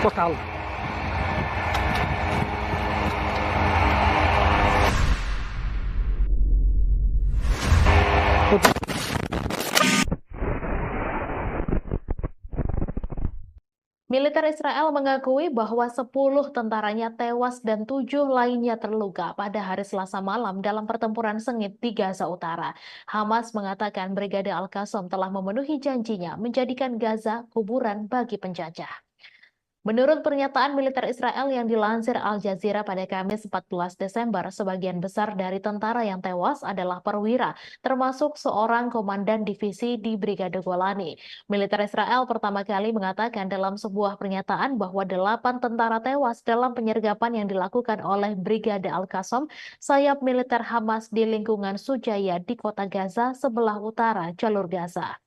Total. Militer Israel mengakui bahwa 10 tentaranya tewas dan 7 lainnya terluka pada hari Selasa malam dalam pertempuran sengit di Gaza Utara. Hamas mengatakan Brigade Al-Qassam telah memenuhi janjinya menjadikan Gaza kuburan bagi penjajah. Menurut pernyataan militer Israel yang dilansir Al Jazeera pada Kamis 14 Desember, sebagian besar dari tentara yang tewas adalah perwira, termasuk seorang komandan divisi di Brigade Golani. Militer Israel pertama kali mengatakan dalam sebuah pernyataan bahwa 8 tentara tewas dalam penyergapan yang dilakukan oleh Brigade Al-Qassam, sayap militer Hamas di lingkungan Sujaya di kota Gaza sebelah utara jalur Gaza.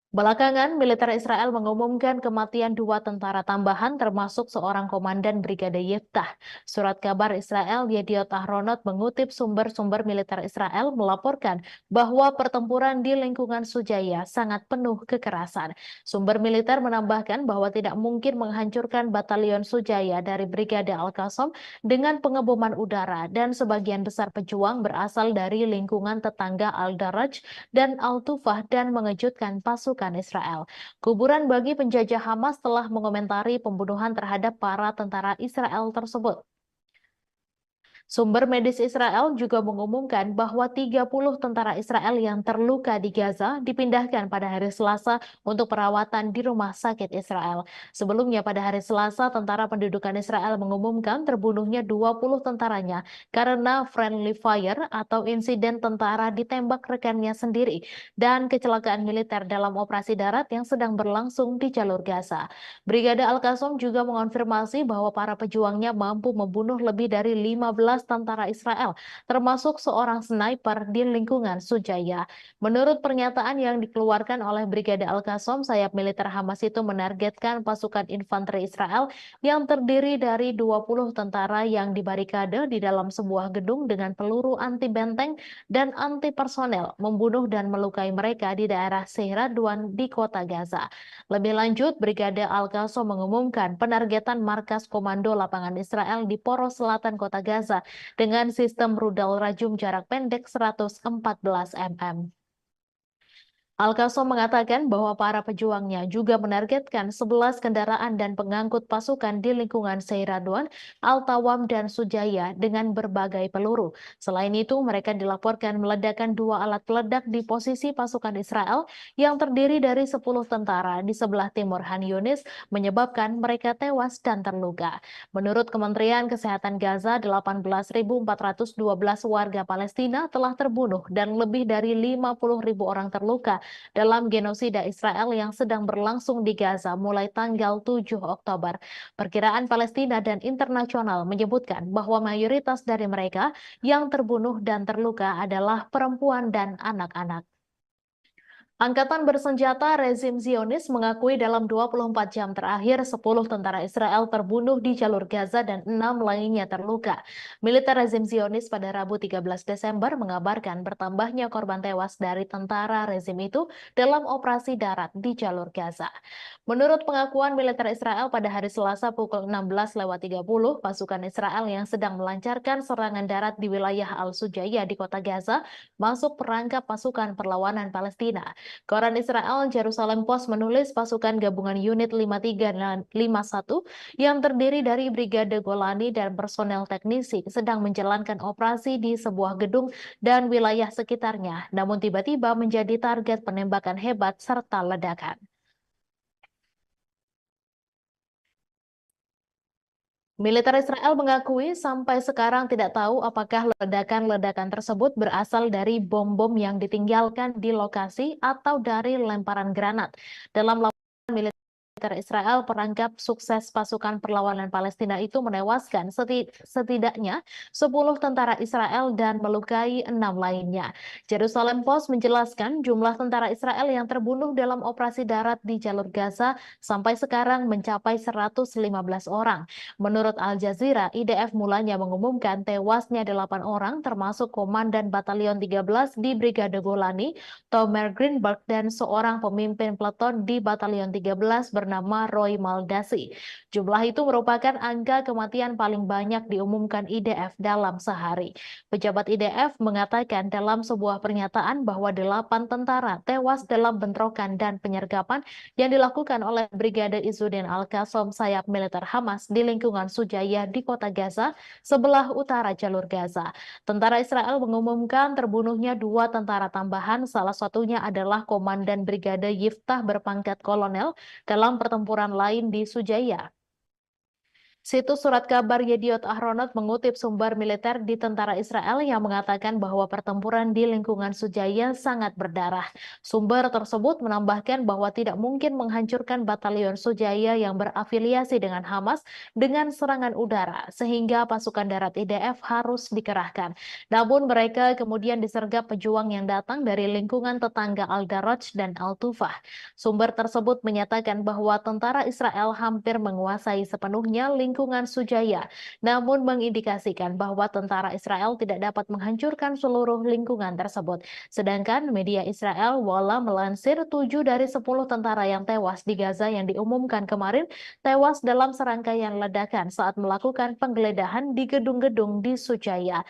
Belakangan, militer Israel mengumumkan kematian 2 tentara tambahan termasuk seorang komandan Brigade Yiftah. Surat kabar Israel Yediot Ahronot mengutip sumber-sumber militer Israel melaporkan bahwa pertempuran di lingkungan Sujaya sangat penuh kekerasan. Sumber militer menambahkan bahwa tidak mungkin menghancurkan batalion Sujaya dari Brigade Al-Qassam dengan pengeboman udara dan sebagian besar pejuang berasal dari lingkungan tetangga Al-Daraj dan Al-Tufah dan mengejutkan pasukan Israel. Kuburan bagi penjajah Hamas telah mengomentari pembunuhan terhadap para tentara Israel tersebut. Sumber medis Israel juga mengumumkan bahwa 30 tentara Israel yang terluka di Gaza dipindahkan pada hari Selasa untuk perawatan di rumah sakit Israel. Sebelumnya pada hari Selasa, tentara pendudukan Israel mengumumkan terbunuhnya 20 tentaranya karena friendly fire atau insiden tentara ditembak rekannya sendiri dan kecelakaan militer dalam operasi darat yang sedang berlangsung di jalur Gaza. Brigade Al-Qassam juga mengonfirmasi bahwa para pejuangnya mampu membunuh lebih dari 15 tentara Israel, termasuk seorang sniper di lingkungan Sujaya. Menurut pernyataan yang dikeluarkan oleh Brigade Al-Qassam, sayap militer Hamas itu menargetkan pasukan infanteri Israel yang terdiri dari 20 tentara yang dibarikade di dalam sebuah gedung dengan peluru anti benteng dan anti personel, membunuh dan melukai mereka di daerah Sehradwan di kota Gaza. Lebih lanjut, Brigade Al-Qassam mengumumkan penargetan markas komando lapangan Israel di poros selatan kota Gaza dengan sistem rudal rajum jarak pendek 114 mm. Al-Qassam mengatakan bahwa para pejuangnya juga menargetkan 11 kendaraan dan pengangkut pasukan di lingkungan Seiradwan, Al-Tawam, dan Sujaya dengan berbagai peluru. Selain itu, mereka dilaporkan meledakkan 2 alat peledak di posisi pasukan Israel yang terdiri dari 10 tentara di sebelah timur Han Yunis, menyebabkan mereka tewas dan terluka. Menurut Kementerian Kesehatan Gaza, 18.412 warga Palestina telah terbunuh dan lebih dari 50.000 orang terluka dalam genosida Israel yang sedang berlangsung di Gaza mulai tanggal 7 Oktober. Perkiraan Palestina dan internasional menyebutkan bahwa mayoritas dari mereka yang terbunuh dan terluka adalah perempuan dan anak-anak. Angkatan bersenjata rezim Zionis mengakui dalam 24 jam terakhir 10 tentara Israel terbunuh di jalur Gaza dan 6 lainnya terluka. Militer rezim Zionis pada Rabu 13 Desember mengabarkan bertambahnya korban tewas dari tentara rezim itu dalam operasi darat di jalur Gaza. Menurut pengakuan militer Israel pada hari Selasa pukul 16.30, pasukan Israel yang sedang melancarkan serangan darat di wilayah Al-Sujaya di kota Gaza masuk perangkap pasukan perlawanan Palestina. Koran Israel Jerusalem Post menulis pasukan gabungan unit 53 dan 51 yang terdiri dari Brigade Golani dan personel teknisi sedang menjalankan operasi di sebuah gedung dan wilayah sekitarnya, namun tiba-tiba menjadi target penembakan hebat serta ledakan. Militer Israel mengakui sampai sekarang tidak tahu apakah ledakan-ledakan tersebut berasal dari bom-bom yang ditinggalkan di lokasi atau dari lemparan granat. Dalam laporan militer Israel, perangkap sukses pasukan perlawanan Palestina itu menewaskan setidaknya 10 tentara Israel dan melukai 6 lainnya. Jerusalem Post menjelaskan jumlah tentara Israel yang terbunuh dalam operasi darat di jalur Gaza sampai sekarang mencapai 115 orang. Menurut Al Jazeera, IDF mulanya mengumumkan tewasnya 8 orang termasuk Komandan Batalion 13 di Brigade Golani, Tomer Greenberg, dan seorang pemimpin peleton di Batalion 13 bernama bernama Roy Maldasi. Jumlah itu merupakan angka kematian paling banyak diumumkan IDF dalam sehari. Pejabat IDF mengatakan dalam sebuah pernyataan bahwa 8 tentara tewas dalam bentrokan dan penyergapan yang dilakukan oleh Brigade Izzuddin Al-Qassam sayap militer Hamas di lingkungan Sujaya di kota Gaza, sebelah utara jalur Gaza. Tentara Israel mengumumkan terbunuhnya 2 tentara tambahan, salah satunya adalah Komandan Brigade Yiftah berpangkat kolonel dalam pertempuran lain di Sujaya. Situs surat kabar Yediot Ahronot mengutip sumber militer di tentara Israel yang mengatakan bahwa pertempuran di lingkungan Sujaya sangat berdarah. Sumber tersebut menambahkan bahwa tidak mungkin menghancurkan batalion Sujaya yang berafiliasi dengan Hamas dengan serangan udara, sehingga pasukan darat IDF harus dikerahkan. Namun mereka kemudian disergap pejuang yang datang dari lingkungan tetangga Al-Daraj dan Al-Tufah. Sumber tersebut menyatakan bahwa tentara Israel hampir menguasai sepenuhnya lingkungan Sujaya, namun mengindikasikan bahwa tentara Israel tidak dapat menghancurkan seluruh lingkungan tersebut. Sedangkan media Israel Walla melansir 7 dari 10 tentara yang tewas di Gaza yang diumumkan kemarin tewas dalam serangkaian ledakan saat melakukan penggeledahan di gedung-gedung di Sujaya.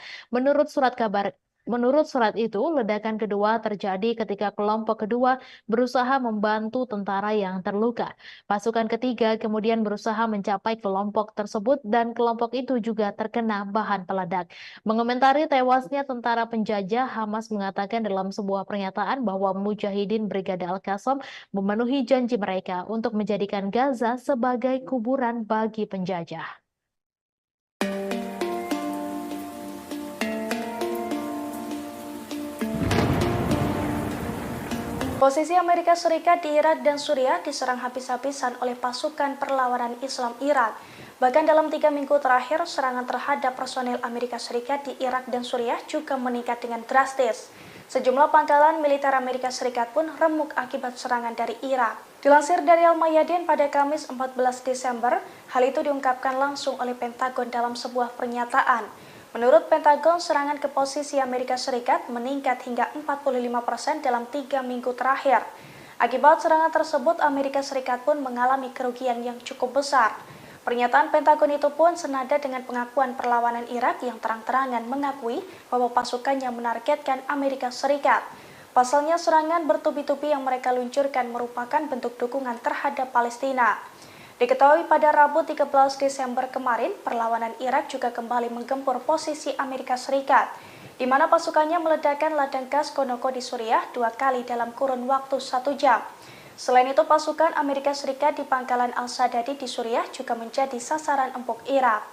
Menurut surat itu, ledakan kedua terjadi ketika kelompok kedua berusaha membantu tentara yang terluka. Pasukan ketiga kemudian berusaha mencapai kelompok tersebut dan kelompok itu juga terkena bahan peledak. Mengomentari tewasnya tentara penjajah, Hamas mengatakan dalam sebuah pernyataan bahwa Mujahidin Brigade Al-Qassam memenuhi janji mereka untuk menjadikan Gaza sebagai kuburan bagi penjajah. Posisi Amerika Serikat di Irak dan Suriah diserang habis-habisan oleh pasukan perlawanan Islam Irak. Bahkan dalam 3 minggu terakhir, serangan terhadap personil Amerika Serikat di Irak dan Suriah juga meningkat dengan drastis. Sejumlah pangkalan militer Amerika Serikat pun remuk akibat serangan dari Irak. Dilansir dari Al-Mayadin pada Kamis 14 Desember, hal itu diungkapkan langsung oleh Pentagon dalam sebuah pernyataan. Menurut Pentagon, serangan ke posisi Amerika Serikat meningkat hingga 45% dalam 3 minggu terakhir. Akibat serangan tersebut, Amerika Serikat pun mengalami kerugian yang cukup besar. Pernyataan Pentagon itu pun senada dengan pengakuan perlawanan Irak yang terang-terangan mengakui bahwa pasukannya menargetkan Amerika Serikat. Pasalnya, serangan bertubi-tubi yang mereka luncurkan merupakan bentuk dukungan terhadap Palestina. Diketahui pada Rabu 13 Desember kemarin, perlawanan Irak juga kembali menggempur posisi Amerika Serikat, di mana pasukannya meledakkan ladang gas Konoko di Suriah 2 kali dalam kurun waktu 1 jam. Selain itu, pasukan Amerika Serikat di pangkalan Al-Sadadi di Suriah juga menjadi sasaran empuk Irak.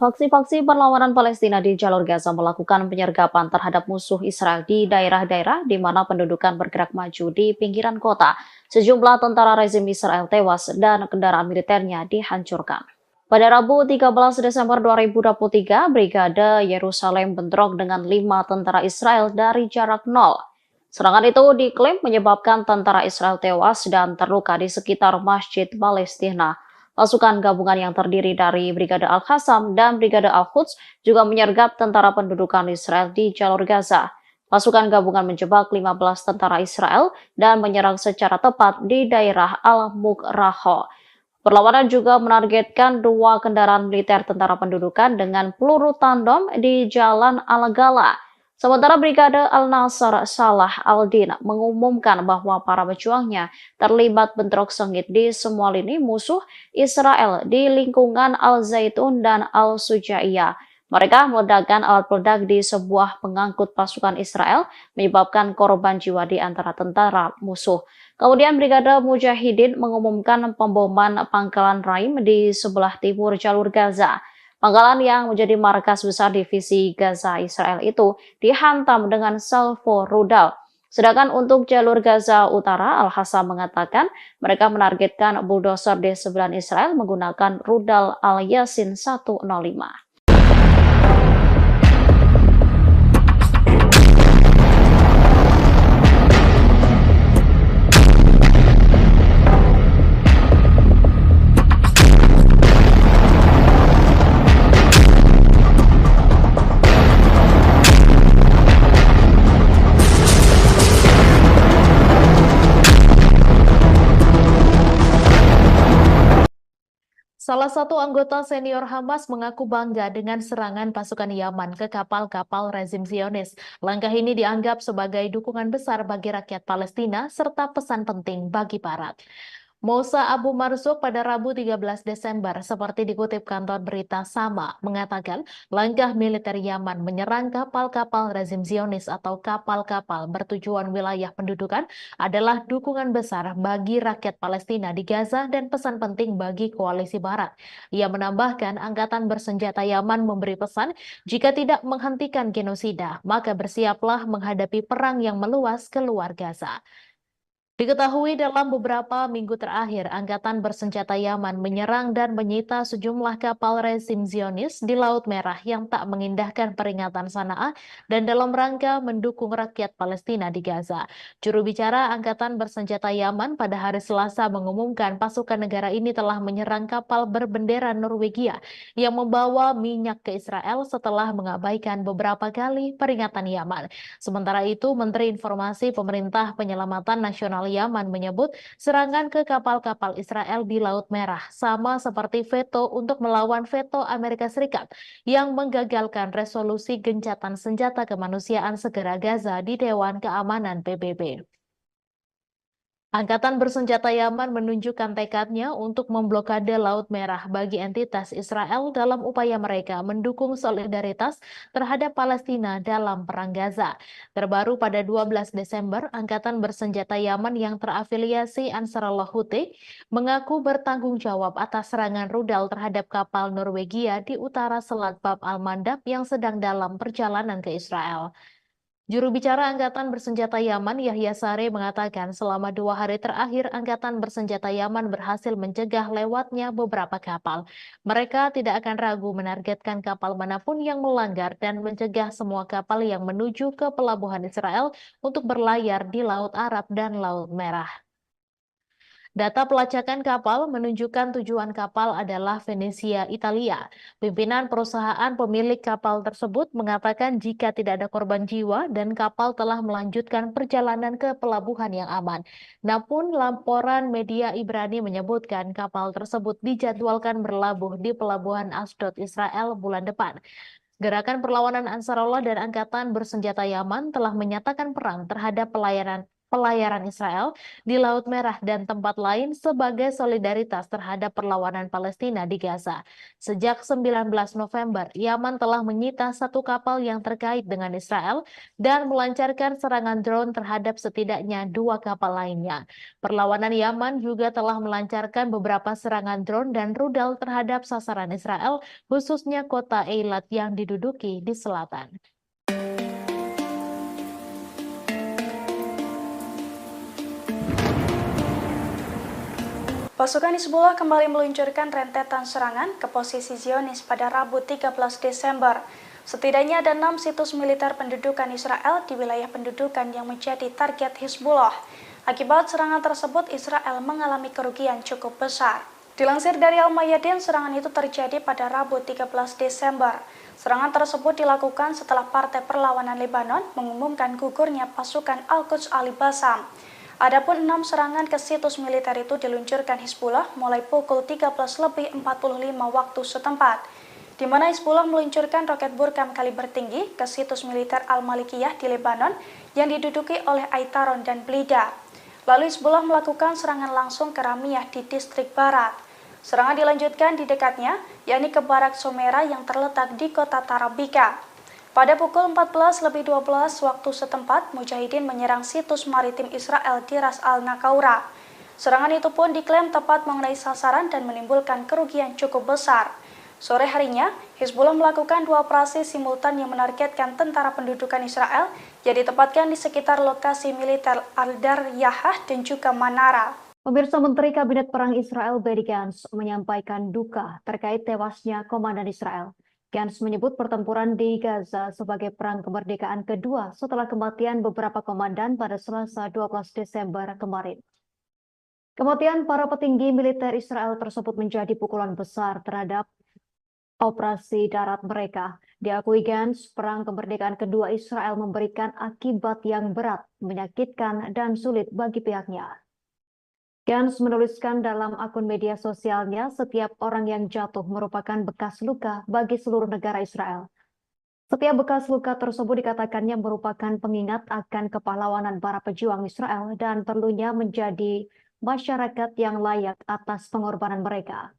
Faksi-faksi perlawanan Palestina di jalur Gaza melakukan penyergapan terhadap musuh Israel di daerah-daerah di mana pendudukan bergerak maju di pinggiran kota. Sejumlah tentara rezim Israel tewas dan kendaraan militernya dihancurkan. Pada Rabu 13 Desember 2023, Brigade Yerusalem bentrok dengan 5 tentara Israel dari jarak 0. Serangan itu diklaim menyebabkan tentara Israel tewas dan terluka di sekitar Masjid Palestina. Pasukan gabungan yang terdiri dari Brigade Al-Qassam dan Brigade Al-Quds juga menyergap tentara pendudukan Israel di jalur Gaza. Pasukan gabungan menjebak 15 tentara Israel dan menyerang secara tepat di daerah Al-Mukraho. Perlawanan juga menargetkan 2 kendaraan militer tentara pendudukan dengan peluru tandem di Jalan Al-Gala. Sementara Brigade Al-Nasr Salah Al-Din mengumumkan bahwa para pejuangnya terlibat bentrok sengit di semua lini musuh Israel di lingkungan Al-Zaitun dan Al-Sujaiyah. Mereka meledakkan alat peledak di sebuah pengangkut pasukan Israel, menyebabkan korban jiwa di antara tentara musuh. Kemudian Brigade Mujahidin mengumumkan pemboman pangkalan Raim di sebelah timur jalur Gaza. Pangkalan yang menjadi markas besar divisi Gaza Israel itu dihantam dengan salvo rudal. Sedangkan untuk jalur Gaza Utara, Al-Hassam mengatakan mereka menargetkan bulldozer D9 Israel menggunakan rudal Al-Yasin 105. Salah satu anggota senior Hamas mengaku bangga dengan serangan pasukan Yaman ke kapal-kapal rezim Zionis. Langkah ini dianggap sebagai dukungan besar bagi rakyat Palestina serta pesan penting bagi Barat. Mousa Abu Marzuk pada Rabu 13 Desember, seperti dikutip kantor berita Sama, mengatakan langkah militer Yaman menyerang kapal-kapal rezim Zionis atau kapal-kapal bertujuan wilayah pendudukan adalah dukungan besar bagi rakyat Palestina di Gaza dan pesan penting bagi koalisi Barat. Ia menambahkan angkatan bersenjata Yaman memberi pesan jika tidak menghentikan genosida, maka bersiaplah menghadapi perang yang meluas ke luar Gaza. Diketahui dalam beberapa minggu terakhir, Angkatan Bersenjata Yaman menyerang dan menyita sejumlah kapal rezim Zionis di Laut Merah yang tak mengindahkan peringatan Sanaa dan dalam rangka mendukung rakyat Palestina di Gaza. Juru bicara Angkatan Bersenjata Yaman pada hari Selasa mengumumkan pasukan negara ini telah menyerang kapal berbendera Norwegia yang membawa minyak ke Israel setelah mengabaikan beberapa kali peringatan Yaman. Sementara itu, Menteri Informasi Pemerintah Penyelamatan Nasional Yaman menyebut serangan ke kapal-kapal Israel di Laut Merah sama seperti veto untuk melawan veto Amerika Serikat yang menggagalkan resolusi gencatan senjata kemanusiaan segera Gaza di Dewan Keamanan PBB. Angkatan Bersenjata Yaman menunjukkan tekadnya untuk memblokade Laut Merah bagi entitas Israel dalam upaya mereka mendukung solidaritas terhadap Palestina dalam Perang Gaza. Terbaru pada 12 Desember, Angkatan Bersenjata Yaman yang terafiliasi Ansarullah Houthi mengaku bertanggung jawab atas serangan rudal terhadap kapal Norwegia di utara Selat Bab al-Mandab yang sedang dalam perjalanan ke Israel. Juru bicara Angkatan Bersenjata Yaman, Yahya Sare, mengatakan selama 2 hari terakhir Angkatan Bersenjata Yaman berhasil mencegah lewatnya beberapa kapal. Mereka tidak akan ragu menargetkan kapal manapun yang melanggar dan mencegah semua kapal yang menuju ke pelabuhan Israel untuk berlayar di Laut Arab dan Laut Merah. Data pelacakan kapal menunjukkan tujuan kapal adalah Venesia, Italia. Pimpinan perusahaan pemilik kapal tersebut mengatakan jika tidak ada korban jiwa dan kapal telah melanjutkan perjalanan ke pelabuhan yang aman. Namun laporan media Ibrani menyebutkan kapal tersebut dijadwalkan berlabuh di pelabuhan Ashdod, Israel bulan depan. Gerakan perlawanan Ansarullah dan Angkatan Bersenjata Yaman telah menyatakan perang terhadap pelayaran Israel di Laut Merah dan tempat lain sebagai solidaritas terhadap perlawanan Palestina di Gaza. Sejak 19 November, Yaman telah menyita 1 kapal yang terkait dengan Israel dan melancarkan serangan drone terhadap setidaknya 2 kapal lainnya. Perlawanan Yaman juga telah melancarkan beberapa serangan drone dan rudal terhadap sasaran Israel, khususnya kota Eilat yang diduduki di selatan. Pasukan Hizbullah kembali meluncurkan rentetan serangan ke posisi Zionis pada Rabu 13 Desember. Setidaknya ada 6 situs militer pendudukan Israel di wilayah pendudukan yang menjadi target Hizbullah. Akibat serangan tersebut, Israel mengalami kerugian cukup besar. Dilansir dari Al-Mayadin, serangan itu terjadi pada Rabu 13 Desember. Serangan tersebut dilakukan setelah Partai Perlawanan Lebanon mengumumkan gugurnya pasukan Al-Quds Ali-Bassam. Adapun 6 serangan ke situs militer itu diluncurkan Hizbullah mulai pukul 13.45 waktu setempat, di mana Hizbullah meluncurkan roket Burkam kaliber tinggi ke situs militer Al-Malikiyah di Lebanon yang diduduki oleh Aitaron dan Blida. Lalu Hizbullah melakukan serangan langsung ke Ramiyah di distrik barat. Serangan dilanjutkan di dekatnya, yakni ke Barak Somera yang terletak di kota Tarabika. Pada pukul 14.12 waktu setempat, Mujahidin menyerang situs maritim Israel di Ras al-Nakaura. Serangan itu pun diklaim tepat mengenai sasaran dan menimbulkan kerugian cukup besar. Sore harinya, Hizbullah melakukan 2 operasi simultan yang menargetkan tentara pendudukan Israel yang ditempatkan di sekitar lokasi militer Al-Daryahah dan juga Manara. Pemirsa, Menteri Kabinet Perang Israel Benny Gantz menyampaikan duka terkait tewasnya komandan Israel. Gantz menyebut pertempuran di Gaza sebagai perang kemerdekaan kedua setelah kematian beberapa komandan pada Selasa 12 Desember kemarin. Kematian para petinggi militer Israel tersebut menjadi pukulan besar terhadap operasi darat mereka. Diakui Gantz, perang kemerdekaan kedua Israel memberikan akibat yang berat, menyakitkan, dan sulit bagi pihaknya. Gantz menuliskan dalam akun media sosialnya, setiap orang yang jatuh merupakan bekas luka bagi seluruh negara Israel. Setiap bekas luka tersebut dikatakannya merupakan pengingat akan kepahlawanan para pejuang Israel dan perlunya menjadi masyarakat yang layak atas pengorbanan mereka.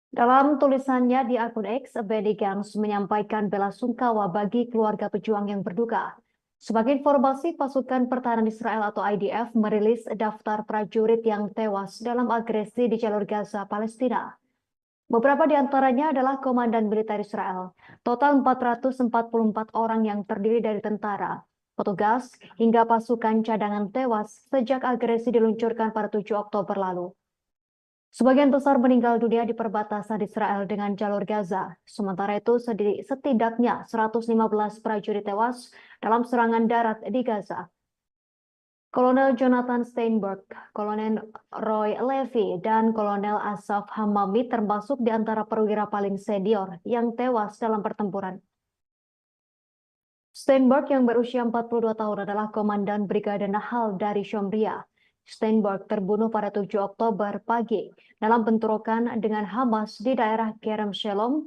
Dalam tulisannya di akun X, Benny Gantz menyampaikan bela sungkawa bagi keluarga pejuang yang berduka. Sebagai informasi, pasukan pertahanan Israel atau IDF merilis daftar prajurit yang tewas dalam agresi di jalur Gaza, Palestina. Beberapa di antaranya adalah komandan militer Israel. Total 444 orang yang terdiri dari tentara, petugas, hingga pasukan cadangan tewas sejak agresi diluncurkan pada 7 Oktober lalu. Sebagian besar meninggal dunia di perbatasan Israel dengan jalur Gaza. Sementara itu, setidaknya 115 prajurit tewas dalam serangan darat di Gaza. Kolonel Jonathan Steinberg, Kolonel Roy Levy, dan Kolonel Asaf Hamami termasuk di antara perwira paling senior yang tewas dalam pertempuran. Steinberg yang berusia 42 tahun adalah komandan Brigade Nahal dari Shomria. Steinberg terbunuh pada 7 Oktober pagi dalam bentrokan dengan Hamas di daerah Kerem Shalom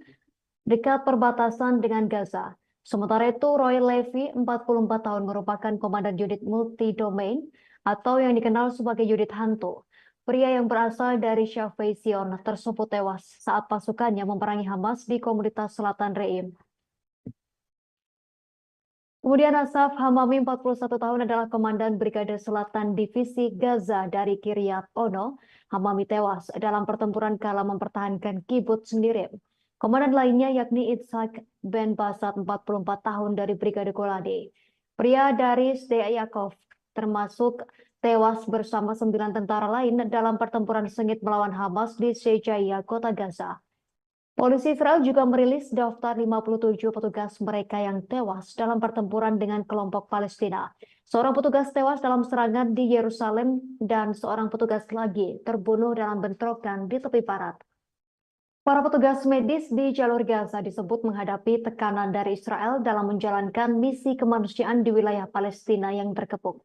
dekat perbatasan dengan Gaza. Sementara itu, Roy Levy, 44 tahun, merupakan komandan unit multi-domain atau yang dikenal sebagai unit hantu. Pria yang berasal dari Shafei Zion tersebut tewas saat pasukannya memerangi Hamas di komunitas Selatan Reim. Kemudian Asaf Hamami, 41 tahun, adalah komandan Brigade Selatan Divisi Gaza dari Kiryat Ono. Hamami tewas dalam pertempuran kala mempertahankan kibbutz Nirim. Komandan lainnya yakni Itzhak Ben Basat, 44 tahun, dari Brigade Golani. Pria dari Sde Yaakov termasuk tewas bersama 9 tentara lain dalam pertempuran sengit melawan Hamas di Shejaiya, kota Gaza. Polisi Israel juga merilis daftar 57 petugas mereka yang tewas dalam pertempuran dengan kelompok Palestina. Seorang petugas tewas dalam serangan di Yerusalem dan seorang petugas lagi terbunuh dalam bentrokan di tepi barat. Para petugas medis di jalur Gaza disebut menghadapi tekanan dari Israel dalam menjalankan misi kemanusiaan di wilayah Palestina yang terkepung.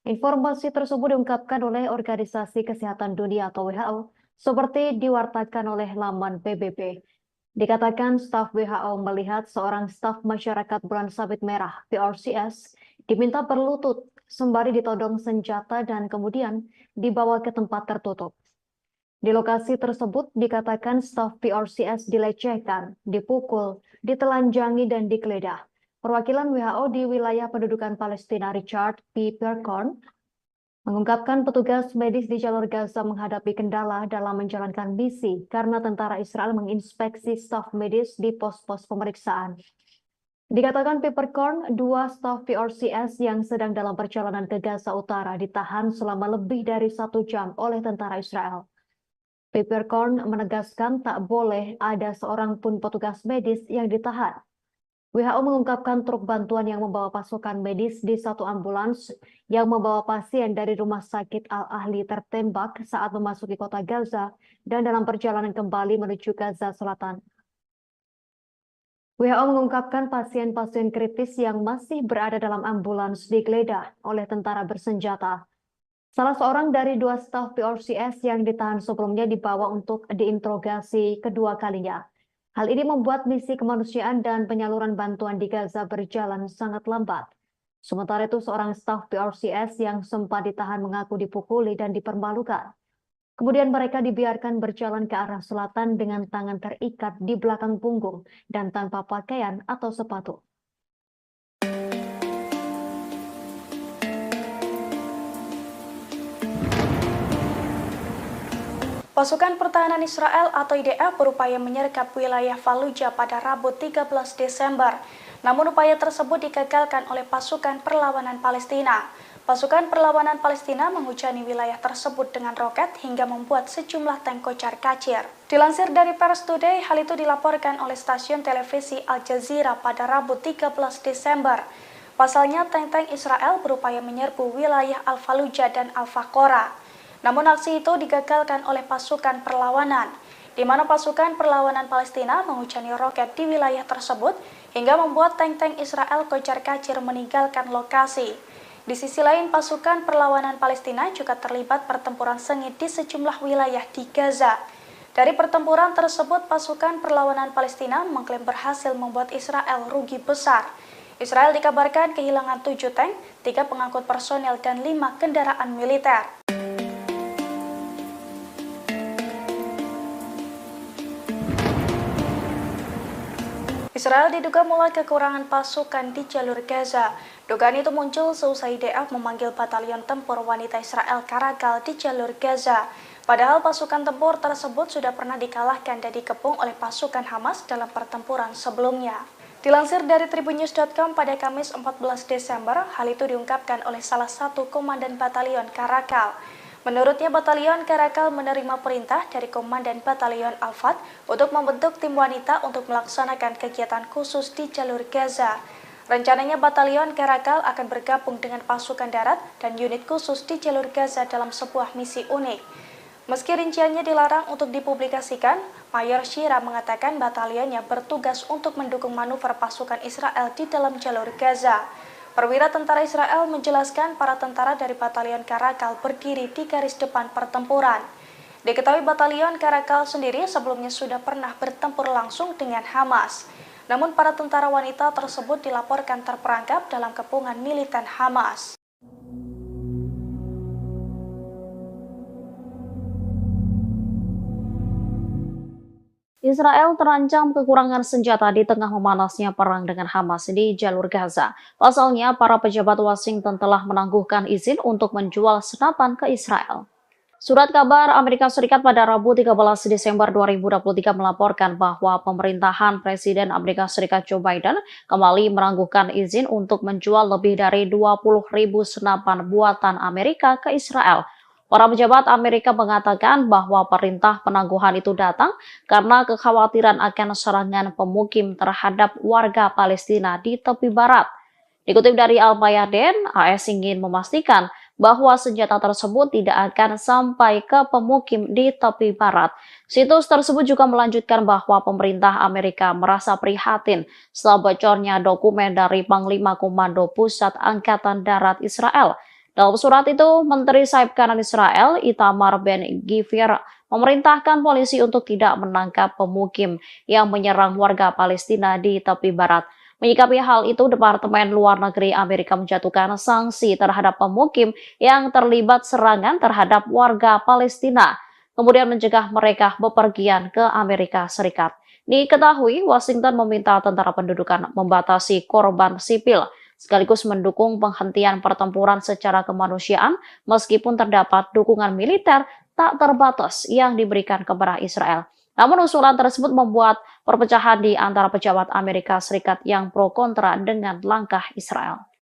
Informasi tersebut diungkapkan oleh Organisasi Kesehatan Dunia atau WHO, seperti diwartakan oleh laman PBB. Dikatakan staf WHO melihat seorang staf masyarakat Bulan Sabit Merah (PRCS) diminta berlutut sembari ditodong senjata dan kemudian dibawa ke tempat tertutup. Di lokasi tersebut dikatakan staf PRCS dilecehkan, dipukul, ditelanjangi, dan digeledah. Perwakilan WHO di wilayah pendudukan Palestina, Richard P. Percorn, mengungkapkan petugas medis di jalur Gaza menghadapi kendala dalam menjalankan misi karena tentara Israel menginspeksi staf medis di pos-pos pemeriksaan. Dikatakan Peppercorn, 2 staf PRCS yang sedang dalam perjalanan ke Gaza Utara ditahan selama lebih dari 1 jam oleh tentara Israel. Peppercorn menegaskan tak boleh ada seorang pun petugas medis yang ditahan. WHO mengungkapkan truk bantuan yang membawa pasukan medis di satu ambulans yang membawa pasien dari Rumah Sakit Al-Ahli tertembak saat memasuki kota Gaza dan dalam perjalanan kembali menuju Gaza Selatan. WHO mengungkapkan pasien-pasien kritis yang masih berada dalam ambulans digeledah oleh tentara bersenjata. Salah seorang dari 2 staf PRCS yang ditahan sebelumnya dibawa untuk diinterogasi kedua kalinya. Hal ini membuat misi kemanusiaan dan penyaluran bantuan di Gaza berjalan sangat lambat. Sementara itu, seorang staf PRCS yang sempat ditahan mengaku dipukuli dan dipermalukan. Kemudian mereka dibiarkan berjalan ke arah selatan dengan tangan terikat di belakang punggung dan tanpa pakaian atau sepatu. Pasukan Pertahanan Israel atau IDF berupaya menyergap wilayah Fallujah pada Rabu 13 Desember. Namun upaya tersebut digagalkan oleh pasukan perlawanan Palestina. Pasukan perlawanan Palestina menghujani wilayah tersebut dengan roket hingga membuat sejumlah tank kocar-kacir. Dilansir dari Pers Today, hal itu dilaporkan oleh stasiun televisi Al Jazeera pada Rabu 13 Desember. Pasalnya, tank-tank Israel berupaya menyerbu wilayah Al-Fallujah dan Al-Faqora. Namun aksi itu digagalkan oleh pasukan perlawanan, di mana pasukan perlawanan Palestina menghujani roket di wilayah tersebut hingga membuat tank-tank Israel kocar-kacir meninggalkan lokasi. Di sisi lain, pasukan perlawanan Palestina juga terlibat pertempuran sengit di sejumlah wilayah di Gaza. Dari pertempuran tersebut, pasukan perlawanan Palestina mengklaim berhasil membuat Israel rugi besar. Israel dikabarkan kehilangan 7 tank, 3 pengangkut personel, dan 5 kendaraan militer. Israel diduga mulai kekurangan pasukan di jalur Gaza. Dugaan itu muncul seusai IDF memanggil batalion tempur wanita Israel Karakal di jalur Gaza. Padahal pasukan tempur tersebut sudah pernah dikalahkan dan dikepung oleh pasukan Hamas dalam pertempuran sebelumnya. Dilansir dari tribunnews.com pada Kamis 14 Desember, hal itu diungkapkan oleh salah satu komandan batalion Karakal. Menurutnya, batalion Karakal menerima perintah dari Komandan Batalion Al-Fat untuk membentuk tim wanita untuk melaksanakan kegiatan khusus di jalur Gaza. Rencananya batalion Karakal akan bergabung dengan pasukan darat dan unit khusus di jalur Gaza dalam sebuah misi unik. Meski rinciannya dilarang untuk dipublikasikan, Mayor Shira mengatakan batalionnya bertugas untuk mendukung manuver pasukan Israel di dalam jalur Gaza. Perwira tentara Israel menjelaskan para tentara dari batalion Karakal berdiri di garis depan pertempuran. Diketahui batalion Karakal sendiri sebelumnya sudah pernah bertempur langsung dengan Hamas. Namun para tentara wanita tersebut dilaporkan terperangkap dalam kepungan militan Hamas. Israel terancam kekurangan senjata di tengah memanasnya perang dengan Hamas di jalur Gaza. Pasalnya, para pejabat Washington telah menangguhkan izin untuk menjual senapan ke Israel. Surat kabar Amerika Serikat pada Rabu 13 Desember 2023 melaporkan bahwa pemerintahan Presiden Amerika Serikat Joe Biden kembali menangguhkan izin untuk menjual lebih dari 20.000 senapan buatan Amerika ke Israel. Para pejabat Amerika mengatakan bahwa perintah penangguhan itu datang karena kekhawatiran akan serangan pemukim terhadap warga Palestina di tepi barat. Dikutip dari Al-Mayadin, AS ingin memastikan bahwa senjata tersebut tidak akan sampai ke pemukim di tepi barat. Situs tersebut juga melanjutkan bahwa pemerintah Amerika merasa prihatin setelah bocornya dokumen dari Panglima Komando Pusat Angkatan Darat Israel. Dalam surat itu, Menteri Sayap Kanan Israel, Itamar Ben-Gvir, memerintahkan polisi untuk tidak menangkap pemukim yang menyerang warga Palestina di tepi barat. Menyikapi hal itu, Departemen Luar Negeri Amerika menjatuhkan sanksi terhadap pemukim yang terlibat serangan terhadap warga Palestina, kemudian mencegah mereka bepergian ke Amerika Serikat. Diketahui, Washington meminta tentara pendudukan membatasi korban sipil, sekaligus mendukung penghentian pertempuran secara kemanusiaan meskipun terdapat dukungan militer tak terbatas yang diberikan kepada Israel. Namun usulan tersebut membuat perpecahan di antara pejabat Amerika Serikat yang pro kontra dengan langkah Israel.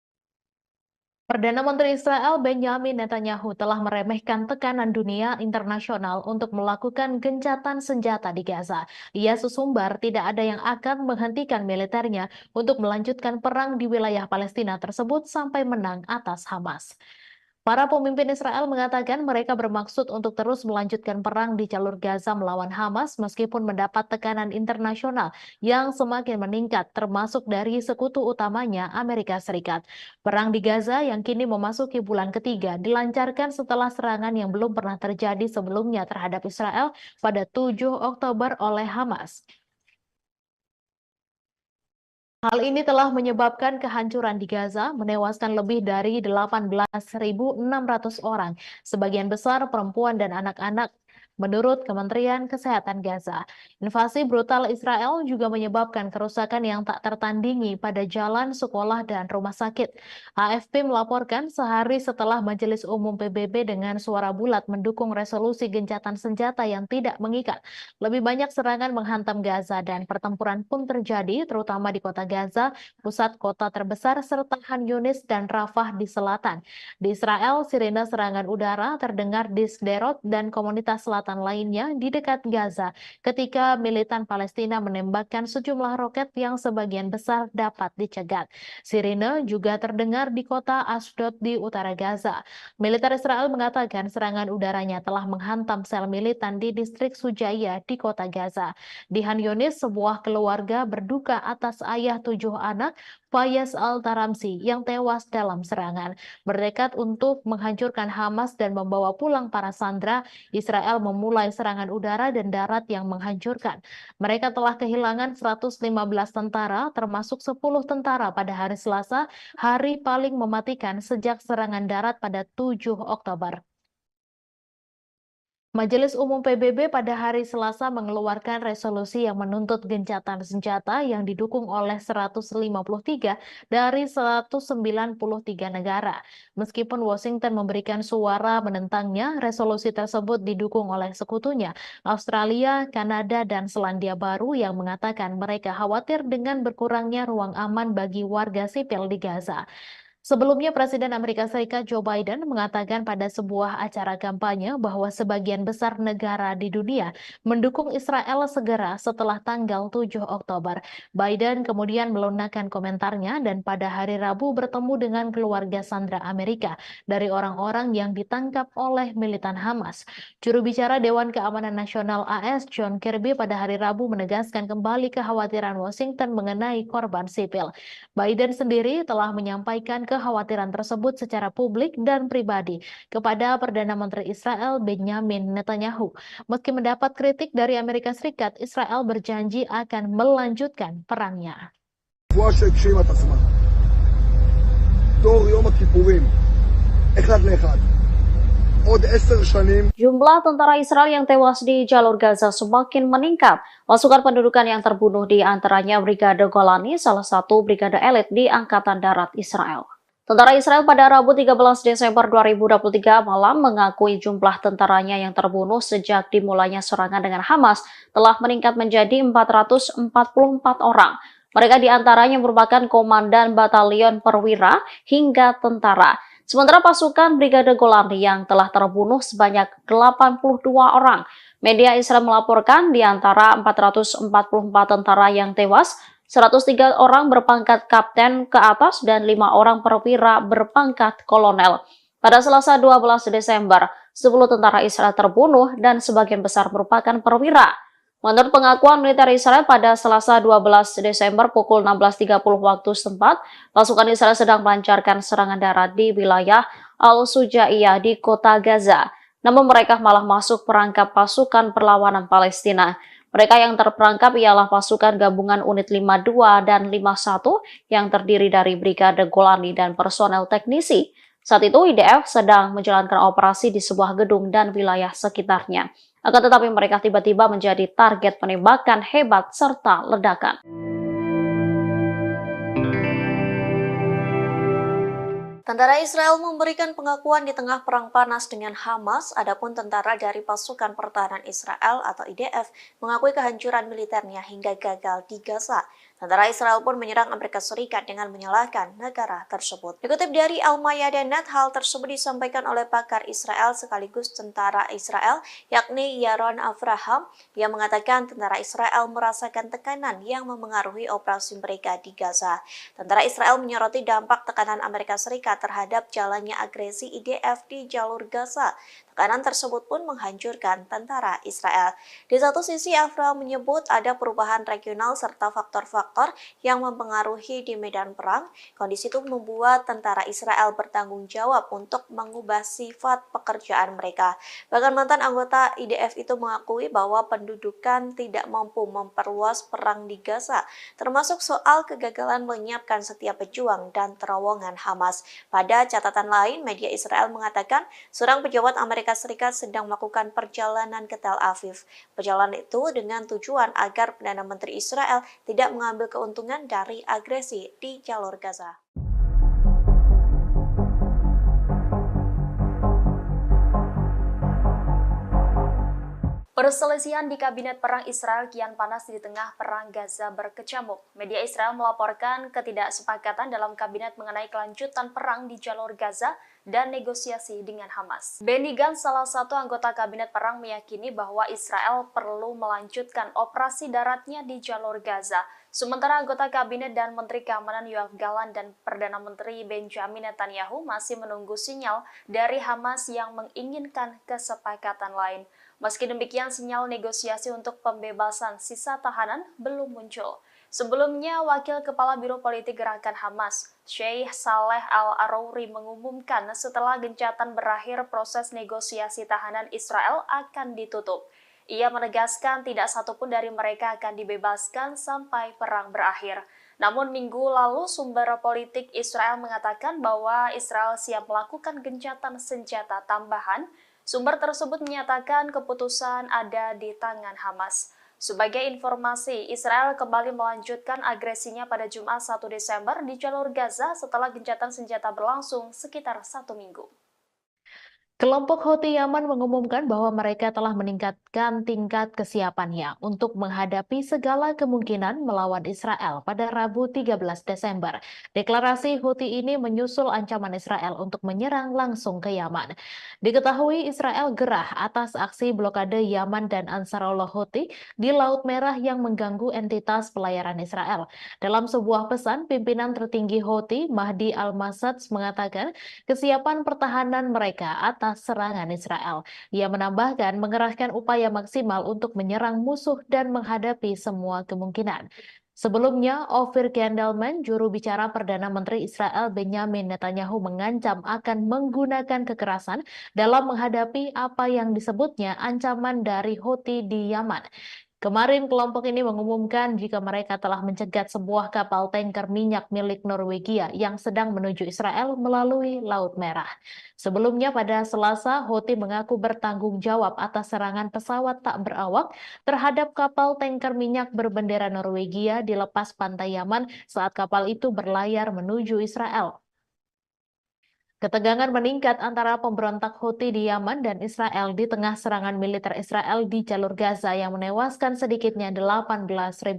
Perdana Menteri Israel Benjamin Netanyahu telah meremehkan tekanan dunia internasional untuk melakukan gencatan senjata di Gaza. Ia sesumbar tidak ada yang akan menghentikan militernya untuk melanjutkan perang di wilayah Palestina tersebut sampai menang atas Hamas. Para pemimpin Israel mengatakan mereka bermaksud untuk terus melanjutkan perang di jalur Gaza melawan Hamas meskipun mendapat tekanan internasional yang semakin meningkat termasuk dari sekutu utamanya Amerika Serikat. Perang di Gaza yang kini memasuki bulan ketiga dilancarkan setelah serangan yang belum pernah terjadi sebelumnya terhadap Israel pada 7 Oktober oleh Hamas. Hal ini telah menyebabkan kehancuran di Gaza, menewaskan lebih dari 18.600 orang, sebagian besar perempuan dan anak-anak, menurut Kementerian Kesehatan Gaza. Invasi brutal Israel juga menyebabkan kerusakan yang tak tertandingi pada jalan, sekolah, dan rumah sakit. AFP melaporkan sehari setelah Majelis Umum PBB dengan suara bulat mendukung resolusi gencatan senjata yang tidak mengikat. Lebih banyak serangan menghantam Gaza dan pertempuran pun terjadi, terutama di kota Gaza, pusat kota terbesar, serta Han Yunis dan Rafah di selatan. Di Israel, sirene serangan udara terdengar di Sderot dan komunitas selatan selatan lainnya di dekat Gaza ketika militan Palestina menembakkan sejumlah roket yang sebagian besar dapat dicegat. Sirine juga terdengar di kota Ashdod di utara Gaza. Militer Israel mengatakan serangan udaranya telah menghantam sel militan di distrik Sujaya di kota Gaza. Di Han Yunis, sebuah keluarga berduka atas ayah 7 anak, Fayez Al-Taramsi, yang tewas dalam serangan. Bertekad untuk menghancurkan Hamas dan membawa pulang para sandera, Israel memulai serangan udara dan darat yang menghancurkan. Mereka telah kehilangan 115 tentara, termasuk 10 tentara pada hari Selasa, hari paling mematikan sejak serangan darat pada 7 Oktober. Majelis Umum PBB pada hari Selasa mengeluarkan resolusi yang menuntut gencatan senjata yang didukung oleh 153 dari 193 negara. Meskipun Washington memberikan suara menentangnya, resolusi tersebut didukung oleh sekutunya, Australia, Kanada, dan Selandia Baru yang mengatakan mereka khawatir dengan berkurangnya ruang aman bagi warga sipil di Gaza. Sebelumnya, Presiden Amerika Serikat Joe Biden mengatakan pada sebuah acara kampanye bahwa sebagian besar negara di dunia mendukung Israel segera setelah tanggal 7 Oktober. Biden kemudian melunakkan komentarnya dan pada hari Rabu bertemu dengan keluarga sandera Amerika dari orang-orang yang ditangkap oleh militan Hamas. Juru bicara Dewan Keamanan Nasional AS John Kirby pada hari Rabu menegaskan kembali kekhawatiran Washington mengenai korban sipil. Biden sendiri telah menyampaikan kekhawatiran tersebut secara publik dan pribadi kepada Perdana Menteri Israel Benjamin Netanyahu. Meski mendapat kritik dari Amerika Serikat, Israel berjanji akan melanjutkan perangnya. Jumlah tentara Israel yang tewas di jalur Gaza semakin meningkat. Pasukan pendudukan yang terbunuh di antaranya Brigade Golani, salah satu brigade elit di Angkatan Darat Israel. Tentara Israel pada Rabu 13 Desember 2023 malam mengakui jumlah tentaranya yang terbunuh sejak dimulainya serangan dengan Hamas telah meningkat menjadi 444 orang. Mereka diantaranya merupakan komandan batalion perwira hingga tentara. Sementara pasukan Brigade Golani yang telah terbunuh sebanyak 82 orang. Media Israel melaporkan di antara 444 tentara yang tewas, 103 orang berpangkat kapten ke atas dan 5 orang perwira berpangkat kolonel. Pada Selasa 12 Desember, 10 tentara Israel terbunuh dan sebagian besar merupakan perwira. Menurut pengakuan militer Israel pada Selasa 12 Desember pukul 16.30 waktu setempat, pasukan Israel sedang melancarkan serangan darat di wilayah Al-Sujaiyah di kota Gaza. Namun mereka malah masuk perangkap pasukan perlawanan Palestina. Mereka yang terperangkap ialah pasukan gabungan unit 52 dan 51 yang terdiri dari Brigade Golani dan personel teknisi. Saat itu IDF sedang menjalankan operasi di sebuah gedung dan wilayah sekitarnya. Akan tetapi mereka tiba-tiba menjadi target penembakan hebat serta ledakan. Tentara Israel memberikan pengakuan di tengah perang panas dengan Hamas, adapun tentara dari Pasukan Pertahanan Israel atau IDF mengakui kehancuran militernya hingga gagal di Gaza. Tentara Israel pun menyerang Amerika Serikat dengan menyalahkan negara tersebut. Dikutip dari Al-Mayadeh.net, hal tersebut disampaikan oleh pakar Israel sekaligus tentara Israel, yakni Yaron Avraham, yang mengatakan tentara Israel merasakan tekanan yang memengaruhi operasi mereka di Gaza. Tentara Israel menyoroti dampak tekanan Amerika Serikat terhadap jalannya agresi IDF di jalur Gaza. Tekanan tersebut pun menghancurkan tentara Israel. Di satu sisi, Avraham menyebut ada perubahan regional serta faktor-faktor yang mempengaruhi di medan perang. Kondisi itu membuat tentara Israel bertanggung jawab untuk mengubah sifat pekerjaan mereka. Bahkan mantan anggota IDF itu mengakui bahwa pendudukan tidak mampu memperluas perang di Gaza, termasuk soal kegagalan menyiapkan setiap pejuang dan terowongan Hamas. Pada catatan lain, media Israel mengatakan seorang pejabat Amerika Serikat sedang melakukan perjalanan ke Tel Aviv. Perjalanan itu dengan tujuan agar Perdana Menteri Israel tidak mengambil keuntungan dari agresi di jalur Gaza. Perselisihan di Kabinet Perang Israel kian panas di tengah Perang Gaza berkecamuk. Media Israel melaporkan ketidaksepakatan dalam kabinet mengenai kelanjutan perang di jalur Gaza dan negosiasi dengan Hamas. Benny Gantz, salah satu anggota Kabinet Perang, meyakini bahwa Israel perlu melanjutkan operasi daratnya di jalur Gaza. Sementara anggota Kabinet dan Menteri Keamanan Yoav Gallant dan Perdana Menteri Benjamin Netanyahu masih menunggu sinyal dari Hamas yang menginginkan kesepakatan lain. Meski demikian, sinyal negosiasi untuk pembebasan sisa tahanan belum muncul. Sebelumnya, Wakil Kepala Biro Politik Gerakan Hamas, Sheikh Saleh Al-Arouri, mengumumkan setelah gencatan berakhir proses negosiasi tahanan Israel akan ditutup. Ia menegaskan tidak satupun dari mereka akan dibebaskan sampai perang berakhir. Namun minggu lalu sumber politik Israel mengatakan bahwa Israel siap melakukan gencatan senjata tambahan. Sumber tersebut menyatakan keputusan ada di tangan Hamas. Sebagai informasi, Israel kembali melanjutkan agresinya pada Jumat 1 Desember di jalur Gaza setelah gencatan senjata berlangsung sekitar 1 minggu. Kelompok Houthi Yaman mengumumkan bahwa mereka telah meningkatkan tingkat kesiapannya untuk menghadapi segala kemungkinan melawan Israel pada Rabu 13 Desember. Deklarasi Houthi ini menyusul ancaman Israel untuk menyerang langsung ke Yaman. Diketahui Israel gerah atas aksi blokade Yaman dan Ansarullah Houthi di Laut Merah yang mengganggu entitas pelayaran Israel. Dalam sebuah pesan, pimpinan tertinggi Houthi, Mahdi Al-Masad, mengatakan kesiapan pertahanan mereka atas serangan Israel. Ia menambahkan mengerahkan upaya maksimal untuk menyerang musuh dan menghadapi semua kemungkinan. Sebelumnya, Ophir Gendelman, juru bicara Perdana Menteri Israel Benjamin Netanyahu, mengancam akan menggunakan kekerasan dalam menghadapi apa yang disebutnya ancaman dari Houthi di Yaman. Kemarin kelompok ini mengumumkan jika mereka telah mencegat sebuah kapal tanker minyak milik Norwegia yang sedang menuju Israel melalui Laut Merah. Sebelumnya pada Selasa, Houthi mengaku bertanggung jawab atas serangan pesawat tak berawak terhadap kapal tanker minyak berbendera Norwegia di lepas pantai Yaman saat kapal itu berlayar menuju Israel. Ketegangan meningkat antara pemberontak Houthi di Yaman dan Israel di tengah serangan militer Israel di jalur Gaza yang menewaskan sedikitnya 18.000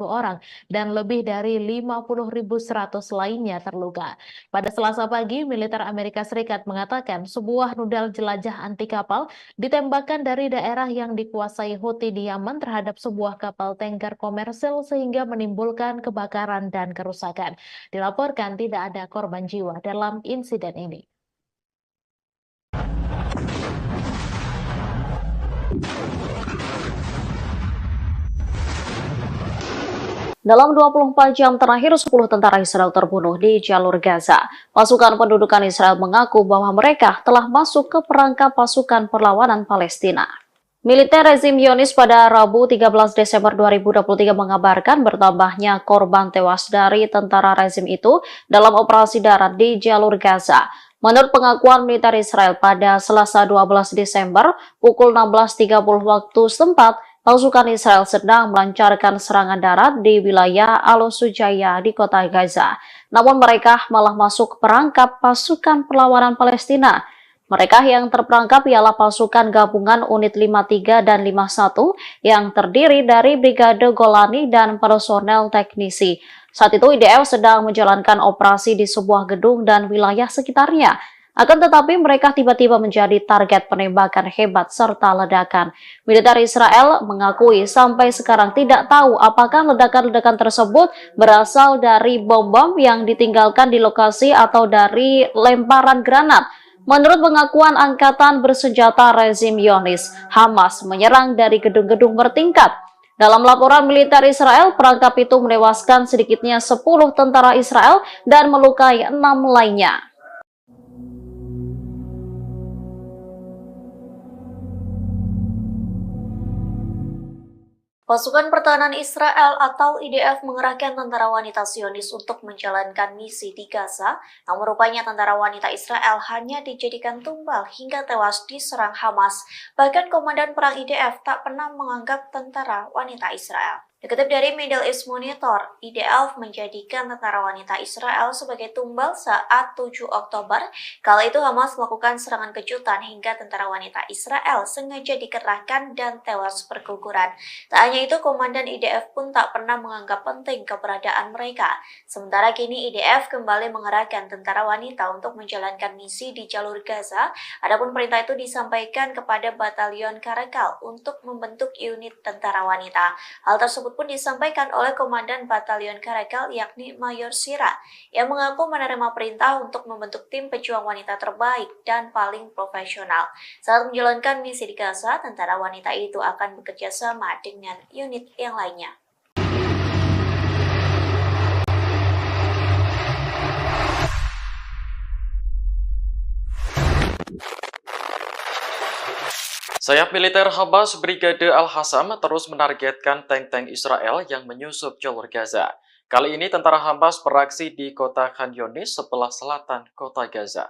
orang dan lebih dari 50.100 lainnya terluka. Pada Selasa pagi, militer Amerika Serikat mengatakan sebuah rudal jelajah anti kapal ditembakkan dari daerah yang dikuasai Houthi di Yaman terhadap sebuah kapal tanker komersil sehingga menimbulkan kebakaran dan kerusakan. Dilaporkan tidak ada korban jiwa dalam insiden ini. Dalam 24 jam terakhir, 10 tentara Israel terbunuh di jalur Gaza. Pasukan pendudukan Israel mengaku bahwa mereka telah masuk ke perangkap pasukan perlawanan Palestina. Militer rezim Zionis pada Rabu 13 Desember 2023 mengabarkan bertambahnya korban tewas dari tentara rezim itu dalam operasi darat di jalur Gaza. Menurut pengakuan militer Israel pada Selasa 12 Desember pukul 16.30 waktu setempat, pasukan Israel sedang melancarkan serangan darat di wilayah Al-Sujaya di kota Gaza. Namun mereka malah masuk perangkap pasukan perlawanan Palestina. Mereka yang terperangkap ialah pasukan gabungan unit 53 dan 51 yang terdiri dari Brigade Golani dan personel teknisi. Saat itu IDF sedang menjalankan operasi di sebuah gedung dan wilayah sekitarnya. Akan tetapi mereka tiba-tiba menjadi target penembakan hebat serta ledakan. Militer Israel mengakui sampai sekarang tidak tahu apakah ledakan-ledakan tersebut berasal dari bom-bom yang ditinggalkan di lokasi atau dari lemparan granat. Menurut pengakuan angkatan bersenjata rezim Zionis, Hamas menyerang dari gedung-gedung bertingkat. Dalam laporan militer Israel, perangkap itu menewaskan sedikitnya 10 tentara Israel dan melukai 6 lainnya. Pasukan Pertahanan Israel atau IDF mengerahkan tentara wanita Zionis untuk menjalankan misi di Gaza, namun rupanya tentara wanita Israel hanya dijadikan tumbal hingga tewas diserang Hamas. Bahkan Komandan Perang IDF tak pernah menganggap tentara wanita Israel. Dikutip dari Middle East Monitor, IDF menjadikan tentara wanita Israel sebagai tumbal saat 7 Oktober. Kala itu Hamas melakukan serangan kejutan hingga tentara wanita Israel sengaja dikerahkan dan tewas berguguran. Tak hanya itu, komandan IDF pun tak pernah menganggap penting keberadaan mereka. Sementara kini IDF kembali mengerahkan tentara wanita untuk menjalankan misi di jalur Gaza. Adapun perintah itu disampaikan kepada Batalion Karakal untuk membentuk unit tentara wanita. Hal tersebut pun disampaikan oleh Komandan Batalion Karakal yakni Mayor Sira yang mengaku menerima perintah untuk membentuk tim pejuang wanita terbaik dan paling profesional. Saat menjalankan misi di Gaza, tentara wanita itu akan bekerja sama dengan unit yang lainnya. Sayap militer Hamas Brigade Al-Hassam terus menargetkan tank-tank Israel yang menyusup jalur Gaza. Kali ini tentara Hamas beraksi di kota Khan Younis sebelah selatan kota Gaza.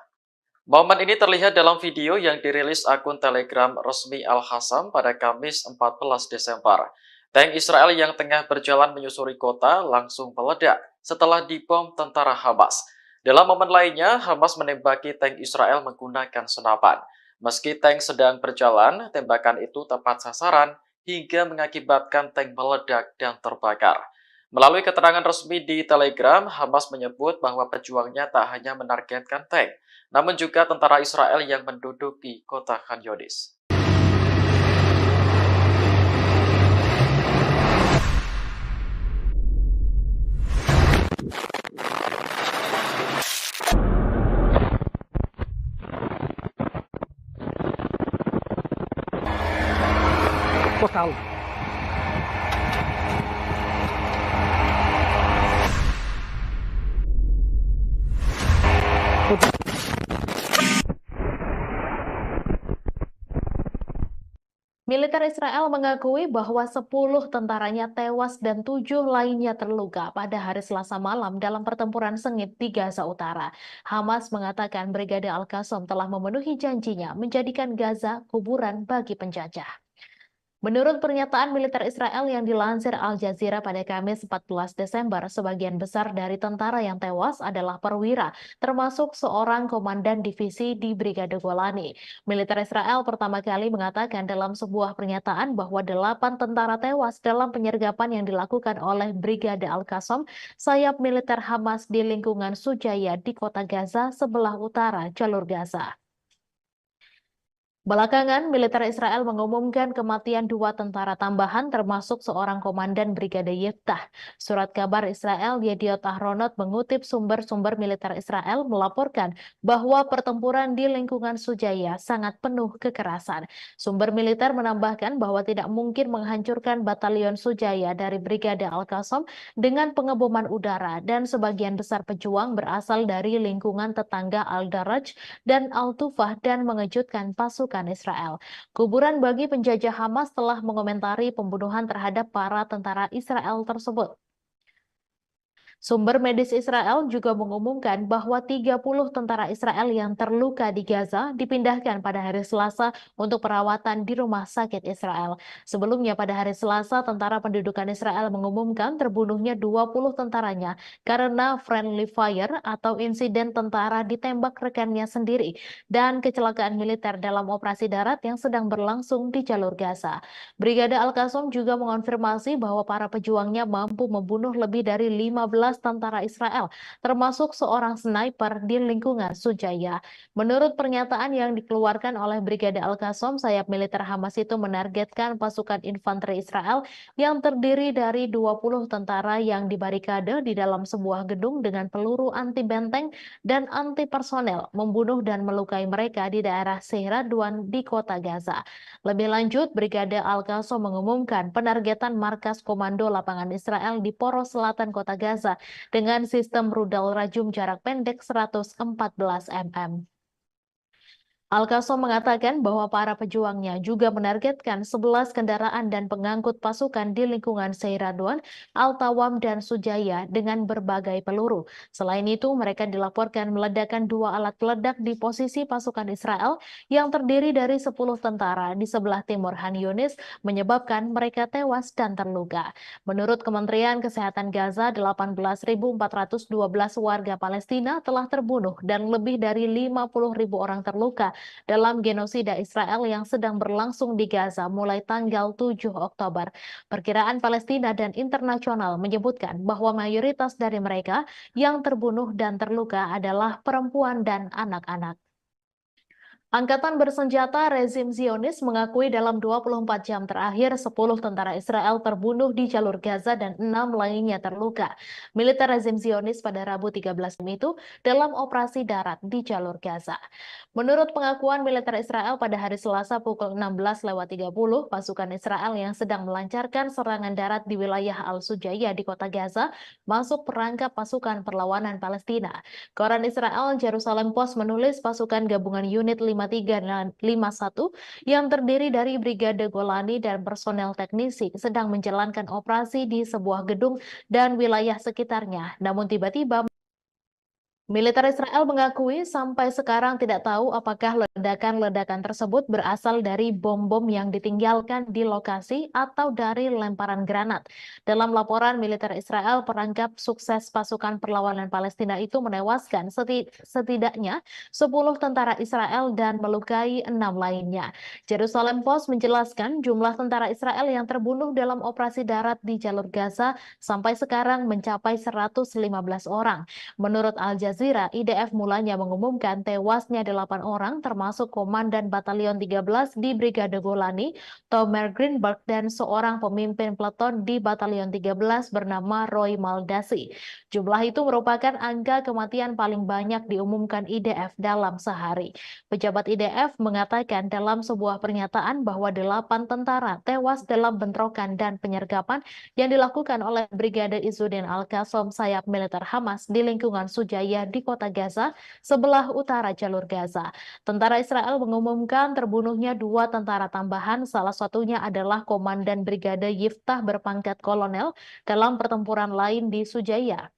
Momen ini terlihat dalam video yang dirilis akun Telegram resmi Al-Hassam pada Kamis 14 Desember. Tank Israel yang tengah berjalan menyusuri kota langsung meledak setelah dibom tentara Hamas. Dalam momen lainnya, Hamas menembaki tank Israel menggunakan senapan. Meski tank sedang berjalan, tembakan itu tepat sasaran hingga mengakibatkan tank meledak dan terbakar. Melalui keterangan resmi di Telegram, Hamas menyebut bahwa pejuangnya tak hanya menargetkan tank, namun juga tentara Israel yang menduduki kota Khan Younis. Total. Militer Israel mengakui bahwa 10 tentaranya tewas dan 7 lainnya terluka pada hari Selasa malam dalam pertempuran sengit di Gaza Utara. Hamas mengatakan Brigade Al-Qassam telah memenuhi janjinya menjadikan Gaza kuburan bagi penjajah. Menurut pernyataan militer Israel yang dilansir Al Jazeera pada Kamis 14 Desember, sebagian besar dari tentara yang tewas adalah perwira, termasuk seorang komandan divisi di Brigade Golani. Militer Israel pertama kali mengatakan dalam sebuah pernyataan bahwa 8 tentara tewas dalam penyergapan yang dilakukan oleh Brigade Al-Qassam, sayap militer Hamas di lingkungan Sujaya di kota Gaza sebelah utara jalur Gaza. Belakangan, militer Israel mengumumkan kematian 2 tentara tambahan termasuk seorang komandan Brigade Yiftah. Surat kabar Israel Yediot Ahronot mengutip sumber-sumber militer Israel melaporkan bahwa pertempuran di lingkungan Sujaya sangat penuh kekerasan. Sumber militer menambahkan bahwa tidak mungkin menghancurkan batalion Sujaya dari Brigade Al-Qassam dengan pengeboman udara dan sebagian besar pejuang berasal dari lingkungan tetangga Al-Daraj dan Al-Tufah dan mengejutkan pasukan Israel. Kuburan bagi penjajah Hamas telah mengomentari pembunuhan terhadap para tentara Israel tersebut. Sumber medis Israel juga mengumumkan bahwa 30 tentara Israel yang terluka di Gaza dipindahkan pada hari Selasa untuk perawatan di rumah sakit Israel. Sebelumnya pada hari Selasa, tentara pendudukan Israel mengumumkan terbunuhnya 20 tentaranya karena friendly fire atau insiden tentara ditembak rekannya sendiri dan kecelakaan militer dalam operasi darat yang sedang berlangsung di jalur Gaza. Brigade Al-Qassam juga mengonfirmasi bahwa para pejuangnya mampu membunuh lebih dari 15 tentara Israel, termasuk seorang sniper di lingkungan Sujaya. Menurut pernyataan yang dikeluarkan oleh Brigade Al-Qassam, sayap militer Hamas itu menargetkan pasukan infanteri Israel yang terdiri dari 20 tentara yang dibarikade di dalam sebuah gedung dengan peluru anti benteng dan anti personel, membunuh dan melukai mereka di daerah Sehradwan di kota Gaza. Lebih lanjut, Brigade Al-Qassam mengumumkan penargetan markas komando lapangan Israel di poros selatan kota Gaza dengan sistem rudal rajum jarak pendek 114 mm. Al-Qassam mengatakan bahwa para pejuangnya juga menargetkan 11 kendaraan dan pengangkut pasukan di lingkungan Seiradwan, Al-Tawam, dan Sujaya dengan berbagai peluru. Selain itu, mereka dilaporkan meledakkan 2 alat peledak di posisi pasukan Israel yang terdiri dari 10 tentara di sebelah timur Han Yunis, menyebabkan mereka tewas dan terluka. Menurut Kementerian Kesehatan Gaza, 18.412 warga Palestina telah terbunuh dan lebih dari 50.000 orang terluka dalam genosida Israel yang sedang berlangsung di Gaza mulai tanggal 7 Oktober. Perkiraan Palestina dan internasional menyebutkan bahwa mayoritas dari mereka yang terbunuh dan terluka adalah perempuan dan anak-anak. Angkatan bersenjata rezim Zionis mengakui dalam 24 jam terakhir 10 tentara Israel terbunuh di jalur Gaza dan 6 lainnya terluka. Militer rezim Zionis pada Rabu 13 Mei itu dalam operasi darat di jalur Gaza. Menurut pengakuan militer Israel pada hari Selasa pukul 16:30, pasukan Israel yang sedang melancarkan serangan darat di wilayah Al-Sujaya di kota Gaza masuk perangkap pasukan perlawanan Palestina. Koran Israel Jerusalem Post menulis pasukan gabungan unit 53 dan 51 yang terdiri dari Brigade Golani dan personel teknisi sedang menjalankan operasi di sebuah gedung dan wilayah sekitarnya. Namun tiba-tiba militer Israel mengakui sampai sekarang tidak tahu apakah ledakan-ledakan tersebut berasal dari bom-bom yang ditinggalkan di lokasi atau dari lemparan granat. Dalam laporan militer Israel, perangkap sukses pasukan perlawanan Palestina itu menewaskan setidaknya 10 tentara Israel dan melukai 6 lainnya. Jerusalem Post menjelaskan jumlah tentara Israel yang terbunuh dalam operasi darat di jalur Gaza sampai sekarang mencapai 115 orang. Menurut Al Jazeera, IDF mulanya mengumumkan tewasnya 8 orang termasuk Komandan Batalion 13 di Brigade Golani, Tomer Greenberg, dan seorang pemimpin peleton di Batalion 13 bernama Roy Maldasi. Jumlah itu merupakan angka kematian paling banyak diumumkan IDF dalam sehari. Pejabat IDF mengatakan dalam sebuah pernyataan bahwa 8 tentara tewas dalam bentrokan dan penyergapan yang dilakukan oleh Brigade Izzuddin Al-Qassam sayap militer Hamas di lingkungan Sujaya di kota Gaza, sebelah utara jalur Gaza. Tentara Israel mengumumkan terbunuhnya 2 tentara tambahan, salah satunya adalah Komandan Brigade Yiftah berpangkat kolonel dalam pertempuran lain di Sujaya.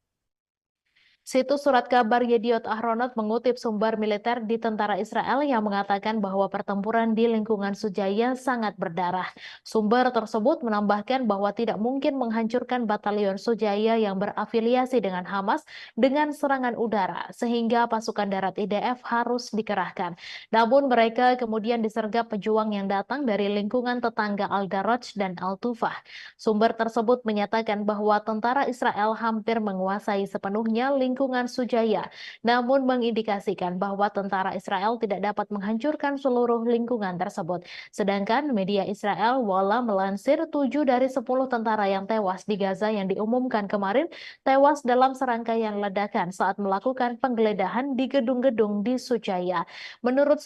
Situs surat kabar Yediot Ahronot mengutip sumber militer di tentara Israel yang mengatakan bahwa pertempuran di lingkungan Sujaya sangat berdarah. Sumber tersebut menambahkan bahwa tidak mungkin menghancurkan batalion Sujaya yang berafiliasi dengan Hamas dengan serangan udara, sehingga pasukan darat IDF harus dikerahkan. Namun mereka kemudian disergap pejuang yang datang dari lingkungan tetangga Al-Daraj dan Al-Tufah. Sumber tersebut menyatakan bahwa tentara Israel hampir menguasai sepenuhnya lingkungan Sujaya, namun mengindikasikan bahwa tentara Israel tidak dapat menghancurkan seluruh lingkungan tersebut. Sedangkan media Israel Walla melansir 7 dari 10 tentara yang tewas di Gaza yang diumumkan kemarin tewas dalam serangkaian ledakan saat melakukan penggeledahan di gedung-gedung di Sujaya. Menurut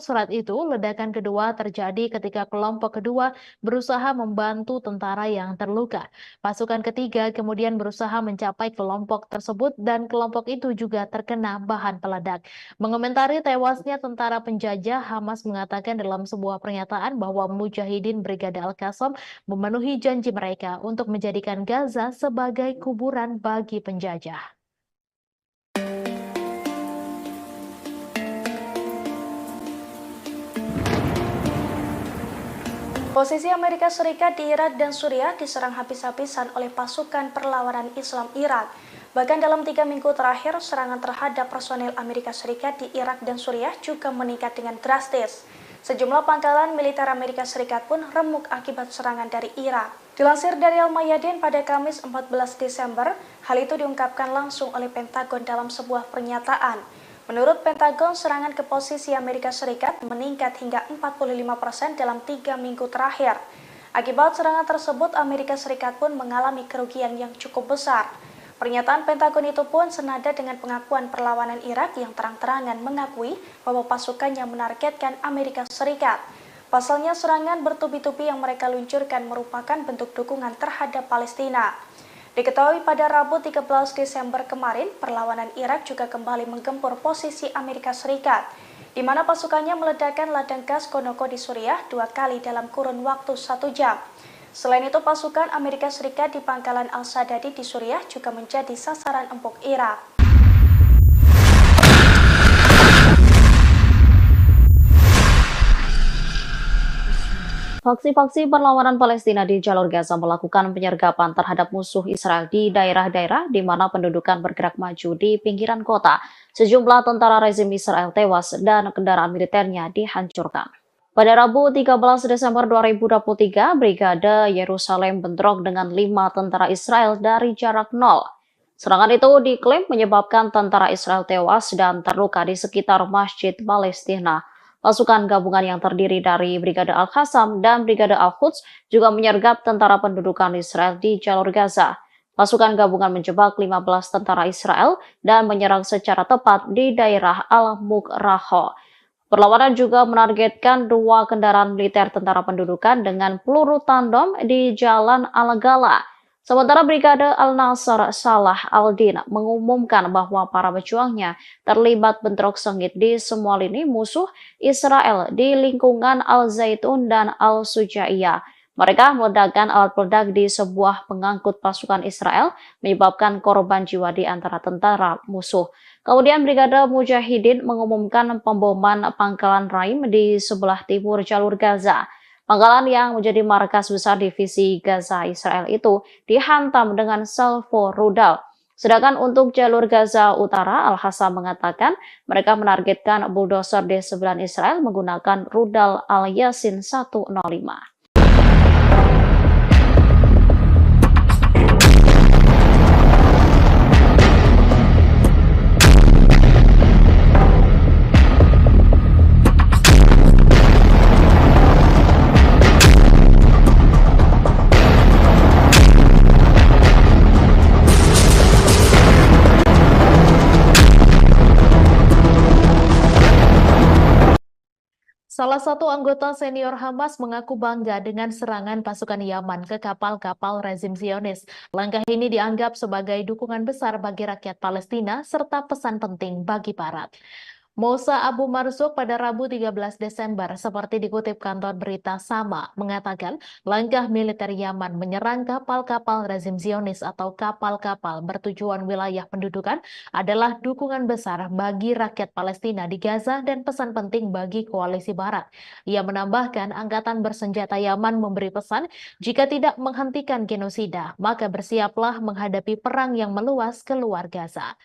surat itu, ledakan kedua terjadi ketika kelompok kedua berusaha membantu tentara yang terluka. Pasukan ketiga kemudian berusaha mencapai kelompok tersebut dan kelompok itu juga terkena bahan peledak. Mengomentari tewasnya tentara penjajah, Hamas mengatakan dalam sebuah pernyataan bahwa Mujahidin Brigade Al-Qassam memenuhi janji mereka untuk menjadikan Gaza sebagai kuburan bagi penjajah. Posisi Amerika Serikat di Irak dan Suriah diserang habis-habisan oleh pasukan perlawanan Islam Irak. Bahkan dalam 3 minggu terakhir, serangan terhadap personel Amerika Serikat di Irak dan Suriah juga meningkat dengan drastis. Sejumlah pangkalan militer Amerika Serikat pun remuk akibat serangan dari Irak. Dilansir dari Al-Mayadin pada Kamis 14 Desember, hal itu diungkapkan langsung oleh Pentagon dalam sebuah pernyataan. Menurut Pentagon, serangan ke posisi Amerika Serikat meningkat hingga 45% dalam 3 minggu terakhir. Akibat serangan tersebut, Amerika Serikat pun mengalami kerugian yang cukup besar. Pernyataan Pentagon itu pun senada dengan pengakuan perlawanan Irak yang terang-terangan mengakui bahwa pasukannya menargetkan Amerika Serikat. Pasalnya, serangan bertubi-tubi yang mereka luncurkan merupakan bentuk dukungan terhadap Palestina. Diketahui pada Rabu 13 Desember kemarin, perlawanan Irak juga kembali menggempur posisi Amerika Serikat. di mana pasukannya meledakkan ladang gas Konoko di Suriah 2 kali dalam kurun waktu 1 jam. Selain itu, pasukan Amerika Serikat di pangkalan Al-Sadadi di Suriah juga menjadi sasaran empuk Irak. Faksi-faksi perlawanan Palestina di jalur Gaza melakukan penyergapan terhadap musuh Israel di daerah-daerah di mana pendudukan bergerak maju di pinggiran kota. Sejumlah tentara rezim Israel tewas dan kendaraan militernya dihancurkan. Pada Rabu 13 Desember 2023, Brigade Yerusalem bentrok dengan 5 tentara Israel dari jarak nol. Serangan itu diklaim menyebabkan tentara Israel tewas dan terluka di sekitar Masjid Palestina. Pasukan gabungan yang terdiri dari Brigade Al-Qassam dan Brigade Al-Quds juga menyergap tentara pendudukan Israel di jalur Gaza. Pasukan gabungan menjebak 15 tentara Israel dan menyerang secara tepat di daerah Al-Mukraho. Perlawanan juga menargetkan 2 kendaraan militer tentara pendudukan dengan peluru tandem di Jalan Al-Gala. Sementara Brigade Al-Nasr Salah Al-Din mengumumkan bahwa para pejuangnya terlibat bentrok sengit di semua lini musuh Israel di lingkungan Al-Zaitun dan Al-Sujaiyah. Mereka meledakkan alat peledak di sebuah pengangkut pasukan Israel, menyebabkan korban jiwa di antara tentara musuh. Kemudian Brigade Mujahidin mengumumkan pemboman pangkalan Raim di sebelah timur jalur Gaza. Pangkalan yang menjadi markas besar divisi Gaza Israel itu dihantam dengan salvo rudal. Sedangkan untuk jalur Gaza Utara, Al-Hassam mengatakan mereka menargetkan bulldozer D9 Israel menggunakan rudal Al-Yasin 105. Salah satu anggota senior Hamas mengaku bangga dengan serangan pasukan Yaman ke kapal-kapal rezim Zionis. Langkah ini dianggap sebagai dukungan besar bagi rakyat Palestina serta pesan penting bagi Barat. Mousa Abu Marzuk pada Rabu 13 Desember, seperti dikutip kantor berita Sama, mengatakan langkah militer Yaman menyerang kapal-kapal rezim Zionis atau kapal-kapal bertujuan wilayah pendudukan adalah dukungan besar bagi rakyat Palestina di Gaza dan pesan penting bagi koalisi Barat. Ia menambahkan angkatan bersenjata Yaman memberi pesan jika tidak menghentikan genosida, maka bersiaplah menghadapi perang yang meluas keluar Gaza.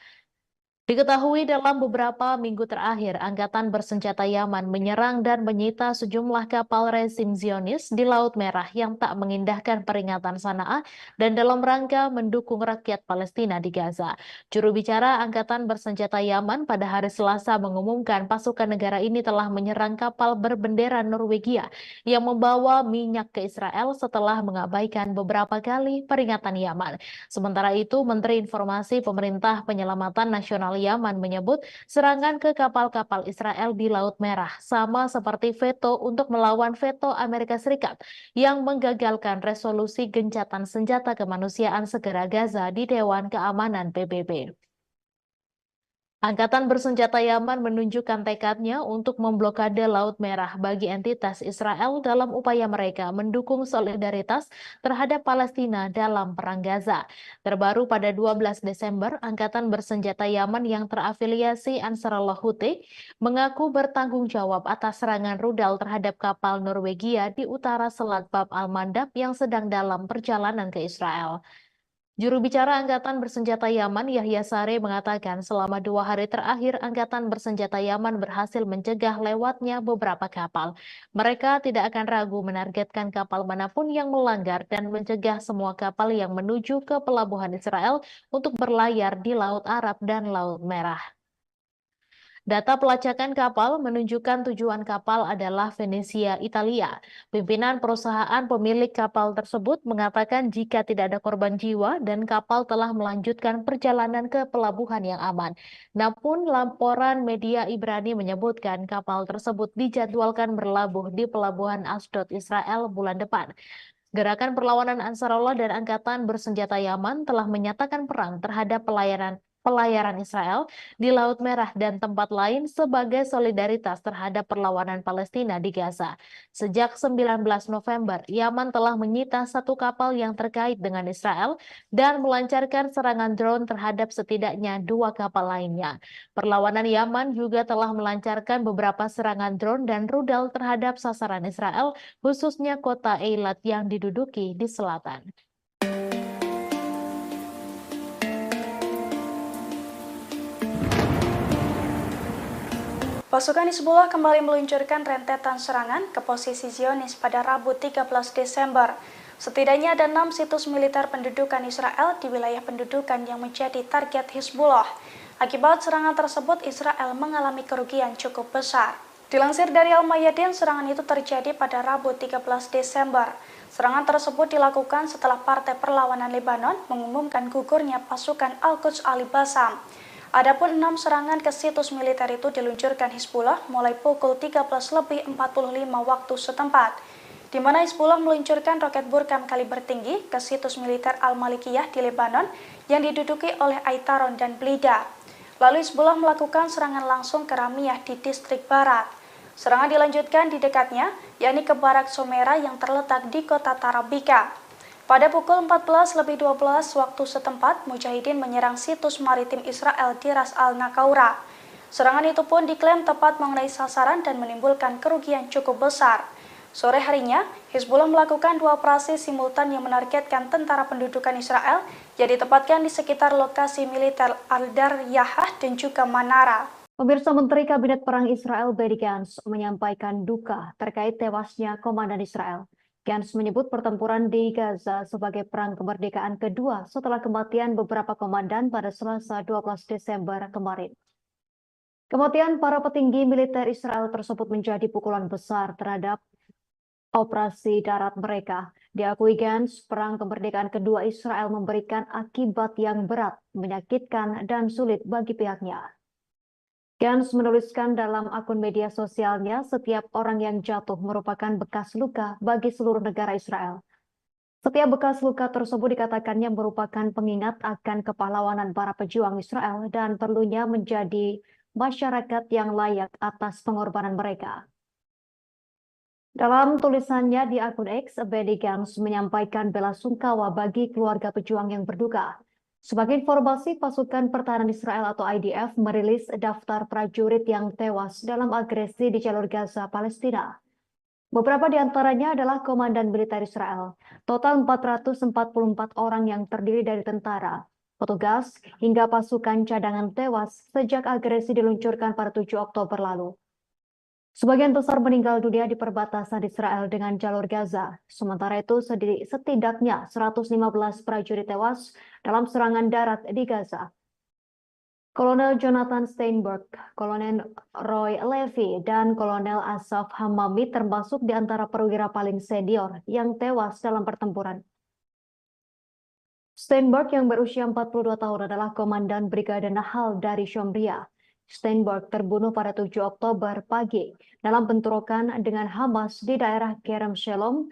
Diketahui dalam beberapa minggu terakhir, Angkatan Bersenjata Yaman menyerang dan menyita sejumlah kapal rezim Zionis di Laut Merah yang tak mengindahkan peringatan Sanaa dan dalam rangka mendukung rakyat Palestina di Gaza. Juru bicara Angkatan Bersenjata Yaman pada hari Selasa mengumumkan pasukan negara ini telah menyerang kapal berbendera Norwegia yang membawa minyak ke Israel setelah mengabaikan beberapa kali peringatan Yaman. Sementara itu, Menteri Informasi Pemerintah Penyelamatan Nasional Yaman menyebut serangan ke kapal-kapal Israel di Laut Merah sama seperti veto untuk melawan veto Amerika Serikat yang menggagalkan resolusi gencatan senjata kemanusiaan segera Gaza di Dewan Keamanan PBB. Angkatan Bersenjata Yaman menunjukkan tekadnya untuk memblokade Laut Merah bagi entitas Israel dalam upaya mereka mendukung solidaritas terhadap Palestina dalam Perang Gaza. Terbaru pada 12 Desember, Angkatan Bersenjata Yaman yang terafiliasi Ansarullah Houthi mengaku bertanggung jawab atas serangan rudal terhadap kapal Norwegia di utara Selat Bab al-Mandab yang sedang dalam perjalanan ke Israel. Juru bicara Angkatan Bersenjata Yaman, Yahya Sare, mengatakan selama 2 hari terakhir Angkatan Bersenjata Yaman berhasil mencegah lewatnya beberapa kapal. Mereka tidak akan ragu menargetkan kapal manapun yang melanggar dan mencegah semua kapal yang menuju ke pelabuhan Israel untuk berlayar di Laut Arab dan Laut Merah. Data pelacakan kapal menunjukkan tujuan kapal adalah Venesia, Italia. Pimpinan perusahaan pemilik kapal tersebut mengatakan jika tidak ada korban jiwa dan kapal telah melanjutkan perjalanan ke pelabuhan yang aman. Namun laporan media Ibrani menyebutkan kapal tersebut dijadwalkan berlabuh di pelabuhan Ashdod, Israel bulan depan. Gerakan perlawanan Ansarullah dan Angkatan Bersenjata Yaman telah menyatakan perang terhadap pelayanan pelayaran Israel di Laut Merah dan tempat lain sebagai solidaritas terhadap perlawanan Palestina di Gaza. Sejak 19 November, Yaman telah menyita satu kapal yang terkait dengan Israel dan melancarkan serangan drone terhadap setidaknya 2 kapal lainnya. Perlawanan Yaman juga telah melancarkan beberapa serangan drone dan rudal terhadap sasaran Israel, khususnya kota Eilat yang diduduki di selatan. Pasukan Hizbullah kembali meluncurkan rentetan serangan ke posisi Zionis pada Rabu 13 Desember. Setidaknya ada 6 situs militer pendudukan Israel di wilayah pendudukan yang menjadi target Hizbullah. Akibat serangan tersebut, Israel mengalami kerugian cukup besar. Dilansir dari Al-Mayadin, serangan itu terjadi pada Rabu 13 Desember. Serangan tersebut dilakukan setelah Partai Perlawanan Lebanon mengumumkan gugurnya pasukan Al-Quds Ali-Bassam. Adapun 6 serangan ke situs militer itu diluncurkan Hizbullah mulai pukul 13.45 waktu setempat, di mana Hizbullah meluncurkan roket Burkam kaliber tinggi ke situs militer Al-Malikiyah di Lebanon yang diduduki oleh Aitaron dan Blida. Lalu Hizbullah melakukan serangan langsung ke Ramiyah di distrik barat. Serangan dilanjutkan di dekatnya, yakni ke Barak Somera yang terletak di kota Tarabika. Pada pukul 14.12 waktu setempat, Mujahidin menyerang situs maritim Israel di Ras Al-Nakaura. Serangan itu pun diklaim tepat mengenai sasaran dan menimbulkan kerugian cukup besar. Sore harinya, Hizbullah melakukan 2 operasi simultan yang menargetkan tentara pendudukan Israel yang ditempatkan di sekitar lokasi militer Al-Daryahah dan juga Manara. Pemirsa, Menteri Kabinet Perang Israel Benny Gantz menyampaikan duka terkait tewasnya komandan Israel. Gantz menyebut pertempuran di Gaza sebagai perang kemerdekaan kedua setelah kematian beberapa komandan pada Selasa 12 Desember kemarin. Kematian para petinggi militer Israel tersebut menjadi pukulan besar terhadap operasi darat mereka. Diakui Gantz, perang kemerdekaan kedua Israel memberikan akibat yang berat, menyakitkan, dan sulit bagi pihaknya. Gantz menuliskan dalam akun media sosialnya, setiap orang yang jatuh merupakan bekas luka bagi seluruh negara Israel. Setiap bekas luka tersebut dikatakannya merupakan pengingat akan kepahlawanan para pejuang Israel dan perlunya menjadi masyarakat yang layak atas pengorbanan mereka. Dalam tulisannya di akun X, Benny Gantz menyampaikan belasungkawa bagi keluarga pejuang yang berduka. Sebagai informasi, pasukan pertahanan Israel atau IDF merilis daftar prajurit yang tewas dalam agresi di jalur Gaza, Palestina. Beberapa di antaranya adalah komandan militer Israel. Total 444 orang yang terdiri dari tentara, petugas, hingga pasukan cadangan tewas sejak agresi diluncurkan pada 7 Oktober lalu. Sebagian besar meninggal dunia di perbatasan Israel dengan jalur Gaza. Sementara itu, setidaknya 115 prajurit tewas dalam serangan darat di Gaza. Kolonel Jonathan Steinberg, Kolonel Roy Levy, dan Kolonel Asaf Hamami termasuk di antara perwira paling senior yang tewas dalam pertempuran. Steinberg yang berusia 42 tahun adalah komandan Brigade Nahal dari Shomria. Steinberg terbunuh pada 7 Oktober pagi dalam bentrokan dengan Hamas di daerah Kerem Shalom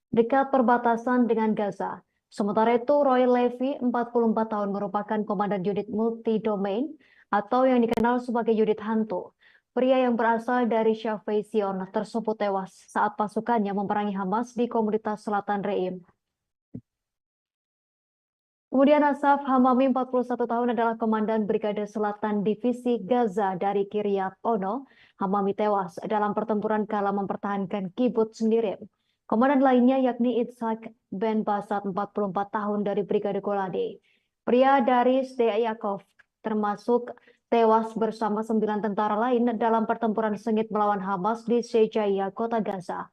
dekat perbatasan dengan Gaza. Sementara itu, Roy Levy, 44 tahun, merupakan komandan unit multi-domain atau yang dikenal sebagai unit hantu. Pria yang berasal dari Shafei Zion tersebut tewas saat pasukannya memerangi Hamas di komunitas Selatan Reim. Kemudian Asaf Hamami, 41 tahun, adalah komandan Brigade Selatan Divisi Gaza dari Kiryat Ono. Hamami tewas dalam pertempuran kala mempertahankan kibbutz Nirim. Komandan lainnya yakni Itzhak Ben Basat, 44 tahun, dari Brigade Golani. Pria dari Sde Yaakov termasuk tewas bersama 9 tentara lain dalam pertempuran sengit melawan Hamas di Shejaiya, kota Gaza.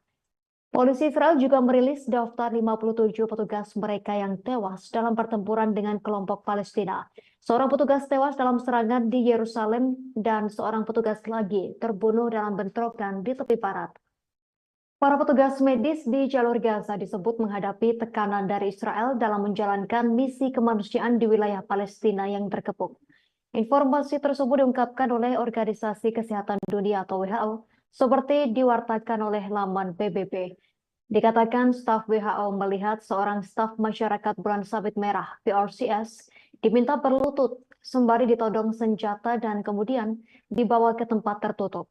Polisi Israel juga merilis daftar 57 petugas mereka yang tewas dalam pertempuran dengan kelompok Palestina. Seorang petugas tewas dalam serangan di Yerusalem dan seorang petugas lagi terbunuh dalam bentrokan di tepi barat. Para petugas medis di jalur Gaza disebut menghadapi tekanan dari Israel dalam menjalankan misi kemanusiaan di wilayah Palestina yang terkepung. Informasi tersebut diungkapkan oleh Organisasi Kesehatan Dunia atau WHO, seperti diwartakan oleh laman PBB. Dikatakan staf WHO melihat seorang staf masyarakat bulan sabit merah (PRCS) diminta berlutut sembari ditodong senjata dan kemudian dibawa ke tempat tertutup.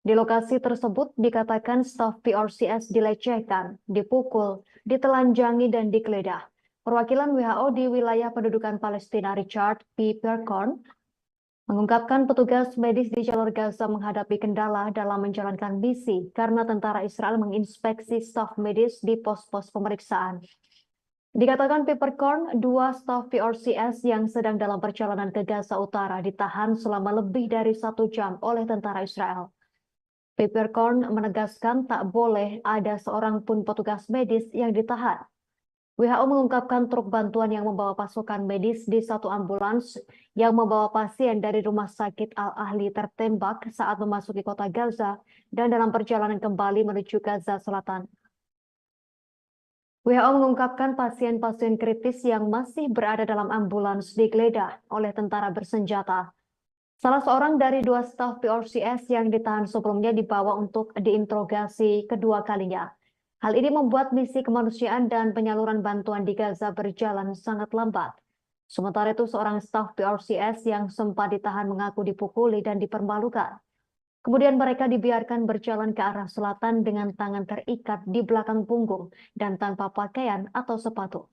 Di lokasi tersebut dikatakan staf PRCS dilecehkan, dipukul, ditelanjangi, dan digeledah. Perwakilan WHO di wilayah pendudukan Palestina Richard P. Percorn mengungkapkan petugas medis di jalur Gaza menghadapi kendala dalam menjalankan misi karena tentara Israel menginspeksi staf medis di pos-pos pemeriksaan. Dikatakan Peppercorn, 2 staf PRCS yang sedang dalam perjalanan ke Gaza Utara ditahan selama lebih dari 1 jam oleh tentara Israel. Peppercorn menegaskan tak boleh ada seorang pun petugas medis yang ditahan. WHO mengungkapkan truk bantuan yang membawa pasukan medis di satu ambulans yang membawa pasien dari Rumah Sakit Al-Ahli tertembak saat memasuki kota Gaza dan dalam perjalanan kembali menuju Gaza Selatan. WHO mengungkapkan pasien-pasien kritis yang masih berada dalam ambulans digeledah oleh tentara bersenjata. Salah seorang dari 2 staf PRCS yang ditahan sebelumnya dibawa untuk diinterogasi kedua kalinya. Hal ini membuat misi kemanusiaan dan penyaluran bantuan di Gaza berjalan sangat lambat. Sementara itu, seorang staf PRCS yang sempat ditahan mengaku dipukuli dan dipermalukan. Kemudian mereka dibiarkan berjalan ke arah selatan dengan tangan terikat di belakang punggung dan tanpa pakaian atau sepatu.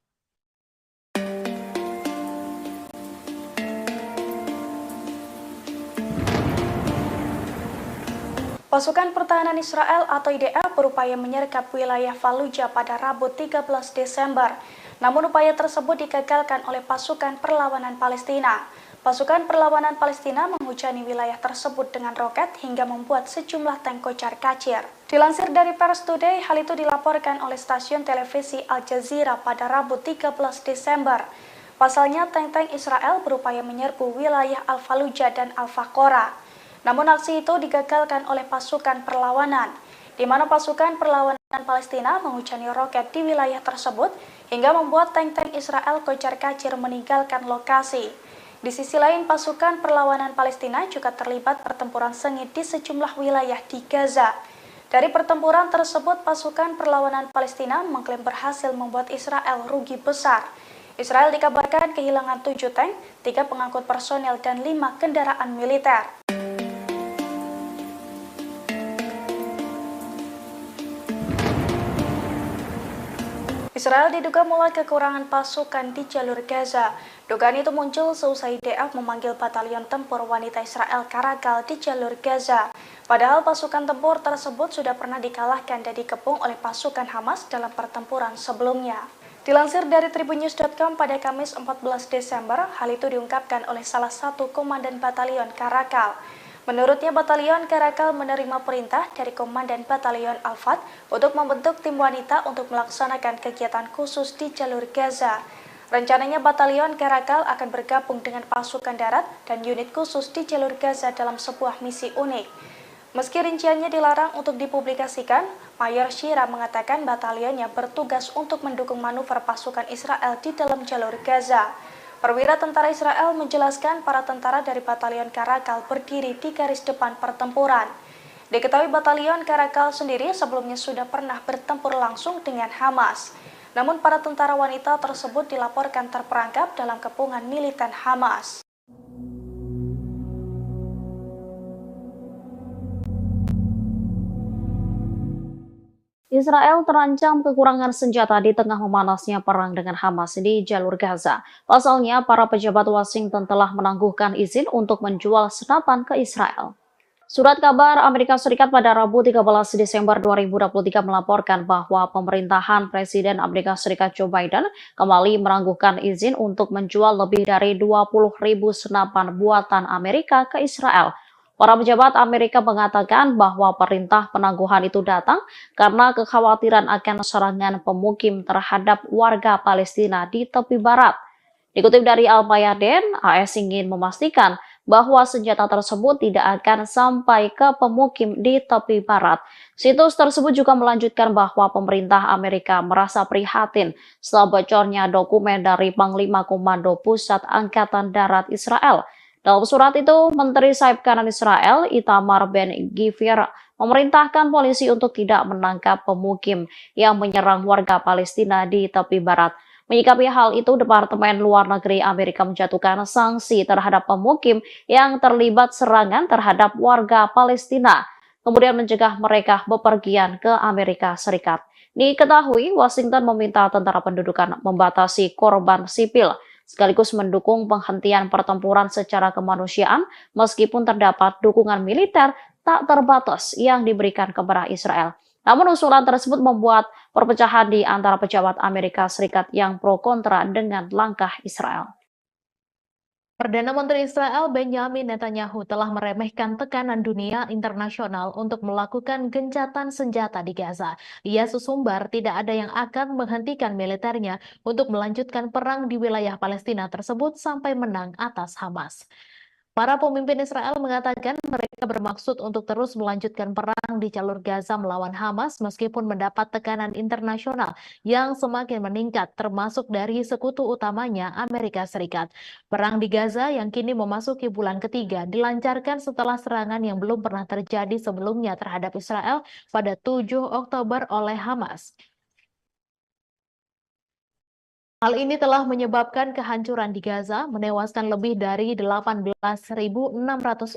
Pasukan Pertahanan Israel atau IDF berupaya menyergap wilayah Fallujah pada Rabu 13 Desember. Namun upaya tersebut digagalkan oleh pasukan perlawanan Palestina. Pasukan perlawanan Palestina menghujani wilayah tersebut dengan roket hingga membuat sejumlah tank kocar-kacir. Dilansir dari Pers Today, hal itu dilaporkan oleh stasiun televisi Al Jazeera pada Rabu 13 Desember. Pasalnya, tank-tank Israel berupaya menyerbu wilayah Al-Fallujah dan Al-Faqora. Namun aksi itu digagalkan oleh pasukan perlawanan, di mana pasukan perlawanan Palestina menghujani roket di wilayah tersebut hingga membuat tank-tank Israel kocar-kacir meninggalkan lokasi. Di sisi lain, pasukan perlawanan Palestina juga terlibat pertempuran sengit di sejumlah wilayah di Gaza. Dari pertempuran tersebut, pasukan perlawanan Palestina mengklaim berhasil membuat Israel rugi besar. Israel dikabarkan kehilangan 7 tank, 3 pengangkut personel, dan 5 kendaraan militer. Israel diduga mulai kekurangan pasukan di jalur Gaza. Dugaan itu muncul seusai IDF memanggil batalion tempur wanita Israel Karakal di jalur Gaza. Padahal pasukan tempur tersebut sudah pernah dikalahkan dan dikepung oleh pasukan Hamas dalam pertempuran sebelumnya. Dilansir dari tribunnews.com pada Kamis 14 Desember, hal itu diungkapkan oleh salah satu komandan batalion Karakal. Menurutnya, batalion Karakal menerima perintah dari Komandan Batalion Al-Fat untuk membentuk tim wanita untuk melaksanakan kegiatan khusus di jalur Gaza. Rencananya batalion Karakal akan bergabung dengan pasukan darat dan unit khusus di jalur Gaza dalam sebuah misi unik. Meski rinciannya dilarang untuk dipublikasikan, Mayor Shira mengatakan batalionnya bertugas untuk mendukung manuver pasukan Israel di dalam jalur Gaza. Perwira tentara Israel menjelaskan para tentara dari batalion Karakal berdiri di garis depan pertempuran. Diketahui batalion Karakal sendiri sebelumnya sudah pernah bertempur langsung dengan Hamas. Namun para tentara wanita tersebut dilaporkan terperangkap dalam kepungan militan Hamas. Israel terancam kekurangan senjata di tengah memanasnya perang dengan Hamas di jalur Gaza. Pasalnya, para pejabat Washington telah menangguhkan izin untuk menjual senapan ke Israel. Surat kabar Amerika Serikat pada Rabu 13 Desember 2023 melaporkan bahwa pemerintahan Presiden Amerika Serikat Joe Biden kembali menangguhkan izin untuk menjual lebih dari 20.000 senapan buatan Amerika ke Israel. Para pejabat Amerika mengatakan bahwa perintah penangguhan itu datang karena kekhawatiran akan serangan pemukim terhadap warga Palestina di tepi barat. Dikutip dari Al-Mayadin, AS ingin memastikan bahwa senjata tersebut tidak akan sampai ke pemukim di tepi barat. Situs tersebut juga melanjutkan bahwa pemerintah Amerika merasa prihatin setelah bocornya dokumen dari Panglima Komando Pusat Angkatan Darat Israel. Dalam surat itu, Menteri Sayap Kanan Israel, Itamar Ben-Gvir, memerintahkan polisi untuk tidak menangkap pemukim yang menyerang warga Palestina di tepi barat. Menyikapi hal itu, Departemen Luar Negeri Amerika menjatuhkan sanksi terhadap pemukim yang terlibat serangan terhadap warga Palestina, kemudian mencegah mereka bepergian ke Amerika Serikat. Diketahui, Washington meminta tentara pendudukan membatasi korban sipil, sekaligus mendukung penghentian pertempuran secara kemanusiaan meskipun terdapat dukungan militer tak terbatas yang diberikan kepada Israel. Namun usulan tersebut membuat perpecahan di antara pejabat Amerika Serikat yang pro kontra dengan langkah Israel. Perdana Menteri Israel Benjamin Netanyahu telah meremehkan tekanan dunia internasional untuk melakukan gencatan senjata di Gaza. Ia sesumbar tidak ada yang akan menghentikan militernya untuk melanjutkan perang di wilayah Palestina tersebut sampai menang atas Hamas. Para pemimpin Israel mengatakan mereka bermaksud untuk terus melanjutkan perang di jalur Gaza melawan Hamas meskipun mendapat tekanan internasional yang semakin meningkat termasuk dari sekutu utamanya Amerika Serikat. Perang di Gaza yang kini memasuki bulan ketiga dilancarkan setelah serangan yang belum pernah terjadi sebelumnya terhadap Israel pada 7 Oktober oleh Hamas. Hal ini telah menyebabkan kehancuran di Gaza, menewaskan lebih dari 18.600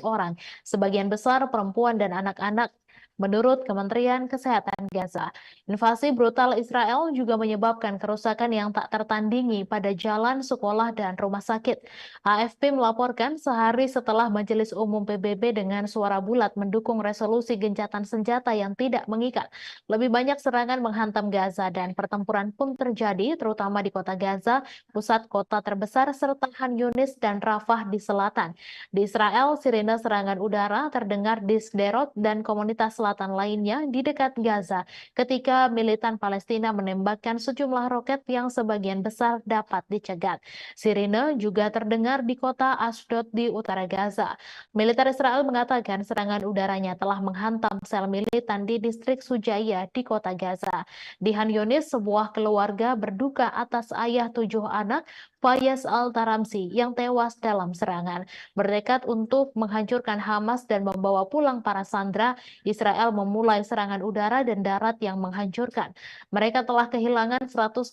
orang, sebagian besar perempuan dan anak-anak, menurut Kementerian Kesehatan Gaza. Invasi brutal Israel juga menyebabkan kerusakan yang tak tertandingi pada jalan, sekolah, dan rumah sakit. AFP melaporkan sehari setelah Majelis Umum PBB dengan suara bulat mendukung resolusi gencatan senjata yang tidak mengikat. Lebih banyak serangan menghantam Gaza dan pertempuran pun terjadi, terutama di kota Gaza, pusat kota terbesar, serta Khan Yunis dan Rafah di selatan. Di Israel, sirine serangan udara terdengar di Sderot dan komunitas selatan lainnya di dekat Gaza ketika militan Palestina menembakkan sejumlah roket yang sebagian besar dapat dicegat. Sirine juga terdengar di kota Ashdod di utara Gaza. Militer Israel mengatakan serangan udaranya telah menghantam sel militan di distrik Sujaya di kota Gaza. Di Khan Yunis, sebuah keluarga berduka atas ayah 7 anak, Fayez Al-Taramsi, yang tewas dalam serangan. Bertekad untuk menghancurkan Hamas dan membawa pulang para sandera, Israel memulai serangan udara dan darat yang menghancurkan. Mereka telah kehilangan 115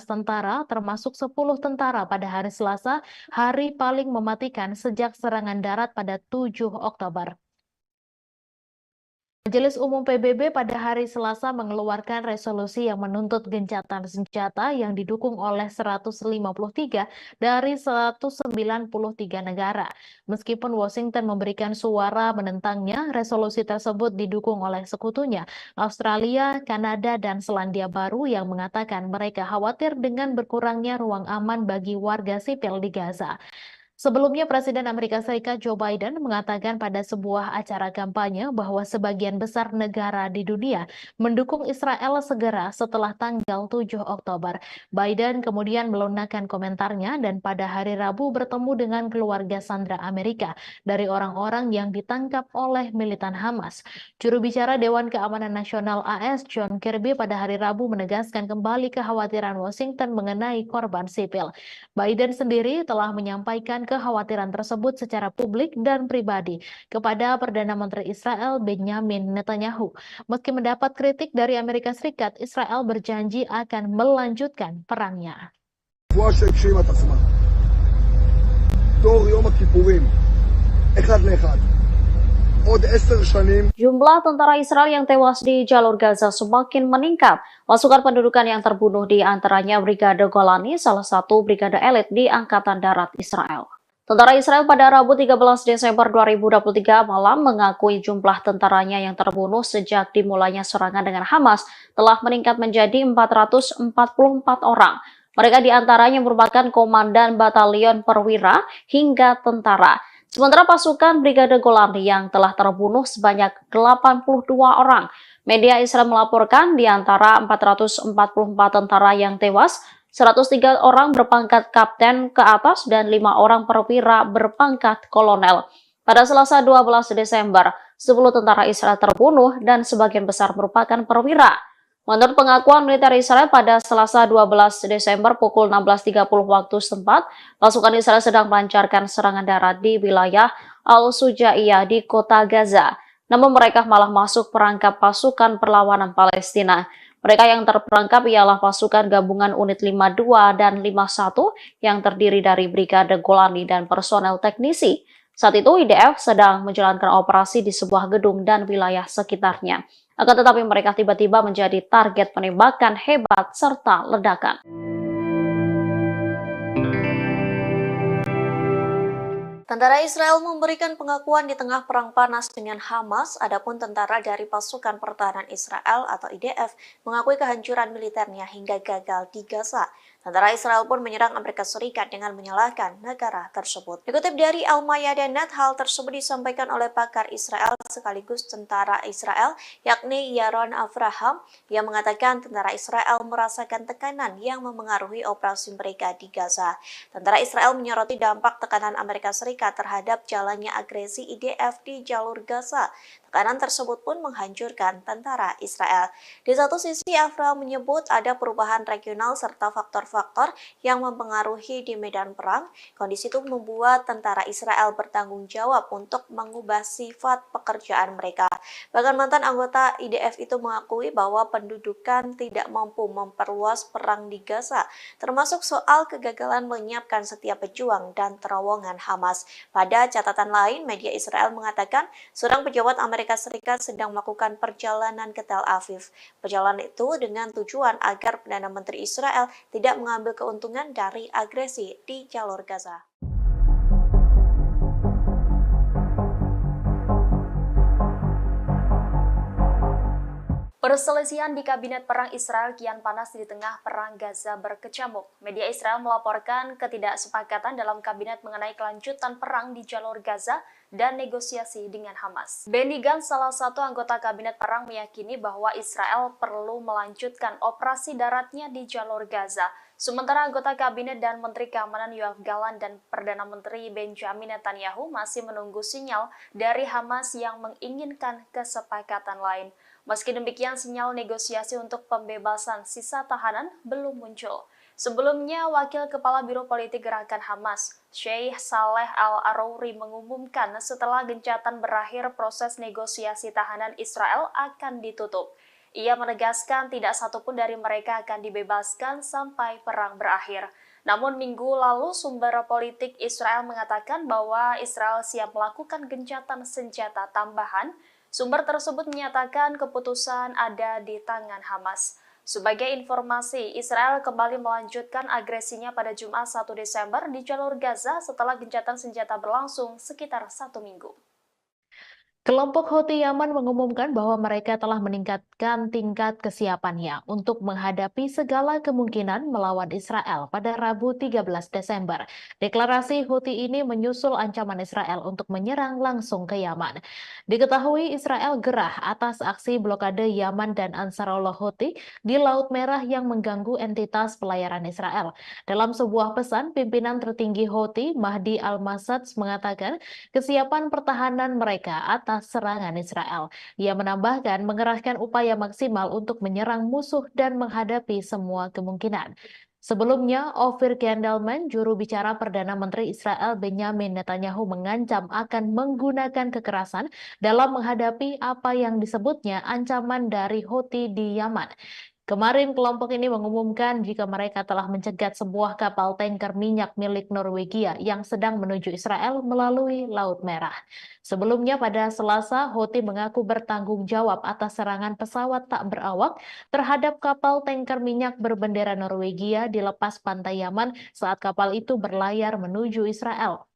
tentara, termasuk 10 tentara pada hari Selasa, hari paling mematikan sejak serangan darat pada 7 Oktober. Majelis Umum PBB pada hari Selasa mengeluarkan resolusi yang menuntut gencatan senjata yang didukung oleh 153 dari 193 negara. Meskipun Washington memberikan suara menentangnya, resolusi tersebut didukung oleh sekutunya, Australia, Kanada, dan Selandia Baru yang mengatakan mereka khawatir dengan berkurangnya ruang aman bagi warga sipil di Gaza. Sebelumnya, Presiden Amerika Serikat Joe Biden mengatakan pada sebuah acara kampanye bahwa sebagian besar negara di dunia mendukung Israel segera setelah tanggal 7 Oktober. Biden kemudian melunakkan komentarnya dan pada hari Rabu bertemu dengan keluarga sandera Amerika dari orang-orang yang ditangkap oleh militan Hamas. Juru bicara Dewan Keamanan Nasional AS John Kirby pada hari Rabu menegaskan kembali kekhawatiran Washington mengenai korban sipil. Biden sendiri telah menyampaikan kekhawatiran tersebut secara publik dan pribadi kepada Perdana Menteri Israel Benjamin Netanyahu. Meski mendapat kritik dari Amerika Serikat, Israel berjanji akan melanjutkan perangnya. Jumlah tentara Israel yang tewas di jalur Gaza semakin meningkat. Pasukan pendudukan yang terbunuh di antaranya Brigade Golani, salah satu brigade elit di Angkatan Darat Israel. Tentara Israel pada Rabu 13 Desember 2023 malam mengakui jumlah tentaranya yang terbunuh sejak dimulainya serangan dengan Hamas telah meningkat menjadi 444 orang. Mereka diantaranya merupakan komandan batalion perwira hingga tentara. Sementara pasukan Brigade Golani yang telah terbunuh sebanyak 82 orang. Media Israel melaporkan di antara 444 tentara yang tewas, 103 orang berpangkat kapten ke atas dan 5 orang perwira berpangkat kolonel. Pada Selasa 12 Desember, 10 tentara Israel terbunuh dan sebagian besar merupakan perwira. Menurut pengakuan militer Israel pada Selasa 12 Desember pukul 16.30 waktu setempat, pasukan Israel sedang melancarkan serangan darat di wilayah Al-Sujaiyah di kota Gaza. Namun mereka malah masuk perangkap pasukan perlawanan Palestina. Mereka yang terperangkap ialah pasukan gabungan unit 52 dan 51 yang terdiri dari Brigade Golani dan personel teknisi. Saat itu IDF sedang menjalankan operasi di sebuah gedung dan wilayah sekitarnya. Akan tetapi mereka tiba-tiba menjadi target penembakan hebat serta ledakan. Tentara Israel memberikan pengakuan di tengah perang panas dengan Hamas, adapun tentara dari pasukan pertahanan Israel atau IDF mengakui kehancuran militernya hingga gagal di Gaza. Tentara Israel pun menyerang Amerika Serikat dengan menyalahkan negara tersebut. Dikutip dari Al-Mayadeh.net, hal tersebut disampaikan oleh pakar Israel sekaligus tentara Israel, yakni Yaron Avraham, yang mengatakan tentara Israel merasakan tekanan yang memengaruhi operasi mereka di Gaza. Tentara Israel menyoroti dampak tekanan Amerika Serikat terhadap jalannya agresi IDF di jalur Gaza. Tekanan tersebut pun menghancurkan tentara Israel. Di satu sisi, Avraham menyebut ada perubahan regional serta faktor-faktor yang mempengaruhi di medan perang. Kondisi itu membuat tentara Israel bertanggung jawab untuk mengubah sifat pekerjaan mereka. Bahkan mantan anggota IDF itu mengakui bahwa pendudukan tidak mampu memperluas perang di Gaza, termasuk soal kegagalan menyiapkan setiap pejuang dan terowongan Hamas. Pada catatan lain, media Israel mengatakan seorang pejabat Amerika Serikat sedang melakukan perjalanan ke Tel Aviv. Perjalanan itu dengan tujuan agar Perdana Menteri Israel tidak mengambil keuntungan dari agresi di jalur Gaza. Perselisihan di Kabinet Perang Israel kian panas di tengah Perang Gaza berkecamuk. Media Israel melaporkan ketidaksepakatan dalam Kabinet mengenai kelanjutan perang di jalur Gaza dan negosiasi dengan Hamas. Benny Gantz, salah satu anggota Kabinet Perang, meyakini bahwa Israel perlu melanjutkan operasi daratnya di jalur Gaza. Sementara anggota Kabinet dan Menteri Keamanan Yoav Gallant dan Perdana Menteri Benjamin Netanyahu masih menunggu sinyal dari Hamas yang menginginkan kesepakatan lain. Meski demikian, sinyal negosiasi untuk pembebasan sisa tahanan belum muncul. Sebelumnya, Wakil Kepala Biro Politik Gerakan Hamas, Sheikh Saleh Al-Arouri, mengumumkan setelah gencatan berakhir proses negosiasi tahanan Israel akan ditutup. Ia menegaskan tidak satupun dari mereka akan dibebaskan sampai perang berakhir. Namun minggu lalu sumber politik Israel mengatakan bahwa Israel siap melakukan gencatan senjata tambahan. Sumber tersebut menyatakan keputusan ada di tangan Hamas. Sebagai informasi, Israel kembali melanjutkan agresinya pada Jumat 1 Desember di jalur Gaza setelah gencatan senjata berlangsung sekitar 1 minggu. Kelompok Houthi Yaman mengumumkan bahwa mereka telah meningkatkan tingkat kesiapannya untuk menghadapi segala kemungkinan melawan Israel pada Rabu 13 Desember. Deklarasi Houthi ini menyusul ancaman Israel untuk menyerang langsung ke Yaman. Diketahui Israel gerah atas aksi blokade Yaman dan Ansarullah Houthi di Laut Merah yang mengganggu entitas pelayaran Israel. Dalam sebuah pesan, pimpinan tertinggi Houthi, Mahdi Al-Masad, mengatakan kesiapan pertahanan mereka atas serangan Israel. Ia menambahkan mengerahkan upaya maksimal untuk menyerang musuh dan menghadapi semua kemungkinan. Sebelumnya, Ofir Gendelman, juru bicara Perdana Menteri Israel Benjamin Netanyahu, mengancam akan menggunakan kekerasan dalam menghadapi apa yang disebutnya ancaman dari Houthi di Yaman. Kemarin kelompok ini mengumumkan jika mereka telah mencegat sebuah kapal tanker minyak milik Norwegia yang sedang menuju Israel melalui Laut Merah. Sebelumnya pada Selasa, Houthi mengaku bertanggung jawab atas serangan pesawat tak berawak terhadap kapal tanker minyak berbendera Norwegia di lepas pantai Yaman saat kapal itu berlayar menuju Israel.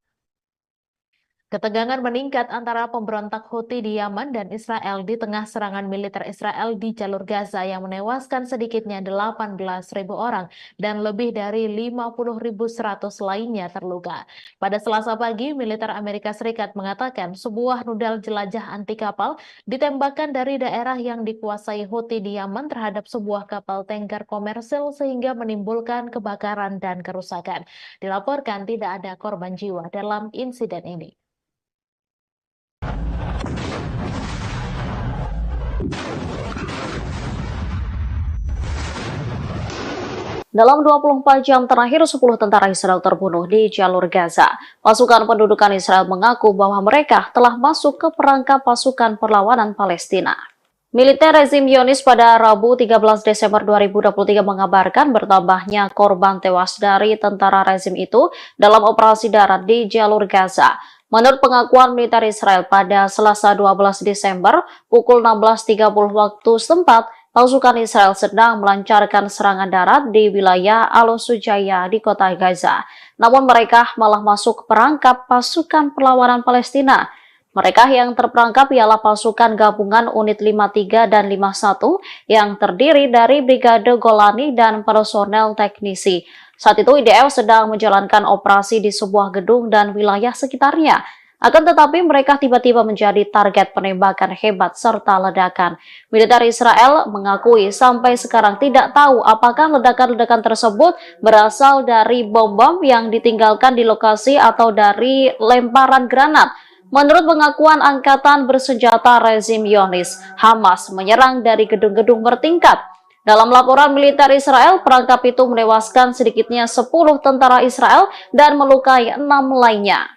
Ketegangan meningkat antara pemberontak Houthi di Yaman dan Israel di tengah serangan militer Israel di jalur Gaza yang menewaskan sedikitnya 18.000 orang dan lebih dari 50.100 lainnya terluka. Pada Selasa pagi, militer Amerika Serikat mengatakan sebuah rudal jelajah anti kapal ditembakkan dari daerah yang dikuasai Houthi di Yaman terhadap sebuah kapal tanker komersil sehingga menimbulkan kebakaran dan kerusakan. Dilaporkan tidak ada korban jiwa dalam insiden ini. Dalam 24 jam terakhir, 10 tentara Israel terbunuh di jalur Gaza. Pasukan pendudukan Israel mengaku bahwa mereka telah masuk ke perangkap pasukan perlawanan Palestina. Militer rezim Zionis pada Rabu 13 Desember 2023 mengabarkan bertambahnya korban tewas dari tentara rezim itu dalam operasi darat di jalur Gaza. Menurut pengakuan militer Israel pada Selasa 12 Desember pukul 16.30 waktu setempat, pasukan Israel sedang melancarkan serangan darat di wilayah Al-Sujaya di kota Gaza. Namun mereka malah masuk perangkap pasukan perlawanan Palestina. Mereka yang terperangkap ialah pasukan gabungan unit 53 dan 51 yang terdiri dari Brigade Golani dan personel teknisi. Saat itu IDF sedang menjalankan operasi di sebuah gedung dan wilayah sekitarnya. Akan tetapi mereka tiba-tiba menjadi target penembakan hebat serta ledakan. Militer Israel mengakui sampai sekarang tidak tahu apakah ledakan-ledakan tersebut berasal dari bom-bom yang ditinggalkan di lokasi atau dari lemparan granat. Menurut pengakuan Angkatan Bersenjata rezim Zionis, Hamas menyerang dari gedung-gedung bertingkat. Dalam laporan militer Israel, perangkap itu menewaskan sedikitnya 10 tentara Israel dan melukai 6 lainnya.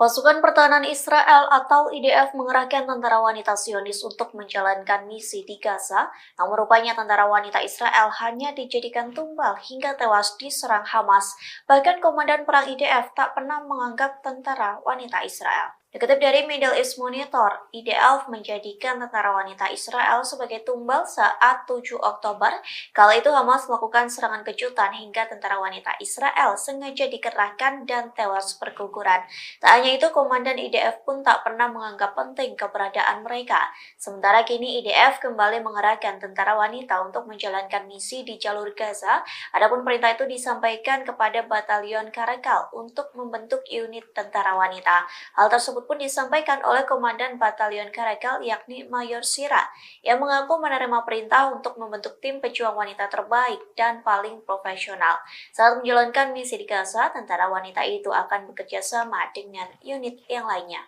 Pasukan Pertahanan Israel atau IDF mengerahkan tentara wanita Zionis untuk menjalankan misi di Gaza, namun rupanya tentara wanita Israel hanya dijadikan tumbal hingga tewas diserang Hamas. Bahkan Komandan Perang IDF tak pernah menganggap tentara wanita Israel. Dikutip dari Middle East Monitor, IDF menjadikan tentara wanita Israel sebagai tumbal saat 7 Oktober. Kala itu Hamas melakukan serangan kejutan hingga tentara wanita Israel sengaja dikerahkan dan tewas berguguran. Tak hanya itu, Komandan IDF pun tak pernah menganggap penting keberadaan mereka. Sementara kini IDF kembali mengerahkan tentara wanita untuk menjalankan misi di jalur Gaza. Adapun perintah itu disampaikan kepada Batalion Karakal untuk membentuk unit tentara wanita. Hal tersebut pun disampaikan oleh Komandan Batalion Karakal yakni Mayor Sira yang mengaku menerima perintah untuk membentuk tim pejuang wanita terbaik dan paling profesional. Saat menjalankan misi di Gaza, tentara wanita itu akan bekerja sama dengan unit yang lainnya.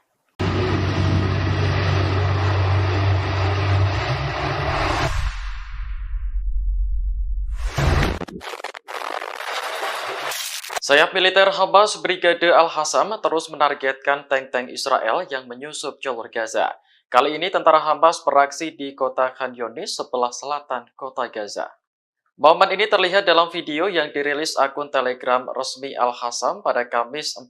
Sayap militer Hamas Brigade Al-Hassam terus menargetkan tank-tank Israel yang menyusup jalur Gaza. Kali ini tentara Hamas beraksi di kota Khan Younis sebelah selatan kota Gaza. Momen ini terlihat dalam video yang dirilis akun Telegram resmi Al-Hassam pada Kamis 14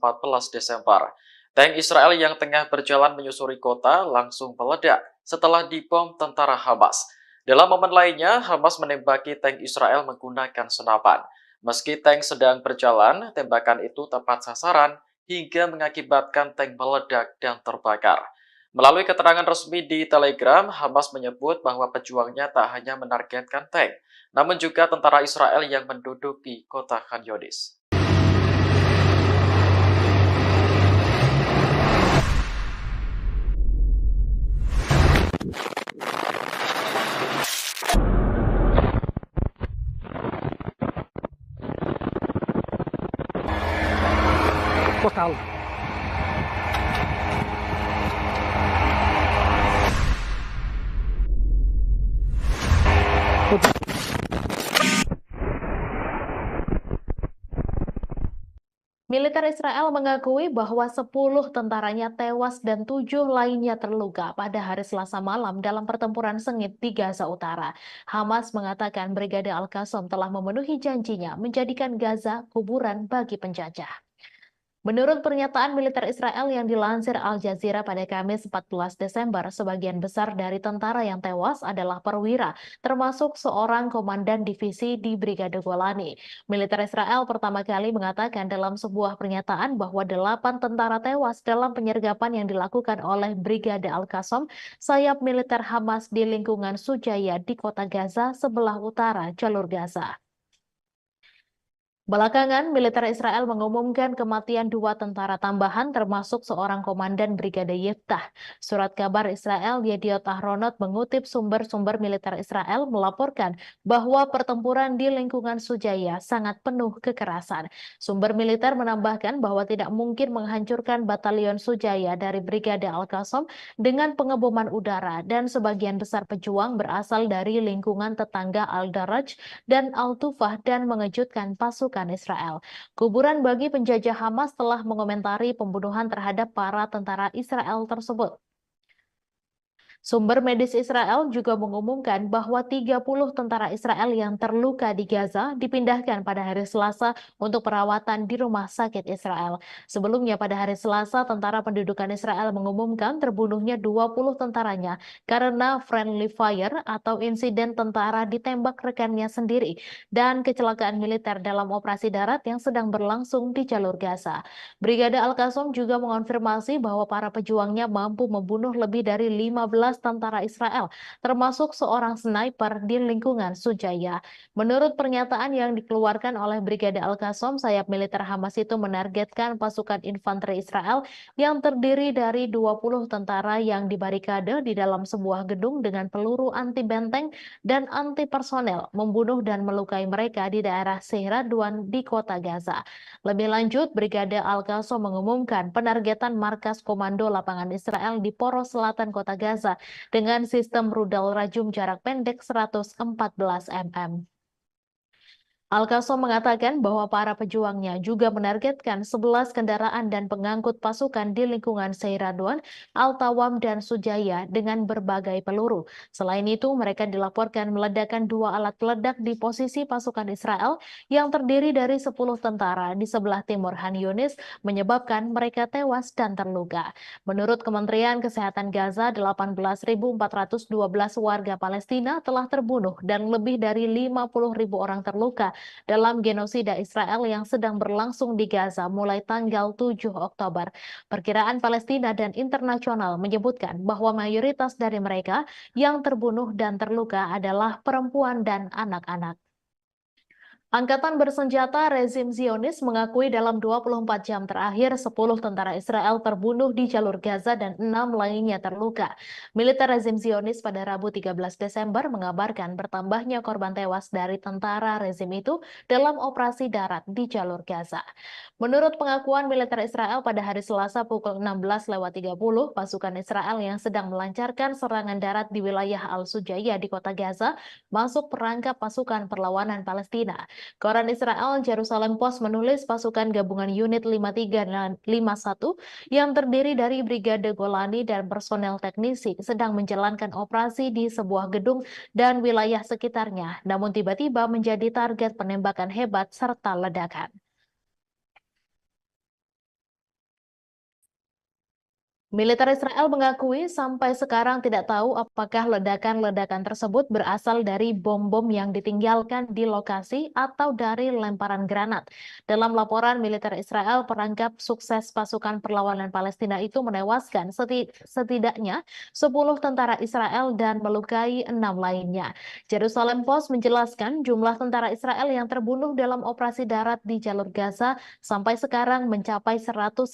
Desember. Tank Israel yang tengah berjalan menyusuri kota langsung meledak setelah dibom tentara Hamas. Dalam momen lainnya, Hamas menembaki tank Israel menggunakan senapan. Meski tank sedang berjalan, tembakan itu tepat sasaran hingga mengakibatkan tank meledak dan terbakar. Melalui keterangan resmi di Telegram, Hamas menyebut bahwa pejuangnya tak hanya menargetkan tank, namun juga tentara Israel yang menduduki kota Khan Younis. Total. Militer Israel mengakui bahwa 10 tentaranya tewas dan 7 lainnya terluka pada hari Selasa malam dalam pertempuran sengit di Gaza Utara. Hamas mengatakan Brigade Al-Qassam telah memenuhi janjinya menjadikan Gaza kuburan bagi penjajah. Menurut pernyataan militer Israel yang dilansir Al Jazeera pada Kamis 14 Desember, sebagian besar dari tentara yang tewas adalah perwira, termasuk seorang komandan divisi di Brigade Golani. Militer Israel pertama kali mengatakan dalam sebuah pernyataan bahwa 8 tentara tewas dalam penyergapan yang dilakukan oleh Brigade Al-Qassam, sayap militer Hamas di lingkungan Sujaya di kota Gaza sebelah utara jalur Gaza. Belakangan, militer Israel mengumumkan kematian 2 tentara tambahan termasuk seorang komandan Brigade Yiftah. Surat kabar Israel Yediot Ahronot mengutip sumber-sumber militer Israel melaporkan bahwa pertempuran di lingkungan Sujaya sangat penuh kekerasan. Sumber militer menambahkan bahwa tidak mungkin menghancurkan batalion Sujaya dari Brigade Al-Qassam dengan pengeboman udara dan sebagian besar pejuang berasal dari lingkungan tetangga Al-Daraj dan Al-Tufah dan mengejutkan pasukan pendudukan Israel. Kuburan bagi penjajah Hamas telah mengomentari pembunuhan terhadap para tentara Israel tersebut. Sumber medis Israel juga mengumumkan bahwa 30 tentara Israel yang terluka di Gaza dipindahkan pada hari Selasa untuk perawatan di rumah sakit Israel. Sebelumnya pada hari Selasa, tentara pendudukan Israel mengumumkan terbunuhnya 20 tentaranya karena friendly fire atau insiden tentara ditembak rekannya sendiri dan kecelakaan militer dalam operasi darat yang sedang berlangsung di jalur Gaza. Brigade Al-Qassam juga mengonfirmasi bahwa para pejuangnya mampu membunuh lebih dari 15 tentara Israel, termasuk seorang sniper di lingkungan Sujaya. Menurut pernyataan yang dikeluarkan oleh Brigade Al-Qassam, sayap militer Hamas itu menargetkan pasukan infanteri Israel yang terdiri dari 20 tentara yang dibarikade di dalam sebuah gedung dengan peluru anti benteng dan anti personel, membunuh dan melukai mereka di daerah Sehradwan di kota Gaza. Lebih lanjut, Brigade Al-Qassam mengumumkan penargetan markas komando lapangan Israel di poros selatan kota Gaza dengan sistem rudal rajum jarak pendek 114 mm. Al-Qassam mengatakan bahwa para pejuangnya juga menargetkan 11 kendaraan dan pengangkut pasukan di lingkungan Seiradwan, Al-Tawam, dan Sujaya dengan berbagai peluru. Selain itu, mereka dilaporkan meledakkan 2 alat peledak di posisi pasukan Israel yang terdiri dari 10 tentara di sebelah timur Han Yunis, menyebabkan mereka tewas dan terluka. Menurut Kementerian Kesehatan Gaza, 18.412 warga Palestina telah terbunuh dan lebih dari 50.000 orang terluka dalam genosida Israel yang sedang berlangsung di Gaza mulai tanggal 7 Oktober. Perkiraan Palestina dan internasional menyebutkan bahwa mayoritas dari mereka yang terbunuh dan terluka adalah perempuan dan anak-anak. Angkatan bersenjata rezim Zionis mengakui dalam 24 jam terakhir 10 tentara Israel terbunuh di jalur Gaza dan 6 lainnya terluka. Militer rezim Zionis pada Rabu 13 Desember mengabarkan bertambahnya korban tewas dari tentara rezim itu dalam operasi darat di jalur Gaza. Menurut pengakuan militer Israel pada hari Selasa pukul 16.30, pasukan Israel yang sedang melancarkan serangan darat di wilayah Al-Sujaya di kota Gaza masuk perangkap pasukan perlawanan Palestina. Koran Israel Jerusalem Post menulis pasukan gabungan unit 53 dan 51 yang terdiri dari Brigade Golani dan personel teknisi sedang menjalankan operasi di sebuah gedung dan wilayah sekitarnya, namun tiba-tiba menjadi target penembakan hebat serta ledakan. Militer Israel mengakui sampai sekarang tidak tahu apakah ledakan-ledakan tersebut berasal dari bom-bom yang ditinggalkan di lokasi atau dari lemparan granat. Dalam laporan militer Israel, perangkap sukses pasukan perlawanan Palestina itu menewaskan setidaknya 10 tentara Israel dan melukai 6 lainnya. Jerusalem Post menjelaskan jumlah tentara Israel yang terbunuh dalam operasi darat di jalur Gaza sampai sekarang mencapai 115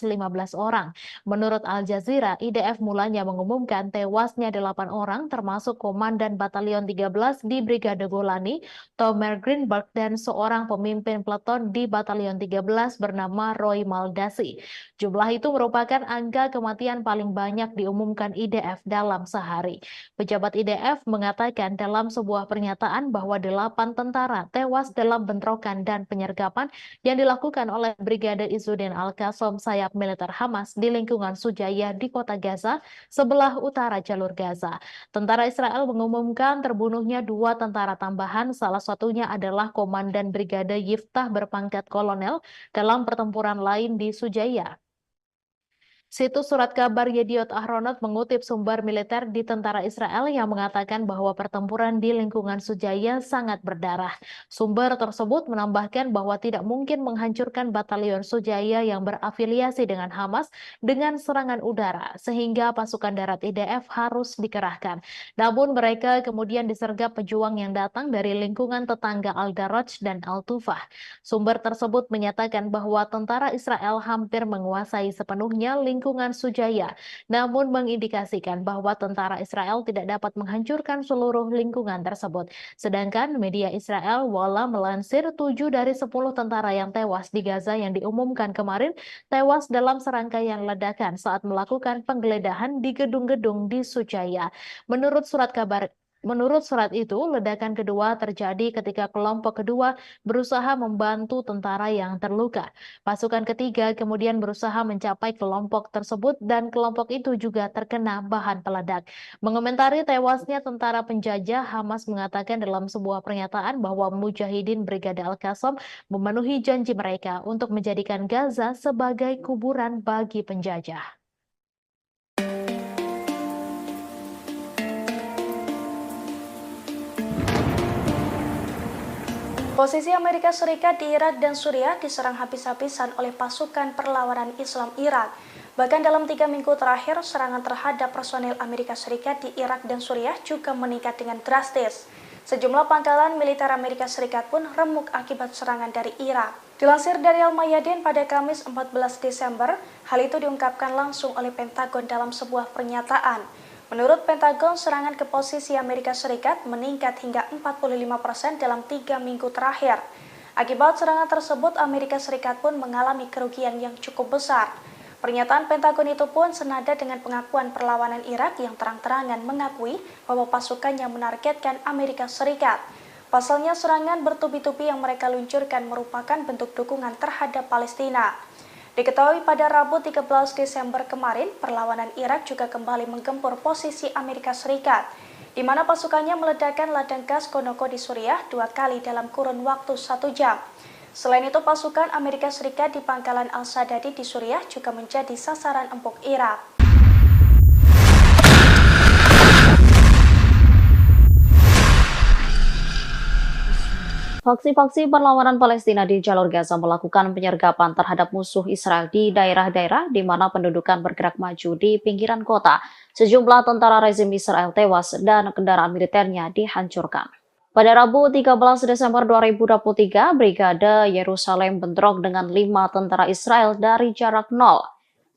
orang. Menurut Al Jazeera, IDF mulanya mengumumkan tewasnya 8 orang termasuk Komandan Batalion 13 di Brigade Golani, Tomer Greenberg, dan seorang pemimpin peleton di Batalion 13 bernama Roy Maldasi. Jumlah itu merupakan angka kematian paling banyak diumumkan IDF dalam sehari. Pejabat IDF mengatakan dalam sebuah pernyataan bahwa 8 tentara tewas dalam bentrokan dan penyergapan yang dilakukan oleh Brigade Izzuddin Al-Qassam sayap militer Hamas di lingkungan Sujaya di kota Gaza, sebelah utara jalur Gaza. Tentara Israel mengumumkan terbunuhnya 2 tentara tambahan, salah satunya adalah Komandan Brigade Yiftah berpangkat kolonel dalam pertempuran lain di Sujaya. Situs surat kabar Yediot Ahronot mengutip sumber militer di tentara Israel yang mengatakan bahwa pertempuran di lingkungan Sujaya sangat berdarah. Sumber tersebut menambahkan bahwa tidak mungkin menghancurkan batalion Sujaya yang berafiliasi dengan Hamas dengan serangan udara, sehingga pasukan darat IDF harus dikerahkan. Namun mereka kemudian disergap pejuang yang datang dari lingkungan tetangga Al-Daraj dan Al-Tufah. Sumber tersebut menyatakan bahwa tentara Israel hampir menguasai sepenuhnya lingkungan Sujaya, namun mengindikasikan bahwa tentara Israel tidak dapat menghancurkan seluruh lingkungan tersebut. Sedangkan media Israel Walla melansir 7 dari 10 tentara yang tewas di Gaza yang diumumkan kemarin tewas dalam serangkaian ledakan saat melakukan penggeledahan di gedung-gedung di Sujaya. Menurut surat kabar Menurut surat itu, ledakan kedua terjadi ketika kelompok kedua berusaha membantu tentara yang terluka. Pasukan ketiga kemudian berusaha mencapai kelompok tersebut dan kelompok itu juga terkena bahan peledak. Mengomentari tewasnya tentara penjajah, Hamas mengatakan dalam sebuah pernyataan bahwa Mujahidin Brigade Al-Qassam memenuhi janji mereka untuk menjadikan Gaza sebagai kuburan bagi penjajah. Posisi Amerika Serikat di Irak dan Suriah diserang habis-habisan oleh pasukan perlawanan Islam Irak. Bahkan dalam 3 minggu terakhir, serangan terhadap personil Amerika Serikat di Irak dan Suriah juga meningkat dengan drastis. Sejumlah pangkalan militer Amerika Serikat pun remuk akibat serangan dari Irak. Dilansir dari Al-Mayadin pada Kamis 14 Desember, hal itu diungkapkan langsung oleh Pentagon dalam sebuah pernyataan. Menurut Pentagon, serangan ke posisi Amerika Serikat meningkat hingga 45% dalam 3 minggu terakhir. Akibat serangan tersebut, Amerika Serikat pun mengalami kerugian yang cukup besar. Pernyataan Pentagon itu pun senada dengan pengakuan perlawanan Irak yang terang-terangan mengakui bahwa pasukannya menargetkan Amerika Serikat. Pasalnya, serangan bertubi-tubi yang mereka luncurkan merupakan bentuk dukungan terhadap Palestina. Diketahui pada Rabu 13 Desember kemarin, perlawanan Irak juga kembali menggempur posisi Amerika Serikat, di mana pasukannya meledakkan ladang gas Konoko di Suriah 2 kali dalam kurun waktu 1 jam. Selain itu, pasukan Amerika Serikat di pangkalan Al-Sadadi di Suriah juga menjadi sasaran empuk Irak. Faksi-faksi perlawanan Palestina di jalur Gaza melakukan penyergapan terhadap musuh Israel di daerah-daerah di mana pendudukan bergerak maju di pinggiran kota. Sejumlah tentara rezim Israel tewas dan kendaraan militernya dihancurkan. Pada Rabu 13 Desember 2023, Brigade Yerusalem bentrok dengan 5 tentara Israel dari jarak nol.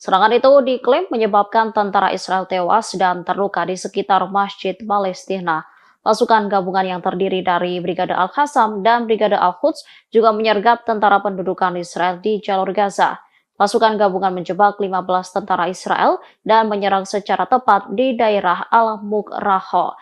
Serangan itu diklaim menyebabkan tentara Israel tewas dan terluka di sekitar Masjid Palestina. Pasukan gabungan yang terdiri dari Brigade Al-Qassam dan Brigade Al-Quds juga menyergap tentara pendudukan Israel di jalur Gaza. Pasukan gabungan menjebak 15 tentara Israel dan menyerang secara tepat di daerah Al-Mukraho.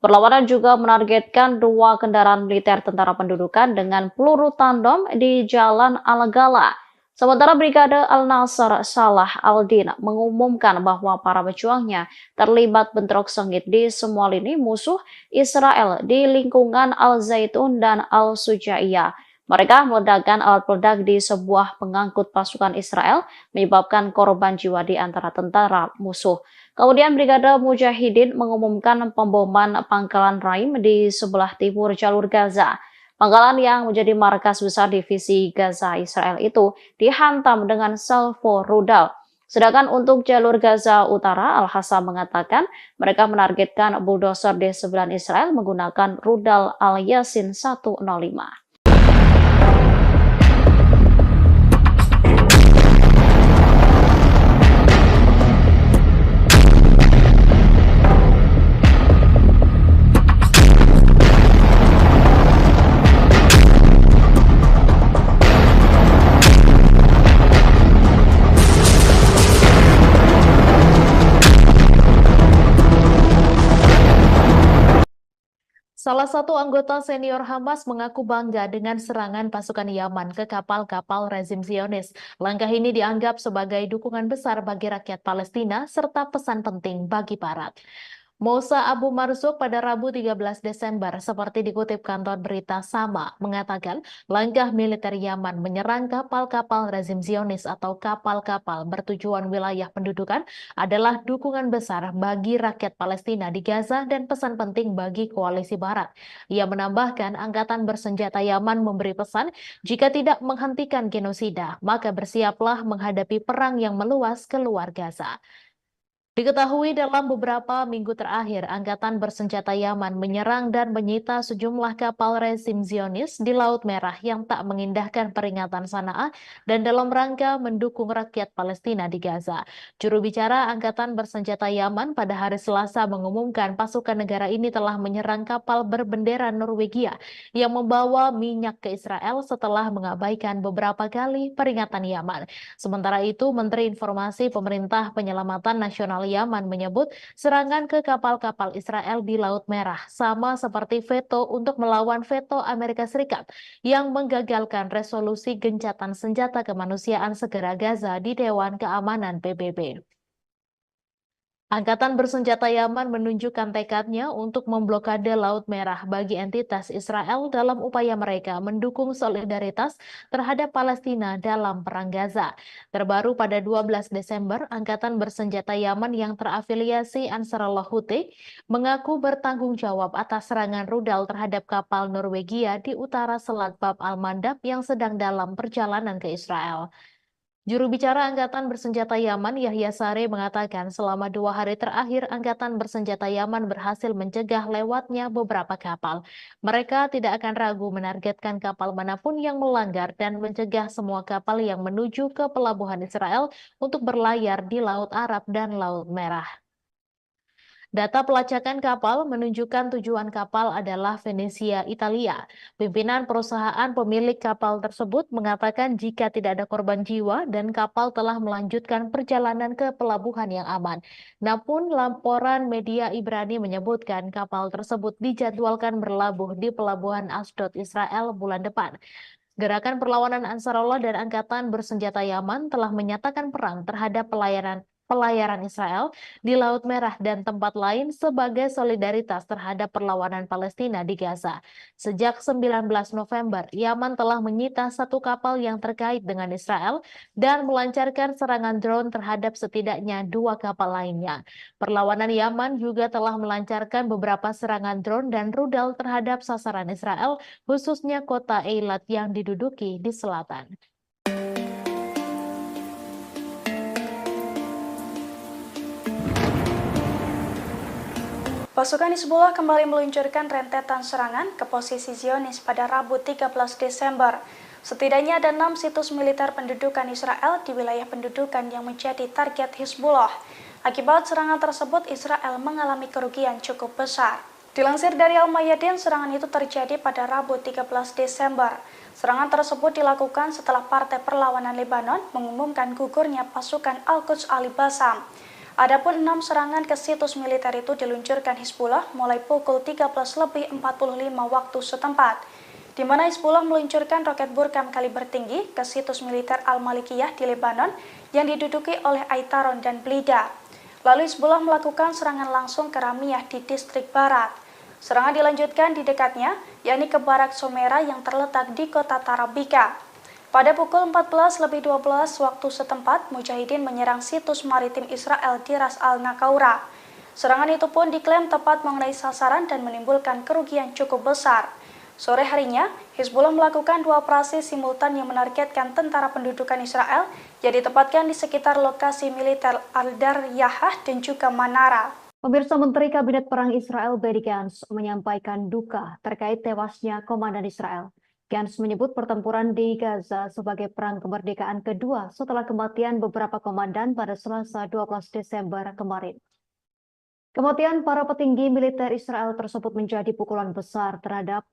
Perlawanan juga menargetkan 2 kendaraan militer tentara pendudukan dengan peluru tandem di Jalan Al-Gala. Sementara Brigade Al-Nasr Salah Al-Din mengumumkan bahwa para pejuangnya terlibat bentrok sengit di semua lini musuh Israel di lingkungan Al-Zaitun dan Al-Sujaiyah. Mereka meledakkan alat peledak di sebuah pengangkut pasukan Israel, menyebabkan korban jiwa di antara tentara musuh. Kemudian Brigade Mujahidin mengumumkan pemboman pangkalan Raim di sebelah timur jalur Gaza. Pangkalan yang menjadi markas besar divisi Gaza Israel itu dihantam dengan salvo rudal. Sedangkan untuk jalur Gaza Utara, Al-Hassam mengatakan mereka menargetkan bulldozer D9 Israel menggunakan rudal Al-Yasin 105. Salah satu anggota senior Hamas mengaku bangga dengan serangan pasukan Yaman ke kapal-kapal rezim Zionis. Langkah ini dianggap sebagai dukungan besar bagi rakyat Palestina serta pesan penting bagi Barat. Mousa Abu Marzouk pada Rabu 13 Desember, seperti dikutip kantor berita Sama, mengatakan langkah militer Yaman menyerang kapal-kapal rezim Zionis atau kapal-kapal bertujuan wilayah pendudukan adalah dukungan besar bagi rakyat Palestina di Gaza dan pesan penting bagi koalisi Barat. Ia menambahkan angkatan bersenjata Yaman memberi pesan jika tidak menghentikan genosida, maka bersiaplah menghadapi perang yang meluas keluar Gaza. Diketahui dalam beberapa minggu terakhir, Angkatan Bersenjata Yaman menyerang dan menyita sejumlah kapal rezim Zionis di Laut Merah yang tak mengindahkan peringatan Sanaa dan dalam rangka mendukung rakyat Palestina di Gaza. Juru bicara Angkatan Bersenjata Yaman pada hari Selasa mengumumkan pasukan negara ini telah menyerang kapal berbendera Norwegia yang membawa minyak ke Israel setelah mengabaikan beberapa kali peringatan Yaman. Sementara itu, Menteri Informasi Pemerintah Penyelamatan Nasional Internasional Yaman menyebut serangan ke kapal-kapal Israel di Laut Merah sama seperti veto untuk melawan veto Amerika Serikat yang menggagalkan resolusi gencatan senjata kemanusiaan segera Gaza di Dewan Keamanan PBB. Angkatan bersenjata Yaman menunjukkan tekadnya untuk memblokade Laut Merah bagi entitas Israel dalam upaya mereka mendukung solidaritas terhadap Palestina dalam Perang Gaza. Terbaru pada 12 Desember, Angkatan bersenjata Yaman yang terafiliasi Ansarullah Houthi mengaku bertanggung jawab atas serangan rudal terhadap kapal Norwegia di utara Selat Bab al-Mandab yang sedang dalam perjalanan ke Israel. Juru bicara Angkatan Bersenjata Yaman, Yahya Saree, mengatakan selama 2 hari terakhir, Angkatan Bersenjata Yaman berhasil mencegah lewatnya beberapa kapal. Mereka tidak akan ragu menargetkan kapal manapun yang melanggar dan mencegah semua kapal yang menuju ke pelabuhan Israel untuk berlayar di Laut Arab dan Laut Merah. Data pelacakan kapal menunjukkan tujuan kapal adalah Venesia, Italia. Pimpinan perusahaan pemilik kapal tersebut mengatakan jika tidak ada korban jiwa dan kapal telah melanjutkan perjalanan ke pelabuhan yang aman. Namun laporan media Ibrani menyebutkan kapal tersebut dijadwalkan berlabuh di pelabuhan Ashdod, Israel bulan depan. Gerakan perlawanan Ansarullah dan Angkatan Bersenjata Yaman telah menyatakan perang terhadap pelayaran Israel di Laut Merah dan tempat lain sebagai solidaritas terhadap perlawanan Palestina di Gaza. Sejak 19 November, Yaman telah menyita 1 kapal yang terkait dengan Israel dan melancarkan serangan drone terhadap setidaknya 2 kapal lainnya. Perlawanan Yaman juga telah melancarkan beberapa serangan drone dan rudal terhadap sasaran Israel, khususnya kota Eilat yang diduduki di selatan. Pasukan Hizbullah kembali meluncurkan rentetan serangan ke posisi Zionis pada Rabu 13 Desember. Setidaknya ada 6 situs militer pendudukan Israel di wilayah pendudukan yang menjadi target Hizbullah. Akibat serangan tersebut, Israel mengalami kerugian cukup besar. Dilansir dari Al-Mayadin, serangan itu terjadi pada Rabu 13 Desember. Serangan tersebut dilakukan setelah Partai Perlawanan Lebanon mengumumkan gugurnya pasukan Al-Quds Al-Bassam. Adapun 6 serangan ke situs militer itu diluncurkan Hizbullah mulai pukul 13.45 waktu setempat, di mana Hizbullah meluncurkan roket Burkam kaliber tinggi ke situs militer Al-Malikiyah di Lebanon yang diduduki oleh Aitaron dan Blida. Lalu Hizbullah melakukan serangan langsung ke Ramiyah di distrik barat. Serangan dilanjutkan di dekatnya, yakni ke Barak Somera yang terletak di kota Tarabika. Pada pukul 14.12 waktu setempat, Mujahidin menyerang situs maritim Israel di Ras Al-Nakaura. Serangan itu pun diklaim tepat mengenai sasaran dan menimbulkan kerugian cukup besar. Sore harinya, Hizbullah melakukan 2 operasi simultan yang menargetkan tentara pendudukan Israel yang ditempatkan di sekitar lokasi militer Al-Dar Yahah dan juga Manara. Pemirsa, Menteri Kabinet Perang Israel Benny Gantz menyampaikan duka terkait tewasnya komandan Israel. Gantz menyebut pertempuran di Gaza sebagai perang kemerdekaan kedua setelah kematian beberapa komandan pada Selasa 12 Desember kemarin. Kematian para petinggi militer Israel tersebut menjadi pukulan besar terhadap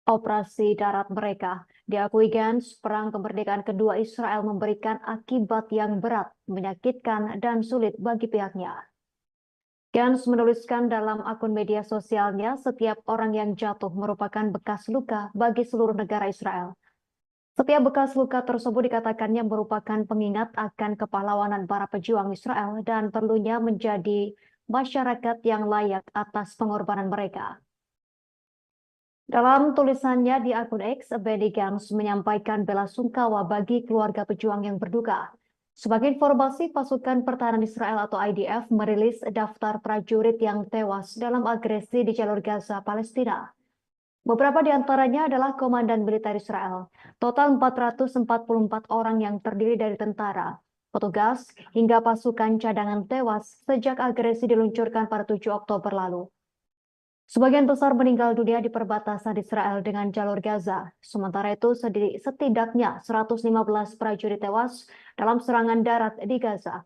operasi darat mereka. Diakui Gantz, perang kemerdekaan kedua Israel memberikan akibat yang berat, menyakitkan, dan sulit bagi pihaknya. Gantz menuliskan dalam akun media sosialnya, setiap orang yang jatuh merupakan bekas luka bagi seluruh negara Israel. Setiap bekas luka tersebut dikatakannya merupakan pengingat akan kepahlawanan para pejuang Israel dan perlunya menjadi masyarakat yang layak atas pengorbanan mereka. Dalam tulisannya di akun X, Benny Gantz menyampaikan bela sungkawa bagi keluarga pejuang yang berduka. Sebagai informasi, pasukan pertahanan Israel atau IDF merilis daftar prajurit yang tewas dalam agresi di jalur Gaza, Palestina. Beberapa di antaranya adalah komandan militer Israel. Total 444 orang yang terdiri dari tentara, petugas, hingga pasukan cadangan tewas sejak agresi diluncurkan pada 7 Oktober lalu. Sebagian besar meninggal dunia di perbatasan Israel dengan jalur Gaza. Sementara itu, setidaknya 115 prajurit tewas dalam serangan darat di Gaza.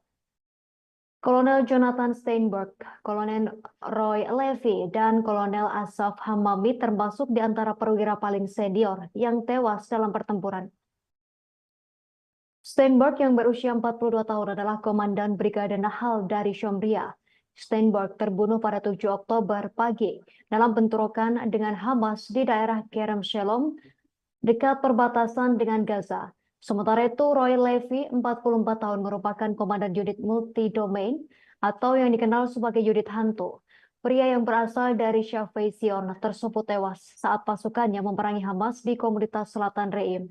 Kolonel Jonathan Steinberg, Kolonel Roy Levy, dan Kolonel Asaf Hamami termasuk di antara perwira paling senior yang tewas dalam pertempuran. Steinberg yang berusia 42 tahun adalah Komandan Brigade Nahal dari Shomria. Steinberg terbunuh pada 7 Oktober pagi dalam bentrokan dengan Hamas di daerah Kerem Shalom dekat perbatasan dengan Gaza. Sementara itu, Roy Levy, 44 tahun, merupakan komandan unit multi-domain atau yang dikenal sebagai unit hantu. Pria yang berasal dari Shafei Zion tersebut tewas saat pasukannya memerangi Hamas di komunitas Selatan Reim.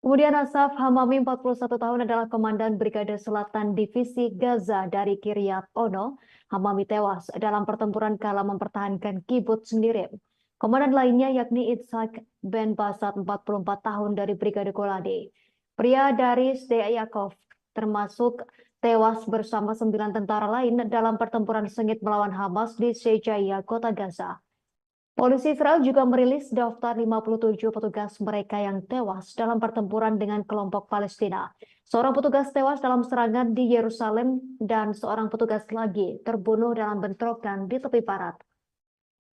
Kemudian Asaf Hamami, 41 tahun, adalah Komandan Brigade Selatan Divisi Gaza dari Kiryat Ono. Hamami tewas dalam pertempuran kala mempertahankan kibbutz Nirim. Komandan lainnya yakni Itzhak Ben Basat, 44 tahun, dari Brigade Golani. Pria dari Sde Yaakov termasuk tewas bersama 9 tentara lain dalam pertempuran sengit melawan Hamas di Shejaiya, kota Gaza. Polisi Israel juga merilis daftar 57 petugas mereka yang tewas dalam pertempuran dengan kelompok Palestina. Seorang petugas tewas dalam serangan di Yerusalem dan seorang petugas lagi terbunuh dalam bentrokan di tepi barat.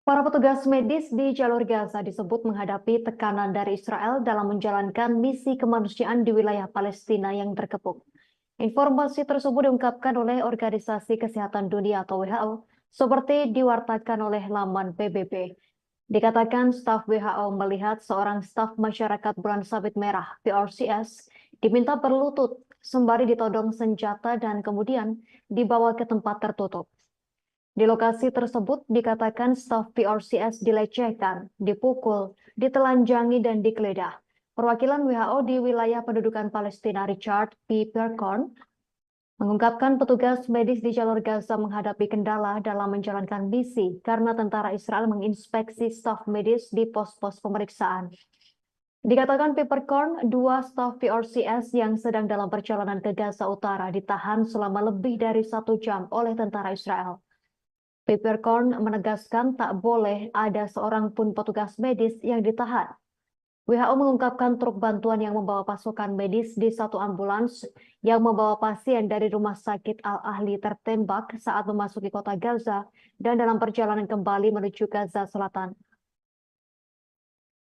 Para petugas medis di jalur Gaza disebut menghadapi tekanan dari Israel dalam menjalankan misi kemanusiaan di wilayah Palestina yang terkepung. Informasi tersebut diungkapkan oleh Organisasi Kesehatan Dunia atau WHO, seperti diwartakan oleh laman PBB. Dikatakan staf WHO melihat seorang staf masyarakat bulan sabit merah (PRCS) diminta berlutut sembari ditodong senjata dan kemudian dibawa ke tempat tertutup. Di lokasi tersebut dikatakan staf PRCS dilecehkan, dipukul, ditelanjangi dan digeledah. Perwakilan WHO di wilayah pendudukan Palestina Richard P. Percorn mengungkapkan petugas medis di jalur Gaza menghadapi kendala dalam menjalankan misi karena tentara Israel menginspeksi staf medis di pos-pos pemeriksaan. Dikatakan Peppercorn, 2 staf PRCS yang sedang dalam perjalanan ke Gaza Utara ditahan selama lebih dari 1 jam oleh tentara Israel. Peppercorn menegaskan tak boleh ada seorang pun petugas medis yang ditahan. WHO mengungkapkan truk bantuan yang membawa pasukan medis di satu ambulans yang membawa pasien dari Rumah Sakit Al-Ahli tertembak saat memasuki kota Gaza dan dalam perjalanan kembali menuju Gaza Selatan.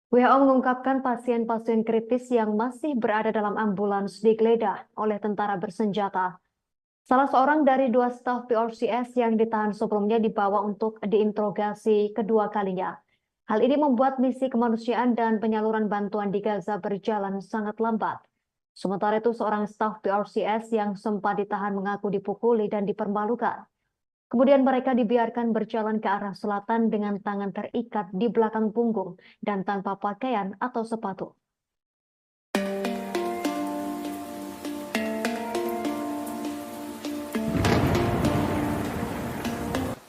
WHO mengungkapkan pasien-pasien kritis yang masih berada dalam ambulans digeledah oleh tentara bersenjata. Salah seorang dari 2 staf PRCS yang ditahan sebelumnya dibawa untuk diinterogasi kedua kalinya. Hal ini membuat misi kemanusiaan dan penyaluran bantuan di Gaza berjalan sangat lambat. Sementara itu, seorang staf PRCS yang sempat ditahan mengaku dipukuli dan dipermalukan. Kemudian mereka dibiarkan berjalan ke arah selatan dengan tangan terikat di belakang punggung dan tanpa pakaian atau sepatu.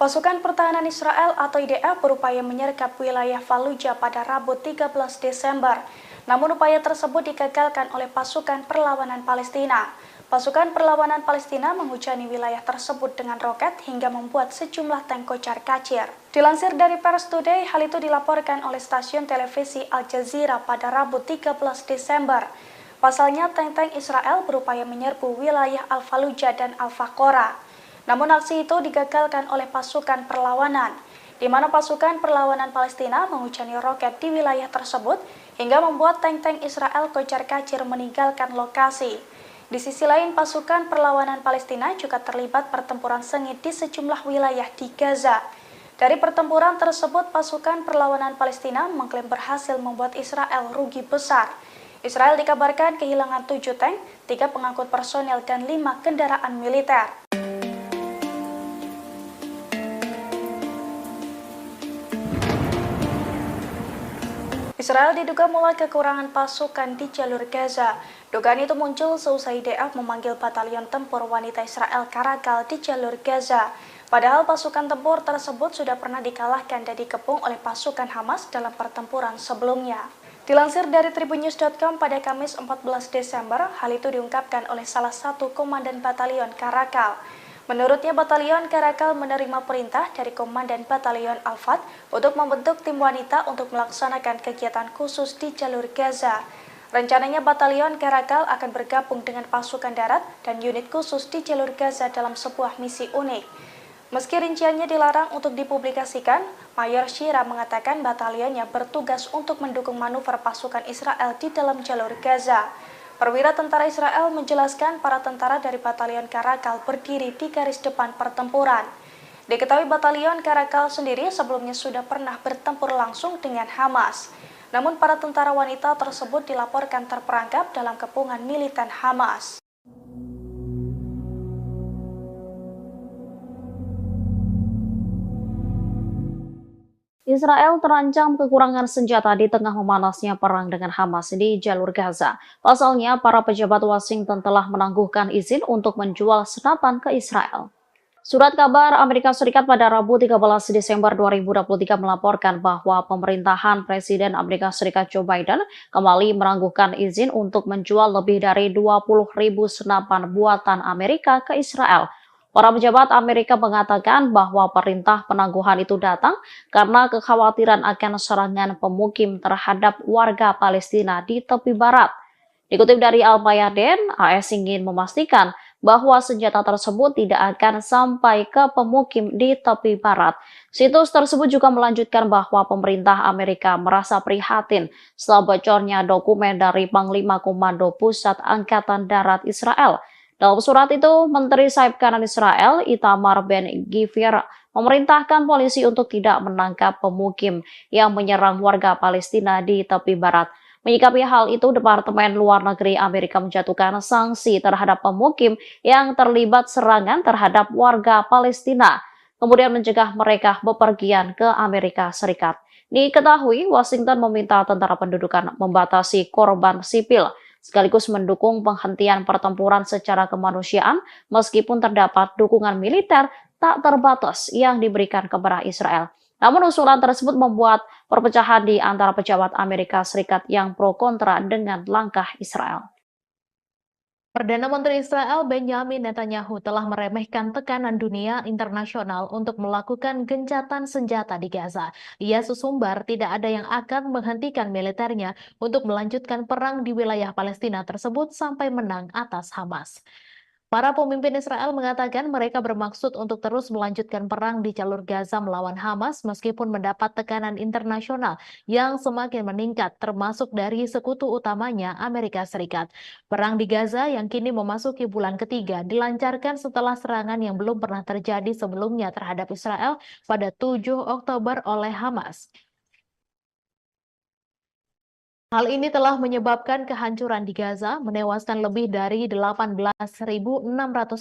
Pasukan Pertahanan Israel atau IDF berupaya menyergap wilayah Fallujah pada Rabu 13 Desember. Namun upaya tersebut digagalkan oleh pasukan perlawanan Palestina. Pasukan perlawanan Palestina menghujani wilayah tersebut dengan roket hingga membuat sejumlah tank kocar-kacir. Dilansir dari Pers Today, hal itu dilaporkan oleh stasiun televisi Al Jazeera pada Rabu 13 Desember. Pasalnya, tank-tank Israel berupaya menyerbu wilayah Al-Fallujah dan Al-Faqora. Namun aksi itu digagalkan oleh pasukan perlawanan, di mana pasukan perlawanan Palestina menghujani roket di wilayah tersebut hingga membuat tank-tank Israel kocar-kacir meninggalkan lokasi. Di sisi lain, pasukan perlawanan Palestina juga terlibat pertempuran sengit di sejumlah wilayah di Gaza. Dari pertempuran tersebut, pasukan perlawanan Palestina mengklaim berhasil membuat Israel rugi besar. Israel dikabarkan kehilangan 7 tank, 3 pengangkut personel, dan 5 kendaraan militer. Israel diduga mulai kekurangan pasukan di jalur Gaza. Dugaan itu muncul seusai IDF memanggil batalion tempur wanita Israel Karakal di jalur Gaza. Padahal pasukan tempur tersebut sudah pernah dikalahkan dan dikepung oleh pasukan Hamas dalam pertempuran sebelumnya. Dilansir dari tribunnews.com pada Kamis 14 Desember, hal itu diungkapkan oleh salah satu komandan batalion Karakal. Menurutnya, batalion Karakal menerima perintah dari Komandan Batalion Al-Fat untuk membentuk tim wanita untuk melaksanakan kegiatan khusus di jalur Gaza. Rencananya batalion Karakal akan bergabung dengan pasukan darat dan unit khusus di jalur Gaza dalam sebuah misi unik. Meski rinciannya dilarang untuk dipublikasikan, Mayor Shira mengatakan batalionnya bertugas untuk mendukung manuver pasukan Israel di dalam jalur Gaza. Perwira tentara Israel menjelaskan para tentara dari Batalion Karakal berdiri di garis depan pertempuran. Diketahui Batalion Karakal sendiri sebelumnya sudah pernah bertempur langsung dengan Hamas. Namun para tentara wanita tersebut dilaporkan terperangkap dalam kepungan militan Hamas. Israel terancam kekurangan senjata di tengah memanasnya perang dengan Hamas di jalur Gaza. Pasalnya, para pejabat Washington telah menangguhkan izin untuk menjual senapan ke Israel. Surat kabar Amerika Serikat pada Rabu 13 Desember 2023 melaporkan bahwa pemerintahan Presiden Amerika Serikat Joe Biden kembali menangguhkan izin untuk menjual lebih dari 20.000 senapan buatan Amerika ke Israel. Para pejabat Amerika mengatakan bahwa perintah penangguhan itu datang karena kekhawatiran akan serangan pemukim terhadap warga Palestina di tepi barat. Dikutip dari Al-Mayadin, AS ingin memastikan bahwa senjata tersebut tidak akan sampai ke pemukim di tepi barat. Situs tersebut juga melanjutkan bahwa pemerintah Amerika merasa prihatin setelah bocornya dokumen dari Panglima Komando Pusat Angkatan Darat Israel. Dalam surat itu, Menteri Sayap Kanan Israel, Itamar Ben-Gvir, memerintahkan polisi untuk tidak menangkap pemukim yang menyerang warga Palestina di tepi barat. Menyikapi hal itu, Departemen Luar Negeri Amerika menjatuhkan sanksi terhadap pemukim yang terlibat serangan terhadap warga Palestina, kemudian mencegah mereka bepergian ke Amerika Serikat. Diketahui, Washington meminta tentara pendudukan membatasi korban sipil, sekaligus mendukung penghentian pertempuran secara kemanusiaan meskipun terdapat dukungan militer tak terbatas yang diberikan kepada Israel. Namun usulan tersebut membuat perpecahan di antara pejabat Amerika Serikat yang pro kontra dengan langkah Israel. Perdana Menteri Israel Benjamin Netanyahu telah meremehkan tekanan dunia internasional untuk melakukan gencatan senjata di Gaza. Ia sesumbar tidak ada yang akan menghentikan militernya untuk melanjutkan perang di wilayah Palestina tersebut sampai menang atas Hamas. Para pemimpin Israel mengatakan mereka bermaksud untuk terus melanjutkan perang di jalur Gaza melawan Hamas meskipun mendapat tekanan internasional yang semakin meningkat termasuk dari sekutu utamanya Amerika Serikat. Perang di Gaza yang kini memasuki bulan ketiga dilancarkan setelah serangan yang belum pernah terjadi sebelumnya terhadap Israel pada 7 Oktober oleh Hamas. Hal ini telah menyebabkan kehancuran di Gaza, menewaskan lebih dari 18.600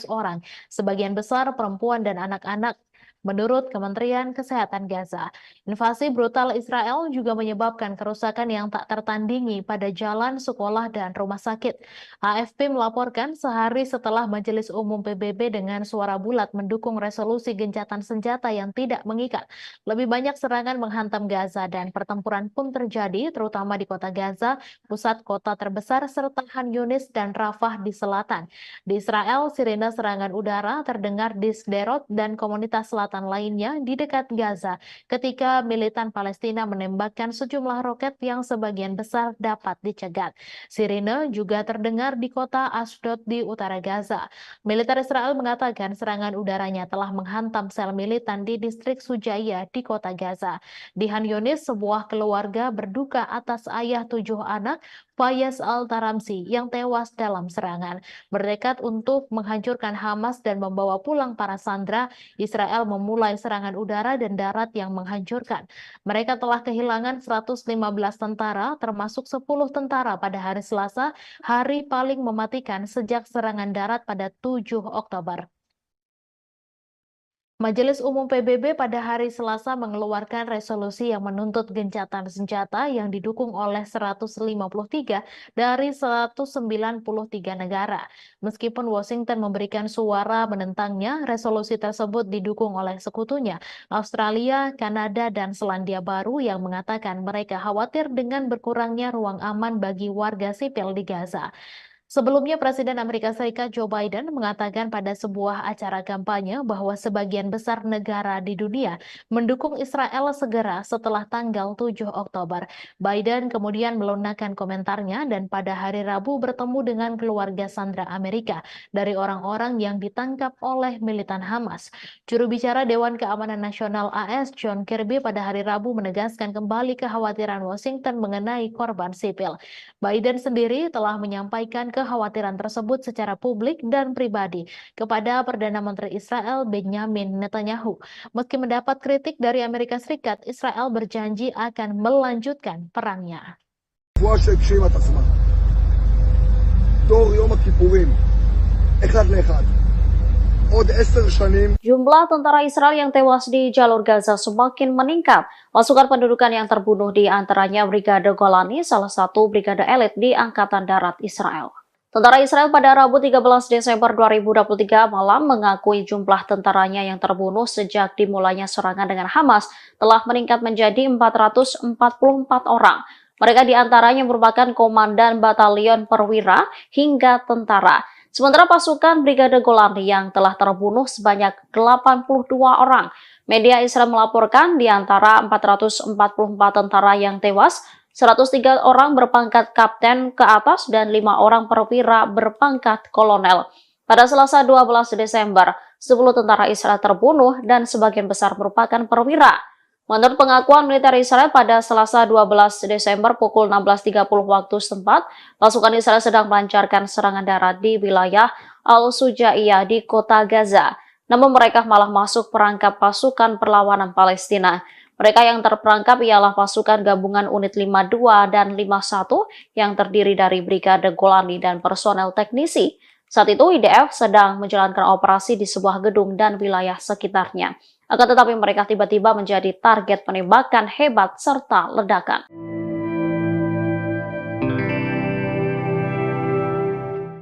orang, sebagian besar perempuan dan anak-anak, menurut Kementerian Kesehatan Gaza. Invasi brutal Israel juga menyebabkan kerusakan yang tak tertandingi pada jalan, sekolah, dan rumah sakit. AFP melaporkan sehari setelah Majelis Umum PBB dengan suara bulat mendukung resolusi gencatan senjata yang tidak mengikat. Lebih banyak serangan menghantam Gaza dan pertempuran pun terjadi, terutama di kota Gaza, pusat kota terbesar, serta Khan Yunis dan Rafah di selatan. Di Israel, sirene serangan udara terdengar di Sderot dan komunitas selatan lainnya di dekat Gaza ketika militan Palestina menembakkan sejumlah roket yang sebagian besar dapat dicegat. Sirine juga terdengar di kota Ashdod di utara Gaza. Militer Israel mengatakan serangan udaranya telah menghantam sel militan di distrik Sujaya di kota Gaza. Di Khan Yunis, sebuah keluarga berduka atas ayah 7 anak, Fayez Al-Taramsi, yang tewas dalam serangan. Bertekad untuk menghancurkan Hamas dan membawa pulang para sandera, Israel memulai serangan udara dan darat yang menghancurkan. Mereka telah kehilangan 115 tentara, termasuk 10 tentara pada hari Selasa, hari paling mematikan sejak serangan darat pada 7 Oktober. Majelis Umum PBB pada hari Selasa mengeluarkan resolusi yang menuntut gencatan senjata yang didukung oleh 153 dari 193 negara. Meskipun Washington memberikan suara menentangnya, resolusi tersebut didukung oleh sekutunya, Australia, Kanada, dan Selandia Baru yang mengatakan mereka khawatir dengan berkurangnya ruang aman bagi warga sipil di Gaza. Sebelumnya, Presiden Amerika Serikat Joe Biden mengatakan pada sebuah acara kampanye bahwa sebagian besar negara di dunia mendukung Israel segera setelah tanggal 7 Oktober. Biden kemudian melunakkan komentarnya dan pada hari Rabu bertemu dengan keluarga sandera Amerika dari orang-orang yang ditangkap oleh militan Hamas. Juru bicara Dewan Keamanan Nasional AS John Kirby pada hari Rabu menegaskan kembali kekhawatiran Washington mengenai korban sipil. Biden sendiri telah menyampaikan kekhawatiran tersebut secara publik dan pribadi kepada Perdana Menteri Israel Benjamin Netanyahu. Meski mendapat kritik dari Amerika Serikat, Israel berjanji akan melanjutkan perangnya. Jumlah tentara Israel yang tewas di jalur Gaza semakin meningkat. Pasukan pendudukan yang terbunuh di antaranya Brigade Golani, salah satu brigade elit di Angkatan Darat Israel. Tentara Israel pada Rabu 13 Desember 2023 malam mengakui jumlah tentaranya yang terbunuh sejak dimulainya serangan dengan Hamas telah meningkat menjadi 444 orang. Mereka diantaranya merupakan komandan batalion perwira hingga tentara. Sementara pasukan Brigade Golani yang telah terbunuh sebanyak 82 orang. Media Israel melaporkan di antara 444 tentara yang tewas, 103 orang berpangkat kapten ke atas dan 5 orang perwira berpangkat kolonel. Pada Selasa 12 Desember, 10 tentara Israel terbunuh dan sebagian besar merupakan perwira. Menurut pengakuan militer Israel pada Selasa 12 Desember pukul 16.30 waktu setempat, pasukan Israel sedang melancarkan serangan darat di wilayah Al-Sujaiyah di kota Gaza. Namun mereka malah masuk perangkap pasukan perlawanan Palestina. Mereka yang terperangkap ialah pasukan gabungan unit 52 dan 51 yang terdiri dari Brigade Golani dan personel teknisi. Saat itu IDF sedang menjalankan operasi di sebuah gedung dan wilayah sekitarnya. Akan tetapi mereka tiba-tiba menjadi target penembakan hebat serta ledakan.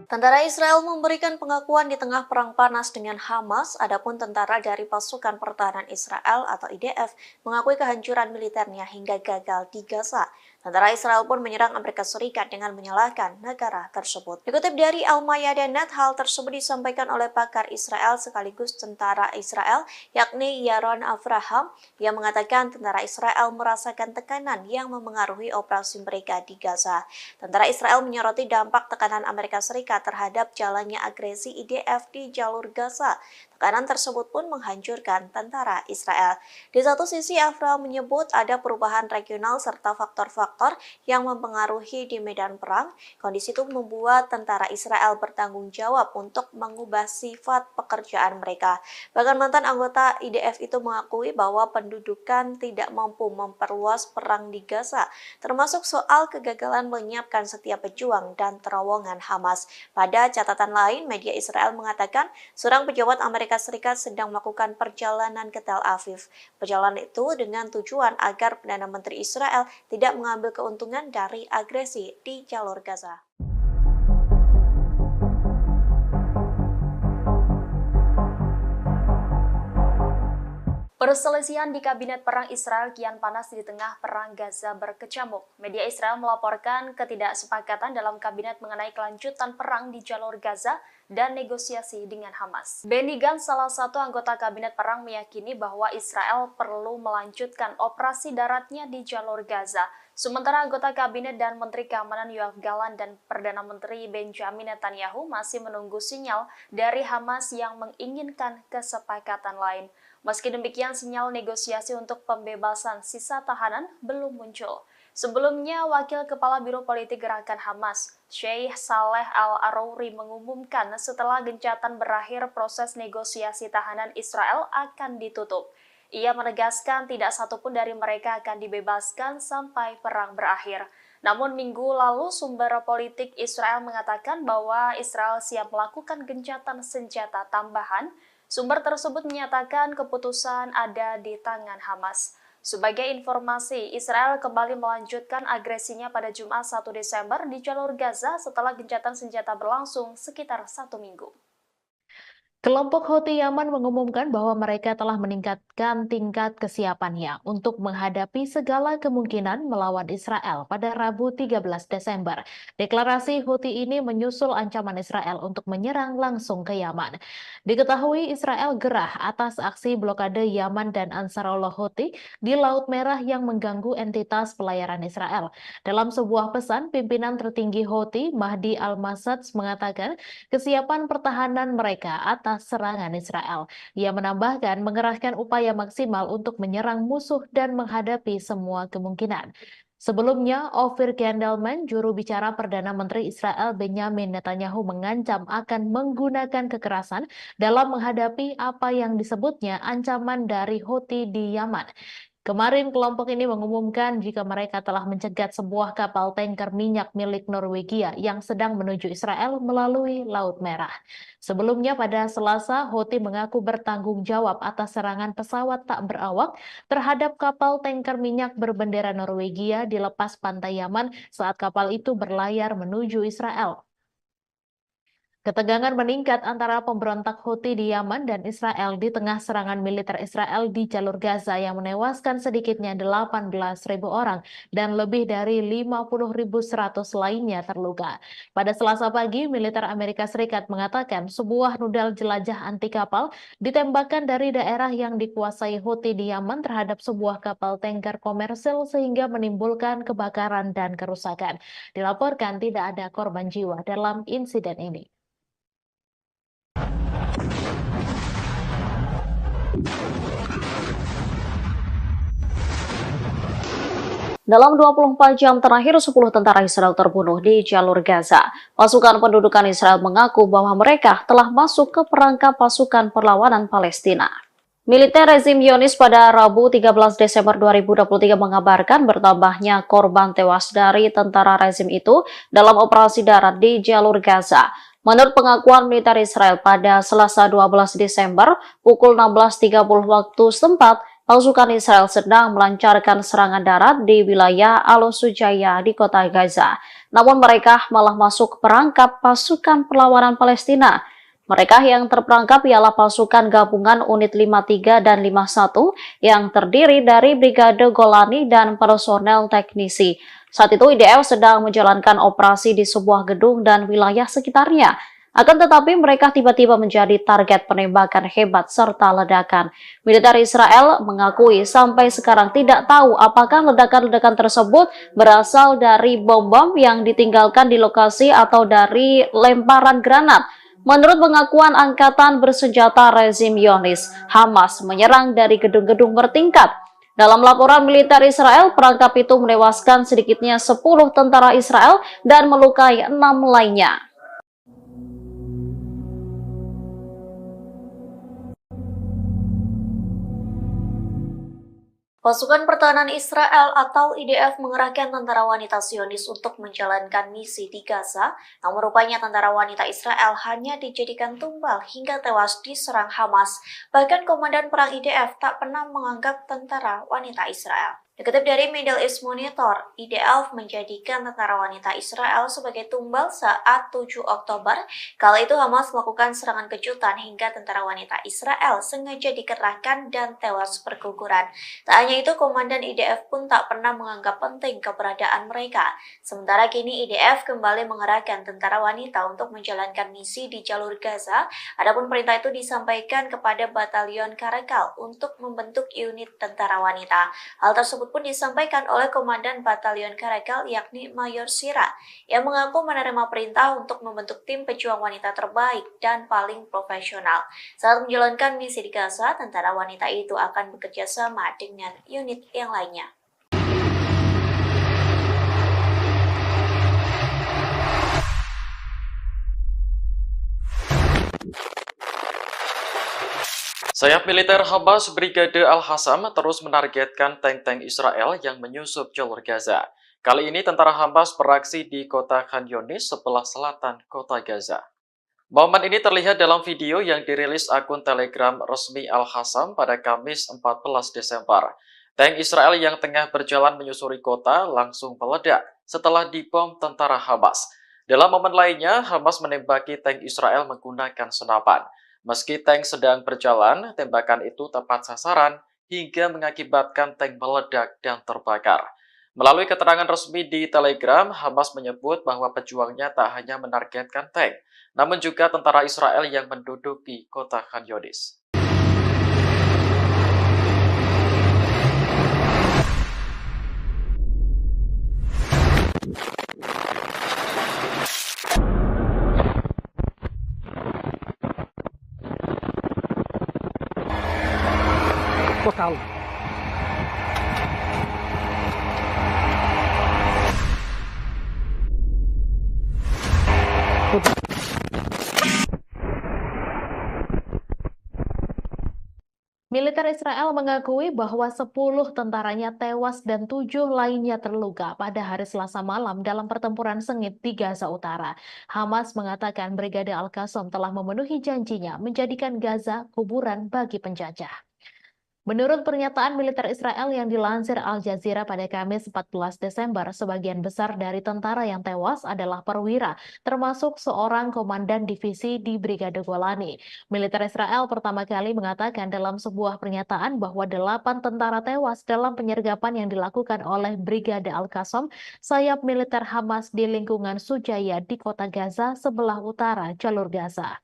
Tentara Israel memberikan pengakuan di tengah perang panas dengan Hamas, adapun tentara dari Pasukan Pertahanan Israel atau IDF mengakui kehancuran militernya hingga gagal di Gaza. Tentara Israel pun menyerang Amerika Serikat dengan menyalahkan negara tersebut. Dikutip dari Al-Mayadeh.net, hal tersebut disampaikan oleh pakar Israel sekaligus tentara Israel, yakni Yaron Avraham, yang mengatakan tentara Israel merasakan tekanan yang memengaruhi operasi mereka di Gaza. Tentara Israel menyoroti dampak tekanan Amerika Serikat terhadap jalannya agresi IDF di jalur Gaza. Tekanan tersebut pun menghancurkan tentara Israel. Di satu sisi, Avraham menyebut ada perubahan regional serta faktor-faktor yang mempengaruhi di medan perang. Kondisi itu membuat tentara Israel bertanggung jawab untuk mengubah sifat pekerjaan mereka. Bahkan mantan anggota IDF itu mengakui bahwa pendudukan tidak mampu memperluas perang di Gaza, termasuk soal kegagalan menyiapkan setiap pejuang dan terowongan Hamas. Pada catatan lain, media Israel mengatakan seorang pejabat Amerika Serikat sedang melakukan perjalanan ke Tel Aviv. Perjalanan itu dengan tujuan agar Perdana Menteri Israel tidak mengambil keuntungan dari agresi di jalur Gaza. Perselisihan di Kabinet Perang Israel kian panas di tengah perang Gaza berkecamuk. Media Israel melaporkan ketidaksepakatan dalam kabinet mengenai kelanjutan perang di jalur Gaza dan negosiasi dengan Hamas. Benny Gantz, salah satu anggota Kabinet Perang, meyakini bahwa Israel perlu melanjutkan operasi daratnya di jalur Gaza. Sementara anggota Kabinet dan Menteri Keamanan Yoav Gallant dan Perdana Menteri Benjamin Netanyahu masih menunggu sinyal dari Hamas yang menginginkan kesepakatan lain. Meski demikian, sinyal negosiasi untuk pembebasan sisa tahanan belum muncul. Sebelumnya, Wakil Kepala Biro Politik Gerakan Hamas, Sheikh Saleh Al-Arouri, mengumumkan setelah gencatan berakhir proses negosiasi tahanan Israel akan ditutup. Ia menegaskan tidak satupun dari mereka akan dibebaskan sampai perang berakhir. Namun minggu lalu sumber politik Israel mengatakan bahwa Israel siap melakukan gencatan senjata tambahan. Sumber tersebut menyatakan keputusan ada di tangan Hamas. Sebagai informasi, Israel kembali melanjutkan agresinya pada Jumat 1 Desember di jalur Gaza setelah gencatan senjata berlangsung sekitar 1 minggu. Kelompok Houthi Yaman mengumumkan bahwa mereka telah meningkatkan tingkat kesiapannya untuk menghadapi segala kemungkinan melawan Israel pada Rabu 13 Desember. Deklarasi Houthi ini menyusul ancaman Israel untuk menyerang langsung ke Yaman. Diketahui Israel gerah atas aksi blokade Yaman dan Ansarullah Houthi di Laut Merah yang mengganggu entitas pelayaran Israel. Dalam sebuah pesan, pimpinan tertinggi Houthi, Mahdi al-Masad, mengatakan kesiapan pertahanan mereka atas serangan Israel. Ia menambahkan mengerahkan upaya maksimal untuk menyerang musuh dan menghadapi semua kemungkinan. Sebelumnya, Ophir Gendelman, juru bicara Perdana Menteri Israel Benyamin Netanyahu, mengancam akan menggunakan kekerasan dalam menghadapi apa yang disebutnya ancaman dari Houthi di Yaman. Kemarin kelompok ini mengumumkan jika mereka telah mencegat sebuah kapal tanker minyak milik Norwegia yang sedang menuju Israel melalui Laut Merah. Sebelumnya pada Selasa, Houthi mengaku bertanggung jawab atas serangan pesawat tak berawak terhadap kapal tanker minyak berbendera Norwegia di lepas pantai Yaman saat kapal itu berlayar menuju Israel. Ketegangan meningkat antara pemberontak Houthi di Yaman dan Israel di tengah serangan militer Israel di jalur Gaza yang menewaskan sedikitnya 18.000 orang dan lebih dari 50.100 lainnya terluka. Pada Selasa pagi, militer Amerika Serikat mengatakan sebuah rudal jelajah anti kapal ditembakkan dari daerah yang dikuasai Houthi di Yaman terhadap sebuah kapal tanker komersil sehingga menimbulkan kebakaran dan kerusakan. Dilaporkan tidak ada korban jiwa dalam insiden ini. Dalam 24 jam terakhir, 10 tentara Israel terbunuh di jalur Gaza. Pasukan pendudukan Israel mengaku bahwa mereka telah masuk ke perangkap pasukan perlawanan Palestina. Militer rezim Zionis pada Rabu 13 Desember 2023 mengabarkan bertambahnya korban tewas dari tentara rezim itu dalam operasi darat di jalur Gaza. Menurut pengakuan militer Israel pada Selasa 12 Desember pukul 16.30 waktu setempat, pasukan Israel sedang melancarkan serangan darat di wilayah Al-Sujaya di kota Gaza. Namun mereka malah masuk ke perangkap pasukan perlawanan Palestina. Mereka yang terperangkap ialah pasukan gabungan unit 53 dan 51 yang terdiri dari Brigade Golani dan personel teknisi. Saat itu IDF sedang menjalankan operasi di sebuah gedung dan wilayah sekitarnya. Akan tetapi mereka tiba-tiba menjadi target penembakan hebat serta ledakan. Militer Israel mengakui sampai sekarang tidak tahu apakah ledakan-ledakan tersebut berasal dari bom-bom yang ditinggalkan di lokasi atau dari lemparan granat. Menurut pengakuan Angkatan Bersenjata rezim Zionis, Hamas menyerang dari gedung-gedung bertingkat. Dalam laporan militer Israel, perangkap itu menewaskan sedikitnya 10 tentara Israel dan melukai 6 lainnya. Pasukan Pertahanan Israel atau IDF mengerahkan tentara wanita Zionis untuk menjalankan misi di Gaza, namun rupanya tentara wanita Israel hanya dijadikan tumbal hingga tewas diserang Hamas. Bahkan komandan perang IDF tak pernah menganggap tentara wanita Israel. Dikutip dari Middle East Monitor, IDF menjadikan tentara wanita Israel sebagai tumbal saat 7 Oktober. Kala itu Hamas melakukan serangan kejutan hingga tentara wanita Israel sengaja dikerahkan dan tewas berguguran. Tak hanya itu, komandan IDF pun tak pernah menganggap penting keberadaan mereka. Sementara kini IDF kembali mengerahkan tentara wanita untuk menjalankan misi di jalur Gaza. Adapun perintah itu disampaikan kepada Batalion Karakal untuk membentuk unit tentara wanita. Hal tersebut pun disampaikan oleh Komandan Batalion Karakal yakni Mayor Sira yang mengaku menerima perintah untuk membentuk tim pejuang wanita terbaik dan paling profesional. Saat menjalankan misi di Gaza, tentara wanita itu akan bekerja sama dengan unit yang lainnya. Sayap militer Hamas Brigade Al-Hassam terus menargetkan tank-tank Israel yang menyusup jalur Gaza. Kali ini tentara Hamas beraksi di kota Khan Younis sebelah selatan kota Gaza. Momen ini terlihat dalam video yang dirilis akun Telegram resmi Al-Hassam pada Kamis 14 Desember. Tank Israel yang tengah berjalan menyusuri kota langsung meledak setelah dibom tentara Hamas. Dalam momen lainnya, Hamas menembaki tank Israel menggunakan senapan. Meski tank sedang berjalan, tembakan itu tepat sasaran hingga mengakibatkan tank meledak dan terbakar. Melalui keterangan resmi di Telegram, Hamas menyebut bahwa pejuangnya tak hanya menargetkan tank, namun juga tentara Israel yang menduduki kota Khan Younis. Total. Militer Israel mengakui bahwa 10 tentaranya tewas dan 7 lainnya terluka pada hari Selasa malam dalam pertempuran sengit di Gaza Utara. Hamas mengatakan Brigade Al-Qassam telah memenuhi janjinya menjadikan Gaza kuburan bagi penjajah. Menurut pernyataan militer Israel yang dilansir Al Jazeera pada Kamis 14 Desember, sebagian besar dari tentara yang tewas adalah perwira, termasuk seorang komandan divisi di Brigade Golani. Militer Israel pertama kali mengatakan dalam sebuah pernyataan bahwa 8 tentara tewas dalam penyergapan yang dilakukan oleh Brigade Al-Qassam, sayap militer Hamas di lingkungan Sujaya di kota Gaza sebelah utara jalur Gaza.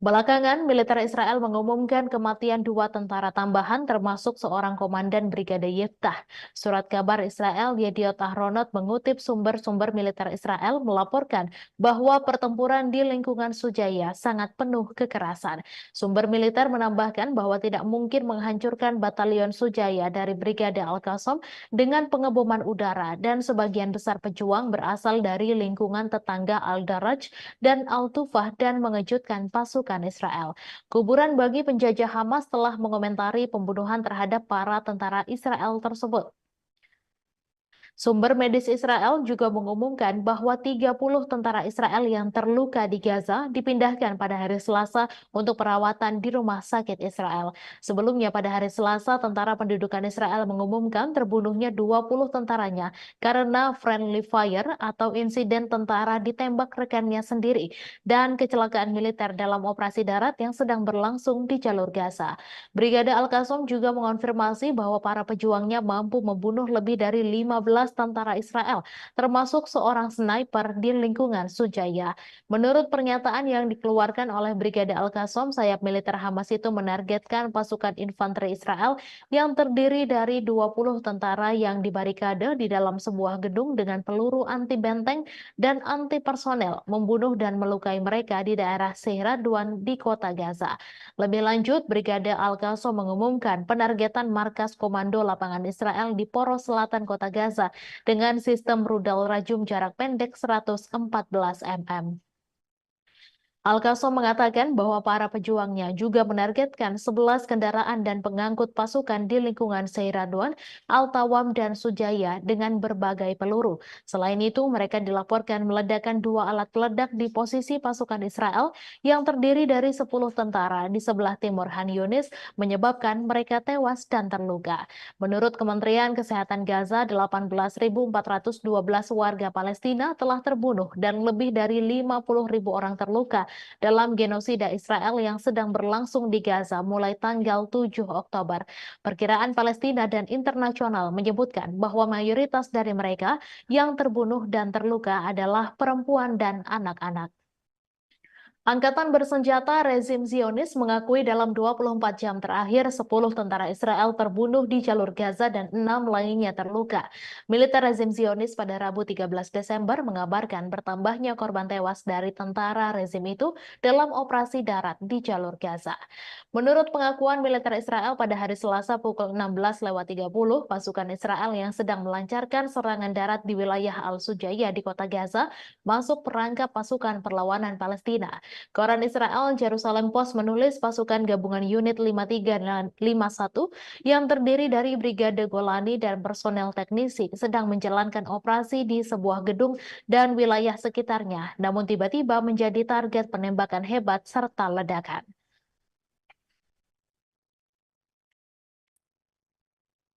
Belakangan, militer Israel mengumumkan kematian 2 tentara tambahan termasuk seorang komandan Brigade Yiftah. Surat kabar Israel Yediot Ahronot mengutip sumber-sumber militer Israel melaporkan bahwa pertempuran di lingkungan Sujaya sangat penuh kekerasan. Sumber militer menambahkan bahwa tidak mungkin menghancurkan batalion Sujaya dari Brigade Al-Qassam dengan pengeboman udara dan sebagian besar pejuang berasal dari lingkungan tetangga Al-Daraj dan Al-Tufah dan mengejutkan pasukan Israel. Kuburan bagi penjajah Hamas telah mengomentari pembunuhan terhadap para tentara Israel tersebut. Sumber medis Israel juga mengumumkan bahwa 30 tentara Israel yang terluka di Gaza dipindahkan pada hari Selasa untuk perawatan di rumah sakit Israel. Sebelumnya pada hari Selasa, tentara pendudukan Israel mengumumkan terbunuhnya 20 tentaranya karena friendly fire atau insiden tentara ditembak rekannya sendiri dan kecelakaan militer dalam operasi darat yang sedang berlangsung di jalur Gaza. Brigade Al-Qassam juga mengonfirmasi bahwa para pejuangnya mampu membunuh lebih dari 15 tentara Israel, termasuk seorang sniper di lingkungan Sujaya. Menurut pernyataan yang dikeluarkan oleh Brigade Al-Qassam, sayap militer Hamas itu menargetkan pasukan infanteri Israel yang terdiri dari 20 tentara yang dibarikade di dalam sebuah gedung dengan peluru anti benteng dan anti personel, membunuh dan melukai mereka di daerah Seiradwan di kota Gaza. Lebih lanjut, Brigade Al-Qassam mengumumkan penargetan markas komando lapangan Israel di poros selatan kota Gaza dengan sistem rudal rajum jarak pendek 114 mm. Al-Qassam mengatakan bahwa para pejuangnya juga menargetkan 11 kendaraan dan pengangkut pasukan di lingkungan Seiradwan, Al-Tawam, dan Sujaya dengan berbagai peluru. Selain itu, mereka dilaporkan meledakkan 2 alat peledak di posisi pasukan Israel yang terdiri dari 10 tentara di sebelah timur Khan Younis, menyebabkan mereka tewas dan terluka. Menurut Kementerian Kesehatan Gaza, 18.412 warga Palestina telah terbunuh dan lebih dari 50.000 orang terluka dalam genosida Israel yang sedang berlangsung di Gaza mulai tanggal 7 Oktober. Perkiraan Palestina dan internasional menyebutkan bahwa mayoritas dari mereka yang terbunuh dan terluka adalah perempuan dan anak-anak. Angkatan bersenjata rezim Zionis mengakui dalam 24 jam terakhir 10 tentara Israel terbunuh di jalur Gaza dan 6 lainnya terluka. Militer rezim Zionis pada Rabu 13 Desember mengabarkan bertambahnya korban tewas dari tentara rezim itu dalam operasi darat di jalur Gaza. Menurut pengakuan militer Israel pada hari Selasa pukul 16.30, pasukan Israel yang sedang melancarkan serangan darat di wilayah Al-Sujaya di kota Gaza masuk perangkap pasukan perlawanan Palestina. Koran Israel Jerusalem Post menulis pasukan gabungan unit 53 dan 51 yang terdiri dari Brigade Golani dan personel teknisi sedang menjalankan operasi di sebuah gedung dan wilayah sekitarnya, namun tiba-tiba menjadi target penembakan hebat serta ledakan.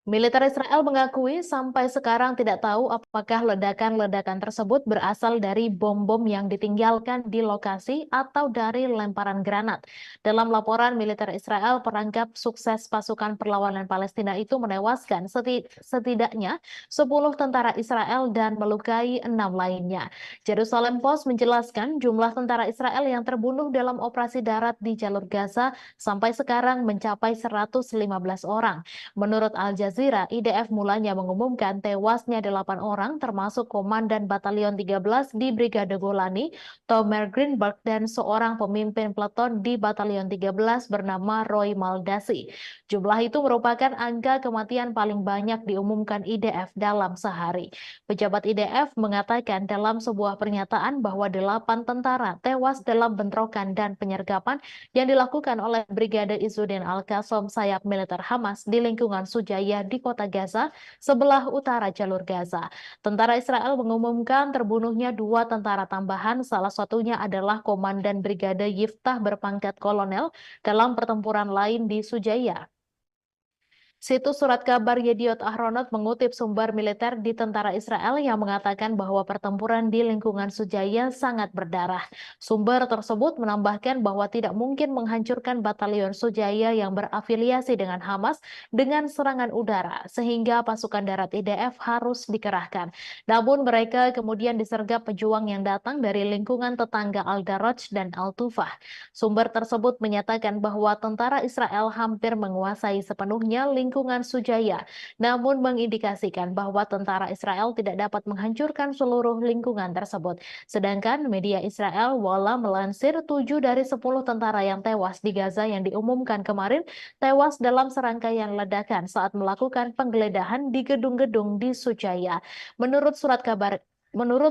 Militer Israel mengakui sampai sekarang tidak tahu apakah ledakan-ledakan tersebut berasal dari bom-bom yang ditinggalkan di lokasi atau dari lemparan granat. Dalam laporan militer Israel, perangkap sukses pasukan perlawanan Palestina itu menewaskan setidaknya 10 tentara Israel dan melukai 6 lainnya. Jerusalem Post menjelaskan jumlah tentara Israel yang terbunuh dalam operasi darat di jalur Gaza sampai sekarang mencapai 115 orang. Menurut Al Jazeera, IDF mulanya mengumumkan tewasnya 8 orang termasuk Komandan Batalion 13 di Brigade Golani, Tomer Greenberg, dan seorang pemimpin peleton di Batalion 13 bernama Roy Maldasi. Jumlah itu merupakan angka kematian paling banyak diumumkan IDF dalam sehari. Pejabat IDF mengatakan dalam sebuah pernyataan bahwa 8 tentara tewas dalam bentrokan dan penyergapan yang dilakukan oleh Brigade Izzuddin Al-Qassam sayap militer Hamas di lingkungan Sujaya di kota Gaza, sebelah utara jalur Gaza. Tentara Israel mengumumkan terbunuhnya 2 tentara tambahan, salah satunya adalah Komandan Brigade Yiftah berpangkat kolonel dalam pertempuran lain di Sujaya. Situs surat kabar Yediot Ahronot mengutip sumber militer di tentara Israel yang mengatakan bahwa pertempuran di lingkungan Sujaya sangat berdarah. Sumber tersebut menambahkan bahwa tidak mungkin menghancurkan batalion Sujaya yang berafiliasi dengan Hamas dengan serangan udara, sehingga pasukan darat IDF harus dikerahkan. Namun mereka kemudian disergap pejuang yang datang dari lingkungan tetangga Al-Daraj dan Al-Tufah. Sumber tersebut menyatakan bahwa tentara Israel hampir menguasai sepenuhnya lingkungan Sujaya, namun mengindikasikan bahwa tentara Israel tidak dapat menghancurkan seluruh lingkungan tersebut. Sedangkan media Israel Walla melansir 7 dari 10 tentara yang tewas di Gaza yang diumumkan kemarin tewas dalam serangkaian ledakan saat melakukan penggeledahan di gedung-gedung di Sujaya. Menurut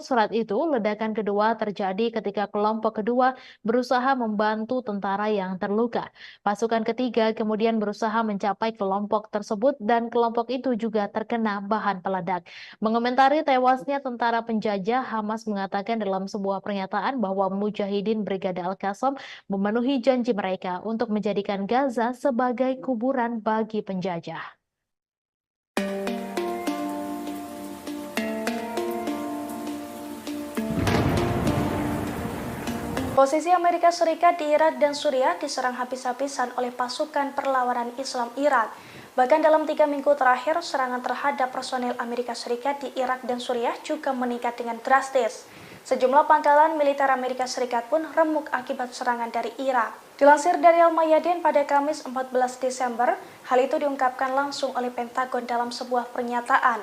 surat itu, ledakan kedua terjadi ketika kelompok kedua berusaha membantu tentara yang terluka. Pasukan ketiga kemudian berusaha mencapai kelompok tersebut dan kelompok itu juga terkena bahan peledak. Mengomentari tewasnya tentara penjajah, Hamas mengatakan dalam sebuah pernyataan bahwa Mujahidin Brigade Al-Qassam memenuhi janji mereka untuk menjadikan Gaza sebagai kuburan bagi penjajah. Posisi Amerika Serikat di Irak dan Suriah diserang habis-habisan oleh pasukan perlawanan Islam Irak. Bahkan dalam 3 minggu terakhir, serangan terhadap personel Amerika Serikat di Irak dan Suriah juga meningkat dengan drastis. Sejumlah pangkalan militer Amerika Serikat pun remuk akibat serangan dari Irak. Dilansir dari Al-Mayadin pada Kamis 14 Desember, hal itu diungkapkan langsung oleh Pentagon dalam sebuah pernyataan.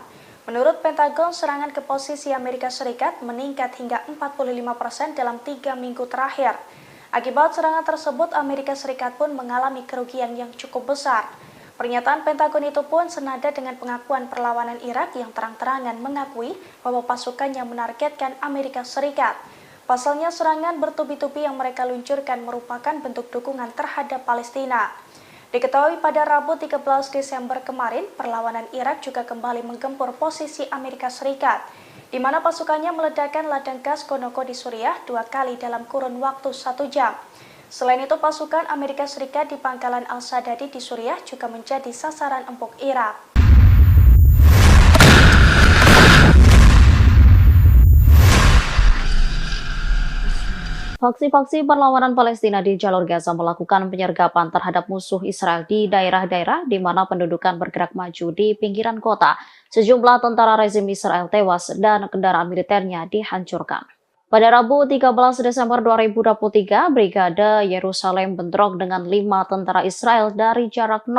Menurut Pentagon, serangan ke posisi Amerika Serikat meningkat hingga 45% dalam 3 minggu terakhir. Akibat serangan tersebut, Amerika Serikat pun mengalami kerugian yang cukup besar. Pernyataan Pentagon itu pun senada dengan pengakuan perlawanan Irak yang terang-terangan mengakui bahwa pasukannya menargetkan Amerika Serikat. Pasalnya, serangan bertubi-tubi yang mereka luncurkan merupakan bentuk dukungan terhadap Palestina. Diketahui pada Rabu 13 Desember kemarin, perlawanan Irak juga kembali menggempur posisi Amerika Serikat, di mana pasukannya meledakkan ladang gas Gonoko di Suriah 2 kali dalam kurun waktu 1 jam. Selain itu, pasukan Amerika Serikat di pangkalan Al-Sadadi di Suriah juga menjadi sasaran empuk Irak. Faksi-faksi perlawanan Palestina di jalur Gaza melakukan penyergapan terhadap musuh Israel di daerah-daerah di mana pendudukan bergerak maju di pinggiran kota. Sejumlah tentara rezim Israel tewas dan kendaraan militernya dihancurkan. Pada Rabu 13 Desember 2023, Brigade Yerusalem bentrok dengan 5 tentara Israel dari jarak 0.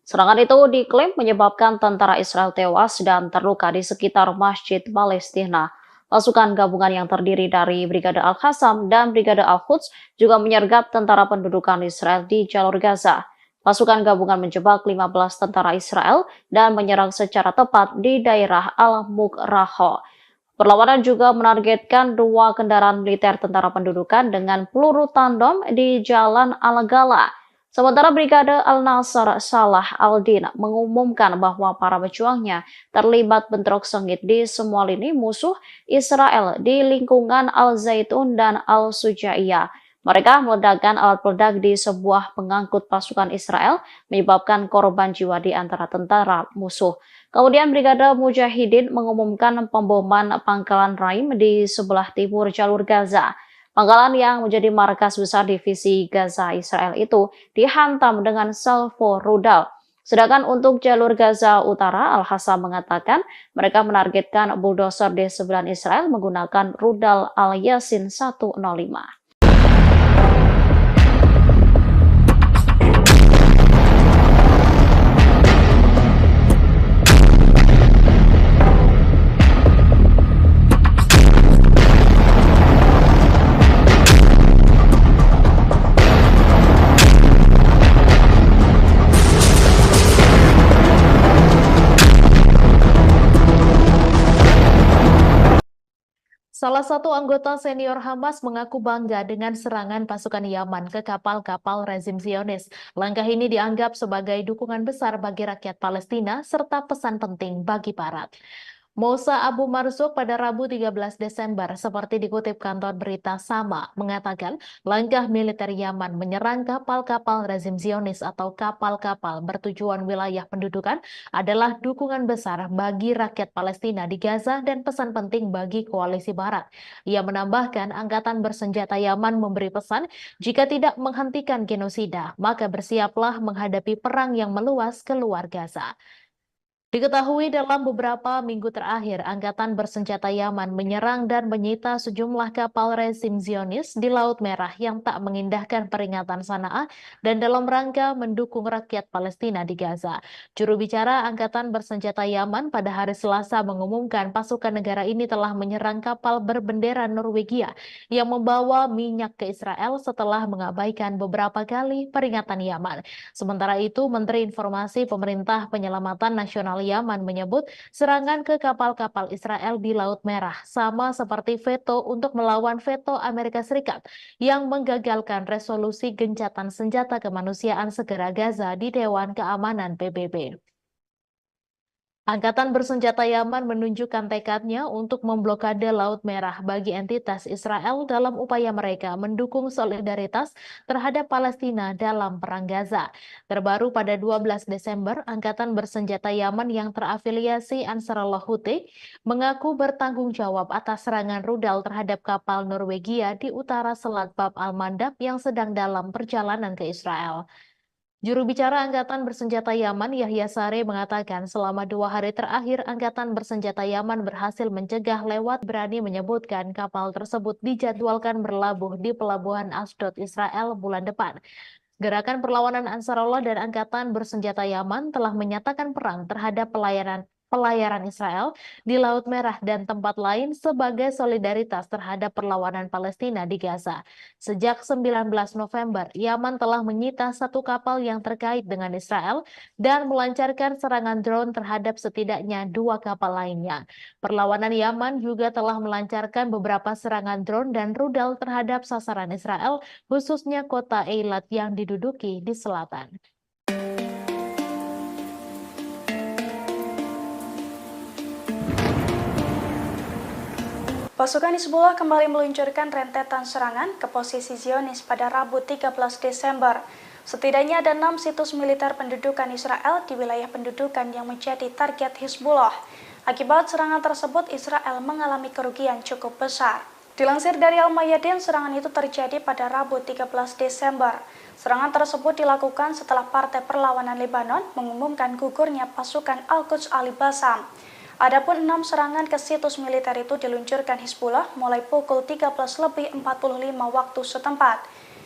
Serangan itu diklaim menyebabkan tentara Israel tewas dan terluka di sekitar Masjid Palestina. Pasukan gabungan yang terdiri dari Brigade Al-Qassam dan Brigade Al-Quds juga menyergap tentara pendudukan Israel di jalur Gaza. Pasukan gabungan menjebak 15 tentara Israel dan menyerang secara tepat di daerah Al-Mukraho. Perlawanan juga menargetkan 2 kendaraan militer tentara pendudukan dengan peluru tandem di Jalan Al-Gala. Sementara Brigade Al-Nasr Salah Al-Din mengumumkan bahwa para pejuangnya terlibat bentrok sengit di semua lini musuh Israel di lingkungan Al-Zaitun dan Al-Sujaiyah. Mereka meledakkan alat peledak di sebuah pengangkut pasukan Israel, menyebabkan korban jiwa di antara tentara musuh. Kemudian Brigade Mujahidin mengumumkan pemboman pangkalan Raim di sebelah timur jalur Gaza. Pangkalan yang menjadi markas besar divisi Gaza Israel itu dihantam dengan salvo rudal. Sedangkan untuk jalur Gaza Utara, Al-Hassam mengatakan mereka menargetkan bulldozer D9 Israel menggunakan rudal Al-Yasin 105. Salah satu anggota senior Hamas mengaku bangga dengan serangan pasukan Yaman ke kapal-kapal rezim Zionis. Langkah ini dianggap sebagai dukungan besar bagi rakyat Palestina serta pesan penting bagi Barat. Mousa Abu Marzouk pada Rabu 13 Desember, seperti dikutip kantor berita Sama, mengatakan langkah militer Yaman menyerang kapal-kapal rezim Zionis atau kapal-kapal bertujuan wilayah pendudukan adalah dukungan besar bagi rakyat Palestina di Gaza dan pesan penting bagi koalisi Barat. Ia menambahkan angkatan bersenjata Yaman memberi pesan jika tidak menghentikan genosida, maka bersiaplah menghadapi perang yang meluas keluar Gaza. Diketahui dalam beberapa minggu terakhir, Angkatan Bersenjata Yaman menyerang dan menyita sejumlah kapal rezim Zionis di Laut Merah yang tak mengindahkan peringatan Sanaa dan dalam rangka mendukung rakyat Palestina di Gaza. Juru bicara Angkatan Bersenjata Yaman pada hari Selasa mengumumkan pasukan negara ini telah menyerang kapal berbendera Norwegia yang membawa minyak ke Israel setelah mengabaikan beberapa kali peringatan Yaman. Sementara itu, Menteri Informasi Pemerintah Penyelamatan Nasional Yaman menyebut serangan ke kapal-kapal Israel di Laut Merah sama seperti veto untuk melawan veto Amerika Serikat yang menggagalkan resolusi gencatan senjata kemanusiaan segera Gaza di Dewan Keamanan PBB. Angkatan Bersenjata Yaman menunjukkan tekadnya untuk memblokade Laut Merah bagi entitas Israel dalam upaya mereka mendukung solidaritas terhadap Palestina dalam Perang Gaza. Terbaru pada 12 Desember, Angkatan Bersenjata Yaman yang terafiliasi Ansarullah Houthi mengaku bertanggung jawab atas serangan rudal terhadap kapal Norwegia di utara Selat Bab al-Mandab yang sedang dalam perjalanan ke Israel. Juru bicara Angkatan Bersenjata Yaman, Yahya Saree, mengatakan selama 2 hari terakhir, Angkatan Bersenjata Yaman berhasil mencegah lewat berani menyebutkan kapal tersebut dijadwalkan berlabuh di pelabuhan Ashdod, Israel bulan depan. Gerakan perlawanan Ansarullah dan Angkatan Bersenjata Yaman telah menyatakan perang terhadap pelayaran Israel di Laut Merah dan tempat lain sebagai solidaritas terhadap perlawanan Palestina di Gaza. Sejak 19 November, Yaman telah menyita 1 kapal yang terkait dengan Israel dan melancarkan serangan drone terhadap setidaknya 2 kapal lainnya. Perlawanan Yaman juga telah melancarkan beberapa serangan drone dan rudal terhadap sasaran Israel, khususnya kota Eilat yang diduduki di selatan. Pasukan Hizbullah kembali meluncurkan rentetan serangan ke posisi Zionis pada Rabu 13 Desember. Setidaknya ada 6 situs militer pendudukan Israel di wilayah pendudukan yang menjadi target Hizbullah. Akibat serangan tersebut, Israel mengalami kerugian cukup besar. Dilansir dari Al-Mayadin, serangan itu terjadi pada Rabu 13 Desember. Serangan tersebut dilakukan setelah Partai Perlawanan Lebanon mengumumkan gugurnya pasukan Al-Quds Al-Bassam. Adapun 6 serangan ke situs militer itu diluncurkan Hizbullah mulai pukul 13.45 waktu setempat,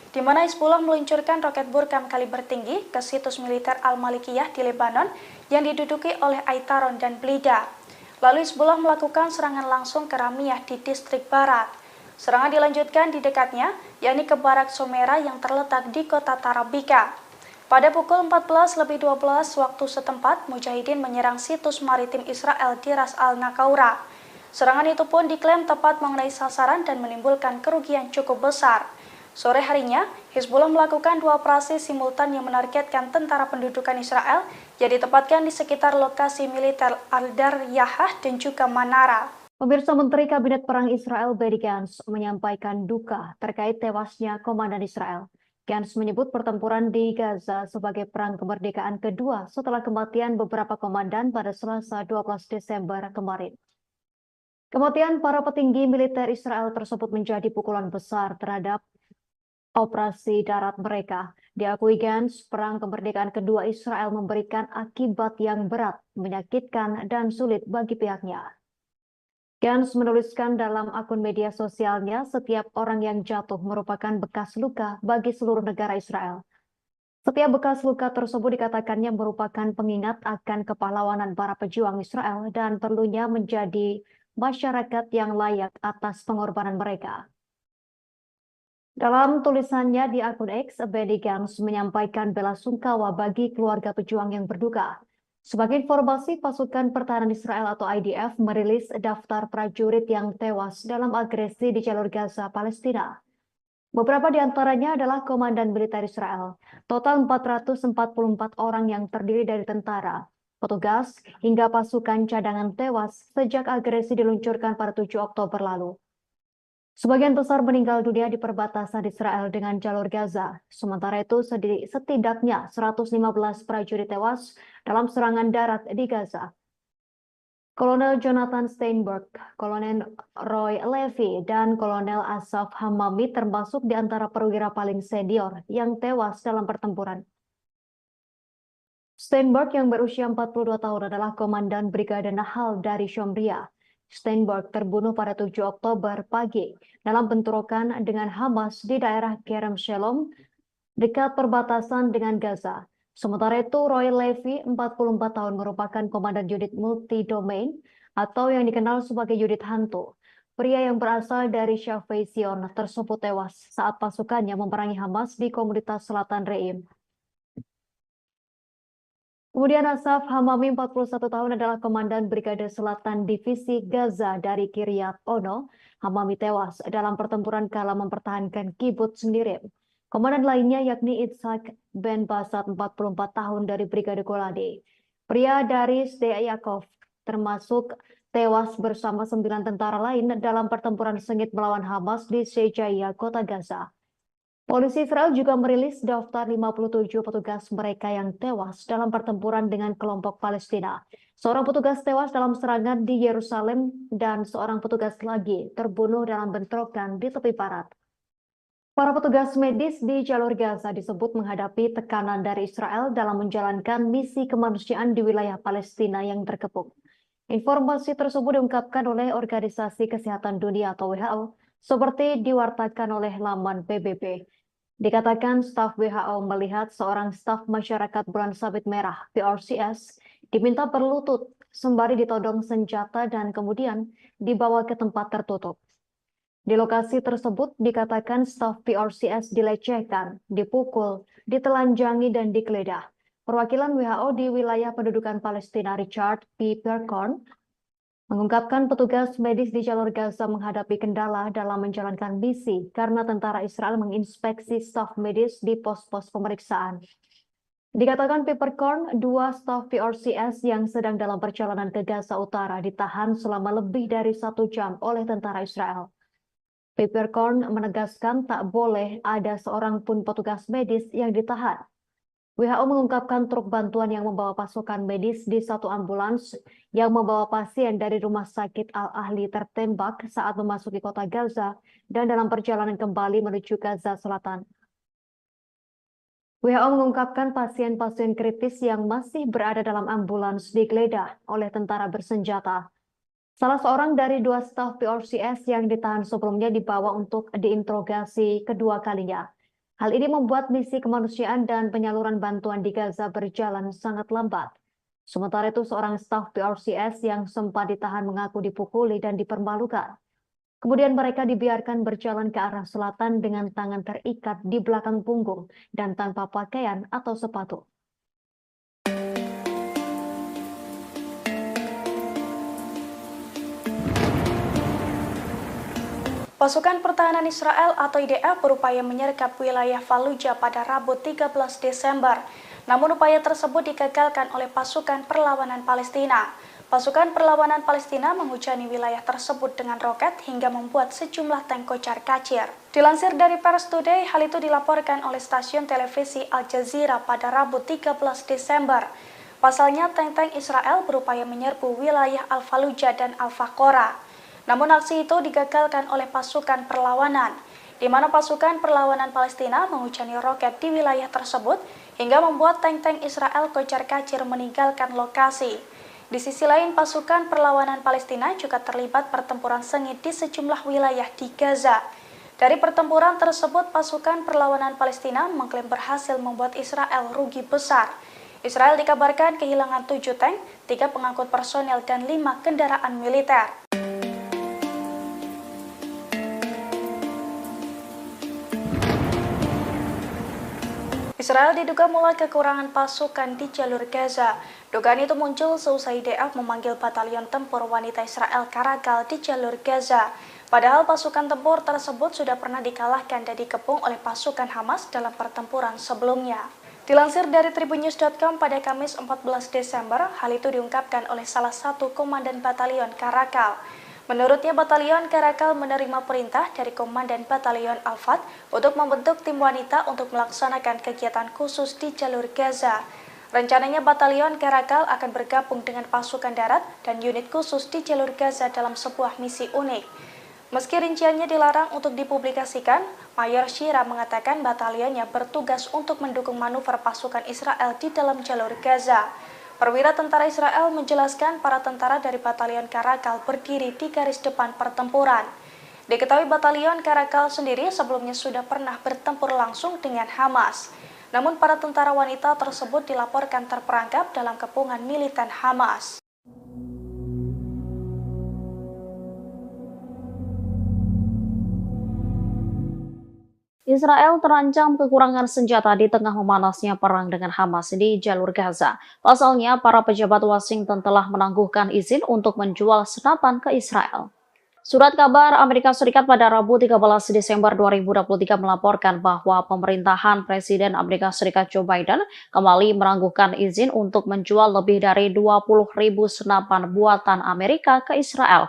di mana Hizbullah meluncurkan roket Burkam kaliber tinggi ke situs militer Al-Malikiyah di Lebanon yang diduduki oleh Aitaron dan Blida. Lalu Hizbullah melakukan serangan langsung ke Ramiyah di distrik barat. Serangan dilanjutkan di dekatnya, yakni ke Barak Somera yang terletak di kota Tarabika. Pada pukul 14.12 waktu setempat, Mujahidin menyerang situs maritim Israel di Ras al-Nakaura. Serangan itu pun diklaim tepat mengenai sasaran dan menimbulkan kerugian cukup besar. Sore harinya, Hizbullah melakukan 2 operasi simultan yang menargetkan tentara pendudukan Israel yang ditempatkan di sekitar lokasi militer Al-Dar Yahah dan juga Manara. Pemirsa, Menteri Kabinet Perang Israel Benny Gantz menyampaikan duka terkait tewasnya komandan Israel. Gantz menyebut pertempuran di Gaza sebagai perang kemerdekaan kedua setelah kematian beberapa komandan pada Selasa 12 Desember kemarin. Kematian para petinggi militer Israel tersebut menjadi pukulan besar terhadap operasi darat mereka. Diakui Gantz, perang kemerdekaan kedua Israel memberikan akibat yang berat, menyakitkan, dan sulit bagi pihaknya. Gantz menuliskan dalam akun media sosialnya, setiap orang yang jatuh merupakan bekas luka bagi seluruh negara Israel. Setiap bekas luka tersebut dikatakannya merupakan pengingat akan kepahlawanan para pejuang Israel dan perlunya menjadi masyarakat yang layak atas pengorbanan mereka. Dalam tulisannya di akun X, Benny Gantz menyampaikan belasungkawa bagi keluarga pejuang yang berduka. Sebagai informasi, pasukan pertahanan Israel atau IDF merilis daftar prajurit yang tewas dalam agresi di jalur Gaza, Palestina. Beberapa di antaranya adalah komandan militer Israel. Total 444 orang yang terdiri dari tentara, petugas, hingga pasukan cadangan tewas sejak agresi diluncurkan pada 7 Oktober lalu. Sebagian besar meninggal dunia di perbatasan Israel dengan jalur Gaza. Sementara itu, setidaknya 115 prajurit tewas dalam serangan darat di Gaza. Kolonel Jonathan Steinberg, Kolonel Roy Levy, dan Kolonel Asaf Hamami termasuk di antara perwira paling senior yang tewas dalam pertempuran. Steinberg yang berusia 42 tahun adalah komandan Brigade Nahal dari Shomria. Steinberg terbunuh pada 7 Oktober pagi dalam bentrokan dengan Hamas di daerah Kerem Shalom dekat perbatasan dengan Gaza. Sementara itu, Roy Levy, 44 tahun, merupakan komandan unit multi-domain atau yang dikenal sebagai unit hantu. Pria yang berasal dari Shafei Zion tersebut tewas saat pasukannya memerangi Hamas di komunitas Selatan Reim. Kemudian Asaf Hamami, 41 tahun, adalah Komandan Brigade Selatan Divisi Gaza dari Kiryat Ono. Hamami tewas dalam pertempuran kala mempertahankan kibbutz Nirim. Komandan lainnya yakni Itzhak Ben Basat, 44 tahun, dari Brigade Golani. Pria dari Sde Yaakov termasuk tewas bersama 9 tentara lain dalam pertempuran sengit melawan Hamas di Shejaiya, kota Gaza. Polisi Israel juga merilis daftar 57 petugas mereka yang tewas dalam pertempuran dengan kelompok Palestina. Seorang petugas tewas dalam serangan di Yerusalem dan seorang petugas lagi terbunuh dalam bentrokan di tepi barat. Para petugas medis di jalur Gaza disebut menghadapi tekanan dari Israel dalam menjalankan misi kemanusiaan di wilayah Palestina yang terkepung. Informasi tersebut diungkapkan oleh Organisasi Kesehatan Dunia atau WHO, seperti diwartakan oleh laman PBB. Dikatakan staf WHO melihat seorang staf masyarakat Bulan Sabit Merah (PRCS) diminta berlutut sembari ditodong senjata dan kemudian dibawa ke tempat tertutup. Di lokasi tersebut dikatakan staf PRCS dilecehkan, dipukul, ditelanjangi, dan digeledah. Perwakilan WHO di wilayah pendudukan Palestina, Richard P. Percorn, mengungkapkan petugas medis di jalur Gaza menghadapi kendala dalam menjalankan misi karena tentara Israel menginspeksi staf medis di pos-pos pemeriksaan. Dikatakan Peppercorn, 2 staf PRCS yang sedang dalam perjalanan ke Gaza Utara ditahan selama lebih dari 1 jam oleh tentara Israel. Peppercorn menegaskan tak boleh ada seorang pun petugas medis yang ditahan. WHO mengungkapkan truk bantuan yang membawa pasukan medis di satu ambulans yang membawa pasien dari Rumah Sakit Al-Ahli tertembak saat memasuki kota Gaza dan dalam perjalanan kembali menuju Gaza Selatan. WHO mengungkapkan pasien-pasien kritis yang masih berada dalam ambulans digeledah oleh tentara bersenjata. Salah seorang dari 2 staf PRCS yang ditahan sebelumnya dibawa untuk diinterogasi kedua kalinya. Hal ini membuat misi kemanusiaan dan penyaluran bantuan di Gaza berjalan sangat lambat. Sementara itu, seorang staf PRCS yang sempat ditahan mengaku dipukuli dan dipermalukan. Kemudian mereka dibiarkan berjalan ke arah selatan dengan tangan terikat di belakang punggung dan tanpa pakaian atau sepatu. Pasukan Pertahanan Israel atau IDF berupaya menyergap wilayah Fallujah pada Rabu 13 Desember. Namun upaya tersebut digagalkan oleh pasukan perlawanan Palestina. Pasukan perlawanan Palestina menghujani wilayah tersebut dengan roket hingga membuat sejumlah tank kocar-kacir. Dilansir dari Pers Today, hal itu dilaporkan oleh stasiun televisi Al Jazeera pada Rabu 13 Desember. Pasalnya, tank-tank Israel berupaya menyerbu wilayah Al-Fallujah dan Al-Faqora. Namun aksi itu digagalkan oleh pasukan perlawanan, di mana pasukan perlawanan Palestina menghujani roket di wilayah tersebut hingga membuat tank-tank Israel kocar-kacir meninggalkan lokasi. Di sisi lain, pasukan perlawanan Palestina juga terlibat pertempuran sengit di sejumlah wilayah di Gaza. Dari pertempuran tersebut, pasukan perlawanan Palestina mengklaim berhasil membuat Israel rugi besar. Israel dikabarkan kehilangan 7 tank, 3 pengangkut personel, dan 5 kendaraan militer. Israel diduga mulai kekurangan pasukan di jalur Gaza. Dugaan itu muncul seusai IDF memanggil batalion tempur wanita Israel Caracal di jalur Gaza. Padahal pasukan tempur tersebut sudah pernah dikalahkan dan dikepung oleh pasukan Hamas dalam pertempuran sebelumnya. Dilansir dari tribunnews.com pada Kamis 14 Desember, hal itu diungkapkan oleh salah satu komandan batalion Caracal. Menurutnya, batalion Caracal menerima perintah dari Komandan Batalion Al-Fat untuk membentuk tim wanita untuk melaksanakan kegiatan khusus di jalur Gaza. Rencananya batalion Caracal akan bergabung dengan pasukan darat dan unit khusus di jalur Gaza dalam sebuah misi unik. Meski rinciannya dilarang untuk dipublikasikan, Mayor Shira mengatakan batalionnya bertugas untuk mendukung manuver pasukan Israel di dalam jalur Gaza. Perwira tentara Israel menjelaskan para tentara dari batalion Caracal berdiri di garis depan pertempuran. Diketahui batalion Caracal sendiri sebelumnya sudah pernah bertempur langsung dengan Hamas. Namun para tentara wanita tersebut dilaporkan terperangkap dalam kepungan militan Hamas. Israel terancam kekurangan senjata di tengah memanasnya perang dengan Hamas di jalur Gaza. Pasalnya, para pejabat Washington telah menangguhkan izin untuk menjual senapan ke Israel. Surat kabar Amerika Serikat pada Rabu 13 Desember 2023 melaporkan bahwa pemerintahan Presiden Amerika Serikat Joe Biden kembali menangguhkan izin untuk menjual lebih dari 20.000 senapan buatan Amerika ke Israel.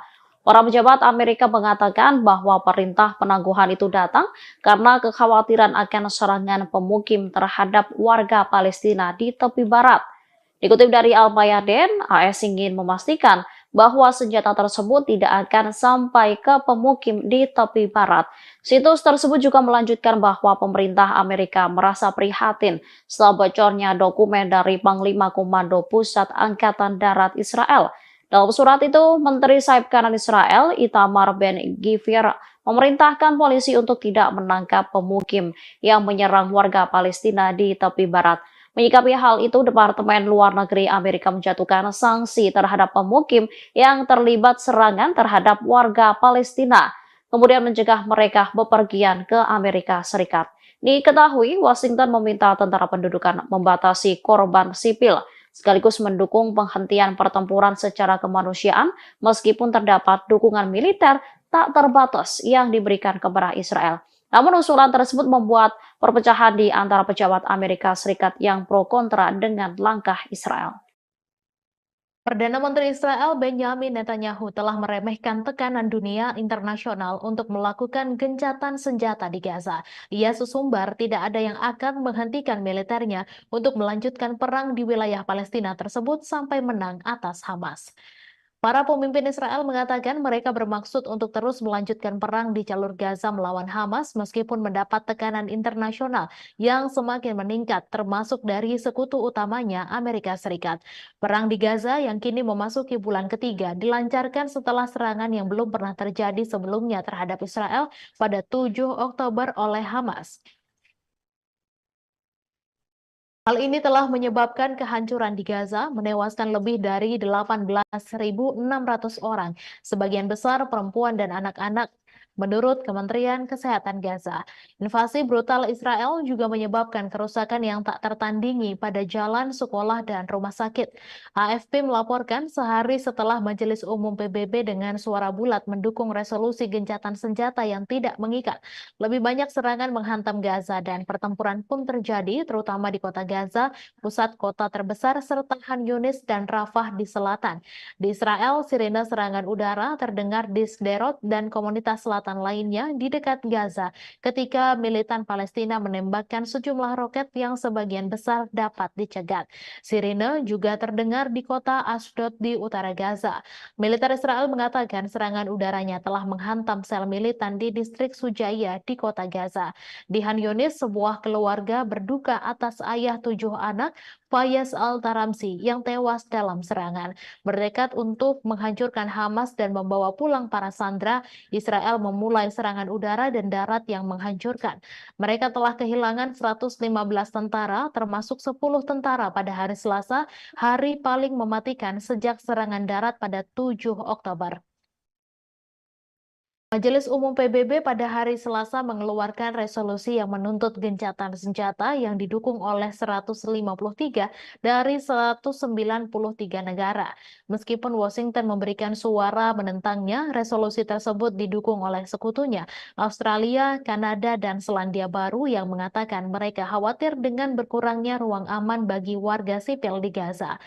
Para pejabat Amerika mengatakan bahwa perintah penangguhan itu datang karena kekhawatiran akan serangan pemukim terhadap warga Palestina di tepi barat. Dikutip dari Al-Mayadin, AS ingin memastikan bahwa senjata tersebut tidak akan sampai ke pemukim di tepi barat. Situs tersebut juga melanjutkan bahwa pemerintah Amerika merasa prihatin setelah bocornya dokumen dari Panglima Komando Pusat Angkatan Darat Israel. Dalam surat itu, Menteri Sayap Kanan Israel, Itamar Ben-Gvir, memerintahkan polisi untuk tidak menangkap pemukim yang menyerang warga Palestina di tepi barat. Menyikapi hal itu, Departemen Luar Negeri Amerika menjatuhkan sanksi terhadap pemukim yang terlibat serangan terhadap warga Palestina, kemudian mencegah mereka bepergian ke Amerika Serikat. Diketahui, Washington meminta tentara pendudukan membatasi korban sipil, sekaligus mendukung penghentian pertempuran secara kemanusiaan meskipun terdapat dukungan militer tak terbatas yang diberikan kepada Israel. Namun usulan tersebut membuat perpecahan di antara pejabat Amerika Serikat yang pro kontra dengan langkah Israel. Perdana Menteri Israel Benjamin Netanyahu telah meremehkan tekanan dunia internasional untuk melakukan gencatan senjata di Gaza. Ia sesumbar tidak ada yang akan menghentikan militernya untuk melanjutkan perang di wilayah Palestina tersebut sampai menang atas Hamas. Para pemimpin Israel mengatakan mereka bermaksud untuk terus melanjutkan perang di jalur Gaza melawan Hamas meskipun mendapat tekanan internasional yang semakin meningkat termasuk dari sekutu utamanya Amerika Serikat. Perang di Gaza yang kini memasuki bulan ketiga dilancarkan setelah serangan yang belum pernah terjadi sebelumnya terhadap Israel pada 7 Oktober oleh Hamas. Hal ini telah menyebabkan kehancuran di Gaza, menewaskan lebih dari 18.600 orang, sebagian besar perempuan dan anak-anak, menurut Kementerian Kesehatan Gaza. Invasi brutal Israel juga menyebabkan kerusakan yang tak tertandingi pada jalan, sekolah, dan rumah sakit. AFP melaporkan sehari setelah Majelis Umum PBB dengan suara bulat mendukung resolusi gencatan senjata yang tidak mengikat. Lebih banyak serangan menghantam Gaza dan pertempuran pun terjadi, terutama di kota Gaza, pusat kota terbesar, serta Khan Yunis dan Rafah di selatan. Di Israel, sirene serangan udara terdengar di Sderot dan komunitas selatan lainnya di dekat Gaza ketika militan Palestina menembakkan sejumlah roket yang sebagian besar dapat dicegat. Sirene juga terdengar di kota Ashdod di utara Gaza. Militer Israel mengatakan serangan udaranya telah menghantam sel militan di distrik Sujaya di kota Gaza. Di Khan Yunis, sebuah keluarga berduka atas ayah 7 anak, Fayez Al-Taramsi, yang tewas dalam serangan. Bertekad untuk menghancurkan Hamas dan membawa pulang para sandera, Israel memulai serangan udara dan darat yang menghancurkan. Mereka telah kehilangan 115 tentara, termasuk 10 tentara pada hari Selasa, hari paling mematikan sejak serangan darat pada 7 Oktober. Majelis Umum PBB pada hari Selasa mengeluarkan resolusi yang menuntut gencatan senjata yang didukung oleh 153 dari 193 negara. Meskipun Washington memberikan suara menentangnya, resolusi tersebut didukung oleh sekutunya, Australia, Kanada, dan Selandia Baru yang mengatakan mereka khawatir dengan berkurangnya ruang aman bagi warga sipil di Gaza.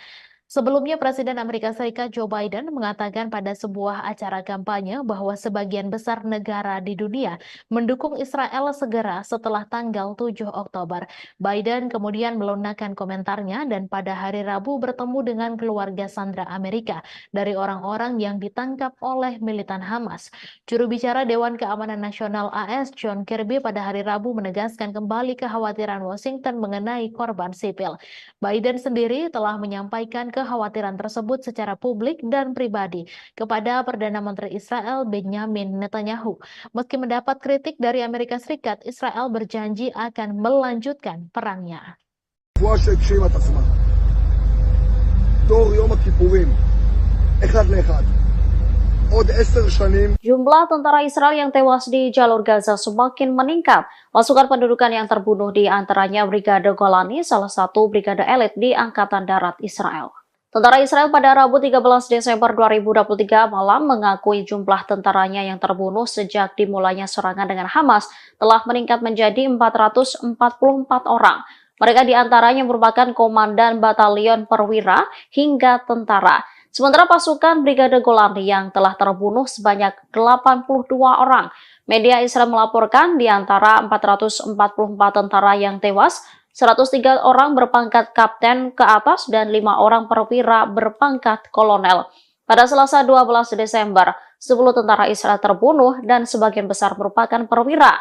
Sebelumnya, Presiden Amerika Serikat Joe Biden mengatakan pada sebuah acara kampanye bahwa sebagian besar negara di dunia mendukung Israel segera setelah tanggal 7 Oktober. Biden kemudian melunakkan komentarnya dan pada hari Rabu bertemu dengan keluarga sandera Amerika dari orang-orang yang ditangkap oleh militan Hamas. Juru bicara Dewan Keamanan Nasional AS John Kirby pada hari Rabu menegaskan kembali kekhawatiran Washington mengenai korban sipil. Biden sendiri telah menyampaikan kekhawatiran tersebut secara publik dan pribadi kepada Perdana Menteri Israel Benjamin Netanyahu. Meski mendapat kritik dari Amerika Serikat, Israel berjanji akan melanjutkan perangnya. Jumlah tentara Israel yang tewas di jalur Gaza semakin meningkat. Pasukan pendudukan yang terbunuh di antaranya Brigade Golani, salah satu brigade elit di Angkatan Darat Israel. Tentara Israel pada Rabu 13 Desember 2023 malam mengakui jumlah tentaranya yang terbunuh sejak dimulainya serangan dengan Hamas telah meningkat menjadi 444 orang. Mereka diantaranya merupakan komandan batalion perwira hingga tentara. Sementara pasukan Brigade Golani yang telah terbunuh sebanyak 82 orang. Media Israel melaporkan di antara 444 tentara yang tewas, 103 orang berpangkat kapten ke atas dan 5 orang perwira berpangkat kolonel. Pada Selasa 12 Desember, 10 tentara Israel terbunuh dan sebagian besar merupakan perwira.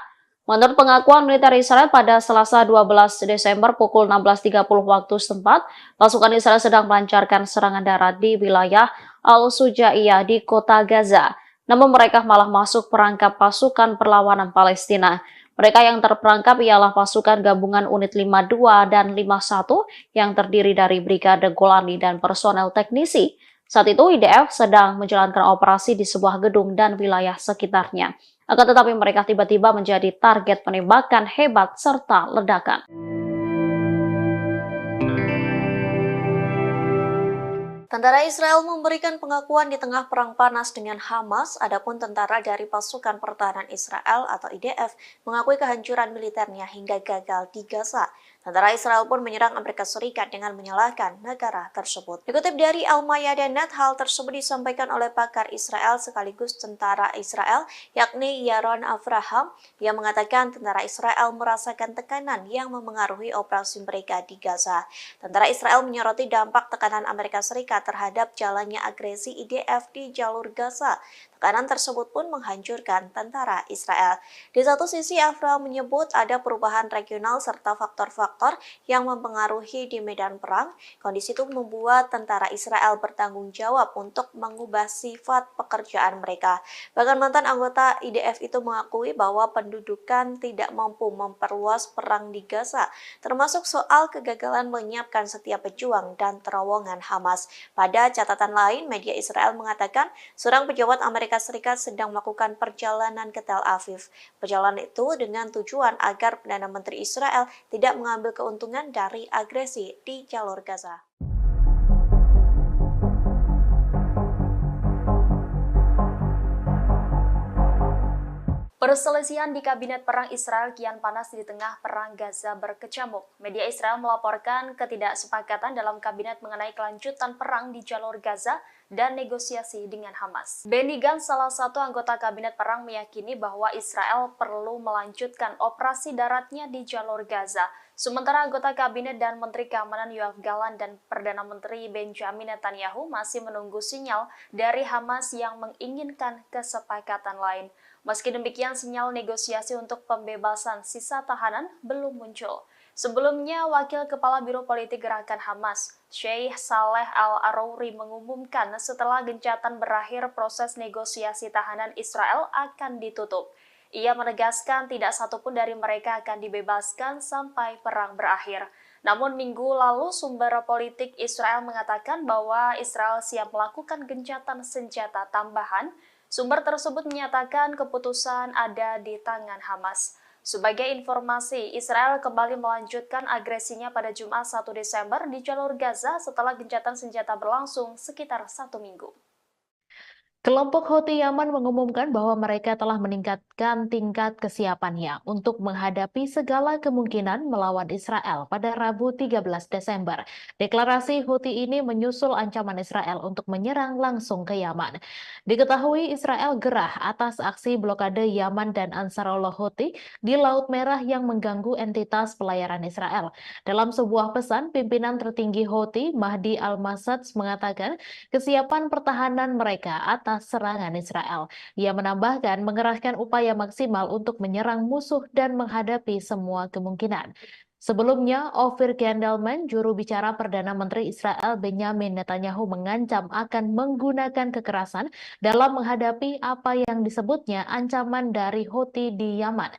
Menurut pengakuan militer Israel pada Selasa 12 Desember pukul 16.30 waktu setempat, pasukan Israel sedang melancarkan serangan darat di wilayah Al-Sujaiyah di kota Gaza. Namun mereka malah masuk perangkap pasukan perlawanan Palestina. Mereka yang terperangkap ialah pasukan gabungan unit 52 dan 51 yang terdiri dari Brigade Golani dan personel teknisi. Saat itu IDF sedang menjalankan operasi di sebuah gedung dan wilayah sekitarnya. Akan tetapi mereka tiba-tiba menjadi target penembakan hebat serta ledakan. Tentara Israel memberikan pengakuan di tengah perang panas dengan Hamas, adapun tentara dari Pasukan Pertahanan Israel atau IDF mengakui kehancuran militernya hingga gagal di Gaza. Tentara Israel pun menyerang Amerika Serikat dengan menyalahkan negara tersebut. Dikutip dari Al-Mayadeh.net, hal tersebut disampaikan oleh pakar Israel sekaligus tentara Israel, yakni Yaron Avraham, yang mengatakan tentara Israel merasakan tekanan yang memengaruhi operasi mereka di Gaza. Tentara Israel menyoroti dampak tekanan Amerika Serikat terhadap jalannya agresi IDF di jalur Gaza. Tekanan tersebut pun menghancurkan tentara Israel. Di satu sisi, Avraham menyebut ada perubahan regional serta faktor-faktor yang mempengaruhi di medan perang. Kondisi itu membuat tentara Israel bertanggung jawab untuk mengubah sifat pekerjaan mereka. Bahkan mantan anggota IDF itu mengakui bahwa pendudukan tidak mampu memperluas perang di Gaza, termasuk soal kegagalan menyiapkan setiap pejuang dan terowongan Hamas. Pada catatan lain, media Israel mengatakan seorang pejabat Amerika Amerika Serikat sedang melakukan perjalanan ke Tel Aviv. Perjalanan itu dengan tujuan agar Perdana Menteri Israel tidak mengambil keuntungan dari agresi di jalur Gaza. Perselisihan di Kabinet Perang Israel kian panas di tengah Perang Gaza berkecamuk. Media Israel melaporkan ketidaksepakatan dalam Kabinet mengenai kelanjutan perang di jalur Gaza dan negosiasi dengan Hamas. Benny Gantz, salah satu anggota Kabinet Perang, meyakini bahwa Israel perlu melanjutkan operasi daratnya di jalur Gaza. Sementara anggota Kabinet dan Menteri Keamanan Yoav Gallant dan Perdana Menteri Benjamin Netanyahu masih menunggu sinyal dari Hamas yang menginginkan kesepakatan lain. Meski demikian, sinyal negosiasi untuk pembebasan sisa tahanan belum muncul. Sebelumnya, Wakil Kepala Biro Politik Gerakan Hamas, Sheikh Saleh Al-Arouri, mengumumkan setelah gencatan berakhir proses negosiasi tahanan Israel akan ditutup. Ia menegaskan tidak satupun dari mereka akan dibebaskan sampai perang berakhir. Namun minggu lalu sumber politik Israel mengatakan bahwa Israel siap melakukan gencatan senjata tambahan. Sumber tersebut menyatakan keputusan ada di tangan Hamas. Sebagai informasi, Israel kembali melanjutkan agresinya pada Jumat 1 Desember di jalur Gaza setelah gencatan senjata berlangsung sekitar 1 minggu. Kelompok Houthi Yaman mengumumkan bahwa mereka telah meningkatkan tingkat kesiapannya untuk menghadapi segala kemungkinan melawan Israel pada Rabu 13 Desember. Deklarasi Houthi ini menyusul ancaman Israel untuk menyerang langsung ke Yaman. Diketahui Israel gerah atas aksi blokade Yaman dan Ansarullah Houthi di Laut Merah yang mengganggu entitas pelayaran Israel. Dalam sebuah pesan, pimpinan tertinggi Houthi, Mahdi Al-Masad, mengatakan kesiapan pertahanan mereka atas serangan Israel. Ia menambahkan mengerahkan upaya maksimal untuk menyerang musuh dan menghadapi semua kemungkinan. Sebelumnya, Ofir Gendelman, juru bicara Perdana Menteri Israel Benjamin Netanyahu, mengancam akan menggunakan kekerasan dalam menghadapi apa yang disebutnya ancaman dari Houthi di Yaman.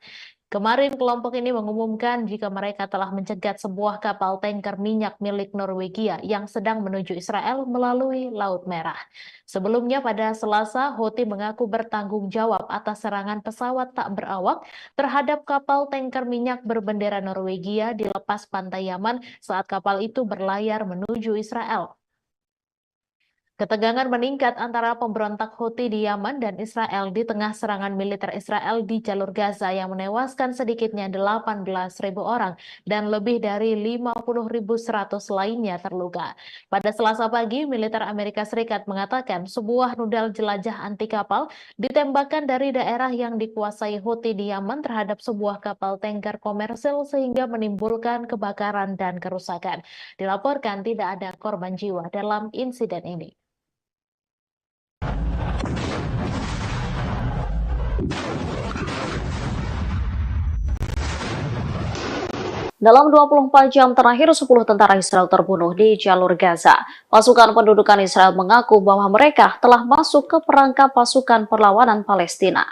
Kemarin kelompok ini mengumumkan jika mereka telah mencegat sebuah kapal tanker minyak milik Norwegia yang sedang menuju Israel melalui Laut Merah. Sebelumnya pada Selasa, Houthi mengaku bertanggung jawab atas serangan pesawat tak berawak terhadap kapal tanker minyak berbendera Norwegia di lepas pantai Yaman saat kapal itu berlayar menuju Israel. Ketegangan meningkat antara pemberontak Houthi di Yaman dan Israel di tengah serangan militer Israel di jalur Gaza yang menewaskan sedikitnya 18.000 orang dan lebih dari 50.100 lainnya terluka. Pada Selasa pagi, militer Amerika Serikat mengatakan sebuah rudal jelajah anti kapal ditembakkan dari daerah yang dikuasai Houthi di Yaman terhadap sebuah kapal tanker komersil sehingga menimbulkan kebakaran dan kerusakan. Dilaporkan tidak ada korban jiwa dalam insiden ini. Dalam 24 jam terakhir, 10 tentara Israel terbunuh di jalur Gaza. Pasukan pendudukan Israel mengaku bahwa mereka telah masuk ke perangkap pasukan perlawanan Palestina.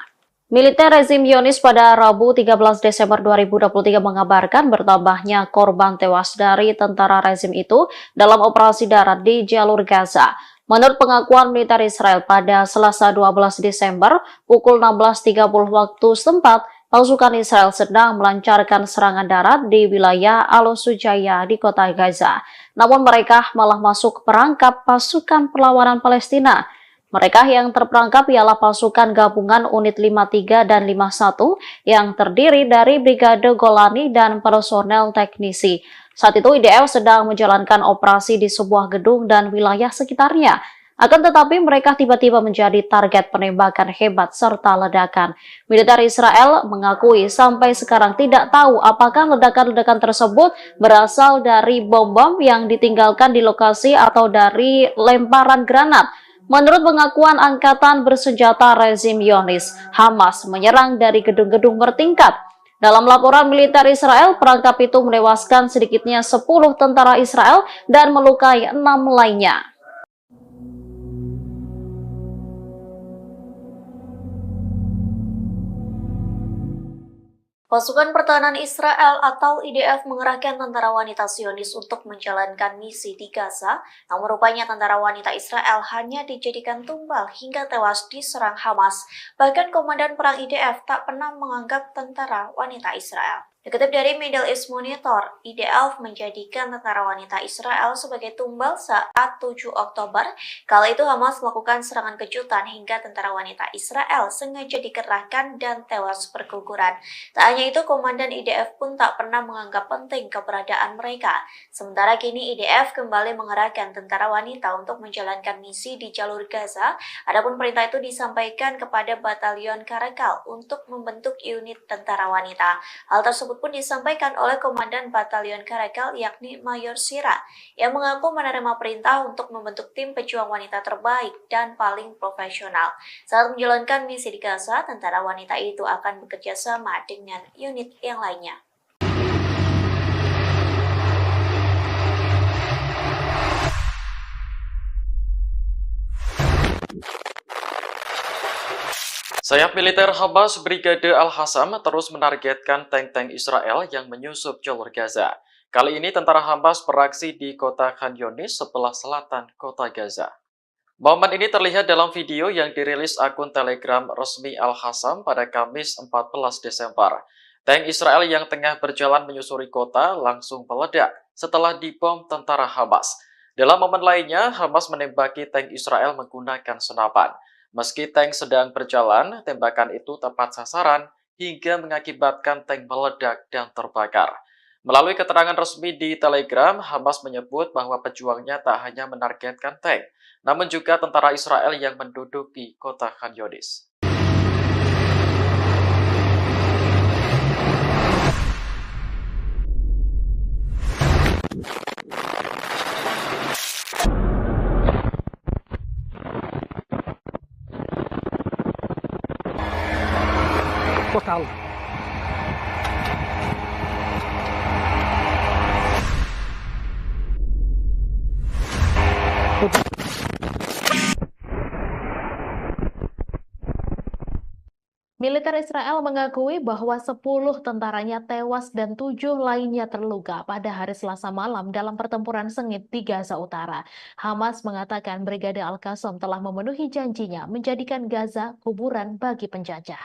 Militer rezim Zionis pada Rabu 13 Desember 2023 mengabarkan bertambahnya korban tewas dari tentara rezim itu dalam operasi darat di jalur Gaza. Menurut pengakuan militer Israel pada Selasa 12 Desember pukul 16.30 waktu setempat, pasukan Israel sedang melancarkan serangan darat di wilayah Al-Sujaya di kota Gaza. Namun mereka malah masuk ke perangkap pasukan perlawanan Palestina. Mereka yang terperangkap ialah pasukan gabungan unit 53 dan 51 yang terdiri dari Brigade Golani dan personel teknisi. Saat itu IDF sedang menjalankan operasi di sebuah gedung dan wilayah sekitarnya. Akan tetapi mereka tiba-tiba menjadi target penembakan hebat serta ledakan. Militer Israel mengakui sampai sekarang tidak tahu apakah ledakan-ledakan tersebut berasal dari bom-bom yang ditinggalkan di lokasi atau dari lemparan granat. Menurut pengakuan Angkatan Bersenjata rezim Zionis, Hamas menyerang dari gedung-gedung bertingkat. Dalam laporan militer Israel, perangkap itu menewaskan sedikitnya 10 tentara Israel dan melukai 6 lainnya. Pasukan Pertahanan Israel atau IDF mengerahkan tentara wanita Zionis untuk menjalankan misi di Gaza, namun rupanya tentara wanita Israel hanya dijadikan tumbal hingga tewas diserang Hamas. Bahkan Komandan Perang IDF tak pernah menganggap tentara wanita Israel. Dikutip dari Middle East Monitor, IDF menjadikan tentara wanita Israel sebagai tumbal saat 7 Oktober. Kala itu Hamas melakukan serangan kejutan hingga tentara wanita Israel sengaja dikerahkan dan tewas berguguran. Tak hanya itu, Komandan IDF pun tak pernah menganggap penting keberadaan mereka. Sementara kini IDF kembali mengerahkan tentara wanita untuk menjalankan misi di jalur Gaza. Adapun perintah itu disampaikan kepada Batalion Karakal untuk membentuk unit tentara wanita. Hal tersebut pun disampaikan oleh Komandan Batalion Karakal yakni Mayor Sira yang mengaku menerima perintah untuk membentuk tim pejuang wanita terbaik dan paling profesional. Saat menjalankan misi di Gaza, tentara wanita itu akan bekerja sama dengan unit yang lainnya. Sayap militer Hamas Brigade Al-Hassam terus menargetkan tank-tank Israel yang menyusup jalur Gaza. Kali ini tentara Hamas beraksi di kota Khan Younis sebelah selatan kota Gaza. Momen ini terlihat dalam video yang dirilis akun Telegram resmi Al-Hassam pada Kamis 14 Desember. Tank Israel yang tengah berjalan menyusuri kota langsung meledak setelah dibom tentara Hamas. Dalam momen lainnya, Hamas menembaki tank Israel menggunakan senapan. Meski tank sedang berjalan, tembakan itu tepat sasaran hingga mengakibatkan tank meledak dan terbakar. Melalui keterangan resmi di Telegram, Hamas menyebut bahwa pejuangnya tak hanya menargetkan tank, namun juga tentara Israel yang menduduki kota Khan Younis. Total. Militer Israel mengakui bahwa 10 tentaranya tewas dan 7 lainnya terluka pada hari Selasa malam dalam pertempuran sengit di Gaza Utara. Hamas mengatakan Brigade Al-Qassam telah memenuhi janjinya menjadikan Gaza kuburan bagi penjajah.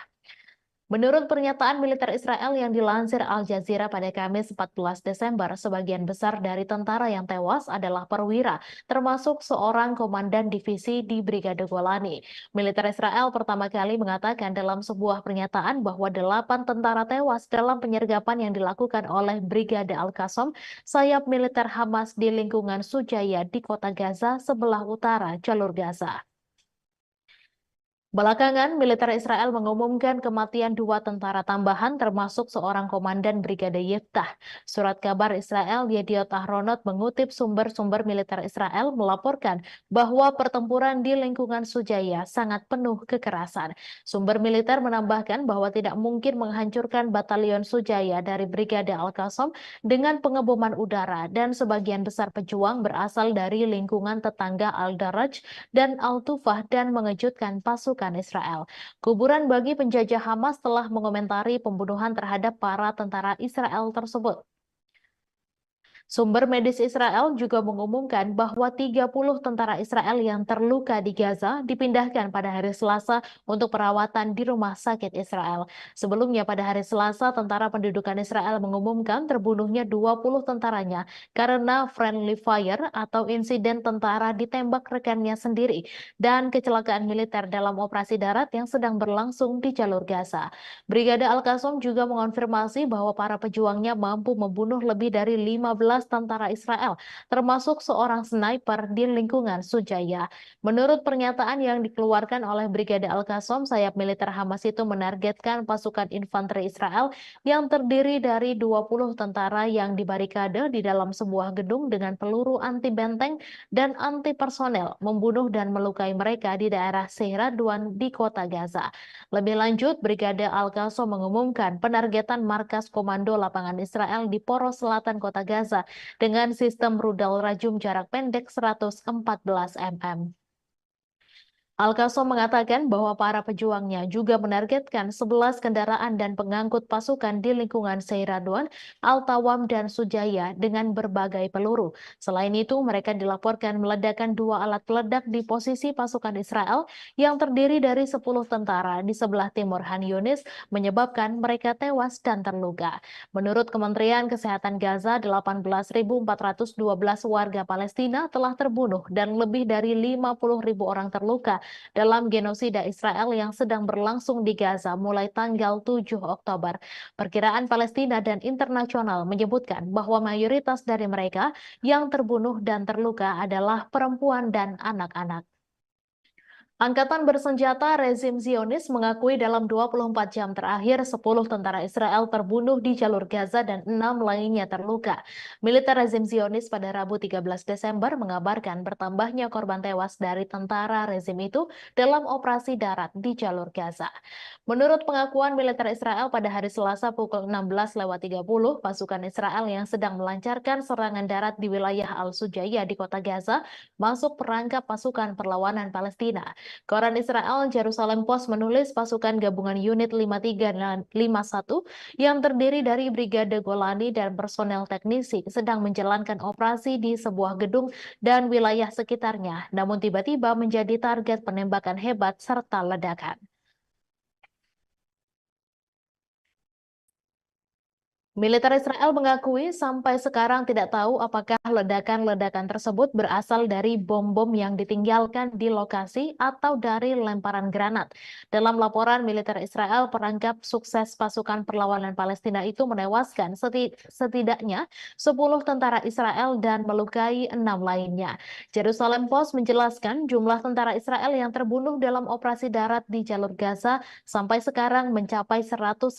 Menurut pernyataan militer Israel yang dilansir Al Jazeera pada Kamis 14 Desember, sebagian besar dari tentara yang tewas adalah perwira, termasuk seorang komandan divisi di Brigade Golani. Militer Israel pertama kali mengatakan dalam sebuah pernyataan bahwa 8 tentara tewas dalam penyergapan yang dilakukan oleh Brigade Al-Qassam, sayap militer Hamas di lingkungan Sujaya di kota Gaza sebelah utara jalur Gaza. Belakangan, militer Israel mengumumkan kematian 2 tentara tambahan termasuk seorang komandan Brigade Yiftah. Surat kabar Israel Yediot Ahronot mengutip sumber-sumber militer Israel melaporkan bahwa pertempuran di lingkungan Sujaya sangat penuh kekerasan. Sumber militer menambahkan bahwa tidak mungkin menghancurkan batalion Sujaya dari Brigade Al-Qassam dengan pengeboman udara dan sebagian besar pejuang berasal dari lingkungan tetangga Al-Daraj dan Al-Tufah dan mengejutkan pasukan Israel. Kuburan bagi penjajah Hamas telah mengomentari pembunuhan terhadap para tentara Israel tersebut. Sumber medis Israel juga mengumumkan bahwa 30 tentara Israel yang terluka di Gaza dipindahkan pada hari Selasa untuk perawatan di rumah sakit Israel. Sebelumnya pada hari Selasa, tentara pendudukan Israel mengumumkan terbunuhnya 20 tentaranya karena friendly fire atau insiden tentara ditembak rekannya sendiri dan kecelakaan militer dalam operasi darat yang sedang berlangsung di jalur Gaza. Brigade Al-Qassam juga mengonfirmasi bahwa para pejuangnya mampu membunuh lebih dari 15 tentara Israel, termasuk seorang sniper di lingkungan Sujaya. Menurut pernyataan yang dikeluarkan oleh Brigade Al-Qassam, sayap militer Hamas itu menargetkan pasukan infanteri Israel yang terdiri dari 20 tentara yang dibarikade di dalam sebuah gedung dengan peluru anti benteng dan anti personel, membunuh dan melukai mereka di daerah Seiradwan di kota Gaza. Lebih lanjut, Brigade Al-Qassam mengumumkan penargetan markas komando lapangan Israel di poros selatan kota Gaza dengan sistem rudal rajum jarak pendek 114 mm. Al-Qassam mengatakan bahwa para pejuangnya juga menargetkan 11 kendaraan dan pengangkut pasukan di lingkungan Seiradwan, Al-Tawam, dan Sujaya dengan berbagai peluru. Selain itu, mereka dilaporkan meledakkan 2 alat peledak di posisi pasukan Israel yang terdiri dari 10 tentara di sebelah timur Han Yunis, menyebabkan mereka tewas dan terluka. Menurut Kementerian Kesehatan Gaza, 18.412 warga Palestina telah terbunuh dan lebih dari 50.000 orang terluka dalam genosida Israel yang sedang berlangsung di Gaza mulai tanggal 7 Oktober. Perkiraan Palestina dan internasional menyebutkan bahwa mayoritas dari mereka yang terbunuh dan terluka adalah perempuan dan anak-anak. Angkatan bersenjata rezim Zionis mengakui dalam 24 jam terakhir 10 tentara Israel terbunuh di jalur Gaza dan 6 lainnya terluka. Militer rezim Zionis pada Rabu 13 Desember mengabarkan bertambahnya korban tewas dari tentara rezim itu dalam operasi darat di jalur Gaza. Menurut pengakuan militer Israel pada hari Selasa pukul 16.30, pasukan Israel yang sedang melancarkan serangan darat di wilayah Al-Sujaya di kota Gaza masuk perangkap pasukan perlawanan Palestina. Koran Israel Jerusalem Post menulis pasukan gabungan unit 53 dan 51 yang terdiri dari Brigade Golani dan personel teknisi sedang menjalankan operasi di sebuah gedung dan wilayah sekitarnya, namun tiba-tiba menjadi target penembakan hebat serta ledakan. Militer Israel mengakui sampai sekarang tidak tahu apakah ledakan-ledakan tersebut berasal dari bom-bom yang ditinggalkan di lokasi atau dari lemparan granat. Dalam laporan militer Israel, perangkap sukses pasukan perlawanan Palestina itu menewaskan setidaknya 10 tentara Israel dan melukai 6 lainnya. Jerusalem Post menjelaskan jumlah tentara Israel yang terbunuh dalam operasi darat di jalur Gaza sampai sekarang mencapai 115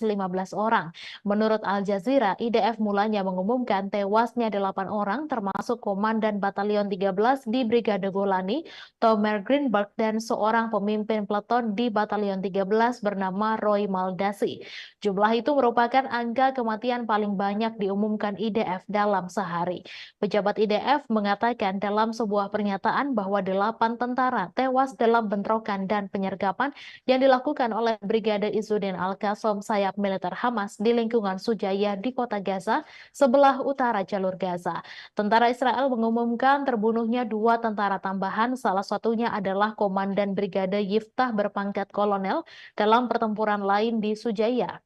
orang. Menurut Al Jazeera, IDF mulanya mengumumkan tewasnya 8 orang termasuk Komandan Batalion 13 di Brigade Golani, Tomer Greenberg, dan seorang pemimpin peleton di Batalion 13 bernama Roy Maldasi. Jumlah itu merupakan angka kematian paling banyak diumumkan IDF dalam sehari. Pejabat IDF mengatakan dalam sebuah pernyataan bahwa 8 tentara tewas dalam bentrokan dan penyergapan yang dilakukan oleh Brigade Izzuddin Al-Qassam sayap militer Hamas di lingkungan Sujaya di kota Gaza, sebelah utara jalur Gaza. Tentara Israel mengumumkan terbunuhnya 2 tentara tambahan, salah satunya adalah Komandan Brigade Yiftah berpangkat kolonel dalam pertempuran lain di Sujaya.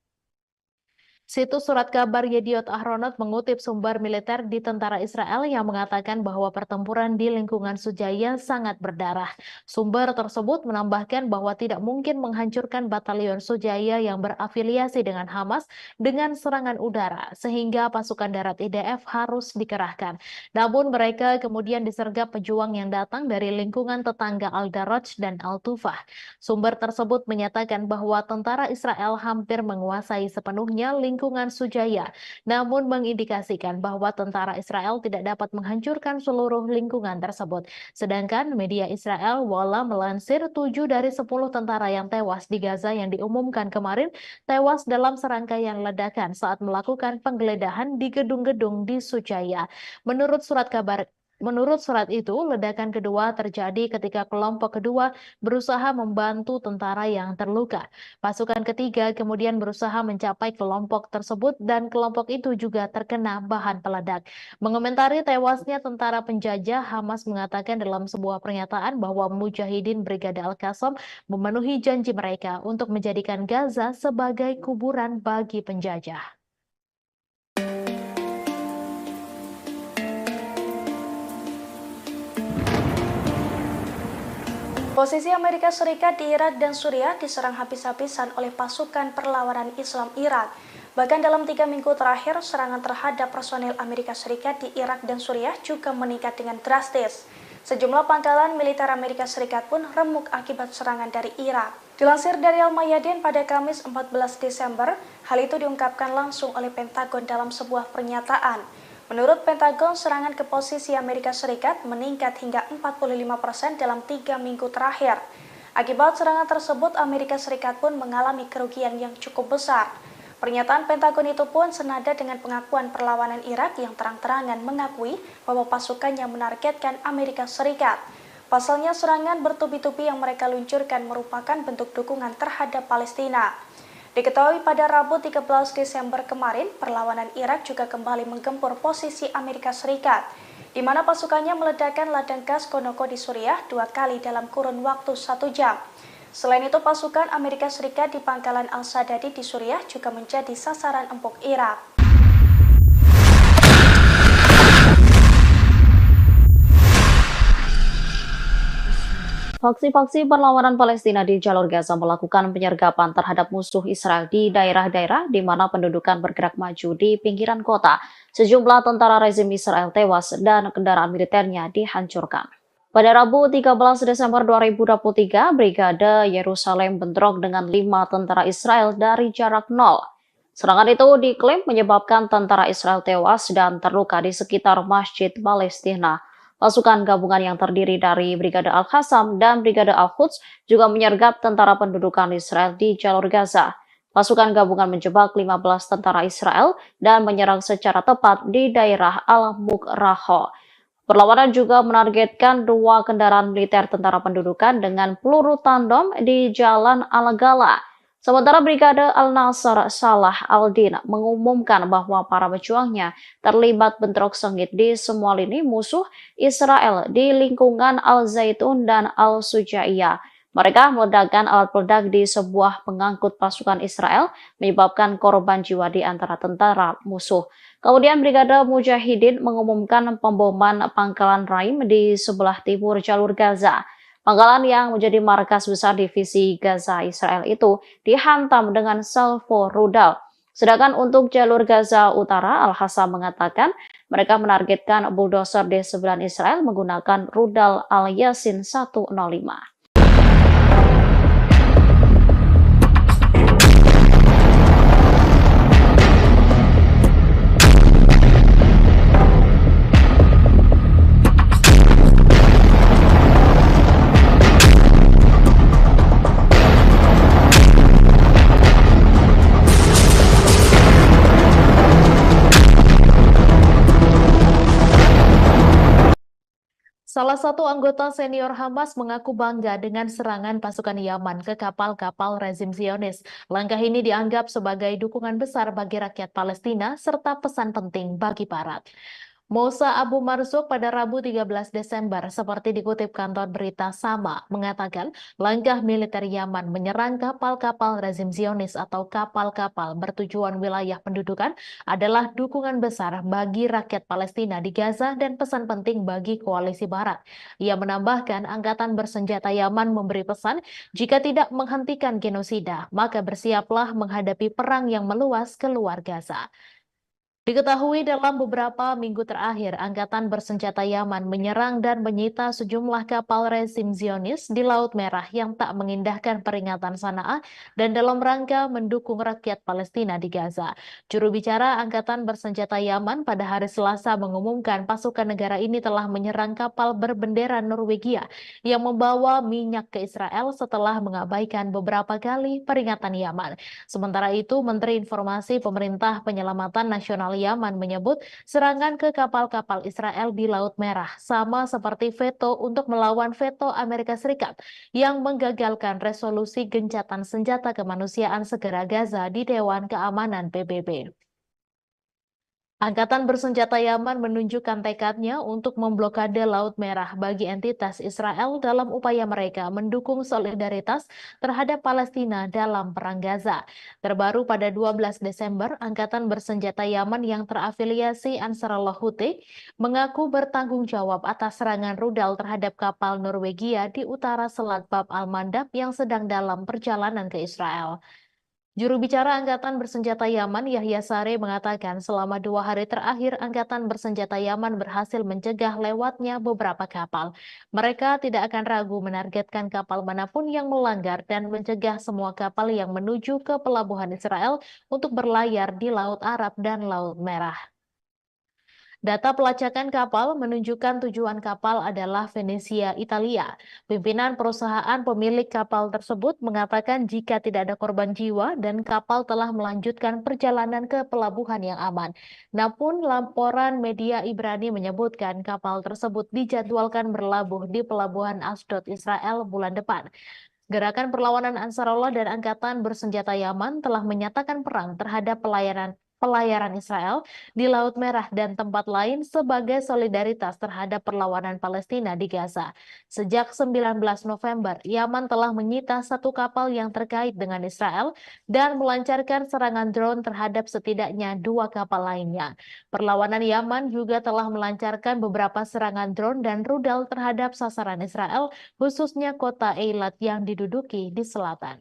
Situs surat kabar Yediot Ahronot mengutip sumber militer di tentara Israel yang mengatakan bahwa pertempuran di lingkungan Sujaya sangat berdarah. Sumber tersebut menambahkan bahwa tidak mungkin menghancurkan batalion Sujaya yang berafiliasi dengan Hamas dengan serangan udara, sehingga pasukan darat IDF harus dikerahkan. Namun mereka kemudian disergap pejuang yang datang dari lingkungan tetangga Al-Daraj dan Al-Tufah. Sumber tersebut menyatakan bahwa tentara Israel hampir menguasai sepenuhnya lingkungan Sujaya, namun mengindikasikan bahwa tentara Israel tidak dapat menghancurkan seluruh lingkungan tersebut. Sedangkan media Israel Walla melansir 7 dari 10 tentara yang tewas di Gaza yang diumumkan kemarin tewas dalam serangkaian ledakan saat melakukan penggeledahan di gedung-gedung di Sujaya. Menurut surat itu, ledakan kedua terjadi ketika kelompok kedua berusaha membantu tentara yang terluka. Pasukan ketiga kemudian berusaha mencapai kelompok tersebut dan kelompok itu juga terkena bahan peledak. Mengomentari tewasnya tentara penjajah, Hamas mengatakan dalam sebuah pernyataan bahwa Mujahidin Brigade Al-Qassam memenuhi janji mereka untuk menjadikan Gaza sebagai kuburan bagi penjajah. Posisi Amerika Serikat di Irak dan Suriah diserang habis-habisan oleh pasukan perlawanan Islam Irak. Bahkan dalam 3 minggu terakhir, serangan terhadap personil Amerika Serikat di Irak dan Suriah juga meningkat dengan drastis. Sejumlah pangkalan militer Amerika Serikat pun remuk akibat serangan dari Irak. Dilansir dari Al-Mayadin pada Kamis 14 Desember, hal itu diungkapkan langsung oleh Pentagon dalam sebuah pernyataan. Menurut Pentagon, serangan ke posisi Amerika Serikat meningkat hingga 45% dalam 3 minggu terakhir. Akibat serangan tersebut, Amerika Serikat pun mengalami kerugian yang cukup besar. Pernyataan Pentagon itu pun senada dengan pengakuan perlawanan Irak yang terang-terangan mengakui bahwa pasukannya menargetkan Amerika Serikat. Pasalnya serangan bertubi-tubi yang mereka luncurkan merupakan bentuk dukungan terhadap Palestina. Diketahui pada Rabu 13 Desember kemarin, perlawanan Irak juga kembali menggempur posisi Amerika Serikat, di mana pasukannya meledakkan ladang gas Konoko di Suriah 2 kali dalam kurun waktu 1 jam. Selain itu, pasukan Amerika Serikat di pangkalan Al-Sadadi di Suriah juga menjadi sasaran empuk Irak. Faksi-faksi perlawanan Palestina di jalur Gaza melakukan penyergapan terhadap musuh Israel di daerah-daerah di mana pendudukan bergerak maju di pinggiran kota. Sejumlah tentara rezim Israel tewas dan kendaraan militernya dihancurkan. Pada Rabu 13 Desember 2023, Brigade Yerusalem bentrok dengan 5 tentara Israel dari jarak nol. Serangan itu diklaim menyebabkan tentara Israel tewas dan terluka di sekitar Masjid Palestina. Pasukan gabungan yang terdiri dari Brigade Al-Qassam dan Brigade Al-Quds juga menyergap tentara pendudukan Israel di jalur Gaza. Pasukan gabungan menjebak 15 tentara Israel dan menyerang secara tepat di daerah Al-Mukraho. Perlawanan juga menargetkan 2 kendaraan militer tentara pendudukan dengan peluru tandem di Jalan Al-Gala. Sementara Brigade Al-Nasr Salah Al-Din mengumumkan bahwa para pejuangnya terlibat bentrok sengit di semua lini musuh Israel di lingkungan Al-Zaitun dan Al-Sujaiyah. Mereka meledakkan alat peledak di sebuah pengangkut pasukan Israel, menyebabkan korban jiwa di antara tentara musuh. Kemudian Brigade Mujahidin mengumumkan pemboman pangkalan Raim di sebelah timur jalur Gaza. Pangkalan yang menjadi markas besar divisi Gaza Israel itu dihantam dengan salvo rudal. Sedangkan untuk jalur Gaza Utara, Al-Hassam mengatakan mereka menargetkan bulldozer D9 Israel menggunakan rudal Al-Yasin 105. Salah satu anggota senior Hamas mengaku bangga dengan serangan pasukan Yaman ke kapal-kapal rezim Zionis. Langkah ini dianggap sebagai dukungan besar bagi rakyat Palestina serta pesan penting bagi Barat. Mousa Abu Marzuk pada Rabu 13 Desember, seperti dikutip kantor berita Sama, mengatakan langkah militer Yaman menyerang kapal-kapal rezim Zionis atau kapal-kapal bertujuan wilayah pendudukan adalah dukungan besar bagi rakyat Palestina di Gaza dan pesan penting bagi koalisi Barat. Ia menambahkan angkatan bersenjata Yaman memberi pesan jika tidak menghentikan genosida, maka bersiaplah menghadapi perang yang meluas keluar Gaza. Diketahui dalam beberapa minggu terakhir, Angkatan Bersenjata Yaman menyerang dan menyita sejumlah kapal rezim Zionis di Laut Merah yang tak mengindahkan peringatan Sanaa dan dalam rangka mendukung rakyat Palestina di Gaza. Juru bicara Angkatan Bersenjata Yaman pada hari Selasa mengumumkan pasukan negara ini telah menyerang kapal berbendera Norwegia yang membawa minyak ke Israel setelah mengabaikan beberapa kali peringatan Yaman. Sementara itu, Menteri Informasi Pemerintah Penyelamatan Nasional Yaman menyebut serangan ke kapal-kapal Israel di Laut Merah sama seperti veto untuk melawan veto Amerika Serikat yang menggagalkan resolusi gencatan senjata kemanusiaan segera Gaza di Dewan Keamanan PBB. Angkatan Bersenjata Yaman menunjukkan tekadnya untuk memblokade Laut Merah bagi entitas Israel dalam upaya mereka mendukung solidaritas terhadap Palestina dalam Perang Gaza. Terbaru pada 12 Desember, Angkatan Bersenjata Yaman yang terafiliasi Ansarullah Houthi mengaku bertanggung jawab atas serangan rudal terhadap kapal Norwegia di utara Selat Bab al-Mandab yang sedang dalam perjalanan ke Israel. Juru bicara Angkatan Bersenjata Yaman, Yahya Sare, mengatakan selama 2 hari terakhir Angkatan Bersenjata Yaman berhasil mencegah lewatnya beberapa kapal. Mereka tidak akan ragu menargetkan kapal manapun yang melanggar dan mencegah semua kapal yang menuju ke pelabuhan Israel untuk berlayar di Laut Arab dan Laut Merah. Data pelacakan kapal menunjukkan tujuan kapal adalah Venesia, Italia. Pimpinan perusahaan pemilik kapal tersebut mengatakan jika tidak ada korban jiwa dan kapal telah melanjutkan perjalanan ke pelabuhan yang aman. Namun laporan media Ibrani menyebutkan kapal tersebut dijadwalkan berlabuh di pelabuhan Asdod, Israel bulan depan. Gerakan perlawanan Ansarullah dan Angkatan Bersenjata Yaman telah menyatakan perang terhadap pelayaran Israel di Laut Merah dan tempat lain sebagai solidaritas terhadap perlawanan Palestina di Gaza. Sejak 19 November, Yaman telah menyita satu kapal yang terkait dengan Israel dan melancarkan serangan drone terhadap setidaknya 2 kapal lainnya. Perlawanan Yaman juga telah melancarkan beberapa serangan drone dan rudal terhadap sasaran Israel, khususnya kota Eilat yang diduduki di selatan.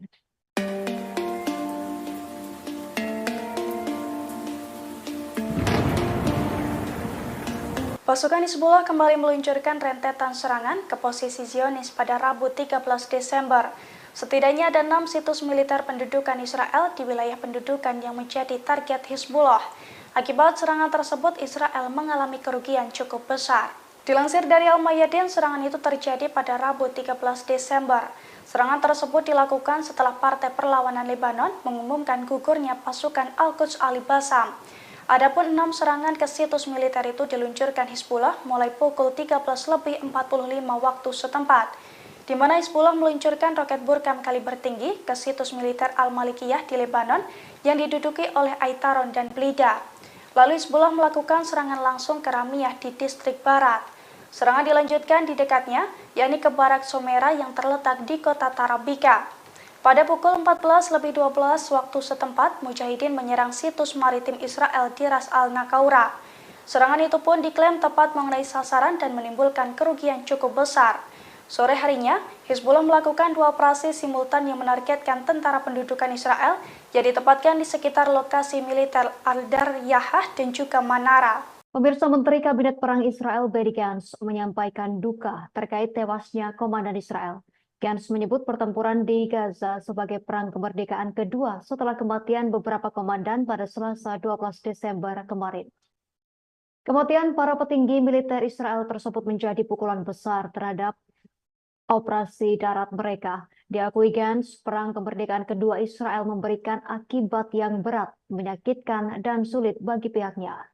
Pasukan Hizbullah kembali meluncurkan rentetan serangan ke posisi Zionis pada Rabu 13 Desember. Setidaknya ada 6 situs militer pendudukan Israel di wilayah pendudukan yang menjadi target Hizbullah. Akibat serangan tersebut, Israel mengalami kerugian cukup besar. Dilansir dari Al-Mayadin, serangan itu terjadi pada Rabu 13 Desember. Serangan tersebut dilakukan setelah Partai Perlawanan Lebanon mengumumkan gugurnya pasukan Al-Quds Al-Bassam. Adapun 6 serangan ke situs militer itu diluncurkan Hizbullah mulai pukul 13.45 waktu setempat, di mana Hizbullah meluncurkan roket Burkam kaliber tinggi ke situs militer Al-Malikiyah di Lebanon yang diduduki oleh Aitaron dan Blida. Lalu Hizbullah melakukan serangan langsung ke Ramiyah di distrik barat. Serangan dilanjutkan di dekatnya, yakni ke Barak Somera yang terletak di kota Tarabika. Pada pukul 14.12 waktu setempat, Mujahidin menyerang situs maritim Israel di Ras Al-Nakaura. Serangan itu pun diklaim tepat mengenai sasaran dan menimbulkan kerugian cukup besar. Sore harinya, Hizbullah melakukan 2 operasi simultan yang menargetkan tentara pendudukan Israel yang ditempatkan di sekitar lokasi militer Al-Daryahah dan juga Manara. Pemirsa, Menteri Kabinet Perang Israel Benny Gantz menyampaikan duka terkait tewasnya komandan Israel. Gantz menyebut pertempuran di Gaza sebagai perang kemerdekaan kedua setelah kematian beberapa komandan pada Selasa 12 Desember kemarin. Kematian para petinggi militer Israel tersebut menjadi pukulan besar terhadap operasi darat mereka. Diakui Gantz, perang kemerdekaan kedua Israel memberikan akibat yang berat, menyakitkan, dan sulit bagi pihaknya.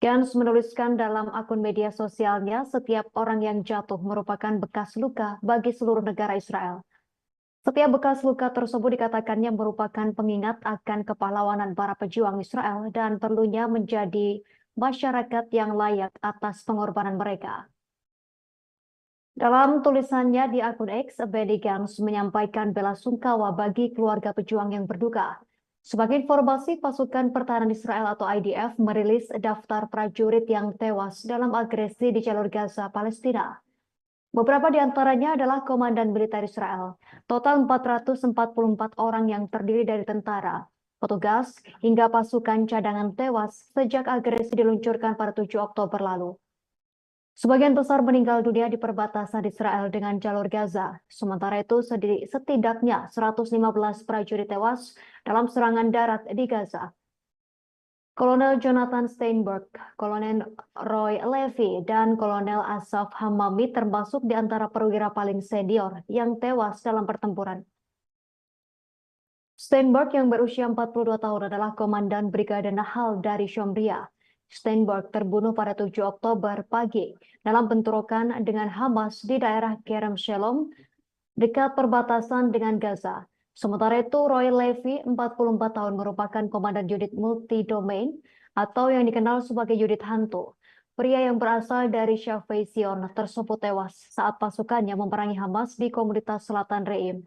Gantz menuliskan dalam akun media sosialnya, setiap orang yang jatuh merupakan bekas luka bagi seluruh negara Israel. Setiap bekas luka tersebut dikatakannya merupakan pengingat akan kepahlawanan para pejuang Israel dan perlunya menjadi masyarakat yang layak atas pengorbanan mereka. Dalam tulisannya di akun X, Benny Gantz menyampaikan bela sungkawa bagi keluarga pejuang yang berduka. Sebagai informasi, pasukan pertahanan Israel atau IDF merilis daftar prajurit yang tewas dalam agresi di jalur Gaza, Palestina. Beberapa di antaranya adalah komandan militer Israel. Total 444 orang yang terdiri dari tentara, petugas, hingga pasukan cadangan tewas sejak agresi diluncurkan pada 7 Oktober lalu. Sebagian besar meninggal dunia di perbatasan Israel dengan jalur Gaza. Sementara itu, setidaknya 115 prajurit tewas dalam serangan darat di Gaza. Kolonel Jonathan Steinberg, Kolonel Roy Levy, dan Kolonel Asaf Hamami termasuk di antara perwira paling senior yang tewas dalam pertempuran. Steinberg yang berusia 42 tahun adalah komandan Brigade Nahal dari Shomria. Steinberg terbunuh pada 7 Oktober pagi dalam bentrokan dengan Hamas di daerah Kerem Shalom dekat perbatasan dengan Gaza. Sementara itu, Roy Levy, 44 tahun, merupakan komandan unit multi-domain atau yang dikenal sebagai unit hantu. Pria yang berasal dari Shafei Zion tersebut tewas saat pasukannya memerangi Hamas di komunitas Selatan Reim.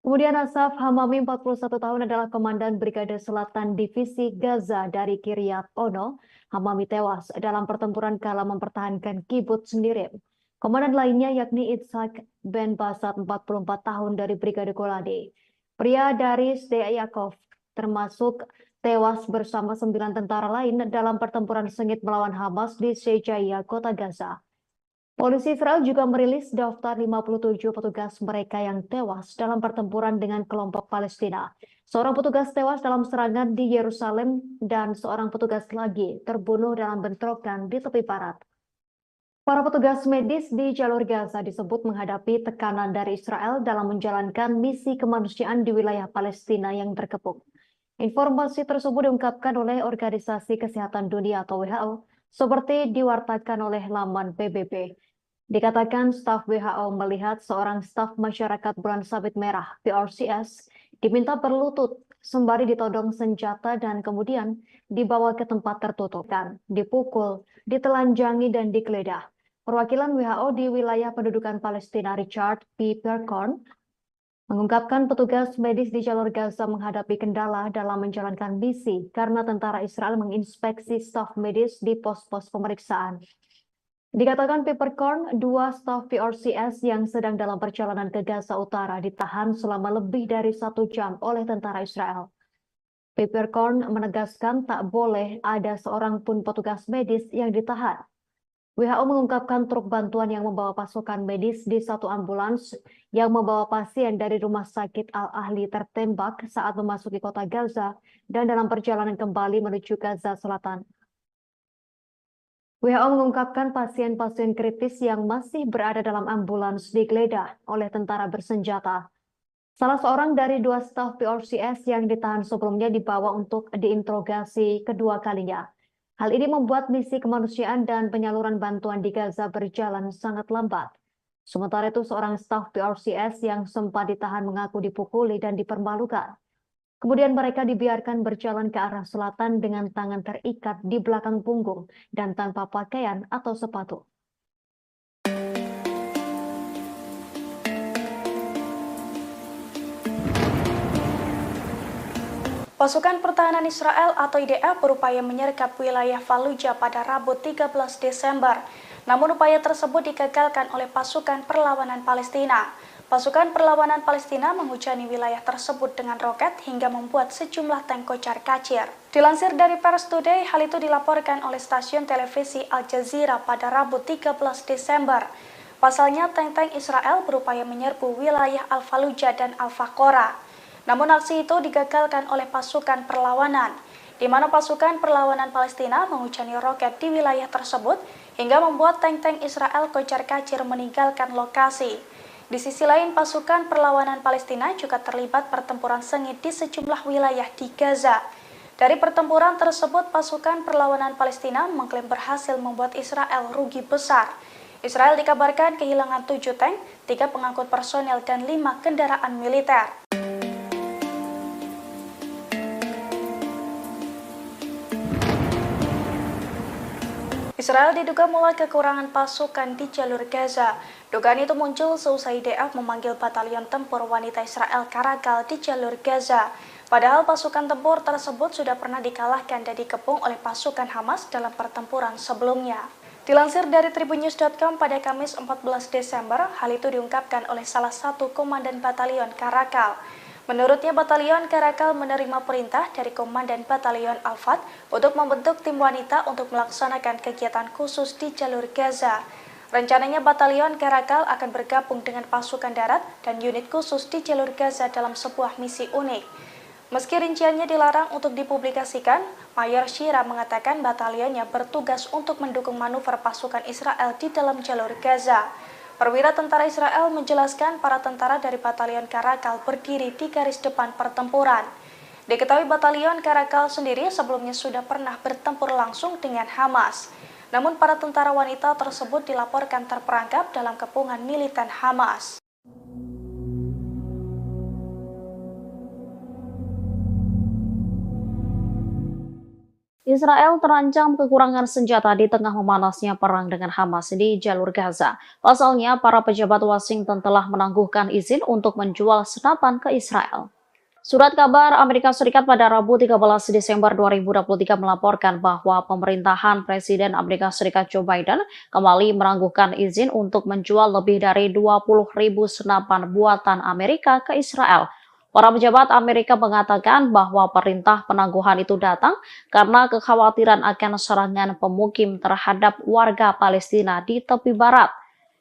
Kemudian Asaf Hamami, 41 tahun, adalah komandan Brigade Selatan Divisi Gaza dari Kiryat Ono. Hamami tewas dalam pertempuran kala mempertahankan kibbutz Nirim. Komandan lainnya yakni Itzhak Ben Basat, 44 tahun, dari Brigade Golani. Pria dari Sde Yaakov termasuk tewas bersama 9 tentara lain dalam pertempuran sengit melawan Hamas di Shejaiya, kota Gaza. Polisi Israel juga merilis daftar 57 petugas mereka yang tewas dalam pertempuran dengan kelompok Palestina. Seorang petugas tewas dalam serangan di Yerusalem dan seorang petugas lagi terbunuh dalam bentrokan di tepi barat. Para petugas medis di jalur Gaza disebut menghadapi tekanan dari Israel dalam menjalankan misi kemanusiaan di wilayah Palestina yang terkepung. Informasi tersebut diungkapkan oleh Organisasi Kesehatan Dunia atau WHO, seperti diwartakan oleh laman PBB. Dikatakan staf WHO melihat seorang staf masyarakat bulan sabit merah (PRCS) diminta berlutut sembari ditodong senjata dan kemudian dibawa ke tempat tertutup dan dipukul, ditelanjangi dan digeledah. Perwakilan WHO di wilayah pendudukan Palestina Richard P. Percorn mengungkapkan petugas medis di jalur Gaza menghadapi kendala dalam menjalankan misi karena tentara Israel menginspeksi staf medis di pos-pos pemeriksaan. Dikatakan Peppercorn, 2 staf PRCS yang sedang dalam perjalanan ke Gaza Utara ditahan selama lebih dari 1 jam oleh tentara Israel. Peppercorn menegaskan tak boleh ada seorang pun petugas medis yang ditahan. WHO mengungkapkan truk bantuan yang membawa pasukan medis di satu ambulans yang membawa pasien dari rumah sakit Al-Ahli tertembak saat memasuki kota Gaza dan dalam perjalanan kembali menuju Gaza Selatan. WHO mengungkapkan pasien-pasien kritis yang masih berada dalam ambulans digeledah oleh tentara bersenjata. Salah seorang dari 2 staf PRCS yang ditahan sebelumnya dibawa untuk diinterogasi kedua kalinya. Hal ini membuat misi kemanusiaan dan penyaluran bantuan di Gaza berjalan sangat lambat. Sementara itu, seorang staf PRCS yang sempat ditahan mengaku dipukuli dan dipermalukan. Kemudian mereka dibiarkan berjalan ke arah selatan dengan tangan terikat di belakang punggung dan tanpa pakaian atau sepatu. Pasukan Pertahanan Israel atau IDF berupaya menyergap wilayah Fallujah pada Rabu 13 Desember. Namun upaya tersebut digagalkan oleh pasukan perlawanan Palestina. Pasukan perlawanan Palestina menghujani wilayah tersebut dengan roket hingga membuat sejumlah tank kocar-kacir. Dilansir dari Pers Today, hal itu dilaporkan oleh stasiun televisi Al Jazeera pada Rabu 13 Desember. Pasalnya, tank-tank Israel berupaya menyerbu wilayah Al-Fallujah dan Al-Faqora. Namun aksi itu digagalkan oleh pasukan perlawanan, di mana pasukan perlawanan Palestina menghujani roket di wilayah tersebut hingga membuat tank-tank Israel kocar-kacir meninggalkan lokasi. Di sisi lain, pasukan perlawanan Palestina juga terlibat pertempuran sengit di sejumlah wilayah di Gaza. Dari pertempuran tersebut, pasukan perlawanan Palestina mengklaim berhasil membuat Israel rugi besar. Israel dikabarkan kehilangan 7 tank, 3 pengangkut personel, dan 5 kendaraan militer. Israel diduga mulai kekurangan pasukan di jalur Gaza. Dugaan itu muncul seusai IDF memanggil batalion tempur wanita Israel Karakal di jalur Gaza. Padahal pasukan tempur tersebut sudah pernah dikalahkan dan dikepung oleh pasukan Hamas dalam pertempuran sebelumnya. Dilansir dari tribunnews.com pada Kamis 14 Desember, hal itu diungkapkan oleh salah satu komandan batalion Karakal. Menurutnya, batalion Karakal menerima perintah dari Komandan Batalion Al-Fat untuk membentuk tim wanita untuk melaksanakan kegiatan khusus di jalur Gaza. Rencananya batalion Karakal akan bergabung dengan pasukan darat dan unit khusus di jalur Gaza dalam sebuah misi unik. Meski rinciannya dilarang untuk dipublikasikan, Mayor Shira mengatakan batalionnya bertugas untuk mendukung manuver pasukan Israel di dalam jalur Gaza. Perwira tentara Israel menjelaskan para tentara dari batalion Karakal berdiri di garis depan pertempuran. Diketahui batalion Karakal sendiri sebelumnya sudah pernah bertempur langsung dengan Hamas. Namun para tentara wanita tersebut dilaporkan terperangkap dalam kepungan militan Hamas. Israel terancam kekurangan senjata di tengah memanasnya perang dengan Hamas di jalur Gaza. Pasalnya, para pejabat Washington telah menangguhkan izin untuk menjual senapan ke Israel. Surat kabar Amerika Serikat pada Rabu 13 Desember 2023 melaporkan bahwa pemerintahan Presiden Amerika Serikat Joe Biden kembali menangguhkan izin untuk menjual lebih dari 20.000 senapan buatan Amerika ke Israel. Para pejabat Amerika mengatakan bahwa perintah penangguhan itu datang karena kekhawatiran akan serangan pemukim terhadap warga Palestina di tepi barat.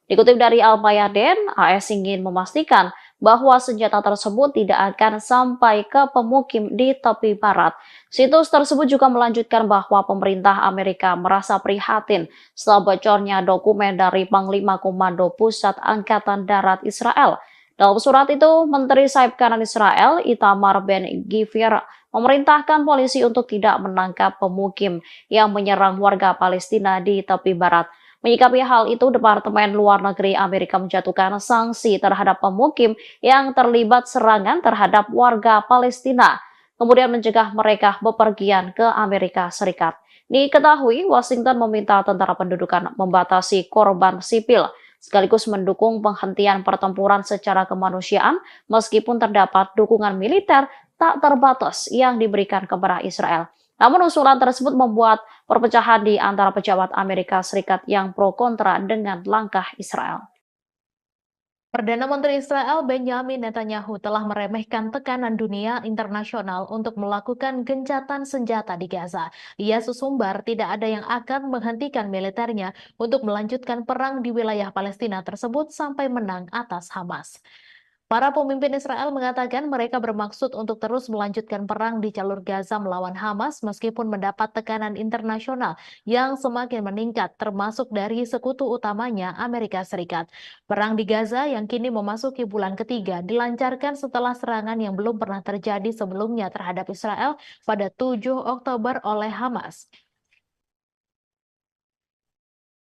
Dikutip dari Al-Mayadin, AS ingin memastikan bahwa senjata tersebut tidak akan sampai ke pemukim di tepi barat. Situs tersebut juga melanjutkan bahwa pemerintah Amerika merasa prihatin setelah bocornya dokumen dari Panglima Komando Pusat Angkatan Darat Israel. Dalam surat itu, Menteri Sayap Kanan Israel, Itamar Ben-Gvir, memerintahkan polisi untuk tidak menangkap pemukim yang menyerang warga Palestina di tepi barat. Menyikapi hal itu, Departemen Luar Negeri Amerika menjatuhkan sanksi terhadap pemukim yang terlibat serangan terhadap warga Palestina, kemudian mencegah mereka bepergian ke Amerika Serikat. Diketahui, Washington meminta tentara pendudukan membatasi korban sipil, sekaligus mendukung penghentian pertempuran secara kemanusiaan meskipun terdapat dukungan militer tak terbatas yang diberikan kepada Israel. Namun usulan tersebut membuat perpecahan di antara pejabat Amerika Serikat yang pro kontra dengan langkah Israel. Perdana Menteri Israel Benjamin Netanyahu telah meremehkan tekanan dunia internasional untuk melakukan gencatan senjata di Gaza. Ia sesumbar tidak ada yang akan menghentikan militernya untuk melanjutkan perang di wilayah Palestina tersebut sampai menang atas Hamas. Para pemimpin Israel mengatakan mereka bermaksud untuk terus melanjutkan perang di jalur Gaza melawan Hamas meskipun mendapat tekanan internasional yang semakin meningkat termasuk dari sekutu utamanya Amerika Serikat. Perang di Gaza yang kini memasuki bulan ketiga dilancarkan setelah serangan yang belum pernah terjadi sebelumnya terhadap Israel pada 7 Oktober oleh Hamas.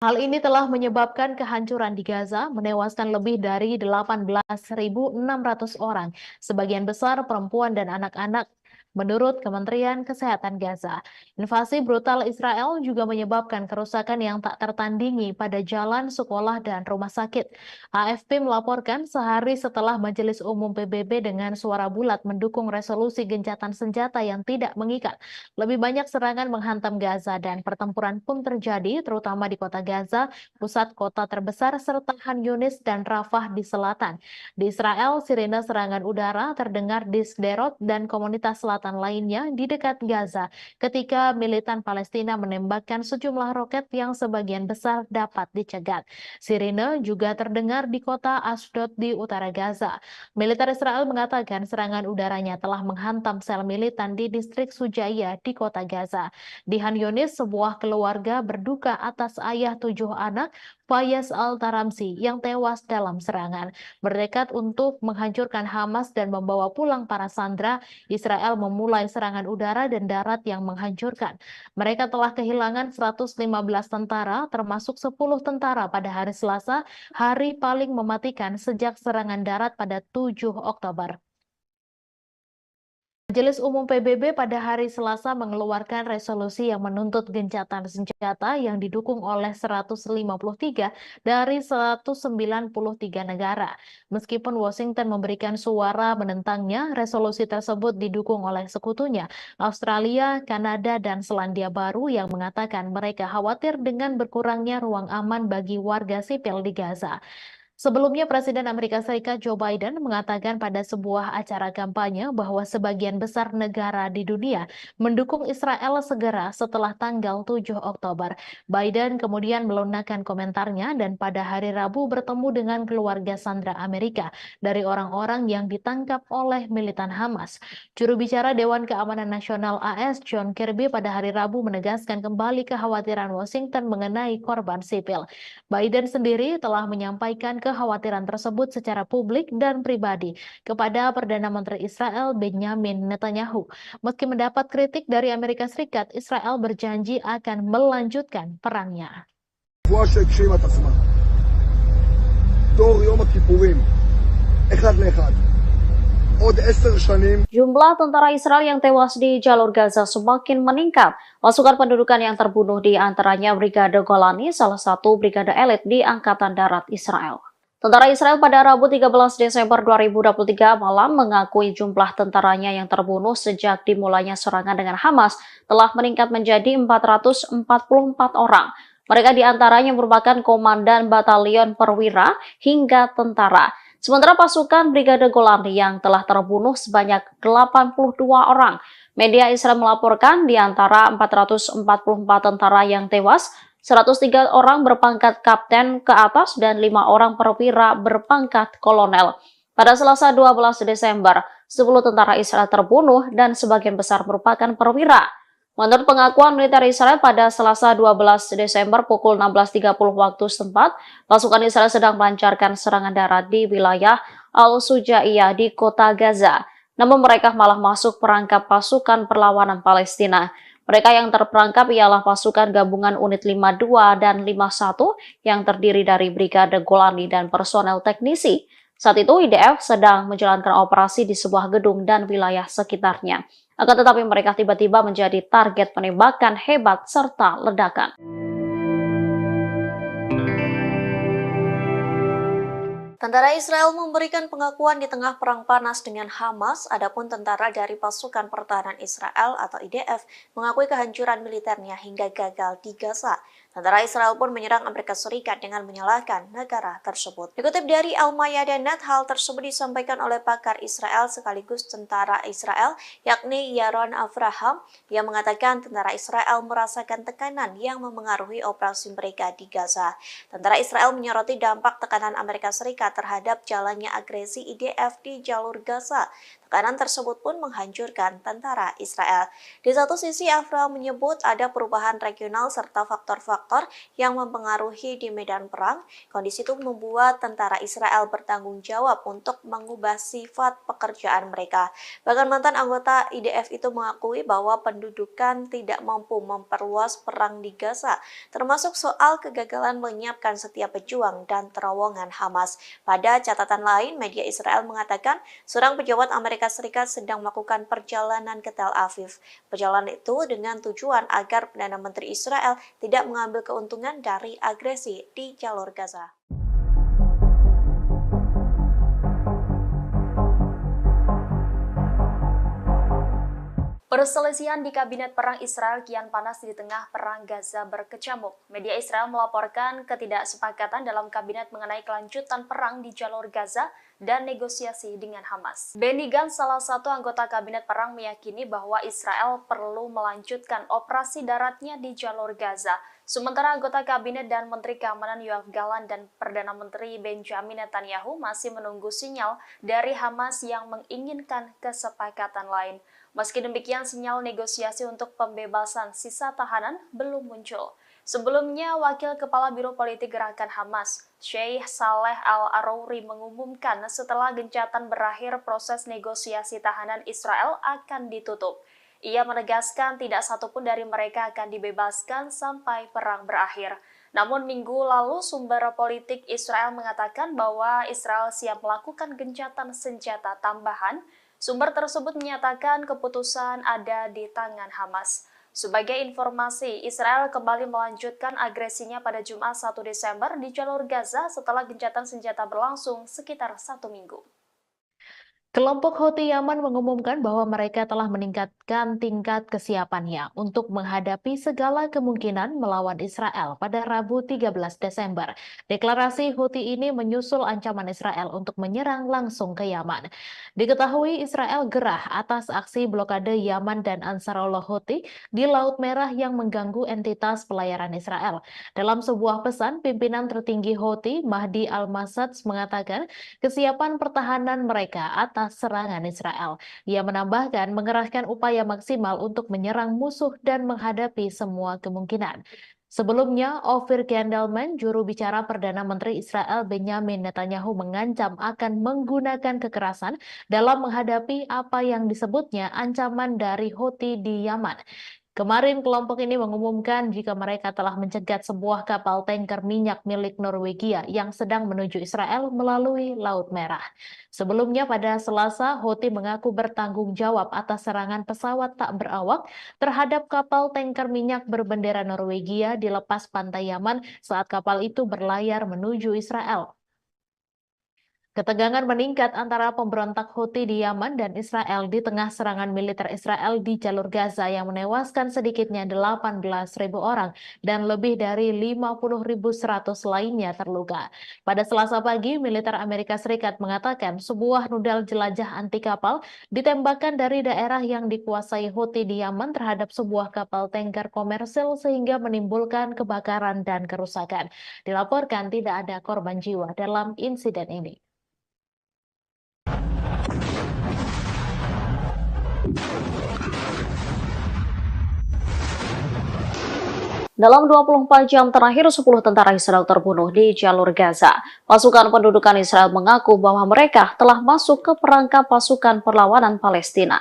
Hal ini telah menyebabkan kehancuran di Gaza, menewaskan lebih dari 18.600 orang, sebagian besar perempuan dan anak-anak, menurut Kementerian Kesehatan Gaza. Invasi brutal Israel juga menyebabkan kerusakan yang tak tertandingi pada jalan, sekolah, dan rumah sakit. AFP melaporkan sehari setelah Majelis Umum PBB dengan suara bulat mendukung resolusi gencatan senjata yang tidak mengikat. Lebih banyak serangan menghantam Gaza dan pertempuran pun terjadi, terutama di kota Gaza, pusat kota terbesar, serta Khan Yunis dan Rafah di selatan. Di Israel, sirine serangan udara terdengar di Sderot dan komunitas selatan lainnya di dekat Gaza ketika militan Palestina menembakkan sejumlah roket yang sebagian besar dapat dicegat. Sirine juga terdengar di kota Ashdod di utara Gaza. Militer Israel mengatakan serangan udaranya telah menghantam sel militan di distrik Sujaya di kota Gaza. Di Khan Yunis, sebuah keluarga berduka atas ayah 7 anak, Fayez Al-Taramsi, yang tewas dalam serangan. Bertekad untuk menghancurkan Hamas dan membawa pulang para sandera, Israel memulai serangan udara dan darat yang menghancurkan. Mereka telah kehilangan 115 tentara, termasuk 10 tentara pada hari Selasa, hari paling mematikan sejak serangan darat pada 7 Oktober. Majelis Umum PBB pada hari Selasa mengeluarkan resolusi yang menuntut gencatan senjata yang didukung oleh 153 dari 193 negara. Meskipun Washington memberikan suara menentangnya, resolusi tersebut didukung oleh sekutunya, Australia, Kanada, dan Selandia Baru yang mengatakan mereka khawatir dengan berkurangnya ruang aman bagi warga sipil di Gaza. Sebelumnya, Presiden Amerika Serikat Joe Biden mengatakan pada sebuah acara kampanye bahwa sebagian besar negara di dunia mendukung Israel segera setelah tanggal 7 Oktober. Biden kemudian melunakkan komentarnya dan pada hari Rabu bertemu dengan keluarga sandera Amerika dari orang-orang yang ditangkap oleh militan Hamas. Juru bicara Dewan Keamanan Nasional AS John Kirby pada hari Rabu menegaskan kembali kekhawatiran Washington mengenai korban sipil. Biden sendiri telah menyampaikan kekhawatiran tersebut secara publik dan pribadi kepada Perdana Menteri Israel Benjamin Netanyahu. Meski mendapat kritik dari Amerika Serikat, Israel berjanji akan melanjutkan perangnya. Jumlah tentara Israel yang tewas di jalur Gaza semakin meningkat. Pasukan pendudukan yang terbunuh di antaranya Brigade Golani, salah satu brigade elit di Angkatan Darat Israel. Tentara Israel pada Rabu 13 Desember 2023 malam mengakui jumlah tentaranya yang terbunuh sejak dimulainya serangan dengan Hamas telah meningkat menjadi 444 orang. Mereka diantaranya merupakan komandan batalion perwira hingga tentara. Sementara pasukan Brigade Golani yang telah terbunuh sebanyak 82 orang. Media Israel melaporkan di antara 444 tentara yang tewas, 103 orang berpangkat kapten ke atas dan 5 orang perwira berpangkat kolonel. Pada Selasa 12 Desember, 10 tentara Israel terbunuh dan sebagian besar merupakan perwira. Menurut pengakuan militer Israel pada Selasa 12 Desember pukul 16.30 waktu setempat, pasukan Israel sedang melancarkan serangan darat di wilayah Al-Sujaiyah di kota Gaza. Namun mereka malah masuk perangkap pasukan perlawanan Palestina. Mereka yang terperangkap ialah pasukan gabungan unit 52 dan 51 yang terdiri dari Brigade Golani dan personel teknisi. Saat itu IDF sedang menjalankan operasi di sebuah gedung dan wilayah sekitarnya. Akan tetapi mereka tiba-tiba menjadi target penembakan hebat serta ledakan. Tentara Israel memberikan pengakuan di tengah perang panas dengan Hamas, adapun tentara dari Pasukan Pertahanan Israel atau IDF mengakui kehancuran militernya hingga gagal di Gaza. Tentara Israel pun menyerang Amerika Serikat dengan menyalahkan negara tersebut. Dikutip dari Al-Mayadeh.net, hal tersebut disampaikan oleh pakar Israel sekaligus tentara Israel, yakni Yaron Avraham, yang mengatakan tentara Israel merasakan tekanan yang memengaruhi operasi mereka di Gaza. Tentara Israel menyoroti dampak tekanan Amerika Serikat terhadap jalannya agresi IDF di jalur Gaza. Tekanan tersebut pun menghancurkan tentara Israel. Di satu sisi, Avraham menyebut ada perubahan regional serta faktor-faktor yang mempengaruhi di medan perang. Kondisi itu membuat tentara Israel bertanggung jawab untuk mengubah sifat pekerjaan mereka. Bahkan mantan anggota IDF itu mengakui bahwa pendudukan tidak mampu memperluas perang di Gaza, termasuk soal kegagalan menyiapkan setiap pejuang dan terowongan Hamas. Pada catatan lain, media Israel mengatakan seorang pejabat Amerika Serikat sedang melakukan perjalanan ke Tel Aviv. Perjalanan itu dengan tujuan agar Perdana Menteri Israel tidak mengambil keuntungan dari agresi di jalur Gaza. Perselisihan di Kabinet Perang Israel kian panas di tengah Perang Gaza berkecamuk. Media Israel melaporkan ketidaksepakatan dalam Kabinet mengenai kelanjutan perang di jalur Gaza dan negosiasi dengan Hamas. Benny Gantz, salah satu anggota Kabinet Perang, meyakini bahwa Israel perlu melanjutkan operasi daratnya di jalur Gaza. Sementara anggota Kabinet dan Menteri Keamanan Yoav Gallant dan Perdana Menteri Benjamin Netanyahu masih menunggu sinyal dari Hamas yang menginginkan kesepakatan lain. Meski demikian, sinyal negosiasi untuk pembebasan sisa tahanan belum muncul. Sebelumnya, Wakil Kepala Biro Politik Gerakan Hamas, Sheikh Saleh Al-Arouri, mengumumkan setelah gencatan berakhir proses negosiasi tahanan Israel akan ditutup. Ia menegaskan tidak satupun dari mereka akan dibebaskan sampai perang berakhir. Namun minggu lalu sumber politik Israel mengatakan bahwa Israel siap melakukan gencatan senjata tambahan. Sumber tersebut menyatakan keputusan ada di tangan Hamas. Sebagai informasi, Israel kembali melanjutkan agresinya pada Jumat 1 Desember di jalur Gaza setelah gencatan senjata berlangsung sekitar 1 minggu. Kelompok Houthi Yaman mengumumkan bahwa mereka telah meningkatkan tingkat kesiapannya untuk menghadapi segala kemungkinan melawan Israel pada Rabu 13 Desember. Deklarasi Houthi ini menyusul ancaman Israel untuk menyerang langsung ke Yaman. Diketahui Israel gerah atas aksi blokade Yaman dan Ansarullah Houthi di Laut Merah yang mengganggu entitas pelayaran Israel. Dalam sebuah pesan, pimpinan tertinggi Houthi, Mahdi Al-Masad, mengatakan kesiapan pertahanan mereka atas serangan Israel. Ia menambahkan mengerahkan upaya maksimal untuk menyerang musuh dan menghadapi semua kemungkinan. Sebelumnya, Ofir Gendelman, juru bicara Perdana Menteri Israel Benjamin Netanyahu, mengancam akan menggunakan kekerasan dalam menghadapi apa yang disebutnya ancaman dari Houthi di Yaman. Kemarin kelompok ini mengumumkan jika mereka telah mencegat sebuah kapal tanker minyak milik Norwegia yang sedang menuju Israel melalui Laut Merah. Sebelumnya pada Selasa, Houthi mengaku bertanggung jawab atas serangan pesawat tak berawak terhadap kapal tanker minyak berbendera Norwegia di lepas pantai Yaman saat kapal itu berlayar menuju Israel. Ketegangan meningkat antara pemberontak Houthi di Yaman dan Israel di tengah serangan militer Israel di jalur Gaza yang menewaskan sedikitnya 18.000 orang dan lebih dari 50.100 lainnya terluka. Pada Selasa pagi, militer Amerika Serikat mengatakan sebuah rudal jelajah anti kapal ditembakkan dari daerah yang dikuasai Houthi di Yaman terhadap sebuah kapal tanker komersil sehingga menimbulkan kebakaran dan kerusakan. Dilaporkan tidak ada korban jiwa dalam insiden ini. Dalam 24 jam terakhir, 10 tentara Israel terbunuh di jalur Gaza. Pasukan pendudukan Israel mengaku bahwa mereka telah masuk ke perangkap pasukan perlawanan Palestina.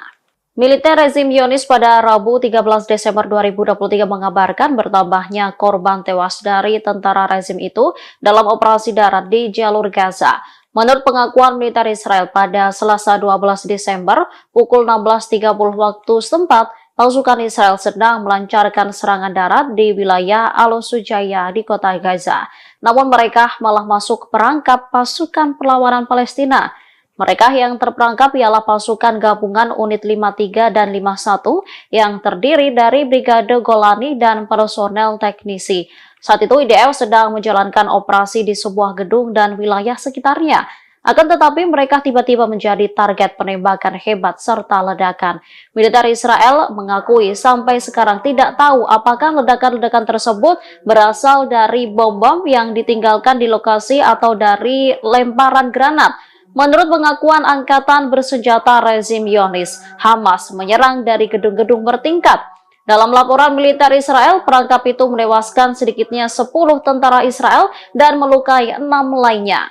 Militer rezim Zionis pada Rabu 13 Desember 2023 mengabarkan bertambahnya korban tewas dari tentara rezim itu dalam operasi darat di jalur Gaza. Menurut pengakuan militer Israel pada Selasa 12 Desember pukul 16.30 waktu setempat, pasukan Israel sedang melancarkan serangan darat di wilayah Al-Sujaya di kota Gaza. Namun mereka malah masuk perangkap pasukan perlawanan Palestina. Mereka yang terperangkap ialah pasukan gabungan unit 53 dan 51 yang terdiri dari Brigade Golani dan personel teknisi. Saat itu IDF sedang menjalankan operasi di sebuah gedung dan wilayah sekitarnya. Akan tetapi mereka tiba-tiba menjadi target penembakan hebat serta ledakan. Militer Israel mengakui sampai sekarang tidak tahu apakah ledakan-ledakan tersebut berasal dari bom-bom yang ditinggalkan di lokasi atau dari lemparan granat. Menurut pengakuan Angkatan Bersenjata rezim Zionis, Hamas menyerang dari gedung-gedung bertingkat. Dalam laporan militer Israel, perangkap itu menewaskan sedikitnya 10 tentara Israel dan melukai 6 lainnya.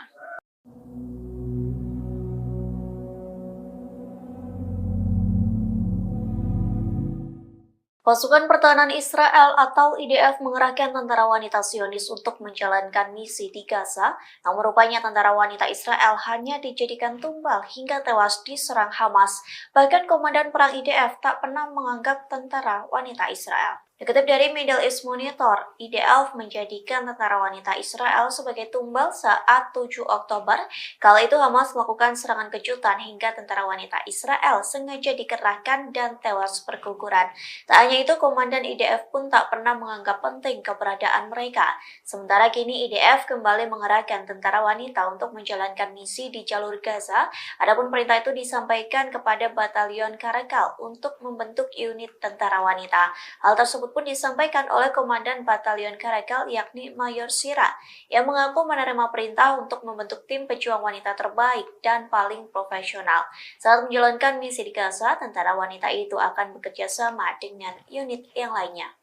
Pasukan Pertahanan Israel atau IDF mengerahkan tentara wanita Zionis untuk menjalankan misi di Gaza, namun rupanya tentara wanita Israel hanya dijadikan tumbal hingga tewas diserang Hamas. Bahkan Komandan Perang IDF tak pernah menganggap tentara wanita Israel. Dikutip dari Middle East Monitor, IDF menjadikan tentara wanita Israel sebagai tumbal saat 7 Oktober. Kala itu Hamas melakukan serangan kejutan hingga tentara wanita Israel sengaja dikerahkan dan tewas berguguran. Tak hanya itu, Komandan IDF pun tak pernah menganggap penting keberadaan mereka. Sementara kini IDF kembali mengerahkan tentara wanita untuk menjalankan misi di jalur Gaza. Adapun perintah itu disampaikan kepada Batalion Karakal untuk membentuk unit tentara wanita. Hal tersebut pun disampaikan oleh Komandan Batalion Karakal yakni Mayor Sira yang mengaku menerima perintah untuk membentuk tim pejuang wanita terbaik dan paling profesional. Saat menjalankan misi di Gaza, tentara wanita itu akan bekerja sama dengan unit yang lainnya.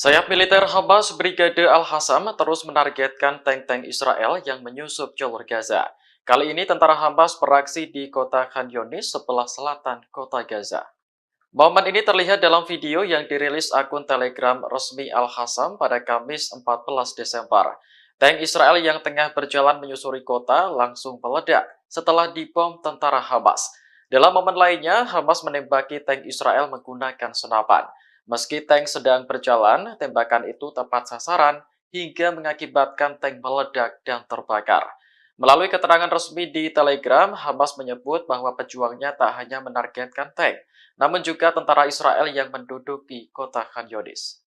Sayap militer Hamas Brigade Al-Hassam terus menargetkan tank-tank Israel yang menyusup jalur Gaza. Kali ini tentara Hamas beraksi di kota Khan Younis sebelah selatan kota Gaza. Momen ini terlihat dalam video yang dirilis akun Telegram resmi Al-Hassam pada Kamis 14 Desember. Tank Israel yang tengah berjalan menyusuri kota langsung meledak setelah dibom tentara Hamas. Dalam momen lainnya, Hamas menembaki tank Israel menggunakan senapan. Meski tank sedang berjalan, tembakan itu tepat sasaran hingga mengakibatkan tank meledak dan terbakar. Melalui keterangan resmi di Telegram, Hamas menyebut bahwa pejuangnya tak hanya menargetkan tank, namun juga tentara Israel yang menduduki kota Khan Younis.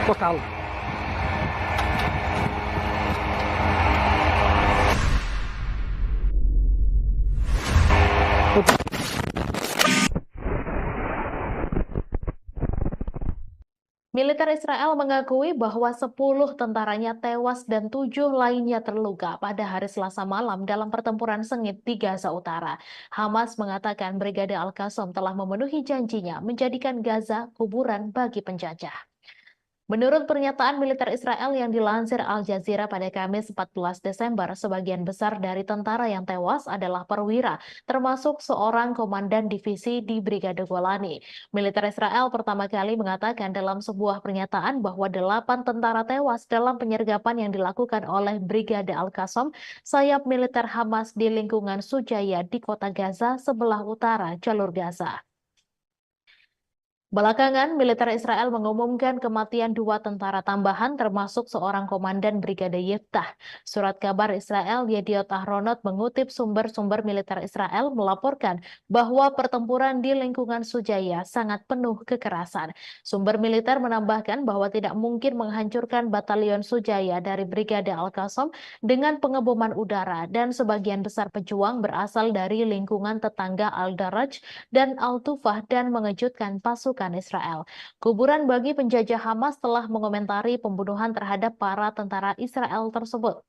Total. Militer Israel mengakui bahwa 10 tentaranya tewas dan 7 lainnya terluka pada hari Selasa malam dalam pertempuran sengit di Gaza Utara. Hamas mengatakan Brigade Al-Qassam telah memenuhi janjinya menjadikan Gaza kuburan bagi penjajah. Menurut pernyataan militer Israel yang dilansir Al Jazeera pada Kamis 14 Desember, sebagian besar dari tentara yang tewas adalah perwira, termasuk seorang komandan divisi di Brigade Golani. Militer Israel pertama kali mengatakan dalam sebuah pernyataan bahwa 8 tentara tewas dalam penyergapan yang dilakukan oleh Brigade Al-Qassam, sayap militer Hamas di lingkungan Sujaya di kota Gaza sebelah utara jalur Gaza. Belakangan, militer Israel mengumumkan kematian 2 tentara tambahan termasuk seorang komandan Brigade Yiftah. Surat kabar Israel Yediot Ahronot mengutip sumber-sumber militer Israel melaporkan bahwa pertempuran di lingkungan Sujaya sangat penuh kekerasan. Sumber militer menambahkan bahwa tidak mungkin menghancurkan batalion Sujaya dari Brigade Al-Qassam dengan pengeboman udara dan sebagian besar pejuang berasal dari lingkungan tetangga Al-Daraj dan Al-Tufah dan mengejutkan pasukan Israel. Kuburan bagi penjajah Hamas telah mengomentari pembunuhan terhadap para tentara Israel tersebut.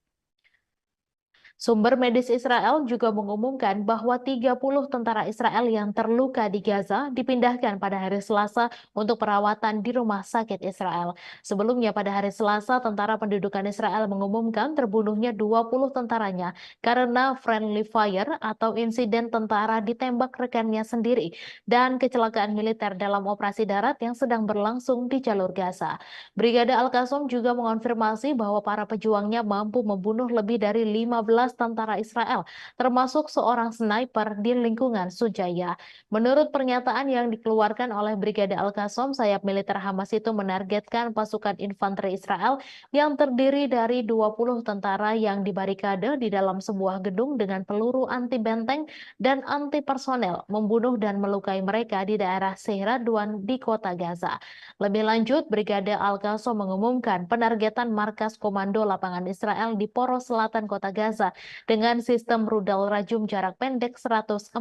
Sumber medis Israel juga mengumumkan bahwa 30 tentara Israel yang terluka di Gaza dipindahkan pada hari Selasa untuk perawatan di rumah sakit Israel. Sebelumnya pada hari Selasa, tentara pendudukan Israel mengumumkan terbunuhnya 20 tentaranya karena friendly fire atau insiden tentara ditembak rekannya sendiri dan kecelakaan militer dalam operasi darat yang sedang berlangsung di jalur Gaza. Brigade Al-Qassam juga mengonfirmasi bahwa para pejuangnya mampu membunuh lebih dari 15 tentara Israel, termasuk seorang sniper di lingkungan Sujaya. Menurut pernyataan yang dikeluarkan oleh Brigade Al-Qassam, sayap militer Hamas itu menargetkan pasukan infanteri Israel yang terdiri dari 20 tentara yang dibarikade di dalam sebuah gedung dengan peluru anti benteng dan anti personel, membunuh dan melukai mereka di daerah Sehradwan di kota Gaza. Lebih lanjut, Brigade Al-Qassam mengumumkan penargetan markas komando lapangan Israel di poros selatan kota Gaza dengan sistem rudal rajum jarak pendek 114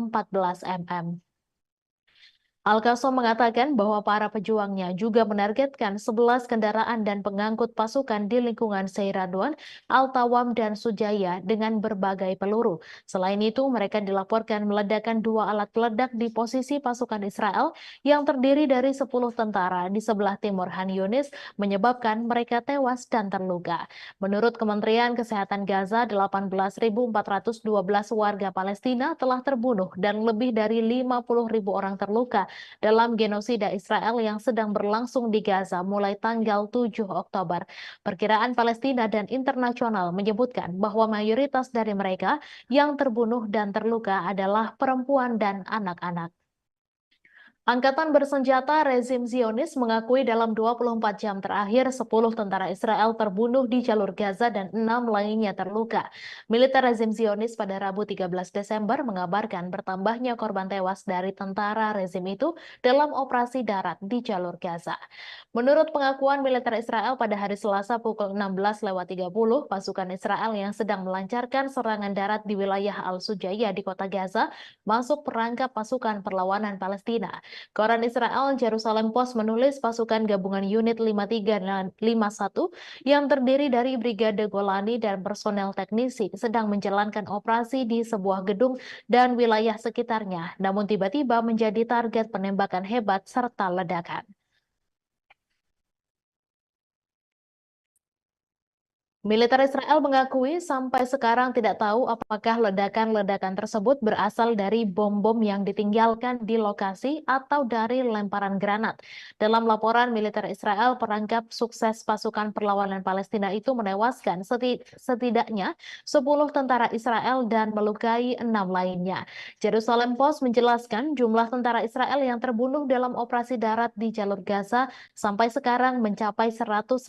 mm. Al-Qassam mengatakan bahwa para pejuangnya juga menargetkan 11 kendaraan dan pengangkut pasukan di lingkungan Seiradwan, Al-Tawam, dan Sujaya dengan berbagai peluru. Selain itu, mereka dilaporkan meledakkan 2 alat peledak di posisi pasukan Israel yang terdiri dari 10 tentara di sebelah timur Han Yunis, menyebabkan mereka tewas dan terluka. Menurut Kementerian Kesehatan Gaza, 18.412 warga Palestina telah terbunuh dan lebih dari 50.000 orang terluka dalam genosida Israel yang sedang berlangsung di Gaza mulai tanggal 7 Oktober. Perkiraan Palestina dan internasional menyebutkan bahwa mayoritas dari mereka yang terbunuh dan terluka adalah perempuan dan anak-anak. Angkatan bersenjata rezim Zionis mengakui dalam 24 jam terakhir 10 tentara Israel terbunuh di jalur Gaza dan 6 lainnya terluka. Militer rezim Zionis pada Rabu 13 Desember mengabarkan bertambahnya korban tewas dari tentara rezim itu dalam operasi darat di jalur Gaza. Menurut pengakuan militer Israel pada hari Selasa pukul 16.30, pasukan Israel yang sedang melancarkan serangan darat di wilayah Al-Sujaya di kota Gaza masuk perangkap pasukan perlawanan Palestina. Koran Israel Jerusalem Post menulis pasukan gabungan unit 53 dan 51 yang terdiri dari Brigade Golani dan personel teknisi sedang menjalankan operasi di sebuah gedung dan wilayah sekitarnya, namun tiba-tiba menjadi target penembakan hebat serta ledakan. Militer Israel mengakui sampai sekarang tidak tahu apakah ledakan-ledakan tersebut berasal dari bom-bom yang ditinggalkan di lokasi atau dari lemparan granat. Dalam laporan militer Israel, perangkap sukses pasukan perlawanan Palestina itu menewaskan setidaknya 10 tentara Israel dan melukai 6 lainnya. Jerusalem Post menjelaskan jumlah tentara Israel yang terbunuh dalam operasi darat di jalur Gaza sampai sekarang mencapai 115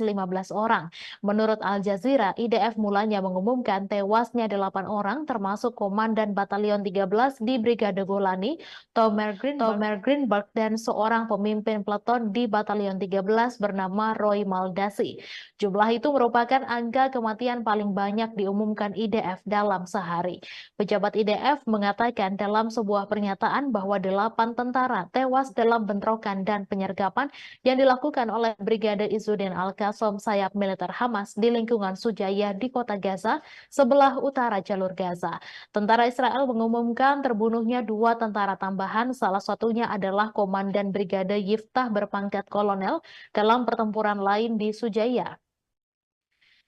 orang. Menurut Al Jazeera, IDF mulanya mengumumkan tewasnya 8 orang termasuk Komandan Batalion 13 di Brigade Golani, Tomer Greenberg, dan seorang pemimpin peleton di Batalion 13 bernama Roy Maldasi. Jumlah itu merupakan angka kematian paling banyak diumumkan IDF dalam sehari. Pejabat IDF mengatakan dalam sebuah pernyataan bahwa 8 tentara tewas dalam bentrokan dan penyergapan yang dilakukan oleh Brigade Izzuddin Al-Qassam sayap militer Hamas di lingkungan lingkungan Sujaya di kota Gaza, sebelah utara jalur Gaza. Tentara Israel mengumumkan terbunuhnya 2 tentara tambahan, salah satunya adalah Komandan Brigade Yiftah berpangkat kolonel dalam pertempuran lain di Sujaya.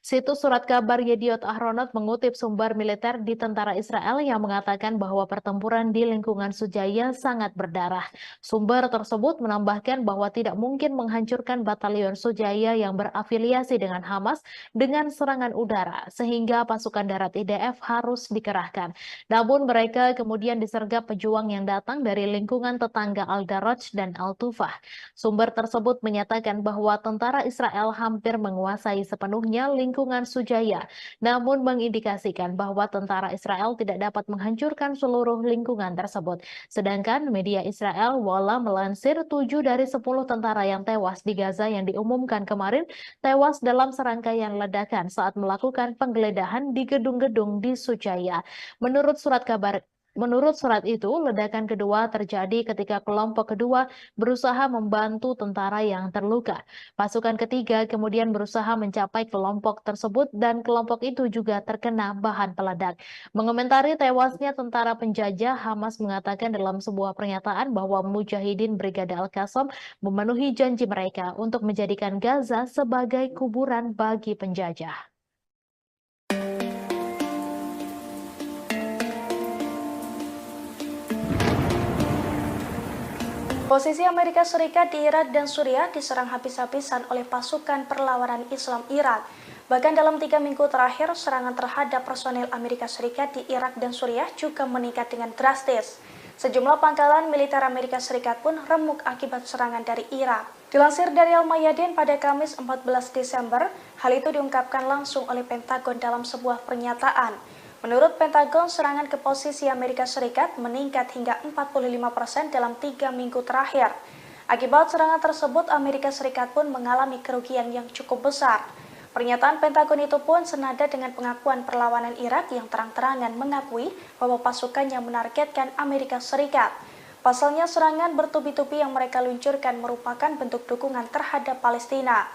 Situs surat kabar Yediot Ahronot mengutip sumber militer di tentara Israel yang mengatakan bahwa pertempuran di lingkungan Sujaya sangat berdarah. Sumber tersebut menambahkan bahwa tidak mungkin menghancurkan batalion Sujaya yang berafiliasi dengan Hamas dengan serangan udara, sehingga pasukan darat IDF harus dikerahkan. Namun mereka kemudian disergap pejuang yang datang dari lingkungan tetangga Al-Daraj dan Al-Tufah. Sumber tersebut menyatakan bahwa tentara Israel hampir menguasai sepenuhnya lingkungan Sujaya, namun mengindikasikan bahwa tentara Israel tidak dapat menghancurkan seluruh lingkungan tersebut. Sedangkan media Israel Walla melansir 7 dari 10 tentara yang tewas di Gaza yang diumumkan kemarin tewas dalam serangkaian ledakan saat melakukan penggeledahan di gedung-gedung di Sujaya. Menurut surat itu, ledakan kedua terjadi ketika kelompok kedua berusaha membantu tentara yang terluka. Pasukan ketiga kemudian berusaha mencapai kelompok tersebut dan kelompok itu juga terkena bahan peledak. Mengomentari tewasnya tentara penjajah, Hamas mengatakan dalam sebuah pernyataan bahwa Mujahidin Brigade Al-Qassam memenuhi janji mereka untuk menjadikan Gaza sebagai kuburan bagi penjajah. Posisi Amerika Serikat di Irak dan Suriah diserang habis-habisan oleh pasukan perlawanan Islam Irak. Bahkan dalam 3 minggu terakhir, serangan terhadap personil Amerika Serikat di Irak dan Suriah juga meningkat dengan drastis. Sejumlah pangkalan militer Amerika Serikat pun remuk akibat serangan dari Irak. Dilansir dari Al-Mayadin pada Kamis 14 Desember, hal itu diungkapkan langsung oleh Pentagon dalam sebuah pernyataan. Menurut Pentagon, serangan ke posisi Amerika Serikat meningkat hingga 45% dalam 3 minggu terakhir. Akibat serangan tersebut, Amerika Serikat pun mengalami kerugian yang cukup besar. Pernyataan Pentagon itu pun senada dengan pengakuan perlawanan Irak yang terang-terangan mengakui bahwa pasukannya menargetkan Amerika Serikat. Pasalnya, serangan bertubi-tubi yang mereka luncurkan merupakan bentuk dukungan terhadap Palestina.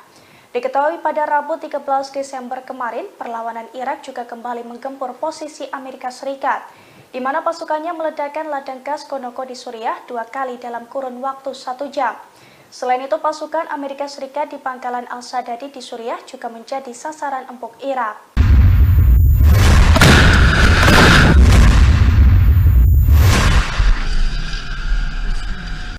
Diketahui pada Rabu 13 Desember kemarin, perlawanan Irak juga kembali menggempur posisi Amerika Serikat, di mana pasukannya meledakkan ladang gas Konoko di Suriah 2 kali dalam kurun waktu 1 jam. Selain itu, pasukan Amerika Serikat di pangkalan Al-Sadadi di Suriah juga menjadi sasaran empuk Irak.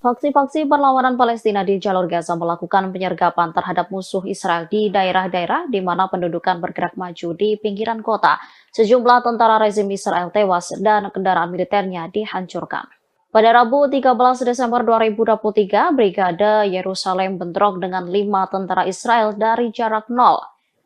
Faksi-faksi perlawanan Palestina di jalur Gaza melakukan penyergapan terhadap musuh Israel di daerah-daerah di mana pendudukan bergerak maju di pinggiran kota. Sejumlah tentara rezim Israel tewas dan kendaraan militernya dihancurkan. Pada Rabu 13 Desember 2023, Brigade Yerusalem bentrok dengan 5 tentara Israel dari jarak 0.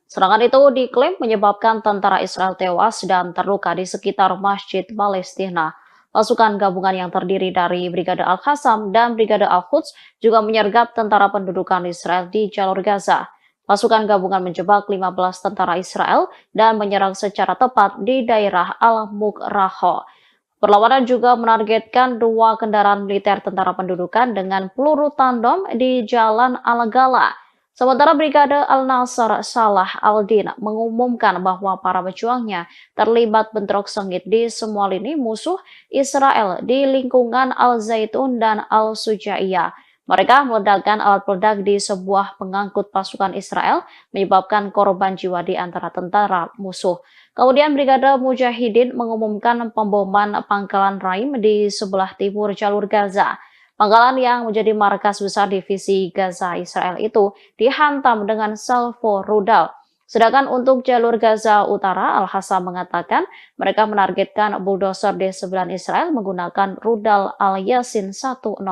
Serangan itu diklaim menyebabkan tentara Israel tewas dan terluka di sekitar Masjid Palestina. Pasukan gabungan yang terdiri dari Brigade Al-Qassam dan Brigade Al-Quds juga menyergap tentara pendudukan Israel di jalur Gaza. Pasukan gabungan menjebak 15 tentara Israel dan menyerang secara tepat di daerah Al-Mukraho. Perlawanan juga menargetkan 2 kendaraan militer tentara pendudukan dengan peluru tandem di Jalan Al-Gala. Sementara Brigade Al-Nasr Salah Al-Din mengumumkan bahwa para pejuangnya terlibat bentrok sengit di semua lini musuh Israel di lingkungan Al-Zaitun dan Al-Sujaiyah. Mereka meledakkan alat peledak di sebuah pengangkut pasukan Israel, menyebabkan korban jiwa di antara tentara musuh. Kemudian Brigade Mujahidin mengumumkan pemboman pangkalan Raim di sebelah timur jalur Gaza. Pangkalan yang menjadi markas besar divisi Gaza Israel itu dihantam dengan salvo rudal. Sedangkan untuk jalur Gaza Utara, Al-Hassam mengatakan mereka menargetkan bulldozer D9 Israel menggunakan rudal Al-Yasin 105.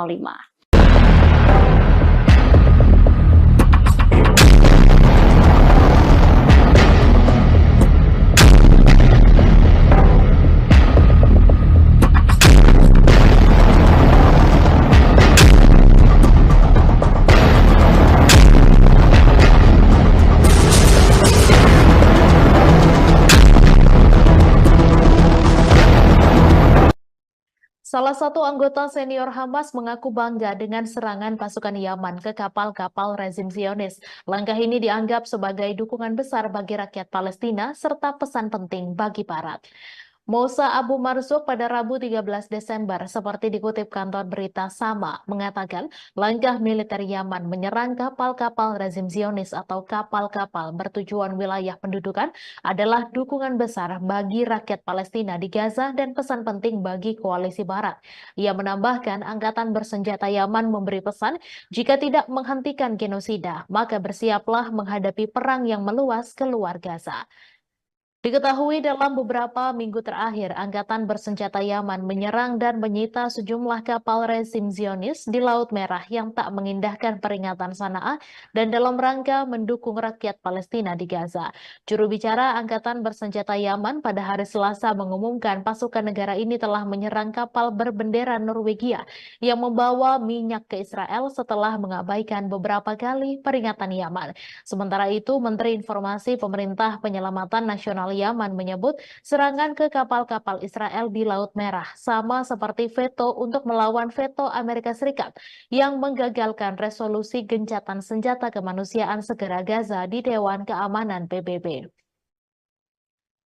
Salah satu anggota senior Hamas mengaku bangga dengan serangan pasukan Yaman ke kapal-kapal rezim Zionis. Langkah ini dianggap sebagai dukungan besar bagi rakyat Palestina serta pesan penting bagi Barat. Mousa Abu Marzuk pada Rabu 13 Desember, seperti dikutip kantor berita Sama, mengatakan langkah militer Yaman menyerang kapal-kapal rezim Zionis atau kapal-kapal bertujuan wilayah pendudukan adalah dukungan besar bagi rakyat Palestina di Gaza dan pesan penting bagi koalisi Barat. Ia menambahkan angkatan bersenjata Yaman memberi pesan jika tidak menghentikan genosida, maka bersiaplah menghadapi perang yang meluas keluar Gaza. Diketahui dalam beberapa minggu terakhir, Angkatan Bersenjata Yaman menyerang dan menyita sejumlah kapal rezim Zionis di Laut Merah yang tak mengindahkan peringatan Sanaa dan dalam rangka mendukung rakyat Palestina di Gaza. Juru bicara Angkatan Bersenjata Yaman pada hari Selasa mengumumkan pasukan negara ini telah menyerang kapal berbendera Norwegia yang membawa minyak ke Israel setelah mengabaikan beberapa kali peringatan Yaman. Sementara itu, Menteri Informasi Pemerintah Penyelamatan Nasional Yaman menyebut serangan ke kapal-kapal Israel di Laut Merah sama seperti veto untuk melawan veto Amerika Serikat yang menggagalkan resolusi gencatan senjata kemanusiaan segera Gaza di Dewan Keamanan PBB.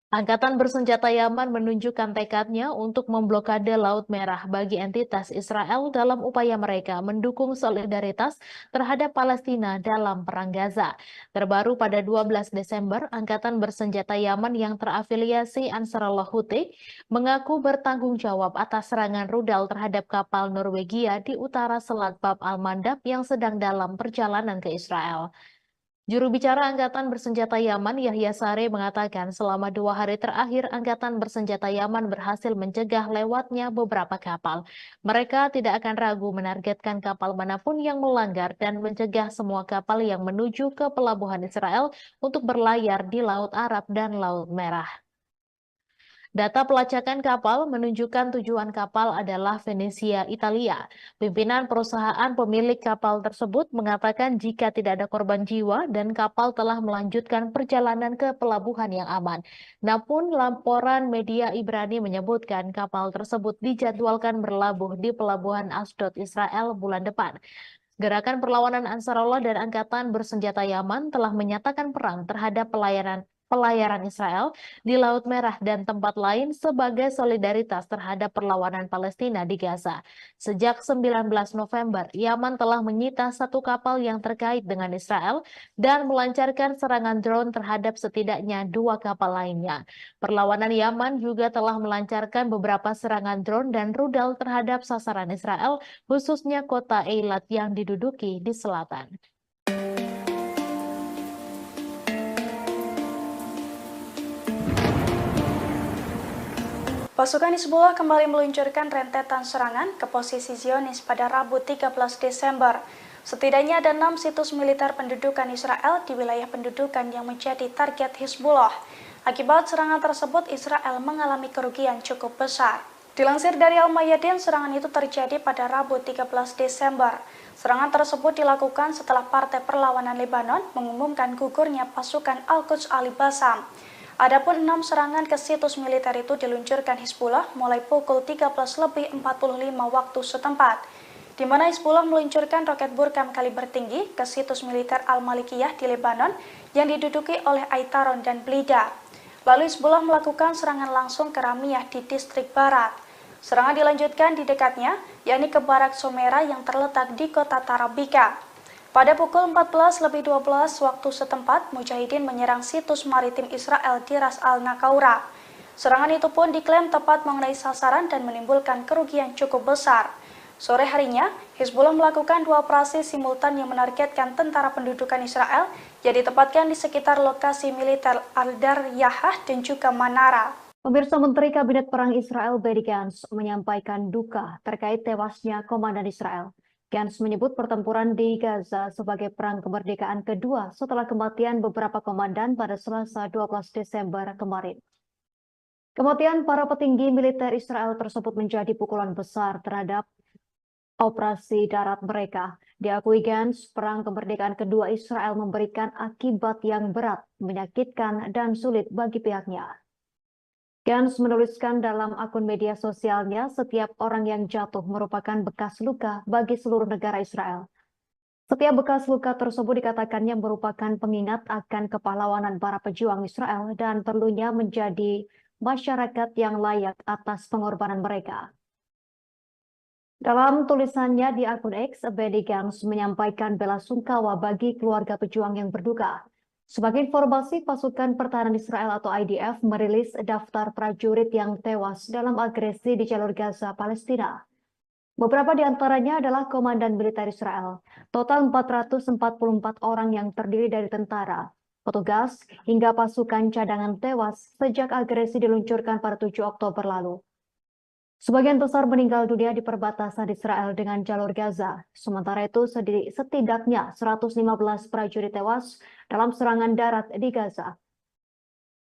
Angkatan Bersenjata Yaman menunjukkan tekadnya untuk memblokade Laut Merah bagi entitas Israel dalam upaya mereka mendukung solidaritas terhadap Palestina dalam Perang Gaza. Terbaru pada 12 Desember, Angkatan Bersenjata Yaman yang terafiliasi Ansarullah Houthi mengaku bertanggung jawab atas serangan rudal terhadap kapal Norwegia di utara Selat Bab al-Mandab yang sedang dalam perjalanan ke Israel. Juru bicara Angkatan Bersenjata Yaman, Yahya Sare, mengatakan selama 2 hari terakhir Angkatan Bersenjata Yaman berhasil mencegah lewatnya beberapa kapal. Mereka tidak akan ragu menargetkan kapal manapun yang melanggar dan mencegah semua kapal yang menuju ke pelabuhan Israel untuk berlayar di Laut Arab dan Laut Merah. Data pelacakan kapal menunjukkan tujuan kapal adalah Venesia, Italia. Pimpinan perusahaan pemilik kapal tersebut mengatakan jika tidak ada korban jiwa dan kapal telah melanjutkan perjalanan ke pelabuhan yang aman. Namun laporan media Ibrani menyebutkan kapal tersebut dijadwalkan berlabuh di pelabuhan Asdod, Israel bulan depan. Gerakan perlawanan Ansarullah dan Angkatan Bersenjata Yaman telah menyatakan perang terhadap pelayaran Israel di Laut Merah dan tempat lain sebagai solidaritas terhadap perlawanan Palestina di Gaza. Sejak 19 November, Yaman telah menyita 1 kapal yang terkait dengan Israel dan melancarkan serangan drone terhadap setidaknya 2 kapal lainnya. Perlawanan Yaman juga telah melancarkan beberapa serangan drone dan rudal terhadap sasaran Israel, khususnya kota Eilat yang diduduki di selatan. Pasukan Hizbullah kembali meluncurkan rentetan serangan ke posisi Zionis pada Rabu 13 Desember. Setidaknya ada 6 situs militer pendudukan Israel di wilayah pendudukan yang menjadi target Hizbullah. Akibat serangan tersebut, Israel mengalami kerugian cukup besar. Dilansir dari Al-Mayadin, serangan itu terjadi pada Rabu 13 Desember. Serangan tersebut dilakukan setelah Partai Perlawanan Lebanon mengumumkan gugurnya pasukan Al-Quds Al-Bassam. Adapun 6 serangan ke situs militer itu diluncurkan Hizbullah mulai pukul 13.45 waktu setempat, di mana Hizbullah meluncurkan roket Burkam kaliber tinggi ke situs militer Al-Malikiyah di Lebanon yang diduduki oleh Aitaron dan Blida. Lalu Hizbullah melakukan serangan langsung ke Ramiyah di distrik barat. Serangan dilanjutkan di dekatnya, yakni ke Barak Somera yang terletak di kota Tarabika. Pada pukul 14.12 waktu setempat, Mujahidin menyerang situs maritim Israel di Ras Al-Nakaura. Serangan itu pun diklaim tepat mengenai sasaran dan menimbulkan kerugian cukup besar. Sore harinya, Hizbullah melakukan 2 operasi simultan yang menargetkan tentara pendudukan Israel yang ditempatkan di sekitar lokasi militer Al-Daryahah dan juga Manara. Pemirsa, Menteri Kabinet Perang Israel Benny Gantz menyampaikan duka terkait tewasnya komandan Israel. Gantz menyebut pertempuran di Gaza sebagai perang kemerdekaan kedua setelah kematian beberapa komandan pada Selasa 12 Desember kemarin. Kematian para petinggi militer Israel tersebut menjadi pukulan besar terhadap operasi darat mereka. Diakui Gantz, perang kemerdekaan kedua Israel memberikan akibat yang berat, menyakitkan, dan sulit bagi pihaknya. Gantz menuliskan dalam akun media sosialnya, setiap orang yang jatuh merupakan bekas luka bagi seluruh negara Israel. Setiap bekas luka tersebut dikatakannya merupakan pengingat akan kepahlawanan para pejuang Israel dan perlunya menjadi masyarakat yang layak atas pengorbanan mereka. Dalam tulisannya di akun X, Benny Gantz menyampaikan bela sungkawa bagi keluarga pejuang yang berduka. Sebagai informasi, pasukan pertahanan Israel atau IDF merilis daftar prajurit yang tewas dalam agresi di jalur Gaza, Palestina. Beberapa di antaranya adalah komandan militer Israel. Total 444 orang yang terdiri dari tentara, petugas, hingga pasukan cadangan tewas sejak agresi diluncurkan pada 7 Oktober lalu. Sebagian besar meninggal dunia di perbatasan Israel dengan jalur Gaza. Sementara itu, setidaknya 115 prajurit tewas dalam serangan darat di Gaza.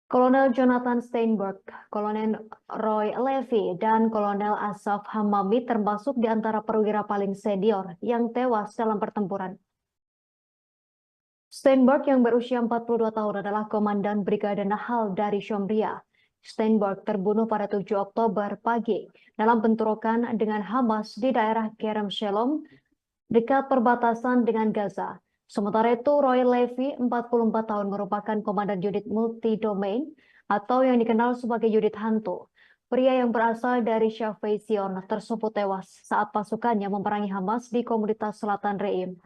Kolonel Jonathan Steinberg, Kolonel Roy Levy, dan Kolonel Asaf Hamami termasuk di antara perwira paling senior yang tewas dalam pertempuran. Steinberg yang berusia 42 tahun adalah komandan Brigade Nahal dari Shomria. Steinberg terbunuh pada 7 Oktober pagi dalam bentrokan dengan Hamas di daerah Kerem Shalom dekat perbatasan dengan Gaza. Sementara itu, Roy Levy, 44 tahun, merupakan komandan unit multi-domain atau yang dikenal sebagai unit hantu. Pria yang berasal dari Shafei Zion tersebut tewas saat pasukannya memerangi Hamas di komunitas Selatan Reim.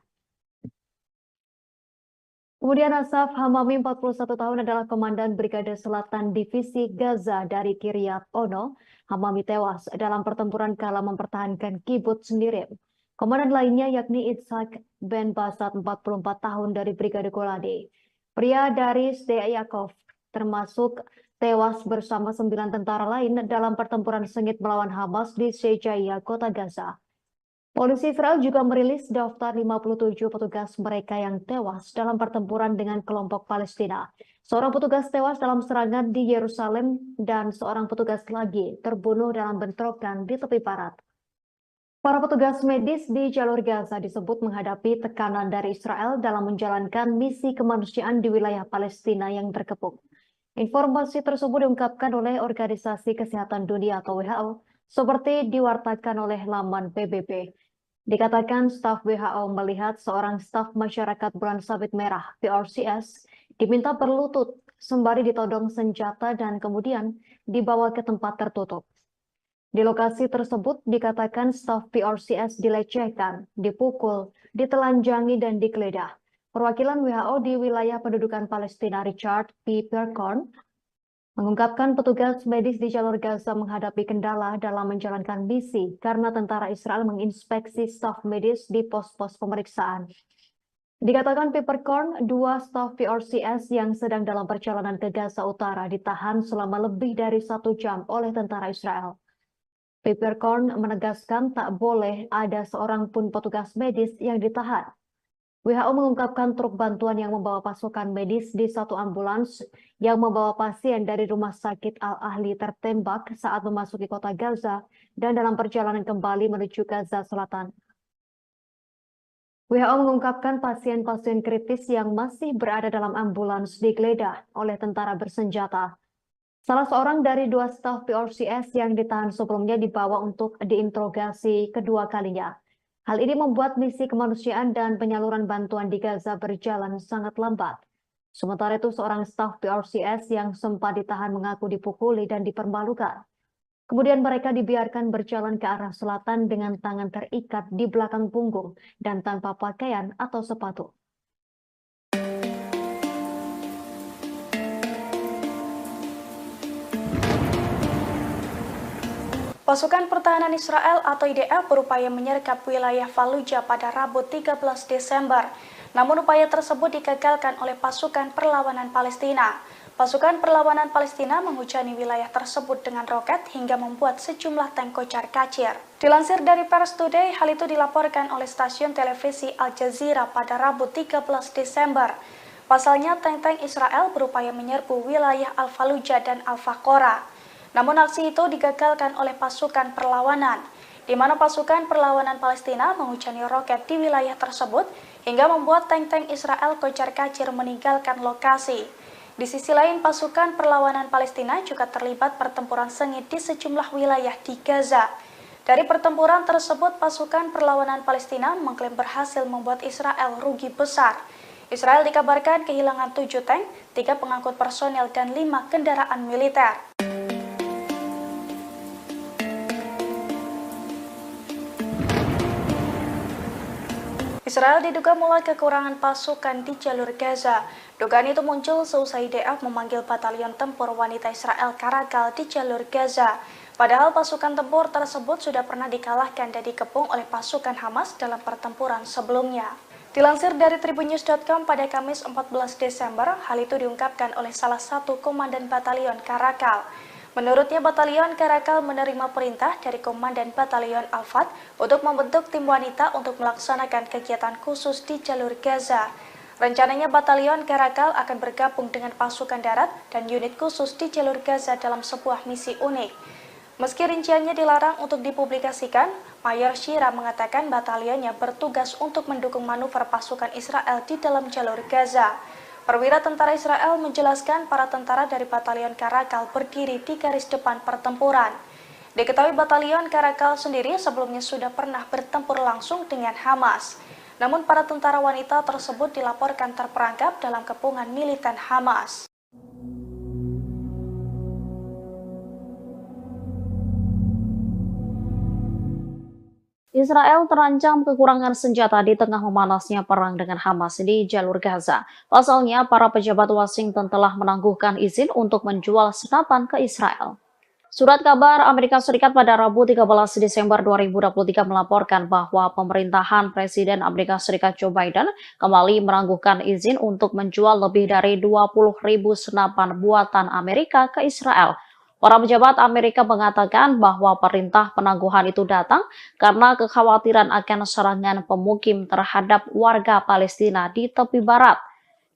Kemudian Asaf Hamami, 41 tahun, adalah komandan Brigade Selatan Divisi Gaza dari Kiryat Ono. Hamami tewas dalam pertempuran kala mempertahankan kibbutz Nirim. Komandan lainnya yakni Itzhak Ben Basat, 44 tahun, dari Brigade Golani. Pria dari Sde Yaakov termasuk tewas bersama 9 tentara lain dalam pertempuran sengit melawan Hamas di Shejaiya, kota Gaza. Polisi Israel juga merilis daftar 57 petugas mereka yang tewas dalam pertempuran dengan kelompok Palestina. Seorang petugas tewas dalam serangan di Yerusalem dan seorang petugas lagi terbunuh dalam bentrokan di tepi barat. Para petugas medis di jalur Gaza disebut menghadapi tekanan dari Israel dalam menjalankan misi kemanusiaan di wilayah Palestina yang terkepung. Informasi tersebut diungkapkan oleh Organisasi Kesehatan Dunia atau WHO, seperti diwartakan oleh laman PBB. Dikatakan staf WHO melihat seorang staf masyarakat bulan sabit merah (PRCS) diminta berlutut sembari ditodong senjata dan kemudian dibawa ke tempat tertutup. Di lokasi tersebut dikatakan staf PRCS dilecehkan, dipukul, ditelanjangi, dan digeledah. Perwakilan WHO di wilayah pendudukan Palestina, Richard P. Percorn, mengungkapkan petugas medis di jalur Gaza menghadapi kendala dalam menjalankan misi karena tentara Israel menginspeksi staf medis di pos-pos pemeriksaan. Dikatakan Peppercorn, 2 staf PRCS yang sedang dalam perjalanan ke Gaza Utara ditahan selama lebih dari 1 jam oleh tentara Israel. Peppercorn menegaskan tak boleh ada seorang pun petugas medis yang ditahan. WHO mengungkapkan truk bantuan yang membawa pasukan medis di satu ambulans yang membawa pasien dari rumah sakit Al-Ahli tertembak saat memasuki kota Gaza dan dalam perjalanan kembali menuju Gaza Selatan. WHO mengungkapkan pasien-pasien kritis yang masih berada dalam ambulans digeledah oleh tentara bersenjata. Salah seorang dari 2 staf PRCS yang ditahan sebelumnya dibawa untuk diinterogasi kedua kalinya. Hal ini membuat misi kemanusiaan dan penyaluran bantuan di Gaza berjalan sangat lambat. Sementara itu, seorang staf PRCS yang sempat ditahan mengaku dipukuli dan dipermalukan. Kemudian mereka dibiarkan berjalan ke arah selatan dengan tangan terikat di belakang punggung dan tanpa pakaian atau sepatu. Pasukan Pertahanan Israel atau IDF berupaya menyergap wilayah Fallujah pada Rabu 13 Desember. Namun upaya tersebut digagalkan oleh pasukan perlawanan Palestina. Pasukan perlawanan Palestina menghujani wilayah tersebut dengan roket hingga membuat sejumlah tank kocar-kacir. Dilansir dari Pers Today, hal itu dilaporkan oleh stasiun televisi Al Jazeera pada Rabu 13 Desember. Pasalnya, tank-tank Israel berupaya menyerbu wilayah Al-Fallujah dan Al-Faqora. Namun aksi itu digagalkan oleh pasukan perlawanan, di mana pasukan perlawanan Palestina menghujani roket di wilayah tersebut hingga membuat tank-tank Israel kocar-kacir meninggalkan lokasi. Di sisi lain, pasukan perlawanan Palestina juga terlibat pertempuran sengit di sejumlah wilayah di Gaza. Dari pertempuran tersebut, pasukan perlawanan Palestina mengklaim berhasil membuat Israel rugi besar. Israel dikabarkan kehilangan 7 tank, 3 pengangkut personel, dan 5 kendaraan militer. Israel diduga mulai kekurangan pasukan di jalur Gaza. Dugaan itu muncul seusai IDF memanggil batalion tempur wanita Israel Karakal di jalur Gaza. Padahal pasukan tempur tersebut sudah pernah dikalahkan dan dikepung oleh pasukan Hamas dalam pertempuran sebelumnya. Dilansir dari tribunnews.com pada Kamis 14 Desember, hal itu diungkapkan oleh salah satu komandan batalion Karakal. Menurutnya, batalion Karakal menerima perintah dari Komandan Batalion Al-Fat untuk membentuk tim wanita untuk melaksanakan kegiatan khusus di jalur Gaza. Rencananya batalion Karakal akan bergabung dengan pasukan darat dan unit khusus di jalur Gaza dalam sebuah misi unik. Meski rinciannya dilarang untuk dipublikasikan, Mayor Shira mengatakan batalionnya bertugas untuk mendukung manuver pasukan Israel di dalam jalur Gaza. Perwira tentara Israel menjelaskan para tentara dari batalion Karakal berdiri di garis depan pertempuran. Diketahui batalion Karakal sendiri sebelumnya sudah pernah bertempur langsung dengan Hamas. Namun para tentara wanita tersebut dilaporkan terperangkap dalam kepungan militan Hamas. Israel terancam kekurangan senjata di tengah memanasnya perang dengan Hamas di jalur Gaza. Pasalnya, para pejabat Washington telah menangguhkan izin untuk menjual senapan ke Israel. Surat kabar Amerika Serikat pada Rabu 13 Desember 2023 melaporkan bahwa pemerintahan Presiden Amerika Serikat Joe Biden kembali menangguhkan izin untuk menjual lebih dari 20.000 senapan buatan Amerika ke Israel. Para pejabat Amerika mengatakan bahwa perintah penangguhan itu datang karena kekhawatiran akan serangan pemukim terhadap warga Palestina di tepi barat.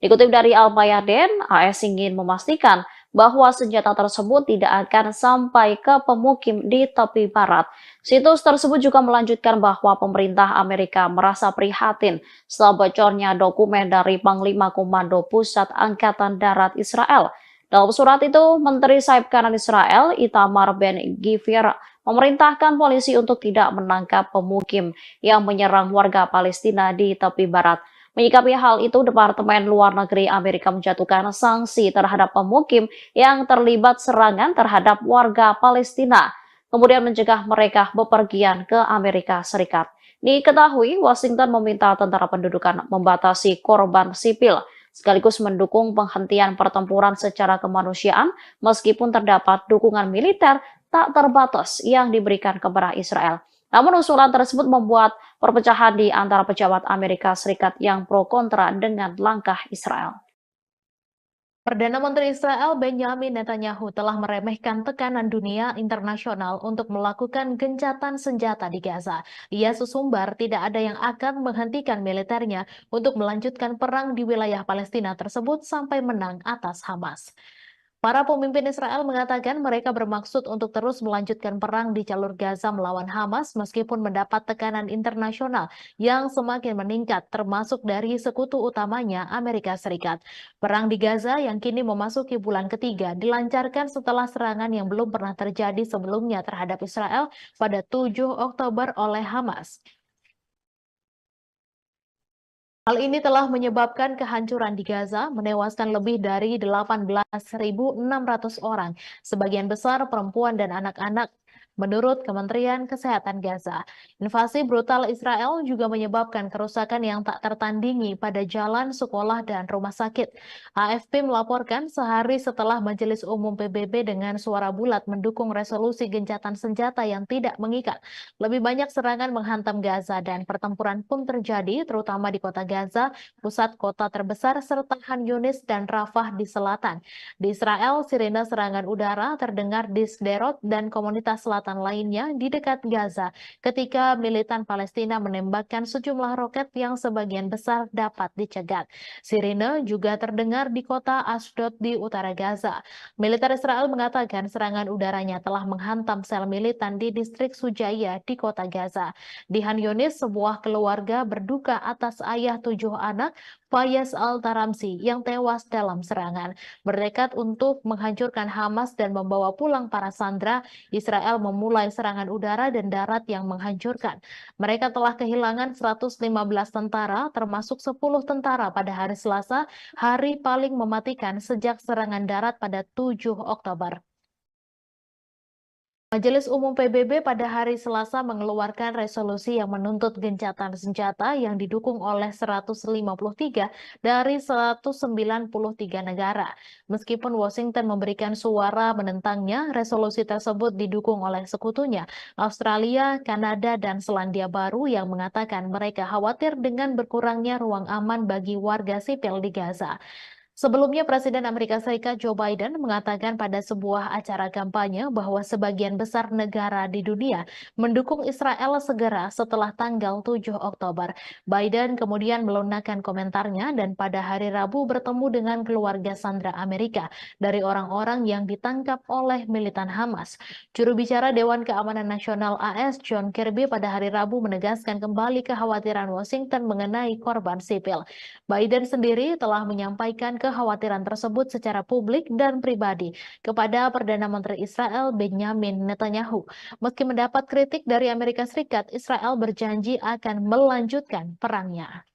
Dikutip dari Al-Mayadin, AS ingin memastikan bahwa senjata tersebut tidak akan sampai ke pemukim di tepi barat. Situs tersebut juga melanjutkan bahwa pemerintah Amerika merasa prihatin setelah bocornya dokumen dari Panglima Komando Pusat Angkatan Darat Israel. Dalam surat itu, Menteri Sayap Kanan Israel, Itamar Ben-Gvir, memerintahkan polisi untuk tidak menangkap pemukim yang menyerang warga Palestina di tepi barat. Menyikapi hal itu, Departemen Luar Negeri Amerika menjatuhkan sanksi terhadap pemukim yang terlibat serangan terhadap warga Palestina, kemudian mencegah mereka bepergian ke Amerika Serikat. Diketahui, Washington meminta tentara pendudukan membatasi korban sipil, sekaligus mendukung penghentian pertempuran secara kemanusiaan meskipun terdapat dukungan militer tak terbatas yang diberikan kepada Israel. Namun usulan tersebut membuat perpecahan di antara pejabat Amerika Serikat yang pro kontra dengan langkah Israel. Perdana Menteri Israel Benjamin Netanyahu telah meremehkan tekanan dunia internasional untuk melakukan gencatan senjata di Gaza. Ia sesumbar tidak ada yang akan menghentikan militernya untuk melanjutkan perang di wilayah Palestina tersebut sampai menang atas Hamas. Para pemimpin Israel mengatakan mereka bermaksud untuk terus melanjutkan perang di jalur Gaza melawan Hamas meskipun mendapat tekanan internasional yang semakin meningkat termasuk dari sekutu utamanya Amerika Serikat. Perang di Gaza yang kini memasuki bulan ketiga dilancarkan setelah serangan yang belum pernah terjadi sebelumnya terhadap Israel pada 7 Oktober oleh Hamas. Hal ini telah menyebabkan kehancuran di Gaza, menewaskan lebih dari 18.600 orang, sebagian besar perempuan dan anak-anak. Menurut Kementerian Kesehatan Gaza, invasi brutal Israel juga menyebabkan kerusakan yang tak tertandingi pada jalan, sekolah, dan rumah sakit. AFP melaporkan sehari setelah Majelis Umum PBB dengan suara bulat mendukung resolusi gencatan senjata yang tidak mengikat. Lebih banyak serangan menghantam Gaza dan pertempuran pun terjadi, terutama di kota Gaza, pusat kota terbesar, serta Khan Yunis dan Rafah di selatan. Di Israel, sirene serangan udara terdengar di Sderot dan komunitas selatan lainnya di dekat Gaza ketika militan Palestina menembakkan sejumlah roket yang sebagian besar dapat dicegat. Sirine juga terdengar di kota Ashdod di utara Gaza. Militer Israel mengatakan serangan udaranya telah menghantam sel militan di distrik Sujaya di kota Gaza. Di Khan Yunis, sebuah keluarga berduka atas ayah 7 anak Fayez Al-Taramsi yang tewas dalam serangan. Bertekad untuk menghancurkan Hamas dan membawa pulang para sandera, Israel memulai serangan udara dan darat yang menghancurkan. Mereka telah kehilangan 115 tentara, termasuk 10 tentara pada hari Selasa, hari paling mematikan sejak serangan darat pada 7 Oktober. Majelis Umum PBB pada hari Selasa mengeluarkan resolusi yang menuntut gencatan senjata yang didukung oleh 153 dari 193 negara. Meskipun Washington memberikan suara menentangnya, resolusi tersebut didukung oleh sekutunya, Australia, Kanada, dan Selandia Baru yang mengatakan mereka khawatir dengan berkurangnya ruang aman bagi warga sipil di Gaza. Sebelumnya, Presiden Amerika Serikat Joe Biden mengatakan pada sebuah acara kampanye bahwa sebagian besar negara di dunia mendukung Israel segera setelah tanggal 7 Oktober. Biden kemudian melunakkan komentarnya dan pada hari Rabu bertemu dengan keluarga sandera Amerika dari orang-orang yang ditangkap oleh militan Hamas. Juru bicara Dewan Keamanan Nasional AS John Kirby pada hari Rabu menegaskan kembali kekhawatiran Washington mengenai korban sipil. Biden sendiri telah menyampaikan kekhawatiran tersebut secara publik dan pribadi kepada Perdana Menteri Israel Benjamin Netanyahu. Meski mendapat kritik dari Amerika Serikat, Israel berjanji akan melanjutkan perangnya.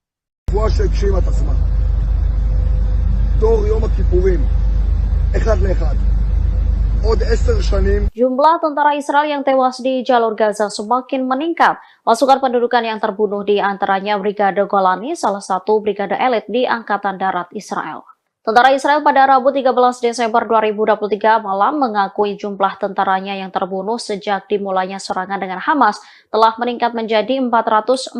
Jumlah tentara Israel yang tewas di jalur Gaza semakin meningkat. Pasukan pendudukan yang terbunuh di antaranya Brigade Golani, salah satu brigade elit di Angkatan Darat Israel. Tentara Israel pada Rabu 13 Desember 2023 malam mengakui jumlah tentaranya yang terbunuh sejak dimulainya serangan dengan Hamas telah meningkat menjadi 444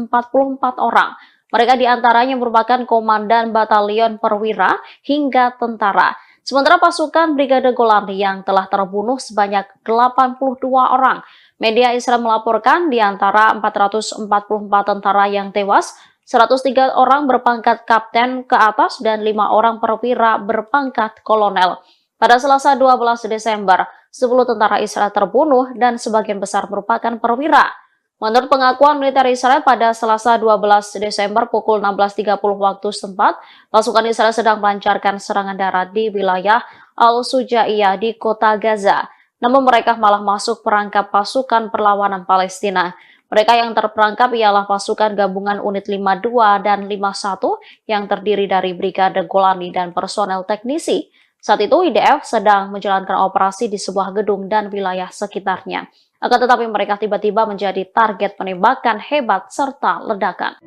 orang. Mereka diantaranya merupakan komandan batalion perwira hingga tentara. Sementara pasukan Brigade Golani yang telah terbunuh sebanyak 82 orang. Media Israel melaporkan di antara 444 tentara yang tewas, 103 orang berpangkat kapten ke atas dan 5 orang perwira berpangkat kolonel. Pada Selasa 12 Desember, 10 tentara Israel terbunuh dan sebagian besar merupakan perwira. Menurut pengakuan militer Israel pada Selasa 12 Desember pukul 16.30 waktu setempat, pasukan Israel sedang melancarkan serangan darat di wilayah Al-Sujaiyah di kota Gaza. Namun mereka malah masuk perangkap pasukan perlawanan Palestina. Mereka yang terperangkap ialah pasukan gabungan unit 52 dan 51 yang terdiri dari Brigade Golani dan personel teknisi. Saat itu IDF sedang menjalankan operasi di sebuah gedung dan wilayah sekitarnya. Akan tetapi mereka tiba-tiba menjadi target penembakan hebat serta ledakan.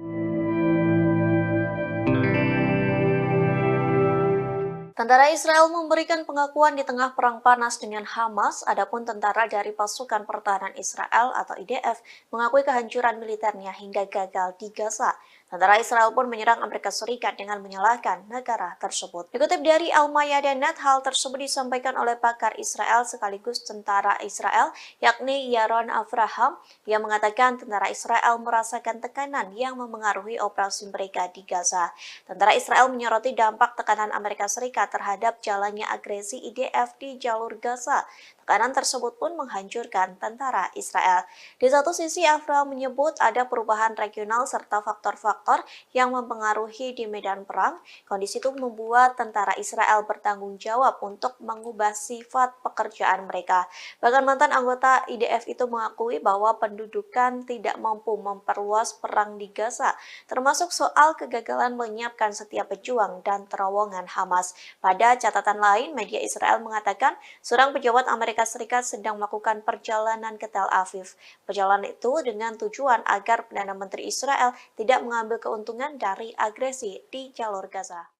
Tentara Israel memberikan pengakuan di tengah perang panas dengan Hamas, adapun tentara dari Pasukan Pertahanan Israel atau IDF mengakui kehancuran militernya hingga gagal di Gaza. Tentara Israel pun menyerang Amerika Serikat dengan menyalahkan negara tersebut. Dikutip dari Al-Mayadeh.net, hal tersebut disampaikan oleh pakar Israel sekaligus tentara Israel, yakni Yaron Avraham, yang mengatakan tentara Israel merasakan tekanan yang memengaruhi operasi mereka di Gaza. Tentara Israel menyoroti dampak tekanan Amerika Serikat terhadap jalannya agresi IDF di jalur Gaza. Tekanan tersebut pun menghancurkan tentara Israel. Di satu sisi, Avraham menyebut ada perubahan regional serta faktor-faktor yang mempengaruhi di medan perang. Kondisi itu membuat tentara Israel bertanggung jawab untuk mengubah sifat pekerjaan mereka. Bahkan mantan anggota IDF itu mengakui bahwa pendudukan tidak mampu memperluas perang di Gaza, termasuk soal kegagalan menyiapkan setiap pejuang dan terowongan Hamas. Pada catatan lain, media Israel mengatakan seorang pejabat Amerika Serikat sedang melakukan perjalanan ke Tel Aviv. Perjalanan itu dengan tujuan agar Perdana Menteri Israel tidak mengambil keuntungan dari agresi di jalur Gaza.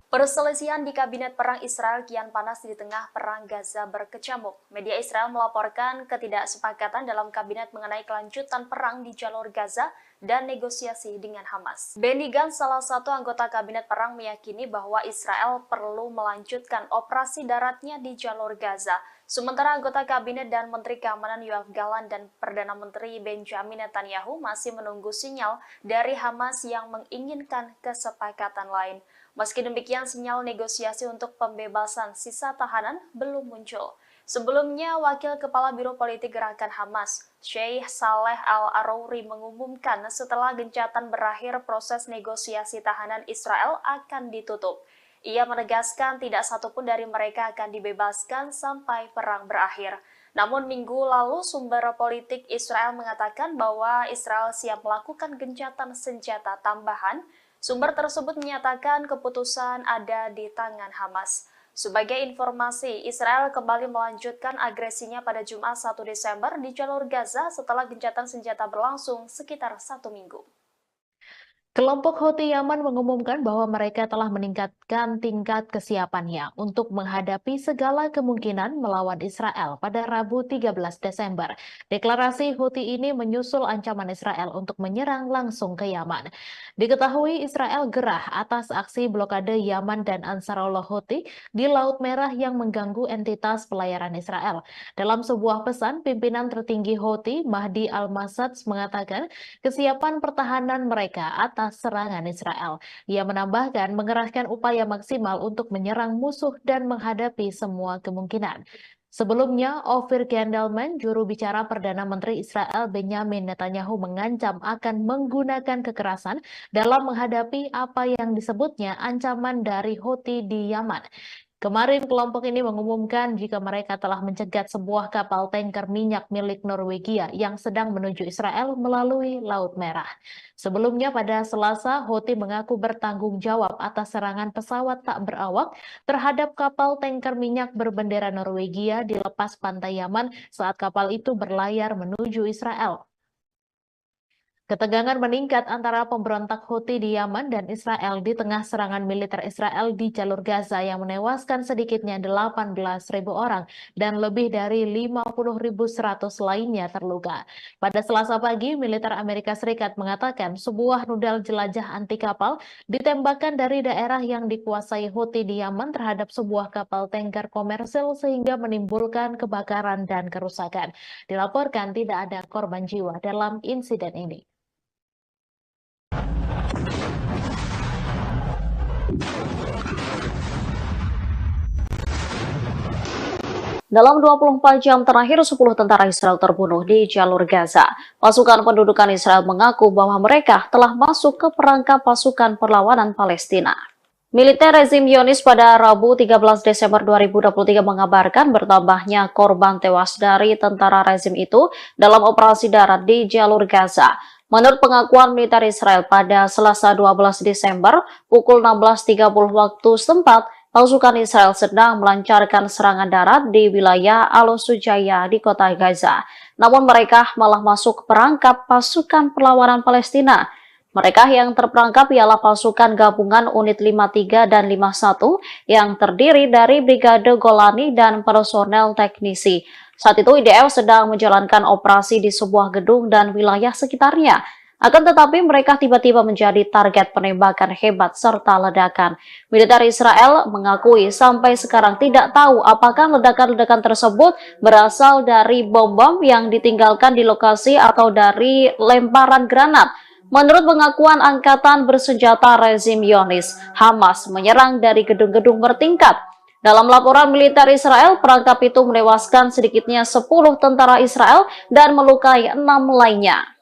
Perselisihan di Kabinet Perang Israel kian panas di tengah perang Gaza berkecamuk. Media Israel melaporkan ketidaksepakatan dalam kabinet mengenai kelanjutan perang di jalur Gaza dan negosiasi dengan Hamas. Benny Gantz, salah satu anggota Kabinet Perang, meyakini bahwa Israel perlu melanjutkan operasi daratnya di jalur Gaza. Sementara anggota Kabinet dan Menteri Keamanan Yoav Gallant dan Perdana Menteri Benjamin Netanyahu masih menunggu sinyal dari Hamas yang menginginkan kesepakatan lain. Meski demikian, sinyal negosiasi untuk pembebasan sisa tahanan belum muncul. Sebelumnya, Wakil Kepala Biro Politik Gerakan Hamas, Sheikh Saleh Al-Arouri mengumumkan setelah gencatan berakhir proses negosiasi tahanan Israel akan ditutup. Ia menegaskan tidak satupun dari mereka akan dibebaskan sampai perang berakhir. Namun minggu lalu sumber politik Israel mengatakan bahwa Israel siap melakukan gencatan senjata tambahan. Sumber tersebut menyatakan keputusan ada di tangan Hamas. Sebagai informasi, Israel kembali melanjutkan agresinya pada Jumat 1 Desember di jalur Gaza setelah gencatan senjata berlangsung sekitar 1 minggu. Kelompok Houthi Yaman mengumumkan bahwa mereka telah meningkatkan tingkat kesiapannya untuk menghadapi segala kemungkinan melawan Israel pada Rabu 13 Desember. Deklarasi Houthi ini menyusul ancaman Israel untuk menyerang langsung ke Yaman. Diketahui Israel gerah atas aksi blokade Yaman dan Ansarullah Houthi di Laut Merah yang mengganggu entitas pelayaran Israel. Dalam sebuah pesan, pimpinan tertinggi Houthi, Mahdi Al-Masad, mengatakan kesiapan pertahanan mereka atas serangan Israel. Ia menambahkan mengerahkan upaya maksimal untuk menyerang musuh dan menghadapi semua kemungkinan. Sebelumnya, Ofir Gendelman, juru bicara Perdana Menteri Israel Benyamin Netanyahu, mengancam akan menggunakan kekerasan dalam menghadapi apa yang disebutnya ancaman dari Houthi di Yaman. Kemarin kelompok ini mengumumkan jika mereka telah mencegat sebuah kapal tanker minyak milik Norwegia yang sedang menuju Israel melalui Laut Merah. Sebelumnya pada Selasa, Houthi mengaku bertanggung jawab atas serangan pesawat tak berawak terhadap kapal tanker minyak berbendera Norwegia di lepas pantai Yaman saat kapal itu berlayar menuju Israel. Ketegangan meningkat antara pemberontak Houthi di Yaman dan Israel di tengah serangan militer Israel di jalur Gaza yang menewaskan sedikitnya 18.000 orang dan lebih dari 50.100 lainnya terluka. Pada Selasa pagi, militer Amerika Serikat mengatakan sebuah rudal jelajah anti kapal ditembakkan dari daerah yang dikuasai Houthi di Yaman terhadap sebuah kapal tanker komersil sehingga menimbulkan kebakaran dan kerusakan. Dilaporkan tidak ada korban jiwa dalam insiden ini. Dalam 24 jam terakhir, 10 tentara Israel terbunuh di jalur Gaza. Pasukan pendudukan Israel mengaku bahwa mereka telah masuk ke perangkap pasukan perlawanan Palestina. Militer rezim Zionis pada Rabu 13 Desember 2023 mengabarkan bertambahnya korban tewas dari tentara rezim itu dalam operasi darat di jalur Gaza. Menurut pengakuan militer Israel pada Selasa 12 Desember pukul 16.30 waktu setempat, pasukan Israel sedang melancarkan serangan darat di wilayah Al-Sujaya di kota Gaza. Namun mereka malah masuk perangkap pasukan perlawanan Palestina. Mereka yang terperangkap ialah pasukan gabungan unit 53 dan 51 yang terdiri dari Brigade Golani dan personel teknisi. Saat itu IDF sedang menjalankan operasi di sebuah gedung dan wilayah sekitarnya. Akan tetapi mereka tiba-tiba menjadi target penembakan hebat serta ledakan. Militer Israel mengakui sampai sekarang tidak tahu apakah ledakan-ledakan tersebut berasal dari bom-bom yang ditinggalkan di lokasi atau dari lemparan granat. Menurut pengakuan Angkatan Bersenjata rezim Zionis, Hamas menyerang dari gedung-gedung bertingkat. Dalam laporan militer Israel, perangkap itu menewaskan sedikitnya 10 tentara Israel dan melukai 6 lainnya.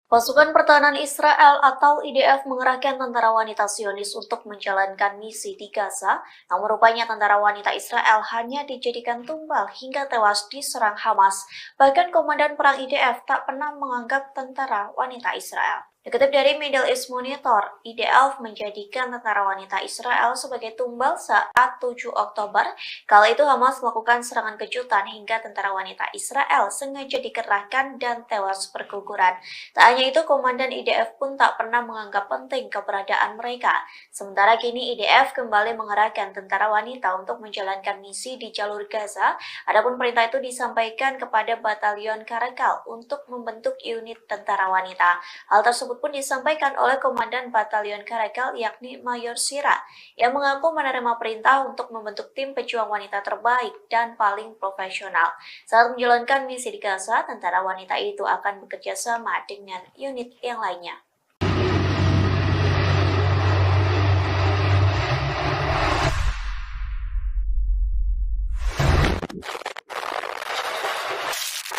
Pasukan Pertahanan Israel atau IDF mengerahkan tentara wanita Zionis untuk menjalankan misi di Gaza, namun rupanya tentara wanita Israel hanya dijadikan tumbal hingga tewas diserang Hamas. Bahkan Komandan Perang IDF tak pernah menganggap tentara wanita Israel. Dikutip dari Middle East Monitor, IDF menjadikan tentara wanita Israel sebagai tumbal saat 7 Oktober. Kala itu Hamas melakukan serangan kejutan hingga tentara wanita Israel sengaja dikerahkan dan tewas berguguran. Tak hanya itu, Komandan IDF pun tak pernah menganggap penting keberadaan mereka. Sementara kini IDF kembali mengerahkan tentara wanita untuk menjalankan misi di jalur Gaza. Adapun perintah itu disampaikan kepada Batalion Karakal untuk membentuk unit tentara wanita. Hal tersebut pun disampaikan oleh Komandan Batalion Karakal yakni Mayor Sira yang mengaku menerima perintah untuk membentuk tim pejuang wanita terbaik dan paling profesional. Saat menjalankan misi di Gaza, tentara wanita itu akan bekerja sama dengan unit yang lainnya.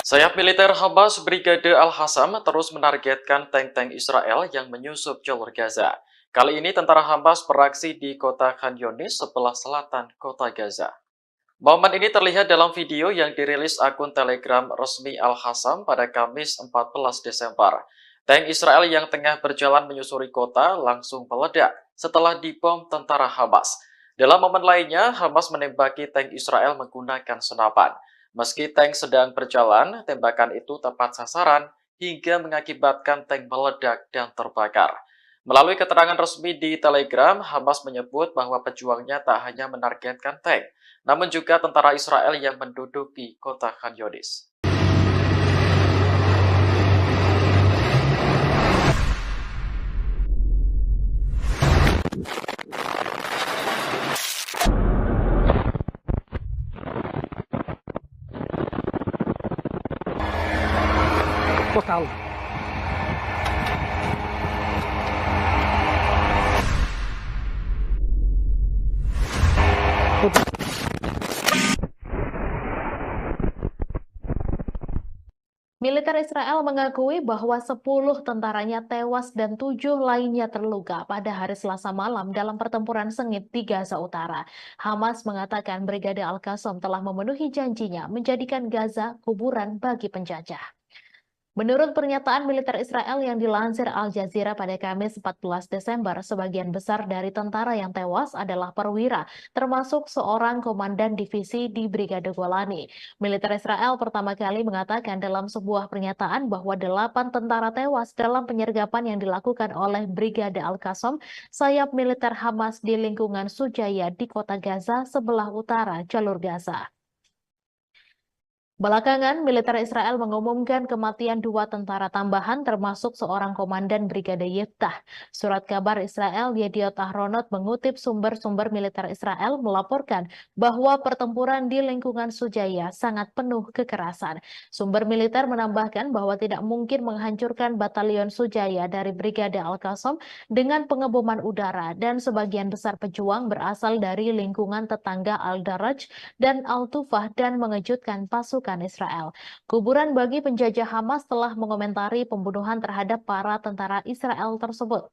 Sayap militer Hamas Brigade Al-Hassam terus menargetkan tank-tank Israel yang menyusup jalur Gaza. Kali ini tentara Hamas beraksi di kota Khan Younis sebelah selatan kota Gaza. Momen ini terlihat dalam video yang dirilis akun Telegram resmi Al-Hassam pada Kamis 14 Desember. Tank Israel yang tengah berjalan menyusuri kota langsung meledak setelah dibom tentara Hamas. Dalam momen lainnya, Hamas menembaki tank Israel menggunakan senapan. Meski tank sedang berjalan, tembakan itu tepat sasaran hingga mengakibatkan tank meledak dan terbakar. Melalui keterangan resmi di Telegram, Hamas menyebut bahwa pejuangnya tak hanya menargetkan tank, namun juga tentara Israel yang menduduki kota Khan Younis. Total. Militer Israel mengakui bahwa 10 tentaranya tewas dan 7 lainnya terluka pada hari Selasa malam dalam pertempuran sengit di Gaza Utara. Hamas mengatakan Brigade Al-Qassam telah memenuhi janjinya menjadikan Gaza kuburan bagi penjajah. Menurut pernyataan militer Israel yang dilansir Al Jazeera pada Kamis 14 Desember, sebagian besar dari tentara yang tewas adalah perwira, termasuk seorang komandan divisi di Brigade Golani. Militer Israel pertama kali mengatakan dalam sebuah pernyataan bahwa 8 tentara tewas dalam penyergapan yang dilakukan oleh Brigade Al-Qassam, sayap militer Hamas di lingkungan Sujaya di kota Gaza sebelah utara jalur Gaza. Belakangan, militer Israel mengumumkan kematian 2 tentara tambahan termasuk seorang komandan Brigade Yiftah. Surat kabar Israel Yediot Ahronot mengutip sumber-sumber militer Israel melaporkan bahwa pertempuran di lingkungan Sujaya sangat penuh kekerasan. Sumber militer menambahkan bahwa tidak mungkin menghancurkan batalion Sujaya dari Brigade Al-Qassam dengan pengeboman udara dan sebagian besar pejuang berasal dari lingkungan tetangga Al-Daraj dan Al-Tufah dan mengejutkan pasukan Israel. Kuburan bagi penjajah Hamas telah mengomentari pembunuhan terhadap para tentara Israel tersebut.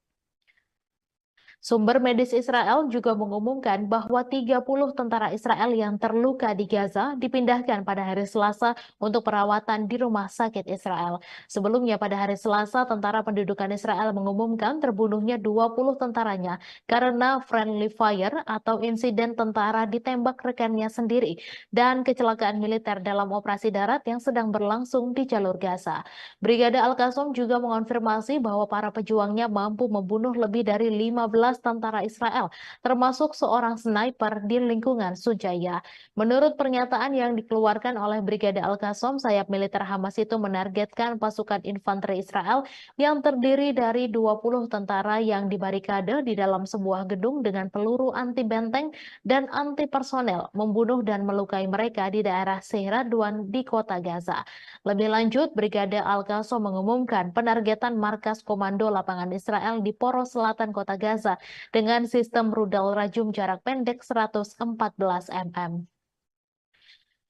Sumber medis Israel juga mengumumkan bahwa 30 tentara Israel yang terluka di Gaza dipindahkan pada hari Selasa untuk perawatan di rumah sakit Israel. Sebelumnya pada hari Selasa, tentara pendudukan Israel mengumumkan terbunuhnya 20 tentaranya karena friendly fire atau insiden tentara ditembak rekannya sendiri dan kecelakaan militer dalam operasi darat yang sedang berlangsung di jalur Gaza. Brigade Al-Qassam juga mengonfirmasi bahwa para pejuangnya mampu membunuh lebih dari 15 tentara Israel, termasuk seorang sniper di lingkungan Sujaya. Menurut pernyataan yang dikeluarkan oleh Brigade Al-Qassam, sayap militer Hamas itu menargetkan pasukan infanteri Israel yang terdiri dari 20 tentara yang dibarikade di dalam sebuah gedung dengan peluru anti benteng dan anti personel, membunuh dan melukai mereka di daerah Seiradwan di kota Gaza. Lebih lanjut, Brigade Al-Qassam mengumumkan penargetan markas komando lapangan Israel di poros selatan kota Gaza dengan sistem rudal rajum jarak pendek 114 mm.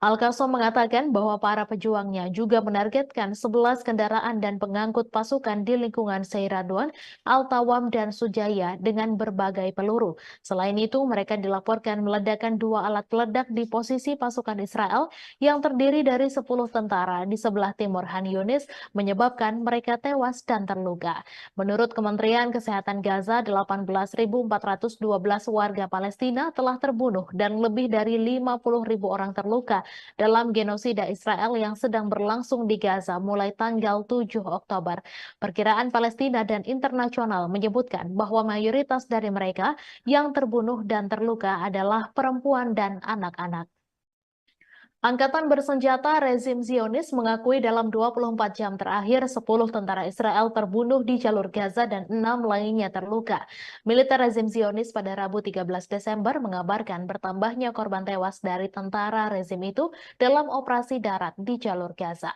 Al-Qassam mengatakan bahwa para pejuangnya juga menargetkan 11 kendaraan dan pengangkut pasukan di lingkungan Seiradwan, Al-Tawam, dan Sujaya dengan berbagai peluru. Selain itu, mereka dilaporkan meledakkan 2 alat peledak di posisi pasukan Israel yang terdiri dari 10 tentara di sebelah timur Khan Younis, menyebabkan mereka tewas dan terluka. Menurut Kementerian Kesehatan Gaza, 18.412 warga Palestina telah terbunuh dan lebih dari 50.000 orang terluka dalam genosida Israel yang sedang berlangsung di Gaza mulai tanggal 7 Oktober. Perkiraan Palestina dan internasional menyebutkan bahwa mayoritas dari mereka yang terbunuh dan terluka adalah perempuan dan anak-anak. Angkatan bersenjata rezim Zionis mengakui dalam 24 jam terakhir 10 tentara Israel terbunuh di jalur Gaza dan 6 lainnya terluka. Militer rezim Zionis pada Rabu 13 Desember mengabarkan bertambahnya korban tewas dari tentara rezim itu dalam operasi darat di jalur Gaza.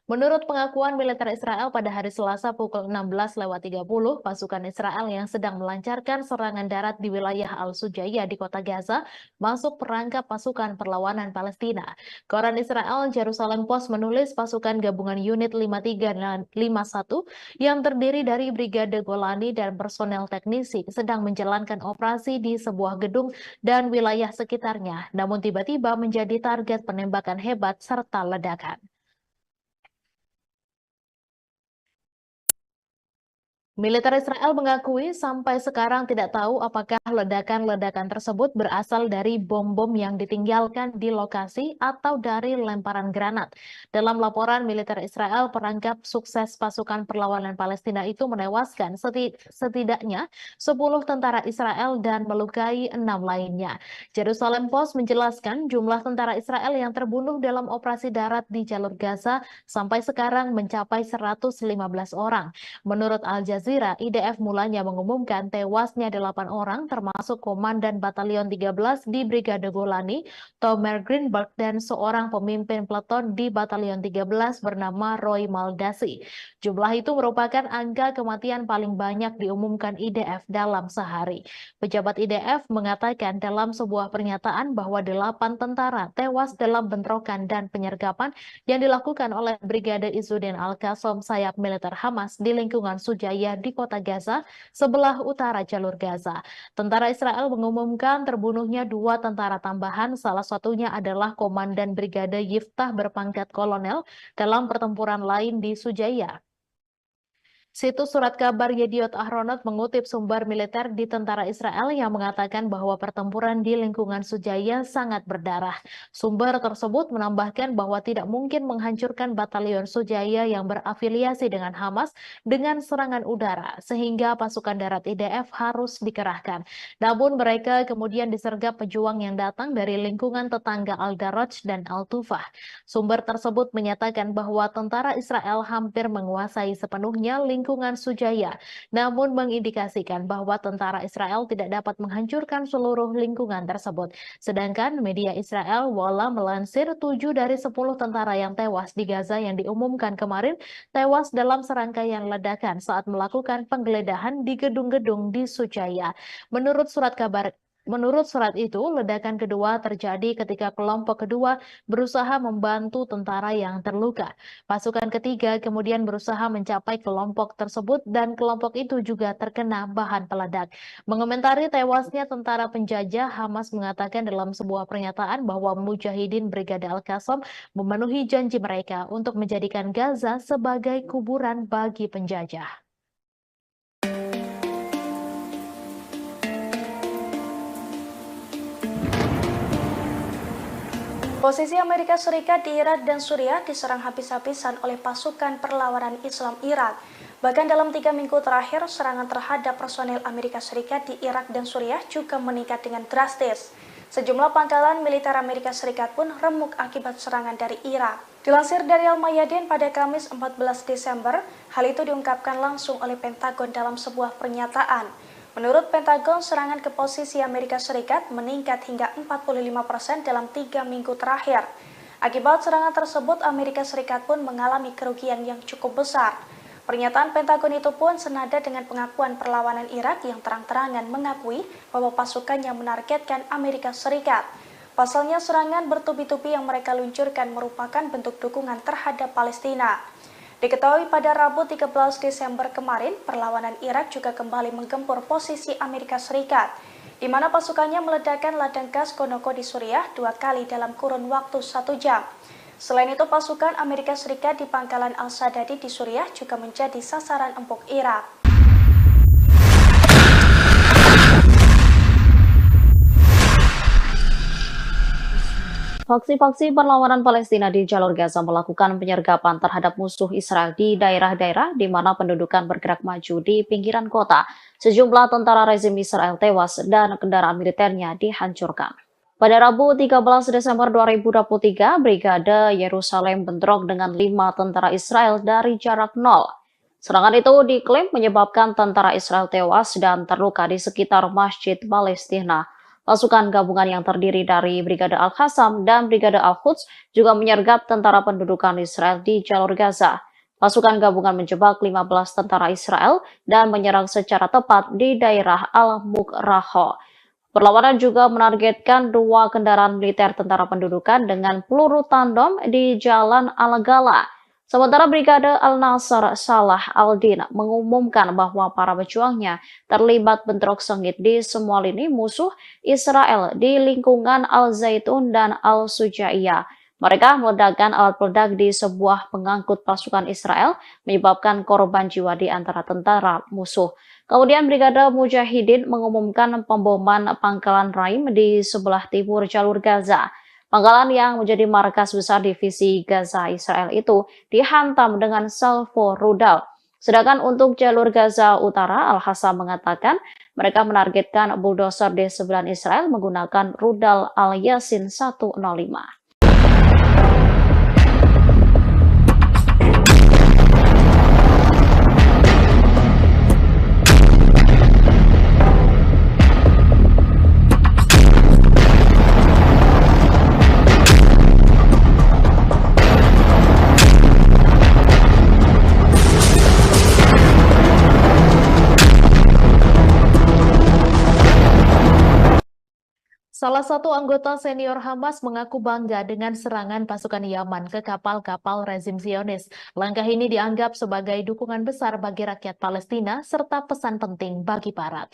Menurut pengakuan militer Israel pada hari Selasa pukul 16.30, pasukan Israel yang sedang melancarkan serangan darat di wilayah Al-Sujaya di kota Gaza masuk perangkap pasukan perlawanan Palestina. Koran Israel Jerusalem Post menulis pasukan gabungan unit 53 dan 51 yang terdiri dari Brigade Golani dan personel teknisi sedang menjalankan operasi di sebuah gedung dan wilayah sekitarnya, namun tiba-tiba menjadi target penembakan hebat serta ledakan. Militer Israel mengakui sampai sekarang tidak tahu apakah ledakan-ledakan tersebut berasal dari bom-bom yang ditinggalkan di lokasi atau dari lemparan granat. Dalam laporan militer Israel, perangkap sukses pasukan perlawanan Palestina itu menewaskan setidaknya 10 tentara Israel dan melukai 6 lainnya. Jerusalem Post menjelaskan jumlah tentara Israel yang terbunuh dalam operasi darat di jalur Gaza sampai sekarang mencapai 115 orang. Menurut Al Jazeera, IDF mulanya mengumumkan tewasnya 8 orang termasuk Komandan Batalion 13 di Brigade Golani, Tomer Greenberg, dan seorang pemimpin peleton di Batalion 13 bernama Roy Maldasi. Jumlah itu merupakan angka kematian paling banyak diumumkan IDF dalam sehari. Pejabat IDF mengatakan dalam sebuah pernyataan bahwa 8 tentara tewas dalam bentrokan dan penyergapan yang dilakukan oleh Brigade Izzuddin Al-Qassam sayap militer Hamas di lingkungan Sujaya di kota Gaza, sebelah utara jalur Gaza. Tentara Israel mengumumkan terbunuhnya 2 tentara tambahan, salah satunya adalah Komandan Brigade Yiftah berpangkat kolonel dalam pertempuran lain di Sujaya. Situs surat kabar Yediot Ahronot mengutip sumber militer di tentara Israel yang mengatakan bahwa pertempuran di lingkungan Sujaya sangat berdarah. Sumber tersebut menambahkan bahwa tidak mungkin menghancurkan batalion Sujaya yang berafiliasi dengan Hamas dengan serangan udara, sehingga pasukan darat IDF harus dikerahkan. Namun mereka kemudian disergap pejuang yang datang dari lingkungan tetangga Al-Daraj dan Al-Tufah. Sumber tersebut menyatakan bahwa tentara Israel hampir menguasai sepenuhnya lingkungan Sujaya, namun mengindikasikan bahwa tentara Israel tidak dapat menghancurkan seluruh lingkungan tersebut. Sedangkan media Israel Walla melansir 7 dari 10 tentara yang tewas di Gaza yang diumumkan kemarin tewas dalam serangkaian ledakan saat melakukan penggeledahan di gedung-gedung di Sujaya. Menurut surat itu, ledakan kedua terjadi ketika kelompok kedua berusaha membantu tentara yang terluka. Pasukan ketiga kemudian berusaha mencapai kelompok tersebut dan kelompok itu juga terkena bahan peledak. Mengomentari tewasnya tentara penjajah, Hamas mengatakan dalam sebuah pernyataan bahwa Mujahidin Brigade Al-Qassam memenuhi janji mereka untuk menjadikan Gaza sebagai kuburan bagi penjajah. Posisi Amerika Serikat di Irak dan Suriah diserang habis-habisan oleh pasukan perlawanan Islam Irak. Bahkan dalam 3 minggu terakhir, serangan terhadap personel Amerika Serikat di Irak dan Suriah juga meningkat dengan drastis. Sejumlah pangkalan militer Amerika Serikat pun remuk akibat serangan dari Irak. Dilansir dari Al-Mayadin pada Kamis 14 Desember, hal itu diungkapkan langsung oleh Pentagon dalam sebuah pernyataan. Menurut Pentagon, serangan ke posisi Amerika Serikat meningkat hingga 45% dalam 3 minggu terakhir. Akibat serangan tersebut, Amerika Serikat pun mengalami kerugian yang cukup besar. Pernyataan Pentagon itu pun senada dengan pengakuan perlawanan Irak yang terang-terangan mengakui bahwa pasukannya menargetkan Amerika Serikat. Pasalnya, serangan bertubi-tubi yang mereka luncurkan merupakan bentuk dukungan terhadap Palestina. Diketahui pada Rabu 13 Desember kemarin, perlawanan Irak juga kembali menggempur posisi Amerika Serikat, di mana pasukannya meledakkan ladang gas Konoko di Suriah 2 kali dalam kurun waktu 1 jam. Selain itu, pasukan Amerika Serikat di pangkalan Al-Sadadi di Suriah juga menjadi sasaran empuk Irak. Faksi-faksi perlawanan Palestina di jalur Gaza melakukan penyergapan terhadap musuh Israel di daerah-daerah di mana pendudukan bergerak maju di pinggiran kota. Sejumlah tentara rezim Israel tewas dan kendaraan militernya dihancurkan. Pada Rabu 13 Desember 2023, Brigade Yerusalem bentrok dengan 5 tentara Israel dari jarak 0. Serangan itu diklaim menyebabkan tentara Israel tewas dan terluka di sekitar Masjid Palestina. Pasukan gabungan yang terdiri dari Brigade Al-Qassam dan Brigade Al-Quds juga menyergap tentara pendudukan Israel di jalur Gaza. Pasukan gabungan menjebak 15 tentara Israel dan menyerang secara tepat di daerah Al-Muqraho. Perlawanan juga menargetkan 2 kendaraan militer tentara pendudukan dengan peluru tandem di Jalan Al-Gala. Sementara Brigade Al-Nasr Salah Al-Din mengumumkan bahwa para pejuangnya terlibat bentrok sengit di semua lini musuh Israel di lingkungan Al-Zaitun dan Al-Sujaiyah. Mereka meledakkan alat peledak di sebuah pengangkut pasukan Israel, menyebabkan korban jiwa di antara tentara musuh. Kemudian Brigade Mujahidin mengumumkan pemboman pangkalan Raim di sebelah timur jalur Gaza. Pangkalan yang menjadi markas besar divisi Gaza Israel itu dihantam dengan salvo rudal. Sedangkan untuk jalur Gaza Utara, Al-Hassam mengatakan mereka menargetkan bulldozer D9 Israel menggunakan rudal Al-Yasin 105. Salah satu anggota senior Hamas mengaku bangga dengan serangan pasukan Yaman ke kapal-kapal rezim Zionis. Langkah ini dianggap sebagai dukungan besar bagi rakyat Palestina serta pesan penting bagi Barat.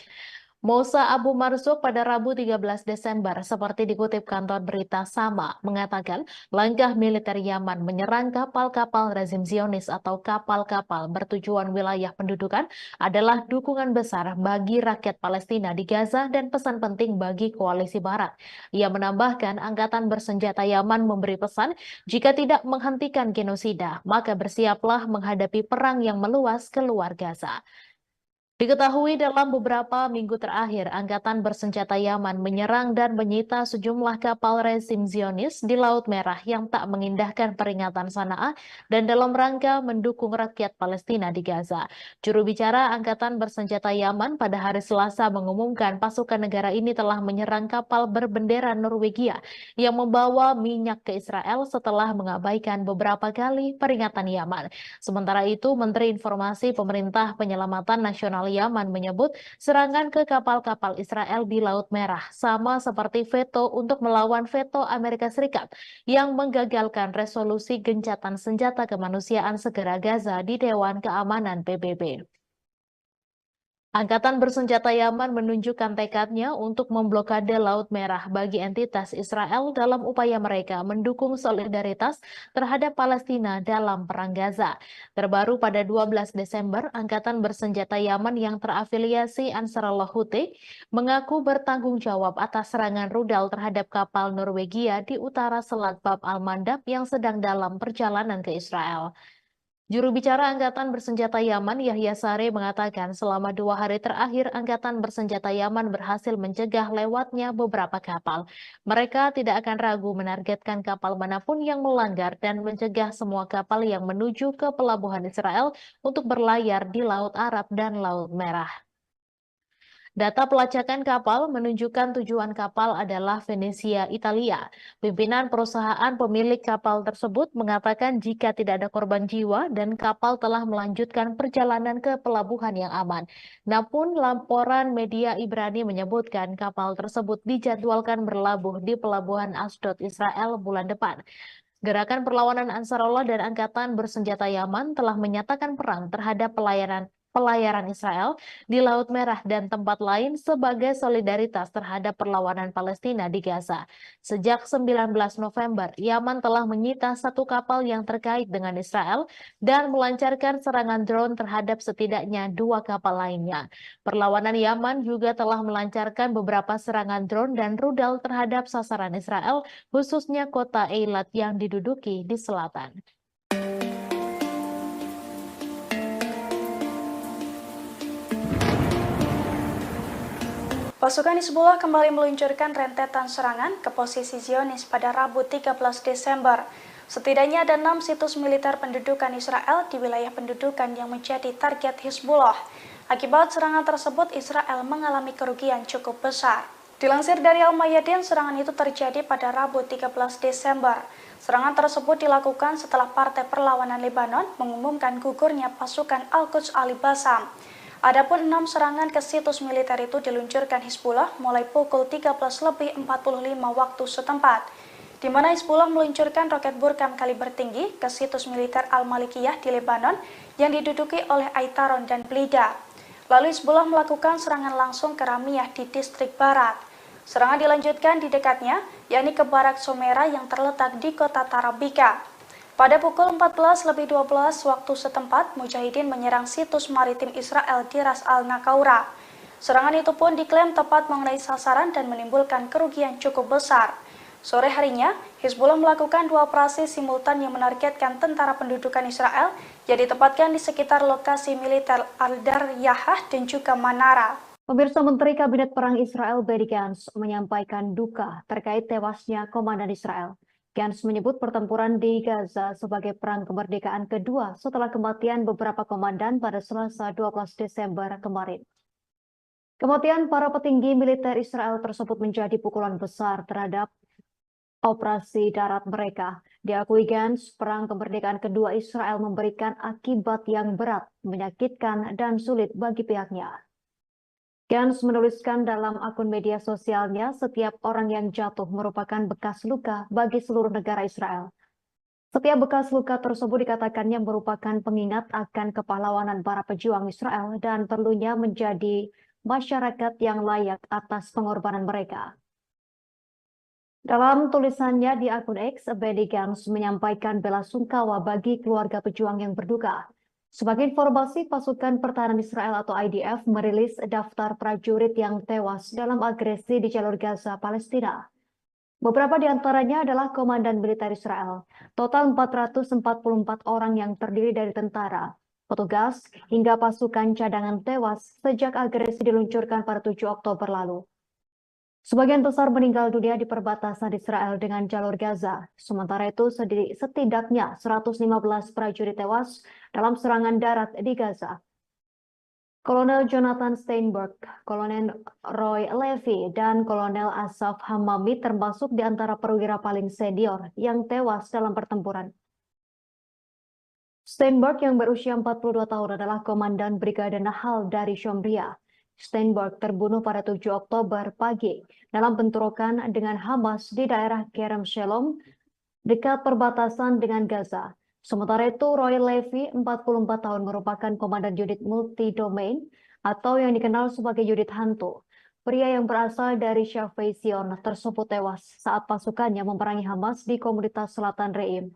Mousa Abu Marzuk pada Rabu 13 Desember, seperti dikutip kantor berita Sama, mengatakan langkah militer Yaman menyerang kapal-kapal rezim Zionis atau kapal-kapal bertujuan wilayah pendudukan adalah dukungan besar bagi rakyat Palestina di Gaza dan pesan penting bagi koalisi Barat. Ia menambahkan angkatan bersenjata Yaman memberi pesan jika tidak menghentikan genosida, maka bersiaplah menghadapi perang yang meluas keluar Gaza. Diketahui dalam beberapa minggu terakhir, Angkatan Bersenjata Yaman menyerang dan menyita sejumlah kapal rezim Zionis di Laut Merah yang tak mengindahkan peringatan Sanaa dan dalam rangka mendukung rakyat Palestina di Gaza. Juru bicara Angkatan Bersenjata Yaman pada hari Selasa mengumumkan pasukan negara ini telah menyerang kapal berbendera Norwegia yang membawa minyak ke Israel setelah mengabaikan beberapa kali peringatan Yaman. Sementara itu, Menteri Informasi Pemerintah Penyelamatan Nasional Yaman menyebut serangan ke kapal-kapal Israel di Laut Merah sama seperti veto untuk melawan veto Amerika Serikat yang menggagalkan resolusi gencatan senjata kemanusiaan segera Gaza di Dewan Keamanan PBB. Angkatan Bersenjata Yaman menunjukkan tekadnya untuk memblokade Laut Merah bagi entitas Israel dalam upaya mereka mendukung solidaritas terhadap Palestina dalam Perang Gaza. Terbaru pada 12 Desember, Angkatan Bersenjata Yaman yang terafiliasi Ansarullah Houthi mengaku bertanggung jawab atas serangan rudal terhadap kapal Norwegia di utara Selat Bab al-Mandab yang sedang dalam perjalanan ke Israel. Juru bicara Angkatan Bersenjata Yaman, Yahya Saree, mengatakan selama 2 hari terakhir Angkatan Bersenjata Yaman berhasil mencegah lewatnya beberapa kapal. Mereka tidak akan ragu menargetkan kapal manapun yang melanggar dan mencegah semua kapal yang menuju ke pelabuhan Israel untuk berlayar di Laut Arab dan Laut Merah. Data pelacakan kapal menunjukkan tujuan kapal adalah Venesia, Italia. Pimpinan perusahaan pemilik kapal tersebut mengatakan jika tidak ada korban jiwa dan kapal telah melanjutkan perjalanan ke pelabuhan yang aman. Namun laporan media Ibrani menyebutkan kapal tersebut dijadwalkan berlabuh di pelabuhan Ashdod, Israel bulan depan. Gerakan perlawanan Ansarullah dan Angkatan Bersenjata Yaman telah menyatakan perang terhadap pelayaran Israel di Laut Merah dan tempat lain sebagai solidaritas terhadap perlawanan Palestina di Gaza. Sejak 19 November, Yaman telah menyita 1 kapal yang terkait dengan Israel dan melancarkan serangan drone terhadap setidaknya 2 kapal lainnya. Perlawanan Yaman juga telah melancarkan beberapa serangan drone dan rudal terhadap sasaran Israel, khususnya kota Eilat yang diduduki di selatan. Pasukan Hizbullah kembali meluncurkan rentetan serangan ke posisi Zionis pada Rabu 13 Desember. Setidaknya ada 6 situs militer pendudukan Israel di wilayah pendudukan yang menjadi target Hizbullah. Akibat serangan tersebut, Israel mengalami kerugian cukup besar. Dilansir dari Al-Mayadin, serangan itu terjadi pada Rabu 13 Desember. Serangan tersebut dilakukan setelah Partai Perlawanan Lebanon mengumumkan gugurnya pasukan Al-Quds Ali Bassam. Adapun 6 serangan ke situs militer itu diluncurkan Hizbullah mulai pukul 13:45 waktu setempat, di mana Hizbullah meluncurkan roket Burkam kaliber tinggi ke situs militer Al-Malikiyah di Lebanon yang diduduki oleh Aitaron dan Blida. Lalu Hizbullah melakukan serangan langsung ke Ramiyah di distrik barat. Serangan dilanjutkan di dekatnya, yakni ke Barak Somera yang terletak di kota Tarabika. Pada pukul 14:12 waktu setempat, Mujahidin menyerang situs maritim Israel di Ras Al-Nakaura. Serangan itu pun diklaim tepat mengenai sasaran dan menimbulkan kerugian cukup besar. Sore harinya, Hizbullah melakukan 2 operasi simultan yang menargetkan tentara pendudukan Israel yang ditempatkan di sekitar lokasi militer Al-Daryahah dan juga Manara. Pemirsa, Menteri Kabinet Perang Israel Benny Gantz menyampaikan duka terkait tewasnya komandan Israel. Gantz menyebut pertempuran di Gaza sebagai perang kemerdekaan kedua setelah kematian beberapa komandan pada Selasa 12 Desember kemarin. Kematian para petinggi militer Israel tersebut menjadi pukulan besar terhadap operasi darat mereka. Diakui Gantz, perang kemerdekaan kedua Israel memberikan akibat yang berat, menyakitkan, dan sulit bagi pihaknya. Gantz menuliskan dalam akun media sosialnya, setiap orang yang jatuh merupakan bekas luka bagi seluruh negara Israel. Setiap bekas luka tersebut dikatakannya merupakan pengingat akan kepahlawanan para pejuang Israel dan perlunya menjadi masyarakat yang layak atas pengorbanan mereka. Dalam tulisannya di akun X, Benny Gantz menyampaikan bela sungkawa bagi keluarga pejuang yang berduka. Sebagai informasi, pasukan pertahanan Israel atau IDF merilis daftar prajurit yang tewas dalam agresi di jalur Gaza, Palestina. Beberapa di antaranya adalah komandan militer Israel. Total 444 orang yang terdiri dari tentara, petugas, hingga pasukan cadangan tewas sejak agresi diluncurkan pada 7 Oktober lalu. Sebagian besar meninggal dunia di perbatasan Israel dengan jalur Gaza. Sementara itu, setidaknya 115 prajurit tewas dalam serangan darat di Gaza. Kolonel Jonathan Steinberg, Kolonel Roy Levy, dan Kolonel Asaf Hamami termasuk di antara perwira paling senior yang tewas dalam pertempuran. Steinberg yang berusia 42 tahun adalah komandan Brigade Nahal dari Shomria. Steinberg terbunuh pada 7 Oktober pagi dalam bentrokan dengan Hamas di daerah Kerem Shalom dekat perbatasan dengan Gaza. Sementara itu, Roy Levy, 44 tahun, merupakan komandan unit multi-domain atau yang dikenal sebagai unit hantu. Pria yang berasal dari Shafei Zion tersebut tewas saat pasukannya memerangi Hamas di komunitas Selatan Reim.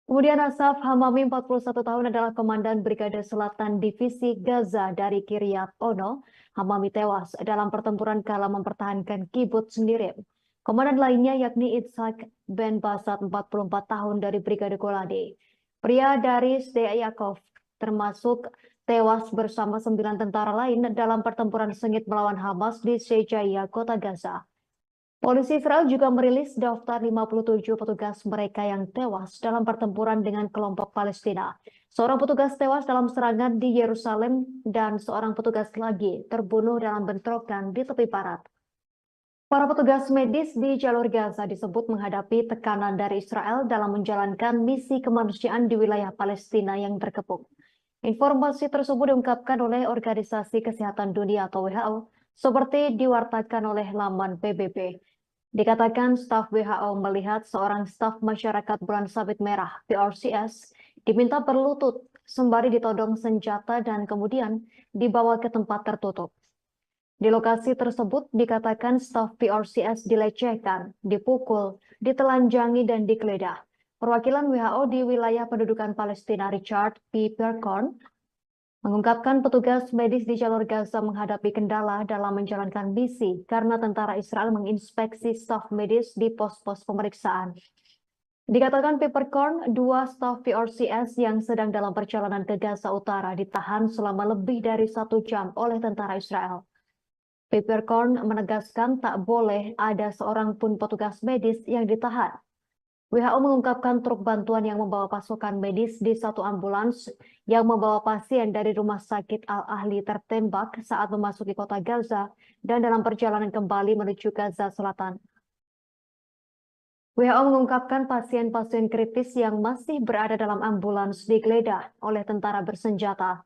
Kemudian Asaf Hamami, 41 tahun, adalah komandan Brigade Selatan Divisi Gaza dari Kiryat Ono. Hamami tewas dalam pertempuran kala mempertahankan kibbutz Nirim. Komandan lainnya yakni Itzhak Ben Basat, 44 tahun, dari Brigade Golani. Pria dari Sde Yaakov termasuk tewas bersama 9 tentara lain dalam pertempuran sengit melawan Hamas di Shejaiya, kota Gaza. Polisi Israel juga merilis daftar 57 petugas mereka yang tewas dalam pertempuran dengan kelompok Palestina. Seorang petugas tewas dalam serangan di Yerusalem dan seorang petugas lagi terbunuh dalam bentrokan di tepi barat. Para petugas medis di jalur Gaza disebut menghadapi tekanan dari Israel dalam menjalankan misi kemanusiaan di wilayah Palestina yang terkepung. Informasi tersebut diungkapkan oleh Organisasi Kesehatan Dunia atau WHO, seperti diwartakan oleh laman PBB. Dikatakan staf WHO melihat seorang staf masyarakat Bulan Sabit Merah (PRCS) diminta berlutut sembari ditodong senjata dan kemudian dibawa ke tempat tertutup. Di lokasi tersebut dikatakan staf PRCS dilecehkan, dipukul, ditelanjangi, dan digeledah. Perwakilan WHO di wilayah pendudukan Palestina, Richard P. Percorn, mengungkapkan petugas medis di jalur Gaza menghadapi kendala dalam menjalankan misi karena tentara Israel menginspeksi staf medis di pos-pos pemeriksaan. Dikatakan Peppercorn, 2 staf PRCS yang sedang dalam perjalanan ke Gaza Utara ditahan selama lebih dari 1 jam oleh tentara Israel. Peppercorn menegaskan tak boleh ada seorang pun petugas medis yang ditahan. WHO mengungkapkan truk bantuan yang membawa pasukan medis di satu ambulans yang membawa pasien dari rumah sakit Al-Ahli tertembak saat memasuki kota Gaza dan dalam perjalanan kembali menuju Gaza Selatan. WHO mengungkapkan pasien-pasien kritis yang masih berada dalam ambulans digeledah oleh tentara bersenjata.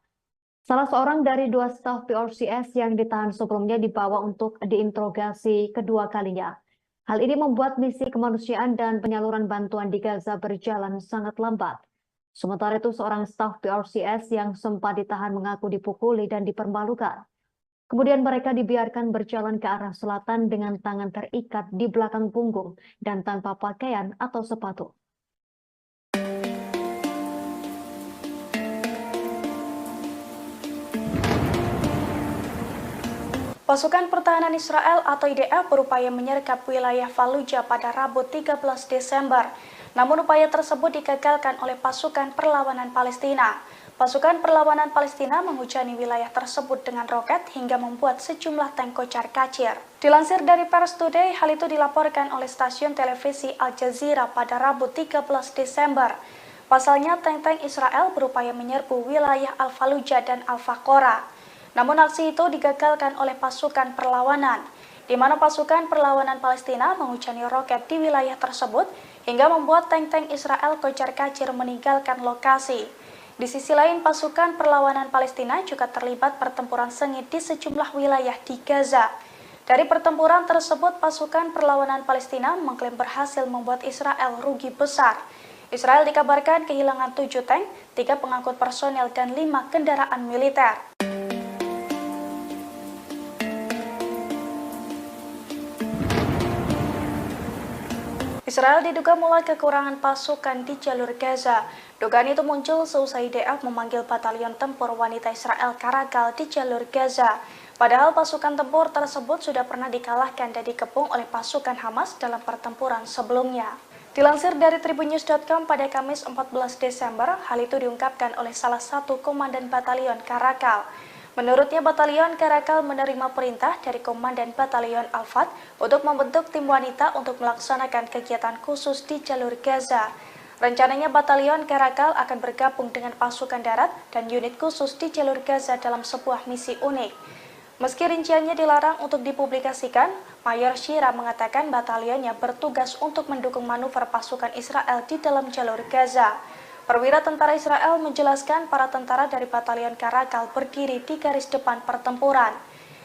Salah seorang dari 2 staf PRCS yang ditahan sebelumnya dibawa untuk diinterogasi kedua kalinya. Hal ini membuat misi kemanusiaan dan penyaluran bantuan di Gaza berjalan sangat lambat. Sementara itu, seorang staf PRCS yang sempat ditahan mengaku dipukuli dan dipermalukan. Kemudian mereka dibiarkan berjalan ke arah selatan dengan tangan terikat di belakang punggung dan tanpa pakaian atau sepatu. Pasukan Pertahanan Israel atau IDF berupaya menyergap wilayah Fallujah pada Rabu 13 Desember. Namun upaya tersebut digagalkan oleh pasukan perlawanan Palestina. Pasukan perlawanan Palestina menghujani wilayah tersebut dengan roket hingga membuat sejumlah tank kocar-kacir. Dilansir dari Pers Today, hal itu dilaporkan oleh stasiun televisi Al Jazeera pada Rabu 13 Desember. Pasalnya, tank-tank Israel berupaya menyerbu wilayah Al-Fallujah dan Al-Faqora. Namun aksi itu digagalkan oleh pasukan perlawanan, di mana pasukan perlawanan Palestina menghujani roket di wilayah tersebut hingga membuat tank-tank Israel kocar-kacir meninggalkan lokasi. Di sisi lain, pasukan perlawanan Palestina juga terlibat pertempuran sengit di sejumlah wilayah di Gaza. Dari pertempuran tersebut, pasukan perlawanan Palestina mengklaim berhasil membuat Israel rugi besar. Israel dikabarkan kehilangan 7 tank, 3 pengangkut personel, dan 5 kendaraan militer. Israel diduga mulai kekurangan pasukan di jalur Gaza. Dugaan itu muncul seusai IDF memanggil batalion tempur wanita Israel Karakal di jalur Gaza. Padahal pasukan tempur tersebut sudah pernah dikalahkan dan dikepung oleh pasukan Hamas dalam pertempuran sebelumnya. Dilansir dari tribunnews.com pada Kamis 14 Desember, hal itu diungkapkan oleh salah satu komandan batalion Karakal. Menurutnya, batalion Karakal menerima perintah dari Komandan Batalion Al-Fat untuk membentuk tim wanita untuk melaksanakan kegiatan khusus di jalur Gaza. Rencananya batalion Karakal akan bergabung dengan pasukan darat dan unit khusus di jalur Gaza dalam sebuah misi unik. Meski rinciannya dilarang untuk dipublikasikan, Mayor Shira mengatakan batalionnya bertugas untuk mendukung manuver pasukan Israel di dalam jalur Gaza. Perwira tentara Israel menjelaskan para tentara dari batalion Karakal berdiri di garis depan pertempuran.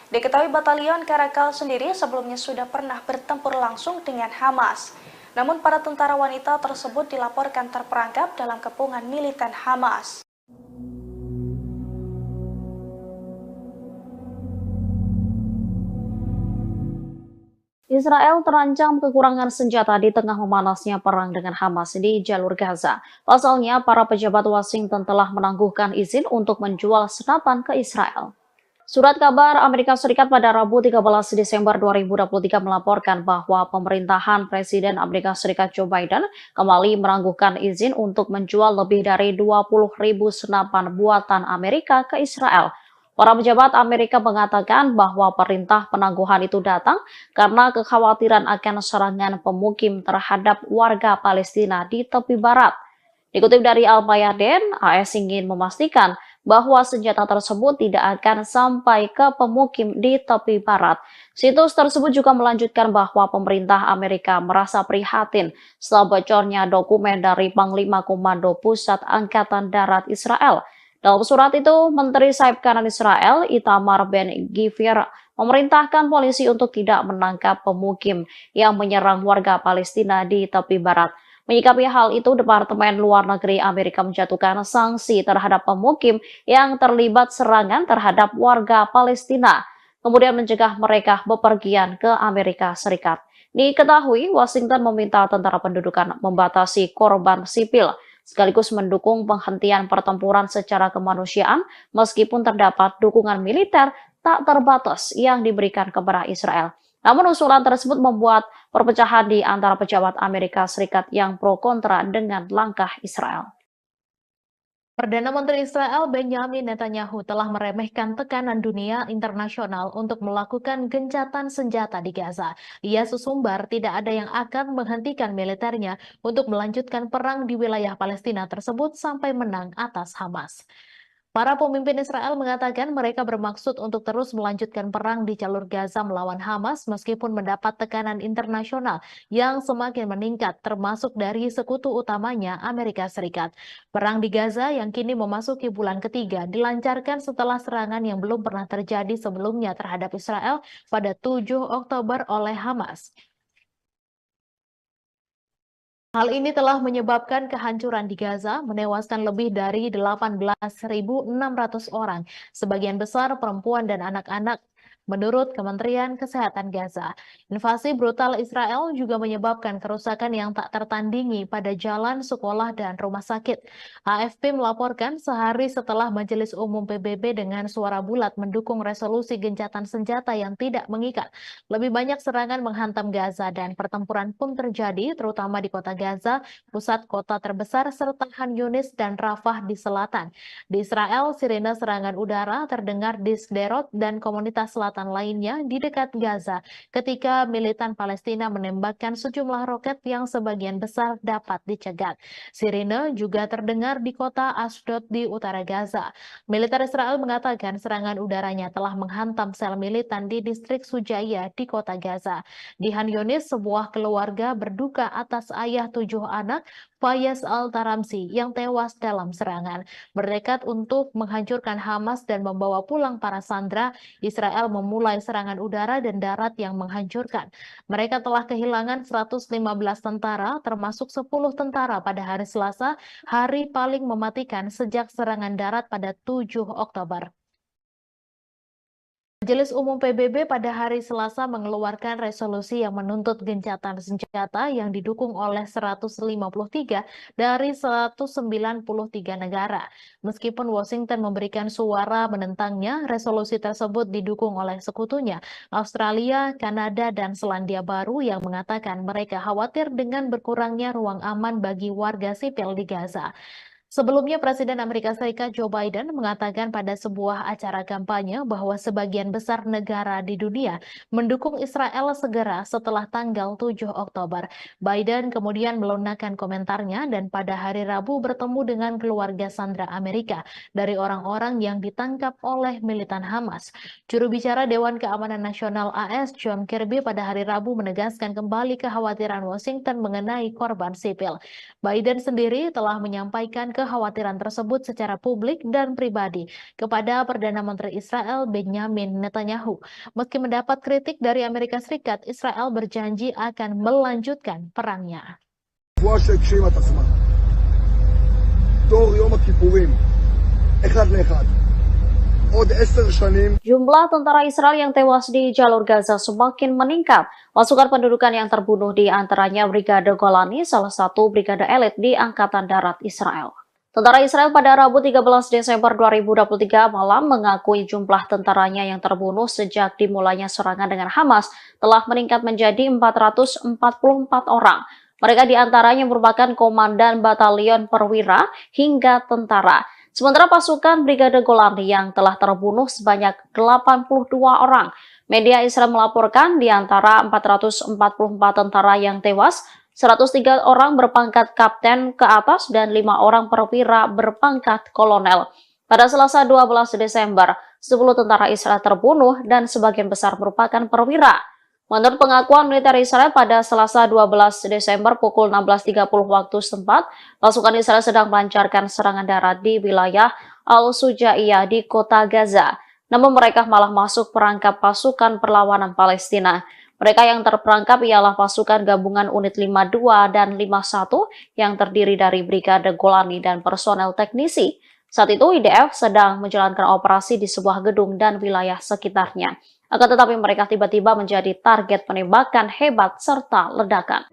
Diketahui batalion Karakal sendiri sebelumnya sudah pernah bertempur langsung dengan Hamas. Namun para tentara wanita tersebut dilaporkan terperangkap dalam kepungan militan Hamas. Israel terancam kekurangan senjata di tengah memanasnya perang dengan Hamas di jalur Gaza. Pasalnya, para pejabat Washington telah menangguhkan izin untuk menjual senapan ke Israel. Surat kabar Amerika Serikat pada Rabu 13 Desember 2023 melaporkan bahwa pemerintahan Presiden Amerika Serikat Joe Biden kembali menangguhkan izin untuk menjual lebih dari 20.000 senapan buatan Amerika ke Israel. Para pejabat Amerika mengatakan bahwa perintah penangguhan itu datang karena kekhawatiran akan serangan pemukim terhadap warga Palestina di tepi barat. Dikutip dari Al-Mayadin, AS ingin memastikan bahwa senjata tersebut tidak akan sampai ke pemukim di tepi barat. Situs tersebut juga melanjutkan bahwa pemerintah Amerika merasa prihatin setelah bocornya dokumen dari Panglima Komando Pusat Angkatan Darat Israel. Dalam surat itu, Menteri Sayap Kanan Israel, Itamar Ben-Gvir, memerintahkan polisi untuk tidak menangkap pemukim yang menyerang warga Palestina di tepi barat. Menyikapi hal itu, Departemen Luar Negeri Amerika menjatuhkan sanksi terhadap pemukim yang terlibat serangan terhadap warga Palestina, kemudian mencegah mereka bepergian ke Amerika Serikat. Diketahui, Washington meminta tentara pendudukan membatasi korban sipil, sekaligus mendukung penghentian pertempuran secara kemanusiaan meskipun terdapat dukungan militer tak terbatas yang diberikan kepada Israel. Namun usulan tersebut membuat perpecahan di antara pejabat Amerika Serikat yang pro kontra dengan langkah Israel. Perdana Menteri Israel Benjamin Netanyahu telah meremehkan tekanan dunia internasional untuk melakukan gencatan senjata di Gaza. Ia sesumbar tidak ada yang akan menghentikan militernya untuk melanjutkan perang di wilayah Palestina tersebut sampai menang atas Hamas. Para pemimpin Israel mengatakan mereka bermaksud untuk terus melanjutkan perang di jalur Gaza melawan Hamas meskipun mendapat tekanan internasional yang semakin meningkat, termasuk dari sekutu utamanya Amerika Serikat. Perang di Gaza yang kini memasuki bulan ketiga dilancarkan setelah serangan yang belum pernah terjadi sebelumnya terhadap Israel pada 7 Oktober oleh Hamas. Hal ini telah menyebabkan kehancuran di Gaza, menewaskan lebih dari 18.600 orang, sebagian besar perempuan dan anak-anak. Menurut Kementerian Kesehatan Gaza, invasi brutal Israel juga menyebabkan kerusakan yang tak tertandingi pada jalan, sekolah, dan rumah sakit. AFP melaporkan sehari setelah Majelis Umum PBB dengan suara bulat mendukung resolusi gencatan senjata yang tidak mengikat. Lebih banyak serangan menghantam Gaza dan pertempuran pun terjadi, terutama di kota Gaza, pusat kota terbesar, serta Khan Yunis dan Rafah di selatan. Di Israel, sirene serangan udara terdengar di Sderot dan komunitas selatan lainnya di dekat Gaza ketika militan Palestina menembakkan sejumlah roket yang sebagian besar dapat dicegat. Sirene juga terdengar di kota Ashdod di utara Gaza. Militer Israel mengatakan serangan udaranya telah menghantam sel militan di distrik Sujaya di kota Gaza. Di Khan Yunis, sebuah keluarga berduka atas ayah 7 anak, Fayez Al-Taramsi, yang tewas dalam serangan. Bertekad untuk menghancurkan Hamas dan membawa pulang para sandera, Israel memulai serangan udara dan darat yang menghancurkan. Mereka telah kehilangan 115 tentara, termasuk 10 tentara pada hari Selasa, hari paling mematikan sejak serangan darat pada 7 Oktober. Majelis Umum PBB pada hari Selasa mengeluarkan resolusi yang menuntut gencatan senjata yang didukung oleh 153 dari 193 negara. Meskipun Washington memberikan suara menentangnya, resolusi tersebut didukung oleh sekutunya, Australia, Kanada, dan Selandia Baru yang mengatakan mereka khawatir dengan berkurangnya ruang aman bagi warga sipil di Gaza. Sebelumnya, Presiden Amerika Serikat Joe Biden mengatakan pada sebuah acara kampanye bahwa sebagian besar negara di dunia mendukung Israel segera setelah tanggal 7 Oktober. Biden kemudian melunakkan komentarnya dan pada hari Rabu bertemu dengan keluarga sandera Amerika dari orang-orang yang ditangkap oleh militan Hamas. Juru bicara Dewan Keamanan Nasional AS John Kirby pada hari Rabu menegaskan kembali kekhawatiran Washington mengenai korban sipil. Biden sendiri telah menyampaikan kekhawatiran tersebut secara publik dan pribadi kepada Perdana Menteri Israel Benjamin Netanyahu. Meski mendapat kritik dari Amerika Serikat, Israel berjanji akan melanjutkan perangnya. Jumlah tentara Israel yang tewas di jalur Gaza semakin meningkat. Pasukan pendudukan yang terbunuh di antaranya Brigade Golani, salah satu brigade elit di Angkatan Darat Israel. Tentara Israel pada Rabu 13 Desember 2023 malam mengakui jumlah tentaranya yang terbunuh sejak dimulainya serangan dengan Hamas telah meningkat menjadi 444 orang. Mereka diantaranya merupakan komandan batalion perwira hingga tentara. Sementara pasukan Brigade Golani yang telah terbunuh sebanyak 82 orang. Media Israel melaporkan di antara 444 tentara yang tewas, 103 orang berpangkat kapten ke atas dan 5 orang perwira berpangkat kolonel. Pada Selasa 12 Desember, 10 tentara Israel terbunuh dan sebagian besar merupakan perwira. Menurut pengakuan militer Israel pada Selasa 12 Desember pukul 16.30 waktu setempat, pasukan Israel sedang melancarkan serangan darat di wilayah Al-Sujaiyah di kota Gaza. Namun mereka malah masuk perangkap pasukan perlawanan Palestina. Mereka yang terperangkap ialah pasukan gabungan unit 52 dan 51 yang terdiri dari Brigade Golani dan personel teknisi. Saat itu IDF sedang menjalankan operasi di sebuah gedung dan wilayah sekitarnya. Akan tetapi mereka tiba-tiba menjadi target penembakan hebat serta ledakan.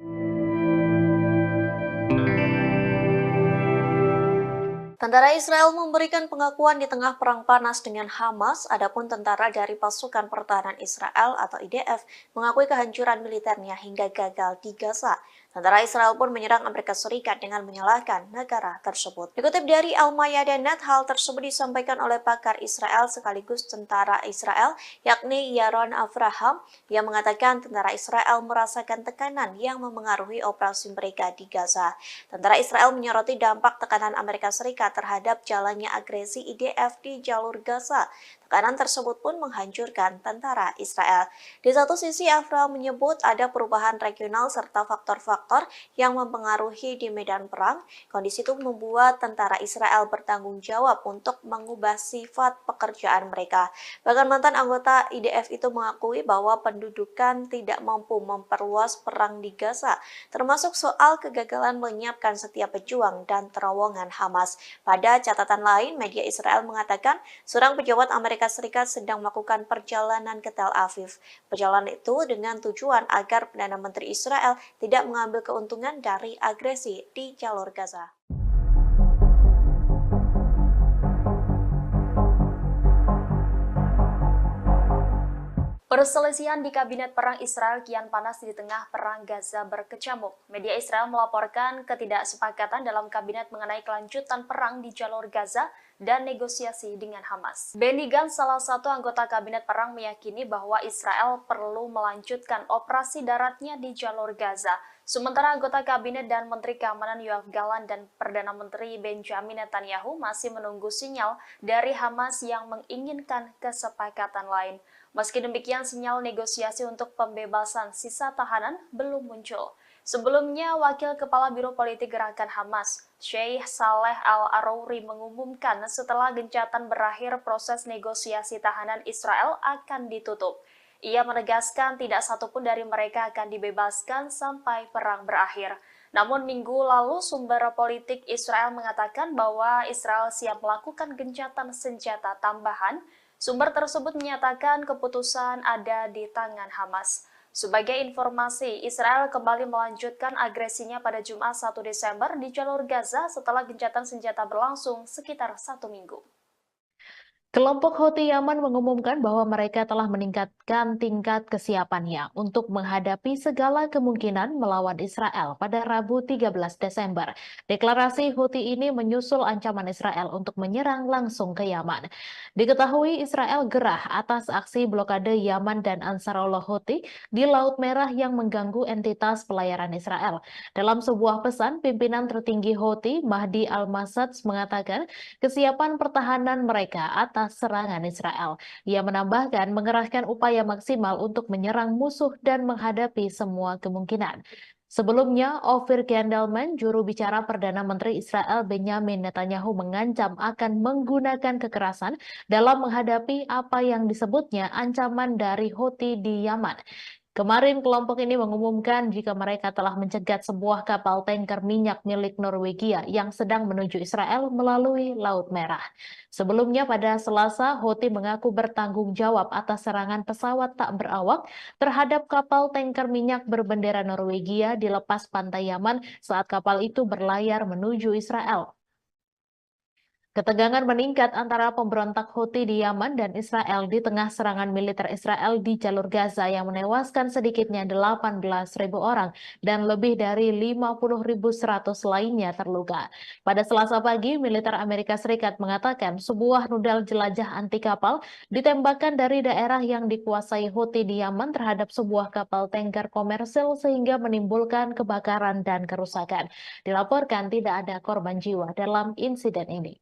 Tentara Israel memberikan pengakuan di tengah perang panas dengan Hamas, adapun tentara dari Pasukan Pertahanan Israel atau IDF mengakui kehancuran militernya hingga gagal di Gaza. Tentara Israel pun menyerang Amerika Serikat dengan menyalahkan negara tersebut. Dikutip dari Al-Mayadeh.net, hal tersebut disampaikan oleh pakar Israel sekaligus tentara Israel, yakni Yaron Avraham, yang mengatakan tentara Israel merasakan tekanan yang memengaruhi operasi mereka di Gaza. Tentara Israel menyoroti dampak tekanan Amerika Serikat Serikat terhadap jalannya agresi IDF di jalur Gaza. Tekanan tersebut pun menghancurkan tentara Israel. Di satu sisi, Avraham menyebut ada perubahan regional serta faktor-faktor yang mempengaruhi di medan perang. Kondisi itu membuat tentara Israel bertanggung jawab untuk mengubah sifat pekerjaan mereka. Bahkan mantan anggota IDF itu mengakui bahwa pendudukan tidak mampu memperluas perang di Gaza, termasuk soal kegagalan menyiapkan setiap pejuang dan terowongan Hamas. Pada catatan lain, media Israel mengatakan seorang pejabat Amerika Serikat sedang melakukan perjalanan ke Tel Aviv. Perjalanan itu dengan tujuan agar Perdana Menteri Israel tidak mengambil keuntungan dari agresi di jalur Gaza. Perselisihan di Kabinet Perang Israel kian panas di tengah Perang Gaza berkecamuk. Media Israel melaporkan ketidaksepakatan dalam Kabinet mengenai kelanjutan perang di jalur Gaza dan negosiasi dengan Hamas. Benny Gantz, salah satu anggota Kabinet Perang, meyakini bahwa Israel perlu melanjutkan operasi daratnya di jalur Gaza. Sementara anggota Kabinet dan Menteri Keamanan Yoav Gallant dan Perdana Menteri Benjamin Netanyahu masih menunggu sinyal dari Hamas yang menginginkan kesepakatan lain. Meski demikian, sinyal negosiasi untuk pembebasan sisa tahanan belum muncul. Sebelumnya, Wakil Kepala Biro Politik Gerakan Hamas, Sheikh Saleh Al-Arouri, mengumumkan setelah gencatan berakhir proses negosiasi tahanan Israel akan ditutup. Ia menegaskan tidak satupun dari mereka akan dibebaskan sampai perang berakhir. Namun minggu lalu sumber politik Israel mengatakan bahwa Israel siap melakukan gencatan senjata tambahan. Sumber tersebut menyatakan keputusan ada di tangan Hamas. Sebagai informasi, Israel kembali melanjutkan agresinya pada Jumat 1 Desember di jalur Gaza setelah gencatan senjata berlangsung sekitar 1 minggu. Kelompok Houthi Yaman mengumumkan bahwa mereka telah meningkatkan tingkat kesiapannya untuk menghadapi segala kemungkinan melawan Israel pada Rabu 13 Desember. Deklarasi Houthi ini menyusul ancaman Israel untuk menyerang langsung ke Yaman. Diketahui Israel gerah atas aksi blokade Yaman dan Ansarullah Houthi di Laut Merah yang mengganggu entitas pelayaran Israel. Dalam sebuah pesan, pimpinan tertinggi Houthi, Mahdi Al-Masad, mengatakan kesiapan pertahanan mereka atas serangan Israel. Ia menambahkan mengerahkan upaya maksimal untuk menyerang musuh dan menghadapi semua kemungkinan. Sebelumnya, Ophir Gendelman, juru bicara Perdana Menteri Israel Benjamin Netanyahu, mengancam akan menggunakan kekerasan dalam menghadapi apa yang disebutnya ancaman dari Houthi di Yaman. Kemarin kelompok ini mengumumkan jika mereka telah mencegat sebuah kapal tanker minyak milik Norwegia yang sedang menuju Israel melalui Laut Merah. Sebelumnya pada Selasa, Houthi mengaku bertanggung jawab atas serangan pesawat tak berawak terhadap kapal tanker minyak berbendera Norwegia di lepas pantai Yaman saat kapal itu berlayar menuju Israel. Ketegangan meningkat antara pemberontak Houthi di Yaman dan Israel di tengah serangan militer Israel di jalur Gaza yang menewaskan sedikitnya 18.000 orang dan lebih dari 50.100 lainnya terluka. Pada Selasa pagi, militer Amerika Serikat mengatakan sebuah rudal jelajah anti kapal ditembakkan dari daerah yang dikuasai Houthi di Yaman terhadap sebuah kapal tanker komersil sehingga menimbulkan kebakaran dan kerusakan. Dilaporkan tidak ada korban jiwa dalam insiden ini.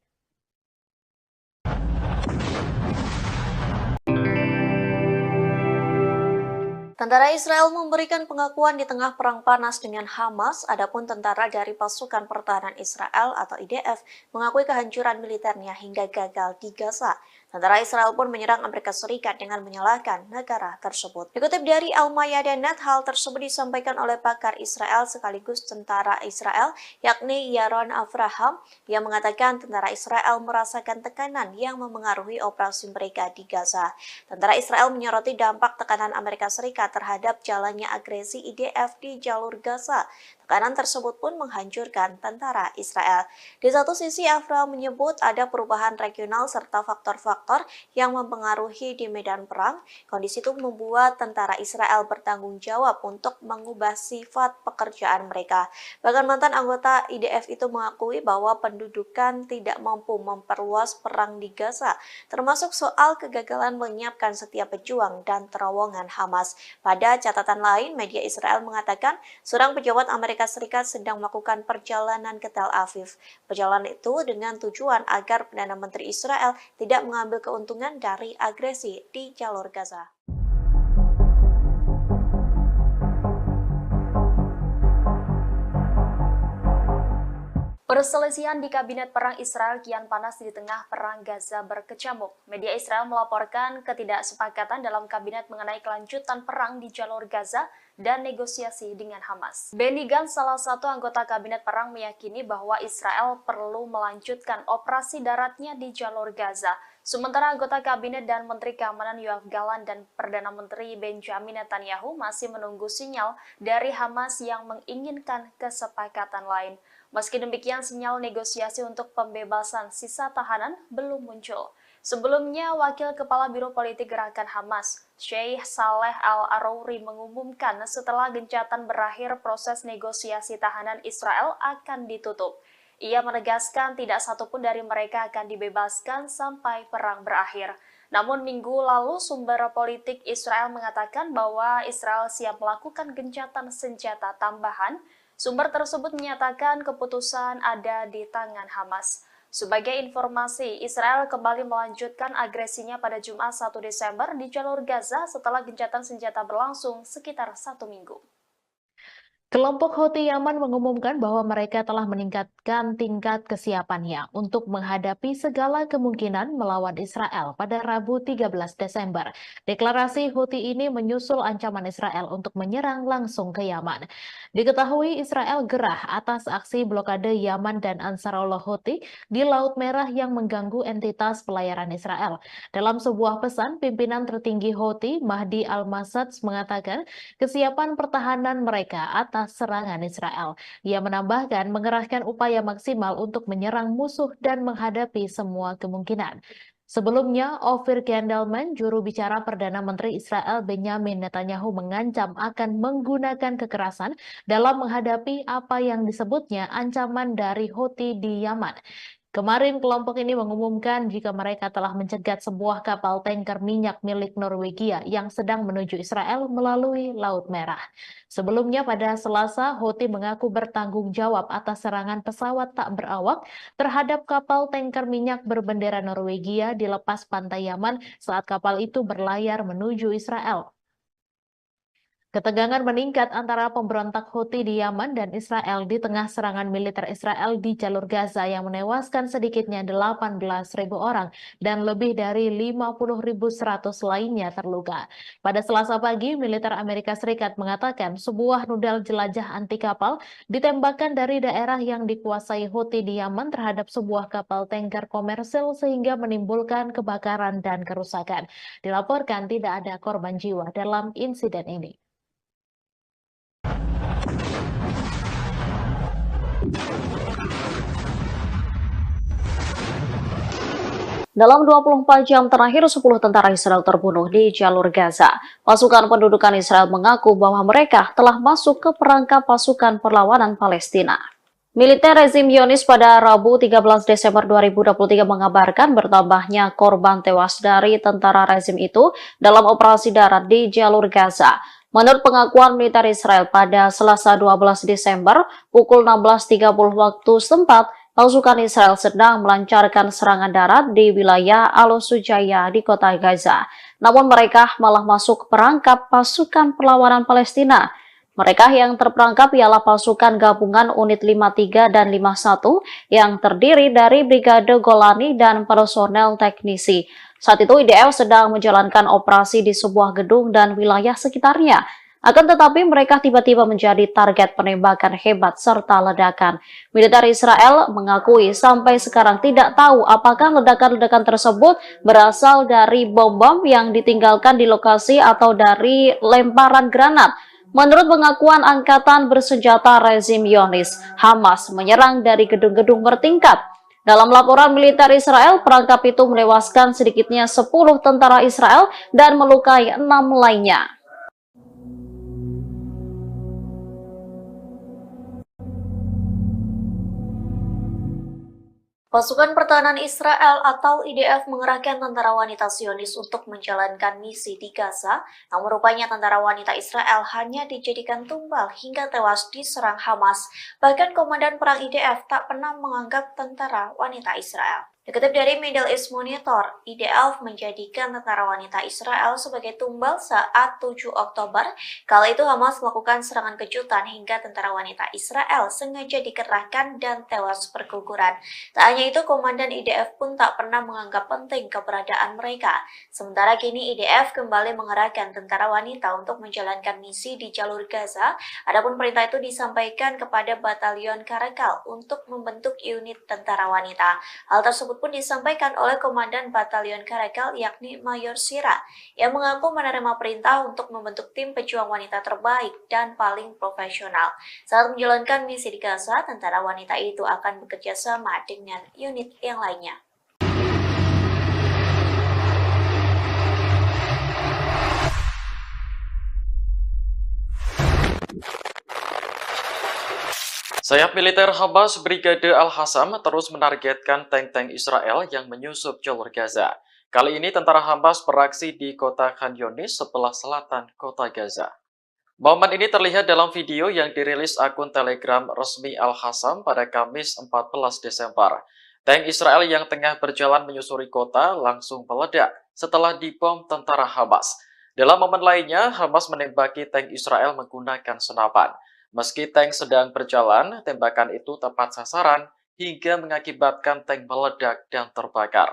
Tentara Israel memberikan pengakuan di tengah perang panas dengan Hamas, adapun tentara dari pasukan pertahanan Israel atau IDF mengakui kehancuran militernya hingga gagal di Gaza. Tentara Israel pun menyerang Amerika Serikat dengan menyalahkan negara tersebut. Dikutip dari Al-Mayadeh.net, hal tersebut disampaikan oleh pakar Israel sekaligus tentara Israel, yakni Yaron Avraham, yang mengatakan tentara Israel merasakan tekanan yang memengaruhi operasi mereka di Gaza. Tentara Israel menyoroti dampak tekanan Amerika Serikat terhadap jalannya agresi IDF di jalur Gaza. Tekanan tersebut pun menghancurkan tentara Israel. Di satu sisi, Avraham menyebut ada perubahan regional serta faktor-faktor faktor yang mempengaruhi di medan perang. Kondisi itu membuat tentara Israel bertanggung jawab untuk mengubah sifat pekerjaan mereka. Bahkan mantan anggota IDF itu mengakui bahwa pendudukan tidak mampu memperluas perang di Gaza, termasuk soal kegagalan menyiapkan setiap pejuang dan terowongan Hamas. Pada catatan lain, media Israel mengatakan seorang pejabat Amerika Serikat sedang melakukan perjalanan ke Tel Aviv. Perjalanan itu dengan tujuan agar Perdana Menteri Israel tidak mengambil keuntungan dari agresi di jalur Gaza. Perselisihan di Kabinet Perang Israel kian panas di tengah Perang Gaza berkecamuk. Media Israel melaporkan ketidaksepakatan dalam Kabinet mengenai kelanjutan perang di jalur Gaza dan negosiasi dengan Hamas. Benny Gantz, salah satu anggota Kabinet Perang, meyakini bahwa Israel perlu melanjutkan operasi daratnya di jalur Gaza. Sementara anggota Kabinet dan Menteri Keamanan Yoav Gallant dan Perdana Menteri Benjamin Netanyahu masih menunggu sinyal dari Hamas yang menginginkan kesepakatan lain. Meski demikian, sinyal negosiasi untuk pembebasan sisa tahanan belum muncul. Sebelumnya, Wakil Kepala Biro Politik Gerakan Hamas, Sheikh Saleh Al-Arouri, mengumumkan setelah gencatan berakhir proses negosiasi tahanan Israel akan ditutup. Ia menegaskan tidak satupun dari mereka akan dibebaskan sampai perang berakhir. Namun minggu lalu sumber politik Israel mengatakan bahwa Israel siap melakukan gencatan senjata tambahan. Sumber tersebut menyatakan keputusan ada di tangan Hamas. Sebagai informasi, Israel kembali melanjutkan agresinya pada Jumat 1 Desember di jalur Gaza setelah gencatan senjata berlangsung sekitar 1 minggu. Kelompok Houthi Yaman mengumumkan bahwa mereka telah meningkatkan tingkat kesiapannya untuk menghadapi segala kemungkinan melawan Israel pada Rabu 13 Desember. Deklarasi Houthi ini menyusul ancaman Israel untuk menyerang langsung ke Yaman. Diketahui Israel gerah atas aksi blokade Yaman dan Ansarullah Houthi di Laut Merah yang mengganggu entitas pelayaran Israel. Dalam sebuah pesan, pimpinan tertinggi Houthi, Mahdi Al-Masad, mengatakan kesiapan pertahanan mereka atas serangan Israel. Ia menambahkan mengerahkan upaya maksimal untuk menyerang musuh dan menghadapi semua kemungkinan. Sebelumnya, Ofir Gendelman, juru bicara Perdana Menteri Israel Benjamin Netanyahu, mengancam akan menggunakan kekerasan dalam menghadapi apa yang disebutnya ancaman dari Houthi di Yaman. Kemarin kelompok ini mengumumkan jika mereka telah mencegat sebuah kapal tanker minyak milik Norwegia yang sedang menuju Israel melalui Laut Merah. Sebelumnya pada Selasa, Houthi mengaku bertanggung jawab atas serangan pesawat tak berawak terhadap kapal tanker minyak berbendera Norwegia di lepas pantai Yaman saat kapal itu berlayar menuju Israel. Ketegangan meningkat antara pemberontak Houthi di Yaman dan Israel di tengah serangan militer Israel di jalur Gaza yang menewaskan sedikitnya 18.000 orang dan lebih dari 50.100 lainnya terluka. Pada Selasa pagi, militer Amerika Serikat mengatakan sebuah rudal jelajah anti kapal ditembakkan dari daerah yang dikuasai Houthi di Yaman terhadap sebuah kapal tanker komersil sehingga menimbulkan kebakaran dan kerusakan. Dilaporkan tidak ada korban jiwa dalam insiden ini. Dalam 24 jam terakhir, 10 tentara Israel terbunuh di jalur Gaza. Pasukan pendudukan Israel mengaku bahwa mereka telah masuk ke perangkap pasukan perlawanan Palestina. Militer rezim Zionis pada Rabu 13 Desember 2023 mengabarkan bertambahnya korban tewas dari tentara rezim itu dalam operasi darat di jalur Gaza. Menurut pengakuan militer Israel pada Selasa 12 Desember pukul 16.30 waktu setempat, pasukan Israel sedang melancarkan serangan darat di wilayah Al-Sujaya di kota Gaza. Namun mereka malah masuk perangkap pasukan perlawanan Palestina. Mereka yang terperangkap ialah pasukan gabungan unit 53 dan 51 yang terdiri dari Brigade Golani dan personel teknisi. Saat itu IDF sedang menjalankan operasi di sebuah gedung dan wilayah sekitarnya. Akan tetapi mereka tiba-tiba menjadi target penembakan hebat serta ledakan. Militer Israel mengakui sampai sekarang tidak tahu apakah ledakan-ledakan tersebut berasal dari bom-bom yang ditinggalkan di lokasi atau dari lemparan granat. Menurut pengakuan Angkatan Bersenjata rezim Zionis, Hamas menyerang dari gedung-gedung bertingkat. Dalam laporan militer Israel, perangkap itu menewaskan sedikitnya 10 tentara Israel dan melukai 6 lainnya. Pasukan Pertahanan Israel atau IDF mengerahkan tentara wanita Zionis untuk menjalankan misi di Gaza, yang rupanya tentara wanita Israel hanya dijadikan tumbal hingga tewas diserang Hamas. Bahkan Komandan Perang IDF tak pernah menganggap tentara wanita Israel. Dikutip dari Middle East Monitor, IDF menjadikan tentara wanita Israel sebagai tumbal saat 7 Oktober. Kala itu Hamas melakukan serangan kejutan hingga tentara wanita Israel sengaja dikerahkan dan tewas berguguran. Tak hanya itu, Komandan IDF pun tak pernah menganggap penting keberadaan mereka. Sementara kini IDF kembali mengerahkan tentara wanita untuk menjalankan misi di jalur Gaza. Adapun perintah itu disampaikan kepada Batalion Karakal untuk membentuk unit tentara wanita. Hal tersebut pun disampaikan oleh Komandan Batalion Karakal yakni Mayor Sira, yang mengaku menerima perintah untuk membentuk tim pejuang wanita terbaik dan paling profesional. Saat menjalankan misi di Gaza, tentara wanita itu akan bekerja sama dengan unit yang lainnya. Sayap militer Hamas Brigade Al-Hassam terus menargetkan tank-tank Israel yang menyusup jalur Gaza. Kali ini tentara Hamas beraksi di kota Khan Yunis sebelah selatan kota Gaza. Momen ini terlihat dalam video yang dirilis akun Telegram resmi Al-Hassam pada Kamis 14 Desember. Tank Israel yang tengah berjalan menyusuri kota langsung meledak setelah dibom tentara Hamas. Dalam momen lainnya, Hamas menembaki tank Israel menggunakan senapan. Meski tank sedang berjalan, tembakan itu tepat sasaran hingga mengakibatkan tank meledak dan terbakar.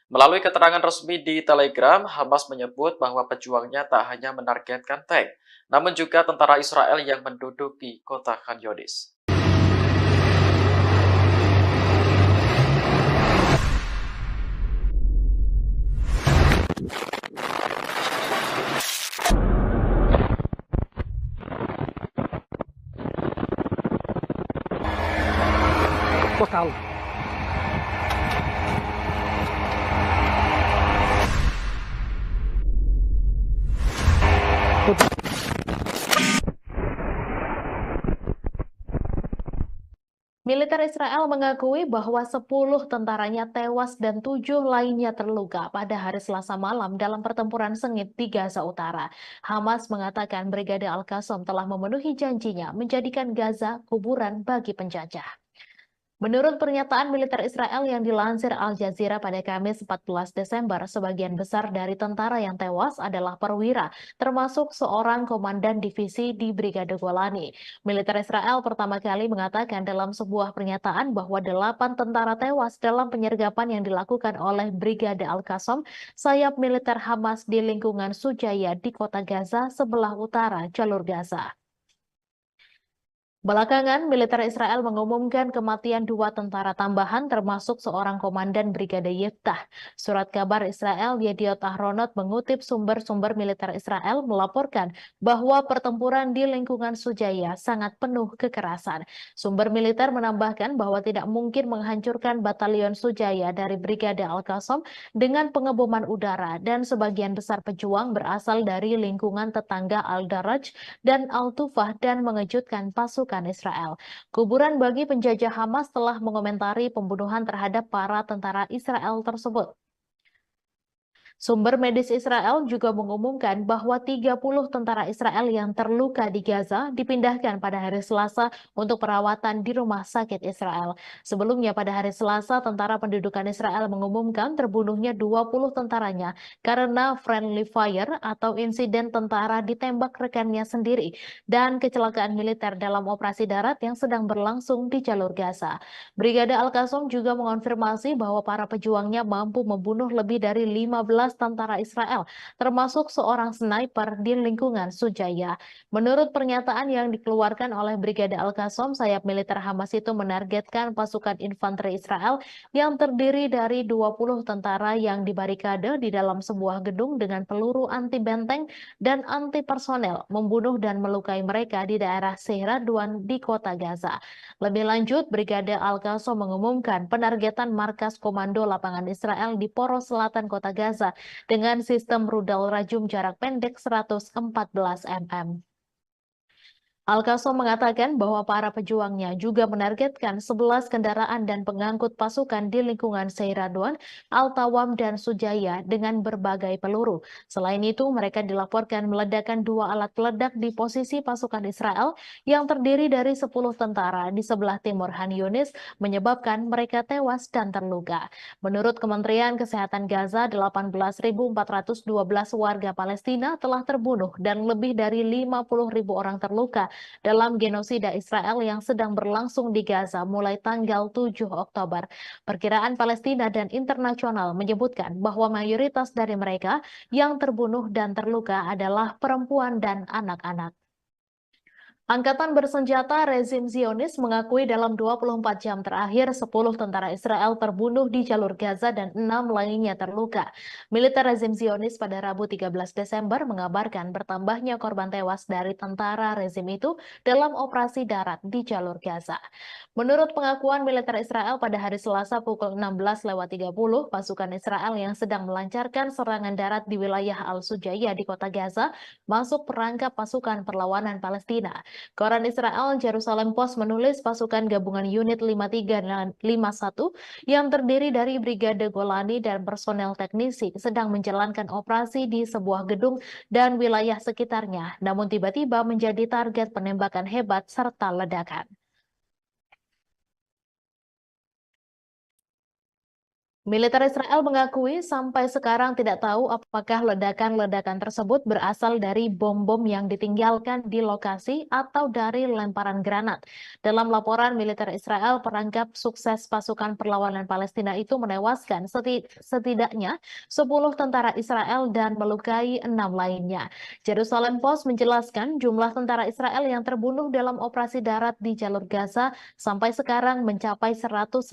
Melalui keterangan resmi di Telegram, Hamas menyebut bahwa pejuangnya tak hanya menargetkan tank, namun juga tentara Israel yang menduduki kota Khan Yunis. Total. Militer Israel mengakui bahwa 10 tentaranya tewas dan 7 lainnya terluka pada hari Selasa malam dalam pertempuran sengit di Gaza Utara. Hamas mengatakan Brigade Al-Qassam telah memenuhi janjinya menjadikan Gaza kuburan bagi penjajah. Menurut pernyataan militer Israel yang dilansir Al Jazeera pada Kamis 14 Desember, sebagian besar dari tentara yang tewas adalah perwira, termasuk seorang komandan divisi di Brigade Golani. Militer Israel pertama kali mengatakan dalam sebuah pernyataan bahwa 8 tentara tewas dalam penyergapan yang dilakukan oleh Brigade Al-Qassam, sayap militer Hamas di lingkungan Sujaya di kota Gaza sebelah utara jalur Gaza. Belakangan, militer Israel mengumumkan kematian 2 tentara tambahan termasuk seorang komandan Brigade Yiftah. Surat kabar Israel Yediot Ahronot mengutip sumber-sumber militer Israel melaporkan bahwa pertempuran di lingkungan Sujaya sangat penuh kekerasan. Sumber militer menambahkan bahwa tidak mungkin menghancurkan batalion Sujaya dari Brigade Al-Qassam dengan pengeboman udara dan sebagian besar pejuang berasal dari lingkungan tetangga Al-Daraj dan Al-Tufah dan mengejutkan pasukan Israel. Kuburan bagi penjajah Hamas telah mengomentari pembunuhan terhadap para tentara Israel tersebut. Sumber medis Israel juga mengumumkan bahwa 30 tentara Israel yang terluka di Gaza dipindahkan pada hari Selasa untuk perawatan di rumah sakit Israel. Sebelumnya pada hari Selasa, tentara pendudukan Israel mengumumkan terbunuhnya 20 tentaranya karena friendly fire atau insiden tentara ditembak rekannya sendiri dan kecelakaan militer dalam operasi darat yang sedang berlangsung di jalur Gaza. Brigade Al-Qassam juga mengonfirmasi bahwa para pejuangnya mampu membunuh lebih dari 15 tentara Israel, termasuk seorang sniper di lingkungan Sujaya. Menurut pernyataan yang dikeluarkan oleh Brigade Al-Qassam, sayap militer Hamas itu menargetkan pasukan infanteri Israel yang terdiri dari 20 tentara yang dibarikade di dalam sebuah gedung dengan peluru anti benteng dan anti personel, membunuh dan melukai mereka di daerah Seyradwan di kota Gaza. Lebih lanjut, Brigade Al-Qassam mengumumkan penargetan markas Komando Lapangan Israel di poros selatan kota Gaza dengan sistem rudal rajum jarak pendek 114 mm. Al-Qassam mengatakan bahwa para pejuangnya juga menargetkan 11 kendaraan dan pengangkut pasukan di lingkungan Seyradwan, Al-Tawam, dan Sujaya dengan berbagai peluru. Selain itu, mereka dilaporkan meledakkan 2 alat peledak di posisi pasukan Israel yang terdiri dari 10 tentara di sebelah timur Han Yunis, menyebabkan mereka tewas dan terluka. Menurut Kementerian Kesehatan Gaza, 18.412 warga Palestina telah terbunuh dan lebih dari 50.000 orang terluka dalam genosida Israel yang sedang berlangsung di Gaza mulai tanggal 7 Oktober. Perkiraan Palestina dan internasional menyebutkan bahwa mayoritas dari mereka yang terbunuh dan terluka adalah perempuan dan anak-anak. Angkatan bersenjata rezim Zionis mengakui dalam 24 jam terakhir 10 tentara Israel terbunuh di jalur Gaza dan 6 lainnya terluka. Militer rezim Zionis pada Rabu 13 Desember mengabarkan bertambahnya korban tewas dari tentara rezim itu dalam operasi darat di jalur Gaza. Menurut pengakuan militer Israel pada hari Selasa pukul 16.30, pasukan Israel yang sedang melancarkan serangan darat di wilayah Al-Sujaya di kota Gaza masuk perangkap pasukan perlawanan Palestina. Koran Israel Jerusalem Post menulis pasukan gabungan unit 53 dan 51 yang terdiri dari Brigade Golani dan personel teknisi sedang menjalankan operasi di sebuah gedung dan wilayah sekitarnya, namun tiba-tiba menjadi target penembakan hebat serta ledakan. Militer Israel mengakui sampai sekarang tidak tahu apakah ledakan-ledakan tersebut berasal dari bom-bom yang ditinggalkan di lokasi atau dari lemparan granat. Dalam laporan militer Israel, perangkap sukses pasukan perlawanan Palestina itu menewaskan setidaknya 10 tentara Israel dan melukai 6 lainnya. Jerusalem Post menjelaskan jumlah tentara Israel yang terbunuh dalam operasi darat di jalur Gaza sampai sekarang mencapai 115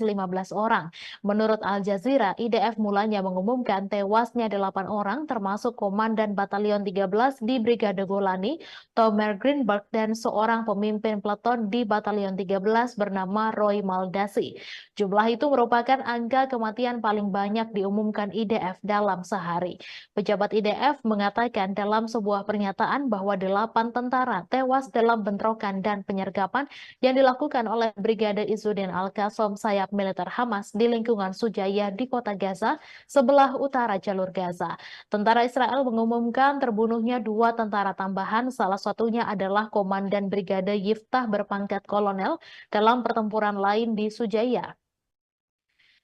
orang. Menurut Al Jazeera, IDF mulanya mengumumkan tewasnya 8 orang termasuk Komandan Batalion 13 di Brigade Golani, Tomer Greenberg, dan seorang pemimpin peleton di Batalion 13 bernama Roy Maldasi. Jumlah itu merupakan angka kematian paling banyak diumumkan IDF dalam sehari. Pejabat IDF mengatakan dalam sebuah pernyataan bahwa 8 tentara tewas dalam bentrokan dan penyergapan yang dilakukan oleh Brigade Izzuddin Al-Qassam sayap militer Hamas di lingkungan Sujaya di kota Gaza, sebelah utara jalur Gaza. Tentara Israel mengumumkan terbunuhnya 2 tentara tambahan, salah satunya adalah Komandan Brigade Yiftah berpangkat kolonel dalam pertempuran lain di Sujaya.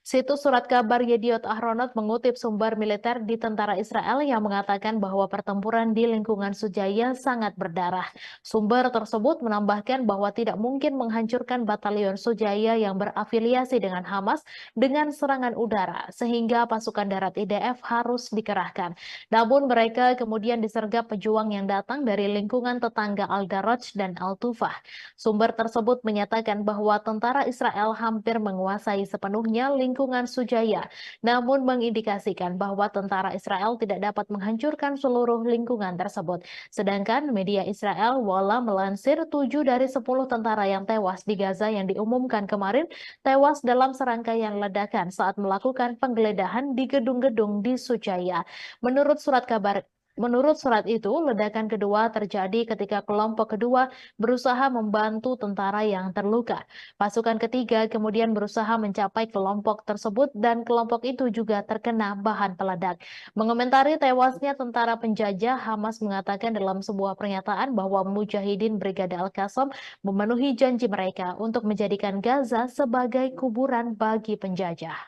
Situs surat kabar Yediot Ahronot mengutip sumber militer di tentara Israel yang mengatakan bahwa pertempuran di lingkungan Sujaya sangat berdarah. Sumber tersebut menambahkan bahwa tidak mungkin menghancurkan batalion Sujaya yang berafiliasi dengan Hamas dengan serangan udara, sehingga pasukan darat IDF harus dikerahkan. Namun mereka kemudian disergap pejuang yang datang dari lingkungan tetangga Al-Daraj dan Al-Tufah. Sumber tersebut menyatakan bahwa tentara Israel hampir menguasai sepenuhnya lingkungan Sujaya, namun mengindikasikan bahwa tentara Israel tidak dapat menghancurkan seluruh lingkungan tersebut. Sedangkan media Israel Walla melansir 7 dari 10 tentara yang tewas di Gaza yang diumumkan kemarin tewas dalam serangkaian ledakan saat melakukan penggeledahan di gedung-gedung di Sujaya. Menurut surat itu, ledakan kedua terjadi ketika kelompok kedua berusaha membantu tentara yang terluka. Pasukan ketiga kemudian berusaha mencapai kelompok tersebut dan kelompok itu juga terkena bahan peledak. Mengomentari tewasnya tentara penjajah, Hamas mengatakan dalam sebuah pernyataan bahwa Mujahidin Brigade Al-Qassam memenuhi janji mereka untuk menjadikan Gaza sebagai kuburan bagi penjajah.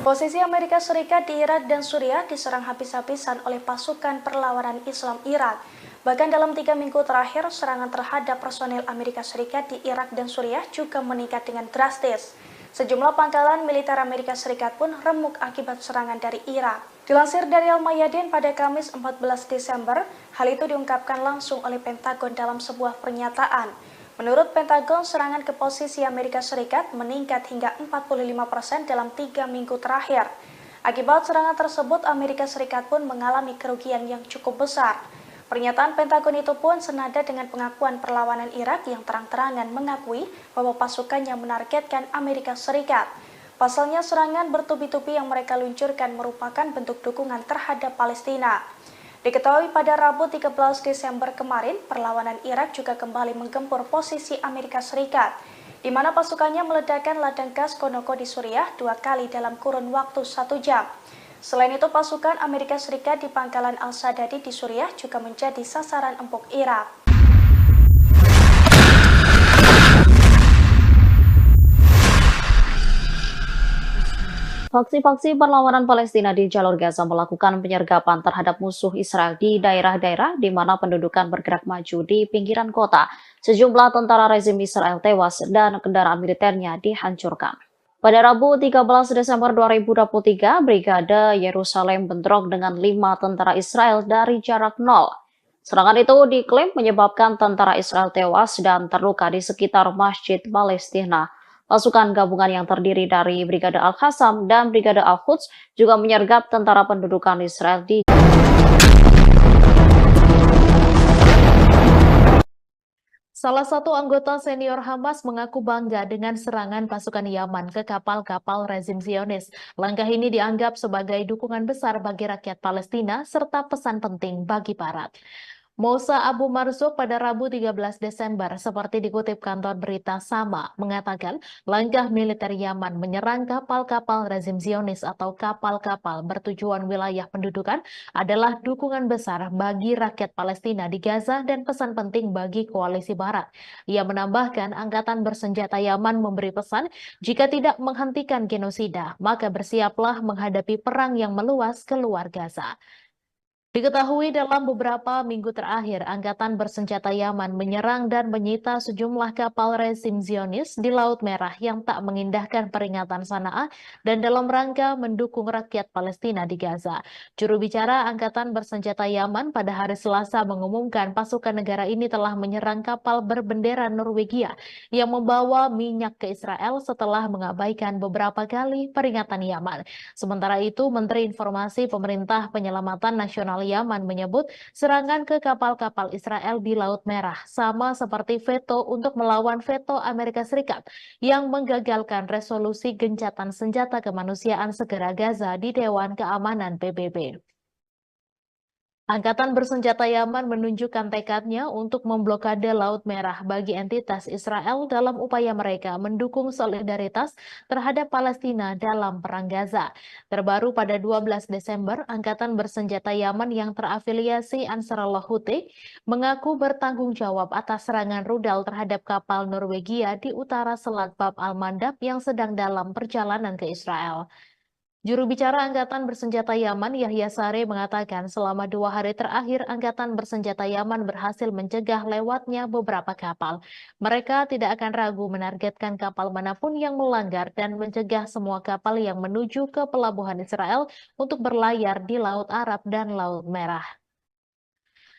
Posisi Amerika Serikat di Irak dan Suriah diserang habis-habisan oleh pasukan perlawanan Islam Irak. Bahkan dalam 3 minggu terakhir, serangan terhadap personil Amerika Serikat di Irak dan Suriah juga meningkat dengan drastis. Sejumlah pangkalan militer Amerika Serikat pun remuk akibat serangan dari Irak. Dilansir dari Al-Mayadin pada Kamis 14 Desember, hal itu diungkapkan langsung oleh Pentagon dalam sebuah pernyataan. Menurut Pentagon, serangan ke posisi Amerika Serikat meningkat hingga 45% dalam 3 minggu terakhir. Akibat serangan tersebut, Amerika Serikat pun mengalami kerugian yang cukup besar. Pernyataan Pentagon itu pun senada dengan pengakuan perlawanan Irak yang terang-terangan mengakui bahwa pasukannya menargetkan Amerika Serikat. Pasalnya, serangan bertubi-tubi yang mereka luncurkan merupakan bentuk dukungan terhadap Palestina. Diketahui pada Rabu 13 Desember kemarin, perlawanan Irak juga kembali menggempur posisi Amerika Serikat, di mana pasukannya meledakkan ladang gas Konoko di Suriah 2 kali dalam kurun waktu 1 jam. Selain itu, pasukan Amerika Serikat di pangkalan Al-Sadadi di Suriah juga menjadi sasaran empuk Irak. Faksi-faksi perlawanan Palestina di jalur Gaza melakukan penyergapan terhadap musuh Israel di daerah-daerah di mana pendudukan bergerak maju di pinggiran kota. Sejumlah tentara rezim Israel tewas dan kendaraan militernya dihancurkan. Pada Rabu 13 Desember 2023, Brigade Yerusalem bentrok dengan 5 tentara Israel dari jarak nol. Serangan itu diklaim menyebabkan tentara Israel tewas dan terluka di sekitar Masjid Palestina. Pasukan gabungan yang terdiri dari Brigade Al-Qassam dan Brigade Al-Quds juga menyergap tentara pendudukan Israel di Salah satu anggota senior Hamas mengaku bangga dengan serangan pasukan Yaman ke kapal-kapal rezim Zionis. Langkah ini dianggap sebagai dukungan besar bagi rakyat Palestina serta pesan penting bagi Barat. Mousa Abu Marzuq pada Rabu 13 Desember, seperti dikutip kantor berita Sama, mengatakan langkah militer Yaman menyerang kapal-kapal rezim Zionis atau kapal-kapal bertujuan wilayah pendudukan adalah dukungan besar bagi rakyat Palestina di Gaza dan pesan penting bagi koalisi Barat. Ia menambahkan angkatan bersenjata Yaman memberi pesan jika tidak menghentikan genosida, maka bersiaplah menghadapi perang yang meluas keluar Gaza. Diketahui dalam beberapa minggu terakhir, Angkatan Bersenjata Yaman menyerang dan menyita sejumlah kapal rezim Zionis di Laut Merah yang tak mengindahkan peringatan Sanaa dan dalam rangka mendukung rakyat Palestina di Gaza. Juru bicara Angkatan Bersenjata Yaman pada hari Selasa mengumumkan pasukan negara ini telah menyerang kapal berbendera Norwegia yang membawa minyak ke Israel setelah mengabaikan beberapa kali peringatan Yaman. Sementara itu, Menteri Informasi Pemerintah Penyelamatan Nasional Yaman menyebut serangan ke kapal-kapal Israel di Laut Merah sama seperti veto untuk melawan veto Amerika Serikat yang menggagalkan resolusi gencatan senjata kemanusiaan segera Gaza di Dewan Keamanan PBB. Angkatan Bersenjata Yaman menunjukkan tekadnya untuk memblokade Laut Merah bagi entitas Israel dalam upaya mereka mendukung solidaritas terhadap Palestina dalam Perang Gaza. Terbaru pada 12 Desember, Angkatan Bersenjata Yaman yang terafiliasi Ansarullah Houthi mengaku bertanggung jawab atas serangan rudal terhadap kapal Norwegia di utara Selat Bab al-Mandab yang sedang dalam perjalanan ke Israel. Juru bicara Angkatan Bersenjata Yaman, Yahya Sare, mengatakan selama 2 hari terakhir Angkatan Bersenjata Yaman berhasil mencegah lewatnya beberapa kapal. Mereka tidak akan ragu menargetkan kapal manapun yang melanggar dan mencegah semua kapal yang menuju ke pelabuhan Israel untuk berlayar di Laut Arab dan Laut Merah.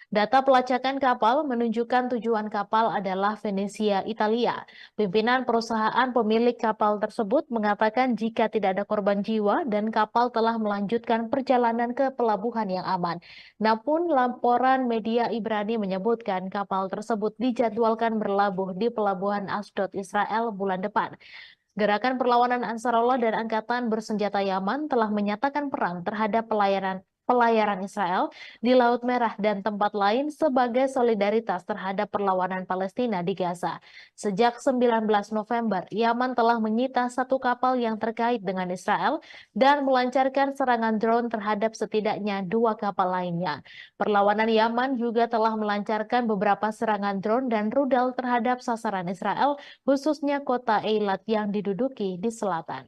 Data pelacakan kapal menunjukkan tujuan kapal adalah Venesia, Italia. Pimpinan perusahaan pemilik kapal tersebut mengatakan jika tidak ada korban jiwa dan kapal telah melanjutkan perjalanan ke pelabuhan yang aman. Namun laporan media Ibrani menyebutkan kapal tersebut dijadwalkan berlabuh di pelabuhan Ashdod, Israel bulan depan. Gerakan perlawanan Ansarullah dan Angkatan Bersenjata Yaman telah menyatakan perang terhadap pelayaran Israel di Laut Merah dan tempat lain sebagai solidaritas terhadap perlawanan Palestina di Gaza. Sejak 19 November, Yaman telah menyita 1 kapal yang terkait dengan Israel dan melancarkan serangan drone terhadap setidaknya 2 kapal lainnya. Perlawanan Yaman juga telah melancarkan beberapa serangan drone dan rudal terhadap sasaran Israel, khususnya kota Eilat yang diduduki di selatan.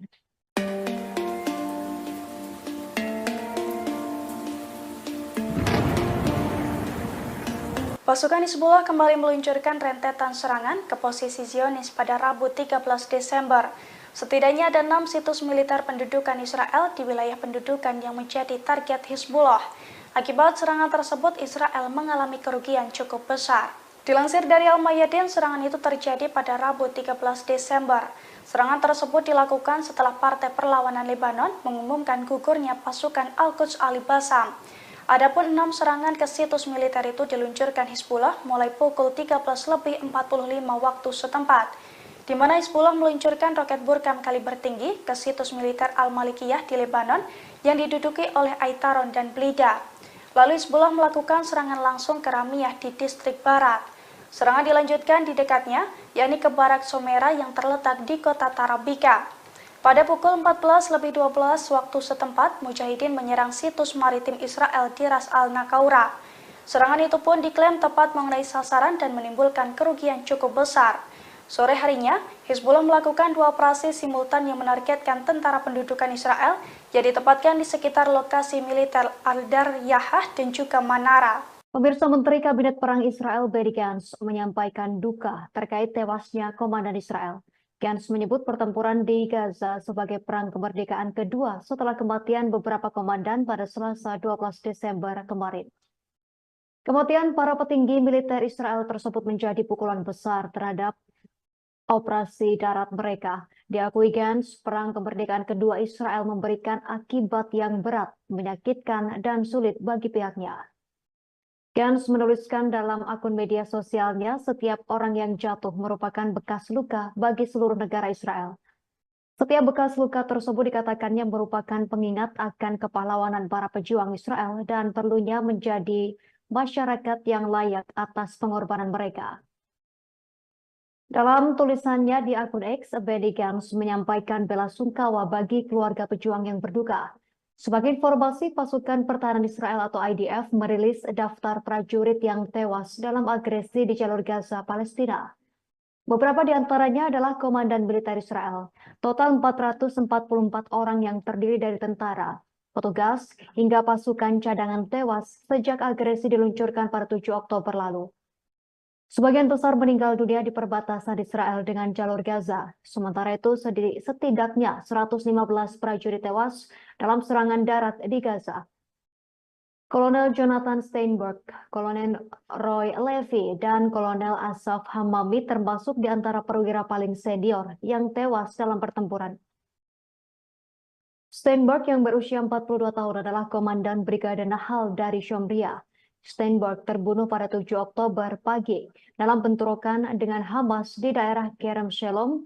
Pasukan Hizbullah kembali meluncurkan rentetan serangan ke posisi Zionis pada Rabu 13 Desember. Setidaknya ada 6 situs militer pendudukan Israel di wilayah pendudukan yang menjadi target Hizbullah. Akibat serangan tersebut, Israel mengalami kerugian cukup besar. Dilansir dari Al-Mayadin, serangan itu terjadi pada Rabu 13 Desember. Serangan tersebut dilakukan setelah Partai Perlawanan Lebanon mengumumkan gugurnya pasukan Al-Quds Al-Bassam. Adapun 6 serangan ke situs militer itu diluncurkan Hizbullah mulai pukul 13.45 waktu setempat, di mana Hizbullah meluncurkan roket Burkam kaliber tinggi ke situs militer Al-Malikiyah di Lebanon yang diduduki oleh Aitaron dan Blida. Lalu Hizbullah melakukan serangan langsung ke Ramiyah di distrik barat. Serangan dilanjutkan di dekatnya, yakni ke Barak Somera yang terletak di kota Tarabika. Pada pukul 14.12 waktu setempat, Mujahidin menyerang situs maritim Israel di Ras Al-Nakaura. Serangan itu pun diklaim tepat mengenai sasaran dan menimbulkan kerugian cukup besar. Sore harinya, Hizbullah melakukan 2 operasi simultan yang menargetkan tentara pendudukan Israel yang ditempatkan di sekitar lokasi militer Al-Daryahah dan juga Manara. Pemirsa, Menteri Kabinet Perang Israel Benny Gantz menyampaikan duka terkait tewasnya komandan Israel. Gantz menyebut pertempuran di Gaza sebagai perang kemerdekaan kedua setelah kematian beberapa komandan pada Selasa 12 Desember kemarin. Kematian para petinggi militer Israel tersebut menjadi pukulan besar terhadap operasi darat mereka. Diakui Gantz, perang kemerdekaan kedua Israel memberikan akibat yang berat, menyakitkan, dan sulit bagi pihaknya. Gantz menuliskan dalam akun media sosialnya, setiap orang yang jatuh merupakan bekas luka bagi seluruh negara Israel. Setiap bekas luka tersebut dikatakannya merupakan pengingat akan kepahlawanan para pejuang Israel dan perlunya menjadi masyarakat yang layak atas pengorbanan mereka. Dalam tulisannya di akun X, Benny Gantz menyampaikan bela sungkawa bagi keluarga pejuang yang berduka. Sebagai informasi, pasukan pertahanan Israel atau IDF merilis daftar prajurit yang tewas dalam agresi di jalur Gaza, Palestina. Beberapa di antaranya adalah komandan militer Israel. Total 444 orang yang terdiri dari tentara, petugas, hingga pasukan cadangan tewas sejak agresi diluncurkan pada 7 Oktober lalu. Sebagian besar meninggal dunia di perbatasan Israel dengan jalur Gaza. Sementara itu, setidaknya 115 prajurit tewas dalam serangan darat di Gaza. Kolonel Jonathan Steinberg, Kolonel Roy Levy, dan Kolonel Asaf Hamami termasuk di antara perwira paling senior yang tewas dalam pertempuran. Steinberg yang berusia 42 tahun adalah komandan Brigade Nahal dari Shomria. Steinberg terbunuh pada 7 Oktober pagi dalam bentrokan dengan Hamas di daerah Kerem Shalom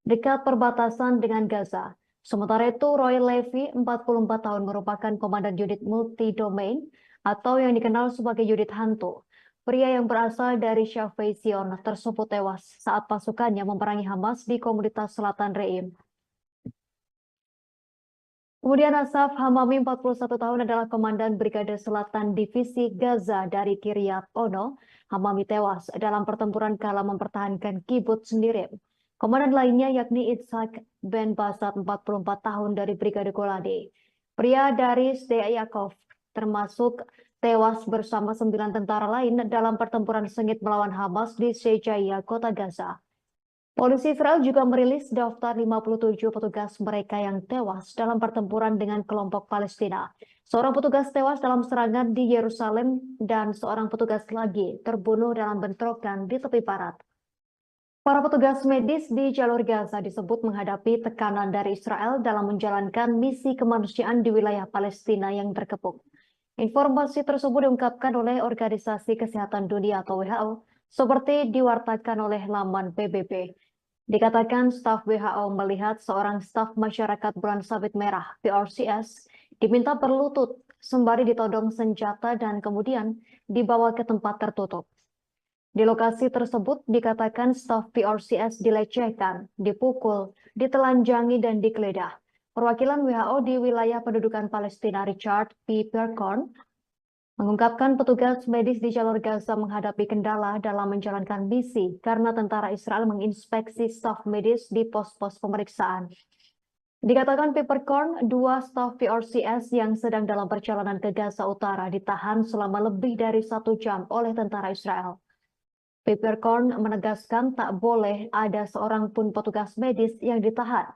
dekat perbatasan dengan Gaza. Sementara itu, Roy Levy, 44 tahun, merupakan komandan unit multi-domain atau yang dikenal sebagai unit hantu. Pria yang berasal dari Shafei Zion tersebut tewas saat pasukannya memerangi Hamas di komunitas Selatan Reim. Kemudian Asaf Hamami, 41 tahun, adalah Komandan Brigade Selatan Divisi Gaza dari Kiryat Ono. Hamami tewas dalam pertempuran kala mempertahankan kibbutz Nirim. Komandan lainnya yakni Itzhak Ben Basat, 44 tahun, dari Brigade Golani. Pria dari Sde Yaakov termasuk tewas bersama 9 tentara lain dalam pertempuran sengit melawan Hamas di Shejaiya, kota Gaza. Polisi Israel juga merilis daftar 57 petugas mereka yang tewas dalam pertempuran dengan kelompok Palestina. Seorang petugas tewas dalam serangan di Yerusalem dan seorang petugas lagi terbunuh dalam bentrokan di tepi barat. Para petugas medis di jalur Gaza disebut menghadapi tekanan dari Israel dalam menjalankan misi kemanusiaan di wilayah Palestina yang terkepung. Informasi tersebut diungkapkan oleh Organisasi Kesehatan Dunia atau WHO, seperti diwartakan oleh laman PBB. Dikatakan staf WHO melihat seorang staf masyarakat Bulan Sabit Merah (PRCS) diminta berlutut sembari ditodong senjata dan kemudian dibawa ke tempat tertutup. Di lokasi tersebut dikatakan staf PRCS dilecehkan, dipukul, ditelanjangi, dan digeledah. Perwakilan WHO di wilayah pendudukan Palestina, Richard P. Percorn, mengungkapkan petugas medis di jalur Gaza menghadapi kendala dalam menjalankan misi karena tentara Israel menginspeksi staf medis di pos-pos pemeriksaan. Dikatakan Peppercorn, dua staf PRCS yang sedang dalam perjalanan ke Gaza Utara ditahan selama lebih dari 1 jam oleh tentara Israel. Peppercorn menegaskan tak boleh ada seorang pun petugas medis yang ditahan.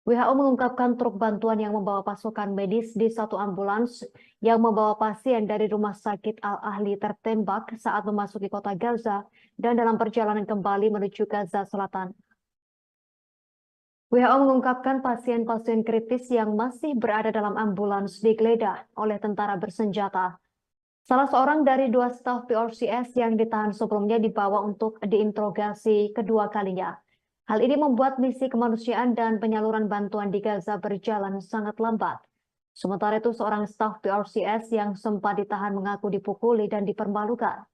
WHO mengungkapkan truk bantuan yang membawa pasukan medis di satu ambulans yang membawa pasien dari rumah sakit Al-Ahli tertembak saat memasuki kota Gaza dan dalam perjalanan kembali menuju Gaza Selatan. WHO mengungkapkan pasien-pasien kritis yang masih berada dalam ambulans digeledah oleh tentara bersenjata. Salah seorang dari dua staf PRCS yang ditahan sebelumnya dibawa untuk diinterogasi kedua kalinya. Hal ini membuat misi kemanusiaan dan penyaluran bantuan di Gaza berjalan sangat lambat. Sementara itu, seorang staf PRCS yang sempat ditahan mengaku dipukuli dan dipermalukan.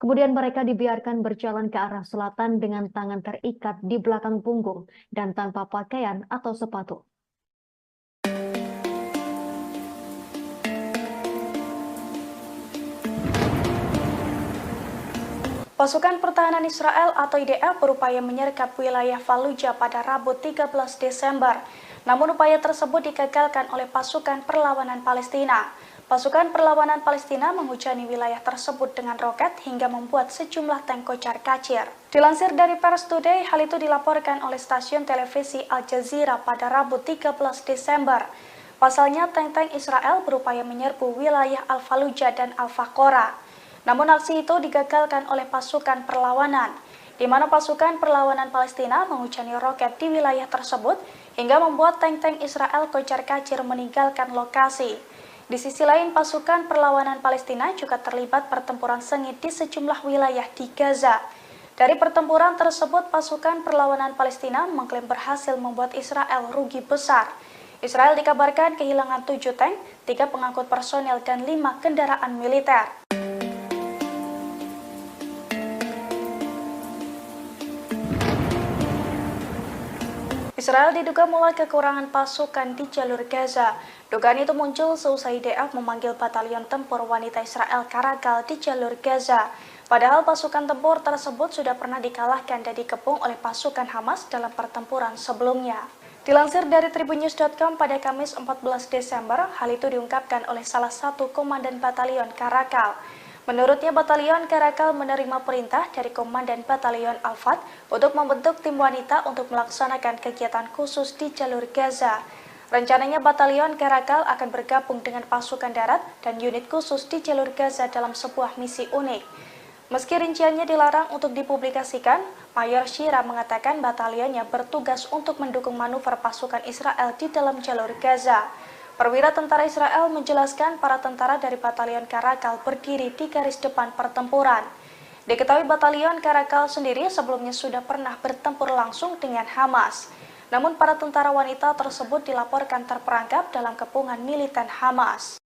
Kemudian mereka dibiarkan berjalan ke arah selatan dengan tangan terikat di belakang punggung dan tanpa pakaian atau sepatu. Pasukan Pertahanan Israel atau IDF berupaya menyergap wilayah Fallujah pada Rabu 13 Desember. Namun upaya tersebut digagalkan oleh pasukan perlawanan Palestina. Pasukan perlawanan Palestina menghujani wilayah tersebut dengan roket hingga membuat sejumlah tank kocar-kacir. Dilansir dari Pers Today, hal itu dilaporkan oleh stasiun televisi Al Jazeera pada Rabu 13 Desember. Pasalnya, tank-tank Israel berupaya menyerbu wilayah Al-Fallujah dan Al-Faqora. Namun aksi itu digagalkan oleh pasukan perlawanan, di mana pasukan perlawanan Palestina menghujani roket di wilayah tersebut hingga membuat tank-tank Israel kocar-kacir meninggalkan lokasi. Di sisi lain, pasukan perlawanan Palestina juga terlibat pertempuran sengit di sejumlah wilayah di Gaza. Dari pertempuran tersebut, pasukan perlawanan Palestina mengklaim berhasil membuat Israel rugi besar. Israel dikabarkan kehilangan 7 tank, 3 pengangkut personel, dan 5 kendaraan militer. Israel diduga mulai kekurangan pasukan di jalur Gaza. Dugaan itu muncul seusai IDF memanggil batalion tempur wanita Israel Karakal di jalur Gaza. Padahal pasukan tempur tersebut sudah pernah dikalahkan dan dikepung oleh pasukan Hamas dalam pertempuran sebelumnya. Dilansir dari tribunnews.com pada Kamis 14 Desember, hal itu diungkapkan oleh salah satu komandan batalion Karakal. Menurutnya, batalion Karakal menerima perintah dari Komandan Batalion Al-Fat untuk membentuk tim wanita untuk melaksanakan kegiatan khusus di jalur Gaza. Rencananya batalion Karakal akan bergabung dengan pasukan darat dan unit khusus di jalur Gaza dalam sebuah misi unik. Meski rinciannya dilarang untuk dipublikasikan, Mayor Shira mengatakan batalionnya bertugas untuk mendukung manuver pasukan Israel di dalam jalur Gaza. Perwira tentara Israel menjelaskan para tentara dari batalion Karakal berdiri di garis depan pertempuran. Diketahui batalion Karakal sendiri sebelumnya sudah pernah bertempur langsung dengan Hamas. Namun para tentara wanita tersebut dilaporkan terperangkap dalam kepungan militan Hamas.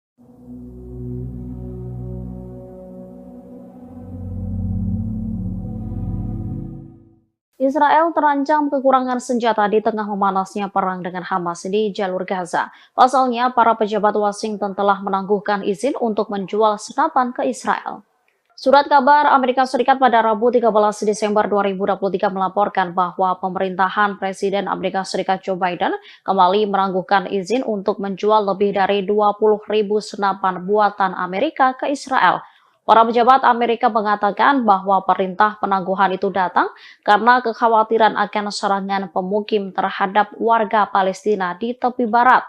Israel terancam kekurangan senjata di tengah memanasnya perang dengan Hamas di jalur Gaza. Pasalnya, para pejabat Washington telah menangguhkan izin untuk menjual senapan ke Israel. Surat kabar Amerika Serikat pada Rabu 13 Desember 2023 melaporkan bahwa pemerintahan Presiden Amerika Serikat Joe Biden kembali menangguhkan izin untuk menjual lebih dari 20.000 senapan buatan Amerika ke Israel. Para pejabat Amerika mengatakan bahwa perintah penangguhan itu datang karena kekhawatiran akan serangan pemukim terhadap warga Palestina di tepi barat.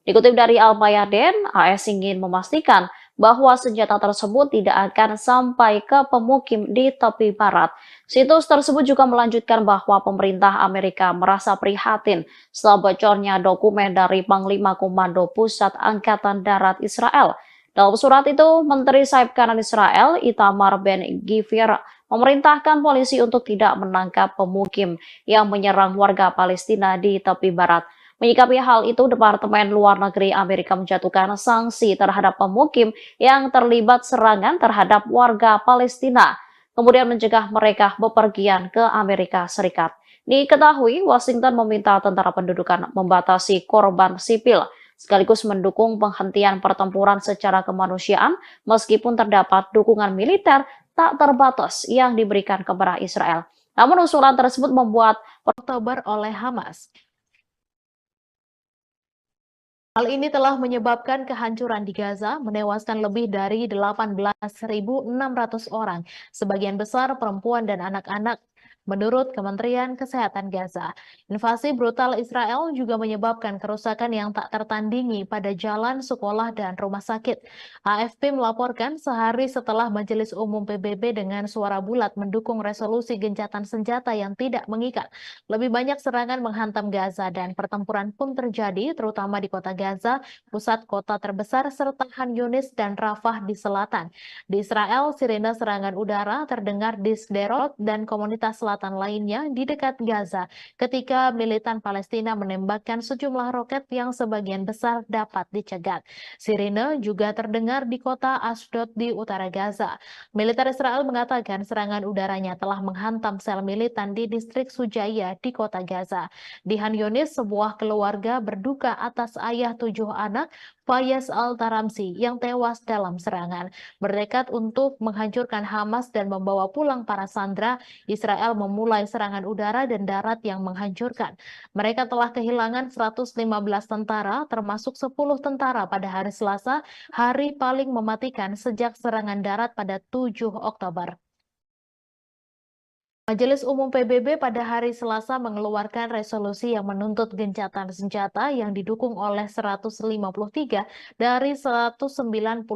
Dikutip dari Al-Mayadin, AS ingin memastikan bahwa senjata tersebut tidak akan sampai ke pemukim di tepi barat. Situs tersebut juga melanjutkan bahwa pemerintah Amerika merasa prihatin setelah bocornya dokumen dari Panglima Komando Pusat Angkatan Darat Israel. Dalam surat itu, Menteri Sayap Kanan Israel, Itamar Ben-Gvir, memerintahkan polisi untuk tidak menangkap pemukim yang menyerang warga Palestina di tepi barat. Menyikapi hal itu, Departemen Luar Negeri Amerika menjatuhkan sanksi terhadap pemukim yang terlibat serangan terhadap warga Palestina, kemudian mencegah mereka bepergian ke Amerika Serikat. Diketahui, Washington meminta tentara pendudukan membatasi korban sipil, sekaligus mendukung penghentian pertempuran secara kemanusiaan meskipun terdapat dukungan militer tak terbatas yang diberikan kepada Israel. Namun usulan tersebut membuat Oktober oleh Hamas. Hal ini telah menyebabkan kehancuran di Gaza, menewaskan lebih dari 18.600 orang, sebagian besar perempuan dan anak-anak, menurut Kementerian Kesehatan Gaza. Invasi brutal Israel juga menyebabkan kerusakan yang tak tertandingi pada jalan, sekolah, dan rumah sakit. AFP melaporkan sehari setelah Majelis Umum PBB dengan suara bulat mendukung resolusi gencatan senjata yang tidak mengikat. Lebih banyak serangan menghantam Gaza dan pertempuran pun terjadi, terutama di kota Gaza, pusat kota terbesar, serta Khan Yunis dan Rafah di selatan. Di Israel, sirene serangan udara terdengar di Sderot dan komunitas selatan lainnya di dekat Gaza ketika militan Palestina menembakkan sejumlah roket yang sebagian besar dapat dicegat. Sirene juga terdengar di kota Ashdod di utara Gaza. Militer Israel mengatakan serangan udaranya telah menghantam sel militan di distrik Sujaya di kota Gaza. Di Khan Yunis, sebuah keluarga berduka atas ayah 7 anak, Fayez Al-Taramsi, yang tewas dalam serangan. Bertekad untuk menghancurkan Hamas dan membawa pulang para sandera, Israel memulai serangan udara dan darat yang menghancurkan. Mereka telah kehilangan 115 tentara, termasuk 10 tentara pada hari Selasa, hari paling mematikan sejak serangan darat pada 7 Oktober. Majelis Umum PBB pada hari Selasa mengeluarkan resolusi yang menuntut gencatan senjata yang didukung oleh 153 dari 193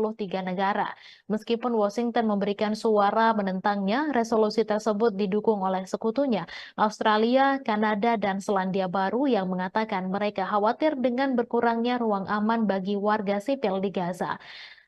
negara. Meskipun Washington memberikan suara menentangnya, resolusi tersebut didukung oleh sekutunya, Australia, Kanada, dan Selandia Baru, yang mengatakan mereka khawatir dengan berkurangnya ruang aman bagi warga sipil di Gaza.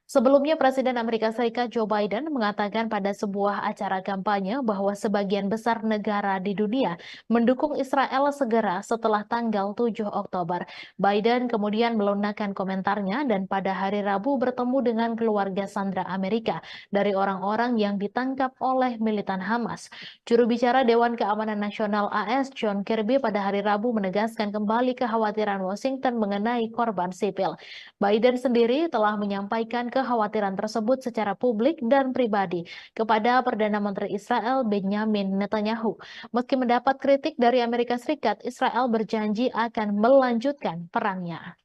Sebelumnya, Presiden Amerika Serikat Joe Biden mengatakan pada sebuah acara kampanye bahwa sebagian besar negara di dunia mendukung Israel segera setelah tanggal 7 Oktober. Biden kemudian melunakkan komentarnya dan pada hari Rabu bertemu dengan keluarga sandera Amerika dari orang-orang yang ditangkap oleh militan Hamas. Juru bicara Dewan Keamanan Nasional AS John Kirby pada hari Rabu menegaskan kembali kekhawatiran Washington mengenai korban sipil. Biden sendiri telah menyampaikan kekhawatiran tersebut secara publik dan pribadi kepada Perdana Menteri Israel Benjamin Netanyahu. Meski mendapat kritik dari Amerika Serikat, Israel berjanji akan melanjutkan perangnya.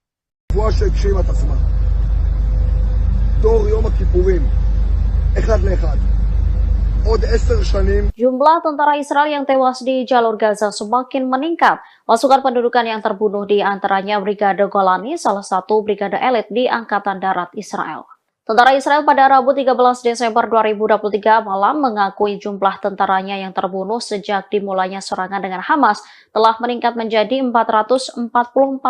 Jumlah tentara Israel yang tewas di jalur Gaza semakin meningkat. Pasukan pendudukan yang terbunuh di antaranya Brigade Golani, salah satu brigade elit di Angkatan Darat Israel. Tentara Israel pada Rabu 13 Desember 2023 malam mengakui jumlah tentaranya yang terbunuh sejak dimulainya serangan dengan Hamas telah meningkat menjadi 444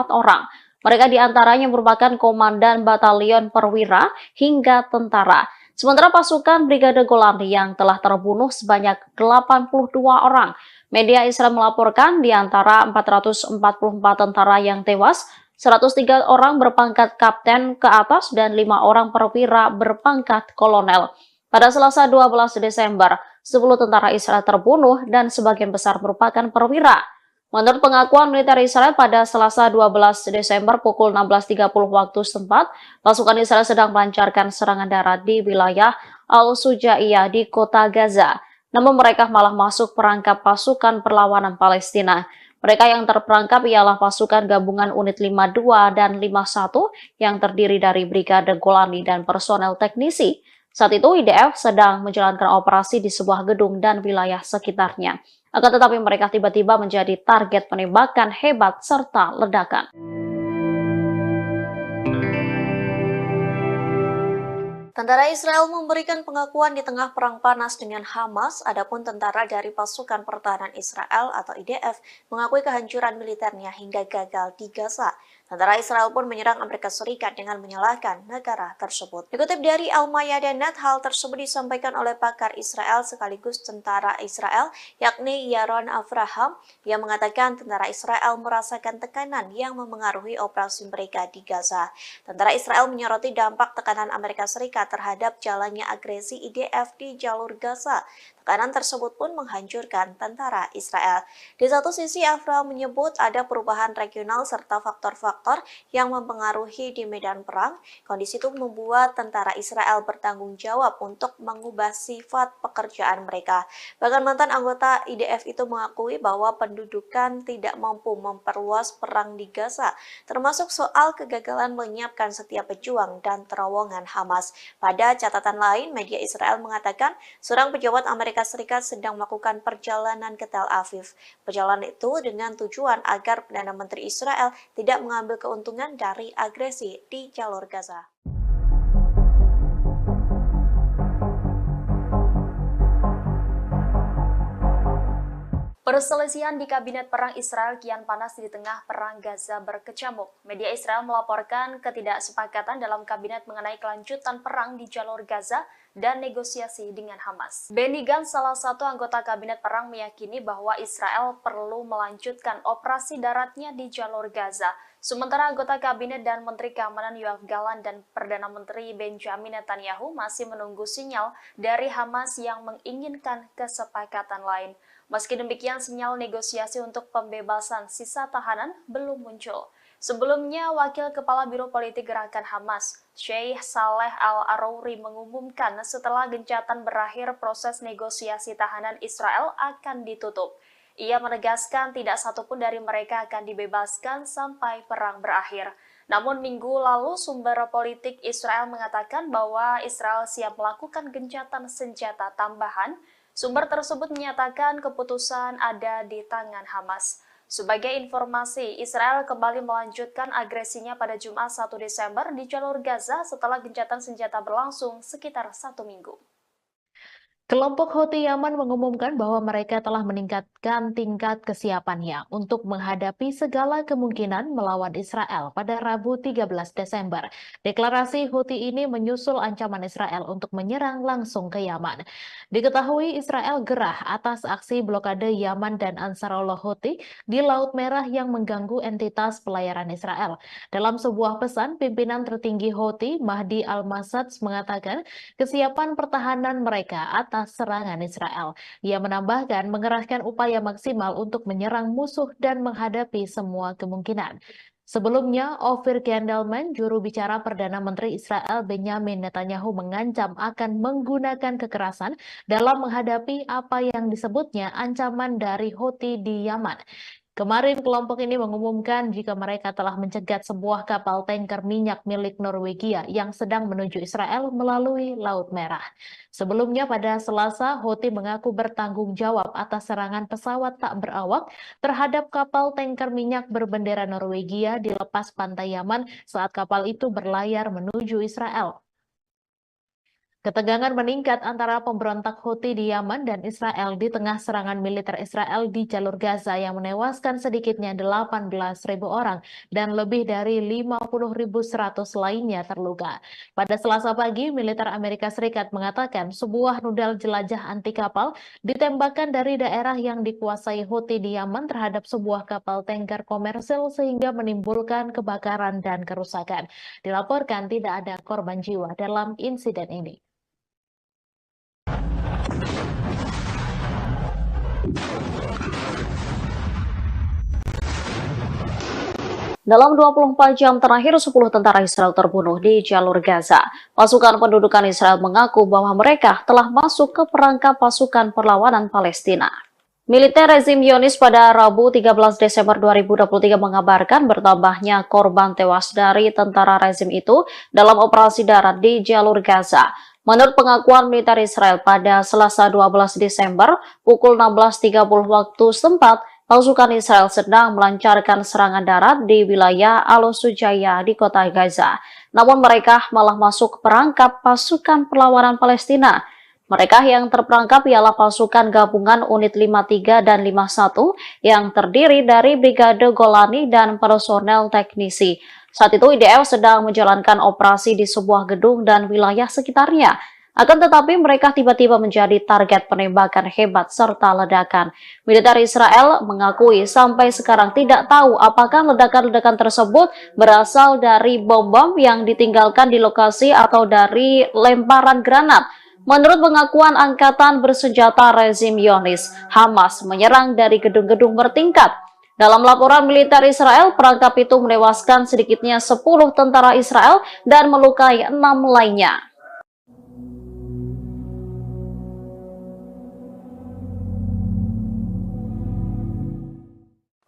orang. Mereka diantaranya merupakan komandan batalion perwira hingga tentara. Sementara pasukan Brigade Golani yang telah terbunuh sebanyak 82 orang. Media Israel melaporkan di antara 444 tentara yang tewas, 103 orang berpangkat kapten ke atas dan 5 orang perwira berpangkat kolonel. Pada Selasa 12 Desember, 10 tentara Israel terbunuh dan sebagian besar merupakan perwira. Menurut pengakuan militer Israel pada Selasa 12 Desember pukul 16.30 waktu setempat, pasukan Israel sedang melancarkan serangan darat di wilayah Al-Sujaiyah di kota Gaza. Namun mereka malah masuk perangkap pasukan perlawanan Palestina. Mereka yang terperangkap ialah pasukan gabungan unit 52 dan 51 yang terdiri dari Brigade Golani dan personel teknisi. Saat itu IDF sedang menjalankan operasi di sebuah gedung dan wilayah sekitarnya. Akan tetapi mereka tiba-tiba menjadi target penembakan hebat serta ledakan. Tentara Israel memberikan pengakuan di tengah perang panas dengan Hamas, adapun tentara dari Pasukan Pertahanan Israel atau IDF mengakui kehancuran militernya hingga gagal di Gaza. Tentara Israel pun menyerang Amerika Serikat dengan menyalahkan negara tersebut. Dikutip dari Al-Mayadeh.net, hal tersebut disampaikan oleh pakar Israel sekaligus tentara Israel, yakni Yaron Avraham, yang mengatakan tentara Israel merasakan tekanan yang memengaruhi operasi mereka di Gaza. Tentara Israel menyoroti dampak tekanan Amerika Serikat terhadap jalannya agresi IDF di jalur Gaza. Tekanan tersebut pun menghancurkan tentara Israel. Di satu sisi, Avraham menyebut ada perubahan regional serta faktor-faktor yang mempengaruhi di medan perang. Kondisi itu membuat tentara Israel bertanggung jawab untuk mengubah sifat pekerjaan mereka. Bahkan mantan anggota IDF itu mengakui bahwa pendudukan tidak mampu memperluas perang di Gaza, termasuk soal kegagalan menyiapkan setiap pejuang dan terowongan Hamas. Pada catatan lain, media Israel mengatakan seorang pejabat Amerika Serikat sedang melakukan perjalanan ke Tel Aviv. Perjalanan itu dengan tujuan agar Perdana Menteri Israel tidak mengambil keuntungan dari agresi di jalur Gaza. Perselisihan di Kabinet Perang Israel kian panas di tengah Perang Gaza berkecamuk. Media Israel melaporkan ketidaksepakatan dalam Kabinet mengenai kelanjutan perang di jalur Gaza dan negosiasi dengan Hamas. Benny Gantz, salah satu anggota Kabinet Perang, meyakini bahwa Israel perlu melanjutkan operasi daratnya di jalur Gaza. Sementara anggota Kabinet dan Menteri Keamanan Yoav Gallant dan Perdana Menteri Benjamin Netanyahu masih menunggu sinyal dari Hamas yang menginginkan kesepakatan lain. Meski demikian, sinyal negosiasi untuk pembebasan sisa tahanan belum muncul. Sebelumnya, Wakil Kepala Biro Politik Gerakan Hamas, Sheikh Saleh Al-Arouri, mengumumkan setelah gencatan berakhir proses negosiasi tahanan Israel akan ditutup. Ia menegaskan tidak satupun dari mereka akan dibebaskan sampai perang berakhir. Namun minggu lalu sumber politik Israel mengatakan bahwa Israel siap melakukan gencatan senjata tambahan. Sumber tersebut menyatakan keputusan ada di tangan Hamas. Sebagai informasi, Israel kembali melanjutkan agresinya pada Jumat 1 Desember di jalur Gaza setelah gencatan senjata berlangsung sekitar 1 minggu. Kelompok Houthi Yaman mengumumkan bahwa mereka telah meningkatkan tingkat kesiapannya untuk menghadapi segala kemungkinan melawan Israel pada Rabu 13 Desember. Deklarasi Houthi ini menyusul ancaman Israel untuk menyerang langsung ke Yaman. Diketahui Israel gerah atas aksi blokade Yaman dan Ansarullah Houthi di Laut Merah yang mengganggu entitas pelayaran Israel. Dalam sebuah pesan, pimpinan tertinggi Houthi, Mahdi Al-Masad, mengatakan kesiapan pertahanan mereka atas serangan Israel. Ia menambahkan mengerahkan upaya maksimal untuk menyerang musuh dan menghadapi semua kemungkinan. Sebelumnya, Ofir Gendelman, juru bicara Perdana Menteri Israel Benjamin Netanyahu, mengancam akan menggunakan kekerasan dalam menghadapi apa yang disebutnya ancaman dari Houthi di Yaman. Kemarin kelompok ini mengumumkan jika mereka telah mencegat sebuah kapal tanker minyak milik Norwegia yang sedang menuju Israel melalui Laut Merah. Sebelumnya pada Selasa, Houthi mengaku bertanggung jawab atas serangan pesawat tak berawak terhadap kapal tanker minyak berbendera Norwegia di lepas pantai Yaman saat kapal itu berlayar menuju Israel. Ketegangan meningkat antara pemberontak Houthi di Yaman dan Israel di tengah serangan militer Israel di jalur Gaza yang menewaskan sedikitnya 18.000 orang dan lebih dari 50.100 lainnya terluka. Pada Selasa pagi, militer Amerika Serikat mengatakan sebuah rudal jelajah anti kapal ditembakkan dari daerah yang dikuasai Houthi di Yaman terhadap sebuah kapal tanker komersil sehingga menimbulkan kebakaran dan kerusakan. Dilaporkan tidak ada korban jiwa dalam insiden ini. Dalam 24 jam terakhir, 10 tentara Israel terbunuh di jalur Gaza. Pasukan pendudukan Israel mengaku bahwa mereka telah masuk ke perangkap pasukan perlawanan Palestina. Militer rezim Zionis pada Rabu 13 Desember 2023 mengabarkan bertambahnya korban tewas dari tentara rezim itu dalam operasi darat di jalur Gaza. Menurut pengakuan militer Israel pada Selasa 12 Desember pukul 16.30 waktu setempat, pasukan Israel sedang melancarkan serangan darat di wilayah Al-Sujaya di kota Gaza. Namun mereka malah masuk perangkap pasukan perlawanan Palestina. Mereka yang terperangkap ialah pasukan gabungan unit 53 dan 51 yang terdiri dari Brigade Golani dan personel teknisi. Saat itu IDF sedang menjalankan operasi di sebuah gedung dan wilayah sekitarnya. Akan tetapi mereka tiba-tiba menjadi target penembakan hebat serta ledakan. Militer Israel mengakui sampai sekarang tidak tahu apakah ledakan-ledakan tersebut berasal dari bom-bom yang ditinggalkan di lokasi atau dari lemparan granat. Menurut pengakuan angkatan bersenjata rezim Zionis, Hamas menyerang dari gedung-gedung bertingkat. Dalam laporan militer Israel, perangkap itu menewaskan sedikitnya 10 tentara Israel dan melukai 6 lainnya.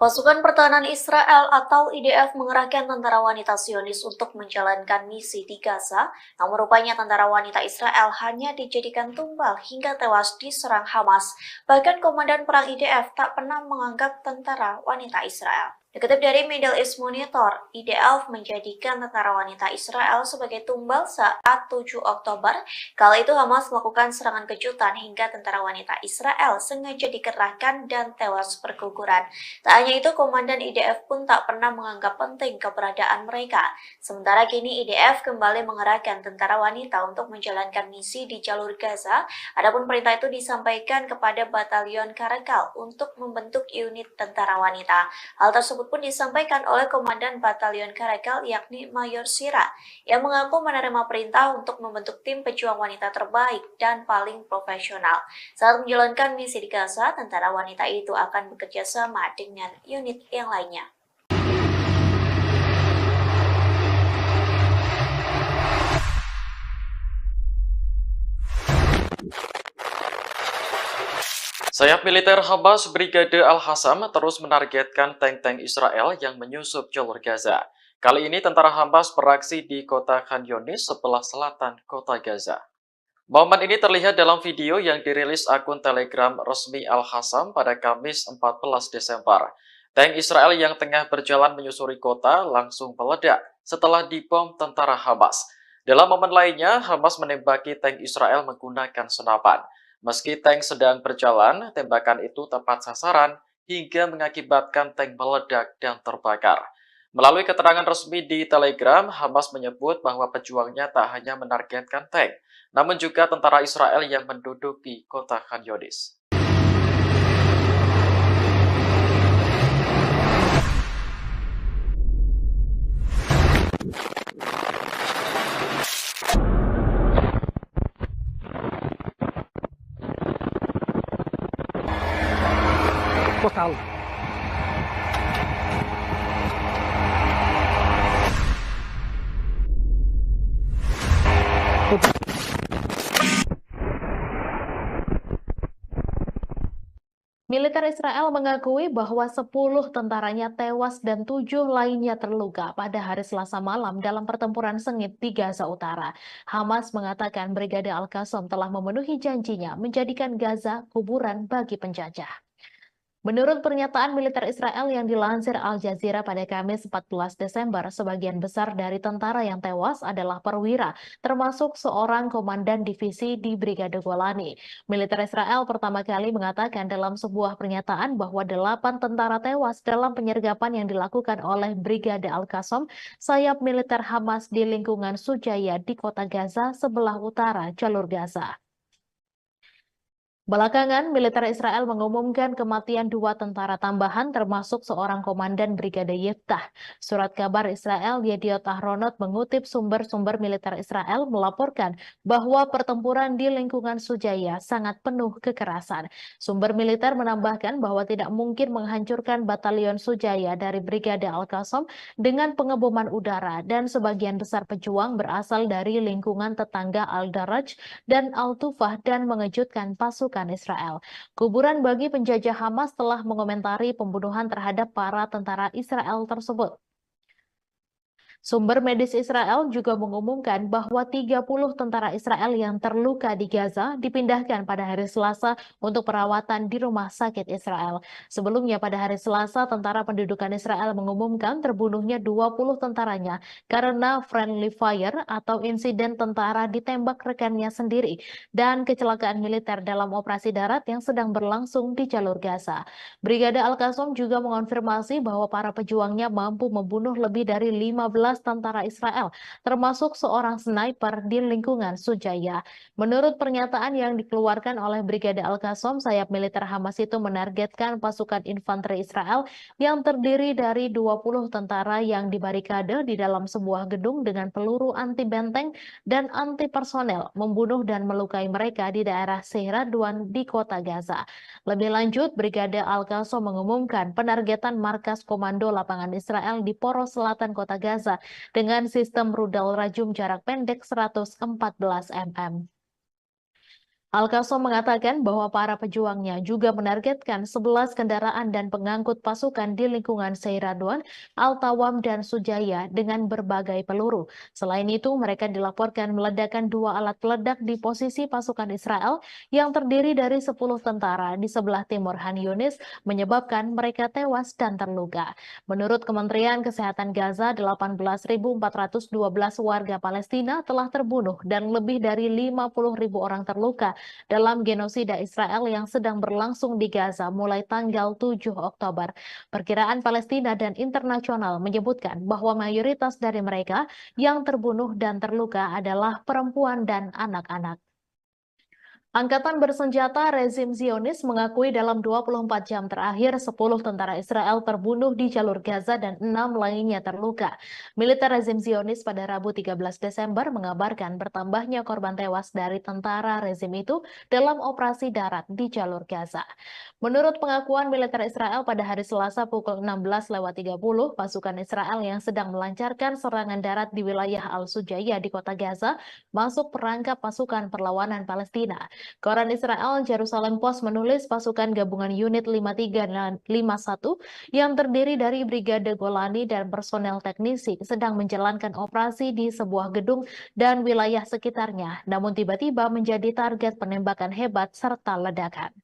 Pasukan Pertahanan Israel atau IDF mengerahkan tentara wanita Zionis untuk menjalankan misi di Gaza, namun rupanya tentara wanita Israel hanya dijadikan tumbal hingga tewas diserang Hamas. Bahkan Komandan Perang IDF tak pernah menganggap tentara wanita Israel. Dikutip dari Middle East Monitor, IDF menjadikan tentara wanita Israel sebagai tumbal saat 7 Oktober. Kala itu Hamas melakukan serangan kejutan hingga tentara wanita Israel sengaja dikerahkan dan tewas berguguran. Tak hanya itu, Komandan IDF pun tak pernah menganggap penting keberadaan mereka. Sementara kini IDF kembali mengerahkan tentara wanita untuk menjalankan misi di jalur Gaza. Adapun perintah itu disampaikan kepada Batalion Karakal untuk membentuk unit tentara wanita. Hal tersebut pun disampaikan oleh Komandan Batalion Karakal yakni Mayor Sira yang mengaku menerima perintah untuk membentuk tim pejuang wanita terbaik dan paling profesional. Saat menjalankan misi di Gaza, tentara wanita itu akan bekerja sama dengan unit yang lainnya. Sayap militer Hamas Brigade Al-Hassam terus menargetkan tank-tank Israel yang menyusup jalur Gaza. Kali ini tentara Hamas beraksi di kota Khan Younis sebelah selatan kota Gaza. Momen ini terlihat dalam video yang dirilis akun Telegram resmi Al-Hassam pada Kamis 14 Desember. Tank Israel yang tengah berjalan menyusuri kota langsung meledak setelah dibom tentara Hamas. Dalam momen lainnya, Hamas menembaki tank Israel menggunakan senapan. Meski tank sedang berjalan, tembakan itu tepat sasaran hingga mengakibatkan tank meledak dan terbakar. Melalui keterangan resmi di Telegram, Hamas menyebut bahwa pejuangnya tak hanya menargetkan tank, namun juga tentara Israel yang menduduki kota Khan Younis. Total. Militer Israel mengakui bahwa 10 tentaranya tewas dan 7 lainnya terluka pada hari Selasa malam dalam pertempuran sengit di Gaza Utara. Hamas mengatakan Brigade Al-Qassam telah memenuhi janjinya menjadikan Gaza kuburan bagi penjajah. Menurut pernyataan militer Israel yang dilansir Al Jazeera pada Kamis 14 Desember, sebagian besar dari tentara yang tewas adalah perwira, termasuk seorang komandan divisi di Brigade Golani. Militer Israel pertama kali mengatakan dalam sebuah pernyataan bahwa 8 tentara tewas dalam penyergapan yang dilakukan oleh Brigade Al-Qassam, sayap militer Hamas di lingkungan Sujaya di kota Gaza sebelah utara jalur Gaza. Belakangan, militer Israel mengumumkan kematian 2 tentara tambahan termasuk seorang komandan Brigade Yiftah. Surat kabar Israel Yediot Ahronot mengutip sumber-sumber militer Israel melaporkan bahwa pertempuran di lingkungan Sujaya sangat penuh kekerasan. Sumber militer menambahkan bahwa tidak mungkin menghancurkan batalion Sujaya dari Brigade Al-Qassam dengan pengeboman udara dan sebagian besar pejuang berasal dari lingkungan tetangga Al-Daraj dan Al-Tufah dan mengejutkan pasukan Israel. Kuburan bagi penjajah Hamas telah mengomentari pembunuhan terhadap para tentara Israel tersebut. Sumber medis Israel juga mengumumkan bahwa 30 tentara Israel yang terluka di Gaza dipindahkan pada hari Selasa untuk perawatan di rumah sakit Israel. Sebelumnya pada hari Selasa, tentara pendudukan Israel mengumumkan terbunuhnya 20 tentaranya karena friendly fire atau insiden tentara ditembak rekannya sendiri dan kecelakaan militer dalam operasi darat yang sedang berlangsung di jalur Gaza. Brigade Al-Qassam juga mengonfirmasi bahwa para pejuangnya mampu membunuh lebih dari 15 tentara Israel, termasuk seorang sniper di lingkungan Sujaya. Menurut pernyataan yang dikeluarkan oleh Brigade Al-Qassam, sayap militer Hamas itu menargetkan pasukan infanteri Israel yang terdiri dari 20 tentara yang dibarikade di dalam sebuah gedung dengan peluru anti benteng dan anti personel, membunuh dan melukai mereka di daerah Seiradwan di kota Gaza. Lebih lanjut, Brigade Al-Qassam mengumumkan penargetan markas komando lapangan Israel di poros selatan kota Gaza dengan sistem rudal rajum jarak pendek 114 mm. Al-Qassam mengatakan bahwa para pejuangnya juga menargetkan 11 kendaraan dan pengangkut pasukan di lingkungan Seiradwan, Al-Tawam, dan Sujaya dengan berbagai peluru. Selain itu, mereka dilaporkan meledakkan 2 alat peledak di posisi pasukan Israel yang terdiri dari 10 tentara di sebelah timur Khan Yunis, menyebabkan mereka tewas dan terluka. Menurut Kementerian Kesehatan Gaza, 18.412 warga Palestina telah terbunuh dan lebih dari 50.000 orang terluka dalam genosida Israel yang sedang berlangsung di Gaza mulai tanggal 7 Oktober. Perkiraan Palestina dan internasional menyebutkan bahwa mayoritas dari mereka yang terbunuh dan terluka adalah perempuan dan anak-anak. Angkatan bersenjata rezim Zionis mengakui dalam 24 jam terakhir 10 tentara Israel terbunuh di jalur Gaza dan 6 lainnya terluka. Militer rezim Zionis pada Rabu 13 Desember mengabarkan bertambahnya korban tewas dari tentara rezim itu dalam operasi darat di jalur Gaza. Menurut pengakuan militer Israel pada hari Selasa pukul 16.30, pasukan Israel yang sedang melancarkan serangan darat di wilayah Al-Sujaya di kota Gaza masuk perangkap pasukan perlawanan Palestina. Koran Israel Jerusalem Post menulis pasukan gabungan unit 53 dan 51 yang terdiri dari Brigade Golani dan personel teknisi sedang menjalankan operasi di sebuah gedung dan wilayah sekitarnya, namun tiba-tiba menjadi target penembakan hebat serta ledakan.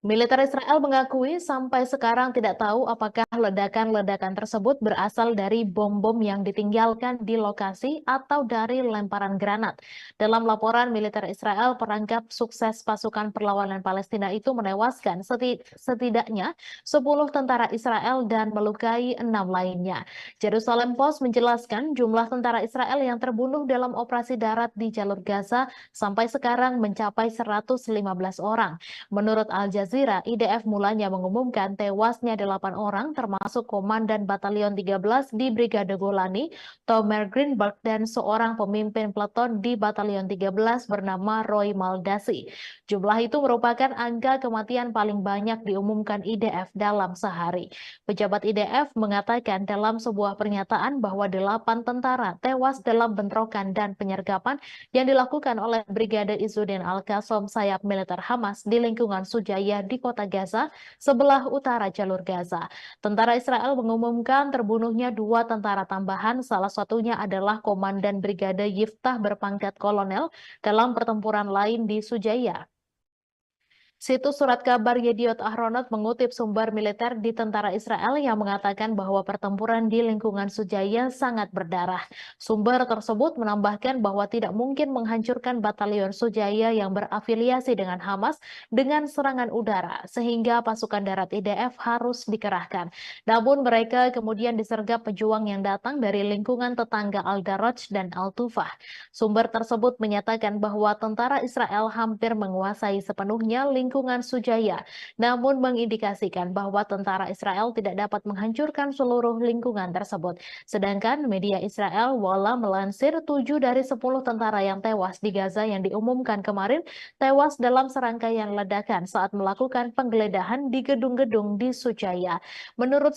Militer Israel mengakui sampai sekarang tidak tahu apakah ledakan-ledakan tersebut berasal dari bom-bom yang ditinggalkan di lokasi atau dari lemparan granat. Dalam laporan militer Israel, perangkap sukses pasukan perlawanan Palestina itu menewaskan setidaknya 10 tentara Israel dan melukai 6 lainnya. Jerusalem Post menjelaskan jumlah tentara Israel yang terbunuh dalam operasi darat di jalur Gaza sampai sekarang mencapai 115 orang. Menurut Al Jazeera, IDF mulanya mengumumkan tewasnya 8 orang termasuk Komandan Batalion 13 di Brigade Golani, Tomer Greenberg, dan seorang pemimpin peleton di Batalion 13 bernama Roy Maldasi. Jumlah itu merupakan angka kematian paling banyak diumumkan IDF dalam sehari. Pejabat IDF mengatakan dalam sebuah pernyataan bahwa 8 tentara tewas dalam bentrokan dan penyergapan yang dilakukan oleh Brigade Izzuddin Al-Qassam sayap militer Hamas di lingkungan Sujaya di kota Gaza, sebelah utara jalur Gaza. Tentara Israel mengumumkan terbunuhnya 2 tentara tambahan, salah satunya adalah Komandan Brigade Yiftah berpangkat kolonel dalam pertempuran lain di Sujaya. Situs surat kabar Yediot Ahronot mengutip sumber militer di tentara Israel yang mengatakan bahwa pertempuran di lingkungan Sujaya sangat berdarah. Sumber tersebut menambahkan bahwa tidak mungkin menghancurkan batalion Sujaya yang berafiliasi dengan Hamas dengan serangan udara, sehingga pasukan darat IDF harus dikerahkan. Namun mereka kemudian disergap pejuang yang datang dari lingkungan tetangga Al-Daraj dan Al-Tufah. Sumber tersebut menyatakan bahwa tentara Israel hampir menguasai sepenuhnya lingkungan Sujaya, namun mengindikasikan bahwa tentara Israel tidak dapat menghancurkan seluruh lingkungan tersebut. Sedangkan media Israel Walla melansir 7 dari 10 tentara yang tewas di Gaza yang diumumkan kemarin tewas dalam serangkaian ledakan saat melakukan penggeledahan di gedung-gedung di Sujaya. Menurut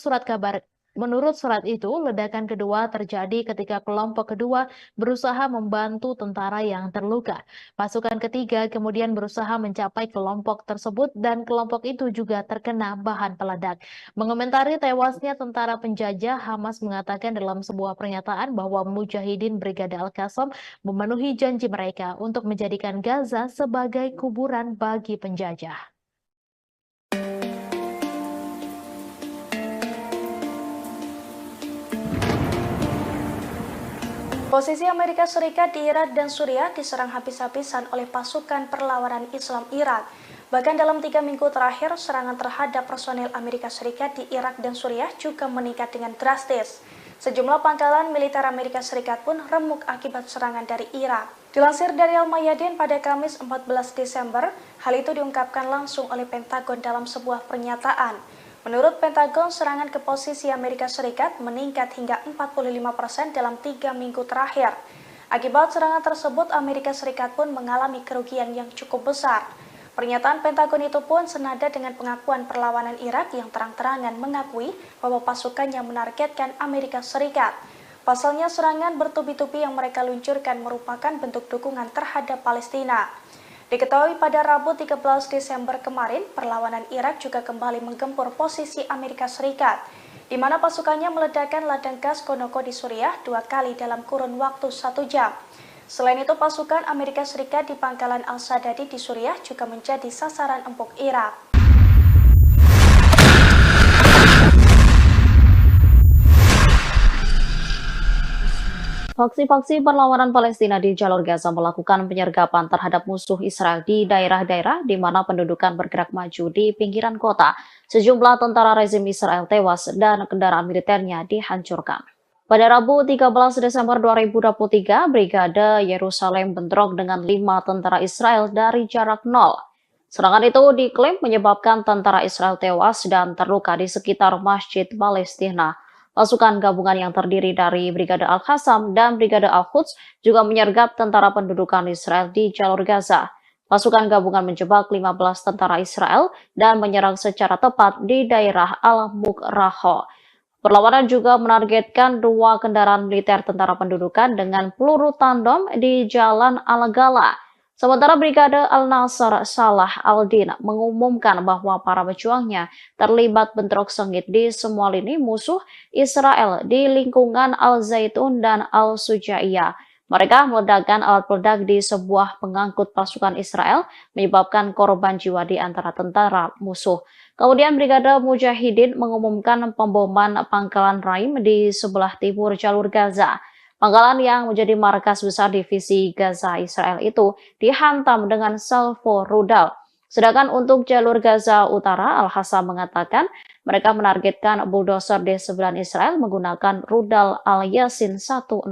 surat itu, ledakan kedua terjadi ketika kelompok kedua berusaha membantu tentara yang terluka. Pasukan ketiga kemudian berusaha mencapai kelompok tersebut dan kelompok itu juga terkena bahan peledak. Mengomentari tewasnya tentara penjajah, Hamas mengatakan dalam sebuah pernyataan bahwa Mujahidin Brigade Al-Qassam memenuhi janji mereka untuk menjadikan Gaza sebagai kuburan bagi penjajah. Posisi Amerika Serikat di Irak dan Suriah diserang habis-habisan oleh pasukan perlawanan Islam Irak. Bahkan dalam 3 minggu terakhir, serangan terhadap personil Amerika Serikat di Irak dan Suriah juga meningkat dengan drastis. Sejumlah pangkalan militer Amerika Serikat pun remuk akibat serangan dari Irak. Dilansir dari Al-Mayadin pada Kamis 14 Desember, hal itu diungkapkan langsung oleh Pentagon dalam sebuah pernyataan. Menurut Pentagon, serangan ke posisi Amerika Serikat meningkat hingga 45% dalam 3 minggu terakhir. Akibat serangan tersebut, Amerika Serikat pun mengalami kerugian yang cukup besar. Pernyataan Pentagon itu pun senada dengan pengakuan perlawanan Irak yang terang-terangan mengakui bahwa pasukannya menargetkan Amerika Serikat. Pasalnya, serangan bertubi-tubi yang mereka luncurkan merupakan bentuk dukungan terhadap Palestina. Diketahui pada Rabu 13 Desember kemarin, perlawanan Irak juga kembali menggempur posisi Amerika Serikat, di mana pasukannya meledakkan ladang gas Konoko di Suriah 2 kali dalam kurun waktu 1 jam. Selain itu, pasukan Amerika Serikat di pangkalan Al-Sadadi di Suriah juga menjadi sasaran empuk Irak. Faksi-faksi perlawanan Palestina di jalur Gaza melakukan penyergapan terhadap musuh Israel di daerah-daerah di mana pendudukan bergerak maju di pinggiran kota. Sejumlah tentara rezim Israel tewas dan kendaraan militernya dihancurkan. Pada Rabu 13 Desember 2023, Brigade Yerusalem bentrok dengan 5 tentara Israel dari jarak nol. Serangan itu diklaim menyebabkan tentara Israel tewas dan terluka di sekitar Masjid Palestina. Pasukan gabungan yang terdiri dari Brigade Al-Qassam dan Brigade Al-Quds juga menyergap tentara pendudukan Israel di jalur Gaza. Pasukan gabungan menjebak 15 tentara Israel dan menyerang secara tepat di daerah Al-Mukraho. Perlawanan juga menargetkan 2 kendaraan militer tentara pendudukan dengan peluru tandem di Jalan Al-Gala. Sementara Brigade Al-Nasr Salah Al-Din mengumumkan bahwa para pejuangnya terlibat bentrok sengit di semua lini musuh Israel di lingkungan Al-Zaitun dan Al-Sujaiyah. Mereka meledakkan alat peledak di sebuah pengangkut pasukan Israel, menyebabkan korban jiwa di antara tentara musuh. Kemudian Brigade Mujahidin mengumumkan pemboman pangkalan Raim di sebelah timur jalur Gaza. Pangkalan yang menjadi markas besar divisi Gaza Israel itu dihantam dengan salvo rudal. Sedangkan untuk jalur Gaza Utara, Al-Hassam mengatakan mereka menargetkan bulldozer D9 Israel menggunakan rudal Al-Yasin 105.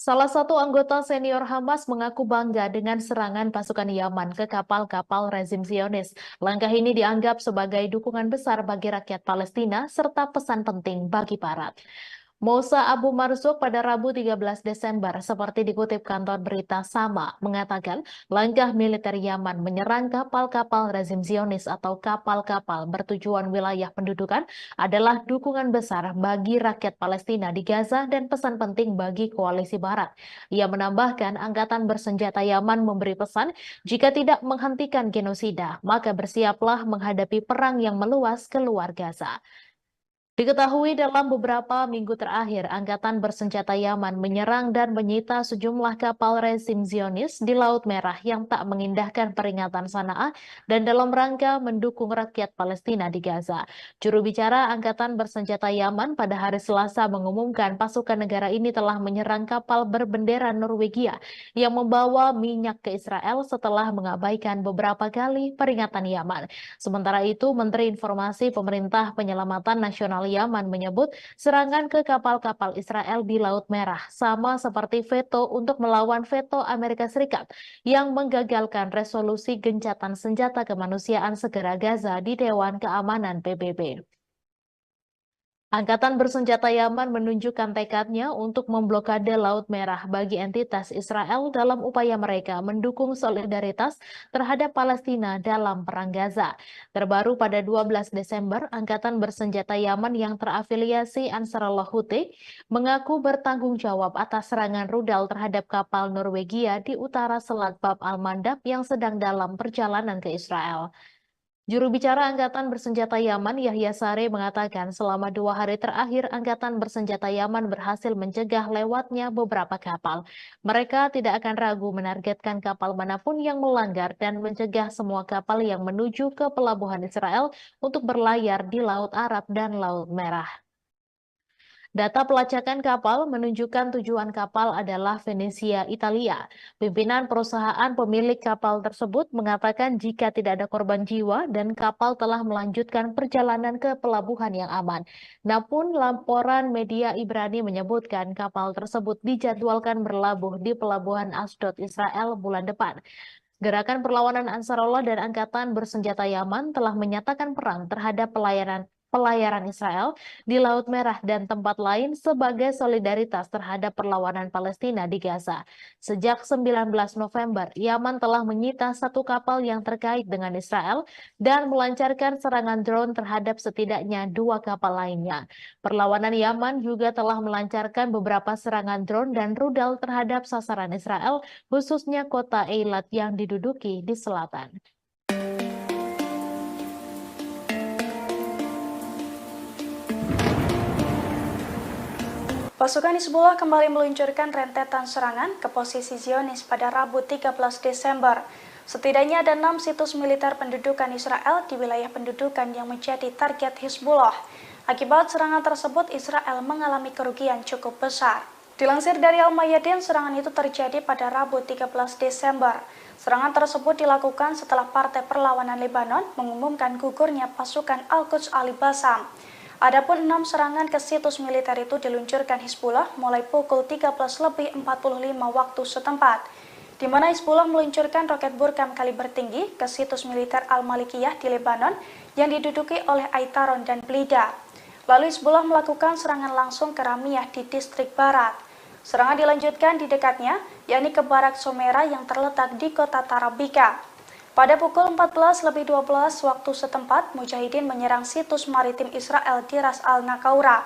Salah satu anggota senior Hamas mengaku bangga dengan serangan pasukan Yaman ke kapal-kapal rezim Zionis. Langkah ini dianggap sebagai dukungan besar bagi rakyat Palestina serta pesan penting bagi Barat. Mousa Abu Marzouk pada Rabu 13 Desember, seperti dikutip kantor berita Sama, mengatakan langkah militer Yaman menyerang kapal-kapal rezim Zionis atau kapal-kapal bertujuan wilayah pendudukan adalah dukungan besar bagi rakyat Palestina di Gaza dan pesan penting bagi koalisi Barat. Ia menambahkan angkatan bersenjata Yaman memberi pesan jika tidak menghentikan genosida, maka bersiaplah menghadapi perang yang meluas keluar Gaza. Diketahui dalam beberapa minggu terakhir, Angkatan Bersenjata Yaman menyerang dan menyita sejumlah kapal rezim Zionis di Laut Merah yang tak mengindahkan peringatan Sanaa dan dalam rangka mendukung rakyat Palestina di Gaza. Juru bicara Angkatan Bersenjata Yaman pada hari Selasa mengumumkan pasukan negara ini telah menyerang kapal berbendera Norwegia yang membawa minyak ke Israel setelah mengabaikan beberapa kali peringatan Yaman. Sementara itu, Menteri Informasi Pemerintah Penyelamatan Nasional Yaman menyebut serangan ke kapal-kapal Israel di Laut Merah sama seperti veto untuk melawan veto Amerika Serikat yang menggagalkan resolusi gencatan senjata kemanusiaan segera Gaza di Dewan Keamanan PBB. Angkatan Bersenjata Yaman menunjukkan tekadnya untuk memblokade Laut Merah bagi entitas Israel dalam upaya mereka mendukung solidaritas terhadap Palestina dalam Perang Gaza. Terbaru pada 12 Desember, Angkatan Bersenjata Yaman yang terafiliasi Ansarullah Houthi mengaku bertanggung jawab atas serangan rudal terhadap kapal Norwegia di utara Selat Bab al-Mandab yang sedang dalam perjalanan ke Israel. Juru bicara Angkatan Bersenjata Yaman, Yahya Sare, mengatakan selama 2 hari terakhir, Angkatan Bersenjata Yaman berhasil mencegah lewatnya beberapa kapal. Mereka tidak akan ragu menargetkan kapal manapun yang melanggar dan mencegah semua kapal yang menuju ke pelabuhan Israel untuk berlayar di Laut Arab dan Laut Merah. Data pelacakan kapal menunjukkan tujuan kapal adalah Venesia, Italia. Pimpinan perusahaan pemilik kapal tersebut mengatakan jika tidak ada korban jiwa dan kapal telah melanjutkan perjalanan ke pelabuhan yang aman. Namun laporan media Ibrani menyebutkan kapal tersebut dijadwalkan berlabuh di pelabuhan Asdod, Israel bulan depan. Gerakan perlawanan Ansarullah dan Angkatan Bersenjata Yaman telah menyatakan perang terhadap pelayaran Israel di Laut Merah dan tempat lain sebagai solidaritas terhadap perlawanan Palestina di Gaza. Sejak 19 November, Yaman telah menyita 1 kapal yang terkait dengan Israel dan melancarkan serangan drone terhadap setidaknya 2 kapal lainnya. Perlawanan Yaman juga telah melancarkan beberapa serangan drone dan rudal terhadap sasaran Israel, khususnya kota Eilat yang diduduki di selatan. Pasukan Hizbullah kembali meluncurkan rentetan serangan ke posisi Zionis pada Rabu 13 Desember. Setidaknya ada 6 situs militer pendudukan Israel di wilayah pendudukan yang menjadi target Hizbullah. Akibat serangan tersebut, Israel mengalami kerugian cukup besar. Dilansir dari Al-Mayadin, serangan itu terjadi pada Rabu 13 Desember. Serangan tersebut dilakukan setelah Partai Perlawanan Lebanon mengumumkan gugurnya pasukan Al-Quds Al-Bassam. Adapun 6 serangan ke situs militer itu diluncurkan Hizbullah mulai pukul 13:45 waktu setempat, di mana Hizbullah meluncurkan roket Burkam kaliber tinggi ke situs militer Al-Malikiyah di Lebanon yang diduduki oleh Aitaron dan Blida. Lalu Hizbullah melakukan serangan langsung ke Ramiyah di distrik barat. Serangan dilanjutkan di dekatnya, yakni ke Barak Somera yang terletak di kota Tarabika. Pada pukul 14:12 waktu setempat, Mujahidin menyerang situs maritim Israel di Ras Al-Nakaura.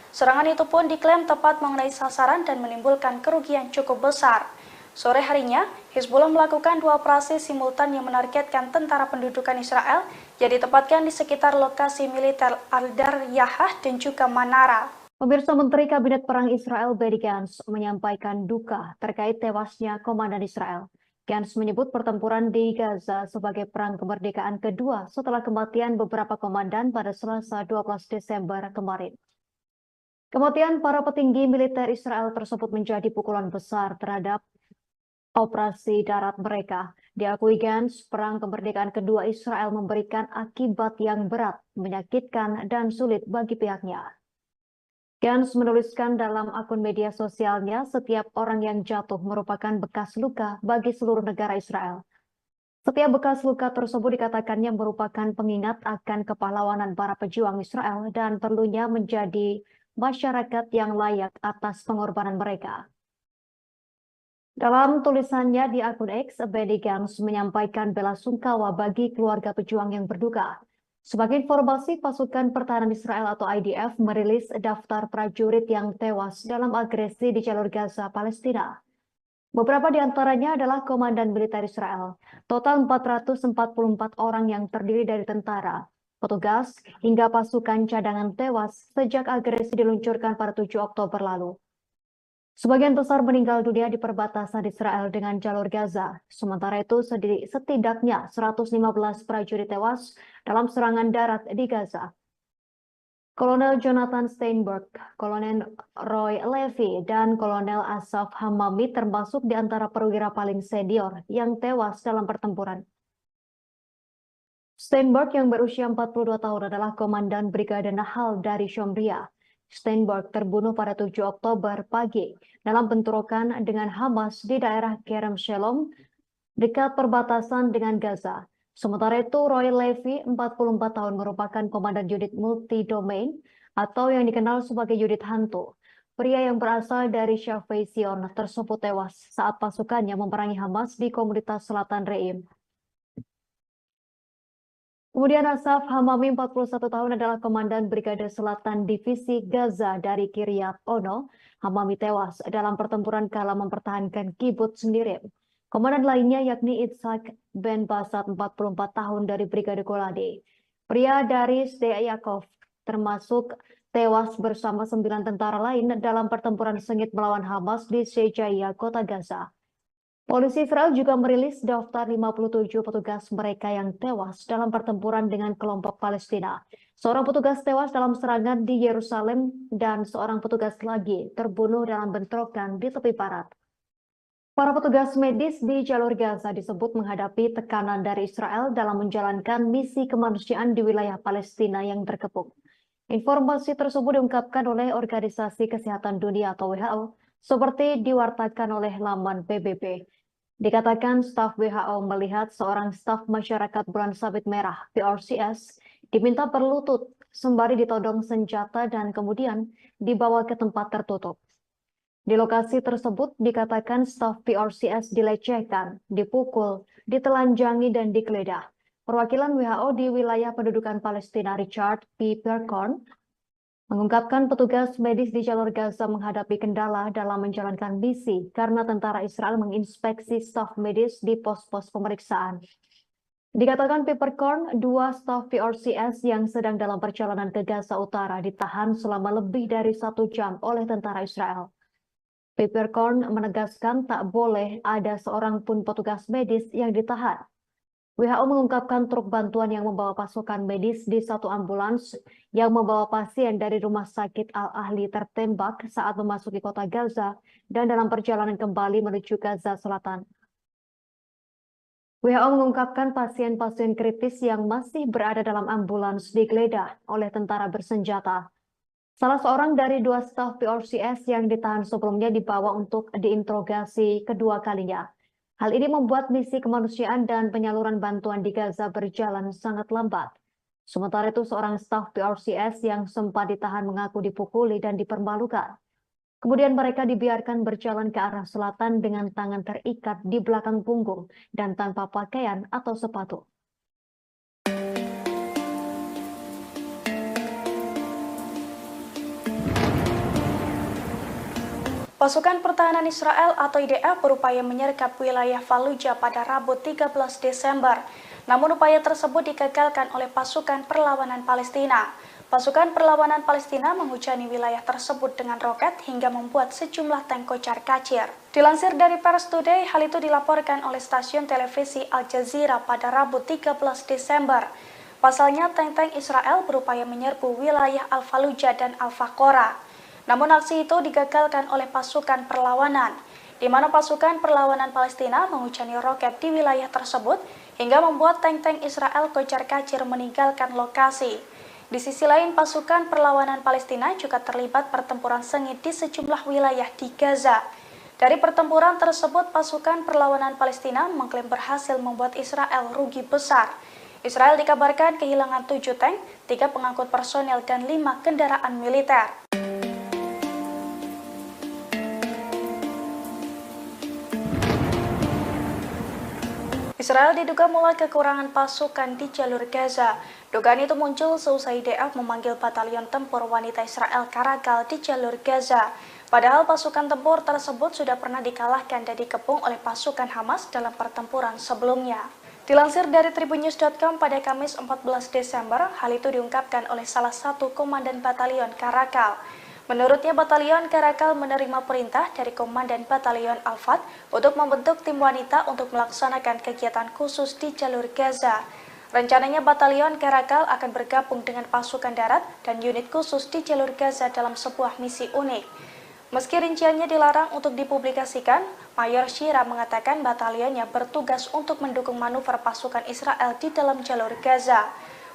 Serangan itu pun diklaim tepat mengenai sasaran dan menimbulkan kerugian cukup besar. Sore harinya, Hizbullah melakukan 2 operasi simultan yang menargetkan tentara pendudukan Israel yang ditempatkan di sekitar lokasi militer Al-Daryahah dan juga Manara. Pemirsa, Menteri Kabinet Perang Israel Benny Gantz menyampaikan duka terkait tewasnya komandan Israel. Gantz menyebut pertempuran di Gaza sebagai perang kemerdekaan kedua setelah kematian beberapa komandan pada Selasa 12 Desember kemarin. Kematian para petinggi militer Israel tersebut menjadi pukulan besar terhadap operasi darat mereka. Diakui Gantz, perang kemerdekaan kedua Israel memberikan akibat yang berat, menyakitkan, dan sulit bagi pihaknya. Gantz menuliskan dalam akun media sosialnya, setiap orang yang jatuh merupakan bekas luka bagi seluruh negara Israel. Setiap bekas luka tersebut dikatakannya merupakan pengingat akan kepahlawanan para pejuang Israel dan perlunya menjadi masyarakat yang layak atas pengorbanan mereka. Dalam tulisannya di akun X, Benny Gantz menyampaikan bela sungkawa bagi keluarga pejuang yang berduka. Sebagai informasi, pasukan pertahanan Israel atau IDF merilis daftar prajurit yang tewas dalam agresi di jalur Gaza, Palestina. Beberapa di antaranya adalah komandan militer Israel. Total 444 orang yang terdiri dari tentara, petugas, hingga pasukan cadangan tewas sejak agresi diluncurkan pada 7 Oktober lalu. Sebagian besar meninggal dunia di perbatasan Israel dengan jalur Gaza. Sementara itu, setidaknya 115 prajurit tewas dalam serangan darat di Gaza. Kolonel Jonathan Steinberg, Kolonel Roy Levy, dan Kolonel Asaf Hamami termasuk di antara perwira paling senior yang tewas dalam pertempuran. Steinberg yang berusia 42 tahun adalah komandan Brigade Nahal dari Shomria. Steinberg terbunuh pada 7 Oktober pagi dalam bentrokan dengan Hamas di daerah Kerem Shalom dekat perbatasan dengan Gaza. Sementara itu, Roy Levy, 44 tahun, merupakan komandan unit multi-domain atau yang dikenal sebagai unit hantu. Pria yang berasal dari Shafei Zion tersebut tewas saat pasukannya memerangi Hamas di komunitas Selatan Reim. Kemudian Asaf Hamami, 41 tahun, adalah komandan Brigade Selatan Divisi Gaza dari Kiryat Ono. Hamami tewas dalam pertempuran kala mempertahankan kibbutz Nirim. Komandan lainnya yakni Itzhak Ben Basat 44 tahun dari Brigade Golani. Pria dari Sde Yaakov termasuk tewas bersama 9 tentara lain dalam pertempuran sengit melawan Hamas di Shejaiya, kota Gaza. Polisi Israel juga merilis daftar 57 petugas mereka yang tewas dalam pertempuran dengan kelompok Palestina. Seorang petugas tewas dalam serangan di Yerusalem dan seorang petugas lagi terbunuh dalam bentrokan di tepi barat. Para petugas medis di jalur Gaza disebut menghadapi tekanan dari Israel dalam menjalankan misi kemanusiaan di wilayah Palestina yang terkepung. Informasi tersebut diungkapkan oleh Organisasi Kesehatan Dunia atau WHO, seperti diwartakan oleh laman PBB. Dikatakan staf WHO melihat seorang staf masyarakat Bulan Sabit Merah (PRCS) diminta berlutut sembari ditodong senjata dan kemudian dibawa ke tempat tertutup. Di lokasi tersebut dikatakan staf PRCS dilecehkan, dipukul, ditelanjangi, dan digeledah. Perwakilan WHO di wilayah pendudukan Palestina Richard P. Percorn mengungkapkan petugas medis di jalur Gaza menghadapi kendala dalam menjalankan misi karena tentara Israel menginspeksi staf medis di pos-pos pemeriksaan. Dikatakan Peppercorn, 2 staf PRCS yang sedang dalam perjalanan ke Gaza Utara ditahan selama lebih dari 1 jam oleh tentara Israel. Peppercorn menegaskan tak boleh ada seorang pun petugas medis yang ditahan. WHO mengungkapkan truk bantuan yang membawa pasukan medis di satu ambulans yang membawa pasien dari Rumah Sakit Al-Ahli tertembak saat memasuki kota Gaza dan dalam perjalanan kembali menuju Gaza Selatan. WHO mengungkapkan pasien-pasien kritis yang masih berada dalam ambulans digeledah oleh tentara bersenjata. Salah seorang dari 2 staf PRCS yang ditahan sebelumnya dibawa untuk diinterogasi kedua kalinya. Hal ini membuat misi kemanusiaan dan penyaluran bantuan di Gaza berjalan sangat lambat. Sementara itu, seorang staf PRCS yang sempat ditahan mengaku dipukuli dan dipermalukan. Kemudian mereka dibiarkan berjalan ke arah selatan dengan tangan terikat di belakang punggung dan tanpa pakaian atau sepatu. Pasukan Pertahanan Israel atau IDF berupaya menyergap wilayah Fallujah pada Rabu 13 Desember. Namun upaya tersebut digagalkan oleh pasukan perlawanan Palestina. Pasukan perlawanan Palestina menghujani wilayah tersebut dengan roket hingga membuat sejumlah tank kocar-kacir. Dilansir dari Pers Today, hal itu dilaporkan oleh stasiun televisi Al Jazeera pada Rabu 13 Desember. Pasalnya, tank-tank Israel berupaya menyerbu wilayah Al-Fallujah dan Al-Faqora. Namun aksi itu digagalkan oleh pasukan perlawanan, di mana pasukan perlawanan Palestina menghujani roket di wilayah tersebut hingga membuat tank-tank Israel kocar-kacir meninggalkan lokasi. Di sisi lain, pasukan perlawanan Palestina juga terlibat pertempuran sengit di sejumlah wilayah di Gaza. Dari pertempuran tersebut, pasukan perlawanan Palestina mengklaim berhasil membuat Israel rugi besar. Israel dikabarkan kehilangan 7 tank, 3 pengangkut personel, dan 5 kendaraan militer. Israel diduga mulai kekurangan pasukan di jalur Gaza. Dugaan itu muncul seusai IDF memanggil batalion tempur wanita Israel Karakal di jalur Gaza. Padahal pasukan tempur tersebut sudah pernah dikalahkan dan dikepung oleh pasukan Hamas dalam pertempuran sebelumnya. Dilansir dari tribunnews.com pada Kamis 14 Desember, hal itu diungkapkan oleh salah satu komandan batalion Karakal. Menurutnya, batalion Karakal menerima perintah dari Komandan Batalion Al-Fat untuk membentuk tim wanita untuk melaksanakan kegiatan khusus di jalur Gaza. Rencananya batalion Karakal akan bergabung dengan pasukan darat dan unit khusus di jalur Gaza dalam sebuah misi unik. Meski rinciannya dilarang untuk dipublikasikan, Mayor Shira mengatakan batalionnya bertugas untuk mendukung manuver pasukan Israel di dalam jalur Gaza.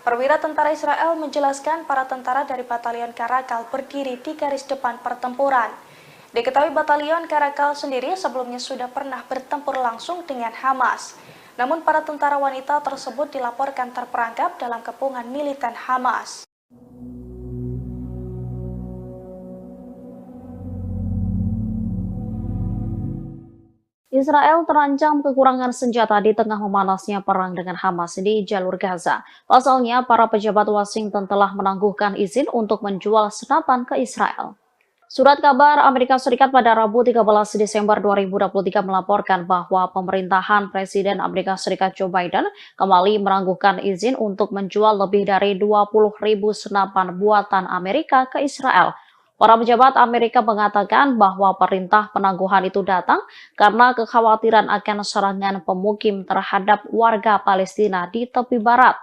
Perwira tentara Israel menjelaskan para tentara dari batalion Karakal berdiri di garis depan pertempuran. Diketahui batalion Karakal sendiri sebelumnya sudah pernah bertempur langsung dengan Hamas. Namun para tentara wanita tersebut dilaporkan terperangkap dalam kepungan militan Hamas. Israel terancam kekurangan senjata di tengah memanasnya perang dengan Hamas di jalur Gaza. Pasalnya, para pejabat Washington telah menangguhkan izin untuk menjual senapan ke Israel. Surat kabar Amerika Serikat pada Rabu 13 Desember 2023 melaporkan bahwa pemerintahan Presiden Amerika Serikat Joe Biden kembali menangguhkan izin untuk menjual lebih dari 20.000 senapan buatan Amerika ke Israel. Para pejabat Amerika mengatakan bahwa perintah penangguhan itu datang karena kekhawatiran akan serangan pemukim terhadap warga Palestina di tepi barat.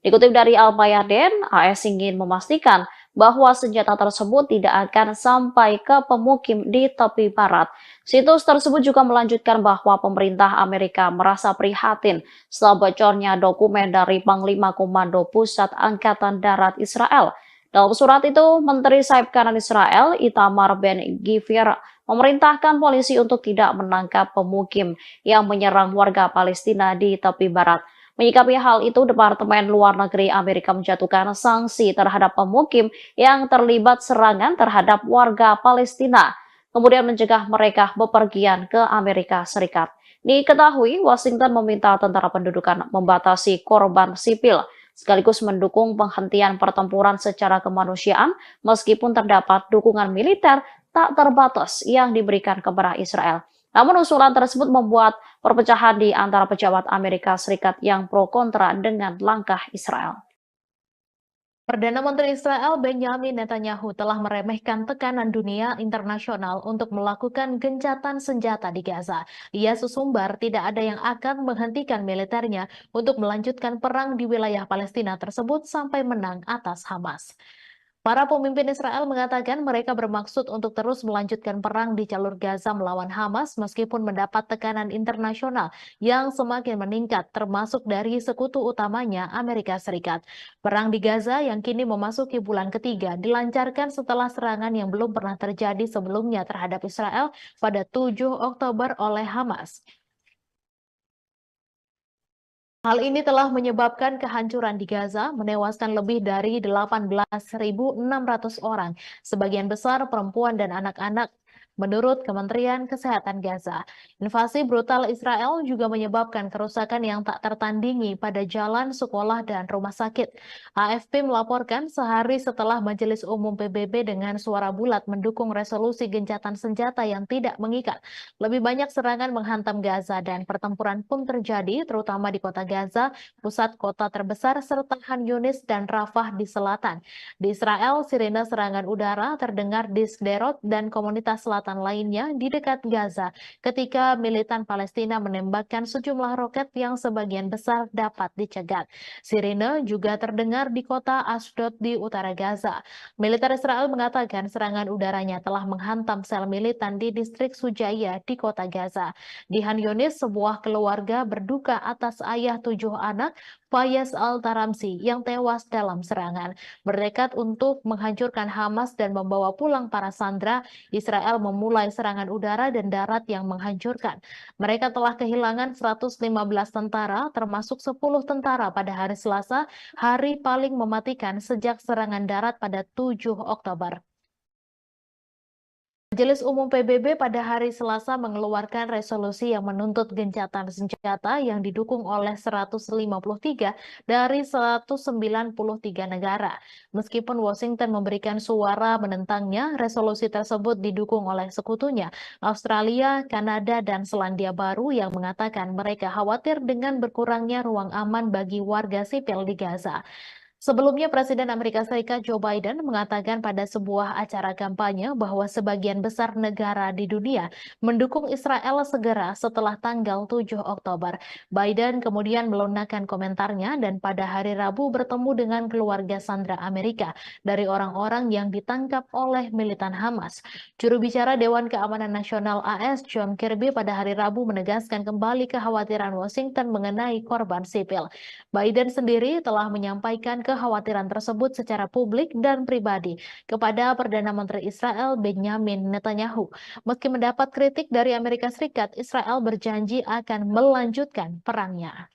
Dikutip dari Al-Mayadeen, AS ingin memastikan bahwa senjata tersebut tidak akan sampai ke pemukim di tepi barat. Situs tersebut juga melanjutkan bahwa pemerintah Amerika merasa prihatin setelah bocornya dokumen dari Panglima Komando Pusat Angkatan Darat Israel. Dalam surat itu, Menteri Sayap Kanan Israel, Itamar Ben-Gvir, memerintahkan polisi untuk tidak menangkap pemukim yang menyerang warga Palestina di tepi barat. Menyikapi hal itu, Departemen Luar Negeri Amerika menjatuhkan sanksi terhadap pemukim yang terlibat serangan terhadap warga Palestina, kemudian mencegah mereka bepergian ke Amerika Serikat. Diketahui, Washington meminta tentara pendudukan membatasi korban sipil, sekaligus mendukung penghentian pertempuran secara kemanusiaan meskipun terdapat dukungan militer tak terbatas yang diberikan kepada Israel. Namun usulan tersebut membuat perpecahan di antara pejabat Amerika Serikat yang pro kontra dengan langkah Israel. Perdana Menteri Israel Benjamin Netanyahu telah meremehkan tekanan dunia internasional untuk melakukan gencatan senjata di Gaza. Ia sesumbar tidak ada yang akan menghentikan militernya untuk melanjutkan perang di wilayah Palestina tersebut sampai menang atas Hamas. Para pemimpin Israel mengatakan mereka bermaksud untuk terus melanjutkan perang di jalur Gaza melawan Hamas meskipun mendapat tekanan internasional yang semakin meningkat termasuk dari sekutu utamanya Amerika Serikat. Perang di Gaza yang kini memasuki bulan ketiga dilancarkan setelah serangan yang belum pernah terjadi sebelumnya terhadap Israel pada 7 Oktober oleh Hamas. Hal ini telah menyebabkan kehancuran di Gaza, menewaskan lebih dari 18.600 orang, sebagian besar perempuan dan anak-anak, menurut Kementerian Kesehatan Gaza. Invasi brutal Israel juga menyebabkan kerusakan yang tak tertandingi pada jalan, sekolah, dan rumah sakit. AFP melaporkan sehari setelah Majelis Umum PBB dengan suara bulat mendukung resolusi gencatan senjata yang tidak mengikat. Lebih banyak serangan menghantam Gaza dan pertempuran pun terjadi, terutama di kota Gaza, pusat kota terbesar, serta Khan Yunis dan Rafah di selatan. Di Israel, sirene serangan udara terdengar di Sderot dan komunitas selatan lainnya di dekat Gaza ketika militan Palestina menembakkan sejumlah roket yang sebagian besar dapat dicegat. Sirene juga terdengar di kota Ashdod di utara Gaza. Militer Israel mengatakan serangan udaranya telah menghantam sel militan di distrik Sujaya di kota Gaza. Di Khan Yunis, sebuah keluarga berduka atas ayah 7 anak, Fayez Al-Taramsi, yang tewas dalam serangan. Bertekad untuk menghancurkan Hamas dan membawa pulang para sandera, Israel memulai serangan udara dan darat yang menghancurkan. Mereka telah kehilangan 115 tentara, termasuk 10 tentara pada hari Selasa, hari paling mematikan sejak serangan darat pada 7 Oktober. Majelis Umum PBB pada hari Selasa mengeluarkan resolusi yang menuntut gencatan senjata yang didukung oleh 153 dari 193 negara. Meskipun Washington memberikan suara menentangnya, resolusi tersebut didukung oleh sekutunya, Australia, Kanada, dan Selandia Baru yang mengatakan mereka khawatir dengan berkurangnya ruang aman bagi warga sipil di Gaza. Sebelumnya, Presiden Amerika Serikat Joe Biden mengatakan pada sebuah acara kampanye bahwa sebagian besar negara di dunia mendukung Israel segera setelah tanggal 7 Oktober. Biden kemudian melunakkan komentarnya dan pada hari Rabu bertemu dengan keluarga sandera Amerika dari orang-orang yang ditangkap oleh militan Hamas. Juru bicara Dewan Keamanan Nasional AS John Kirby pada hari Rabu menegaskan kembali kekhawatiran Washington mengenai korban sipil. Biden sendiri telah menyampaikan kekhawatiran tersebut secara publik dan pribadi kepada Perdana Menteri Israel Benjamin Netanyahu. Meski mendapat kritik dari Amerika Serikat, Israel berjanji akan melanjutkan perangnya.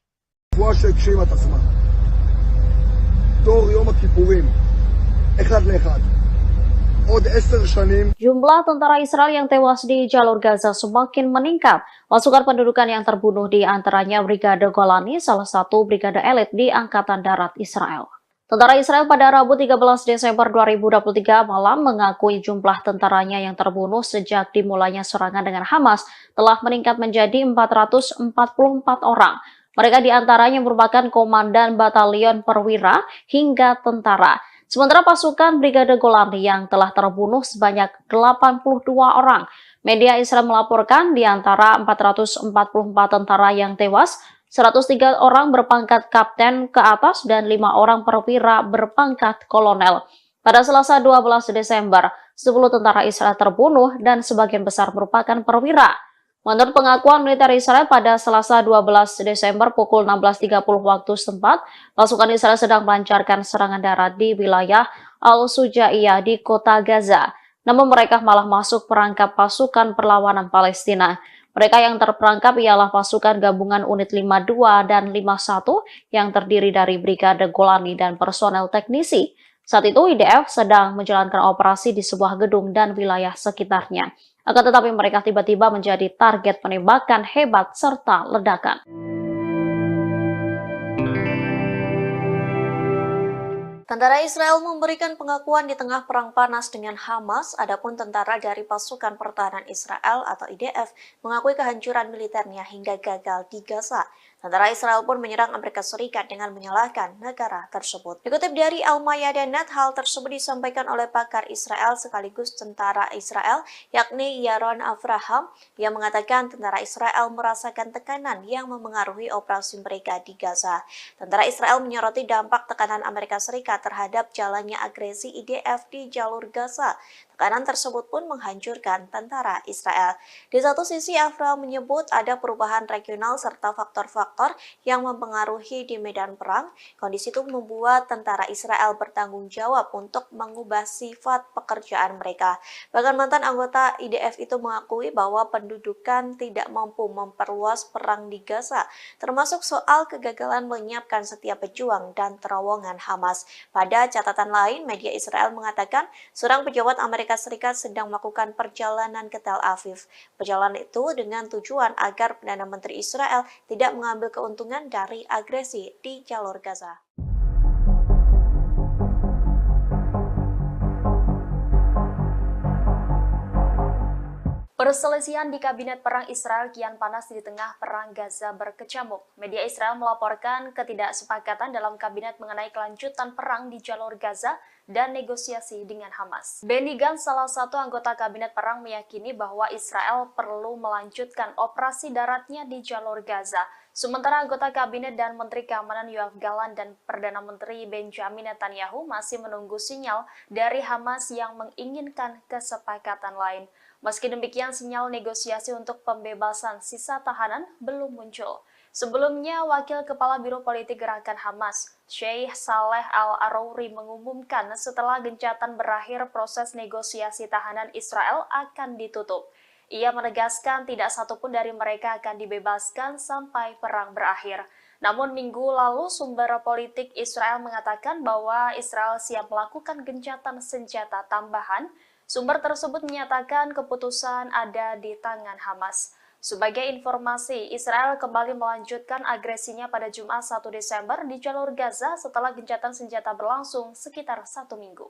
Jumlah tentara Israel yang tewas di jalur Gaza semakin meningkat. Pasukan pendudukan yang terbunuh di antaranya Brigade Golani, salah satu brigade elit di Angkatan Darat Israel. Tentara Israel pada Rabu 13 Desember 2023 malam mengakui jumlah tentaranya yang terbunuh sejak dimulainya serangan dengan Hamas telah meningkat menjadi 444 orang. Mereka diantaranya merupakan komandan batalion perwira hingga tentara. Sementara pasukan Brigade Golani yang telah terbunuh sebanyak 82 orang. Media Israel melaporkan di antara 444 tentara yang tewas, 103 orang berpangkat kapten ke atas dan 5 orang perwira berpangkat kolonel. Pada Selasa 12 Desember, 10 tentara Israel terbunuh dan sebagian besar merupakan perwira. Menurut pengakuan militer Israel pada Selasa 12 Desember pukul 16.30 waktu setempat, pasukan Israel sedang melancarkan serangan darat di wilayah Al-Sujaiyah di kota Gaza. Namun mereka malah masuk perangkap pasukan perlawanan Palestina. Mereka yang terperangkap ialah pasukan gabungan unit 52 dan 51 yang terdiri dari Brigade Golani dan personel teknisi. Saat itu IDF sedang menjalankan operasi di sebuah gedung dan wilayah sekitarnya. Akan tetapi mereka tiba-tiba menjadi target penembakan hebat serta ledakan. Tentara Israel memberikan pengakuan di tengah perang panas dengan Hamas, adapun tentara dari Pasukan Pertahanan Israel atau IDF mengakui kehancuran militernya hingga gagal di Gaza. Tentara Israel pun menyerang Amerika Serikat dengan menyalahkan negara tersebut. Dikutip dari Al-Mayadeh.net, hal tersebut disampaikan oleh pakar Israel sekaligus tentara Israel, yakni Yaron Avraham, yang mengatakan tentara Israel merasakan tekanan yang memengaruhi operasi mereka di Gaza. Tentara Israel menyoroti dampak tekanan Amerika Serikat terhadap jalannya agresi IDF di jalur Gaza. Tekanan tersebut pun menghancurkan tentara Israel. Di satu sisi, Avraham menyebut ada perubahan regional serta faktor-faktor yang mempengaruhi di medan perang. Kondisi itu membuat tentara Israel bertanggung jawab untuk mengubah sifat pekerjaan mereka. Bahkan mantan anggota IDF itu mengakui bahwa pendudukan tidak mampu memperluas perang di Gaza, termasuk soal kegagalan menyiapkan setiap pejuang dan terowongan Hamas. Pada catatan lain, media Israel mengatakan seorang pejabat Amerika Serikat sedang melakukan perjalanan ke Tel Aviv. Perjalanan itu dengan tujuan agar Perdana Menteri Israel tidak mengambil keuntungan dari agresi di jalur Gaza. Perselisihan di Kabinet Perang Israel kian panas di tengah perang Gaza berkecamuk. Media Israel melaporkan ketidaksepakatan dalam kabinet mengenai kelanjutan perang di jalur Gaza dan negosiasi dengan Hamas. Benny Gantz, salah satu anggota Kabinet Perang, meyakini bahwa Israel perlu melanjutkan operasi daratnya di jalur Gaza. Sementara anggota Kabinet dan Menteri Keamanan Yoav Gallant dan Perdana Menteri Benjamin Netanyahu masih menunggu sinyal dari Hamas yang menginginkan kesepakatan lain. Meski demikian, sinyal negosiasi untuk pembebasan sisa tahanan belum muncul. Sebelumnya, Wakil Kepala Biro Politik Gerakan Hamas, Sheikh Saleh Al-Arouri, mengumumkan setelah gencatan berakhir proses negosiasi tahanan Israel akan ditutup. Ia menegaskan tidak satupun dari mereka akan dibebaskan sampai perang berakhir. Namun minggu lalu sumber politik Israel mengatakan bahwa Israel siap melakukan gencatan senjata tambahan. Sumber tersebut menyatakan keputusan ada di tangan Hamas. Sebagai informasi, Israel kembali melanjutkan agresinya pada Jumat 1 Desember di jalur Gaza setelah gencatan senjata berlangsung sekitar 1 minggu.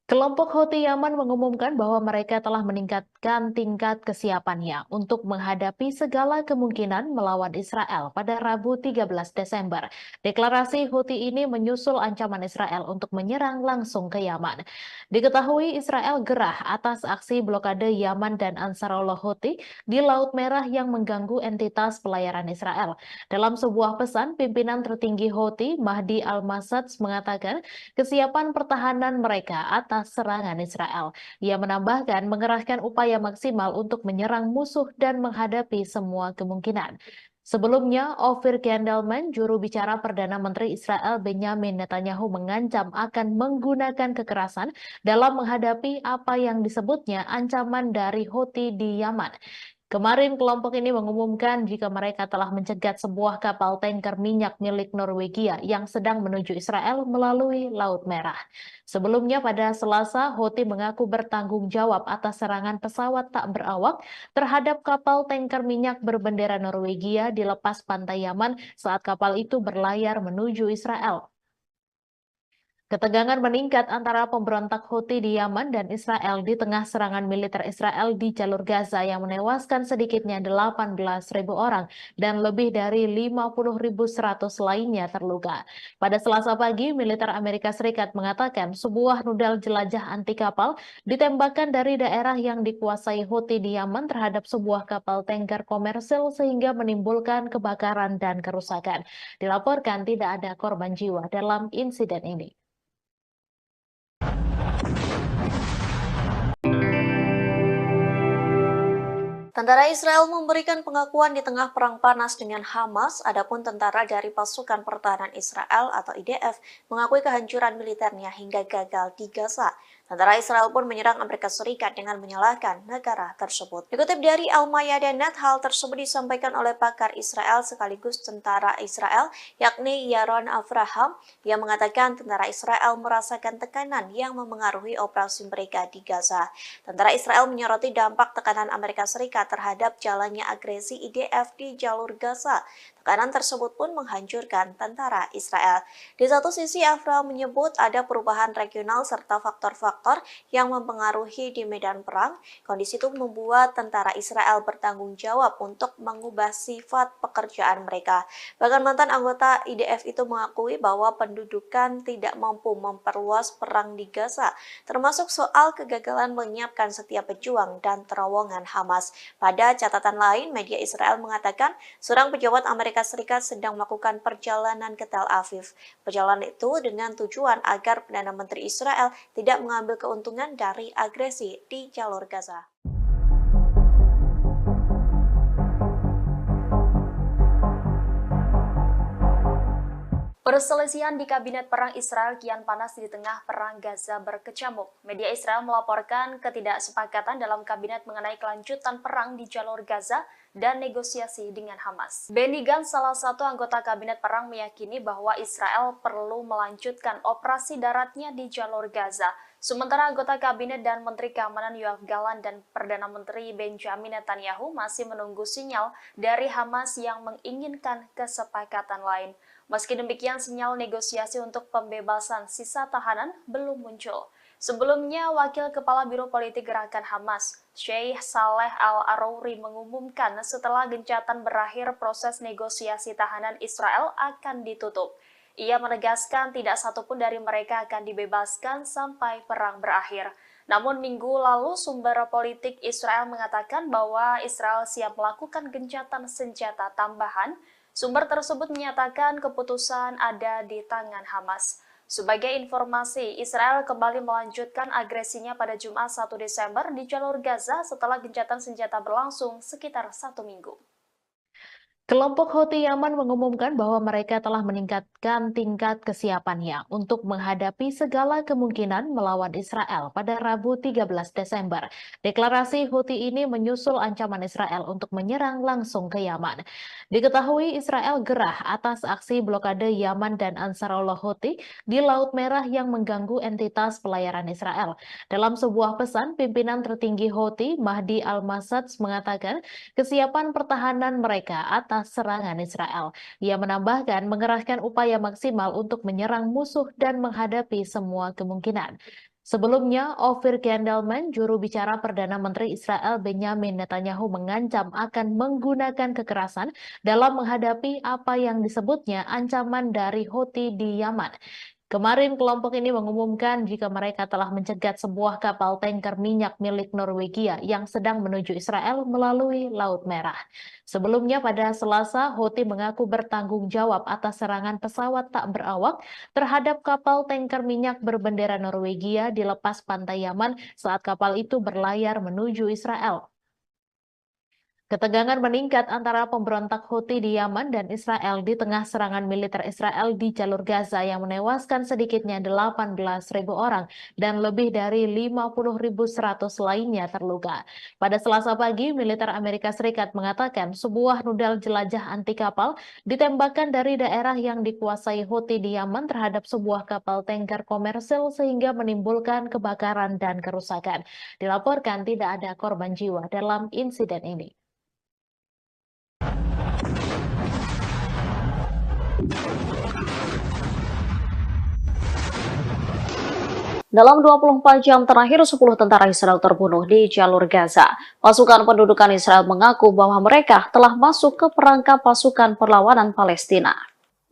Kelompok Houthi Yaman mengumumkan bahwa mereka telah meningkatkan tingkat kesiapannya untuk menghadapi segala kemungkinan melawan Israel pada Rabu 13 Desember. Deklarasi Houthi ini menyusul ancaman Israel untuk menyerang langsung ke Yaman. Diketahui Israel gerah atas aksi blokade Yaman dan Ansarullah Houthi di Laut Merah yang mengganggu entitas pelayaran Israel. Dalam sebuah pesan, pimpinan tertinggi Houthi, Mahdi Al-Masad, mengatakan kesiapan pertahanan mereka atas serangan Israel. Ia menambahkan mengerahkan upaya maksimal untuk menyerang musuh dan menghadapi semua kemungkinan. Sebelumnya, Ofir Gendelman, juru bicara Perdana Menteri Israel Benjamin Netanyahu, mengancam akan menggunakan kekerasan dalam menghadapi apa yang disebutnya ancaman dari Houthi di Yaman. Kemarin kelompok ini mengumumkan jika mereka telah mencegat sebuah kapal tanker minyak milik Norwegia yang sedang menuju Israel melalui Laut Merah. Sebelumnya pada Selasa, Houthi mengaku bertanggung jawab atas serangan pesawat tak berawak terhadap kapal tanker minyak berbendera Norwegia di lepas pantai Yaman saat kapal itu berlayar menuju Israel. Ketegangan meningkat antara pemberontak Houthi di Yaman dan Israel di tengah serangan militer Israel di jalur Gaza yang menewaskan sedikitnya 18.000 orang dan lebih dari 50.100 lainnya terluka. Pada Selasa pagi, militer Amerika Serikat mengatakan sebuah rudal jelajah anti kapal ditembakkan dari daerah yang dikuasai Houthi di Yaman terhadap sebuah kapal tanker komersil sehingga menimbulkan kebakaran dan kerusakan. Dilaporkan tidak ada korban jiwa dalam insiden ini. Tentara Israel memberikan pengakuan di tengah perang panas dengan Hamas, adapun tentara dari Pasukan Pertahanan Israel atau IDF mengakui kehancuran militernya hingga gagal di Gaza. Tentara Israel pun menyerang Amerika Serikat dengan menyalahkan negara tersebut. Dikutip dari Al-Mayadeh.net, hal tersebut disampaikan oleh pakar Israel sekaligus tentara Israel, yakni Yaron Avraham, yang mengatakan tentara Israel merasakan tekanan yang memengaruhi operasi mereka di Gaza. Tentara Israel menyoroti dampak tekanan Amerika Serikat terhadap jalannya agresi IDF di jalur Gaza. Tekanan tersebut pun menghancurkan tentara Israel. Di satu sisi, Avraham menyebut ada perubahan regional serta faktor-faktor yang mempengaruhi di medan perang. Kondisi itu membuat tentara Israel bertanggung jawab untuk mengubah sifat pekerjaan mereka. Bahkan mantan anggota IDF itu mengakui bahwa pendudukan tidak mampu memperluas perang di Gaza, termasuk soal kegagalan menyiapkan setiap pejuang dan terowongan Hamas. Pada catatan lain, media Israel mengatakan seorang pejabat Amerika Serikat sedang melakukan perjalanan ke Tel Aviv. Perjalanan itu dengan tujuan agar Perdana Menteri Israel tidak mengambil keuntungan dari agresi di jalur Gaza. Perselisihan di Kabinet Perang Israel kian panas di tengah perang Gaza berkecamuk. Media Israel melaporkan ketidaksepakatan dalam kabinet mengenai kelanjutan perang di jalur Gaza dan negosiasi dengan Hamas. Benny Gantz, salah satu anggota Kabinet Perang, meyakini bahwa Israel perlu melanjutkan operasi daratnya di jalur Gaza. Sementara anggota Kabinet dan Menteri Keamanan Yoav Gallant dan Perdana Menteri Benjamin Netanyahu masih menunggu sinyal dari Hamas yang menginginkan kesepakatan lain. Meski demikian, sinyal negosiasi untuk pembebasan sisa tahanan belum muncul. Sebelumnya, Wakil Kepala Biro Politik Gerakan Hamas, Sheikh Saleh Al-Arouri, mengumumkan setelah gencatan berakhir proses negosiasi tahanan Israel akan ditutup. Ia menegaskan tidak satupun dari mereka akan dibebaskan sampai perang berakhir. Namun minggu lalu sumber politik Israel mengatakan bahwa Israel siap melakukan gencatan senjata tambahan. Sumber tersebut menyatakan keputusan ada di tangan Hamas. Sebagai informasi, Israel kembali melanjutkan agresinya pada Jumat 1 Desember di jalur Gaza setelah gencatan senjata berlangsung sekitar 1 minggu. Kelompok Houthi Yaman mengumumkan bahwa mereka telah meningkatkan tingkat kesiapannya untuk menghadapi segala kemungkinan melawan Israel pada Rabu 13 Desember. Deklarasi Houthi ini menyusul ancaman Israel untuk menyerang langsung ke Yaman. Diketahui Israel gerah atas aksi blokade Yaman dan Ansarullah Houthi di Laut Merah yang mengganggu entitas pelayaran Israel. Dalam sebuah pesan, pimpinan tertinggi Houthi, Mahdi Al-Masad, mengatakan kesiapan pertahanan mereka atas serangan Israel. Ia menambahkan mengerahkan upaya maksimal untuk menyerang musuh dan menghadapi semua kemungkinan. Sebelumnya, Ofir Gendelman, juru bicara Perdana Menteri Israel Benjamin Netanyahu, mengancam akan menggunakan kekerasan dalam menghadapi apa yang disebutnya ancaman dari Houthi di Yaman. Kemarin kelompok ini mengumumkan jika mereka telah mencegat sebuah kapal tanker minyak milik Norwegia yang sedang menuju Israel melalui Laut Merah. Sebelumnya pada Selasa, Houthi mengaku bertanggung jawab atas serangan pesawat tak berawak terhadap kapal tanker minyak berbendera Norwegia di lepas pantai Yaman saat kapal itu berlayar menuju Israel. Ketegangan meningkat antara pemberontak Houthi di Yaman dan Israel di tengah serangan militer Israel di jalur Gaza yang menewaskan sedikitnya 18.000 orang dan lebih dari 50.100 lainnya terluka. Pada Selasa pagi, militer Amerika Serikat mengatakan sebuah rudal jelajah anti kapal ditembakkan dari daerah yang dikuasai Houthi di Yaman terhadap sebuah kapal tanker komersil sehingga menimbulkan kebakaran dan kerusakan. Dilaporkan tidak ada korban jiwa dalam insiden ini. Dalam 24 jam terakhir, 10 tentara Israel terbunuh di jalur Gaza. Pasukan pendudukan Israel mengaku bahwa mereka telah masuk ke perangkap pasukan perlawanan Palestina.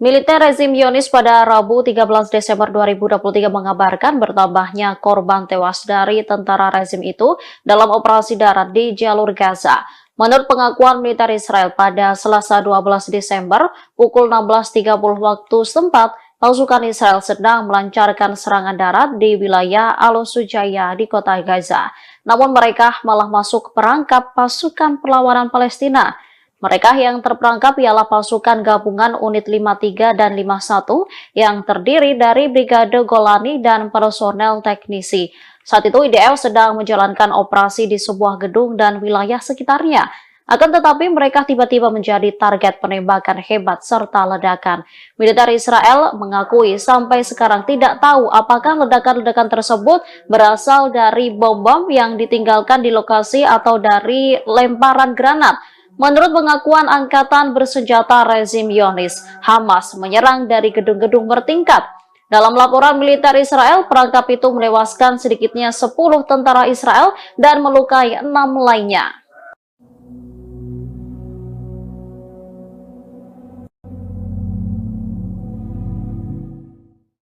Militer rezim Zionis pada Rabu 13 Desember 2023 mengabarkan bertambahnya korban tewas dari tentara rezim itu dalam operasi darat di jalur Gaza. Menurut pengakuan militer Israel pada Selasa 12 Desember pukul 16.30 waktu setempat, pasukan Israel sedang melancarkan serangan darat di wilayah Al-Sujaya di kota Gaza. Namun mereka malah masuk ke perangkap pasukan perlawanan Palestina. Mereka yang terperangkap ialah pasukan gabungan unit 53 dan 51 yang terdiri dari Brigade Golani dan personel teknisi. Saat itu IDF sedang menjalankan operasi di sebuah gedung dan wilayah sekitarnya. Akan tetapi mereka tiba-tiba menjadi target penembakan hebat serta ledakan. Militer Israel mengakui sampai sekarang tidak tahu apakah ledakan-ledakan tersebut berasal dari bom-bom yang ditinggalkan di lokasi atau dari lemparan granat. Menurut pengakuan angkatan bersenjata rezim Zionis, Hamas menyerang dari gedung-gedung bertingkat. Dalam laporan militer Israel, perangkap itu menewaskan sedikitnya 10 tentara Israel dan melukai 6 lainnya.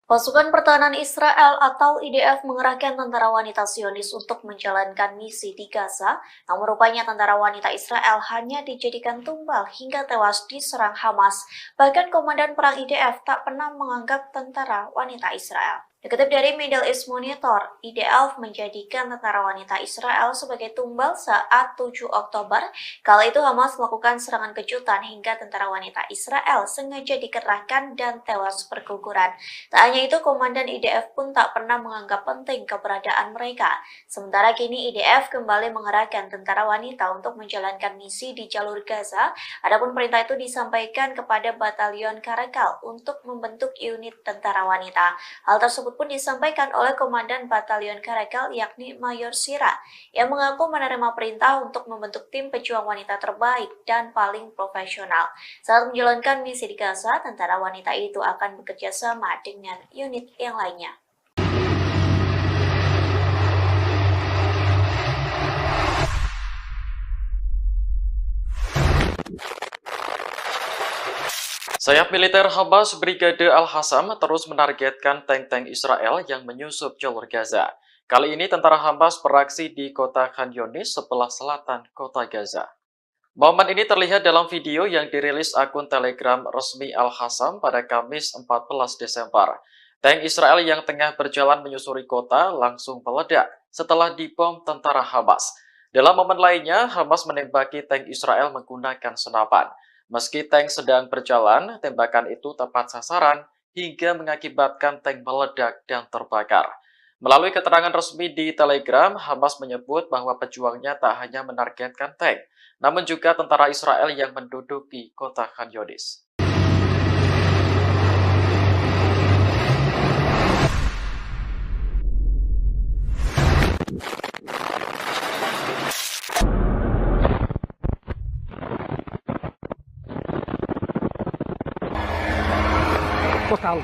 Pasukan Pertahanan Israel atau IDF mengerahkan tentara wanita Zionis untuk menjalankan misi di Gaza, namun rupanya tentara wanita Israel hanya dijadikan tumbal hingga tewas diserang Hamas. Bahkan Komandan Perang IDF tak pernah menganggap tentara wanita Israel. Dikutip dari Middle East Monitor, IDF menjadikan tentara wanita Israel sebagai tumbal saat 7 Oktober. Kala itu Hamas melakukan serangan kejutan hingga tentara wanita Israel sengaja dikerahkan dan tewas berguguran. Tak hanya itu, Komandan IDF pun tak pernah menganggap penting keberadaan mereka. Sementara kini IDF kembali mengerahkan tentara wanita untuk menjalankan misi di jalur Gaza. Adapun perintah itu disampaikan kepada Batalion Karakal untuk membentuk unit tentara wanita. Hal tersebut pun disampaikan oleh Komandan Batalion Karakal yakni Mayor Sira yang mengaku menerima perintah untuk membentuk tim pejuang wanita terbaik dan paling profesional. Saat menjalankan misi di Gaza, tentara wanita itu akan bekerja sama dengan unit yang lainnya. Sayap militer Hamas Brigade Al-Hassam terus menargetkan tank-tank Israel yang menyusup jalur Gaza. Kali ini tentara Hamas beraksi di kota Khan Yunis sebelah selatan kota Gaza. Momen ini terlihat dalam video yang dirilis akun Telegram resmi Al-Hassam pada Kamis 14 Desember. Tank Israel yang tengah berjalan menyusuri kota langsung meledak setelah dibom tentara Hamas. Dalam momen lainnya, Hamas menembaki tank Israel menggunakan senapan. Meski tank sedang berjalan, tembakan itu tepat sasaran hingga mengakibatkan tank meledak dan terbakar. Melalui keterangan resmi di Telegram, Hamas menyebut bahwa pejuangnya tak hanya menargetkan tank, namun juga tentara Israel yang menduduki kota Khan Yunis. Total.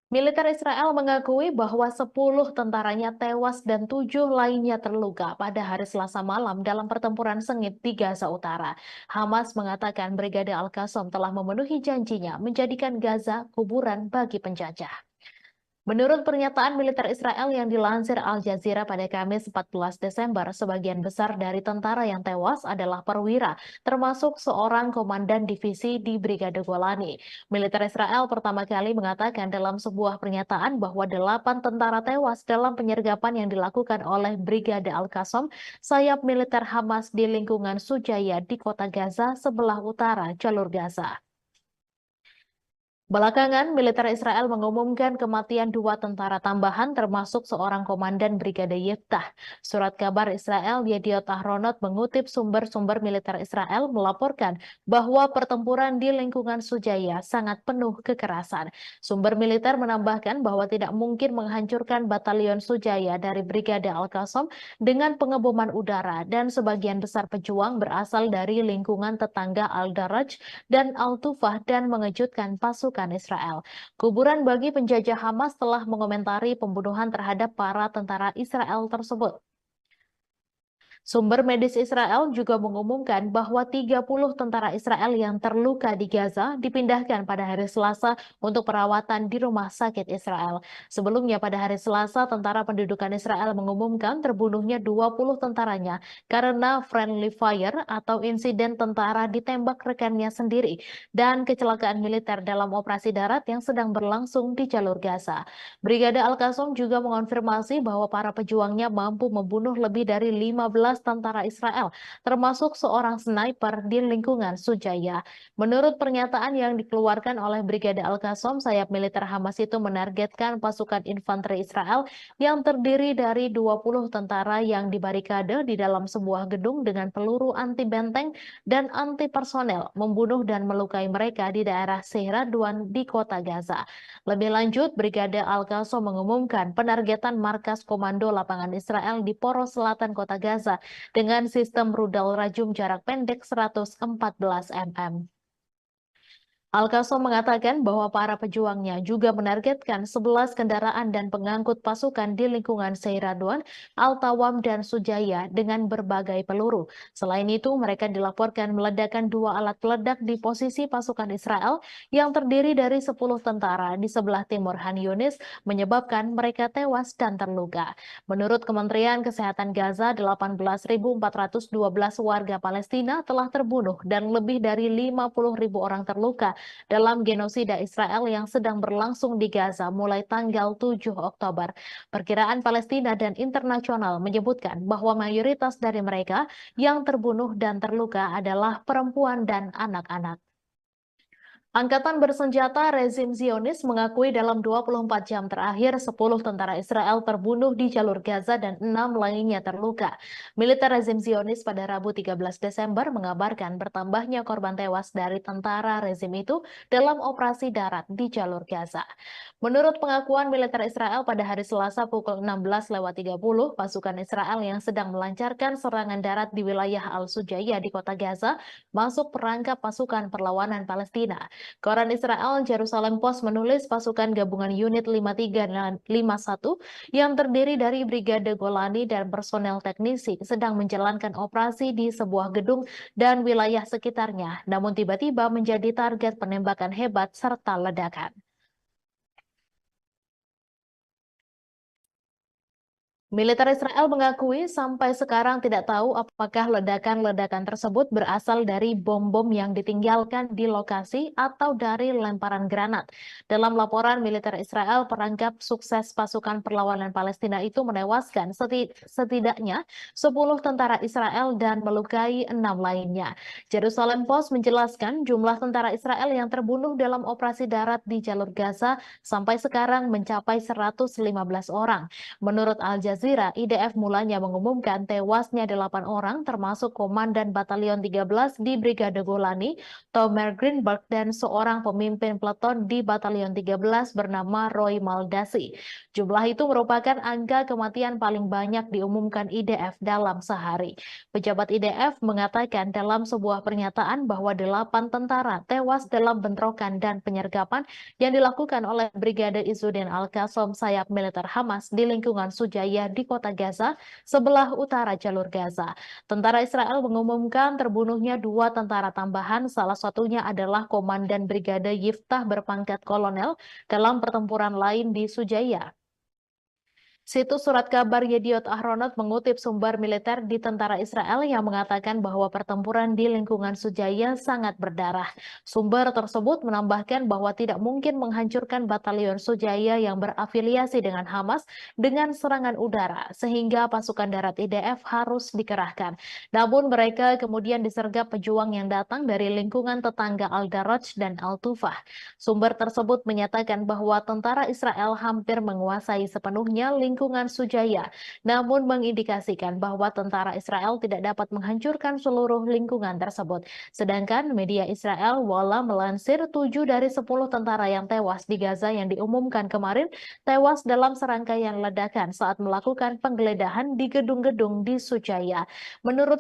Militer Israel mengakui bahwa 10 tentaranya tewas dan 7 lainnya terluka pada hari Selasa malam dalam pertempuran sengit di Gaza Utara. Hamas mengatakan Brigade Al-Qassam telah memenuhi janjinya menjadikan Gaza kuburan bagi penjajah. Menurut pernyataan militer Israel yang dilansir Al Jazeera pada Kamis 14 Desember, sebagian besar dari tentara yang tewas adalah perwira, termasuk seorang komandan divisi di Brigade Golani. Militer Israel pertama kali mengatakan dalam sebuah pernyataan bahwa 8 tentara tewas dalam penyergapan yang dilakukan oleh Brigade Al-Qassam, sayap militer Hamas di lingkungan Sujaya di kota Gaza sebelah utara jalur Gaza. Belakangan, militer Israel mengumumkan kematian 2 tentara tambahan termasuk seorang komandan Brigade Yiftah. Surat kabar Israel Yediot Ahronot mengutip sumber-sumber militer Israel melaporkan bahwa pertempuran di lingkungan Sujaya sangat penuh kekerasan. Sumber militer menambahkan bahwa tidak mungkin menghancurkan batalion Sujaya dari Brigade Al-Qassam dengan pengeboman udara dan sebagian besar pejuang berasal dari lingkungan tetangga Al-Daraj dan Al-Tufah dan mengejutkan pasukan Israel. Kuburan bagi penjajah Hamas telah mengomentari pembunuhan terhadap para tentara Israel tersebut. Sumber medis Israel juga mengumumkan bahwa 30 tentara Israel yang terluka di Gaza dipindahkan pada hari Selasa untuk perawatan di rumah sakit Israel. Sebelumnya pada hari Selasa, tentara pendudukan Israel mengumumkan terbunuhnya 20 tentaranya karena friendly fire atau insiden tentara ditembak rekannya sendiri dan kecelakaan militer dalam operasi darat yang sedang berlangsung di jalur Gaza. Brigade Al-Qassam juga mengonfirmasi bahwa para pejuangnya mampu membunuh lebih dari 15 tentara Israel, termasuk seorang sniper di lingkungan Sujaya. Menurut pernyataan yang dikeluarkan oleh Brigade Al-Qassam, sayap militer Hamas itu menargetkan pasukan infanteri Israel yang terdiri dari 20 tentara yang dibarikade di dalam sebuah gedung dengan peluru anti benteng dan anti personel, membunuh dan melukai mereka di daerah Sehradwan di kota Gaza. Lebih lanjut, Brigade Al-Qassam mengumumkan penargetan markas komando lapangan Israel di poros selatan kota Gaza dengan sistem rudal rajum jarak pendek 114 mm. Al-Qassam mengatakan bahwa para pejuangnya juga menargetkan 11 kendaraan dan pengangkut pasukan di lingkungan Seiradwan, Al-Tawam, dan Sujaya dengan berbagai peluru. Selain itu, mereka dilaporkan meledakkan 2 alat peledak di posisi pasukan Israel yang terdiri dari 10 tentara di sebelah timur Han Yunis, menyebabkan mereka tewas dan terluka. Menurut Kementerian Kesehatan Gaza, 18.412 warga Palestina telah terbunuh dan lebih dari 50.000 orang terluka dalam genosida Israel yang sedang berlangsung di Gaza mulai tanggal 7 Oktober. Perkiraan Palestina dan internasional menyebutkan bahwa mayoritas dari mereka yang terbunuh dan terluka adalah perempuan dan anak-anak. Angkatan bersenjata rezim Zionis mengakui dalam 24 jam terakhir 10 tentara Israel terbunuh di jalur Gaza dan 6 lainnya terluka. Militer rezim Zionis pada Rabu 13 Desember mengabarkan bertambahnya korban tewas dari tentara rezim itu dalam operasi darat di jalur Gaza. Menurut pengakuan militer Israel pada hari Selasa pukul 16.30, pasukan Israel yang sedang melancarkan serangan darat di wilayah Al-Sujaya di kota Gaza masuk perangkap pasukan perlawanan Palestina. Koran Israel Jerusalem Post menulis pasukan gabungan unit 53 dan 51 yang terdiri dari Brigade Golani dan personel teknisi sedang menjalankan operasi di sebuah gedung dan wilayah sekitarnya, namun tiba-tiba menjadi target penembakan hebat serta ledakan. Militer Israel mengakui sampai sekarang tidak tahu apakah ledakan-ledakan tersebut berasal dari bom-bom yang ditinggalkan di lokasi atau dari lemparan granat. Dalam laporan militer Israel, perangkap sukses pasukan perlawanan Palestina itu menewaskan setidaknya 10 tentara Israel dan melukai 6 lainnya. Jerusalem Post menjelaskan jumlah tentara Israel yang terbunuh dalam operasi darat di jalur Gaza sampai sekarang mencapai 115 orang. Menurut Al Jazeera, IDF mulanya mengumumkan tewasnya 8 orang termasuk Komandan Batalion 13 di Brigade Golani, Tomer Greenberg, dan seorang pemimpin peleton di Batalion 13 bernama Roy Maldasi. Jumlah itu merupakan angka kematian paling banyak diumumkan IDF dalam sehari. Pejabat IDF mengatakan dalam sebuah pernyataan bahwa 8 tentara tewas dalam bentrokan dan penyergapan yang dilakukan oleh Brigade Izzuddin Al-Qassam sayap militer Hamas di lingkungan Sujaya di kota Gaza, sebelah utara jalur Gaza. Tentara Israel mengumumkan terbunuhnya 2 tentara tambahan, salah satunya adalah Komandan Brigade Yiftah berpangkat kolonel dalam pertempuran lain di Sujaya. Situs surat kabar Yediot Ahronot mengutip sumber militer di tentara Israel yang mengatakan bahwa pertempuran di lingkungan Sujaya sangat berdarah. Sumber tersebut menambahkan bahwa tidak mungkin menghancurkan batalion Sujaya yang berafiliasi dengan Hamas dengan serangan udara, sehingga pasukan darat IDF harus dikerahkan. Namun mereka kemudian disergap pejuang yang datang dari lingkungan tetangga Al-Daraj dan Al-Tufah. Sumber tersebut menyatakan bahwa tentara Israel hampir menguasai sepenuhnya lingkungan Sujaya, namun mengindikasikan bahwa tentara Israel tidak dapat menghancurkan seluruh lingkungan tersebut. Sedangkan media Israel Walla melansir 7 dari 10 tentara yang tewas di Gaza yang diumumkan kemarin tewas dalam serangkaian ledakan saat melakukan penggeledahan di gedung-gedung di Sujaya. Menurut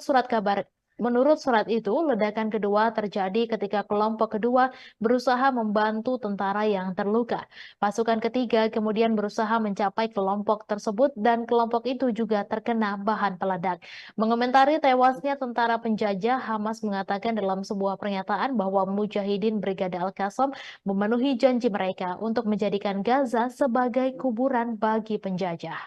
surat itu, ledakan kedua terjadi ketika kelompok kedua berusaha membantu tentara yang terluka. Pasukan ketiga kemudian berusaha mencapai kelompok tersebut dan kelompok itu juga terkena bahan peledak. Mengomentari tewasnya tentara penjajah, Hamas mengatakan dalam sebuah pernyataan bahwa Mujahidin Brigade Al-Qassam memenuhi janji mereka untuk menjadikan Gaza sebagai kuburan bagi penjajah.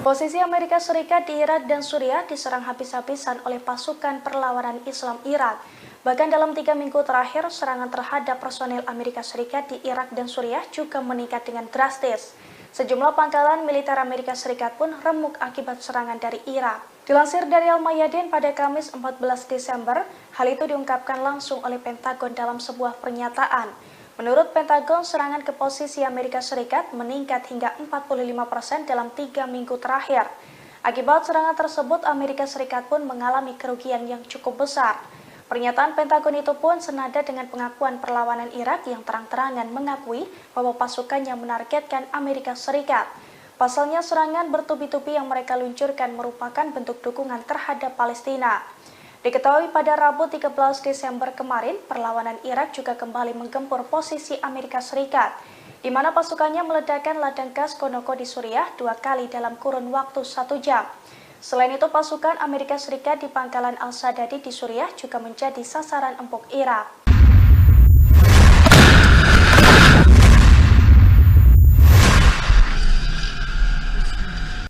Posisi Amerika Serikat di Irak dan Suriah diserang habis-habisan oleh pasukan perlawanan Islam Irak. Bahkan dalam 3 minggu terakhir, serangan terhadap personel Amerika Serikat di Irak dan Suriah juga meningkat dengan drastis. Sejumlah pangkalan militer Amerika Serikat pun remuk akibat serangan dari Irak. Dilansir dari Al-Mayadin pada Kamis 14 Desember, hal itu diungkapkan langsung oleh Pentagon dalam sebuah pernyataan. Menurut Pentagon, serangan ke posisi Amerika Serikat meningkat hingga 45% dalam 3 minggu terakhir. Akibat serangan tersebut, Amerika Serikat pun mengalami kerugian yang cukup besar. Pernyataan Pentagon itu pun senada dengan pengakuan perlawanan Irak yang terang-terangan mengakui bahwa pasukannya menargetkan Amerika Serikat. Pasalnya, serangan bertubi-tubi yang mereka luncurkan merupakan bentuk dukungan terhadap Palestina. Diketahui pada Rabu 13 Desember kemarin, perlawanan Irak juga kembali menggempur posisi Amerika Serikat, di mana pasukannya meledakkan ladang gas Konoko di Suriah 2 kali dalam kurun waktu 1 jam. Selain itu, pasukan Amerika Serikat di pangkalan Al-Sadadi di Suriah juga menjadi sasaran empuk Irak.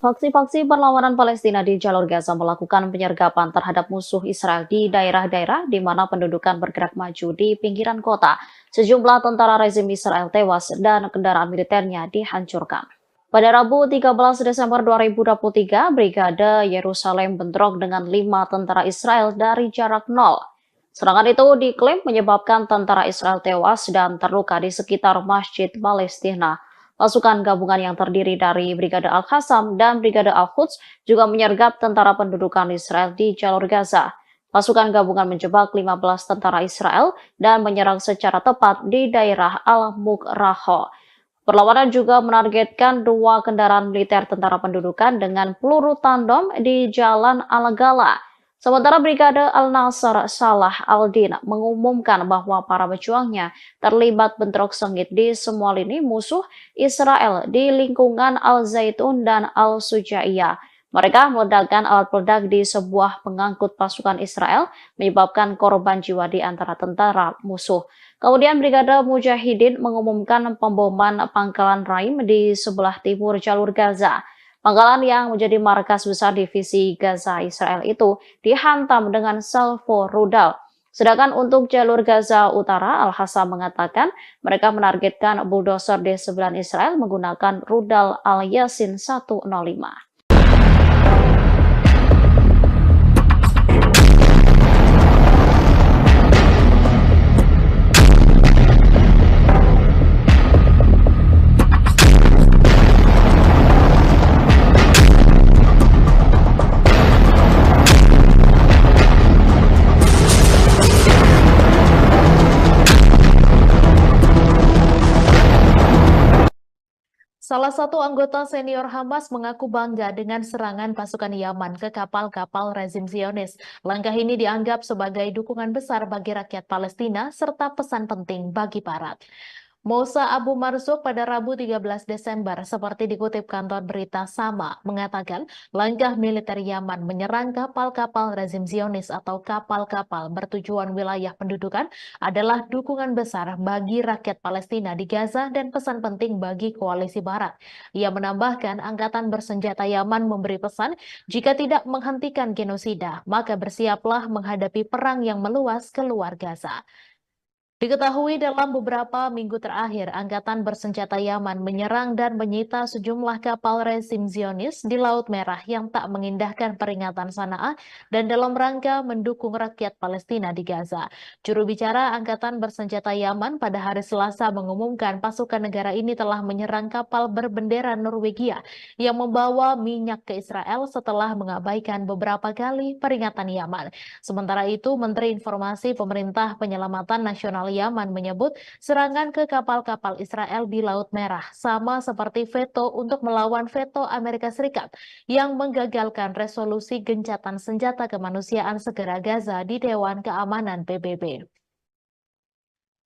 Faksi-faksi perlawanan Palestina di jalur Gaza melakukan penyergapan terhadap musuh Israel di daerah-daerah di mana pendudukan bergerak maju di pinggiran kota. Sejumlah tentara rezim Israel tewas dan kendaraan militernya dihancurkan. Pada Rabu 13 Desember 2023, Brigade Yerusalem bentrok dengan 5 tentara Israel dari jarak nol. Serangan itu diklaim menyebabkan tentara Israel tewas dan terluka di sekitar Masjid Palestina. Pasukan gabungan yang terdiri dari Brigade Al-Qassam dan Brigade Al-Quds juga menyergap tentara pendudukan Israel di jalur Gaza. Pasukan gabungan menjebak 15 tentara Israel dan menyerang secara tepat di daerah Al-Mukraho. Perlawanan juga menargetkan 2 kendaraan militer tentara pendudukan dengan peluru tandem di Jalan Al-Gala. Sementara Brigade Al-Nasr Salah Al-Din mengumumkan bahwa para pejuangnya terlibat bentrok sengit di semua lini musuh Israel di lingkungan Al-Zaitun dan Al-Sujaiyah. Mereka meledakkan alat peledak di sebuah pengangkut pasukan Israel, menyebabkan korban jiwa di antara tentara musuh. Kemudian Brigade Mujahidin mengumumkan pemboman pangkalan Raim di sebelah timur jalur Gaza. Pangkalan yang menjadi markas besar divisi Gaza Israel itu dihantam dengan salvo rudal. Sedangkan untuk jalur Gaza Utara, Al-Hassam mengatakan mereka menargetkan bulldozer D9 Israel menggunakan rudal Al-Yasin 105. Salah satu anggota senior Hamas mengaku bangga dengan serangan pasukan Yaman ke kapal-kapal rezim Zionis. Langkah ini dianggap sebagai dukungan besar bagi rakyat Palestina serta pesan penting bagi Barat. Mousa Abu Marzuq pada Rabu 13 Desember, seperti dikutip kantor berita Sama, mengatakan langkah militer Yaman menyerang kapal-kapal rezim Zionis atau kapal-kapal bertujuan wilayah pendudukan adalah dukungan besar bagi rakyat Palestina di Gaza dan pesan penting bagi koalisi Barat. Ia menambahkan angkatan bersenjata Yaman memberi pesan jika tidak menghentikan genosida, maka bersiaplah menghadapi perang yang meluas keluar Gaza. Diketahui dalam beberapa minggu terakhir, Angkatan Bersenjata Yaman menyerang dan menyita sejumlah kapal rezim Zionis di Laut Merah yang tak mengindahkan peringatan Sanaa dan dalam rangka mendukung rakyat Palestina di Gaza. Juru bicara Angkatan Bersenjata Yaman pada hari Selasa mengumumkan pasukan negara ini telah menyerang kapal berbendera Norwegia yang membawa minyak ke Israel setelah mengabaikan beberapa kali peringatan Yaman. Sementara itu, Menteri Informasi Pemerintah Penyelamatan Nasional Yaman menyebut serangan ke kapal-kapal Israel di Laut Merah sama seperti veto untuk melawan veto Amerika Serikat yang menggagalkan resolusi gencatan senjata kemanusiaan segera Gaza di Dewan Keamanan PBB.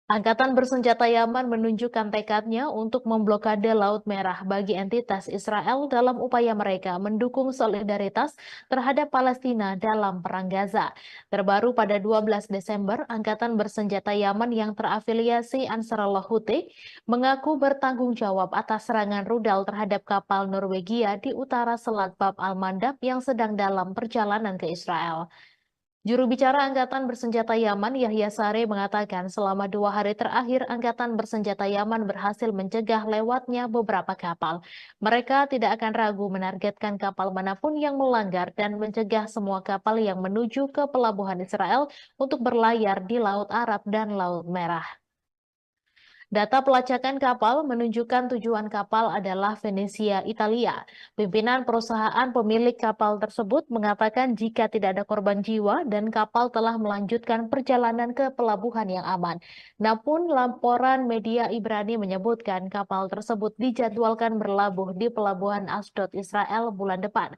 Angkatan Bersenjata Yaman menunjukkan tekadnya untuk memblokade Laut Merah bagi entitas Israel dalam upaya mereka mendukung solidaritas terhadap Palestina dalam Perang Gaza. Terbaru pada 12 Desember, Angkatan Bersenjata Yaman yang terafiliasi Ansarullah Houthi mengaku bertanggung jawab atas serangan rudal terhadap kapal Norwegia di utara Selat Bab al-Mandab yang sedang dalam perjalanan ke Israel. Juru bicara Angkatan Bersenjata Yaman, Yahya Saree, mengatakan selama 2 hari terakhir Angkatan Bersenjata Yaman berhasil mencegah lewatnya beberapa kapal. Mereka tidak akan ragu menargetkan kapal manapun yang melanggar dan mencegah semua kapal yang menuju ke pelabuhan Israel untuk berlayar di Laut Arab dan Laut Merah. Data pelacakan kapal menunjukkan tujuan kapal adalah Venesia, Italia. Pimpinan perusahaan pemilik kapal tersebut mengatakan jika tidak ada korban jiwa dan kapal telah melanjutkan perjalanan ke pelabuhan yang aman. Namun laporan media Ibrani menyebutkan kapal tersebut dijadwalkan berlabuh di pelabuhan Ashdod, Israel bulan depan.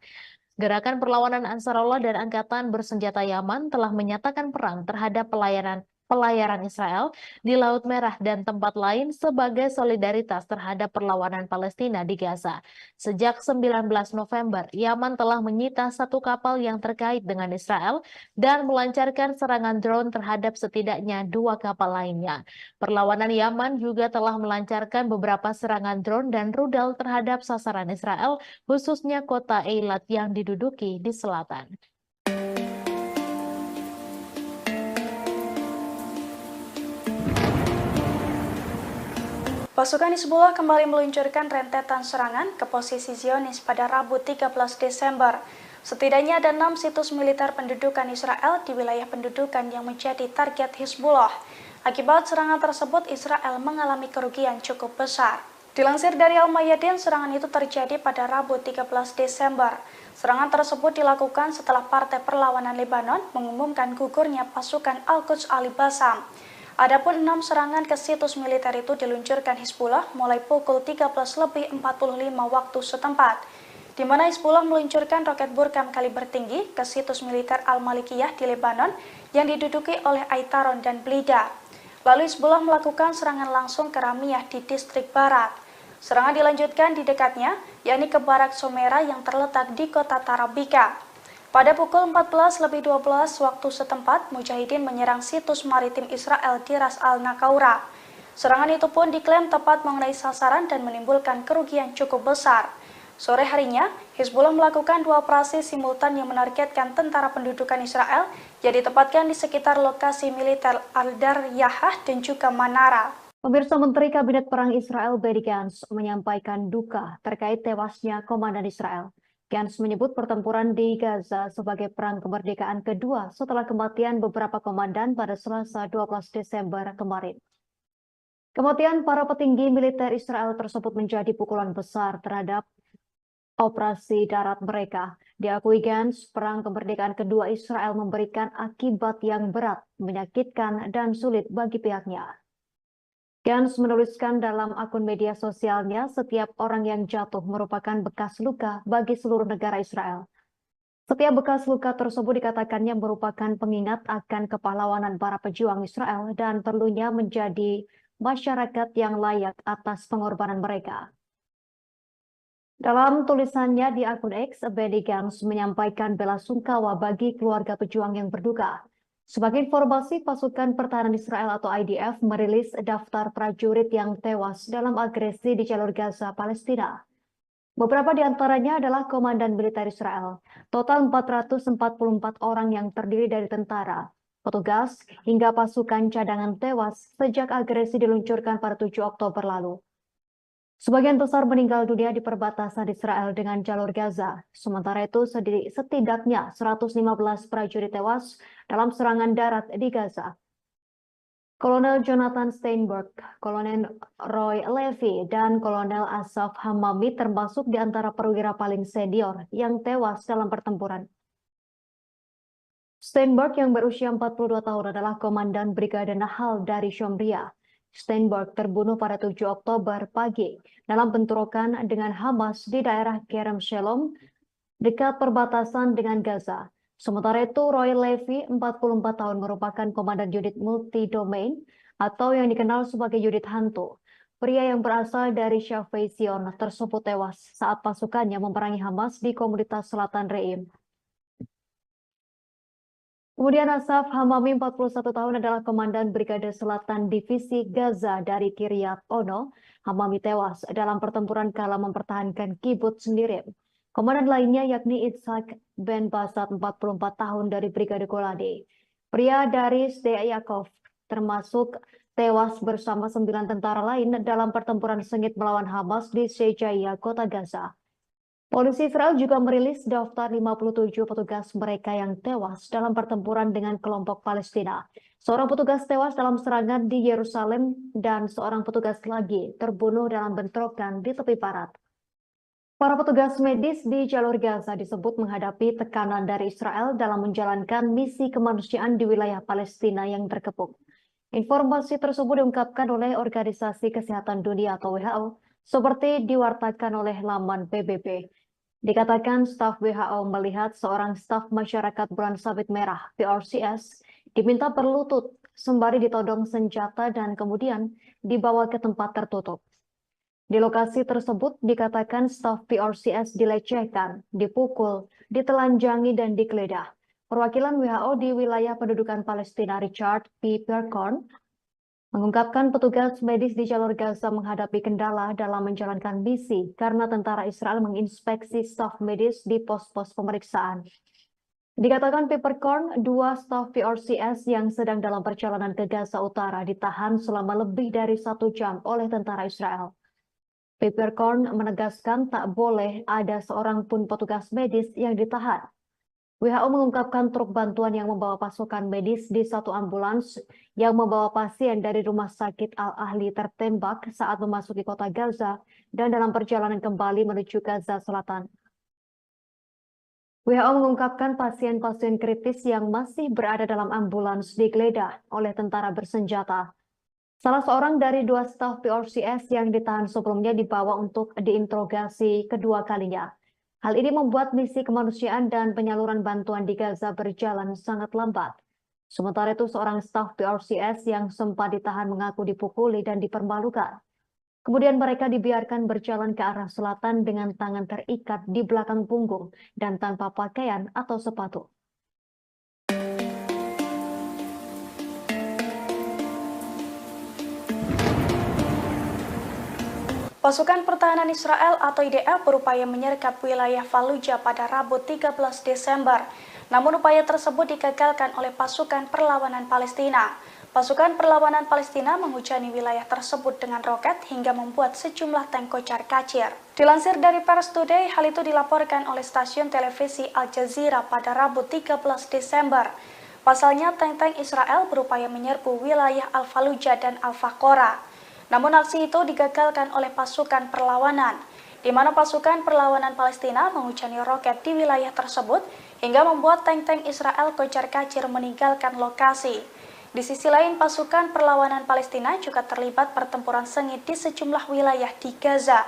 Gerakan perlawanan Ansarullah dan Angkatan Bersenjata Yaman telah menyatakan perang terhadap pelayaran Israel di Laut Merah dan tempat lain sebagai solidaritas terhadap perlawanan Palestina di Gaza. Sejak 19 November, Yaman telah menyita 1 kapal yang terkait dengan Israel dan melancarkan serangan drone terhadap setidaknya 2 kapal lainnya. Perlawanan Yaman juga telah melancarkan beberapa serangan drone dan rudal terhadap sasaran Israel, khususnya kota Eilat yang diduduki di selatan. Pasukan Hizbullah kembali meluncurkan rentetan serangan ke posisi Zionis pada Rabu 13 Desember. Setidaknya ada 6 situs militer pendudukan Israel di wilayah pendudukan yang menjadi target Hizbullah. Akibat serangan tersebut, Israel mengalami kerugian cukup besar. Dilansir dari Al-Mayadin, serangan itu terjadi pada Rabu 13 Desember. Serangan tersebut dilakukan setelah Partai Perlawanan Lebanon mengumumkan gugurnya pasukan Al-Quds Al-Bassam. Adapun 6 serangan ke situs militer itu diluncurkan Hizbullah mulai pukul 13.45 waktu setempat, di mana Hizbullah meluncurkan roket Burkam kaliber tinggi ke situs militer Al-Malikiyah di Lebanon yang diduduki oleh Aitaron dan Blida. Lalu Hizbullah melakukan serangan langsung ke Ramiyah di distrik barat. Serangan dilanjutkan di dekatnya, yakni ke Barak Somera yang terletak di kota Tarabika. Pada pukul 14.12 waktu setempat, Mujahidin menyerang situs maritim Israel di Ras Al-Nakaura. Serangan itu pun diklaim tepat mengenai sasaran dan menimbulkan kerugian cukup besar. Sore harinya, Hizbullah melakukan 2 operasi simultan yang menargetkan tentara pendudukan Israel yang ditempatkan di sekitar lokasi militer Al-Daryahah dan juga Manara. Pemirsa, Menteri Kabinet Perang Israel Benny Gantz menyampaikan duka terkait tewasnya komandan Israel. Gantz menyebut pertempuran di Gaza sebagai perang kemerdekaan kedua setelah kematian beberapa komandan pada Selasa 12 Desember kemarin. Kematian para petinggi militer Israel tersebut menjadi pukulan besar terhadap operasi darat mereka. Diakui Gantz, perang kemerdekaan kedua Israel memberikan akibat yang berat, menyakitkan, dan sulit bagi pihaknya. Gantz menuliskan dalam akun media sosialnya, setiap orang yang jatuh merupakan bekas luka bagi seluruh negara Israel. Setiap bekas luka tersebut dikatakannya merupakan pengingat akan kepahlawanan para pejuang Israel dan perlunya menjadi masyarakat yang layak atas pengorbanan mereka. Dalam tulisannya di akun X, Benny Gantz menyampaikan belasungkawa bagi keluarga pejuang yang berduka. Sebagai informasi, pasukan pertahanan Israel atau IDF merilis daftar prajurit yang tewas dalam agresi di jalur Gaza, Palestina. Beberapa di antaranya adalah komandan militer Israel. Total 444 orang yang terdiri dari tentara, petugas, hingga pasukan cadangan tewas sejak agresi diluncurkan pada 7 Oktober lalu. Sebagian besar meninggal dunia di perbatasan Israel dengan jalur Gaza. Sementara itu, setidaknya 115 prajurit tewas dalam serangan darat di Gaza. Kolonel Jonathan Steinberg, Kolonel Roy Levy, dan Kolonel Asaf Hamami termasuk di antara perwira paling senior yang tewas dalam pertempuran. Steinberg yang berusia 42 tahun adalah komandan Brigade Nahal dari Shomria. Steinberg terbunuh pada 7 Oktober pagi dalam bentrokan dengan Hamas di daerah Kerem Shalom dekat perbatasan dengan Gaza. Sementara itu, Roy Levy, 44 tahun, merupakan komandan unit multi-domain atau yang dikenal sebagai unit hantu. Pria yang berasal dari Shafei Zion tersebut tewas saat pasukannya memerangi Hamas di komunitas Selatan Reim. Kemudian Asaf Hamami, 41 tahun, adalah komandan Brigade Selatan Divisi Gaza dari Kiryat Ono. Hamami tewas dalam pertempuran kala mempertahankan kibbutz Nirim. Komandan lainnya yakni Itzhak Ben Basat, 44 tahun, dari Brigade Golani. Pria dari Sde Yaakov termasuk tewas bersama 9 tentara lain dalam pertempuran sengit melawan Hamas di Shejaiya, kota Gaza. Polisi Israel juga merilis daftar 57 petugas mereka yang tewas dalam pertempuran dengan kelompok Palestina. Seorang petugas tewas dalam serangan di Yerusalem dan seorang petugas lagi terbunuh dalam bentrokan di tepi barat. Para petugas medis di jalur Gaza disebut menghadapi tekanan dari Israel dalam menjalankan misi kemanusiaan di wilayah Palestina yang terkepung. Informasi tersebut diungkapkan oleh Organisasi Kesehatan Dunia atau WHO, seperti diwartakan oleh laman PBB. Dikatakan staf WHO melihat seorang staf masyarakat bulan sabit merah (PRCS) diminta berlutut sembari ditodong senjata dan kemudian dibawa ke tempat tertutup. Di lokasi tersebut dikatakan staf PRCS dilecehkan, dipukul, ditelanjangi, dan digeledah. Perwakilan WHO di wilayah pendudukan Palestina, Richard P. Percorn, mengungkapkan petugas medis di jalur Gaza menghadapi kendala dalam menjalankan misi karena tentara Israel menginspeksi staf medis di pos-pos pemeriksaan. Dikatakan Peppercorn, 2 staf PRCS yang sedang dalam perjalanan ke Gaza Utara ditahan selama lebih dari 1 jam oleh tentara Israel. Peppercorn menegaskan tak boleh ada seorang pun petugas medis yang ditahan. WHO mengungkapkan truk bantuan yang membawa pasukan medis di satu ambulans yang membawa pasien dari Rumah Sakit Al-Ahli tertembak saat memasuki kota Gaza dan dalam perjalanan kembali menuju Gaza Selatan. WHO mengungkapkan pasien-pasien kritis yang masih berada dalam ambulans digeledah oleh tentara bersenjata. Salah seorang dari 2 staf PRCS yang ditahan sebelumnya dibawa untuk diinterogasi kedua kalinya. Hal ini membuat misi kemanusiaan dan penyaluran bantuan di Gaza berjalan sangat lambat. Sementara itu, seorang staf PRCS yang sempat ditahan mengaku dipukuli dan dipermalukan. Kemudian mereka dibiarkan berjalan ke arah selatan dengan tangan terikat di belakang punggung dan tanpa pakaian atau sepatu. Pasukan Pertahanan Israel atau IDF berupaya menyergap wilayah Fallujah pada Rabu 13 Desember. Namun upaya tersebut digagalkan oleh pasukan perlawanan Palestina. Pasukan perlawanan Palestina menghujani wilayah tersebut dengan roket hingga membuat sejumlah tank kocar-kacir. Dilansir dari Pers Today, hal itu dilaporkan oleh stasiun televisi Al Jazeera pada Rabu 13 Desember. Pasalnya, tank-tank Israel berupaya menyerbu wilayah Al-Fallujah dan Al-Faqora. Namun aksi itu digagalkan oleh pasukan perlawanan, di mana pasukan perlawanan Palestina menghujani roket di wilayah tersebut hingga membuat tank-tank Israel kocar-kacir meninggalkan lokasi. Di sisi lain, pasukan perlawanan Palestina juga terlibat pertempuran sengit di sejumlah wilayah di Gaza.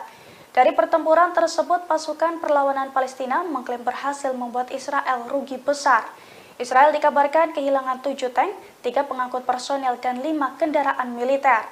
Dari pertempuran tersebut, pasukan perlawanan Palestina mengklaim berhasil membuat Israel rugi besar. Israel dikabarkan kehilangan 7 tank, 3 pengangkut personel, dan 5 kendaraan militer.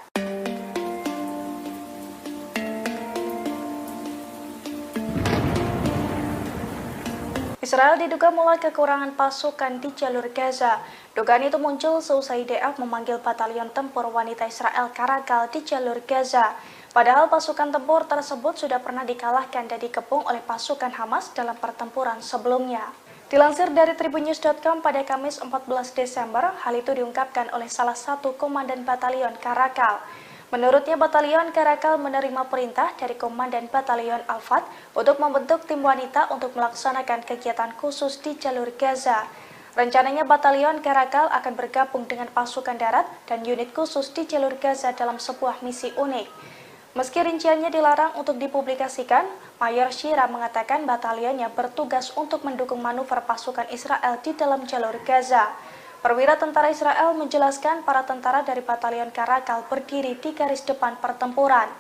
Israel diduga mulai kekurangan pasukan di jalur Gaza. Dugaan itu muncul seusai IDF memanggil batalion tempur wanita Israel Karakal di jalur Gaza. Padahal pasukan tempur tersebut sudah pernah dikalahkan dan dikepung oleh pasukan Hamas dalam pertempuran sebelumnya. Dilansir dari tribunnews.com pada Kamis 14 Desember, hal itu diungkapkan oleh salah satu komandan batalion Karakal. Menurutnya, batalion Karakal menerima perintah dari Komandan Batalion Al-Fat untuk membentuk tim wanita untuk melaksanakan kegiatan khusus di jalur Gaza. Rencananya batalion Karakal akan bergabung dengan pasukan darat dan unit khusus di jalur Gaza dalam sebuah misi unik. Meski rinciannya dilarang untuk dipublikasikan, Mayor Shira mengatakan batalionnya bertugas untuk mendukung manuver pasukan Israel di dalam jalur Gaza. Perwira tentara Israel menjelaskan para tentara dari batalion Karakal berdiri di garis depan pertempuran.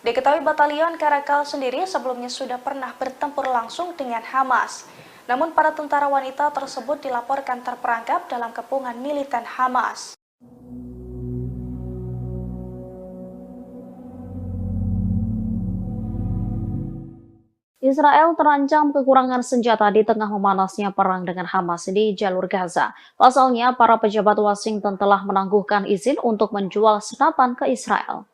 Diketahui batalion Karakal sendiri sebelumnya sudah pernah bertempur langsung dengan Hamas. Namun para tentara wanita tersebut dilaporkan terperangkap dalam kepungan militan Hamas. Israel terancam kekurangan senjata di tengah memanasnya perang dengan Hamas di jalur Gaza. Pasalnya, para pejabat Washington telah menangguhkan izin untuk menjual senapan ke Israel.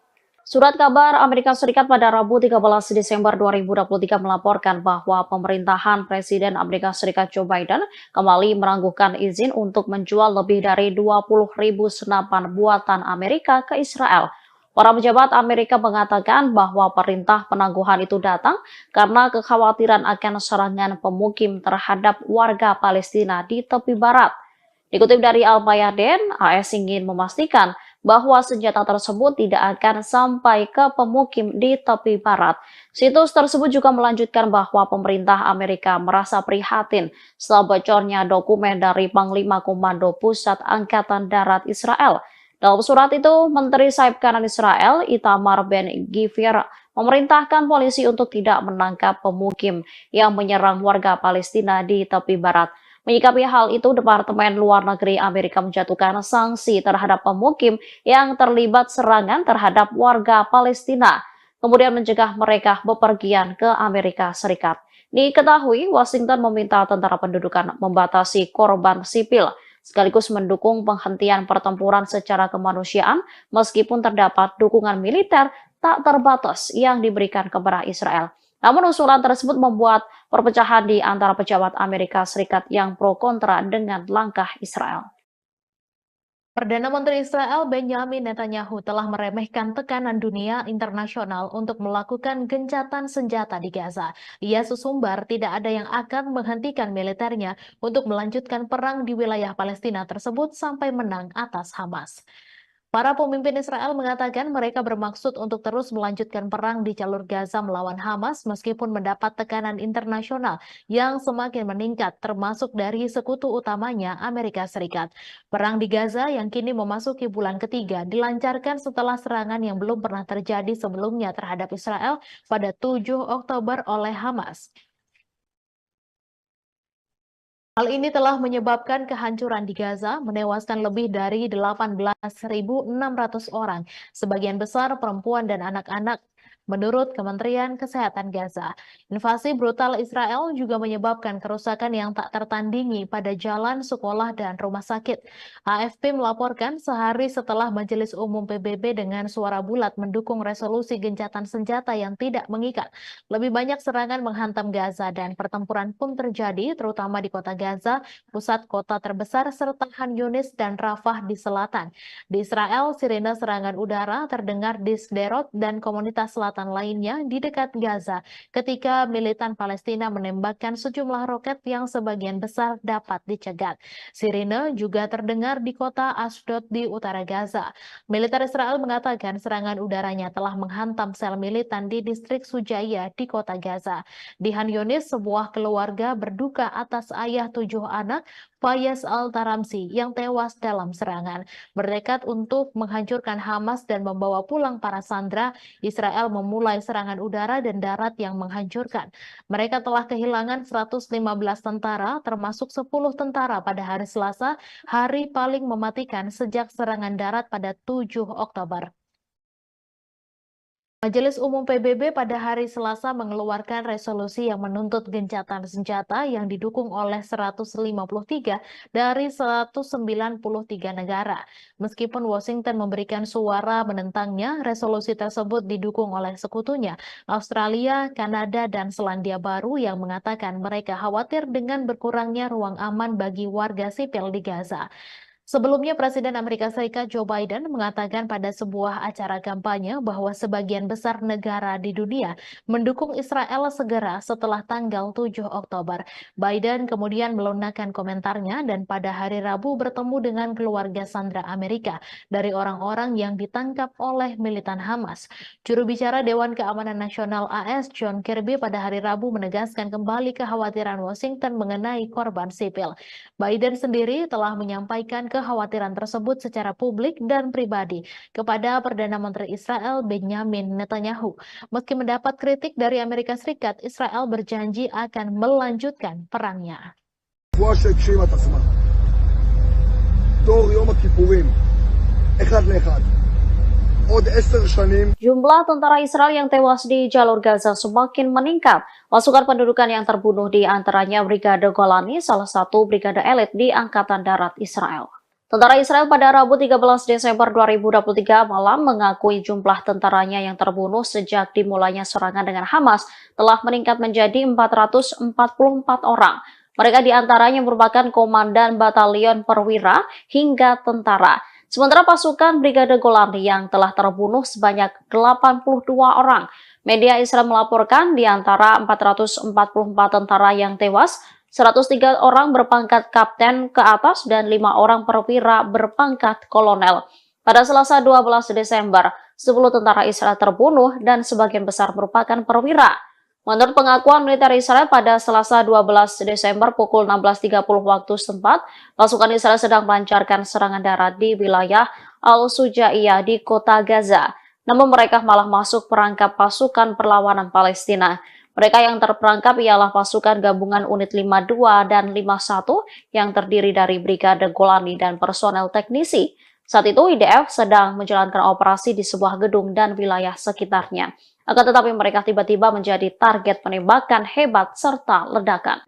Surat kabar Amerika Serikat pada Rabu 13 Desember 2023 melaporkan bahwa pemerintahan Presiden Amerika Serikat Joe Biden kembali menangguhkan izin untuk menjual lebih dari 20.000 senapan buatan Amerika ke Israel. Para pejabat Amerika mengatakan bahwa perintah penangguhan itu datang karena kekhawatiran akan serangan pemukim terhadap warga Palestina di tepi barat. Dikutip dari Al-Mayadin, AS ingin memastikan bahwa senjata tersebut tidak akan sampai ke pemukim di tepi barat. Situs tersebut juga melanjutkan bahwa pemerintah Amerika merasa prihatin setelah bocornya dokumen dari Panglima Komando Pusat Angkatan Darat Israel. Dalam surat itu, Menteri Sayap Kanan Israel, Itamar Ben-Gvir, memerintahkan polisi untuk tidak menangkap pemukim yang menyerang warga Palestina di tepi barat. Menyikapi hal itu, Departemen Luar Negeri Amerika menjatuhkan sanksi terhadap pemukim yang terlibat serangan terhadap warga Palestina, kemudian mencegah mereka bepergian ke Amerika Serikat. Diketahui, Washington meminta tentara pendudukan membatasi korban sipil, sekaligus mendukung penghentian pertempuran secara kemanusiaan meskipun terdapat dukungan militer tak terbatas yang diberikan kepada Israel. Namun usulan tersebut membuat perpecahan di antara pejabat Amerika Serikat yang pro kontra dengan langkah Israel. Perdana Menteri Israel Benjamin Netanyahu telah meremehkan tekanan dunia internasional untuk melakukan gencatan senjata di Gaza. Ia sesumbar tidak ada yang akan menghentikan militernya untuk melanjutkan perang di wilayah Palestina tersebut sampai menang atas Hamas. Para pemimpin Israel mengatakan mereka bermaksud untuk terus melanjutkan perang di jalur Gaza melawan Hamas meskipun mendapat tekanan internasional yang semakin meningkat termasuk dari sekutu utamanya Amerika Serikat. Perang di Gaza yang kini memasuki bulan ketiga dilancarkan setelah serangan yang belum pernah terjadi sebelumnya terhadap Israel pada 7 Oktober oleh Hamas. Hal ini telah menyebabkan kehancuran di Gaza, menewaskan lebih dari 18.600 orang, sebagian besar perempuan dan anak-anak. Menurut Kementerian Kesehatan Gaza, invasi brutal Israel juga menyebabkan kerusakan yang tak tertandingi pada jalan, sekolah, dan rumah sakit. AFP melaporkan sehari setelah Majelis Umum PBB dengan suara bulat mendukung resolusi gencatan senjata yang tidak mengikat. Lebih banyak serangan menghantam Gaza dan pertempuran pun terjadi, terutama di kota Gaza, pusat kota terbesar, serta Khan Yunis dan Rafah di selatan. Di Israel, sirene serangan udara terdengar di Sderot dan komunitas selatan lainnya di dekat Gaza ketika militan Palestina menembakkan sejumlah roket yang sebagian besar dapat dicegat. Sirine juga terdengar di kota Ashdod di utara Gaza. Militer Israel mengatakan serangan udaranya telah menghantam sel militan di distrik Sujaya di kota Gaza. Di Khan Yunis, sebuah keluarga berduka atas ayah 7 anak, Fayez Al-Taramsi, yang tewas dalam serangan. Bertekad untuk menghancurkan Hamas dan membawa pulang para sandera, Israel memulai serangan udara dan darat yang menghancurkan. Mereka telah kehilangan 115 tentara, termasuk 10 tentara pada hari Selasa, hari paling mematikan sejak serangan darat pada 7 Oktober. Majelis Umum PBB pada hari Selasa mengeluarkan resolusi yang menuntut gencatan senjata yang didukung oleh 153 dari 193 negara. Meskipun Washington memberikan suara menentangnya, resolusi tersebut didukung oleh sekutunya, Australia, Kanada, dan Selandia Baru yang mengatakan mereka khawatir dengan berkurangnya ruang aman bagi warga sipil di Gaza. Sebelumnya, Presiden Amerika Serikat Joe Biden mengatakan pada sebuah acara kampanye bahwa sebagian besar negara di dunia mendukung Israel segera setelah tanggal 7 Oktober. Biden kemudian melunakkan komentarnya dan pada hari Rabu bertemu dengan keluarga sandera Amerika dari orang-orang yang ditangkap oleh militan Hamas. Juru bicara Dewan Keamanan Nasional AS John Kirby pada hari Rabu menegaskan kembali kekhawatiran Washington mengenai korban sipil. Biden sendiri telah menyampaikan kekhawatiran tersebut secara publik dan pribadi kepada Perdana Menteri Israel Benjamin Netanyahu. Meski mendapat kritik dari Amerika Serikat, Israel berjanji akan melanjutkan perangnya. Jumlah tentara Israel yang tewas di jalur Gaza semakin meningkat. Pasukan pendudukan yang terbunuh di antaranya Brigade Golani, salah satu brigade elit di Angkatan Darat Israel. Tentara Israel pada Rabu 13 Desember 2023 malam mengakui jumlah tentaranya yang terbunuh sejak dimulainya serangan dengan Hamas telah meningkat menjadi 444 orang. Mereka diantaranya merupakan komandan batalion perwira hingga tentara. Sementara pasukan Brigade Golani yang telah terbunuh sebanyak 82 orang. Media Israel melaporkan di antara 444 tentara yang tewas, 103 orang berpangkat kapten ke atas dan 5 orang perwira berpangkat kolonel. Pada Selasa 12 Desember, 10 tentara Israel terbunuh dan sebagian besar merupakan perwira. Menurut pengakuan militer Israel pada Selasa 12 Desember pukul 16.30 waktu setempat, pasukan Israel sedang melancarkan serangan darat di wilayah Al-Sujaiyah di kota Gaza. Namun mereka malah masuk perangkap pasukan perlawanan Palestina. Mereka yang terperangkap ialah pasukan gabungan unit 52 dan 51 yang terdiri dari Brigade Golani dan personel teknisi. Saat itu IDF sedang menjalankan operasi di sebuah gedung dan wilayah sekitarnya. Akan tetapi mereka tiba-tiba menjadi target penembakan hebat serta ledakan.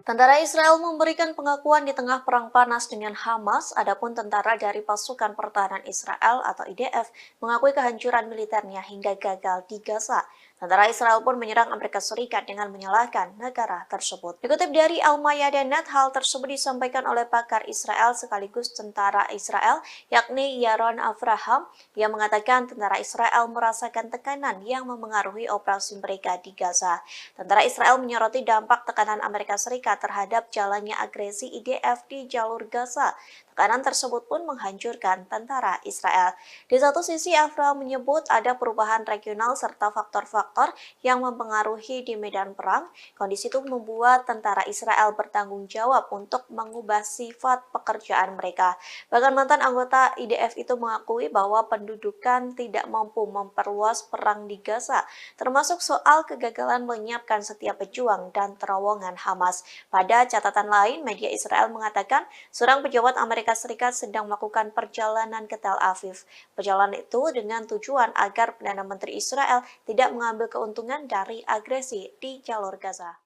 Tentara Israel memberikan pengakuan di tengah perang panas dengan Hamas, adapun tentara dari Pasukan Pertahanan Israel atau IDF mengakui kehancuran militernya hingga gagal di Gaza. Tentara Israel pun menyerang Amerika Serikat dengan menyalahkan negara tersebut. Dikutip dari Al-Mayadeh.net, hal tersebut disampaikan oleh pakar Israel sekaligus tentara Israel, yakni Yaron Avraham, yang mengatakan tentara Israel merasakan tekanan yang memengaruhi operasi mereka di Gaza. Tentara Israel menyoroti dampak tekanan Amerika Serikat terhadap jalannya agresi IDF di jalur Gaza. Tekanan tersebut pun menghancurkan tentara Israel. Di satu sisi, Avraham menyebut ada perubahan regional serta faktor-faktor yang mempengaruhi di medan perang. Kondisi itu membuat tentara Israel bertanggung jawab untuk mengubah sifat pekerjaan mereka. Bahkan mantan anggota IDF itu mengakui bahwa pendudukan tidak mampu memperluas perang di Gaza, termasuk soal kegagalan menyiapkan setiap pejuang dan terowongan Hamas. Pada catatan lain, media Israel mengatakan seorang pejabat Amerika Serikat sedang melakukan perjalanan ke Tel Aviv. Perjalanan itu dengan tujuan agar Perdana Menteri Israel tidak mengambil keuntungan dari agresi di jalur Gaza.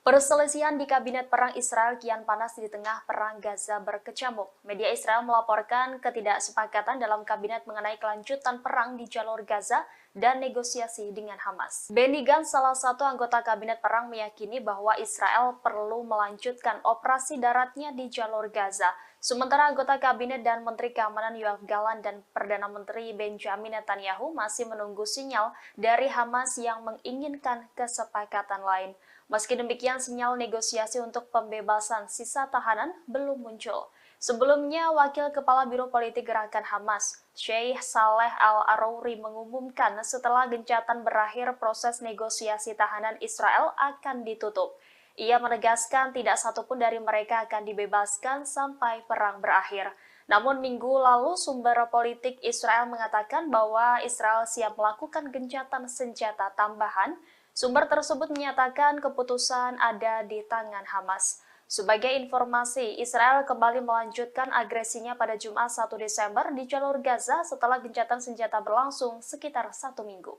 Perselisihan di Kabinet Perang Israel kian panas di tengah perang Gaza berkecamuk. Media Israel melaporkan ketidaksepakatan dalam kabinet mengenai kelanjutan perang di jalur Gaza dan negosiasi dengan Hamas. Benny Gantz, salah satu anggota Kabinet Perang, meyakini bahwa Israel perlu melanjutkan operasi daratnya di jalur Gaza. Sementara anggota Kabinet dan Menteri Keamanan Yoav Gallant dan Perdana Menteri Benjamin Netanyahu masih menunggu sinyal dari Hamas yang menginginkan kesepakatan lain. Meski demikian, sinyal negosiasi untuk pembebasan sisa tahanan belum muncul. Sebelumnya, Wakil Kepala Biro Politik Gerakan Hamas, Sheikh Saleh Al-Arouri, mengumumkan setelah gencatan berakhir proses negosiasi tahanan Israel akan ditutup. Ia menegaskan tidak satupun dari mereka akan dibebaskan sampai perang berakhir. Namun minggu lalu sumber politik Israel mengatakan bahwa Israel siap melakukan gencatan senjata tambahan Sumber tersebut menyatakan keputusan ada di tangan Hamas. Sebagai informasi, Israel kembali melanjutkan agresinya pada Jumat 1 Desember di jalur Gaza setelah gencatan senjata berlangsung sekitar 1 minggu.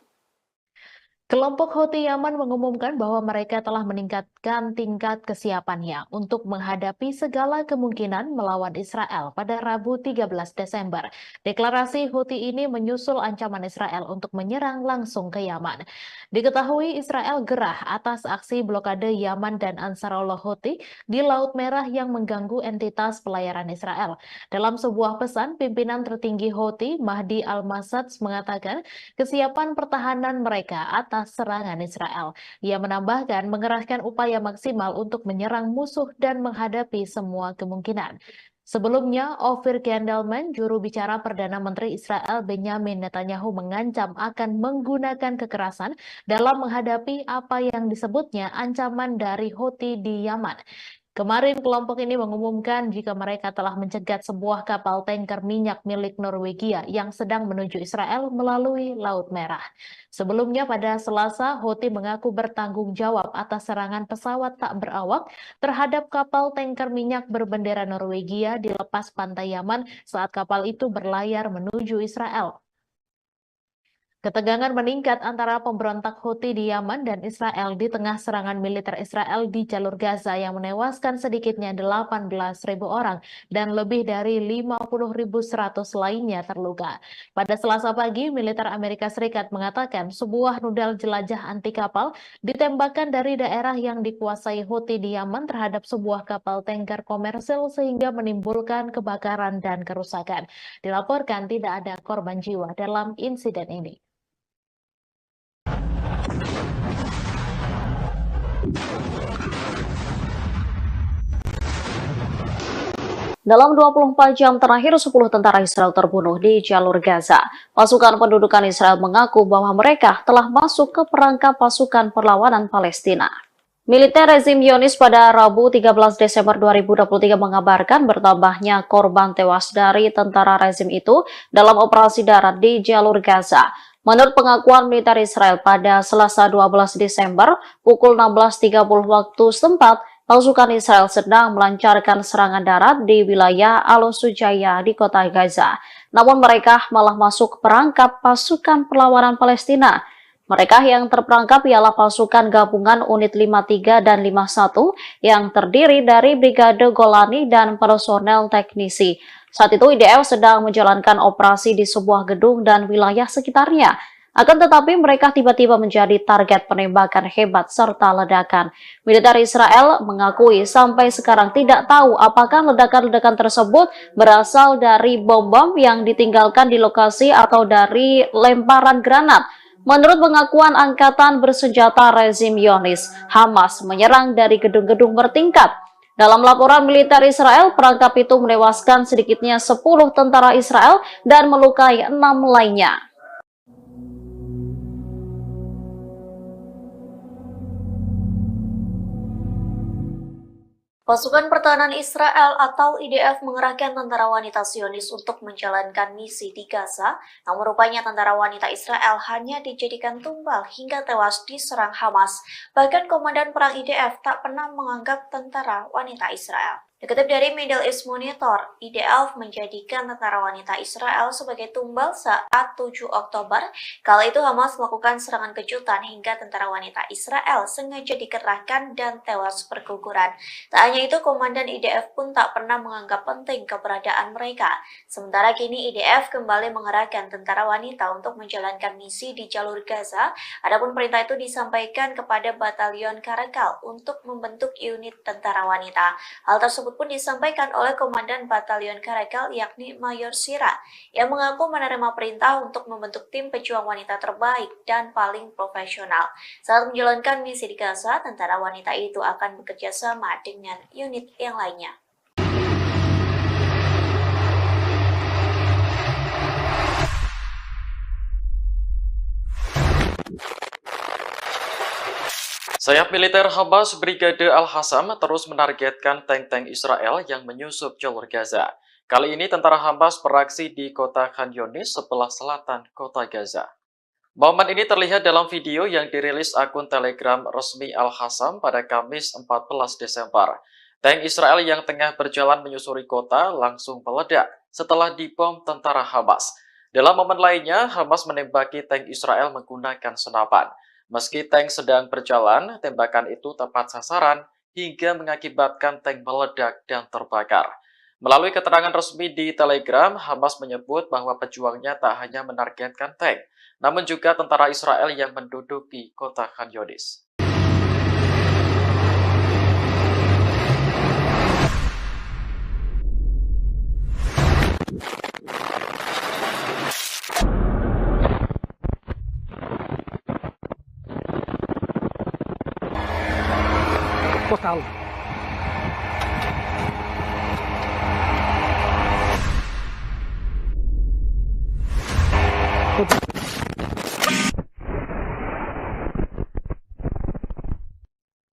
Kelompok Houthi Yaman mengumumkan bahwa mereka telah meningkatkan tingkat kesiapannya untuk menghadapi segala kemungkinan melawan Israel pada Rabu 13 Desember. Deklarasi Houthi ini menyusul ancaman Israel untuk menyerang langsung ke Yaman. Diketahui Israel gerah atas aksi blokade Yaman dan Ansarullah Houthi di Laut Merah yang mengganggu entitas pelayaran Israel. Dalam sebuah pesan, pimpinan tertinggi Houthi, Mahdi al-Masad, mengatakan kesiapan pertahanan mereka atas serangan Israel. Ia menambahkan mengerahkan upaya maksimal untuk menyerang musuh dan menghadapi semua kemungkinan. Sebelumnya, Ophir Gandelman, juru bicara Perdana Menteri Israel Benyamin Netanyahu, mengancam akan menggunakan kekerasan dalam menghadapi apa yang disebutnya ancaman dari Houthi di Yaman. Kemarin kelompok ini mengumumkan jika mereka telah mencegat sebuah kapal tanker minyak milik Norwegia yang sedang menuju Israel melalui Laut Merah. Sebelumnya pada Selasa, Houthi mengaku bertanggung jawab atas serangan pesawat tak berawak terhadap kapal tanker minyak berbendera Norwegia di lepas pantai Yaman saat kapal itu berlayar menuju Israel. Ketegangan meningkat antara pemberontak Houthi di Yaman dan Israel di tengah serangan militer Israel di jalur Gaza yang menewaskan sedikitnya 18.000 orang dan lebih dari 50.100 lainnya terluka. Pada Selasa pagi, militer Amerika Serikat mengatakan sebuah rudal jelajah anti kapal ditembakkan dari daerah yang dikuasai Houthi di Yaman terhadap sebuah kapal tanker komersil sehingga menimbulkan kebakaran dan kerusakan. Dilaporkan tidak ada korban jiwa dalam insiden ini. Dalam 24 jam terakhir, 10 tentara Israel terbunuh di jalur Gaza. Pasukan pendudukan Israel mengaku bahwa mereka telah masuk ke perangkap pasukan perlawanan Palestina. Militer rezim Zionis pada Rabu 13 Desember 2023 mengabarkan bertambahnya korban tewas dari tentara rezim itu dalam operasi darat di jalur Gaza. Menurut pengakuan militer Israel pada Selasa 12 Desember pukul 16.30 waktu setempat, pasukan Israel sedang melancarkan serangan darat di wilayah Al-Sujaya di kota Gaza. Namun mereka malah masuk perangkap pasukan perlawanan Palestina. Mereka yang terperangkap ialah pasukan gabungan unit 53 dan 51 yang terdiri dari Brigade Golani dan personel teknisi. Saat itu IDF sedang menjalankan operasi di sebuah gedung dan wilayah sekitarnya. Akan tetapi mereka tiba-tiba menjadi target penembakan hebat serta ledakan. Militer Israel mengakui sampai sekarang tidak tahu apakah ledakan-ledakan tersebut berasal dari bom-bom yang ditinggalkan di lokasi atau dari lemparan granat. Menurut pengakuan angkatan bersenjata rezim Zionis, Hamas menyerang dari gedung-gedung bertingkat. Dalam laporan militer Israel, perangkap itu menewaskan sedikitnya 10 tentara Israel dan melukai 6 lainnya. Pasukan Pertahanan Israel atau IDF mengerahkan tentara wanita Zionis untuk menjalankan misi di Gaza, namun rupanya tentara wanita Israel hanya dijadikan tumbal hingga tewas diserang Hamas. Bahkan Komandan Perang IDF tak pernah menganggap tentara wanita Israel. Dikutip dari Middle East Monitor, IDF menjadikan tentara wanita Israel sebagai tumbal saat 7 Oktober. Kala itu Hamas melakukan serangan kejutan hingga tentara wanita Israel sengaja dikerahkan dan tewas berguguran. Tak hanya itu, Komandan IDF pun tak pernah menganggap penting keberadaan mereka. Sementara kini IDF kembali mengerahkan tentara wanita untuk menjalankan misi di jalur Gaza. Adapun perintah itu disampaikan kepada Batalion Karakal untuk membentuk unit tentara wanita. Hal tersebut pun disampaikan oleh Komandan Batalion Karakal yakni Mayor Sira yang mengaku menerima perintah untuk membentuk tim pejuang wanita terbaik dan paling profesional. Saat menjalankan misi di Gaza, tentara wanita itu akan bekerja sama dengan unit yang lainnya. Sayap militer Hamas Brigade Al-Hassam terus menargetkan tank-tank Israel yang menyusup jalur Gaza. Kali ini tentara Hamas beraksi di kota Khan Yunis sebelah selatan kota Gaza. Momen ini terlihat dalam video yang dirilis akun Telegram resmi Al-Hassam pada Kamis 14 Desember. Tank Israel yang tengah berjalan menyusuri kota langsung meledak setelah dibom tentara Hamas. Dalam momen lainnya, Hamas menembaki tank Israel menggunakan senapan. Meski tank sedang berjalan, tembakan itu tepat sasaran hingga mengakibatkan tank meledak dan terbakar. Melalui keterangan resmi di Telegram, Hamas menyebut bahwa pejuangnya tak hanya menargetkan tank, namun juga tentara Israel yang menduduki kota Khan Younis. Total.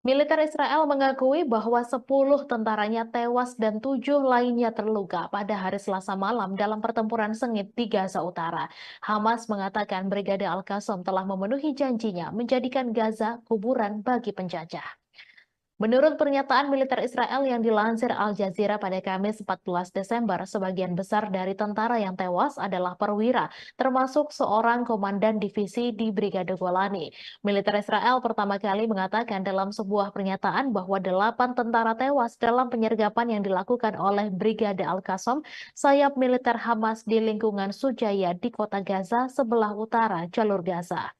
Militer Israel mengakui bahwa 10 tentaranya tewas dan 7 lainnya terluka pada hari Selasa malam dalam pertempuran sengit di Gaza Utara. Hamas mengatakan Brigade Al-Qassam telah memenuhi janjinya menjadikan Gaza kuburan bagi penjajah. Menurut pernyataan militer Israel yang dilansir Al Jazeera pada Kamis 14 Desember, sebagian besar dari tentara yang tewas adalah perwira, termasuk seorang komandan divisi di Brigade Golani. Militer Israel pertama kali mengatakan dalam sebuah pernyataan bahwa 8 tentara tewas dalam penyergapan yang dilakukan oleh Brigade Al-Qassam, sayap militer Hamas di lingkungan Sujaya di kota Gaza sebelah utara jalur Gaza.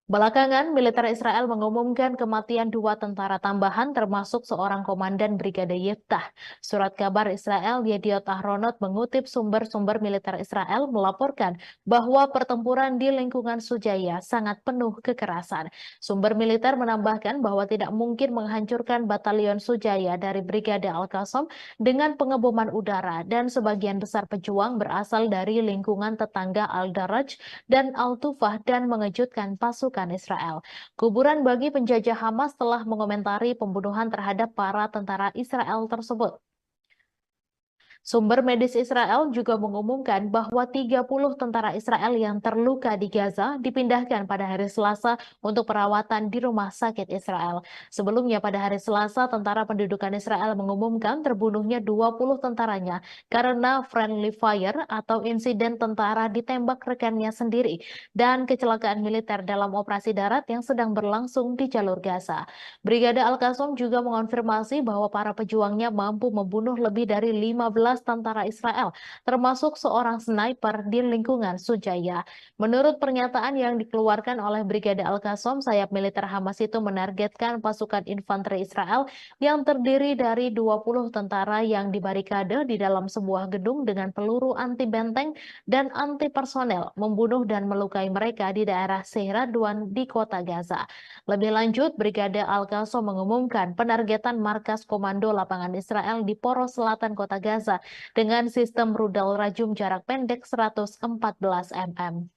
Belakangan, militer Israel mengumumkan kematian 2 tentara tambahan termasuk seorang komandan Brigade Yiftah. Surat kabar Israel Yediot Ahronot mengutip sumber-sumber militer Israel melaporkan bahwa pertempuran di lingkungan Sujaya sangat penuh kekerasan. Sumber militer menambahkan bahwa tidak mungkin menghancurkan batalion Sujaya dari Brigade Al-Qassam dengan pengeboman udara dan sebagian besar pejuang berasal dari lingkungan tetangga Al-Daraj dan Al-Tufah dan mengejutkan pasukan Israel. Kuburan bagi penjajah Hamas telah mengomentari pembunuhan terhadap para tentara Israel tersebut. Sumber medis Israel juga mengumumkan bahwa 30 tentara Israel yang terluka di Gaza dipindahkan pada hari Selasa untuk perawatan di rumah sakit Israel. Sebelumnya pada hari Selasa, tentara pendudukan Israel mengumumkan terbunuhnya 20 tentaranya karena friendly fire atau insiden tentara ditembak rekannya sendiri dan kecelakaan militer dalam operasi darat yang sedang berlangsung di jalur Gaza. Brigade Al-Qassam juga mengonfirmasi bahwa para pejuangnya mampu membunuh lebih dari 15 tentara Israel, termasuk seorang sniper di lingkungan Sujaya. Menurut pernyataan yang dikeluarkan oleh Brigade Al-Qassam, sayap militer Hamas itu menargetkan pasukan infanteri Israel yang terdiri dari 20 tentara yang dibarikade di dalam sebuah gedung dengan peluru anti benteng dan anti personel, membunuh dan melukai mereka di daerah Seiradwan di kota Gaza. Lebih lanjut, Brigade Al-Qassam mengumumkan penargetan markas komando lapangan Israel di poros selatan kota Gaza dengan sistem rudal rajum jarak pendek 114 mm.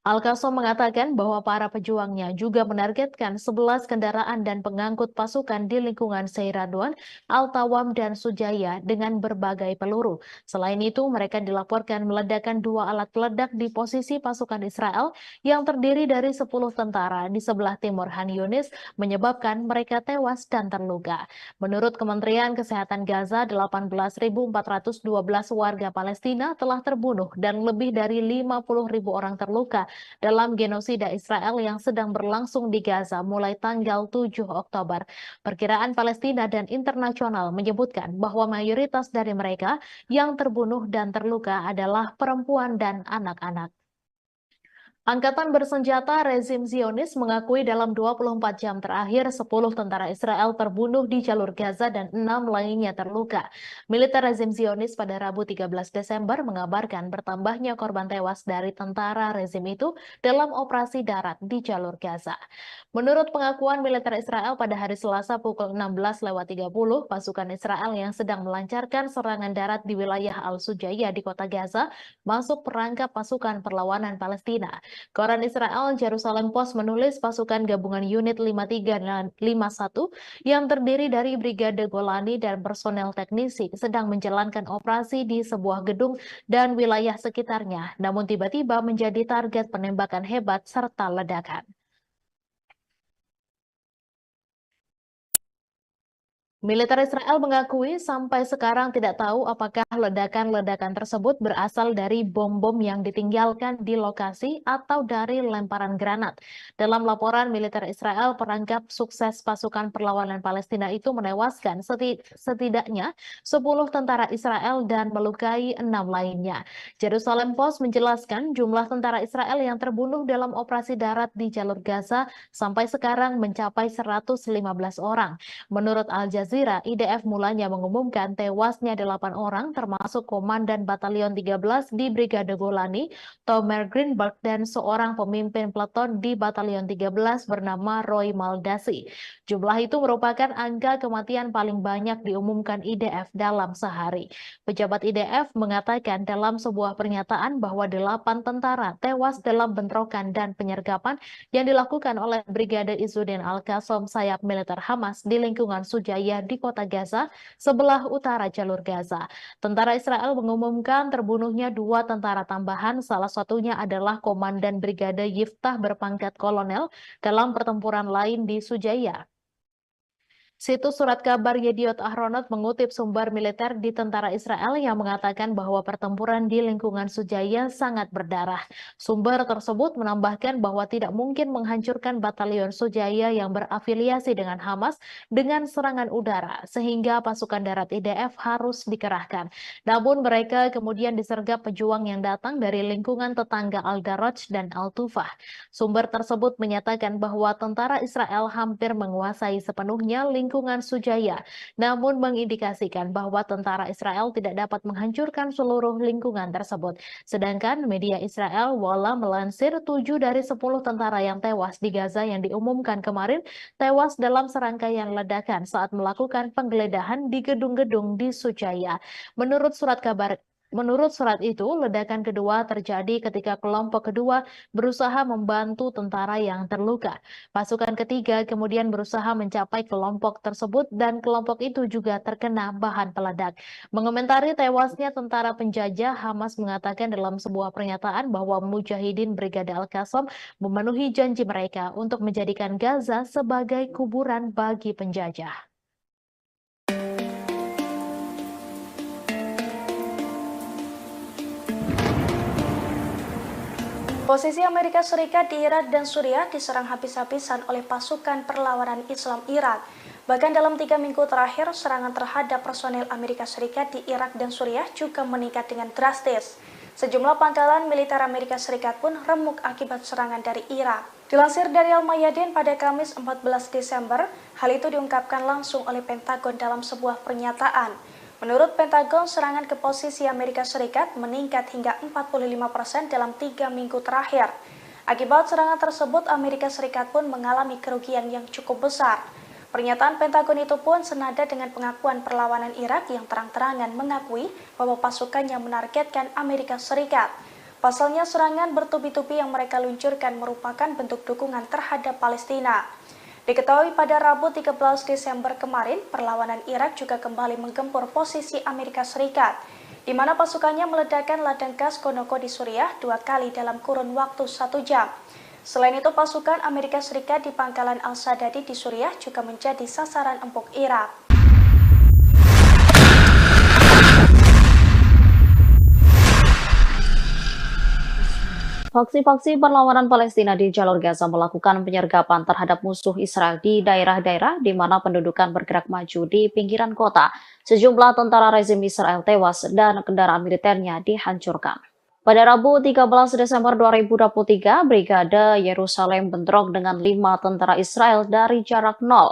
Al-Qassam mengatakan bahwa para pejuangnya juga menargetkan 11 kendaraan dan pengangkut pasukan di lingkungan Seiradwan, Al-Tawam, dan Sujaya dengan berbagai peluru. Selain itu, mereka dilaporkan meledakkan 2 alat peledak di posisi pasukan Israel yang terdiri dari 10 tentara di sebelah timur Khan Younis, menyebabkan mereka tewas dan terluka. Menurut Kementerian Kesehatan Gaza, 18.412 warga Palestina telah terbunuh dan lebih dari 50.000 orang terluka dalam genosida Israel yang sedang berlangsung di Gaza mulai tanggal 7 Oktober. Perkiraan Palestina dan internasional menyebutkan bahwa mayoritas dari mereka yang terbunuh dan terluka adalah perempuan dan anak-anak. Angkatan bersenjata rezim Zionis mengakui dalam 24 jam terakhir 10 tentara Israel terbunuh di jalur Gaza dan 6 lainnya terluka. Militer rezim Zionis pada Rabu 13 Desember mengabarkan bertambahnya korban tewas dari tentara rezim itu dalam operasi darat di jalur Gaza. Menurut pengakuan militer Israel pada hari Selasa pukul 16.30, pasukan Israel yang sedang melancarkan serangan darat di wilayah Al-Sujaya di kota Gaza masuk perangkap pasukan perlawanan Palestina. Koran Israel Jerusalem Post menulis pasukan gabungan unit 53 dan 51 yang terdiri dari Brigade Golani dan personel teknisi sedang menjalankan operasi di sebuah gedung dan wilayah sekitarnya, namun tiba-tiba menjadi target penembakan hebat serta ledakan. Militer Israel mengakui sampai sekarang tidak tahu apakah ledakan-ledakan tersebut berasal dari bom-bom yang ditinggalkan di lokasi atau dari lemparan granat. Dalam laporan militer Israel, perangkap sukses pasukan perlawanan Palestina itu menewaskan setidaknya 10 tentara Israel dan melukai 6 lainnya. Jerusalem Post menjelaskan jumlah tentara Israel yang terbunuh dalam operasi darat di jalur Gaza sampai sekarang mencapai 115 orang. Menurut Al Jazeera, IDF mulanya mengumumkan tewasnya 8 orang termasuk Komandan Batalion 13 di Brigade Golani, Tomer Greenberg, dan seorang pemimpin peleton di Batalion 13 bernama Roy Maldasi. Jumlah itu merupakan angka kematian paling banyak diumumkan IDF dalam sehari. Pejabat IDF mengatakan dalam sebuah pernyataan bahwa 8 tentara tewas dalam bentrokan dan penyergapan yang dilakukan oleh Brigade Izzuddin Al-Qassam sayap militer Hamas di lingkungan Sujaya di kota Gaza, sebelah utara jalur Gaza. Tentara Israel mengumumkan terbunuhnya 2 tentara tambahan, salah satunya adalah Komandan Brigade Yiftah berpangkat kolonel dalam pertempuran lain di Sujaya. Situs surat kabar Yediot Ahronot mengutip sumber militer di tentara Israel yang mengatakan bahwa pertempuran di lingkungan Sujaya sangat berdarah. Sumber tersebut menambahkan bahwa tidak mungkin menghancurkan batalion Sujaya yang berafiliasi dengan Hamas dengan serangan udara, sehingga pasukan darat IDF harus dikerahkan. Namun mereka kemudian disergap pejuang yang datang dari lingkungan tetangga Al-Daraj dan Al-Tufah. Sumber tersebut menyatakan bahwa tentara Israel hampir menguasai sepenuhnya lingkungan Sujaya, namun mengindikasikan bahwa tentara Israel tidak dapat menghancurkan seluruh lingkungan tersebut. Sedangkan media Israel Walla melansir 7 dari 10 tentara yang tewas di Gaza yang diumumkan kemarin tewas dalam serangkaian ledakan saat melakukan penggeledahan di gedung-gedung di Sujaya. Menurut surat itu, ledakan kedua terjadi ketika kelompok kedua berusaha membantu tentara yang terluka. Pasukan ketiga kemudian berusaha mencapai kelompok tersebut dan kelompok itu juga terkena bahan peledak. Mengomentari tewasnya tentara penjajah, Hamas mengatakan dalam sebuah pernyataan bahwa Mujahidin Brigade Al-Qassam memenuhi janji mereka untuk menjadikan Gaza sebagai kuburan bagi penjajah. Posisi Amerika Serikat di Irak dan Suriah diserang habis-habisan oleh pasukan perlawanan Islam Irak. Bahkan dalam 3 minggu terakhir, serangan terhadap personil Amerika Serikat di Irak dan Suriah juga meningkat dengan drastis. Sejumlah pangkalan militer Amerika Serikat pun remuk akibat serangan dari Irak. Dilansir dari Al-Mayadin pada Kamis 14 Desember, hal itu diungkapkan langsung oleh Pentagon dalam sebuah pernyataan. Menurut Pentagon, serangan ke posisi Amerika Serikat meningkat hingga 45% dalam 3 minggu terakhir. Akibat serangan tersebut, Amerika Serikat pun mengalami kerugian yang cukup besar. Pernyataan Pentagon itu pun senada dengan pengakuan perlawanan Irak yang terang-terangan mengakui bahwa pasukannya menargetkan Amerika Serikat. Pasalnya, serangan bertubi-tubi yang mereka luncurkan merupakan bentuk dukungan terhadap Palestina. Diketahui pada Rabu 13 Desember kemarin, perlawanan Irak juga kembali menggempur posisi Amerika Serikat, di mana pasukannya meledakkan ladang gas Konoko di Suriah 2 kali dalam kurun waktu 1 jam. Selain itu, pasukan Amerika Serikat di pangkalan Al-Sadadi di Suriah juga menjadi sasaran empuk Irak. Faksi-faksi perlawanan Palestina di jalur Gaza melakukan penyergapan terhadap musuh Israel di daerah-daerah di mana pendudukan bergerak maju di pinggiran kota. Sejumlah tentara rezim Israel tewas dan kendaraan militernya dihancurkan. Pada Rabu 13 Desember 2023, Brigade Yerusalem bentrok dengan 5 tentara Israel dari jarak 0.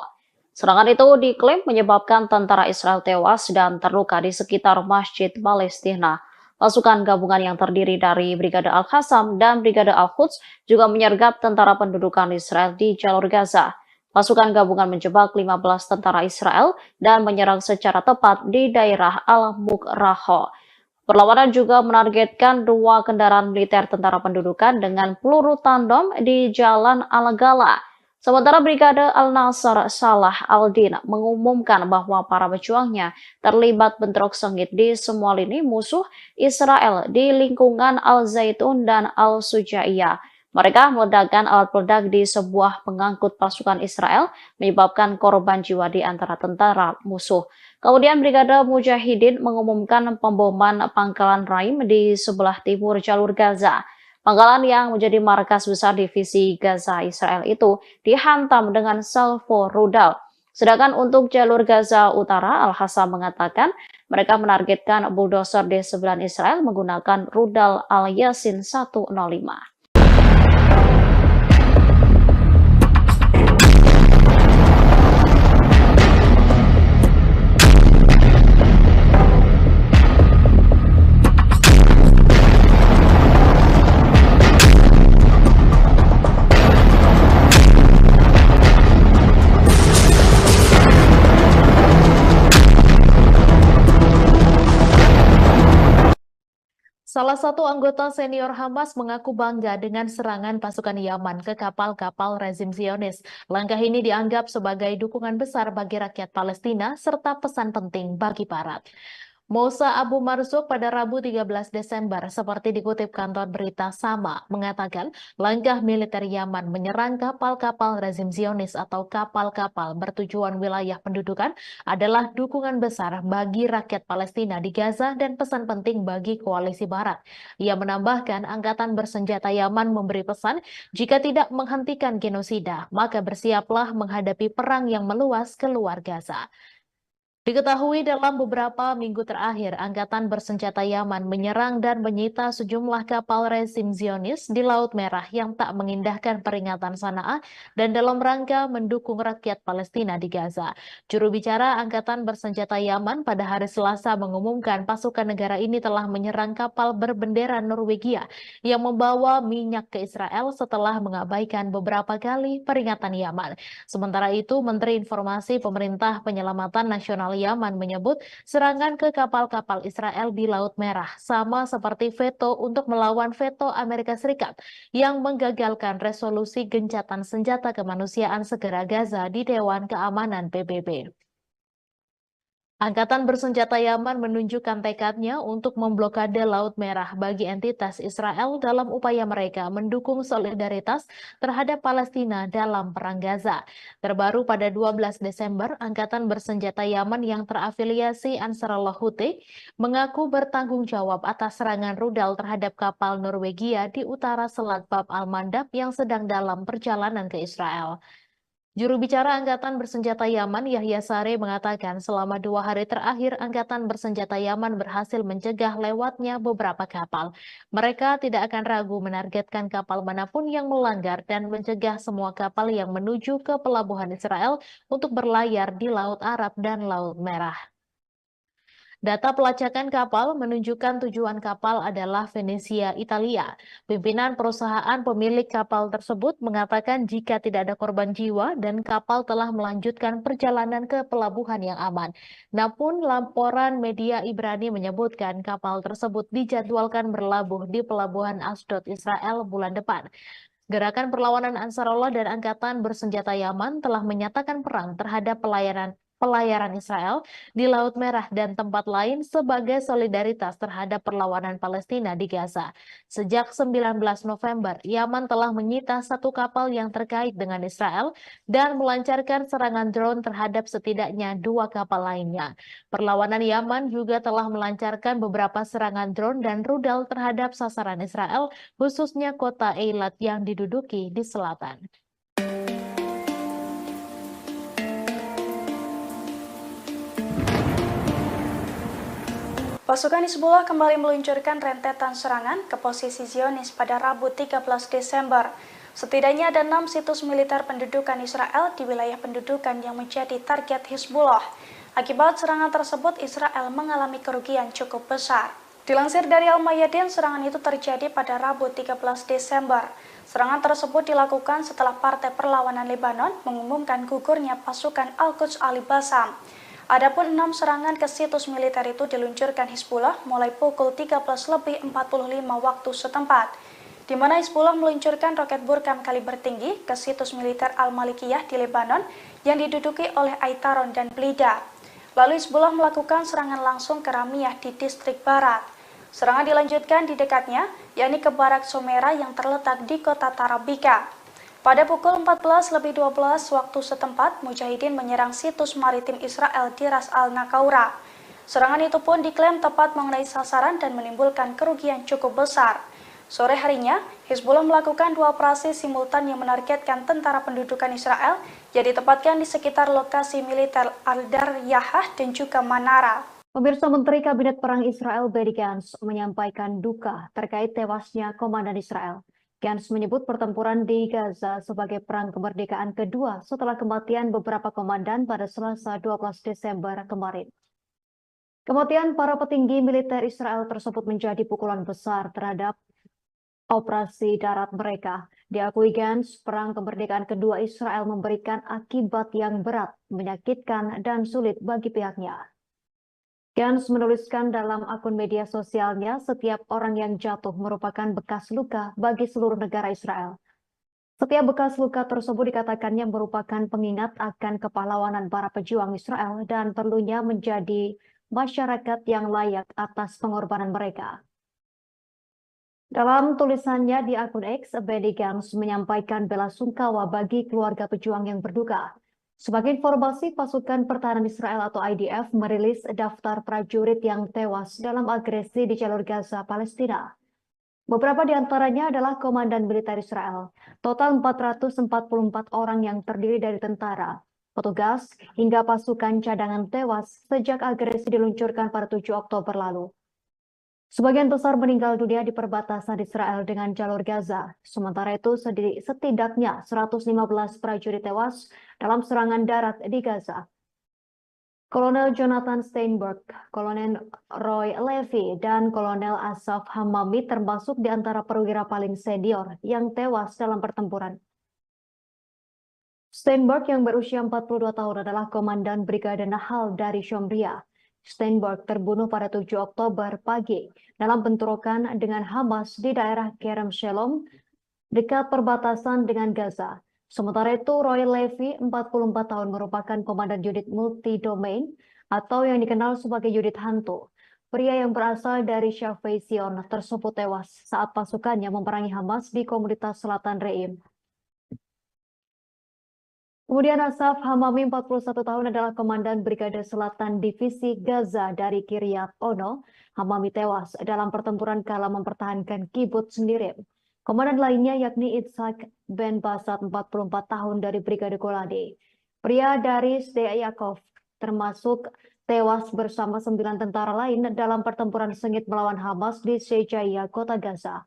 Serangan itu diklaim menyebabkan tentara Israel tewas dan terluka di sekitar Masjid Palestina. Pasukan gabungan yang terdiri dari Brigade Al-Qassam dan Brigade Al-Quds juga menyergap tentara pendudukan Israel di jalur Gaza. Pasukan gabungan menjebak 15 tentara Israel dan menyerang secara tepat di daerah Al-Mukraho. Perlawanan juga menargetkan 2 kendaraan militer tentara pendudukan dengan peluru tandem di Jalan Al-Gala. Sementara Brigade Al-Nasr Salah Al-Din mengumumkan bahwa para pejuangnya terlibat bentrok sengit di semua lini musuh Israel di lingkungan Al-Zaitun dan Al-Sujaiyah. Mereka meledakkan alat peledak di sebuah pengangkut pasukan Israel, menyebabkan korban jiwa di antara tentara musuh. Kemudian Brigade Mujahidin mengumumkan pemboman pangkalan Raim di sebelah timur jalur Gaza. Pangkalan yang menjadi markas besar divisi Gaza Israel itu dihantam dengan salvo rudal. Sedangkan untuk jalur Gaza Utara, Al-Hassam mengatakan mereka menargetkan bulldozer D9 Israel menggunakan rudal Al-Yasin 105. Salah satu anggota senior Hamas mengaku bangga dengan serangan pasukan Yaman ke kapal-kapal rezim Zionis. Langkah ini dianggap sebagai dukungan besar bagi rakyat Palestina serta pesan penting bagi Barat. Mousa Abu Marzuq pada Rabu 13 Desember, seperti dikutip kantor berita Sama, mengatakan langkah militer Yaman menyerang kapal-kapal rezim Zionis atau kapal-kapal bertujuan wilayah pendudukan adalah dukungan besar bagi rakyat Palestina di Gaza dan pesan penting bagi koalisi Barat. Ia menambahkan angkatan bersenjata Yaman memberi pesan jika tidak menghentikan genosida, maka bersiaplah menghadapi perang yang meluas keluar Gaza. Diketahui dalam beberapa minggu terakhir, Angkatan Bersenjata Yaman menyerang dan menyita sejumlah kapal rezim Zionis di Laut Merah yang tak mengindahkan peringatan Sanaa dan dalam rangka mendukung rakyat Palestina di Gaza. Juru bicara Angkatan Bersenjata Yaman pada hari Selasa mengumumkan pasukan negara ini telah menyerang kapal berbendera Norwegia yang membawa minyak ke Israel setelah mengabaikan beberapa kali peringatan Yaman. Sementara itu, Menteri Informasi Pemerintah Penyelamatan Nasional Yaman menyebut serangan ke kapal-kapal Israel di Laut Merah sama seperti veto untuk melawan veto Amerika Serikat yang menggagalkan resolusi gencatan senjata kemanusiaan segera Gaza di Dewan Keamanan PBB. Angkatan Bersenjata Yaman menunjukkan tekadnya untuk memblokade Laut Merah bagi entitas Israel dalam upaya mereka mendukung solidaritas terhadap Palestina dalam Perang Gaza. Terbaru pada 12 Desember, Angkatan Bersenjata Yaman yang terafiliasi Ansarullah Houthi mengaku bertanggung jawab atas serangan rudal terhadap kapal Norwegia di utara Selat Bab al-Mandab yang sedang dalam perjalanan ke Israel. Juru bicara Angkatan Bersenjata Yaman, Yahya Sare, mengatakan selama 2 hari terakhir, Angkatan Bersenjata Yaman berhasil mencegah lewatnya beberapa kapal. Mereka tidak akan ragu menargetkan kapal manapun yang melanggar dan mencegah semua kapal yang menuju ke pelabuhan Israel untuk berlayar di Laut Arab dan Laut Merah. Data pelacakan kapal menunjukkan tujuan kapal adalah Venesia, Italia. Pimpinan perusahaan pemilik kapal tersebut mengatakan jika tidak ada korban jiwa dan kapal telah melanjutkan perjalanan ke pelabuhan yang aman. Namun laporan media Ibrani menyebutkan kapal tersebut dijadwalkan berlabuh di pelabuhan Ashdod, Israel bulan depan. Gerakan perlawanan Ansarullah dan Angkatan Bersenjata Yaman telah menyatakan perang terhadap pelayaran Israel di Laut Merah dan tempat lain sebagai solidaritas terhadap perlawanan Palestina di Gaza. Sejak 19 November, Yaman telah menyita 1 kapal yang terkait dengan Israel dan melancarkan serangan drone terhadap setidaknya 2 kapal lainnya. Perlawanan Yaman juga telah melancarkan beberapa serangan drone dan rudal terhadap sasaran Israel, khususnya kota Eilat yang diduduki di selatan. Pasukan Hizbullah kembali meluncurkan rentetan serangan ke posisi Zionis pada Rabu 13 Desember. Setidaknya ada 6 situs militer pendudukan Israel di wilayah pendudukan yang menjadi target Hizbullah. Akibat serangan tersebut, Israel mengalami kerugian cukup besar. Dilansir dari Al-Mayadin, serangan itu terjadi pada Rabu 13 Desember. Serangan tersebut dilakukan setelah Partai Perlawanan Lebanon mengumumkan gugurnya pasukan Al-Quds Ali Bassam. Adapun 6 serangan ke situs militer itu diluncurkan Hizbullah mulai pukul 13:45 waktu setempat, di mana Hizbullah meluncurkan roket Burkam kaliber tinggi ke situs militer Al-Malikiyah di Lebanon yang diduduki oleh Aitaron dan Blida. Lalu Hizbullah melakukan serangan langsung ke Ramiyah di distrik barat. Serangan dilanjutkan di dekatnya, yakni ke Barak Somera yang terletak di kota Tarabika. Pada pukul 14:12 waktu setempat, Mujahidin menyerang situs maritim Israel di Ras Al-Nakaura. Serangan itu pun diklaim tepat mengenai sasaran dan menimbulkan kerugian cukup besar. Sore harinya, Hizbullah melakukan 2 operasi simultan yang menargetkan tentara pendudukan Israel yang ditempatkan di sekitar lokasi militer Al-Daryahah dan juga Manara. Pemirsa, Menteri Kabinet Perang Israel Benny Gantz menyampaikan duka terkait tewasnya komandan Israel. Gantz menyebut pertempuran di Gaza sebagai perang kemerdekaan kedua setelah kematian beberapa komandan pada Selasa 12 Desember kemarin. Kematian para petinggi militer Israel tersebut menjadi pukulan besar terhadap operasi darat mereka. Diakui Gantz, perang kemerdekaan kedua Israel memberikan akibat yang berat, menyakitkan, dan sulit bagi pihaknya. Gantz menuliskan dalam akun media sosialnya, setiap orang yang jatuh merupakan bekas luka bagi seluruh negara Israel. Setiap bekas luka tersebut dikatakannya merupakan pengingat akan kepahlawanan para pejuang Israel dan perlunya menjadi masyarakat yang layak atas pengorbanan mereka. Dalam tulisannya di akun X, Benny Gantz menyampaikan bela sungkawa bagi keluarga pejuang yang berduka. Sebagai informasi, pasukan pertahanan Israel atau IDF merilis daftar prajurit yang tewas dalam agresi di jalur Gaza, Palestina. Beberapa di antaranya adalah komandan militer Israel. Total 444 orang yang terdiri dari tentara, petugas, hingga pasukan cadangan tewas sejak agresi diluncurkan pada 7 Oktober lalu. Sebagian besar meninggal dunia di perbatasan Israel dengan jalur Gaza. Sementara itu, setidaknya 115 prajurit tewas dalam serangan darat di Gaza. Kolonel Jonathan Steinberg, Kolonel Roy Levy, dan Kolonel Asaf Hamami termasuk di antara perwira paling senior yang tewas dalam pertempuran. Steinberg yang berusia 42 tahun adalah komandan Brigade Nahal dari Shomria. Steinberg terbunuh pada 7 Oktober pagi dalam bentrokan dengan Hamas di daerah Kerem Shalom dekat perbatasan dengan Gaza. Sementara itu, Roy Levy, 44 tahun, merupakan komandan unit multi-domain atau yang dikenal sebagai unit hantu. Pria yang berasal dari Shafei Zion tersebut tewas saat pasukannya memerangi Hamas di komunitas Selatan Reim. Kemudian Asaf Hamami, 41 tahun, adalah komandan Brigade Selatan Divisi Gaza dari Kiryat Ono. Hamami tewas dalam pertempuran kala mempertahankan kibbutz Nirim. Komandan lainnya yakni Itzhak Ben Basat, 44 tahun, dari Brigade Golani. Pria dari Sde Yaakov termasuk tewas bersama 9 tentara lain dalam pertempuran sengit melawan Hamas di Shejaiya, kota Gaza.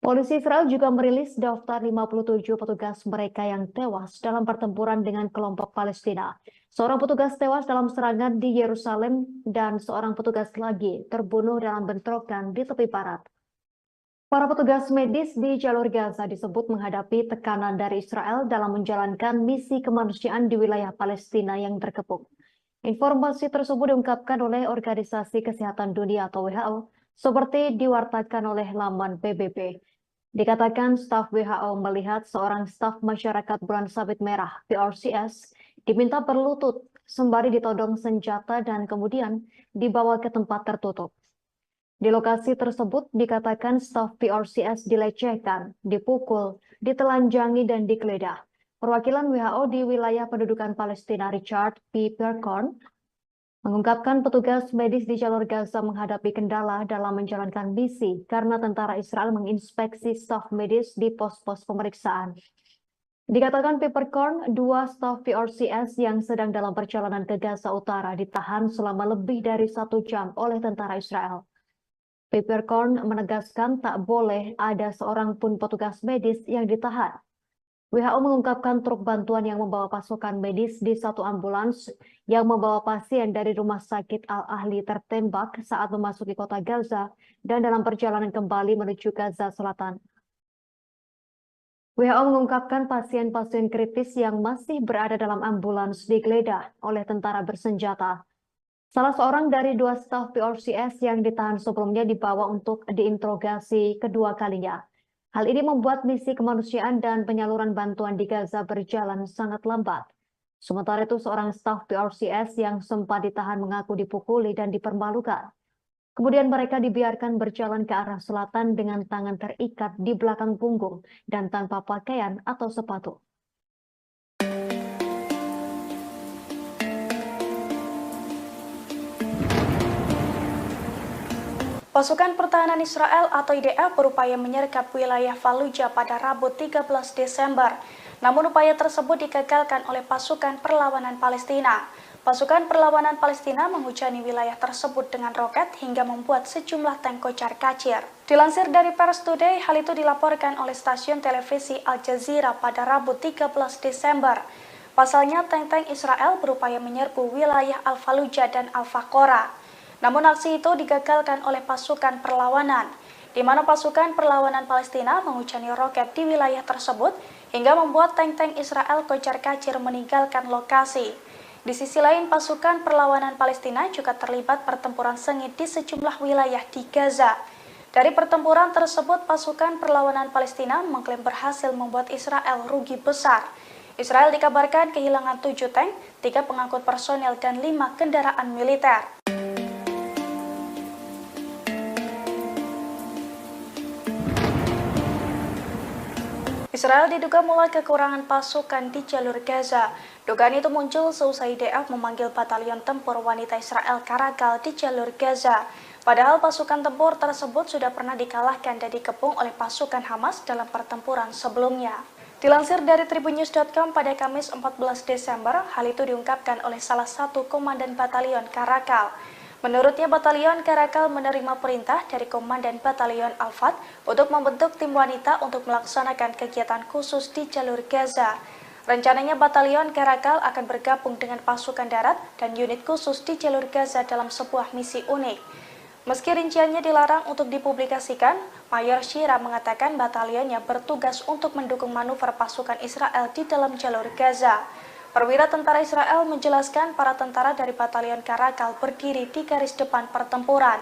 Polisi Israel juga merilis daftar 57 petugas mereka yang tewas dalam pertempuran dengan kelompok Palestina. Seorang petugas tewas dalam serangan di Yerusalem dan seorang petugas lagi terbunuh dalam bentrokan di tepi barat. Para petugas medis di jalur Gaza disebut menghadapi tekanan dari Israel dalam menjalankan misi kemanusiaan di wilayah Palestina yang terkepung. Informasi tersebut diungkapkan oleh Organisasi Kesehatan Dunia atau WHO, seperti diwartakan oleh laman PBB. Dikatakan staf WHO melihat seorang staf masyarakat Bulan Sabit Merah (PRCS) diminta berlutut sembari ditodong senjata dan kemudian dibawa ke tempat tertutup. Di lokasi tersebut dikatakan staf PRCS dilecehkan, dipukul, ditelanjangi, dan digeledah. Perwakilan WHO di wilayah pendudukan Palestina, Richard P. Percorn, mengungkapkan petugas medis di jalur Gaza menghadapi kendala dalam menjalankan misi karena tentara Israel menginspeksi staf medis di pos-pos pemeriksaan. Dikatakan Peppercorn, 2 staf PRCS yang sedang dalam perjalanan ke Gaza Utara ditahan selama lebih dari 1 jam oleh tentara Israel. Peppercorn menegaskan tak boleh ada seorang pun petugas medis yang ditahan. WHO mengungkapkan truk bantuan yang membawa pasukan medis di satu ambulans yang membawa pasien dari Rumah Sakit Al-Ahli tertembak saat memasuki kota Gaza dan dalam perjalanan kembali menuju Gaza Selatan. WHO mengungkapkan pasien-pasien kritis yang masih berada dalam ambulans digeledah oleh tentara bersenjata. Salah seorang dari 2 staf PRCS yang ditahan sebelumnya dibawa untuk diinterogasi kedua kalinya. Hal ini membuat misi kemanusiaan dan penyaluran bantuan di Gaza berjalan sangat lambat. Sementara itu, seorang staf PRCS yang sempat ditahan mengaku dipukuli dan dipermalukan. Kemudian mereka dibiarkan berjalan ke arah selatan dengan tangan terikat di belakang punggung dan tanpa pakaian atau sepatu. Pasukan Pertahanan Israel atau IDF berupaya menyergap wilayah Fallujah pada Rabu 13 Desember. Namun upaya tersebut digagalkan oleh pasukan perlawanan Palestina. Pasukan perlawanan Palestina menghujani wilayah tersebut dengan roket hingga membuat sejumlah tank kocar-kacir. Dilansir dari Pers Today, hal itu dilaporkan oleh stasiun televisi Al Jazeera pada Rabu 13 Desember. Pasalnya, tank-tank Israel berupaya menyerbu wilayah Al-Fallujah dan Al-Faqora. Namun aksi itu digagalkan oleh pasukan perlawanan, di mana pasukan perlawanan Palestina menghujani roket di wilayah tersebut hingga membuat tank-tank Israel kocar-kacir meninggalkan lokasi. Di sisi lain, pasukan perlawanan Palestina juga terlibat pertempuran sengit di sejumlah wilayah di Gaza. Dari pertempuran tersebut, pasukan perlawanan Palestina mengklaim berhasil membuat Israel rugi besar. Israel dikabarkan kehilangan 7 tank, 3 pengangkut personel, dan 5 kendaraan militer. Israel diduga mulai kekurangan pasukan di jalur Gaza. Dugaan itu muncul seusai IDF memanggil batalion tempur wanita Israel Karakal di jalur Gaza. Padahal pasukan tempur tersebut sudah pernah dikalahkan dan dikepung oleh pasukan Hamas dalam pertempuran sebelumnya. Dilansir dari tribunnews.com pada Kamis 14 Desember, hal itu diungkapkan oleh salah satu komandan batalion Karakal. Menurutnya, batalion Karakal menerima perintah dari Komandan Batalion Al-Fat untuk membentuk tim wanita untuk melaksanakan kegiatan khusus di jalur Gaza. Rencananya batalion Karakal akan bergabung dengan pasukan darat dan unit khusus di jalur Gaza dalam sebuah misi unik. Meski rinciannya dilarang untuk dipublikasikan, Mayor Shira mengatakan batalionnya bertugas untuk mendukung manuver pasukan Israel di dalam jalur Gaza. Perwira tentara Israel menjelaskan para tentara dari batalion Karakal berdiri di garis depan pertempuran.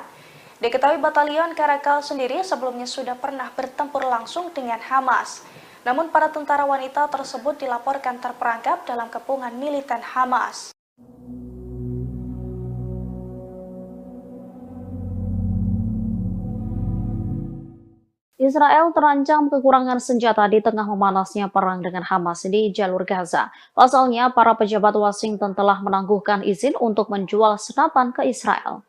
Diketahui batalion Karakal sendiri sebelumnya sudah pernah bertempur langsung dengan Hamas. Namun para tentara wanita tersebut dilaporkan terperangkap dalam kepungan militan Hamas. Israel terancam kekurangan senjata di tengah memanasnya perang dengan Hamas di jalur Gaza. Pasalnya, para pejabat Washington telah menangguhkan izin untuk menjual senapan ke Israel.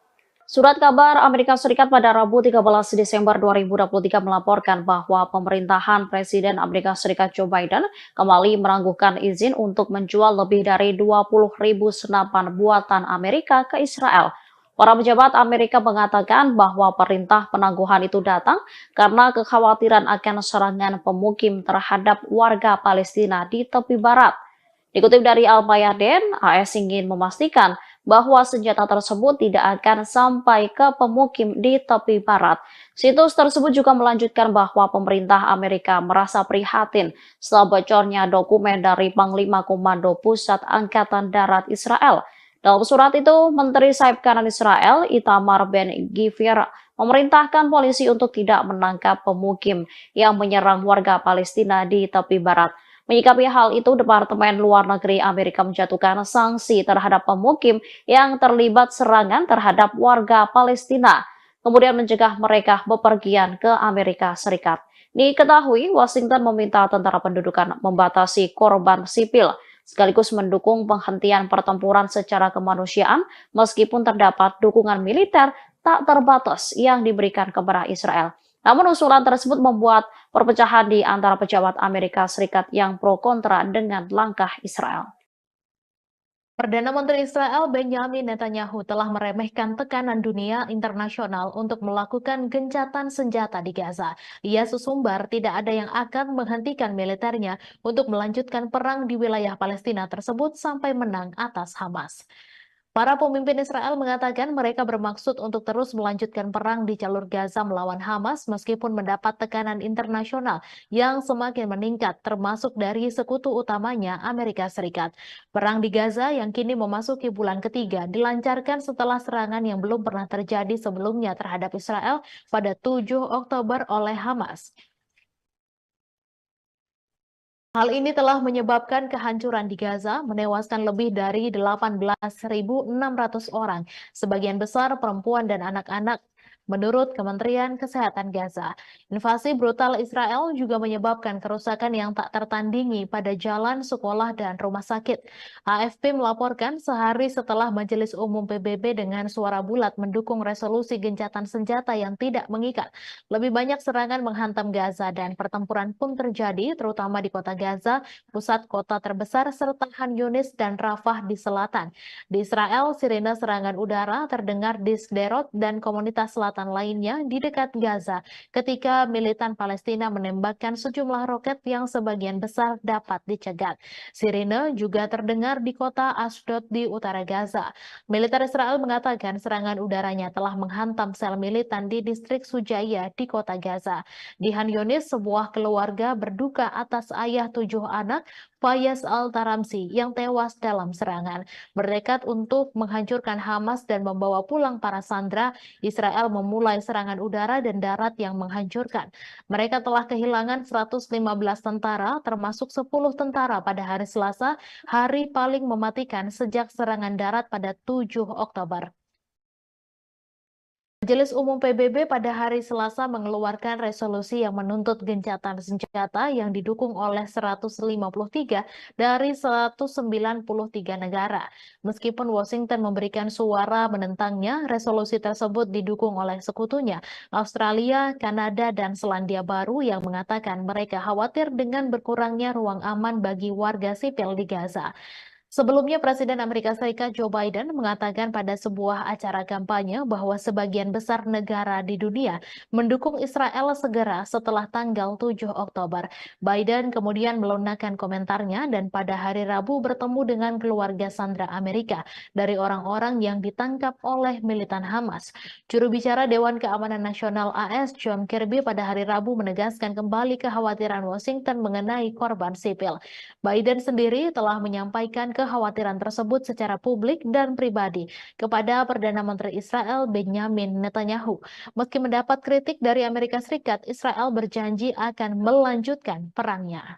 Surat kabar Amerika Serikat pada Rabu 13 Desember 2023 melaporkan bahwa pemerintahan Presiden Amerika Serikat Joe Biden kembali menangguhkan izin untuk menjual lebih dari 20.000 senapan buatan Amerika ke Israel. Para pejabat Amerika mengatakan bahwa perintah penangguhan itu datang karena kekhawatiran akan serangan pemukim terhadap warga Palestina di tepi barat. Dikutip dari Al-Mayadin, AS ingin memastikan bahwa senjata tersebut tidak akan sampai ke pemukim di tepi barat. Situs tersebut juga melanjutkan bahwa pemerintah Amerika merasa prihatin setelah bocornya dokumen dari Panglima Komando Pusat Angkatan Darat Israel. Dalam surat itu, Menteri Sayap Kanan Israel, Itamar Ben-Gvir, memerintahkan polisi untuk tidak menangkap pemukim yang menyerang warga Palestina di tepi barat. Menyikapi hal itu, Departemen Luar Negeri Amerika menjatuhkan sanksi terhadap pemukim yang terlibat serangan terhadap warga Palestina, kemudian mencegah mereka bepergian ke Amerika Serikat. Diketahui, Washington meminta tentara pendudukan membatasi korban sipil, sekaligus mendukung penghentian pertempuran secara kemanusiaan meskipun terdapat dukungan militer tak terbatas yang diberikan kepada Israel. Namun usulan tersebut membuat perpecahan di antara pejabat Amerika Serikat yang pro kontra dengan langkah Israel. Perdana Menteri Israel Benjamin Netanyahu telah meremehkan tekanan dunia internasional untuk melakukan gencatan senjata di Gaza. Ia sesumbar tidak ada yang akan menghentikan militernya untuk melanjutkan perang di wilayah Palestina tersebut sampai menang atas Hamas. Para pemimpin Israel mengatakan mereka bermaksud untuk terus melanjutkan perang di jalur Gaza melawan Hamas meskipun mendapat tekanan internasional yang semakin meningkat, termasuk dari sekutu utamanya Amerika Serikat. Perang di Gaza yang kini memasuki bulan ketiga dilancarkan setelah serangan yang belum pernah terjadi sebelumnya terhadap Israel pada 7 Oktober oleh Hamas. Hal ini telah menyebabkan kehancuran di Gaza, menewaskan lebih dari 18.600 orang, sebagian besar perempuan dan anak-anak, menurut Kementerian Kesehatan Gaza. Invasi brutal Israel juga menyebabkan kerusakan yang tak tertandingi pada jalan, sekolah, dan rumah sakit. AFP melaporkan sehari setelah Majelis Umum PBB dengan suara bulat mendukung resolusi gencatan senjata yang tidak mengikat. Lebih banyak serangan menghantam Gaza dan pertempuran pun terjadi, terutama di kota Gaza, pusat kota terbesar, serta Khan Yunis dan Rafah di selatan. Di Israel, sirine serangan udara terdengar di Sderot dan komunitas selatan lainnya di dekat Gaza ketika militan Palestina menembakkan sejumlah roket yang sebagian besar dapat dicegat. Sirine juga terdengar di kota Ashdod di utara Gaza. Militer Israel mengatakan serangan udaranya telah menghantam sel militan di distrik Sujaya di kota Gaza. Di Khan Yunis, sebuah keluarga berduka atas ayah 7 anak, Fayez Al-Taramsi, yang tewas dalam serangan. Bertekad untuk menghancurkan Hamas dan membawa pulang para sandera, Israel memulai serangan udara dan darat yang menghancurkan. Mereka telah kehilangan 115 tentara, termasuk 10 tentara pada hari Selasa, hari paling mematikan sejak serangan darat pada 7 Oktober. Majelis Umum PBB pada hari Selasa mengeluarkan resolusi yang menuntut gencatan senjata yang didukung oleh 153 dari 193 negara. Meskipun Washington memberikan suara menentangnya, resolusi tersebut didukung oleh sekutunya, Australia, Kanada, dan Selandia Baru yang mengatakan mereka khawatir dengan berkurangnya ruang aman bagi warga sipil di Gaza. Sebelumnya, Presiden Amerika Serikat Joe Biden mengatakan pada sebuah acara kampanye bahwa sebagian besar negara di dunia mendukung Israel segera setelah tanggal 7 Oktober. Biden kemudian melunakkan komentarnya dan pada hari Rabu bertemu dengan keluarga sandera Amerika dari orang-orang yang ditangkap oleh militan Hamas. Juru bicara Dewan Keamanan Nasional AS John Kirby pada hari Rabu menegaskan kembali kekhawatiran Washington mengenai korban sipil. Biden sendiri telah menyampaikan kekhawatiran tersebut secara publik dan pribadi kepada Perdana Menteri Israel Benjamin Netanyahu. Meski mendapat kritik dari Amerika Serikat, Israel berjanji akan melanjutkan perangnya.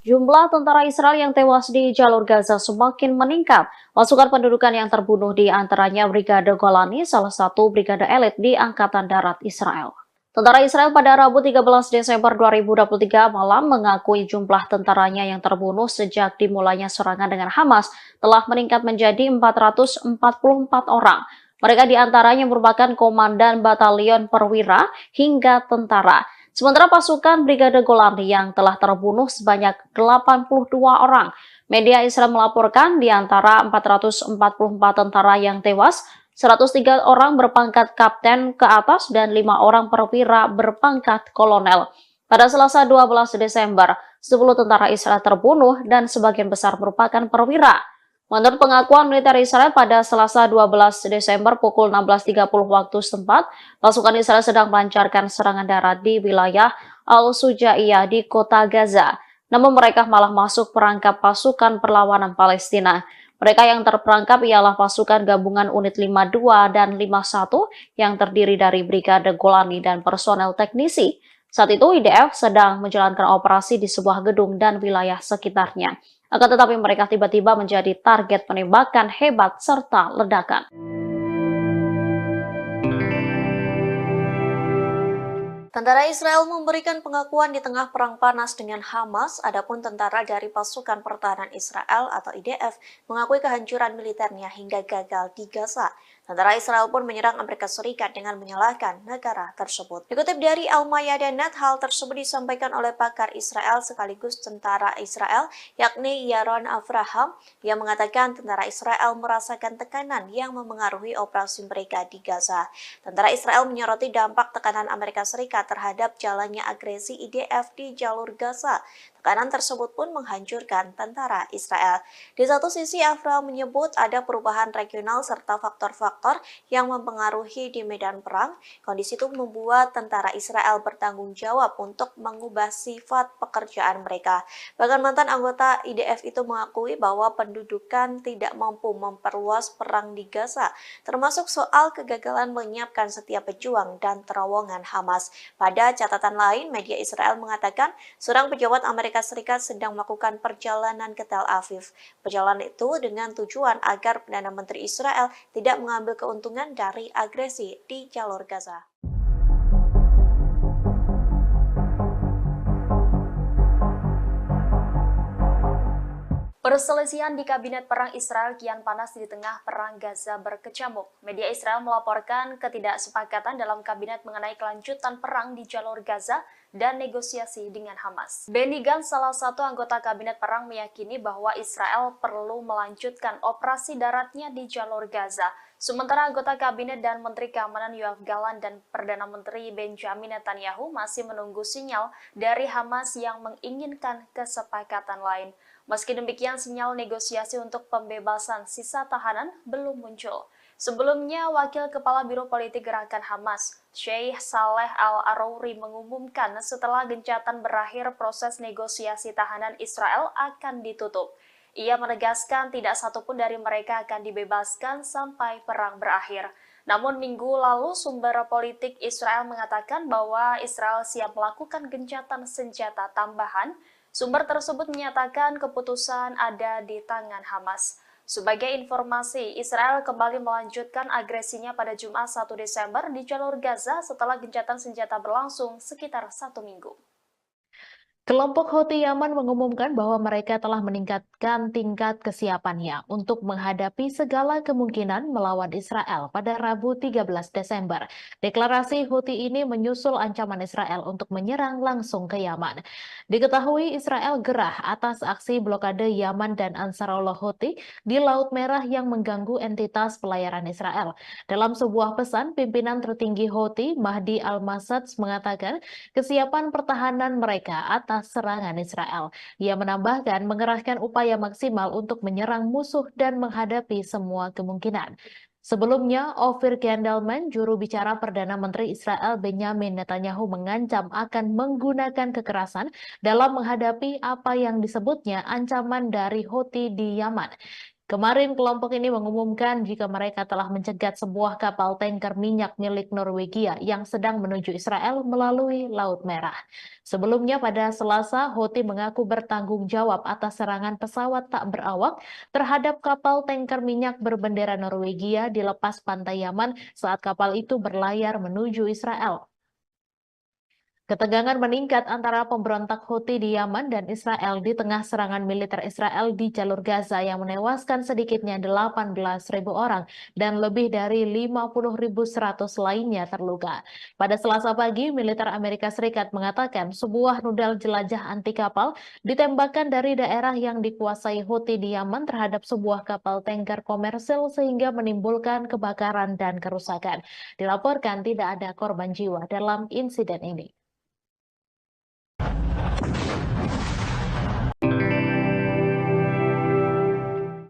Jumlah tentara Israel yang tewas di jalur Gaza semakin meningkat. Pasukan pendudukan yang terbunuh di antaranya Brigade Golani, salah satu brigade elit di Angkatan Darat Israel. Tentara Israel pada Rabu 13 Desember 2023 malam mengakui jumlah tentaranya yang terbunuh sejak dimulainya serangan dengan Hamas telah meningkat menjadi 444 orang. Mereka diantaranya merupakan komandan batalion perwira hingga tentara. Sementara pasukan Brigade Golani yang telah terbunuh sebanyak 82 orang. Media Israel melaporkan di antara 444 tentara yang tewas, 103 orang berpangkat kapten ke atas dan 5 orang perwira berpangkat kolonel. Pada Selasa 12 Desember, 10 tentara Israel terbunuh dan sebagian besar merupakan perwira. Menurut pengakuan militer Israel pada Selasa 12 Desember pukul 16.30 waktu setempat, pasukan Israel sedang melancarkan serangan darat di wilayah Al-Sujaiyah di kota Gaza. Namun mereka malah masuk perangkap pasukan perlawanan Palestina. Mereka yang terperangkap ialah pasukan gabungan unit 52 dan 51 yang terdiri dari Brigade Golani dan personel teknisi. Saat itu IDF sedang menjalankan operasi di sebuah gedung dan wilayah sekitarnya. Akan tetapi mereka tiba-tiba menjadi target penembakan hebat serta ledakan. Tentara Israel memberikan pengakuan di tengah perang panas dengan Hamas, adapun tentara dari Pasukan Pertahanan Israel atau IDF mengakui kehancuran militernya hingga gagal di Gaza. Tentara Israel pun menyerang Amerika Serikat dengan menyalahkan negara tersebut. Dikutip dari Al-Mayadeh.net, hal tersebut disampaikan oleh pakar Israel sekaligus tentara Israel, yakni Yaron Avraham, yang mengatakan tentara Israel merasakan tekanan yang memengaruhi operasi mereka di Gaza. Tentara Israel menyoroti dampak tekanan Amerika Serikat Serikat terhadap jalannya agresi IDF di jalur Gaza. Tekanan tersebut pun menghancurkan tentara Israel. Di satu sisi, Avraham menyebut ada perubahan regional serta faktor-faktor yang mempengaruhi di medan perang. Kondisi itu membuat tentara Israel bertanggung jawab untuk mengubah sifat pekerjaan mereka. Bahkan mantan anggota IDF itu mengakui bahwa pendudukan tidak mampu memperluas perang di Gaza, termasuk soal kegagalan menyiapkan setiap pejuang dan terowongan Hamas. Pada catatan lain, media Israel mengatakan seorang pejabat Amerika Serikat sedang melakukan perjalanan ke Tel Aviv. Perjalanan itu dengan tujuan agar Perdana Menteri Israel tidak mengambil keuntungan dari agresi di jalur Gaza. Perselisihan di Kabinet Perang Israel kian panas di tengah perang Gaza berkecamuk. Media Israel melaporkan ketidaksepakatan dalam kabinet mengenai kelanjutan perang di jalur Gaza dan negosiasi dengan Hamas. Benny Gantz, salah satu anggota Kabinet Perang, meyakini bahwa Israel perlu melanjutkan operasi daratnya di jalur Gaza. Sementara anggota Kabinet dan Menteri Keamanan Yoav Gallant dan Perdana Menteri Benjamin Netanyahu masih menunggu sinyal dari Hamas yang menginginkan kesepakatan lain. Meski demikian, sinyal negosiasi untuk pembebasan sisa tahanan belum muncul. Sebelumnya, Wakil Kepala Biro Politik Gerakan Hamas, Sheikh Saleh Al-Arouri, mengumumkan setelah gencatan berakhir proses negosiasi tahanan Israel akan ditutup. Ia menegaskan tidak satupun dari mereka akan dibebaskan sampai perang berakhir. Namun minggu lalu sumber politik Israel mengatakan bahwa Israel siap melakukan gencatan senjata tambahan. Sumber tersebut menyatakan keputusan ada di tangan Hamas. Sebagai informasi, Israel kembali melanjutkan agresinya pada Jumat 1 Desember di jalur Gaza setelah gencatan senjata berlangsung sekitar 1 minggu. Kelompok Houthi Yaman mengumumkan bahwa mereka telah meningkatkan tingkat kesiapannya untuk menghadapi segala kemungkinan melawan Israel pada Rabu 13 Desember. Deklarasi Houthi ini menyusul ancaman Israel untuk menyerang langsung ke Yaman. Diketahui Israel gerah atas aksi blokade Yaman dan Ansarullah Houthi di Laut Merah yang mengganggu entitas pelayaran Israel. Dalam sebuah pesan, pimpinan tertinggi Houthi, Mahdi Al-Masad, mengatakan kesiapan pertahanan mereka atas serangan Israel. Ia menambahkan mengerahkan upaya maksimal untuk menyerang musuh dan menghadapi semua kemungkinan. Sebelumnya, Ophir Gendelman, juru bicara Perdana Menteri Israel Benjamin Netanyahu, mengancam akan menggunakan kekerasan dalam menghadapi apa yang disebutnya ancaman dari Houthi di Yaman. Kemarin kelompok ini mengumumkan jika mereka telah mencegat sebuah kapal tanker minyak milik Norwegia yang sedang menuju Israel melalui Laut Merah. Sebelumnya pada Selasa, Houthi mengaku bertanggung jawab atas serangan pesawat tak berawak terhadap kapal tanker minyak berbendera Norwegia di lepas pantai Yaman saat kapal itu berlayar menuju Israel. Ketegangan meningkat antara pemberontak Houthi di Yaman dan Israel di tengah serangan militer Israel di jalur Gaza yang menewaskan sedikitnya 18.000 orang dan lebih dari 50.100 lainnya terluka. Pada Selasa pagi, militer Amerika Serikat mengatakan sebuah rudal jelajah anti kapal ditembakkan dari daerah yang dikuasai Houthi di Yaman terhadap sebuah kapal tanker komersil sehingga menimbulkan kebakaran dan kerusakan. Dilaporkan tidak ada korban jiwa dalam insiden ini.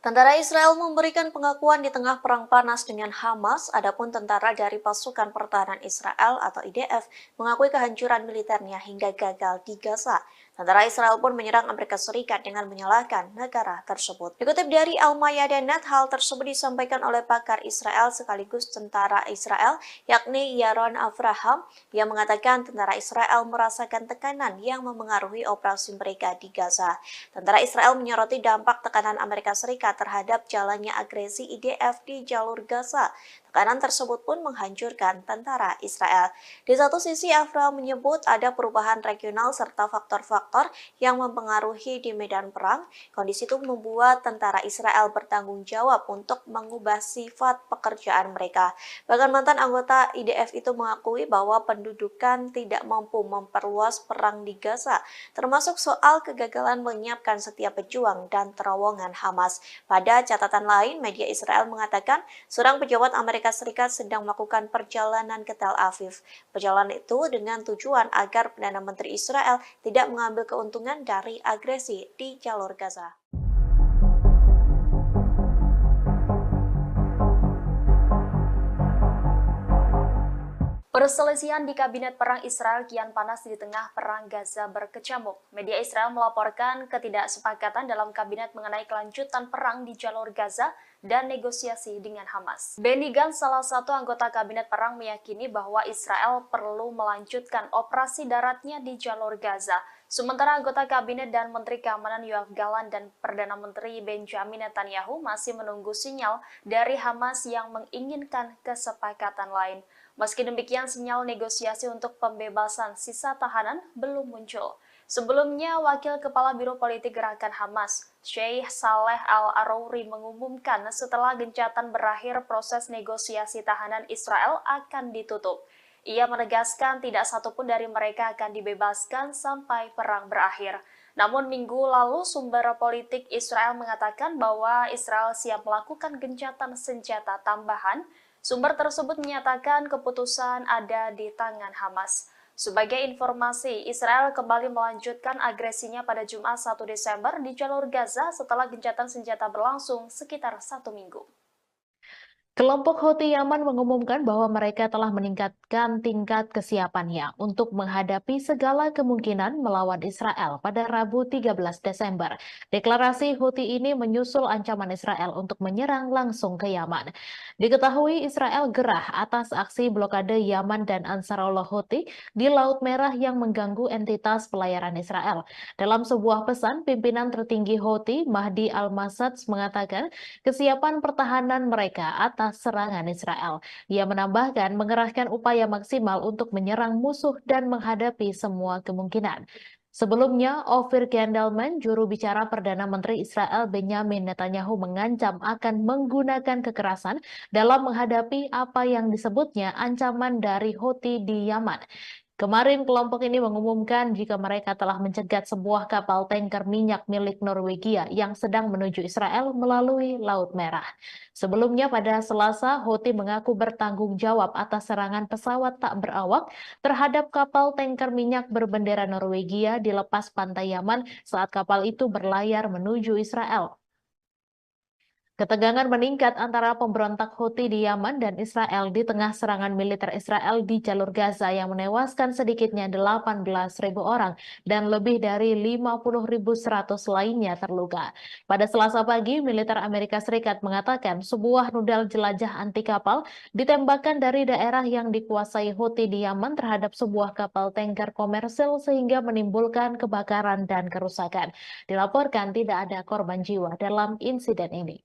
Tentara Israel memberikan pengakuan di tengah perang panas dengan Hamas, adapun tentara dari pasukan pertahanan Israel atau IDF mengakui kehancuran militernya hingga gagal di Gaza. Tentara Israel pun menyerang Amerika Serikat dengan menyalahkan negara tersebut. Dikutip dari Al-Mayadeh.net, hal tersebut disampaikan oleh pakar Israel sekaligus tentara Israel, yakni Yaron Avraham, yang mengatakan tentara Israel merasakan tekanan yang memengaruhi operasi mereka di Gaza. Tentara Israel menyoroti dampak tekanan Amerika Serikat terhadap jalannya agresi IDF di jalur Gaza. Tekanan tersebut pun menghancurkan tentara Israel. Di satu sisi, Avraham menyebut ada perubahan regional serta faktor-faktor yang mempengaruhi di medan perang. Kondisi itu membuat tentara Israel bertanggung jawab untuk mengubah sifat pekerjaan mereka. Bahkan mantan anggota IDF itu mengakui bahwa pendudukan tidak mampu memperluas perang di Gaza, termasuk soal kegagalan menyiapkan setiap pejuang dan terowongan Hamas. Pada catatan lain, media Israel mengatakan seorang pejabat Amerika Amerika Serikat sedang melakukan perjalanan ke Tel Aviv. Perjalanan itu dengan tujuan agar Perdana Menteri Israel tidak mengambil keuntungan dari agresi di jalur Gaza. Perselisihan di Kabinet Perang Israel kian panas di tengah Perang Gaza berkecamuk. Media Israel melaporkan ketidaksepakatan dalam kabinet mengenai kelanjutan perang di jalur Gaza dan negosiasi dengan Hamas. Benny Gantz, salah satu anggota Kabinet Perang, meyakini bahwa Israel perlu melanjutkan operasi daratnya di jalur Gaza. Sementara anggota Kabinet dan Menteri Keamanan Yoav Gallant dan Perdana Menteri Benjamin Netanyahu masih menunggu sinyal dari Hamas yang menginginkan kesepakatan lain. Meski demikian, sinyal negosiasi untuk pembebasan sisa tahanan belum muncul. Sebelumnya, Wakil Kepala Biro Politik Gerakan Hamas, Sheikh Saleh Al-Arouri, mengumumkan setelah gencatan berakhir proses negosiasi tahanan Israel akan ditutup. Ia menegaskan tidak satupun dari mereka akan dibebaskan sampai perang berakhir. Namun minggu lalu sumber politik Israel mengatakan bahwa Israel siap melakukan gencatan senjata tambahan. Sumber tersebut menyatakan keputusan ada di tangan Hamas. Sebagai informasi, Israel kembali melanjutkan agresinya pada Jumat 1 Desember di jalur Gaza setelah gencatan senjata berlangsung sekitar 1 minggu. Kelompok Houthi Yaman mengumumkan bahwa mereka telah meningkatkan tingkat kesiapannya untuk menghadapi segala kemungkinan melawan Israel pada Rabu 13 Desember. Deklarasi Houthi ini menyusul ancaman Israel untuk menyerang langsung ke Yaman. Diketahui Israel gerah atas aksi blokade Yaman dan Ansarullah Houthi di Laut Merah yang mengganggu entitas pelayaran Israel. Dalam sebuah pesan, pimpinan tertinggi Houthi, Mahdi Al-Masad, mengatakan kesiapan pertahanan mereka atas serangan Israel. Ia menambahkan mengerahkan upaya maksimal untuk menyerang musuh dan menghadapi semua kemungkinan. Sebelumnya, Ophir Gendelman, juru bicara Perdana Menteri Israel Benjamin Netanyahu, mengancam akan menggunakan kekerasan dalam menghadapi apa yang disebutnya ancaman dari Houthi di Yaman. Kemarin kelompok ini mengumumkan jika mereka telah mencegat sebuah kapal tanker minyak milik Norwegia yang sedang menuju Israel melalui Laut Merah. Sebelumnya pada Selasa, Houthi mengaku bertanggung jawab atas serangan pesawat tak berawak terhadap kapal tanker minyak berbendera Norwegia di lepas pantai Yaman saat kapal itu berlayar menuju Israel. Ketegangan meningkat antara pemberontak Houthi di Yaman dan Israel di tengah serangan militer Israel di jalur Gaza yang menewaskan sedikitnya 18.000 orang dan lebih dari 50.100 lainnya terluka. Pada Selasa pagi, militer Amerika Serikat mengatakan sebuah rudal jelajah anti kapal ditembakkan dari daerah yang dikuasai Houthi di Yaman terhadap sebuah kapal tanker komersil sehingga menimbulkan kebakaran dan kerusakan. Dilaporkan tidak ada korban jiwa dalam insiden ini.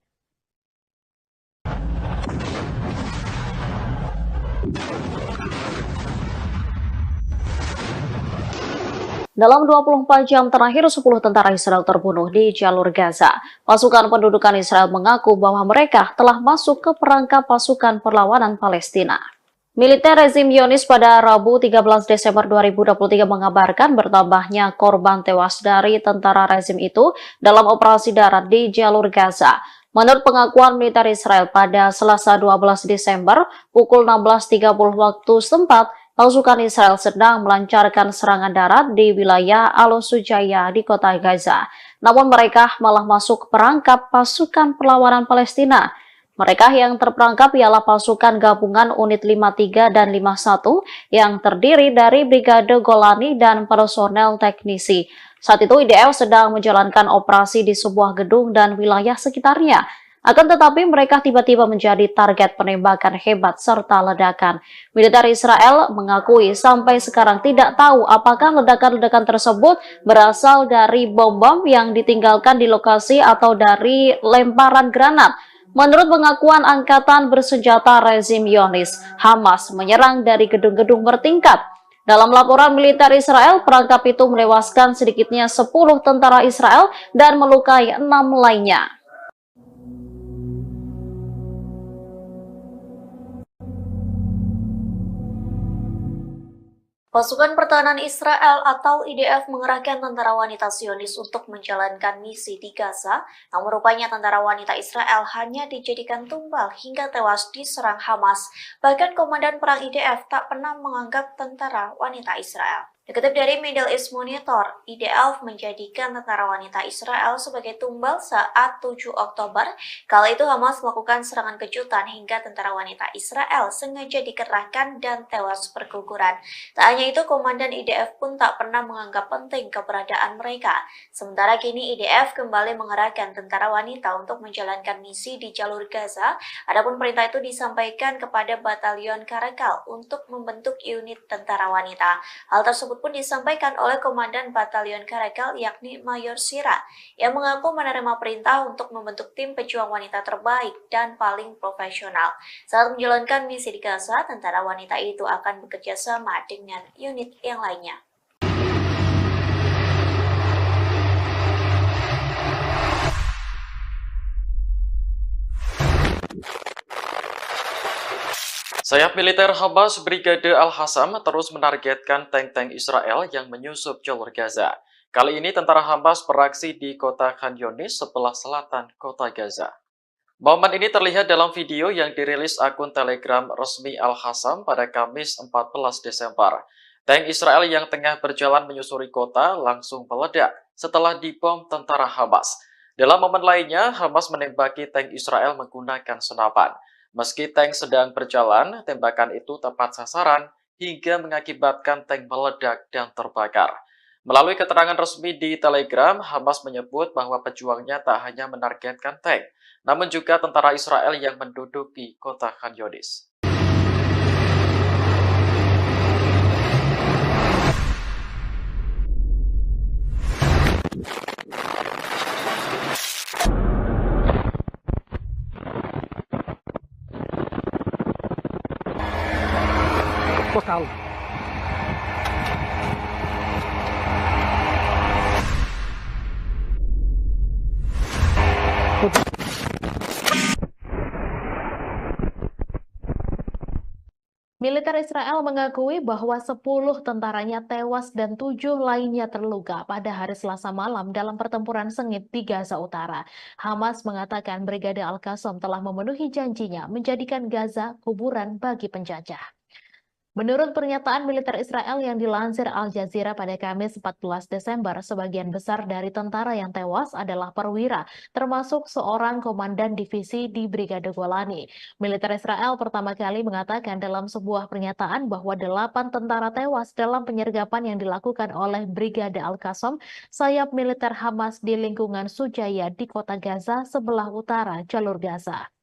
Dalam 24 jam terakhir, 10 tentara Israel terbunuh di jalur Gaza. Pasukan pendudukan Israel mengaku bahwa mereka telah masuk ke perangkap pasukan perlawanan Palestina. Militer rezim Zionis pada Rabu 13 Desember 2023 mengabarkan bertambahnya korban tewas dari tentara rezim itu dalam operasi darat di jalur Gaza. Menurut pengakuan militer Israel pada Selasa 12 Desember pukul 16.30 waktu setempat, pasukan Israel sedang melancarkan serangan darat di wilayah Al-Sujaya di kota Gaza. Namun mereka malah masuk ke perangkap pasukan perlawanan Palestina. Mereka yang terperangkap ialah pasukan gabungan unit 53 dan 51 yang terdiri dari Brigade Golani dan personel teknisi. Saat itu IDF sedang menjalankan operasi di sebuah gedung dan wilayah sekitarnya. Akan tetapi mereka tiba-tiba menjadi target penembakan hebat serta ledakan. Militer Israel mengakui sampai sekarang tidak tahu apakah ledakan-ledakan tersebut berasal dari bom-bom yang ditinggalkan di lokasi atau dari lemparan granat. Menurut pengakuan angkatan bersenjata rezim Zionis, Hamas menyerang dari gedung-gedung bertingkat. Dalam laporan militer Israel, perangkap itu menewaskan sedikitnya 10 tentara Israel dan melukai 6 lainnya. Pasukan Pertahanan Israel atau IDF mengerahkan tentara wanita Zionis untuk menjalankan misi di Gaza, namun rupanya tentara wanita Israel hanya dijadikan tumbal hingga tewas diserang Hamas. Bahkan Komandan Perang IDF tak pernah menganggap tentara wanita Israel. Dikutip dari Middle East Monitor, IDF menjadikan tentara wanita Israel sebagai tumbal saat 7 Oktober. Kala itu Hamas melakukan serangan kejutan hingga tentara wanita Israel sengaja dikerahkan dan tewas berguguran. Tak hanya itu, Komandan IDF pun tak pernah menganggap penting keberadaan mereka. Sementara kini IDF kembali mengerahkan tentara wanita untuk menjalankan misi di jalur Gaza. Adapun perintah itu disampaikan kepada Batalion Karakal untuk membentuk unit tentara wanita. Hal tersebut pun disampaikan oleh Komandan Batalion Karakal yakni Mayor Sira, yang mengaku menerima perintah untuk membentuk tim pejuang wanita terbaik dan paling profesional. Saat menjalankan misi di Gaza, tentara wanita itu akan bekerja sama dengan unit yang lainnya. Sayap militer Hamas Brigade Al-Hassam terus menargetkan tank-tank Israel yang menyusup jalur Gaza. Kali ini tentara Hamas beraksi di kota Khan Younis sebelah selatan kota Gaza. Momen ini terlihat dalam video yang dirilis akun Telegram resmi Al-Hassam pada Kamis 14 Desember. Tank Israel yang tengah berjalan menyusuri kota langsung meledak setelah dibom tentara Hamas. Dalam momen lainnya, Hamas menembaki tank Israel menggunakan senapan. Meski tank sedang berjalan, tembakan itu tepat sasaran hingga mengakibatkan tank meledak dan terbakar. Melalui keterangan resmi di Telegram, Hamas menyebut bahwa pejuangnya tak hanya menargetkan tank, namun juga tentara Israel yang menduduki kota Khan Younis. Total. Militer Israel mengakui bahwa 10 tentaranya tewas dan 7 lainnya terluka pada hari Selasa malam dalam pertempuran sengit di Gaza Utara. Hamas mengatakan Brigade Al-Qassam telah memenuhi janjinya menjadikan Gaza kuburan bagi penjajah. Menurut pernyataan militer Israel yang dilansir Al Jazeera pada Kamis 14 Desember, sebagian besar dari tentara yang tewas adalah perwira, termasuk seorang komandan divisi di Brigade Golani. Militer Israel pertama kali mengatakan dalam sebuah pernyataan bahwa 8 tentara tewas dalam penyergapan yang dilakukan oleh Brigade Al-Qassam, sayap militer Hamas di lingkungan Sujaya di kota Gaza sebelah utara jalur Gaza.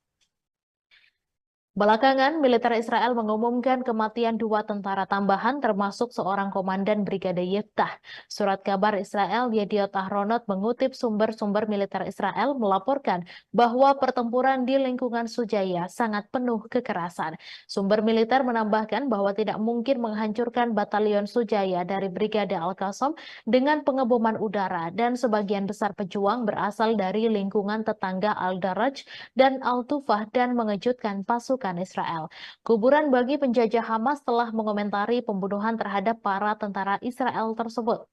Belakangan, militer Israel mengumumkan kematian 2 tentara tambahan termasuk seorang komandan Brigade Yiftah. Surat kabar Israel Yediot Ahronot mengutip sumber-sumber militer Israel melaporkan bahwa pertempuran di lingkungan Sujaya sangat penuh kekerasan. Sumber militer menambahkan bahwa tidak mungkin menghancurkan batalion Sujaya dari Brigade Al-Qassam dengan pengeboman udara dan sebagian besar pejuang berasal dari lingkungan tetangga Al-Daraj dan Al-Tufah dan mengejutkan pasukan Israel. Kuburan bagi penjajah Hamas telah mengomentari pembunuhan terhadap para tentara Israel tersebut.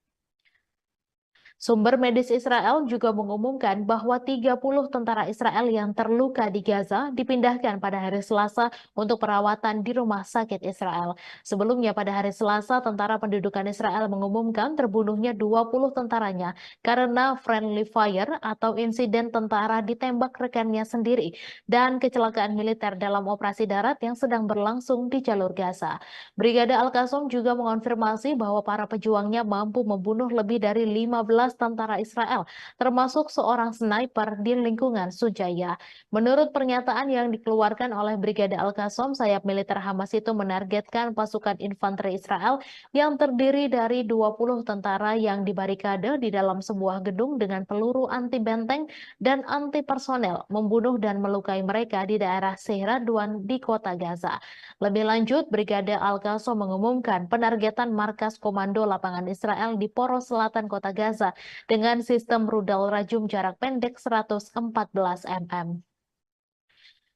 Sumber medis Israel juga mengumumkan bahwa 30 tentara Israel yang terluka di Gaza dipindahkan pada hari Selasa untuk perawatan di rumah sakit Israel. Sebelumnya pada hari Selasa, tentara pendudukan Israel mengumumkan terbunuhnya 20 tentaranya karena friendly fire atau insiden tentara ditembak rekannya sendiri dan kecelakaan militer dalam operasi darat yang sedang berlangsung di jalur Gaza. Brigade Al-Qassam juga mengonfirmasi bahwa para pejuangnya mampu membunuh lebih dari 15 tentara Israel, termasuk seorang sniper di lingkungan Sujaya. Menurut pernyataan yang dikeluarkan oleh Brigade Al-Qassam, sayap militer Hamas itu menargetkan pasukan infanteri Israel yang terdiri dari 20 tentara yang dibarikade di dalam sebuah gedung dengan peluru anti benteng dan anti personel, membunuh dan melukai mereka di daerah Sehradwan di kota Gaza. Lebih lanjut, Brigade Al-Qassam mengumumkan penargetan markas komando lapangan Israel di poros selatan kota Gaza dengan sistem rudal rajum jarak pendek 114 mm.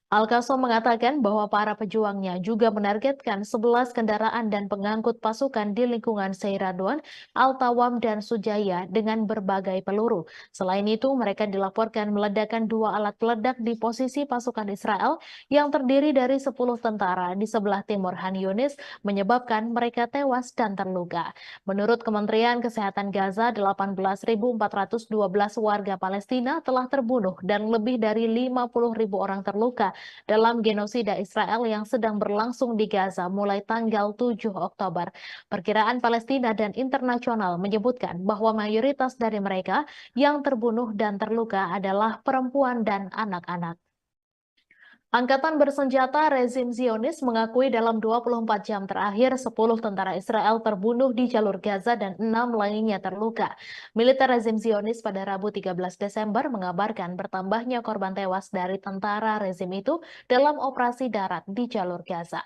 Al-Qassam mengatakan bahwa para pejuangnya juga menargetkan 11 kendaraan dan pengangkut pasukan di lingkungan Seiradwan, Al-Tawam, dan Sujaya dengan berbagai peluru. Selain itu, mereka dilaporkan meledakkan 2 alat peledak di posisi pasukan Israel yang terdiri dari 10 tentara di sebelah timur Han Yunis, menyebabkan mereka tewas dan terluka. Menurut Kementerian Kesehatan Gaza, 18.412 warga Palestina telah terbunuh dan lebih dari 50.000 orang terluka dalam genosida Israel yang sedang berlangsung di Gaza mulai tanggal 7 Oktober. Perkiraan Palestina dan internasional menyebutkan bahwa mayoritas dari mereka yang terbunuh dan terluka adalah perempuan dan anak-anak. Angkatan bersenjata rezim Zionis mengakui dalam 24 jam terakhir 10 tentara Israel terbunuh di jalur Gaza dan 6 lainnya terluka. Militer rezim Zionis pada Rabu 13 Desember mengabarkan bertambahnya korban tewas dari tentara rezim itu dalam operasi darat di jalur Gaza.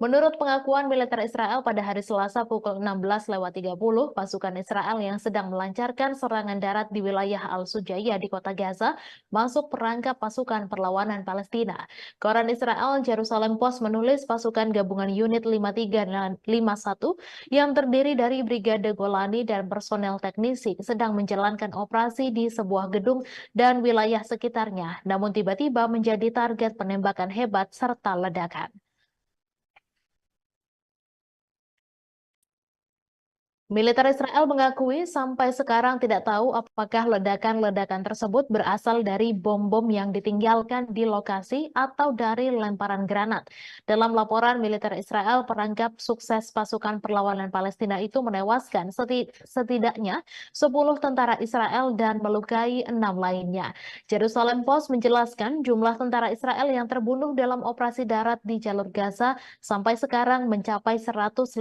Menurut pengakuan militer Israel pada hari Selasa pukul 16.30, pasukan Israel yang sedang melancarkan serangan darat di wilayah Al-Sujaya di kota Gaza masuk perangkap pasukan perlawanan Palestina. Koran Israel Jerusalem Post menulis pasukan gabungan unit 53 dan 51 yang terdiri dari Brigade Golani dan personel teknisi sedang menjalankan operasi di sebuah gedung dan wilayah sekitarnya, namun tiba-tiba menjadi target penembakan hebat serta ledakan. Militer Israel mengakui sampai sekarang tidak tahu apakah ledakan-ledakan tersebut berasal dari bom-bom yang ditinggalkan di lokasi atau dari lemparan granat. Dalam laporan militer Israel, perangkap sukses pasukan perlawanan Palestina itu menewaskan setidaknya 10 tentara Israel dan melukai 6 lainnya. Jerusalem Post menjelaskan jumlah tentara Israel yang terbunuh dalam operasi darat di jalur Gaza sampai sekarang mencapai 115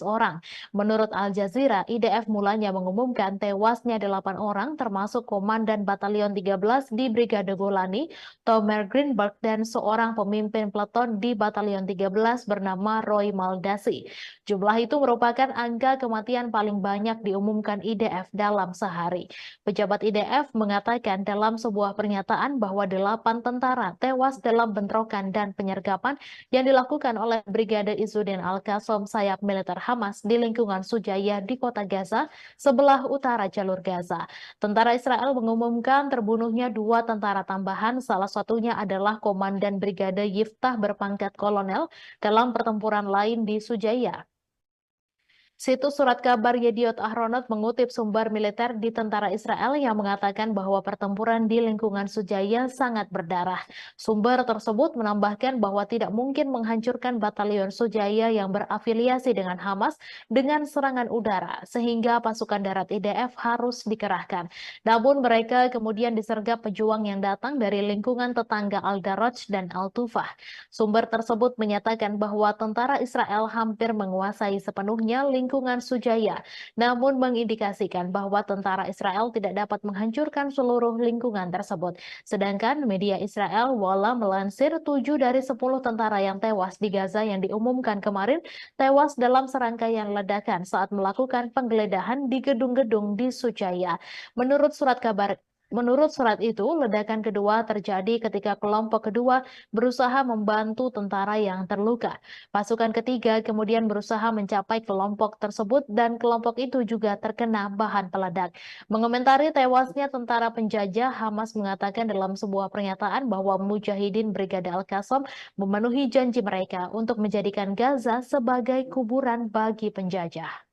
orang. Menurut Al Jazeera, IDF mulanya mengumumkan tewasnya 8 orang termasuk Komandan Batalion 13 di Brigade Golani, Tomer Greenberg, dan seorang pemimpin peleton di Batalion 13 bernama Roy Maldasi. Jumlah itu merupakan angka kematian paling banyak diumumkan IDF dalam sehari. Pejabat IDF mengatakan dalam sebuah pernyataan bahwa 8 tentara tewas dalam bentrokan dan penyergapan yang dilakukan oleh Brigade Izzuddin Al-Qassam sayap militer Hamas di lingkungan Sujaya di kota Gaza, sebelah utara jalur Gaza. Tentara Israel mengumumkan terbunuhnya 2 tentara tambahan, salah satunya adalah Komandan Brigade Yiftah berpangkat kolonel dalam pertempuran lain di Sujaya. Situs surat kabar Yediot Ahronot mengutip sumber militer di tentara Israel yang mengatakan bahwa pertempuran di lingkungan Sujaya sangat berdarah. Sumber tersebut menambahkan bahwa tidak mungkin menghancurkan batalion Sujaya yang berafiliasi dengan Hamas dengan serangan udara, sehingga pasukan darat IDF harus dikerahkan. Namun mereka kemudian disergap pejuang yang datang dari lingkungan tetangga Al-Daraj dan Al-Tufah. Sumber tersebut menyatakan bahwa tentara Israel hampir menguasai sepenuhnya lingkungan Sujaya, namun mengindikasikan bahwa tentara Israel tidak dapat menghancurkan seluruh lingkungan tersebut. Sedangkan media Israel Walla melansir 7 dari 10 tentara yang tewas di Gaza yang diumumkan kemarin tewas dalam serangkaian ledakan saat melakukan penggeledahan di gedung-gedung di Sujaya. Menurut surat itu, ledakan kedua terjadi ketika kelompok kedua berusaha membantu tentara yang terluka. Pasukan ketiga kemudian berusaha mencapai kelompok tersebut dan kelompok itu juga terkena bahan peledak. Mengomentari tewasnya tentara penjajah, Hamas mengatakan dalam sebuah pernyataan bahwa Mujahidin Brigade Al-Qassam memenuhi janji mereka untuk menjadikan Gaza sebagai kuburan bagi penjajah.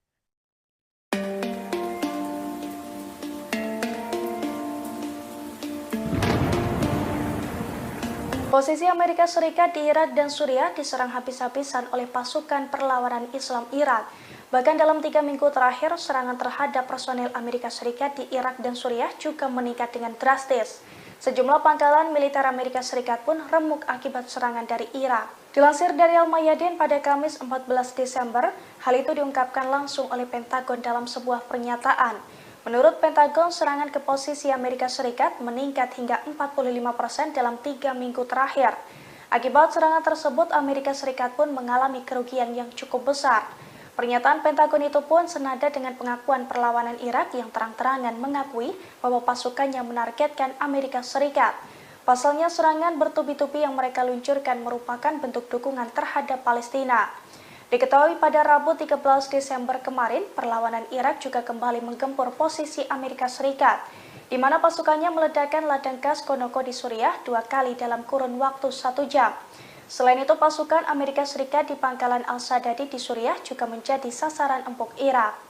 Posisi Amerika Serikat di Irak dan Suriah diserang habis-habisan oleh pasukan perlawanan Islam Irak. Bahkan dalam 3 minggu terakhir, serangan terhadap personil Amerika Serikat di Irak dan Suriah juga meningkat dengan drastis. Sejumlah pangkalan militer Amerika Serikat pun remuk akibat serangan dari Irak. Dilansir dari Al-Mayadin pada Kamis 14 Desember, hal itu diungkapkan langsung oleh Pentagon dalam sebuah pernyataan. Menurut Pentagon, serangan ke posisi Amerika Serikat meningkat hingga 45% dalam 3 minggu terakhir. Akibat serangan tersebut, Amerika Serikat pun mengalami kerugian yang cukup besar. Pernyataan Pentagon itu pun senada dengan pengakuan perlawanan Irak yang terang-terangan mengakui bahwa pasukannya menargetkan Amerika Serikat. Pasalnya serangan bertubi-tubi yang mereka luncurkan merupakan bentuk dukungan terhadap Palestina. Diketahui pada Rabu 13 Desember kemarin, perlawanan Irak juga kembali menggempur posisi Amerika Serikat, di mana pasukannya meledakkan ladang gas Konoko di Suriah 2 kali dalam kurun waktu 1 jam. Selain itu, pasukan Amerika Serikat di pangkalan Al-Sadadi di Suriah juga menjadi sasaran empuk Irak.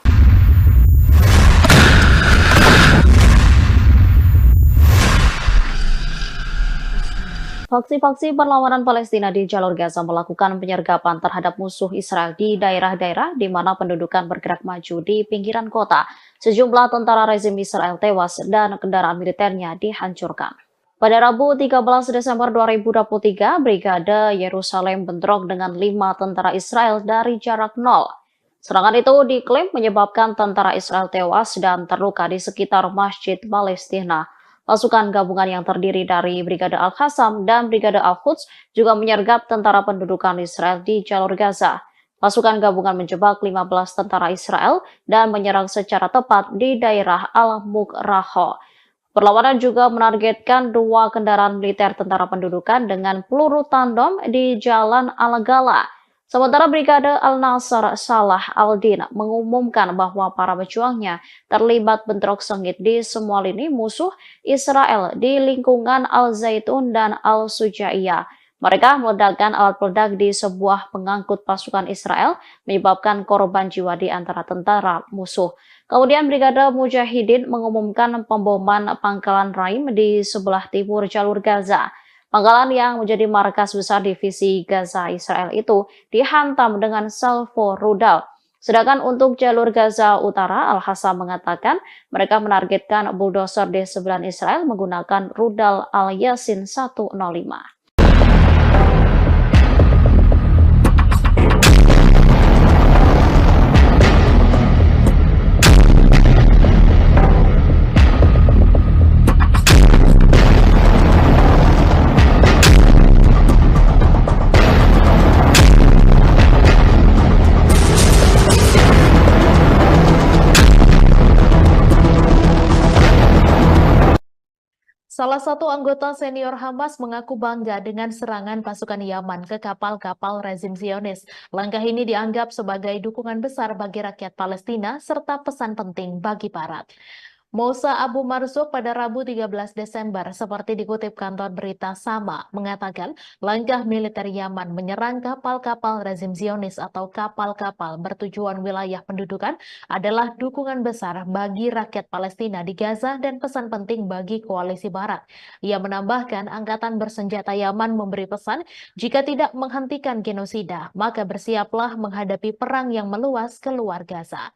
Faksi-faksi perlawanan Palestina di jalur Gaza melakukan penyergapan terhadap musuh Israel di daerah-daerah di mana pendudukan bergerak maju di pinggiran kota. Sejumlah tentara rezim Israel tewas dan kendaraan militernya dihancurkan. Pada Rabu 13 Desember 2023, Brigade Yerusalem bentrok dengan 5 tentara Israel dari jarak nol. Serangan itu diklaim menyebabkan tentara Israel tewas dan terluka di sekitar Masjid Palestina. Pasukan gabungan yang terdiri dari Brigade Al-Qassam dan Brigade Al-Quds juga menyergap tentara pendudukan Israel di jalur Gaza. Pasukan gabungan menjebak 15 tentara Israel dan menyerang secara tepat di daerah Al-Mukraho. Perlawanan juga menargetkan 2 kendaraan militer tentara pendudukan dengan peluru tandem di Jalan Al-Gala. Sementara Brigade Al-Nasr Salah Al-Din mengumumkan bahwa para pejuangnya terlibat bentrok sengit di semua lini musuh Israel di lingkungan Al-Zaitun dan Al-Sujaiyah. Mereka meledakkan alat peledak di sebuah pengangkut pasukan Israel, menyebabkan korban jiwa di antara tentara musuh. Kemudian Brigade Mujahidin mengumumkan pemboman pangkalan Raim di sebelah timur jalur Gaza. Pangkalan yang menjadi markas besar divisi Gaza Israel itu dihantam dengan salvo rudal. Sedangkan untuk jalur Gaza Utara, Al-Hassam mengatakan mereka menargetkan bulldozer D9 Israel menggunakan rudal Al-Yasin 105. Salah satu anggota senior Hamas mengaku bangga dengan serangan pasukan Yaman ke kapal-kapal rezim Zionis. Langkah ini dianggap sebagai dukungan besar bagi rakyat Palestina serta pesan penting bagi Barat. Mousa Abu Marzuk pada Rabu 13 Desember, seperti dikutip kantor berita Sama, mengatakan langkah militer Yaman menyerang kapal-kapal rezim Zionis atau kapal-kapal bertujuan wilayah pendudukan adalah dukungan besar bagi rakyat Palestina di Gaza dan pesan penting bagi koalisi Barat. Ia menambahkan angkatan bersenjata Yaman memberi pesan jika tidak menghentikan genosida, maka bersiaplah menghadapi perang yang meluas keluar Gaza.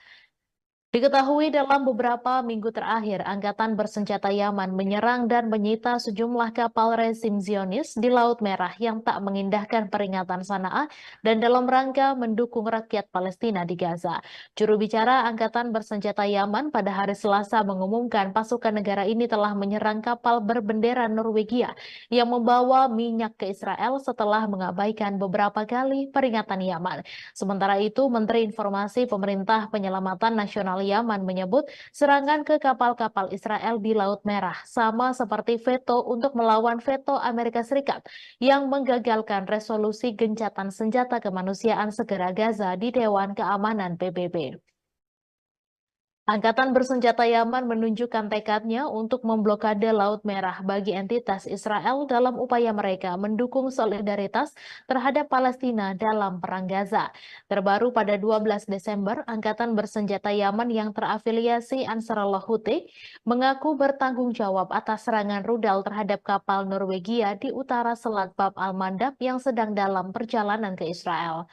Diketahui dalam beberapa minggu terakhir, Angkatan Bersenjata Yaman menyerang dan menyita sejumlah kapal rezim Zionis di Laut Merah yang tak mengindahkan peringatan Sanaa dan dalam rangka mendukung rakyat Palestina di Gaza. Juru bicara Angkatan Bersenjata Yaman pada hari Selasa mengumumkan pasukan negara ini telah menyerang kapal berbendera Norwegia yang membawa minyak ke Israel setelah mengabaikan beberapa kali peringatan Yaman. Sementara itu, Menteri Informasi Pemerintah Penyelamatan Nasional Yaman menyebut serangan ke kapal-kapal Israel di Laut Merah sama seperti veto untuk melawan veto Amerika Serikat yang menggagalkan resolusi gencatan senjata kemanusiaan segera Gaza di Dewan Keamanan PBB. Angkatan Bersenjata Yaman menunjukkan tekadnya untuk memblokade Laut Merah bagi entitas Israel dalam upaya mereka mendukung solidaritas terhadap Palestina dalam Perang Gaza. Terbaru pada 12 Desember, Angkatan Bersenjata Yaman yang terafiliasi Ansarullah Houthi mengaku bertanggung jawab atas serangan rudal terhadap kapal Norwegia di utara Selat Bab al-Mandab yang sedang dalam perjalanan ke Israel.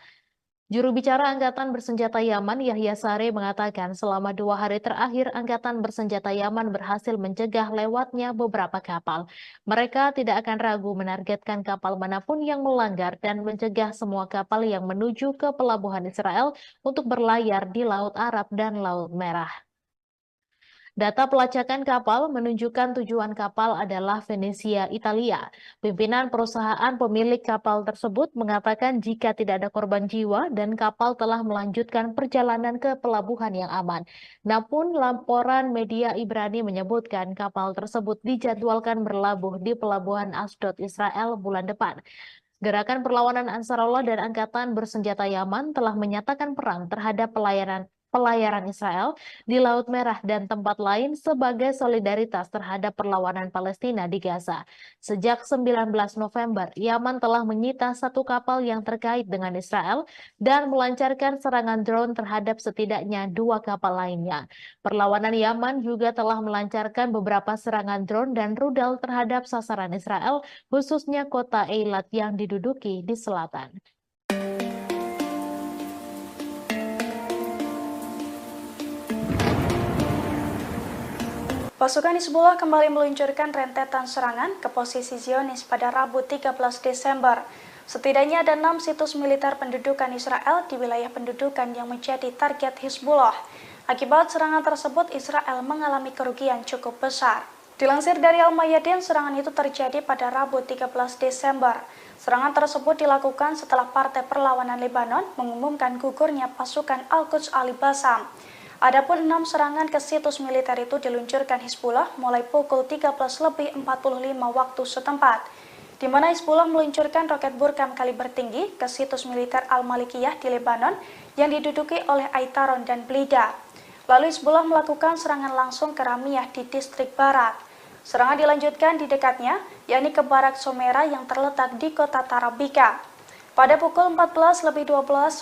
Juru bicara Angkatan Bersenjata Yaman, Yahya Saree, mengatakan selama 2 hari terakhir Angkatan Bersenjata Yaman berhasil mencegah lewatnya beberapa kapal. Mereka tidak akan ragu menargetkan kapal manapun yang melanggar dan mencegah semua kapal yang menuju ke pelabuhan Israel untuk berlayar di Laut Arab dan Laut Merah. Data pelacakan kapal menunjukkan tujuan kapal adalah Venesia, Italia. Pimpinan perusahaan pemilik kapal tersebut mengatakan jika tidak ada korban jiwa dan kapal telah melanjutkan perjalanan ke pelabuhan yang aman. Namun laporan media Ibrani menyebutkan kapal tersebut dijadwalkan berlabuh di pelabuhan Asdod, Israel bulan depan. Gerakan perlawanan Ansarullah dan Angkatan Bersenjata Yaman telah menyatakan perang terhadap pelayaran Israel di Laut Merah dan tempat lain sebagai solidaritas terhadap perlawanan Palestina di Gaza. Sejak 19 November, Yaman telah menyita satu kapal yang terkait dengan Israel dan melancarkan serangan drone terhadap setidaknya 2 kapal lainnya. Perlawanan Yaman juga telah melancarkan beberapa serangan drone dan rudal terhadap sasaran Israel, khususnya kota Eilat yang diduduki di selatan. Pasukan Hizbullah kembali meluncurkan rentetan serangan ke posisi Zionis pada Rabu 13 Desember. Setidaknya ada 6 situs militer pendudukan Israel di wilayah pendudukan yang menjadi target Hizbullah. Akibat serangan tersebut, Israel mengalami kerugian cukup besar. Dilansir dari Al-Mayadin, serangan itu terjadi pada Rabu 13 Desember. Serangan tersebut dilakukan setelah Partai Perlawanan Lebanon mengumumkan gugurnya pasukan Al-Quds Al-Bassam. Adapun 6 serangan ke situs militer itu diluncurkan Hizbullah mulai pukul 13.45 waktu setempat, di mana Hizbullah meluncurkan roket Burkam kaliber tinggi ke situs militer Al-Malikiyah di Lebanon yang diduduki oleh Aitaron dan Blida. Lalu Hizbullah melakukan serangan langsung ke Ramiyah di distrik barat. Serangan dilanjutkan di dekatnya, yakni ke Barak Somera yang terletak di kota Tarabika. Pada pukul 14.12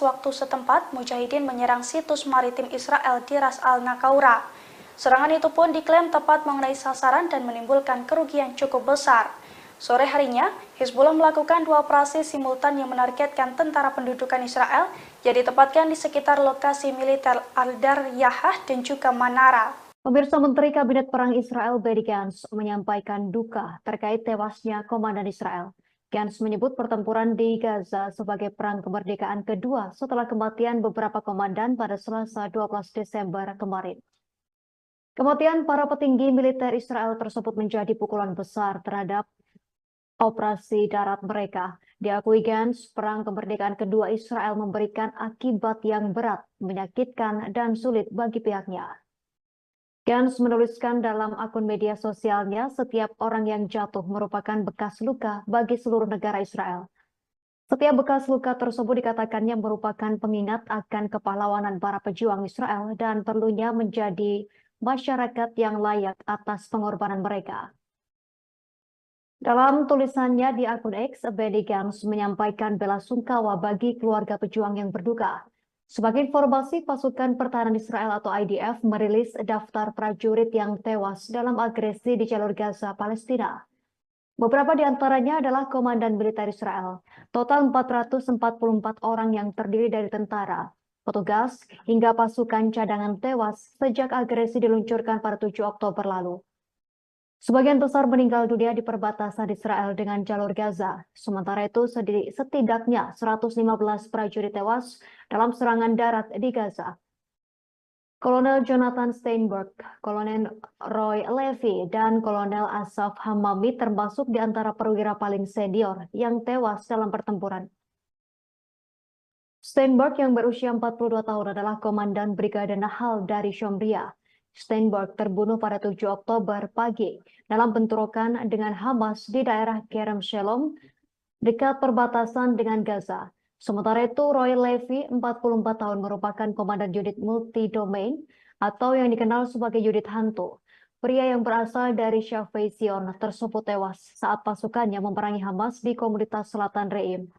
waktu setempat, Mujahidin menyerang situs maritim Israel di Ras Al-Nakaura. Serangan itu pun diklaim tepat mengenai sasaran dan menimbulkan kerugian cukup besar. Sore harinya, Hizbullah melakukan 2 operasi simultan yang menargetkan tentara pendudukan Israel yang ditempatkan di sekitar lokasi militer Al-Daryahah dan juga Manara. Pemirsa, Menteri Kabinet Perang Israel Benny Gantz menyampaikan duka terkait tewasnya komandan Israel. Gantz menyebut pertempuran di Gaza sebagai perang kemerdekaan kedua setelah kematian beberapa komandan pada Selasa 12 Desember kemarin. Kematian para petinggi militer Israel tersebut menjadi pukulan besar terhadap operasi darat mereka. Diakui Gantz, perang kemerdekaan kedua Israel memberikan akibat yang berat, menyakitkan, dan sulit bagi pihaknya. Gantz menuliskan dalam akun media sosialnya, setiap orang yang jatuh merupakan bekas luka bagi seluruh negara Israel. Setiap bekas luka tersebut dikatakannya merupakan pengingat akan kepahlawanan para pejuang Israel dan perlunya menjadi masyarakat yang layak atas pengorbanan mereka. Dalam tulisannya di akun X, Benny Gantz menyampaikan bela sungkawa bagi keluarga pejuang yang berduka. Sebagai informasi, pasukan pertahanan Israel atau IDF merilis daftar prajurit yang tewas dalam agresi di jalur Gaza, Palestina. Beberapa di antaranya adalah komandan militer Israel. Total 444 orang yang terdiri dari tentara, petugas, hingga pasukan cadangan tewas sejak agresi diluncurkan pada 7 Oktober lalu. Sebagian besar meninggal dunia di perbatasan Israel dengan jalur Gaza. Sementara itu, setidaknya 115 prajurit tewas dalam serangan darat di Gaza. Kolonel Jonathan Steinberg, Kolonel Roy Levy, dan Kolonel Asaf Hamami termasuk di antara perwira paling senior yang tewas dalam pertempuran. Steinberg yang berusia 42 tahun adalah komandan Brigade Nahal dari Shomria. Steinberg terbunuh pada 7 Oktober pagi dalam bentrokan dengan Hamas di daerah Kerem Shalom dekat perbatasan dengan Gaza. Sementara itu, Roy Levy, 44 tahun, merupakan komandan unit multi-domain atau yang dikenal sebagai unit hantu. Pria yang berasal dari Shafei Zion tersebut tewas saat pasukannya memerangi Hamas di komunitas Selatan Reim.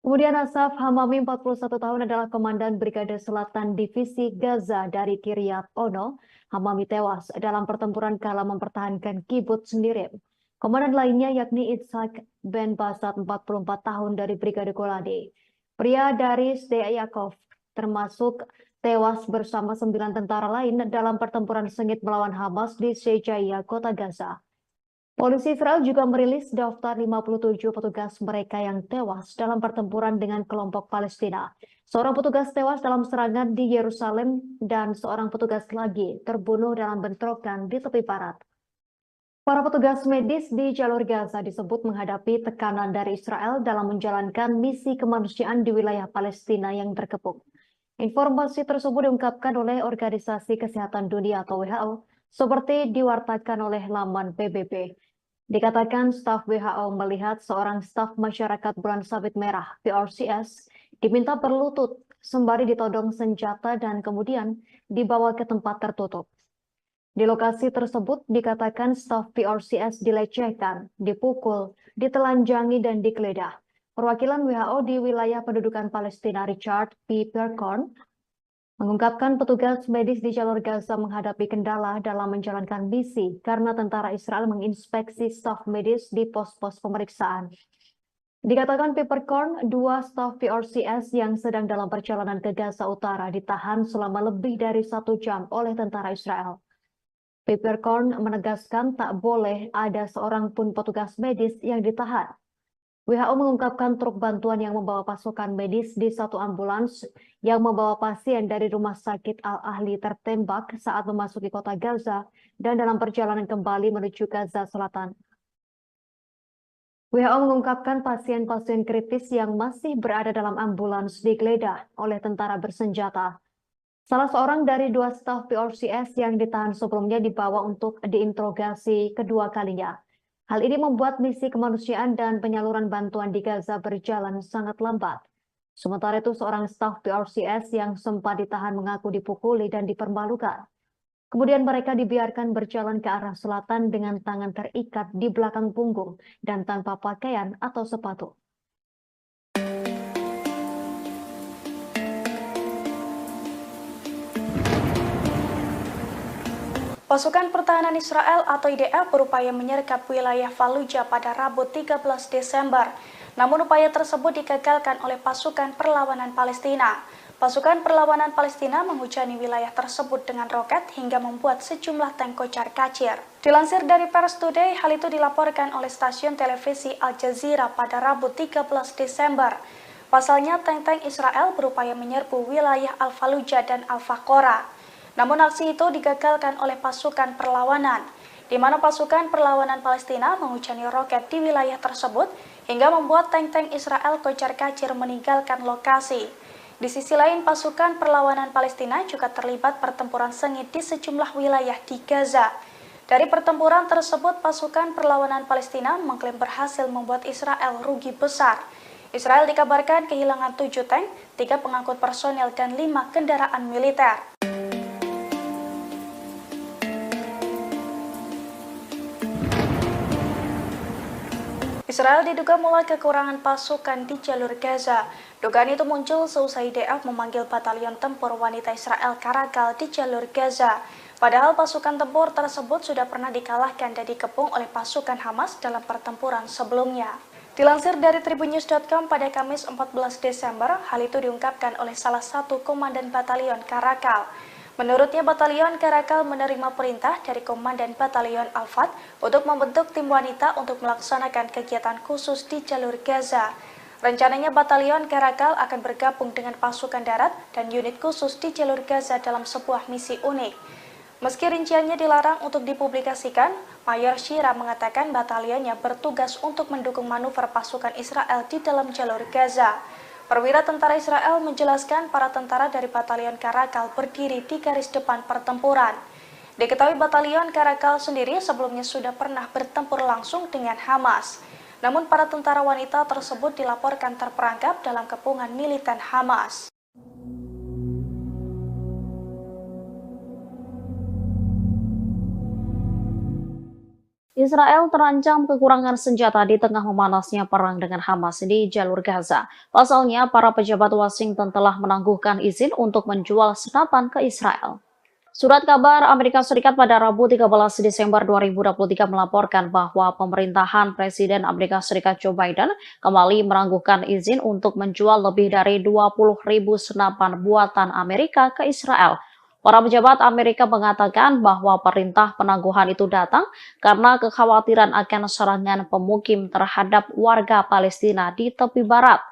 Kemudian Asaf Hamami, 41 tahun, adalah komandan Brigade Selatan Divisi Gaza dari Kiryat Ono. Hamami tewas dalam pertempuran kala mempertahankan kibbutz Nirim. Komandan lainnya yakni Itzhak Ben Basat, 44 tahun, dari Brigade Golani. Pria dari Sde Yaakov termasuk tewas bersama 9 tentara lain dalam pertempuran sengit melawan Hamas di Shejaiya, kota Gaza. Polisi Israel juga merilis daftar 57 petugas mereka yang tewas dalam pertempuran dengan kelompok Palestina. Seorang petugas tewas dalam serangan di Yerusalem dan seorang petugas lagi terbunuh dalam bentrokan di tepi barat. Para petugas medis di jalur Gaza disebut menghadapi tekanan dari Israel dalam menjalankan misi kemanusiaan di wilayah Palestina yang terkepung. Informasi tersebut diungkapkan oleh Organisasi Kesehatan Dunia atau WHO, seperti diwartakan oleh laman PBB. Dikatakan staf WHO melihat seorang staf masyarakat Bulan Sabit Merah (PRCS) diminta berlutut sembari ditodong senjata dan kemudian dibawa ke tempat tertutup. Di lokasi tersebut dikatakan staf PRCS dilecehkan, dipukul, ditelanjangi, dan digeledah. Perwakilan WHO di wilayah pendudukan Palestina Richard P. Percorn mengungkapkan petugas medis di jalur Gaza menghadapi kendala dalam menjalankan misi karena tentara Israel menginspeksi staf medis di pos-pos pemeriksaan. Dikatakan Peppercorn, 2 staf PRCS yang sedang dalam perjalanan ke Gaza Utara ditahan selama lebih dari 1 jam oleh tentara Israel. Peppercorn menegaskan tak boleh ada seorang pun petugas medis yang ditahan. WHO mengungkapkan truk bantuan yang membawa pasukan medis di satu ambulans yang membawa pasien dari rumah sakit Al-Ahli tertembak saat memasuki kota Gaza dan dalam perjalanan kembali menuju Gaza Selatan. WHO mengungkapkan pasien-pasien kritis yang masih berada dalam ambulans digeledah oleh tentara bersenjata. Salah seorang dari 2 staf PRCS yang ditahan sebelumnya dibawa untuk diinterogasi kedua kalinya. Hal ini membuat misi kemanusiaan dan penyaluran bantuan di Gaza berjalan sangat lambat. Sementara itu, seorang staf PRCS yang sempat ditahan mengaku dipukuli dan dipermalukan. Kemudian mereka dibiarkan berjalan ke arah selatan dengan tangan terikat di belakang punggung dan tanpa pakaian atau sepatu. Pasukan Pertahanan Israel atau IDF berupaya menyergap wilayah Fallujah pada Rabu 13 Desember. Namun upaya tersebut digagalkan oleh pasukan perlawanan Palestina. Pasukan perlawanan Palestina menghujani wilayah tersebut dengan roket hingga membuat sejumlah tank kocar-kacir. Dilansir dari Pers Today, hal itu dilaporkan oleh stasiun televisi Al Jazeera pada Rabu 13 Desember. Pasalnya, tank-tank Israel berupaya menyerbu wilayah Al-Fallujah dan Al-Faqora. Namun aksi itu digagalkan oleh pasukan perlawanan, di mana pasukan perlawanan Palestina menghujani roket di wilayah tersebut hingga membuat tank-tank Israel kocar-kacir meninggalkan lokasi. Di sisi lain, pasukan perlawanan Palestina juga terlibat pertempuran sengit di sejumlah wilayah di Gaza. Dari pertempuran tersebut, pasukan perlawanan Palestina mengklaim berhasil membuat Israel rugi besar. Israel dikabarkan kehilangan 7 tank, 3 pengangkut personel, dan 5 kendaraan militer. Israel diduga mulai kekurangan pasukan di jalur Gaza. Dugaan itu muncul seusai IDF memanggil batalion tempur wanita Israel Karakal di jalur Gaza. Padahal pasukan tempur tersebut sudah pernah dikalahkan dan dikepung oleh pasukan Hamas dalam pertempuran sebelumnya. Dilansir dari tribunnews.com pada Kamis 14 Desember, hal itu diungkapkan oleh salah satu komandan batalion Karakal. Menurutnya, batalion Karakal menerima perintah dari Komandan Batalion Al-Fat untuk membentuk tim wanita untuk melaksanakan kegiatan khusus di jalur Gaza. Rencananya batalion Karakal akan bergabung dengan pasukan darat dan unit khusus di jalur Gaza dalam sebuah misi unik. Meski rinciannya dilarang untuk dipublikasikan, Mayor Shira mengatakan batalionnya bertugas untuk mendukung manuver pasukan Israel di dalam jalur Gaza. Perwira tentara Israel menjelaskan para tentara dari batalion Karakal berdiri di garis depan pertempuran. Diketahui batalion Karakal sendiri sebelumnya sudah pernah bertempur langsung dengan Hamas. Namun para tentara wanita tersebut dilaporkan terperangkap dalam kepungan militan Hamas. Israel terancam kekurangan senjata di tengah memanasnya perang dengan Hamas di jalur Gaza. Pasalnya, para pejabat Washington telah menangguhkan izin untuk menjual senapan ke Israel. Surat kabar Amerika Serikat pada Rabu 13 Desember 2023 melaporkan bahwa pemerintahan Presiden Amerika Serikat Joe Biden kembali menangguhkan izin untuk menjual lebih dari 20.000 senapan buatan Amerika ke Israel. Para pejabat Amerika mengatakan bahwa perintah penangguhan itu datang karena kekhawatiran akan serangan pemukim terhadap warga Palestina di tepi barat.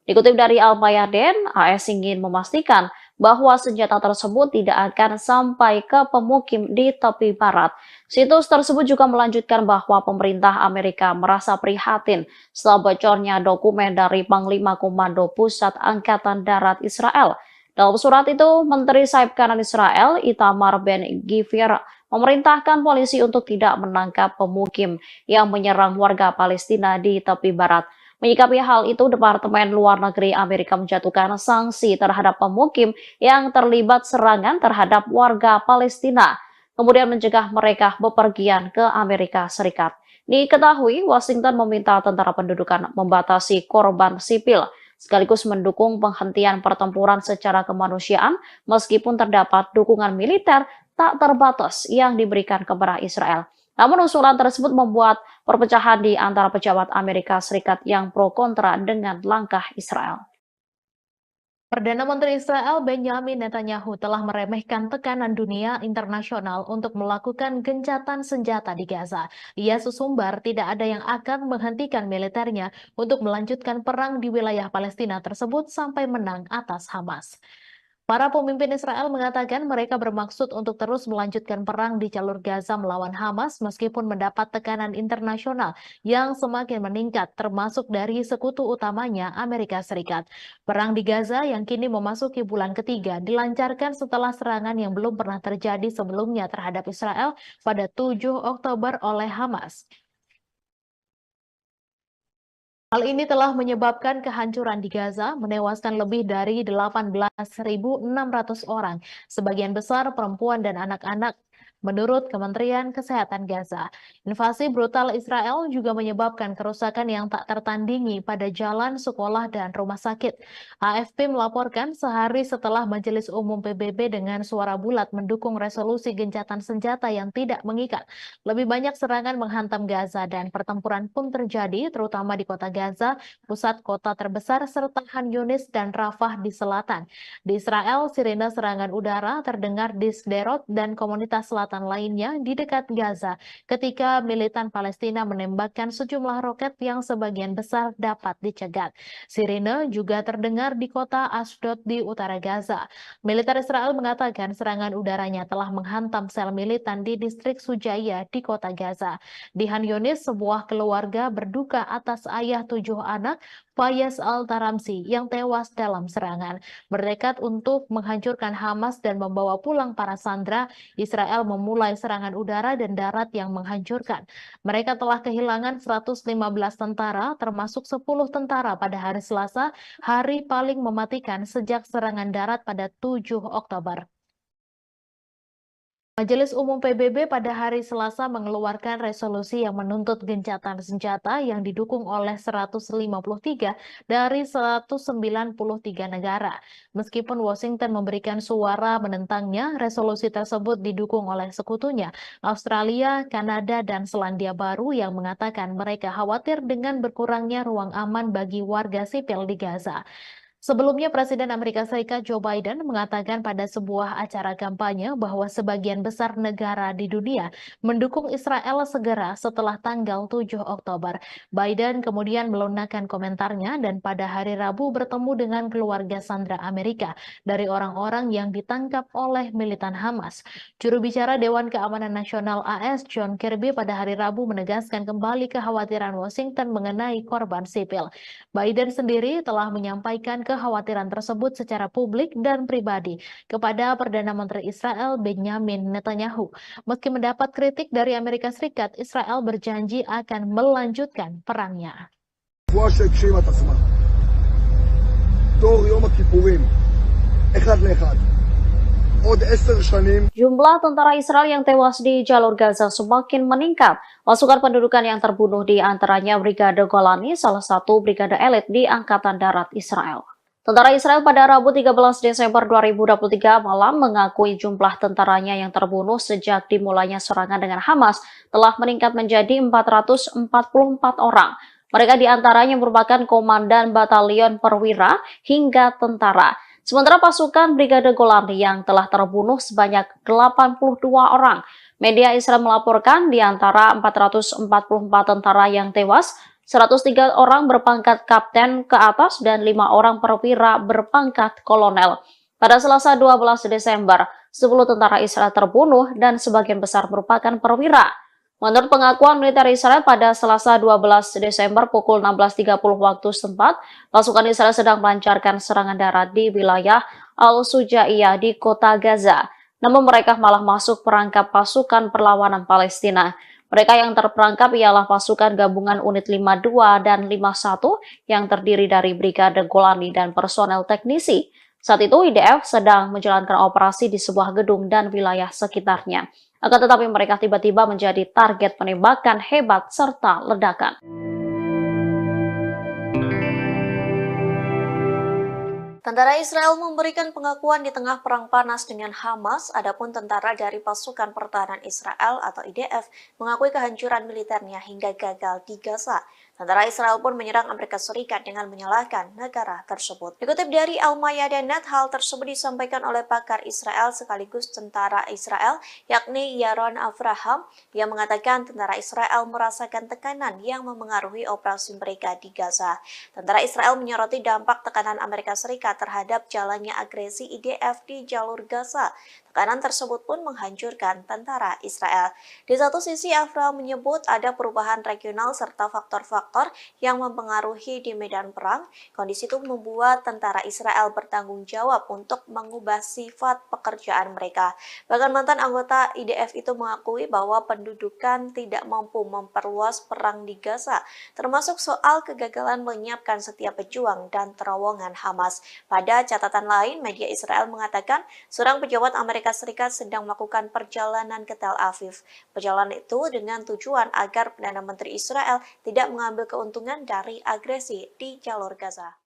Dikutip dari Al-Mayadin, AS ingin memastikan bahwa senjata tersebut tidak akan sampai ke pemukim di tepi barat. Situs tersebut juga melanjutkan bahwa pemerintah Amerika merasa prihatin setelah bocornya dokumen dari Panglima Komando Pusat Angkatan Darat Israel. Dalam surat itu, Menteri Sayap Kanan Israel, Itamar Ben-Gvir, memerintahkan polisi untuk tidak menangkap pemukim yang menyerang warga Palestina di tepi barat. Menyikapi hal itu, Departemen Luar Negeri Amerika menjatuhkan sanksi terhadap pemukim yang terlibat serangan terhadap warga Palestina, kemudian mencegah mereka bepergian ke Amerika Serikat. Diketahui, Washington meminta tentara pendudukan membatasi korban sipil, sekaligus mendukung penghentian pertempuran secara kemanusiaan meskipun terdapat dukungan militer tak terbatas yang diberikan kepada Israel. Namun usulan tersebut membuat perpecahan di antara pejabat Amerika Serikat yang pro kontra dengan langkah Israel. Perdana Menteri Israel Benjamin Netanyahu telah meremehkan tekanan dunia internasional untuk melakukan gencatan senjata di Gaza. Ia sesumbar tidak ada yang akan menghentikan militernya untuk melanjutkan perang di wilayah Palestina tersebut sampai menang atas Hamas. Para pemimpin Israel mengatakan mereka bermaksud untuk terus melanjutkan perang di jalur Gaza melawan Hamas meskipun mendapat tekanan internasional yang semakin meningkat termasuk dari sekutu utamanya Amerika Serikat. Perang di Gaza yang kini memasuki bulan ketiga dilancarkan setelah serangan yang belum pernah terjadi sebelumnya terhadap Israel pada 7 Oktober oleh Hamas. Hal ini telah menyebabkan kehancuran di Gaza, menewaskan lebih dari 18.600 orang, sebagian besar perempuan dan anak-anak, menurut Kementerian Kesehatan Gaza. Invasi brutal Israel juga menyebabkan kerusakan yang tak tertandingi pada jalan, sekolah, dan rumah sakit. AFP melaporkan sehari setelah Majelis Umum PBB dengan suara bulat mendukung resolusi gencatan senjata yang tidak mengikat. Lebih banyak serangan menghantam Gaza dan pertempuran pun terjadi, terutama di kota Gaza, pusat kota terbesar, serta Khan Yunis dan Rafah di selatan. Di Israel, sirene serangan udara terdengar di Sderot dan komunitas selatan lainnya di dekat Gaza ketika militan Palestina menembakkan sejumlah roket yang sebagian besar dapat dicegat. Sirine juga terdengar di kota Ashdod di utara Gaza. Militer Israel mengatakan serangan udaranya telah menghantam sel militan di distrik Sujaya di kota Gaza. Di Khan Yunis, sebuah keluarga berduka atas ayah 7 anak, Fayez Al-Taramsi, yang tewas dalam serangan. Bertekad untuk menghancurkan Hamas dan membawa pulang para sandera, Israel memulai serangan udara dan darat yang menghancurkan. Mereka telah kehilangan 115 tentara, termasuk 10 tentara pada hari Selasa, hari paling mematikan sejak serangan darat pada 7 Oktober. Majelis Umum PBB pada hari Selasa mengeluarkan resolusi yang menuntut gencatan senjata yang didukung oleh 153 dari 193 negara. Meskipun Washington memberikan suara menentangnya, resolusi tersebut didukung oleh sekutunya, Australia, Kanada, dan Selandia Baru yang mengatakan mereka khawatir dengan berkurangnya ruang aman bagi warga sipil di Gaza. Sebelumnya, Presiden Amerika Serikat Joe Biden mengatakan pada sebuah acara kampanye bahwa sebagian besar negara di dunia mendukung Israel segera setelah tanggal 7 Oktober. Biden kemudian melunakkan komentarnya dan pada hari Rabu bertemu dengan keluarga sandera Amerika dari orang-orang yang ditangkap oleh militan Hamas. Juru bicara Dewan Keamanan Nasional AS John Kirby pada hari Rabu menegaskan kembali kekhawatiran Washington mengenai korban sipil. Biden sendiri telah menyampaikan kekhawatiran tersebut secara publik dan pribadi kepada Perdana Menteri Israel Benjamin Netanyahu. Meski mendapat kritik dari Amerika Serikat, Israel berjanji akan melanjutkan perangnya. Jumlah tentara Israel yang tewas di jalur Gaza semakin meningkat. Pasukan pendudukan yang terbunuh di antaranya Brigade Golani, salah satu brigade elit di Angkatan Darat Israel. Tentara Israel pada Rabu 13 Desember 2023 malam mengakui jumlah tentaranya yang terbunuh sejak dimulainya serangan dengan Hamas telah meningkat menjadi 444 orang. Mereka diantaranya merupakan komandan batalion perwira hingga tentara. Sementara pasukan Brigade Golani yang telah terbunuh sebanyak 82 orang. Media Israel melaporkan di antara 444 tentara yang tewas, 103 orang berpangkat kapten ke atas dan 5 orang perwira berpangkat kolonel. Pada Selasa 12 Desember, 10 tentara Israel terbunuh dan sebagian besar merupakan perwira. Menurut pengakuan militer Israel pada Selasa 12 Desember pukul 16.30 waktu setempat, pasukan Israel sedang melancarkan serangan darat di wilayah Al-Sujaiyah di kota Gaza. Namun mereka malah masuk perangkap pasukan perlawanan Palestina. Mereka yang terperangkap ialah pasukan gabungan unit 52 dan 51 yang terdiri dari Brigade Golani dan personel teknisi. Saat itu IDF sedang menjalankan operasi di sebuah gedung dan wilayah sekitarnya. Akan tetapi mereka tiba-tiba menjadi target penembakan hebat serta ledakan. Tentara Israel memberikan pengakuan di tengah perang panas dengan Hamas, adapun tentara dari Pasukan Pertahanan Israel atau IDF mengakui kehancuran militernya hingga gagal di Gaza. Tentara Israel pun menyerang Amerika Serikat dengan menyalahkan negara tersebut. Dikutip dari Al-Mayadeh.net, hal tersebut disampaikan oleh pakar Israel sekaligus tentara Israel, yakni Yaron Avraham, yang mengatakan tentara Israel merasakan tekanan yang memengaruhi operasi mereka di Gaza. Tentara Israel menyoroti dampak tekanan Amerika Serikat terhadap jalannya agresi IDF di jalur Gaza. Tekanan tersebut pun menghancurkan tentara Israel. Di satu sisi, Avraham menyebut ada perubahan regional serta faktor-faktor yang mempengaruhi di medan perang. Kondisi itu membuat tentara Israel bertanggung jawab untuk mengubah sifat pekerjaan mereka. Bahkan mantan anggota IDF itu mengakui bahwa pendudukan tidak mampu memperluas perang di Gaza, termasuk soal kegagalan menyiapkan setiap pejuang dan terowongan Hamas. Pada catatan lain, media Israel mengatakan seorang pejabat Amerika Serikat sedang melakukan perjalanan ke Tel Aviv. Perjalanan itu dengan tujuan agar Perdana Menteri Israel tidak mengambil keuntungan dari agresi di jalur Gaza.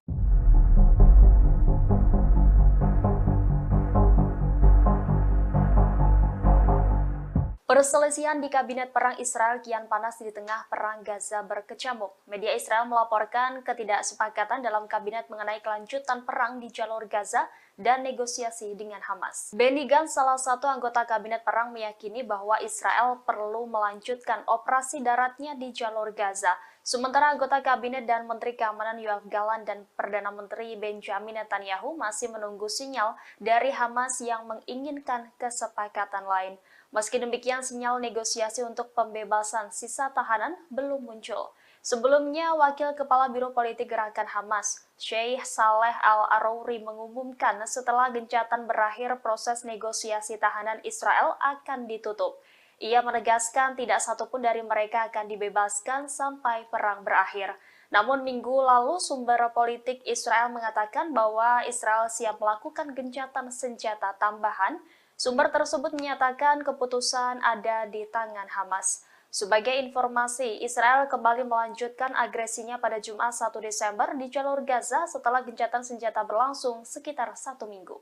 Perselisihan di Kabinet Perang Israel kian panas di tengah perang Gaza berkecamuk. Media Israel melaporkan ketidaksepakatan dalam kabinet mengenai kelanjutan perang di jalur Gaza dan negosiasi dengan Hamas. Benny Gantz, salah satu anggota Kabinet Perang, meyakini bahwa Israel perlu melanjutkan operasi daratnya di jalur Gaza. Sementara anggota Kabinet dan Menteri Keamanan Yoav Gallant dan Perdana Menteri Benjamin Netanyahu masih menunggu sinyal dari Hamas yang menginginkan kesepakatan lain. Meski demikian, sinyal negosiasi untuk pembebasan sisa tahanan belum muncul. Sebelumnya, Wakil Kepala Biro Politik Gerakan Hamas, Sheikh Saleh Al-Arouri, mengumumkan setelah gencatan berakhir proses negosiasi tahanan Israel akan ditutup. Ia menegaskan tidak satupun dari mereka akan dibebaskan sampai perang berakhir. Namun minggu lalu sumber politik Israel mengatakan bahwa Israel siap melakukan gencatan senjata tambahan. Sumber tersebut menyatakan keputusan ada di tangan Hamas. Sebagai informasi, Israel kembali melanjutkan agresinya pada Jumat 1 Desember di jalur Gaza setelah gencatan senjata berlangsung sekitar 1 minggu.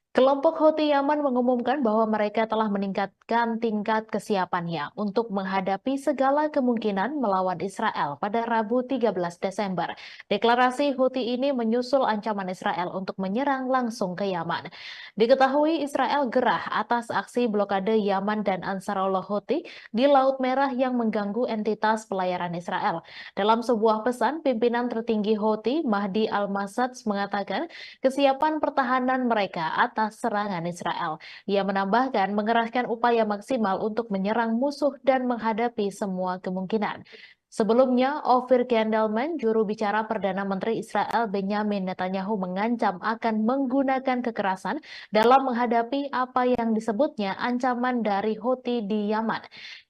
Kelompok Houthi Yaman mengumumkan bahwa mereka telah meningkatkan tingkat kesiapannya untuk menghadapi segala kemungkinan melawan Israel pada Rabu 13 Desember. Deklarasi Houthi ini menyusul ancaman Israel untuk menyerang langsung ke Yaman. Diketahui Israel gerah atas aksi blokade Yaman dan Ansarullah Houthi di Laut Merah yang mengganggu entitas pelayaran Israel. Dalam sebuah pesan, pimpinan tertinggi Houthi, Mahdi Al-Masad, mengatakan kesiapan pertahanan mereka atas serangan Israel. Ia menambahkan mengerahkan upaya maksimal untuk menyerang musuh dan menghadapi semua kemungkinan. Sebelumnya, Ofir Gendelman, juru bicara Perdana Menteri Israel Benjamin Netanyahu, mengancam akan menggunakan kekerasan dalam menghadapi apa yang disebutnya ancaman dari Houthi di Yaman.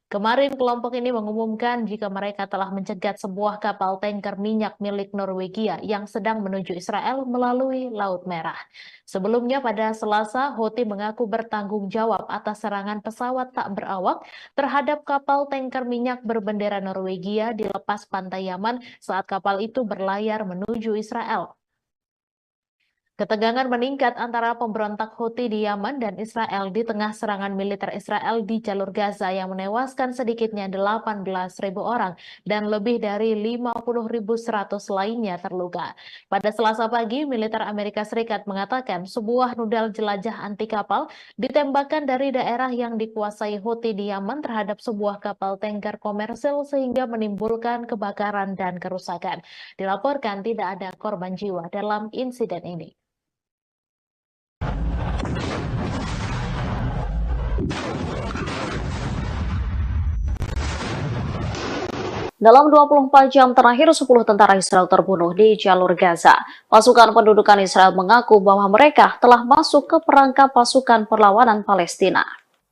Kemarin kelompok ini mengumumkan jika mereka telah mencegat sebuah kapal tanker minyak milik Norwegia yang sedang menuju Israel melalui Laut Merah. Sebelumnya pada Selasa, Houthi mengaku bertanggung jawab atas serangan pesawat tak berawak terhadap kapal tanker minyak berbendera Norwegia di lepas pantai Yaman saat kapal itu berlayar menuju Israel. Ketegangan meningkat antara pemberontak Houthi di Yaman dan Israel di tengah serangan militer Israel di jalur Gaza yang menewaskan sedikitnya 18.000 orang dan lebih dari 50.100 lainnya terluka. Pada Selasa pagi, militer Amerika Serikat mengatakan sebuah rudal jelajah anti kapal ditembakkan dari daerah yang dikuasai Houthi di Yaman terhadap sebuah kapal tanker komersil sehingga menimbulkan kebakaran dan kerusakan. Dilaporkan tidak ada korban jiwa dalam insiden ini. Dalam 24 jam terakhir, 10 tentara Israel terbunuh di jalur Gaza. Pasukan pendudukan Israel mengaku bahwa mereka telah masuk ke perangkap pasukan perlawanan Palestina.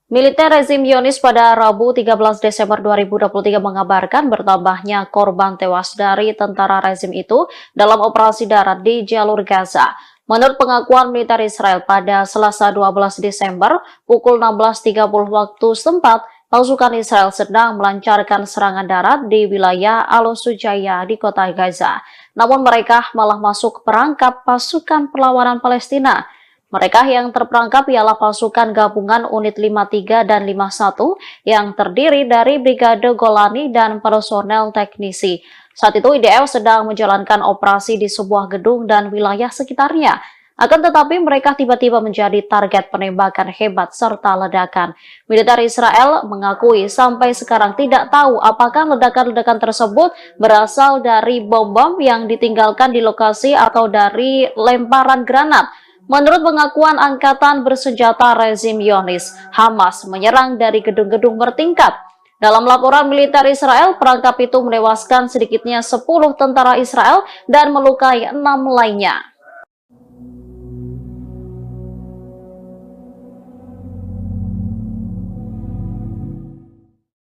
Militer rezim Zionis pada Rabu 13 Desember 2023 mengabarkan bertambahnya korban tewas dari tentara rezim itu dalam operasi darat di jalur Gaza. Menurut pengakuan militer Israel pada Selasa 12 Desember pukul 16.30 waktu setempat, pasukan Israel sedang melancarkan serangan darat di wilayah Al-Sujaya di kota Gaza. Namun mereka malah masuk perangkap pasukan perlawanan Palestina. Mereka yang terperangkap ialah pasukan gabungan unit 53 dan 51 yang terdiri dari Brigade Golani dan personel teknisi. Saat itu IDF sedang menjalankan operasi di sebuah gedung dan wilayah sekitarnya. Akan tetapi mereka tiba-tiba menjadi target penembakan hebat serta ledakan. Militer Israel mengakui sampai sekarang tidak tahu apakah ledakan-ledakan tersebut berasal dari bom-bom yang ditinggalkan di lokasi atau dari lemparan granat. Menurut pengakuan Angkatan Bersenjata rezim Zionis, Hamas menyerang dari gedung-gedung bertingkat. Dalam laporan militer Israel, perangkap itu menewaskan sedikitnya 10 tentara Israel dan melukai 6 lainnya.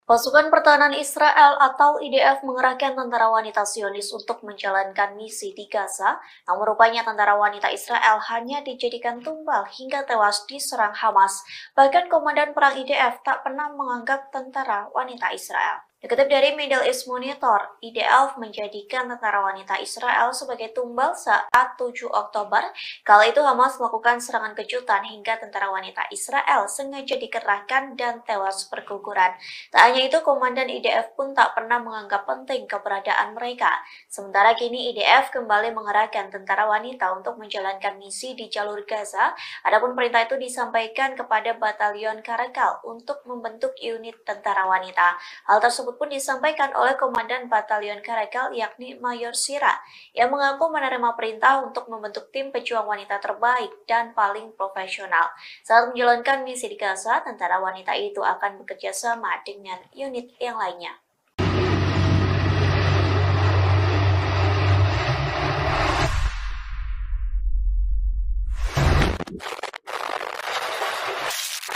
Pasukan Pertahanan Israel atau IDF mengerahkan tentara wanita Zionis untuk menjalankan misi di Gaza, namun rupanya tentara wanita Israel hanya dijadikan tumbal hingga tewas diserang Hamas. Bahkan Komandan Perang IDF tak pernah menganggap tentara wanita Israel. Dikutip dari Middle East Monitor, IDF menjadikan tentara wanita Israel sebagai tumbal saat 7 Oktober. Kala itu Hamas melakukan serangan kejutan hingga tentara wanita Israel sengaja dikerahkan dan tewas berguguran. Tak hanya itu, Komandan IDF pun tak pernah menganggap penting keberadaan mereka. Sementara kini IDF kembali mengerahkan tentara wanita untuk menjalankan misi di jalur Gaza. Adapun perintah itu disampaikan kepada Batalion Karakal untuk membentuk unit tentara wanita. Hal tersebut pun disampaikan oleh Komandan Batalion Karakal yakni Mayor Sira yang mengaku menerima perintah untuk membentuk tim pejuang wanita terbaik dan paling profesional. Saat menjalankan misi di Gaza, tentara wanita itu akan bekerja sama dengan unit yang lainnya.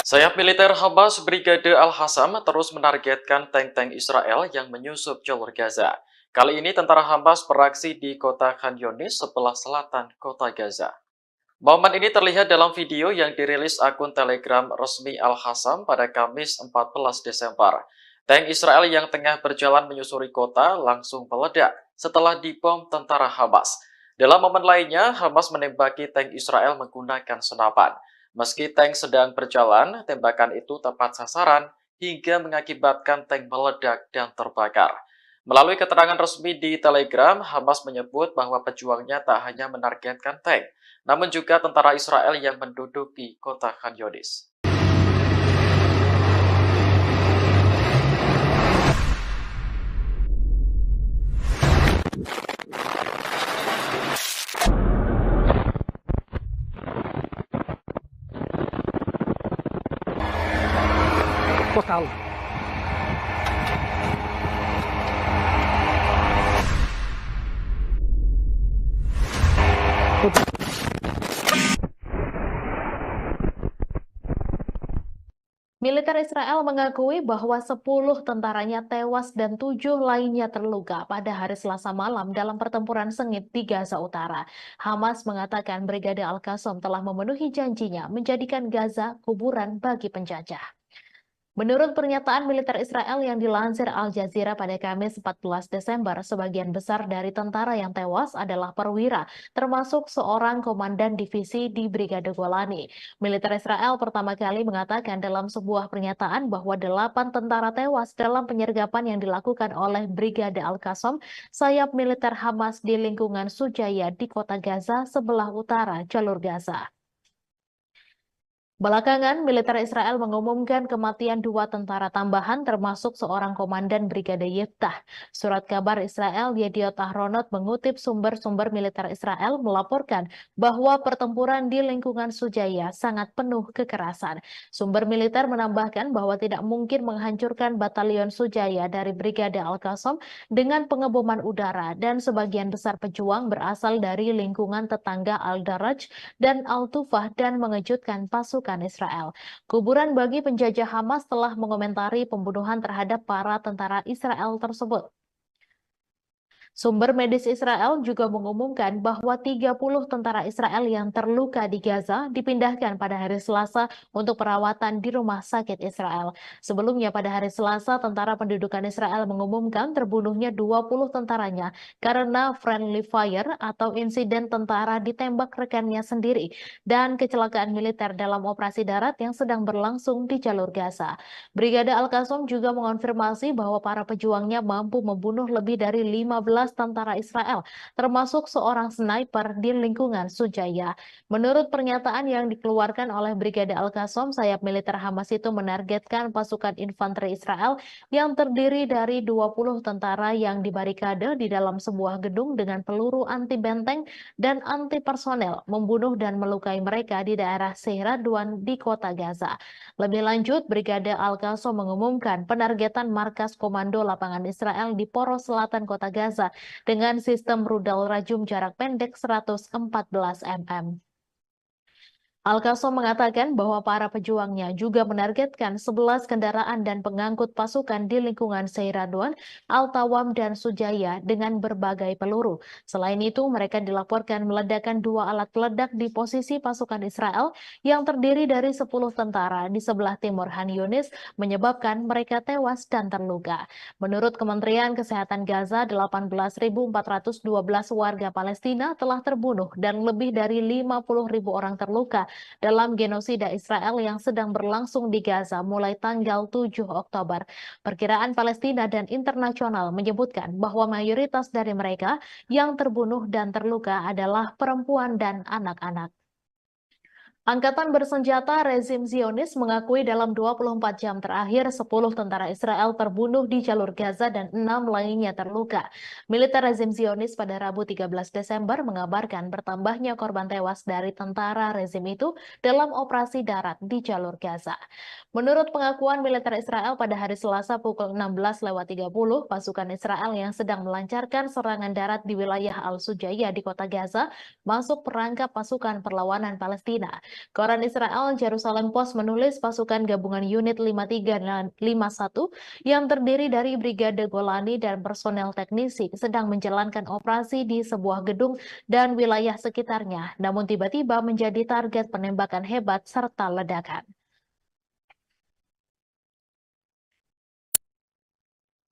Sayap militer Hamas Brigade Al-Hassam terus menargetkan tank-tank Israel yang menyusup jalur Gaza. Kali ini tentara Hamas beraksi di kota Khan Younis sebelah selatan kota Gaza. Momen ini terlihat dalam video yang dirilis akun Telegram resmi Al-Hassam pada Kamis 14 Desember. Tank Israel yang tengah berjalan menyusuri kota langsung meledak setelah dibom tentara Hamas. Dalam momen lainnya, Hamas menembaki tank Israel menggunakan senapan. Meski tank sedang berjalan, tembakan itu tepat sasaran hingga mengakibatkan tank meledak dan terbakar. Melalui keterangan resmi di Telegram, Hamas menyebut bahwa pejuangnya tak hanya menargetkan tank, namun juga tentara Israel yang menduduki kota Khan Younis. Total. Militer Israel mengakui bahwa 10 tentaranya tewas dan 7 lainnya terluka pada hari Selasa malam dalam pertempuran sengit di Gaza Utara. Hamas mengatakan Brigade Al-Qassam telah memenuhi janjinya menjadikan Gaza kuburan bagi penjajah. Menurut pernyataan militer Israel yang dilansir Al Jazeera pada Kamis 14 Desember, sebagian besar dari tentara yang tewas adalah perwira, termasuk seorang komandan divisi di Brigade Golani. Militer Israel pertama kali mengatakan dalam sebuah pernyataan bahwa 8 tentara tewas dalam penyergapan yang dilakukan oleh Brigade Al-Qassam, sayap militer Hamas di lingkungan Sujaya di kota Gaza sebelah utara jalur Gaza. Belakangan, militer Israel mengumumkan kematian 2 tentara tambahan termasuk seorang komandan Brigade Yiftah. Surat kabar Israel Yediot Ahronot mengutip sumber-sumber militer Israel melaporkan bahwa pertempuran di lingkungan Sujaya sangat penuh kekerasan. Sumber militer menambahkan bahwa tidak mungkin menghancurkan batalion Sujaya dari Brigade Al-Qassam dengan pengeboman udara dan sebagian besar pejuang berasal dari lingkungan tetangga Al-Daraj dan Al-Tufah dan mengejutkan pasukan Israel. Kuburan bagi penjajah Hamas telah mengomentari pembunuhan terhadap para tentara Israel tersebut. Sumber medis Israel juga mengumumkan bahwa 30 tentara Israel yang terluka di Gaza dipindahkan pada hari Selasa untuk perawatan di rumah sakit Israel. Sebelumnya pada hari Selasa, tentara pendudukan Israel mengumumkan terbunuhnya 20 tentaranya karena friendly fire atau insiden tentara ditembak rekannya sendiri dan kecelakaan militer dalam operasi darat yang sedang berlangsung di jalur Gaza. Brigade Al-Qassam juga mengonfirmasi bahwa para pejuangnya mampu membunuh lebih dari 15 tentara Israel, termasuk seorang sniper di lingkungan Sujaya. Menurut pernyataan yang dikeluarkan oleh Brigade Al-Qassam, sayap militer Hamas itu menargetkan pasukan infanteri Israel yang terdiri dari 20 tentara yang dibarikade di dalam sebuah gedung dengan peluru anti benteng dan anti personel, membunuh dan melukai mereka di daerah Seiradwan di kota Gaza. Lebih lanjut, Brigade Al-Qassam mengumumkan penargetan markas Komando Lapangan Israel di Poros Selatan kota Gaza dengan sistem rudal rajum jarak pendek 114 mm. Al-Qassam mengatakan bahwa para pejuangnya juga menargetkan 11 kendaraan dan pengangkut pasukan di lingkungan Seiradwan, Al-Tawam, dan Sujaya dengan berbagai peluru. Selain itu, mereka dilaporkan meledakkan 2 alat peledak di posisi pasukan Israel yang terdiri dari 10 tentara di sebelah timur Han Yunis, menyebabkan mereka tewas dan terluka. Menurut Kementerian Kesehatan Gaza, 18.412 warga Palestina telah terbunuh dan lebih dari 50.000 orang terluka dalam genosida Israel yang sedang berlangsung di Gaza mulai tanggal 7 Oktober. Perkiraan Palestina dan internasional menyebutkan bahwa mayoritas dari mereka yang terbunuh dan terluka adalah perempuan dan anak-anak. Angkatan bersenjata rezim Zionis mengakui dalam 24 jam terakhir 10 tentara Israel terbunuh di jalur Gaza dan 6 lainnya terluka. Militer rezim Zionis pada Rabu 13 Desember mengabarkan bertambahnya korban tewas dari tentara rezim itu dalam operasi darat di jalur Gaza. Menurut pengakuan militer Israel pada hari Selasa pukul 16.30, pasukan Israel yang sedang melancarkan serangan darat di wilayah Al-Sujaya di kota Gaza masuk perangkap pasukan perlawanan Palestina. Koran Israel Jerusalem Post menulis pasukan gabungan unit 53 dan 51 yang terdiri dari Brigade Golani dan personel teknisi sedang menjalankan operasi di sebuah gedung dan wilayah sekitarnya, namun tiba-tiba menjadi target penembakan hebat serta ledakan.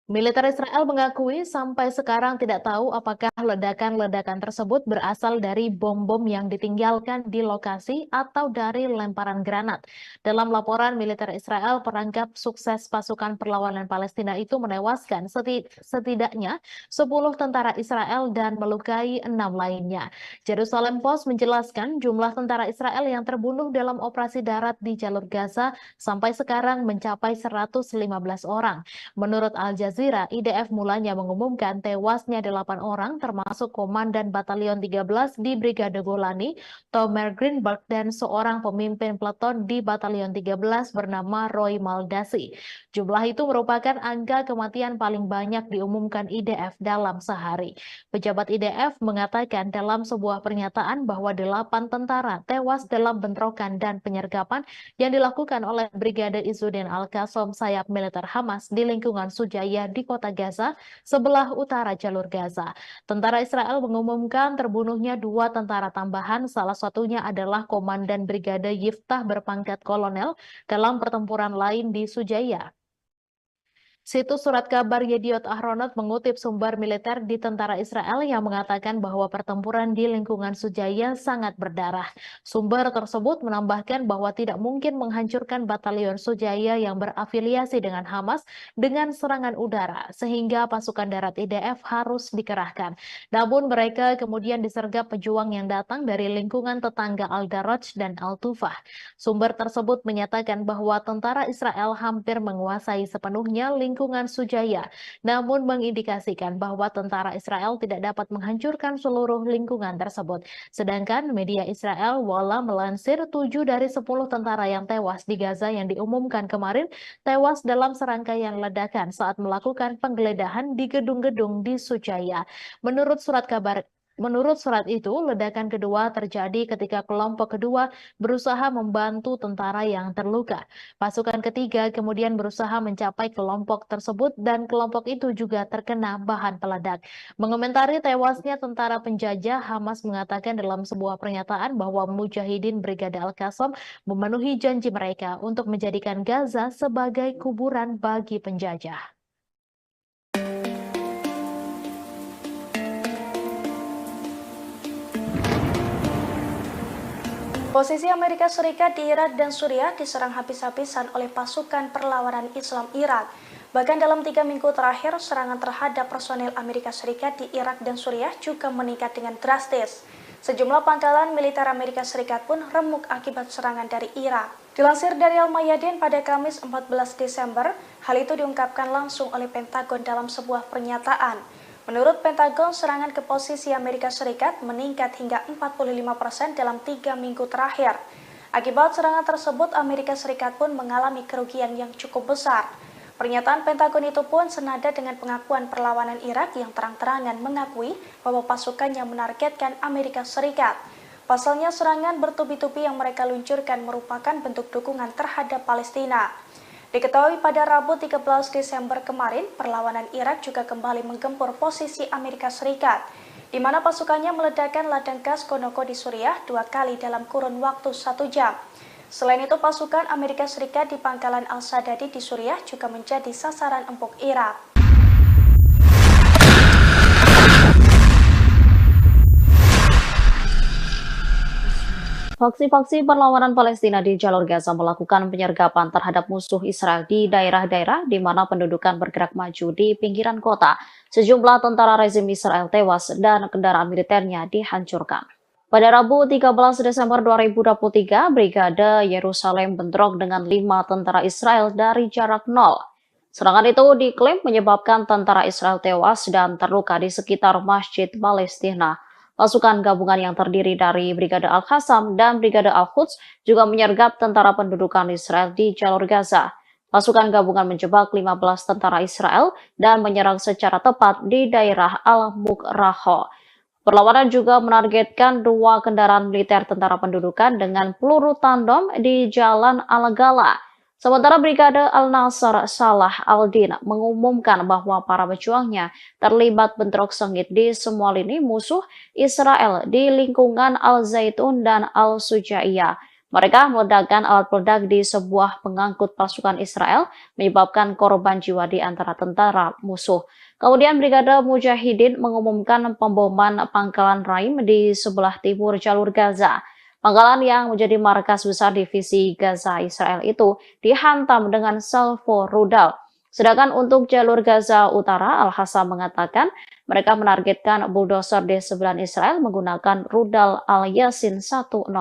Militer Israel mengakui sampai sekarang tidak tahu apakah ledakan-ledakan tersebut berasal dari bom-bom yang ditinggalkan di lokasi atau dari lemparan granat. Dalam laporan militer Israel, perangkap sukses pasukan perlawanan Palestina itu menewaskan setidaknya 10 tentara Israel dan melukai 6 lainnya. Jerusalem Post menjelaskan jumlah tentara Israel yang terbunuh dalam operasi darat di jalur Gaza sampai sekarang mencapai 115 orang. Menurut Al Jazeera, IDF mulanya mengumumkan tewasnya 8 orang termasuk Komandan Batalion 13 di Brigade Golani, Tomer Greenberg, dan seorang pemimpin peleton di Batalion 13 bernama Roy Maldasi. Jumlah itu merupakan angka kematian paling banyak diumumkan IDF dalam sehari. Pejabat IDF mengatakan dalam sebuah pernyataan bahwa 8 tentara tewas dalam bentrokan dan penyergapan yang dilakukan oleh Brigade Izzuddin Al-Qassam sayap militer Hamas di lingkungan Sujaya berada di kota Gaza, sebelah utara jalur Gaza. Tentara Israel mengumumkan terbunuhnya 2 tentara tambahan, salah satunya adalah Komandan Brigade Yiftah berpangkat kolonel dalam pertempuran lain di Sujaya. Situs surat kabar Yediot Ahronot mengutip sumber militer di tentara Israel yang mengatakan bahwa pertempuran di lingkungan Sujaya sangat berdarah. Sumber tersebut menambahkan bahwa tidak mungkin menghancurkan batalion Sujaya yang berafiliasi dengan Hamas dengan serangan udara, sehingga pasukan darat IDF harus dikerahkan. Namun mereka kemudian disergap pejuang yang datang dari lingkungan tetangga Al-Daraj dan Al-Tufah. Sumber tersebut menyatakan bahwa tentara Israel hampir menguasai sepenuhnya lingkungan Sujaya, namun mengindikasikan bahwa tentara Israel tidak dapat menghancurkan seluruh lingkungan tersebut. Sedangkan media Israel Walla melansir 7 dari 10 tentara yang tewas di Gaza yang diumumkan kemarin tewas dalam serangkaian ledakan saat melakukan penggeledahan di gedung-gedung di Sujaya. Menurut surat itu, ledakan kedua terjadi ketika kelompok kedua berusaha membantu tentara yang terluka. Pasukan ketiga kemudian berusaha mencapai kelompok tersebut dan kelompok itu juga terkena bahan peledak. Mengomentari tewasnya tentara penjajah, Hamas mengatakan dalam sebuah pernyataan bahwa Mujahidin Brigade Al-Qassam memenuhi janji mereka untuk menjadikan Gaza sebagai kuburan bagi penjajah. Posisi Amerika Serikat di Irak dan Suriah diserang habis-habisan oleh pasukan perlawanan Islam Irak. Bahkan dalam 3 minggu terakhir, serangan terhadap personil Amerika Serikat di Irak dan Suriah juga meningkat dengan drastis. Sejumlah pangkalan militer Amerika Serikat pun remuk akibat serangan dari Irak. Dilansir dari Al-Mayadin pada Kamis 14 Desember, hal itu diungkapkan langsung oleh Pentagon dalam sebuah pernyataan. Menurut Pentagon, serangan ke posisi Amerika Serikat meningkat hingga 45% dalam 3 minggu terakhir. Akibat serangan tersebut, Amerika Serikat pun mengalami kerugian yang cukup besar. Pernyataan Pentagon itu pun senada dengan pengakuan perlawanan Irak yang terang-terangan mengakui bahwa pasukannya menargetkan Amerika Serikat. Pasalnya, serangan bertubi-tubi yang mereka luncurkan merupakan bentuk dukungan terhadap Palestina. Diketahui pada Rabu 13 Desember kemarin, perlawanan Irak juga kembali menggempur posisi Amerika Serikat, di mana pasukannya meledakkan ladang gas Konoko di Suriah 2 kali dalam kurun waktu 1 jam. Selain itu, pasukan Amerika Serikat di pangkalan Al-Sadadi di Suriah juga menjadi sasaran empuk Irak. Faksi-faksi perlawanan Palestina di jalur Gaza melakukan penyergapan terhadap musuh Israel di daerah-daerah di mana pendudukan bergerak maju di pinggiran kota. Sejumlah tentara rezim Israel tewas dan kendaraan militernya dihancurkan. Pada Rabu 13 Desember 2023, Brigade Yerusalem bentrok dengan 5 tentara Israel dari jarak 0. Serangan itu diklaim menyebabkan tentara Israel tewas dan terluka di sekitar Masjid Palestina. Pasukan gabungan yang terdiri dari Brigade Al-Qassam dan Brigade Al-Quds juga menyergap tentara pendudukan Israel di jalur Gaza. Pasukan gabungan menjebak 15 tentara Israel dan menyerang secara tepat di daerah Al-Mukraho. Perlawanan juga menargetkan 2 kendaraan militer tentara pendudukan dengan peluru tandem di Jalan Al-Gala. Sementara Brigade Al-Nasr Salah Al-Din mengumumkan bahwa para pejuangnya terlibat bentrok sengit di semua lini musuh Israel di lingkungan Al-Zaitun dan Al-Sujaiyah. Mereka meledakkan alat peledak di sebuah pengangkut pasukan Israel, menyebabkan korban jiwa di antara tentara musuh. Kemudian Brigade Mujahidin mengumumkan pemboman pangkalan Raim di sebelah timur jalur Gaza. Pangkalan yang menjadi markas besar divisi Gaza Israel itu dihantam dengan salvo rudal. Sedangkan untuk jalur Gaza Utara, Al-Hassam mengatakan mereka menargetkan bulldozer D9 Israel menggunakan rudal Al-Yasin 105.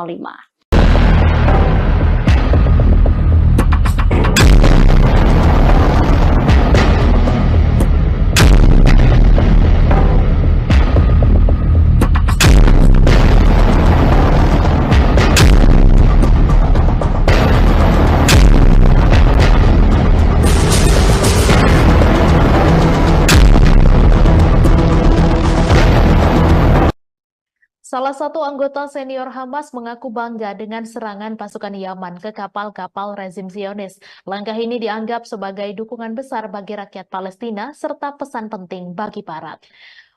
Salah satu anggota senior Hamas mengaku bangga dengan serangan pasukan Yaman ke kapal-kapal rezim Zionis. Langkah ini dianggap sebagai dukungan besar bagi rakyat Palestina serta pesan penting bagi Barat.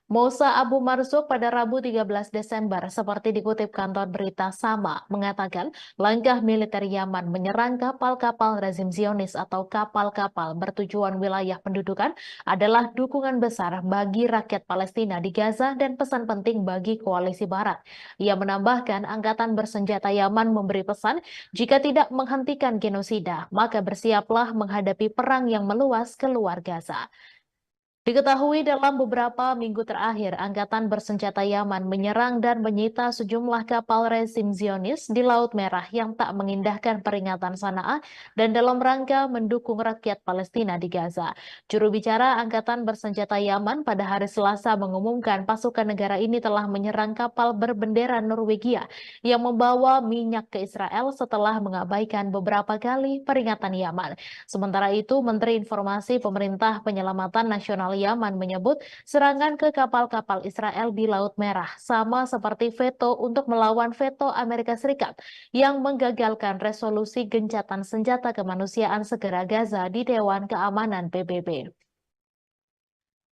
Mousa Abu Marzuk pada Rabu 13 Desember, seperti dikutip kantor berita Sama, mengatakan langkah militer Yaman menyerang kapal-kapal rezim Zionis atau kapal-kapal bertujuan wilayah pendudukan adalah dukungan besar bagi rakyat Palestina di Gaza dan pesan penting bagi koalisi Barat. Ia menambahkan angkatan bersenjata Yaman memberi pesan jika tidak menghentikan genosida, maka bersiaplah menghadapi perang yang meluas keluar Gaza. Diketahui dalam beberapa minggu terakhir, Angkatan Bersenjata Yaman menyerang dan menyita sejumlah kapal rezim Zionis di Laut Merah yang tak mengindahkan peringatan Sanaa dan dalam rangka mendukung rakyat Palestina di Gaza. Juru bicara Angkatan Bersenjata Yaman pada hari Selasa mengumumkan pasukan negara ini telah menyerang kapal berbendera Norwegia yang membawa minyak ke Israel setelah mengabaikan beberapa kali peringatan Yaman. Sementara itu, Menteri Informasi Pemerintah Penyelamatan Nasional Yaman menyebut serangan ke kapal-kapal Israel di Laut Merah sama seperti veto untuk melawan veto Amerika Serikat yang menggagalkan resolusi gencatan senjata kemanusiaan segera Gaza di Dewan Keamanan PBB.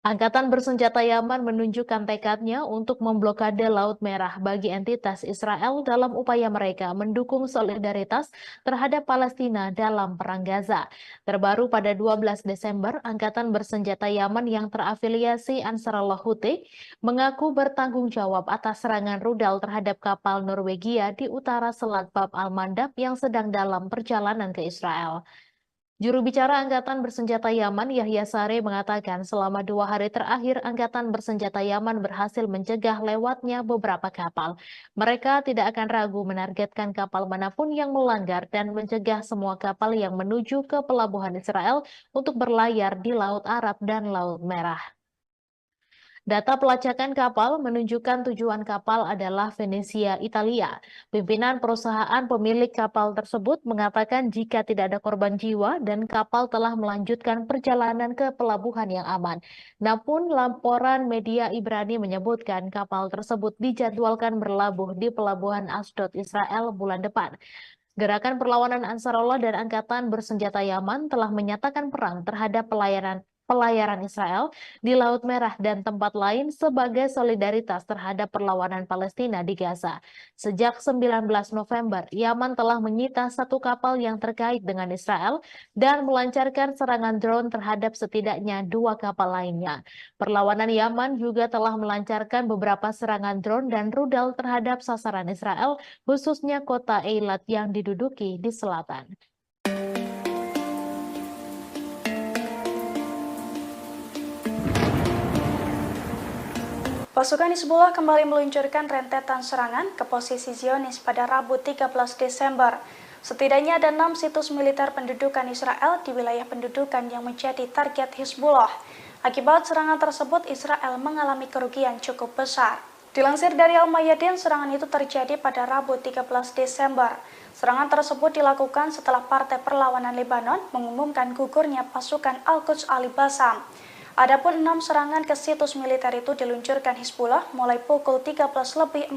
Angkatan Bersenjata Yaman menunjukkan tekadnya untuk memblokade Laut Merah bagi entitas Israel dalam upaya mereka mendukung solidaritas terhadap Palestina dalam Perang Gaza. Terbaru pada 12 Desember, Angkatan Bersenjata Yaman yang terafiliasi Ansarullah Houthi mengaku bertanggung jawab atas serangan rudal terhadap kapal Norwegia di utara Selat Bab al-Mandab yang sedang dalam perjalanan ke Israel. Juru bicara Angkatan Bersenjata Yaman, Yahya Sare, mengatakan selama 2 hari terakhir Angkatan Bersenjata Yaman berhasil mencegah lewatnya beberapa kapal. Mereka tidak akan ragu menargetkan kapal manapun yang melanggar dan mencegah semua kapal yang menuju ke pelabuhan Israel untuk berlayar di Laut Arab dan Laut Merah. Data pelacakan kapal menunjukkan tujuan kapal adalah Venesia, Italia. Pimpinan perusahaan pemilik kapal tersebut mengatakan jika tidak ada korban jiwa dan kapal telah melanjutkan perjalanan ke pelabuhan yang aman. Namun laporan media Ibrani menyebutkan kapal tersebut dijadwalkan berlabuh di pelabuhan Ashdod, Israel bulan depan. Gerakan perlawanan Ansarullah dan Angkatan Bersenjata Yaman telah menyatakan perang terhadap pelayaran Israel di Laut Merah dan tempat lain sebagai solidaritas terhadap perlawanan Palestina di Gaza. Sejak 19 November, Yaman telah menyita 1 kapal yang terkait dengan Israel dan melancarkan serangan drone terhadap setidaknya 2 kapal lainnya. Perlawanan Yaman juga telah melancarkan beberapa serangan drone dan rudal terhadap sasaran Israel, khususnya kota Eilat yang diduduki di selatan. Pasukan Hizbullah kembali meluncurkan rentetan serangan ke posisi Zionis pada Rabu 13 Desember. Setidaknya ada 6 situs militer pendudukan Israel di wilayah pendudukan yang menjadi target Hizbullah. Akibat serangan tersebut, Israel mengalami kerugian cukup besar. Dilansir dari Al-Mayadin, serangan itu terjadi pada Rabu 13 Desember. Serangan tersebut dilakukan setelah Partai Perlawanan Lebanon mengumumkan gugurnya pasukan Al-Quds Al-Bassam. Adapun 6 serangan ke situs militer itu diluncurkan Hizbullah mulai pukul 13.45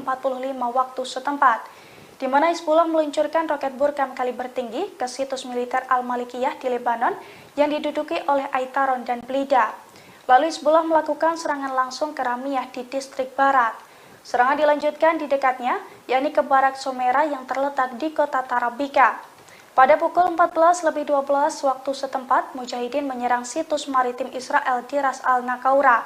waktu setempat, di mana Hizbullah meluncurkan roket Burkam kaliber tinggi ke situs militer Al-Malikiyah di Lebanon yang diduduki oleh Aitaron dan Blida. Lalu Hizbullah melakukan serangan langsung ke Ramiyah di distrik barat. Serangan dilanjutkan di dekatnya, yakni ke Barak Somera yang terletak di kota Tarabika. Pada pukul 14.12 waktu setempat, Mujahidin menyerang situs maritim Israel di Ras al-Nakaura.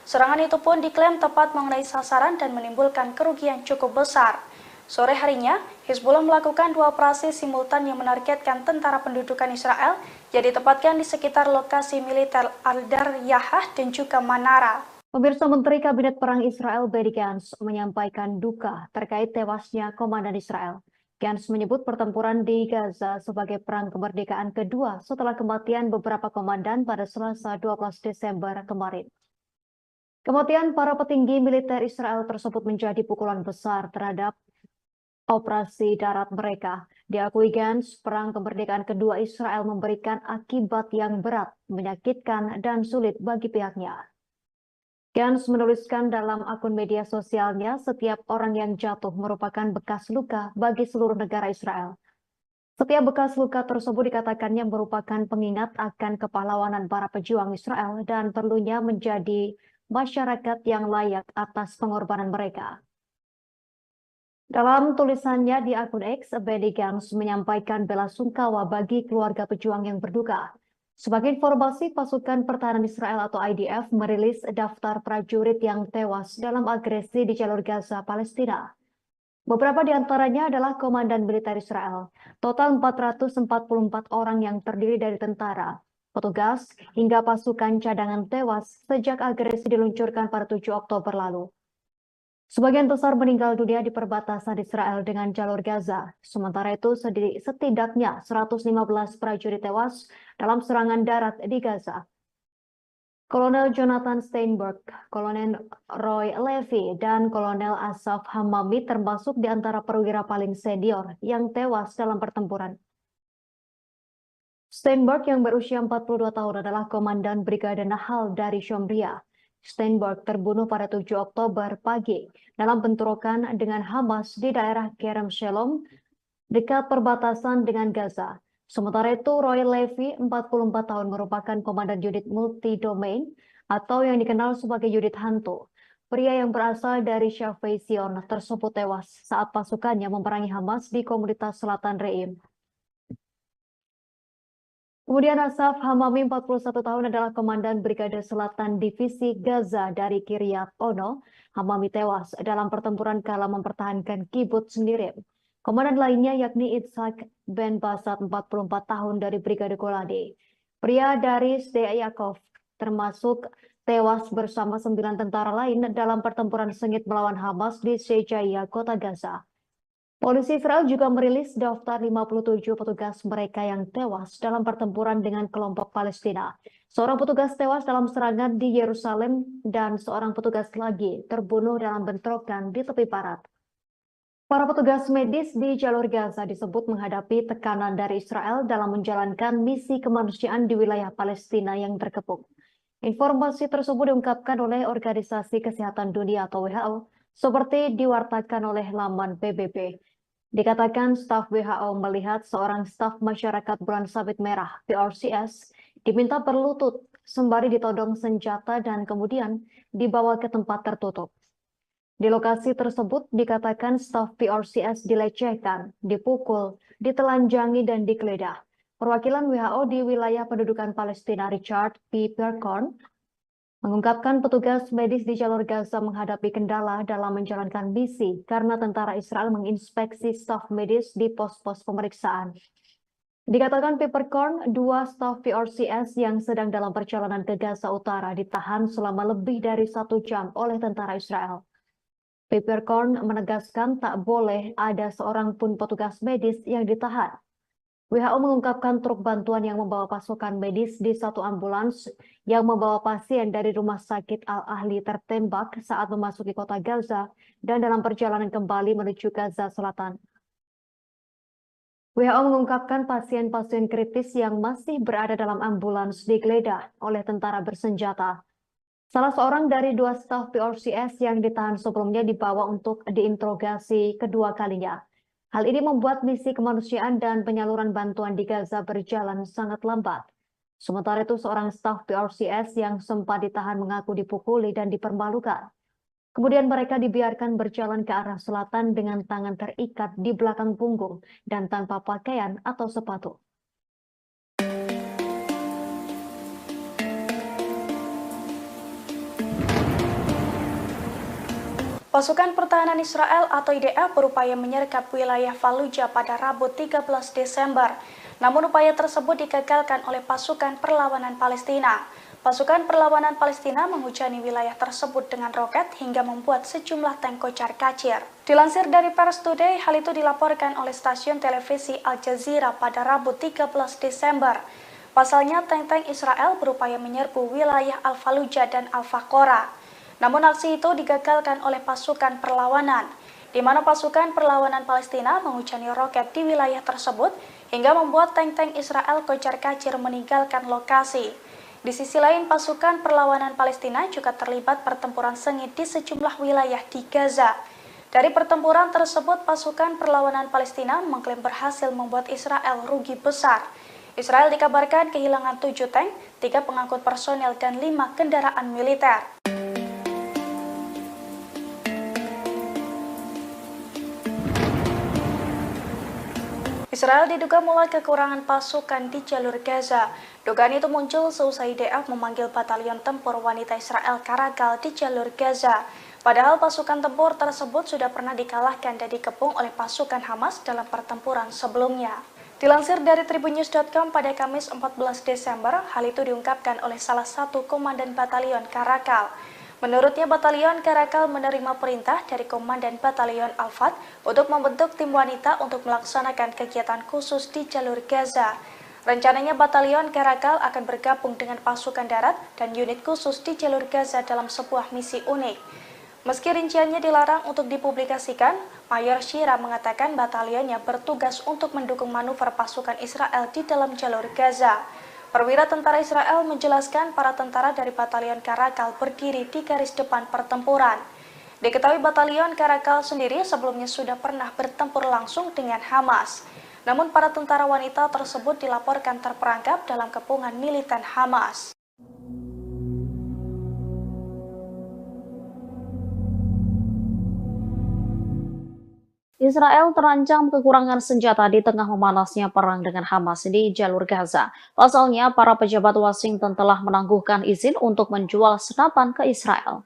Serangan itu pun diklaim tepat mengenai sasaran dan menimbulkan kerugian cukup besar. Sore harinya, Hizbullah melakukan 2 operasi simultan yang menargetkan tentara pendudukan Israel yang ditempatkan di sekitar lokasi militer Al-Daryahah dan juga Manara. Pemirsa, Menteri Kabinet Perang Israel Benny Gantz menyampaikan duka terkait tewasnya komandan Israel. Gantz menyebut pertempuran di Gaza sebagai perang kemerdekaan kedua setelah kematian beberapa komandan pada Selasa 12 Desember kemarin. Kematian para petinggi militer Israel tersebut menjadi pukulan besar terhadap operasi darat mereka. Diakui Gantz, perang kemerdekaan kedua Israel memberikan akibat yang berat, menyakitkan, dan sulit bagi pihaknya. Gantz menuliskan dalam akun media sosialnya, setiap orang yang jatuh merupakan bekas luka bagi seluruh negara Israel. Setiap bekas luka tersebut dikatakannya merupakan pengingat akan kepahlawanan para pejuang Israel dan perlunya menjadi masyarakat yang layak atas pengorbanan mereka. Dalam tulisannya di akun X, Benny Gantz menyampaikan belasungkawa bagi keluarga pejuang yang berduka. Sebagai informasi, pasukan pertahanan Israel atau IDF merilis daftar prajurit yang tewas dalam agresi di jalur Gaza, Palestina. Beberapa di antaranya adalah komandan militer Israel. Total 444 orang yang terdiri dari tentara, petugas, hingga pasukan cadangan tewas sejak agresi diluncurkan pada 7 Oktober lalu. Sebagian besar meninggal dunia di perbatasan Israel dengan jalur Gaza. Sementara itu, setidaknya 115 prajurit tewas dalam serangan darat di Gaza. Kolonel Jonathan Steinberg, Kolonel Roy Levy, dan Kolonel Asaf Hamami termasuk di antara perwira paling senior yang tewas dalam pertempuran. Steinberg yang berusia 42 tahun adalah komandan Brigade Nahal dari Shomria. Steinberg terbunuh pada 7 Oktober pagi dalam bentrokan dengan Hamas di daerah Kerem Shalom dekat perbatasan dengan Gaza. Sementara itu, Roy Levy, 44 tahun, merupakan komandan unit multi-domain atau yang dikenal sebagai unit hantu. Pria yang berasal dari Shafei Zion tersebut tewas saat pasukannya memerangi Hamas di komunitas Selatan Reim. Kemudian Asaf Hamami, 41 tahun, adalah komandan Brigade Selatan Divisi Gaza dari Kiryat Ono. Hamami tewas dalam pertempuran kala mempertahankan kibbutz Nirim. Komandan lainnya yakni Itzhak Ben Basat, 44 tahun, dari Brigade Golani. Pria dari Sde Yaakov termasuk tewas bersama 9 tentara lain dalam pertempuran sengit melawan Hamas di Shejaiya, kota Gaza. Polisi Israel juga merilis daftar 57 petugas mereka yang tewas dalam pertempuran dengan kelompok Palestina. Seorang petugas tewas dalam serangan di Yerusalem dan seorang petugas lagi terbunuh dalam bentrokan di tepi barat. Para petugas medis di jalur Gaza disebut menghadapi tekanan dari Israel dalam menjalankan misi kemanusiaan di wilayah Palestina yang terkepung. Informasi tersebut diungkapkan oleh Organisasi Kesehatan Dunia atau WHO, seperti diwartakan oleh laman PBB. Dikatakan staf WHO melihat seorang staf masyarakat bulan sabit merah PRCS diminta berlutut sembari ditodong senjata dan kemudian dibawa ke tempat tertutup. Di lokasi tersebut dikatakan staf PRCS dilecehkan, dipukul, ditelanjangi, dan digeledah. Perwakilan WHO di wilayah pendudukan Palestina Richard P. Percorn mengungkapkan petugas medis di jalur Gaza menghadapi kendala dalam menjalankan misi karena tentara Israel menginspeksi staf medis di pos-pos pemeriksaan. Dikatakan Peppercorn, 2 staf PRCS yang sedang dalam perjalanan ke Gaza Utara ditahan selama lebih dari 1 jam oleh tentara Israel. Peppercorn menegaskan tak boleh ada seorang pun petugas medis yang ditahan. WHO mengungkapkan truk bantuan yang membawa pasukan medis di satu ambulans yang membawa pasien dari Rumah Sakit Al-Ahli tertembak saat memasuki kota Gaza dan dalam perjalanan kembali menuju Gaza Selatan. WHO mengungkapkan pasien-pasien kritis yang masih berada dalam ambulans digeledah oleh tentara bersenjata. Salah seorang dari 2 staf PRCS yang ditahan sebelumnya dibawa untuk diinterogasi kedua kalinya. Hal ini membuat misi kemanusiaan dan penyaluran bantuan di Gaza berjalan sangat lambat. Sementara itu, seorang staf PRCS yang sempat ditahan mengaku dipukuli dan dipermalukan. Kemudian mereka dibiarkan berjalan ke arah selatan dengan tangan terikat di belakang punggung dan tanpa pakaian atau sepatu. Pasukan Pertahanan Israel atau IDF berupaya menyergap wilayah Fallujah pada Rabu 13 Desember. Namun upaya tersebut digagalkan oleh pasukan perlawanan Palestina. Pasukan perlawanan Palestina menghujani wilayah tersebut dengan roket hingga membuat sejumlah tank kocar-kacir. Dilansir dari Pers Today, hal itu dilaporkan oleh stasiun televisi Al Jazeera pada Rabu 13 Desember. Pasalnya, tank-tank Israel berupaya menyerbu wilayah Al-Fallujah dan Al-Faqora. Namun aksi itu digagalkan oleh pasukan perlawanan, di mana pasukan perlawanan Palestina menghujani roket di wilayah tersebut hingga membuat tank-tank Israel kocar-kacir meninggalkan lokasi. Di sisi lain, pasukan perlawanan Palestina juga terlibat pertempuran sengit di sejumlah wilayah di Gaza. Dari pertempuran tersebut, pasukan perlawanan Palestina mengklaim berhasil membuat Israel rugi besar. Israel dikabarkan kehilangan 7 tank, 3 pengangkut personel, dan 5 kendaraan militer. Israel diduga mulai kekurangan pasukan di jalur Gaza. Dugaan itu muncul seusai IDF memanggil batalion tempur wanita Israel Karakal di jalur Gaza. Padahal pasukan tempur tersebut sudah pernah dikalahkan dan dikepung oleh pasukan Hamas dalam pertempuran sebelumnya. Dilansir dari tribunnews.com pada Kamis 14 Desember, hal itu diungkapkan oleh salah satu komandan batalion Karakal. Menurutnya, batalion Karakal menerima perintah dari Komandan Batalion Al-Fat untuk membentuk tim wanita untuk melaksanakan kegiatan khusus di jalur Gaza. Rencananya batalion Karakal akan bergabung dengan pasukan darat dan unit khusus di jalur Gaza dalam sebuah misi unik. Meski rinciannya dilarang untuk dipublikasikan, Mayor Shira mengatakan batalionnya bertugas untuk mendukung manuver pasukan Israel di dalam jalur Gaza. Perwira tentara Israel menjelaskan para tentara dari batalion Karakal berdiri di garis depan pertempuran. Diketahui batalion Karakal sendiri sebelumnya sudah pernah bertempur langsung dengan Hamas. Namun para tentara wanita tersebut dilaporkan terperangkap dalam kepungan militan Hamas. Israel terancam kekurangan senjata di tengah memanasnya perang dengan Hamas di jalur Gaza. Pasalnya, para pejabat Washington telah menangguhkan izin untuk menjual senapan ke Israel.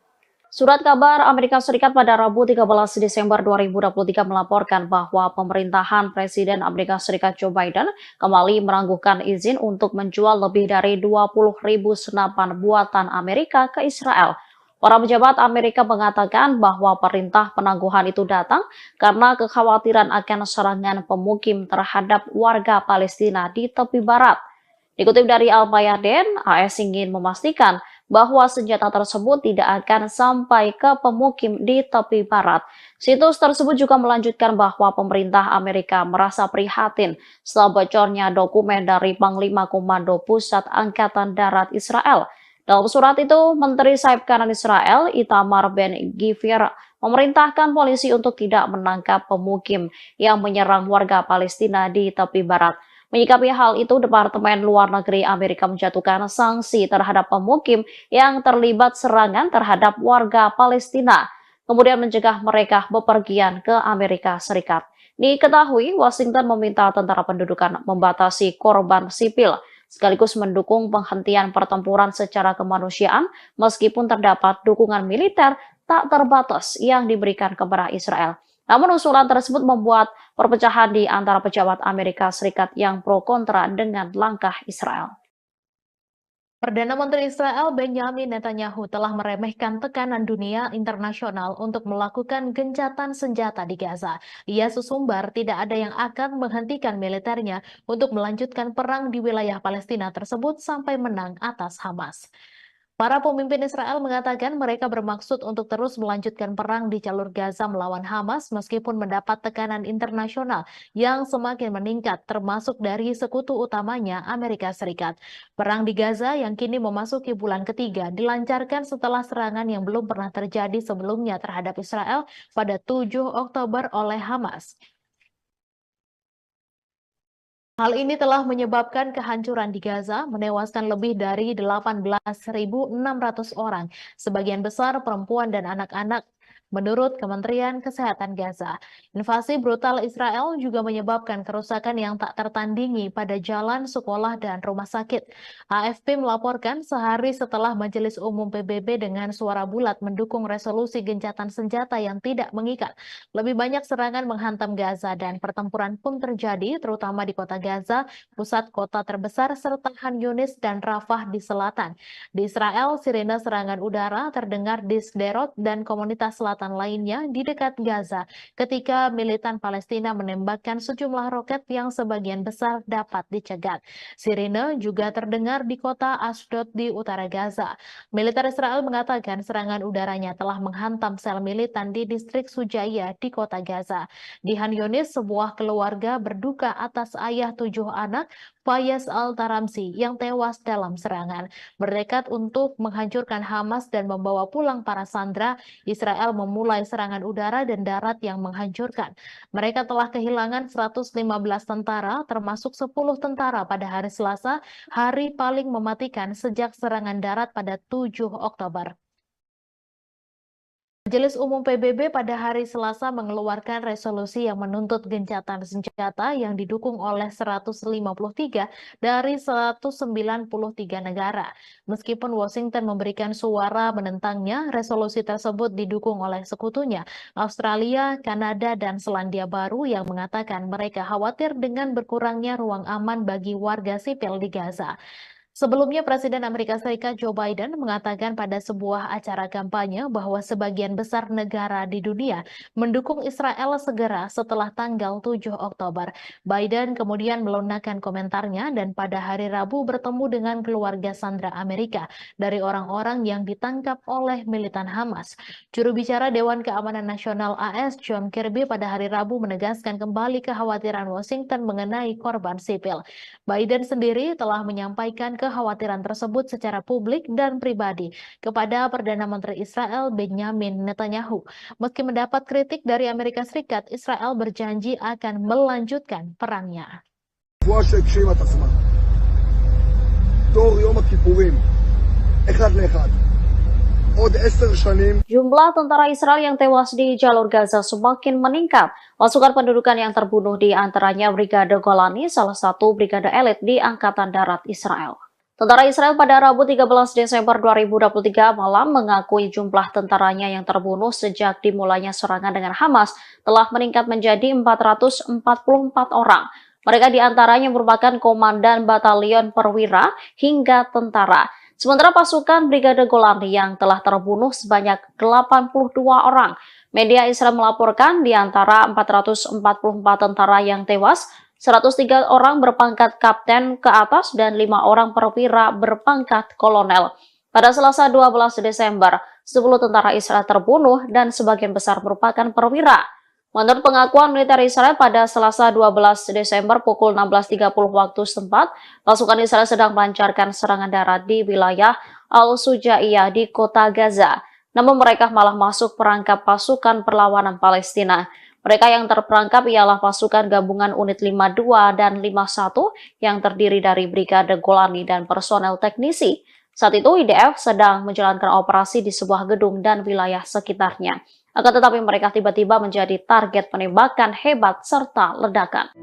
Surat kabar Amerika Serikat pada Rabu 13 Desember 2023 melaporkan bahwa pemerintahan Presiden Amerika Serikat Joe Biden kembali menangguhkan izin untuk menjual lebih dari 20.000 senapan buatan Amerika ke Israel. Para pejabat Amerika mengatakan bahwa perintah penangguhan itu datang karena kekhawatiran akan serangan pemukim terhadap warga Palestina di tepi barat. Dikutip dari Al-Mayadin, AS ingin memastikan bahwa senjata tersebut tidak akan sampai ke pemukim di tepi barat. Situs tersebut juga melanjutkan bahwa pemerintah Amerika merasa prihatin setelah bocornya dokumen dari Panglima Komando Pusat Angkatan Darat Israel. Dalam surat itu, Menteri Sayap Kanan Israel, Itamar Ben-Gvir, memerintahkan polisi untuk tidak menangkap pemukim yang menyerang warga Palestina di tepi barat. Menyikapi hal itu, Departemen Luar Negeri Amerika menjatuhkan sanksi terhadap pemukim yang terlibat serangan terhadap warga Palestina, kemudian mencegah mereka bepergian ke Amerika Serikat. Diketahui, Washington meminta tentara pendudukan membatasi korban sipil, sekaligus mendukung penghentian pertempuran secara kemanusiaan meskipun terdapat dukungan militer tak terbatas yang diberikan kepada Israel. Namun usulan tersebut membuat perpecahan di antara pejabat Amerika Serikat yang pro kontra dengan langkah Israel. Perdana Menteri Israel Benjamin Netanyahu telah meremehkan tekanan dunia internasional untuk melakukan gencatan senjata di Gaza. Ia sesumbar tidak ada yang akan menghentikan militernya untuk melanjutkan perang di wilayah Palestina tersebut sampai menang atas Hamas. Para pemimpin Israel mengatakan mereka bermaksud untuk terus melanjutkan perang di jalur Gaza melawan Hamas meskipun mendapat tekanan internasional yang semakin meningkat termasuk dari sekutu utamanya Amerika Serikat. Perang di Gaza yang kini memasuki bulan ketiga dilancarkan setelah serangan yang belum pernah terjadi sebelumnya terhadap Israel pada 7 Oktober oleh Hamas. Hal ini telah menyebabkan kehancuran di Gaza, menewaskan lebih dari 18.600 orang, sebagian besar perempuan dan anak-anak, menurut Kementerian Kesehatan Gaza. Invasi brutal Israel juga menyebabkan kerusakan yang tak tertandingi pada jalan, sekolah, dan rumah sakit. AFP melaporkan sehari setelah Majelis Umum PBB dengan suara bulat mendukung resolusi gencatan senjata yang tidak mengikat. Lebih banyak serangan menghantam Gaza dan pertempuran pun terjadi, terutama di kota Gaza, pusat kota terbesar, serta Khan Yunis dan Rafah di selatan. Di Israel, sirene serangan udara terdengar di Sderot dan komunitas selatan lainnya di dekat Gaza ketika militan Palestina menembakkan sejumlah roket yang sebagian besar dapat dicegat. Sirene juga terdengar di kota Ashdod di utara Gaza. Militer Israel mengatakan serangan udaranya telah menghantam sel militan di distrik Sujaya di kota Gaza. Di Khan Yunis, sebuah keluarga berduka atas ayah 7 anak Fayez Al-Taramsi yang tewas dalam serangan. Bertekad untuk menghancurkan Hamas dan membawa pulang para sandera, Israel memulai serangan udara dan darat yang menghancurkan. Mereka telah kehilangan 115 tentara, termasuk 10 tentara pada hari Selasa, hari paling mematikan sejak serangan darat pada 7 Oktober. Majelis Umum PBB pada hari Selasa mengeluarkan resolusi yang menuntut gencatan senjata yang didukung oleh 153 dari 193 negara. Meskipun Washington memberikan suara menentangnya, resolusi tersebut didukung oleh sekutunya, Australia, Kanada, dan Selandia Baru yang mengatakan mereka khawatir dengan berkurangnya ruang aman bagi warga sipil di Gaza. Sebelumnya, Presiden Amerika Serikat Joe Biden mengatakan pada sebuah acara kampanye bahwa sebagian besar negara di dunia mendukung Israel segera setelah tanggal 7 Oktober. Biden kemudian melunakkan komentarnya dan pada hari Rabu bertemu dengan keluarga sandera Amerika dari orang-orang yang ditangkap oleh militan Hamas. Juru bicara Dewan Keamanan Nasional AS John Kirby pada hari Rabu menegaskan kembali kekhawatiran Washington mengenai korban sipil. Biden sendiri telah menyampaikan kekhawatiran tersebut secara publik dan pribadi kepada Perdana Menteri Israel Benjamin Netanyahu. Meski mendapat kritik dari Amerika Serikat, Israel berjanji akan melanjutkan perangnya. Jumlah tentara Israel yang tewas di jalur Gaza semakin meningkat. Pasukan pendudukan yang terbunuh di antaranya Brigade Golani, salah satu brigade elit di Angkatan Darat Israel. Tentara Israel pada Rabu 13 Desember 2023 malam mengakui jumlah tentaranya yang terbunuh sejak dimulainya serangan dengan Hamas telah meningkat menjadi 444 orang. Mereka diantaranya merupakan komandan batalion perwira hingga tentara. Sementara pasukan Brigade Golani yang telah terbunuh sebanyak 82 orang. Media Israel melaporkan di antara 444 tentara yang tewas, 103 orang berpangkat kapten ke atas dan 5 orang perwira berpangkat kolonel. Pada Selasa 12 Desember, 10 tentara Israel terbunuh dan sebagian besar merupakan perwira. Menurut pengakuan militer Israel pada Selasa 12 Desember pukul 16.30 waktu setempat, pasukan Israel sedang melancarkan serangan darat di wilayah Al-Sujaiyah di kota Gaza. Namun mereka malah masuk perangkap pasukan perlawanan Palestina. Mereka yang terperangkap ialah pasukan gabungan unit 52 dan 51 yang terdiri dari Brigade Golani dan personel teknisi. Saat itu IDF sedang menjalankan operasi di sebuah gedung dan wilayah sekitarnya. Akan tetapi mereka tiba-tiba menjadi target penembakan hebat serta ledakan.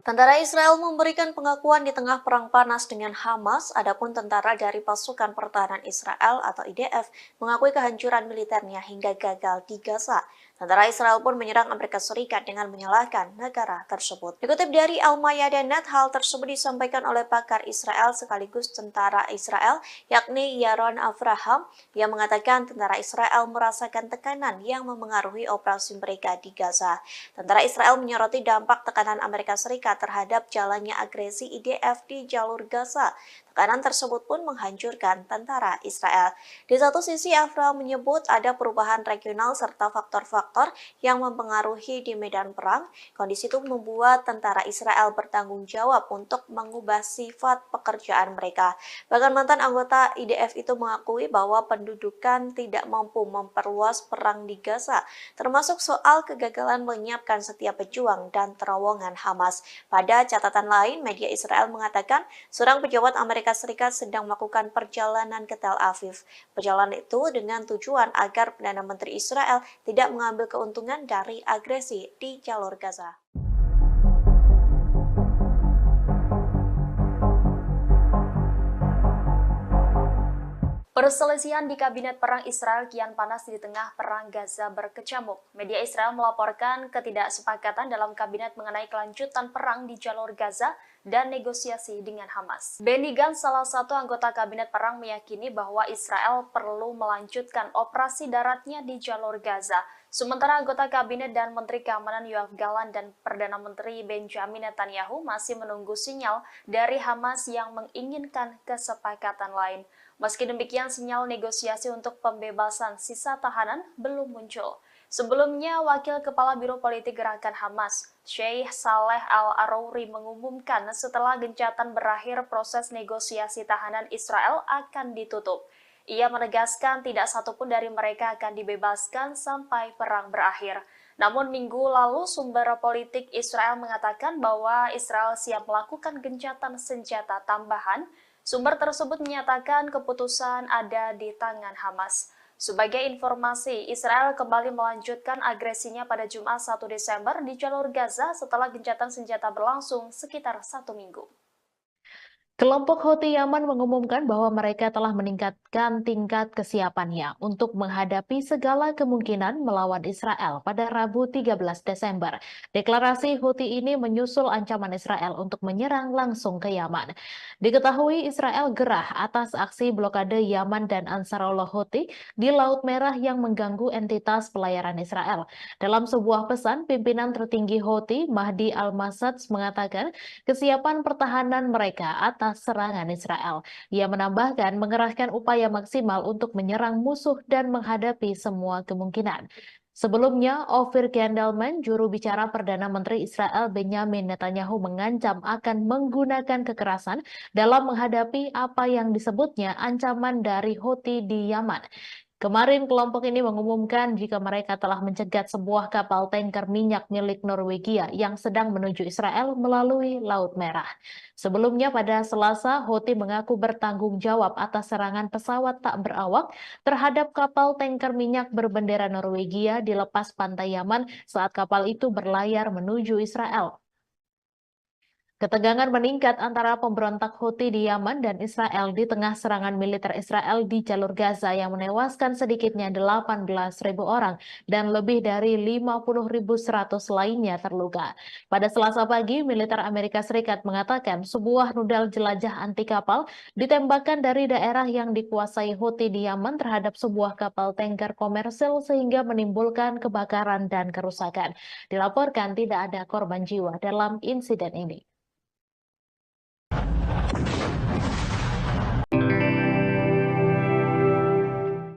Tentara Israel memberikan pengakuan di tengah perang panas dengan Hamas, adapun tentara dari Pasukan Pertahanan Israel atau IDF mengakui kehancuran militernya hingga gagal di Gaza. Tentara Israel pun menyerang Amerika Serikat dengan menyalahkan negara tersebut. Dikutip dari Al-Mayadeh.net, hal tersebut disampaikan oleh pakar Israel sekaligus tentara Israel, yakni Yaron Avraham, yang mengatakan tentara Israel merasakan tekanan yang memengaruhi operasi mereka di Gaza. Tentara Israel menyoroti dampak tekanan Amerika Serikat terhadap jalannya agresi IDF di jalur Gaza. Tekanan tersebut pun menghancurkan tentara Israel. Di satu sisi, Avraham menyebut ada perubahan regional serta faktor-faktor yang mempengaruhi di medan perang. Kondisi itu membuat tentara Israel bertanggung jawab untuk mengubah sifat pekerjaan mereka. Bahkan mantan anggota IDF itu mengakui bahwa pendudukan tidak mampu memperluas perang di Gaza, termasuk soal kegagalan menyiapkan setiap pejuang dan terowongan Hamas. Pada catatan lain, media Israel mengatakan seorang pejabat Amerika Serikat sedang melakukan perjalanan ke Tel Aviv. Perjalanan itu dengan tujuan agar Perdana Menteri Israel tidak mengambil keuntungan dari agresi di jalur Gaza. Perselisihan di Kabinet Perang Israel kian panas di tengah perang Gaza berkecamuk. Media Israel melaporkan ketidaksepakatan dalam kabinet mengenai kelanjutan perang di jalur Gaza dan negosiasi dengan Hamas. Benny Gantz, salah satu anggota Kabinet Perang, meyakini bahwa Israel perlu melanjutkan operasi daratnya di jalur Gaza. Sementara anggota Kabinet dan Menteri Keamanan Yoav Gallant dan Perdana Menteri Benjamin Netanyahu masih menunggu sinyal dari Hamas yang menginginkan kesepakatan lain. Meski demikian, sinyal negosiasi untuk pembebasan sisa tahanan belum muncul. Sebelumnya, Wakil Kepala Biro Politik Gerakan Hamas, Sheikh Saleh Al-Arouri mengumumkan setelah gencatan berakhir proses negosiasi tahanan Israel akan ditutup. Ia menegaskan tidak satupun dari mereka akan dibebaskan sampai perang berakhir. Namun minggu lalu sumber politik Israel mengatakan bahwa Israel siap melakukan gencatan senjata tambahan. Sumber tersebut menyatakan keputusan ada di tangan Hamas. Sebagai informasi, Israel kembali melanjutkan agresinya pada Jumat 1 Desember di jalur Gaza setelah gencatan senjata berlangsung sekitar 1 minggu. Kelompok Houthi Yaman mengumumkan bahwa mereka telah meningkatkan tingkat kesiapannya untuk menghadapi segala kemungkinan melawan Israel pada Rabu 13 Desember. Deklarasi Houthi ini menyusul ancaman Israel untuk menyerang langsung ke Yaman. Diketahui Israel gerah atas aksi blokade Yaman dan Ansarullah Houthi di Laut Merah yang mengganggu entitas pelayaran Israel. Dalam sebuah pesan, pimpinan tertinggi Houthi, Mahdi Al-Masad, mengatakan kesiapan pertahanan mereka atas serangan Israel. Ia menambahkan mengerahkan upaya maksimal untuk menyerang musuh dan menghadapi semua kemungkinan. Sebelumnya, Ophir Gendelman, juru bicara Perdana Menteri Israel Benjamin Netanyahu, mengancam akan menggunakan kekerasan dalam menghadapi apa yang disebutnya ancaman dari Houthi di Yaman. Kemarin kelompok ini mengumumkan jika mereka telah mencegat sebuah kapal tanker minyak milik Norwegia yang sedang menuju Israel melalui Laut Merah. Sebelumnya pada Selasa, Houthi mengaku bertanggung jawab atas serangan pesawat tak berawak terhadap kapal tanker minyak berbendera Norwegia di lepas pantai Yaman saat kapal itu berlayar menuju Israel. Ketegangan meningkat antara pemberontak Houthi di Yaman dan Israel di tengah serangan militer Israel di jalur Gaza yang menewaskan sedikitnya 18.000 orang dan lebih dari 50.100 lainnya terluka. Pada Selasa pagi, militer Amerika Serikat mengatakan sebuah rudal jelajah anti kapal ditembakkan dari daerah yang dikuasai Houthi di Yaman terhadap sebuah kapal tanker komersil sehingga menimbulkan kebakaran dan kerusakan. Dilaporkan tidak ada korban jiwa dalam insiden ini.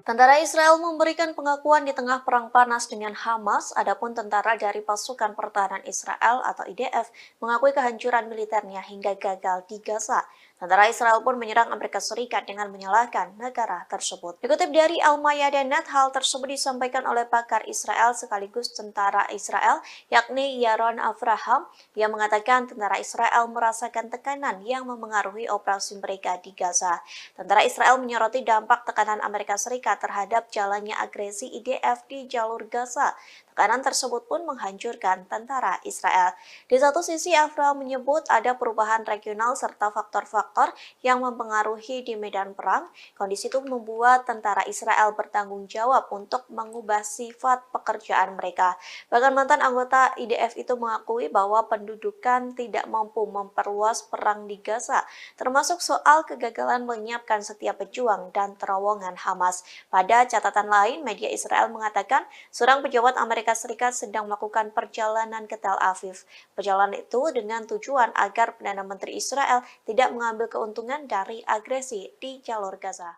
Tentara Israel memberikan pengakuan di tengah perang panas dengan Hamas, adapun tentara dari Pasukan Pertahanan Israel atau IDF mengakui kehancuran militernya hingga gagal di Gaza. Tentara Israel pun menyerang Amerika Serikat dengan menyalahkan negara tersebut. Dikutip dari Al-Mayadeh.net, hal tersebut disampaikan oleh pakar Israel sekaligus tentara Israel, yakni Yaron Avraham. Dia mengatakan tentara Israel merasakan tekanan yang memengaruhi operasi mereka di Gaza. Tentara Israel menyoroti dampak tekanan Amerika Serikat terhadap jalannya agresi IDF di jalur Gaza. Tekanan tersebut pun menghancurkan tentara Israel. Di satu sisi, Avraham menyebut ada perubahan regional serta faktor-faktor yang mempengaruhi di medan perang. Kondisi itu membuat tentara Israel bertanggung jawab untuk mengubah sifat pekerjaan mereka. Bahkan mantan anggota IDF itu mengakui bahwa pendudukan tidak mampu memperluas perang di Gaza, termasuk soal kegagalan menyiapkan setiap pejuang dan terowongan Hamas. Pada catatan lain, media Israel mengatakan seorang pejabat Amerika Serikat sedang melakukan perjalanan ke Tel Aviv. Perjalanan itu dengan tujuan agar Perdana Menteri Israel tidak mengambil keuntungan dari agresi di jalur Gaza.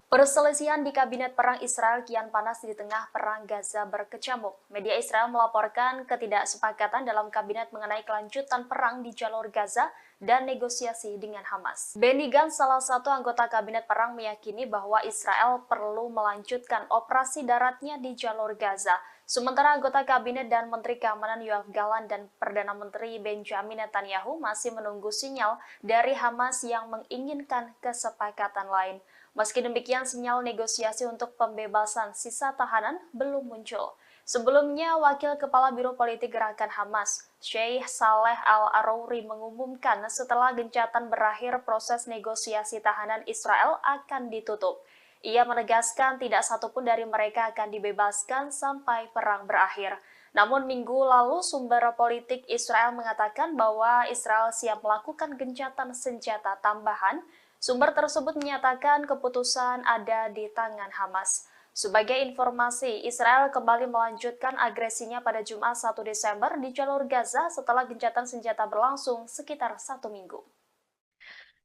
Perselisihan di Kabinet Perang Israel kian panas di tengah perang Gaza berkecamuk. Media Israel melaporkan ketidaksepakatan dalam kabinet mengenai kelanjutan perang di jalur Gaza dan negosiasi dengan Hamas. Benny Gantz, salah satu anggota Kabinet Perang, meyakini bahwa Israel perlu melanjutkan operasi daratnya di jalur Gaza. Sementara anggota Kabinet dan Menteri Keamanan Yoav Gallant dan Perdana Menteri Benjamin Netanyahu masih menunggu sinyal dari Hamas yang menginginkan kesepakatan lain. Meski demikian, sinyal negosiasi untuk pembebasan sisa tahanan belum muncul. Sebelumnya, Wakil Kepala Biro Politik Gerakan Hamas, Sheikh Saleh Al-Arouri mengumumkan setelah gencatan berakhir proses negosiasi tahanan Israel akan ditutup. Ia menegaskan tidak satupun dari mereka akan dibebaskan sampai perang berakhir. Namun minggu lalu sumber politik Israel mengatakan bahwa Israel siap melakukan gencatan senjata tambahan. Sumber tersebut menyatakan keputusan ada di tangan Hamas. Sebagai informasi, Israel kembali melanjutkan agresinya pada Jumat 1 Desember di jalur Gaza setelah gencatan senjata berlangsung sekitar 1 minggu.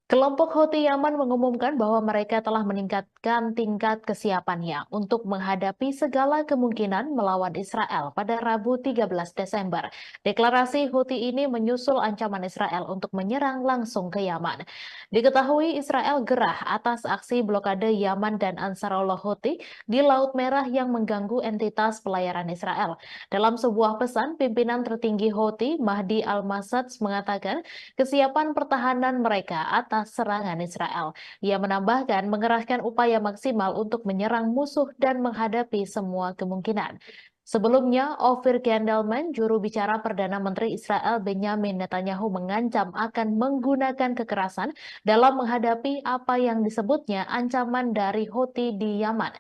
Kelompok Houthi Yaman mengumumkan bahwa mereka telah meningkatkan tingkat kesiapannya untuk menghadapi segala kemungkinan melawan Israel pada Rabu 13 Desember. Deklarasi Houthi ini menyusul ancaman Israel untuk menyerang langsung ke Yaman. Diketahui Israel gerah atas aksi blokade Yaman dan Ansarullah Houthi di Laut Merah yang mengganggu entitas pelayaran Israel. Dalam sebuah pesan, pimpinan tertinggi Houthi, Mahdi al-Masad, mengatakan kesiapan pertahanan mereka atas serangan Israel. Ia menambahkan mengerahkan upaya maksimal untuk menyerang musuh dan menghadapi semua kemungkinan. Sebelumnya, Ophir Gendelman, juru bicara Perdana Menteri Israel Benyamin Netanyahu, mengancam akan menggunakan kekerasan dalam menghadapi apa yang disebutnya ancaman dari Houthi di Yaman.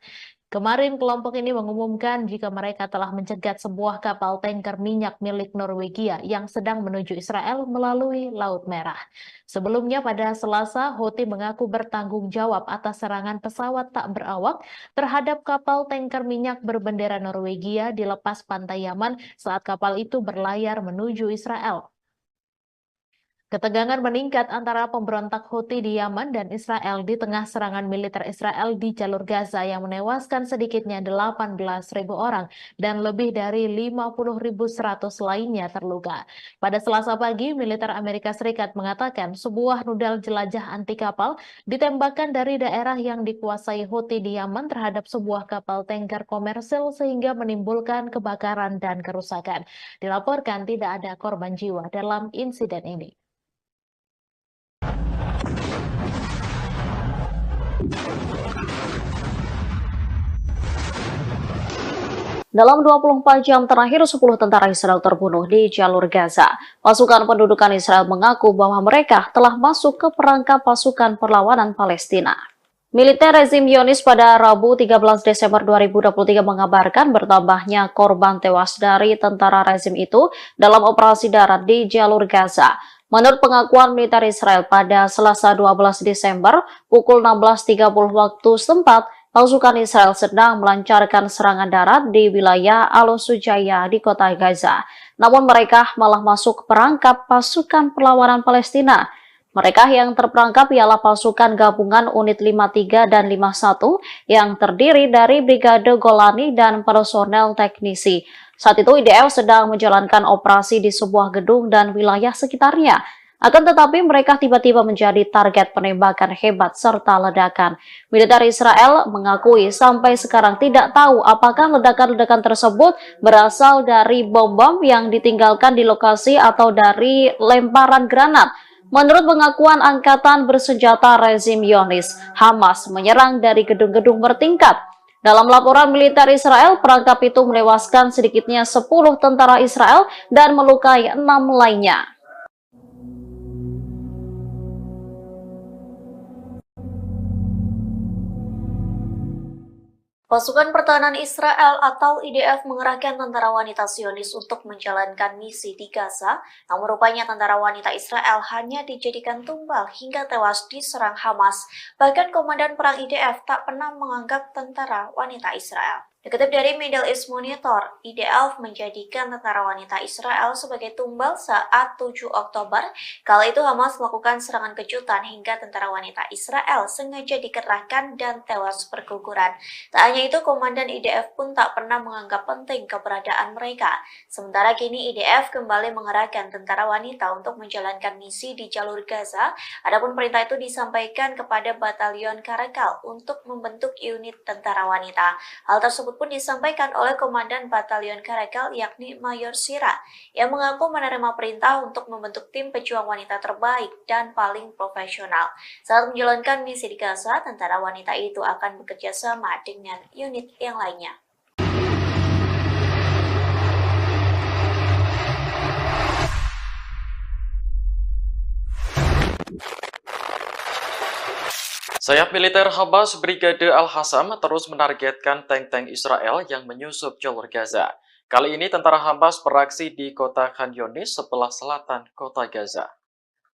Kemarin kelompok ini mengumumkan jika mereka telah mencegat sebuah kapal tanker minyak milik Norwegia yang sedang menuju Israel melalui Laut Merah. Sebelumnya pada Selasa, Houthi mengaku bertanggung jawab atas serangan pesawat tak berawak terhadap kapal tanker minyak berbendera Norwegia di lepas pantai Yaman saat kapal itu berlayar menuju Israel. Ketegangan meningkat antara pemberontak Houthi di Yaman dan Israel di tengah serangan militer Israel di jalur Gaza yang menewaskan sedikitnya 18.000 orang dan lebih dari 50.100 lainnya terluka. Pada Selasa pagi, militer Amerika Serikat mengatakan sebuah rudal jelajah anti kapal ditembakkan dari daerah yang dikuasai Houthi di Yaman terhadap sebuah kapal tanker komersil sehingga menimbulkan kebakaran dan kerusakan. Dilaporkan tidak ada korban jiwa dalam insiden ini. Dalam 24 jam terakhir, 10 tentara Israel terbunuh di jalur Gaza. Pasukan pendudukan Israel mengaku bahwa mereka telah masuk ke perangkap pasukan perlawanan Palestina. Militer rezim Zionis pada Rabu 13 Desember 2023 mengabarkan bertambahnya korban tewas dari tentara rezim itu dalam operasi darat di jalur Gaza. Menurut pengakuan militer Israel pada Selasa 12 Desember pukul 16.30 waktu setempat, pasukan Israel sedang melancarkan serangan darat di wilayah Al-Sujaya di kota Gaza. Namun mereka malah masuk perangkap pasukan perlawanan Palestina. Mereka yang terperangkap ialah pasukan gabungan unit 53 dan 51 yang terdiri dari Brigade Golani dan personel teknisi. Saat itu IDF sedang menjalankan operasi di sebuah gedung dan wilayah sekitarnya. Akan tetapi mereka tiba-tiba menjadi target penembakan hebat serta ledakan. Militer Israel mengakui sampai sekarang tidak tahu apakah ledakan-ledakan tersebut berasal dari bom-bom yang ditinggalkan di lokasi atau dari lemparan granat. Menurut pengakuan angkatan bersenjata rezim Zionis, Hamas menyerang dari gedung-gedung bertingkat. Dalam laporan militer Israel, perangkap itu menewaskan sedikitnya 10 tentara Israel dan melukai 6 lainnya. Pasukan Pertahanan Israel atau IDF mengerahkan tentara wanita Zionis untuk menjalankan misi di Gaza, namun rupanya tentara wanita Israel hanya dijadikan tumbal hingga tewas diserang Hamas. Bahkan komandan perang IDF tak pernah menganggap tentara wanita Israel. Dikutip dari Middle East Monitor, IDF menjadikan tentara wanita Israel sebagai tumbal saat 7 Oktober. Kala itu Hamas melakukan serangan kejutan hingga tentara wanita Israel sengaja dikerahkan dan tewas berguguran. Tak hanya itu, komandan IDF pun tak pernah menganggap penting keberadaan mereka. Sementara kini IDF kembali mengerahkan tentara wanita untuk menjalankan misi di jalur Gaza. Adapun perintah itu disampaikan kepada Batalion Karakal untuk membentuk unit tentara wanita. Hal tersebut pun disampaikan oleh Komandan Batalion Karakal yakni Mayor Sira yang mengaku menerima perintah untuk membentuk tim pejuang wanita terbaik dan paling profesional. Saat menjalankan misi di Gaza, tentara wanita itu akan bekerja sama dengan unit yang lainnya. Sayap militer Hamas Brigade Al-Hassam terus menargetkan tank-tank Israel yang menyusup jalur Gaza. Kali ini tentara Hamas beraksi di kota Khan Yunis sebelah selatan kota Gaza.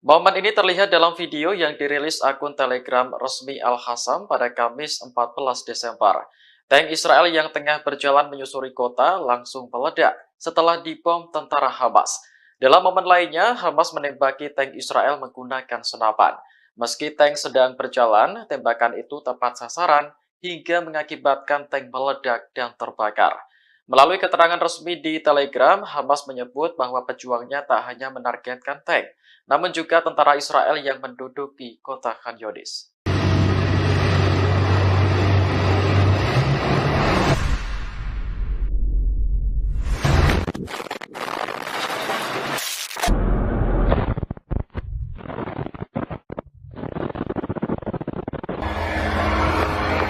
Momen ini terlihat dalam video yang dirilis akun Telegram resmi Al-Hassam pada Kamis 14 Desember. Tank Israel yang tengah berjalan menyusuri kota langsung meledak setelah dibom tentara Hamas. Dalam momen lainnya, Hamas menembaki tank Israel menggunakan senapan. Meski tank sedang berjalan, tembakan itu tepat sasaran hingga mengakibatkan tank meledak dan terbakar. Melalui keterangan resmi di Telegram, Hamas menyebut bahwa pejuangnya tak hanya menargetkan tank, namun juga tentara Israel yang menduduki kota Khan Younis.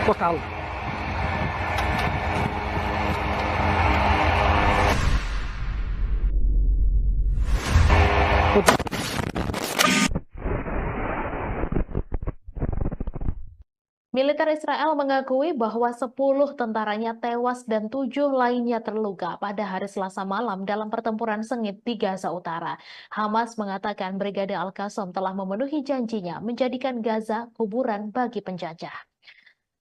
Total. Militer Israel mengakui bahwa 10 tentaranya tewas dan 7 lainnya terluka pada hari Selasa malam dalam pertempuran sengit di Gaza Utara. Hamas mengatakan Brigade Al-Qassam telah memenuhi janjinya menjadikan Gaza kuburan bagi penjajah.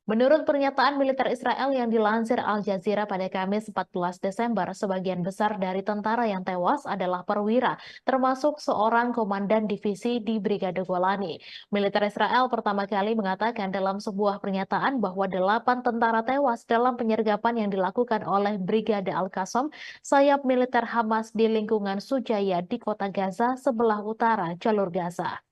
Menurut pernyataan militer Israel yang dilansir Al Jazeera pada Kamis 14 Desember, sebagian besar dari tentara yang tewas adalah perwira, termasuk seorang komandan divisi di Brigade Golani. Militer Israel pertama kali mengatakan dalam sebuah pernyataan bahwa 8 tentara tewas dalam penyergapan yang dilakukan oleh Brigade Al-Qassam, sayap militer Hamas di lingkungan Sujaya di kota Gaza sebelah utara jalur Gaza.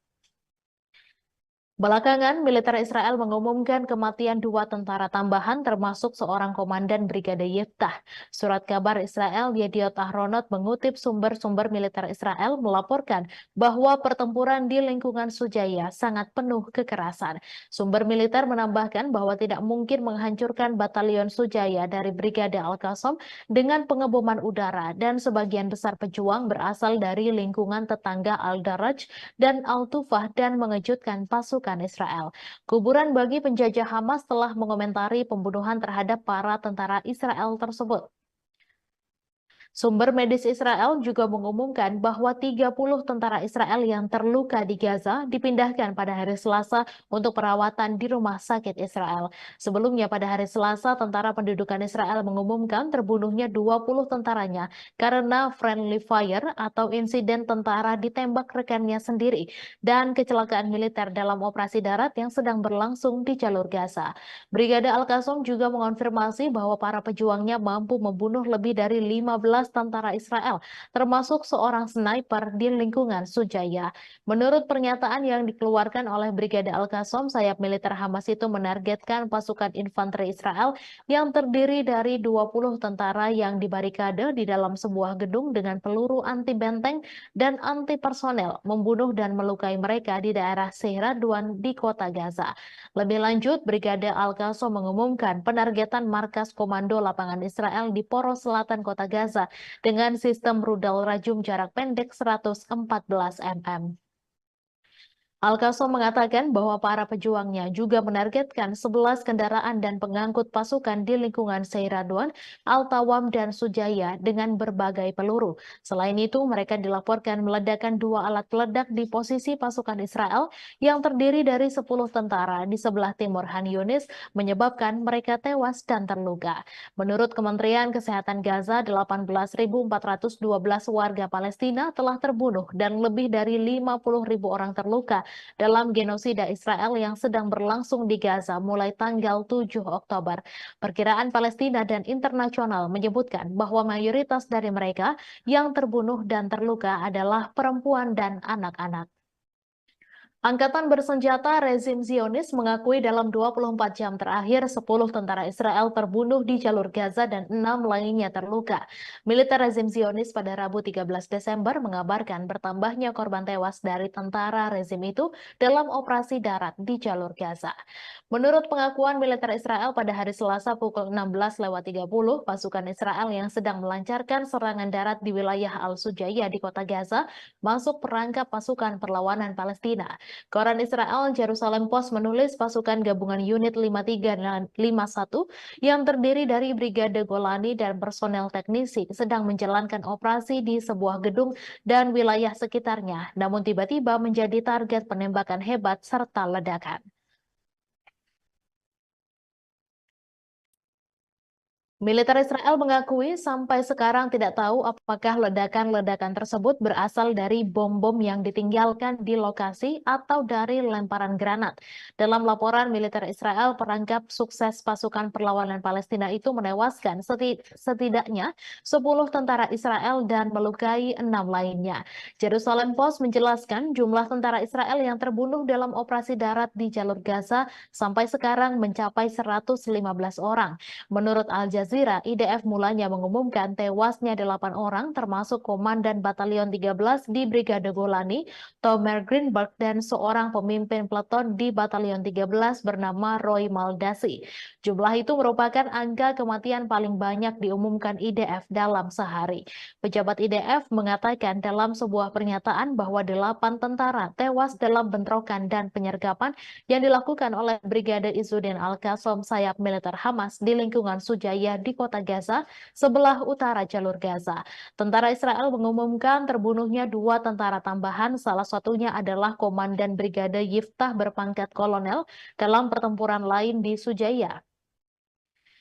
Belakangan, militer Israel mengumumkan kematian 2 tentara tambahan termasuk seorang komandan Brigade Yiftah. Surat kabar Israel Yediot Ahronot mengutip sumber-sumber militer Israel melaporkan bahwa pertempuran di lingkungan Sujaya sangat penuh kekerasan. Sumber militer menambahkan bahwa tidak mungkin menghancurkan batalion Sujaya dari Brigade Al-Qassam dengan pengeboman udara dan sebagian besar pejuang berasal dari lingkungan tetangga Al-Daraj dan Al-Tufah dan mengejutkan pasukan Israel. Kuburan bagi penjajah Hamas telah mengomentari pembunuhan terhadap para tentara Israel tersebut. Sumber medis Israel juga mengumumkan bahwa 30 tentara Israel yang terluka di Gaza dipindahkan pada hari Selasa untuk perawatan di rumah sakit Israel. Sebelumnya pada hari Selasa, tentara pendudukan Israel mengumumkan terbunuhnya 20 tentaranya karena friendly fire atau insiden tentara ditembak rekannya sendiri dan kecelakaan militer dalam operasi darat yang sedang berlangsung di jalur Gaza. Brigade Al-Qassam juga mengonfirmasi bahwa para pejuangnya mampu membunuh lebih dari 15 tentara Israel, termasuk seorang sniper di lingkungan Sujaya. Menurut pernyataan yang dikeluarkan oleh Brigade Al-Qassam, sayap militer Hamas itu menargetkan pasukan infanteri Israel yang terdiri dari 20 tentara yang dibarikade di dalam sebuah gedung dengan peluru anti benteng dan anti personel, membunuh dan melukai mereka di daerah Seiradwan di kota Gaza. Lebih lanjut, Brigade Al-Qassam mengumumkan penargetan markas komando lapangan Israel di poros selatan kota Gaza dengan sistem rudal rajum jarak pendek 114 mm. Al-Qassam mengatakan bahwa para pejuangnya juga menargetkan 11 kendaraan dan pengangkut pasukan di lingkungan Seiradwan, Al-Tawam, dan Sujaya dengan berbagai peluru. Selain itu, mereka dilaporkan meledakkan 2 alat peledak di posisi pasukan Israel yang terdiri dari 10 tentara di sebelah timur Khan Younis, menyebabkan mereka tewas dan terluka. Menurut Kementerian Kesehatan Gaza, 18.412 warga Palestina telah terbunuh dan lebih dari 50.000 orang terluka dalam genosida Israel yang sedang berlangsung di Gaza mulai tanggal 7 Oktober. Perkiraan Palestina dan internasional menyebutkan bahwa mayoritas dari mereka yang terbunuh dan terluka adalah perempuan dan anak-anak. Angkatan bersenjata rezim Zionis mengakui dalam 24 jam terakhir 10 tentara Israel terbunuh di jalur Gaza dan 6 lainnya terluka. Militer rezim Zionis pada Rabu 13 Desember mengabarkan bertambahnya korban tewas dari tentara rezim itu dalam operasi darat di jalur Gaza. Menurut pengakuan militer Israel pada hari Selasa pukul 16.30, pasukan Israel yang sedang melancarkan serangan darat di wilayah Al-Sujaya di kota Gaza masuk perangkap pasukan perlawanan Palestina. Koran Israel Jerusalem Post menulis pasukan gabungan unit 53 dan 51 yang terdiri dari Brigade Golani dan personel teknisi sedang menjalankan operasi di sebuah gedung dan wilayah sekitarnya, namun tiba-tiba menjadi target penembakan hebat serta ledakan. Militer Israel mengakui sampai sekarang tidak tahu apakah ledakan-ledakan tersebut berasal dari bom-bom yang ditinggalkan di lokasi atau dari lemparan granat. Dalam laporan militer Israel, perangkap sukses pasukan perlawanan Palestina itu menewaskan setidaknya 10 tentara Israel dan melukai 6 lainnya. Jerusalem Post menjelaskan jumlah tentara Israel yang terbunuh dalam operasi darat di jalur Gaza sampai sekarang mencapai 115 orang. Menurut Al Jazeera, IDF mulanya mengumumkan tewasnya 8 orang termasuk Komandan Batalion 13 di Brigade Golani, Tomer Greenberg, dan seorang pemimpin peleton di Batalion 13 bernama Roy Maldasi. Jumlah itu merupakan angka kematian paling banyak diumumkan IDF dalam sehari. Pejabat IDF mengatakan dalam sebuah pernyataan bahwa 8 tentara tewas dalam bentrokan dan penyergapan yang dilakukan oleh Brigade Izzuddin Al-Qassam sayap militer Hamas di lingkungan Sujaya di kota Gaza, sebelah utara jalur Gaza. Tentara Israel mengumumkan terbunuhnya 2 tentara tambahan, salah satunya adalah Komandan Brigade Yiftah berpangkat kolonel dalam pertempuran lain di Sujaya.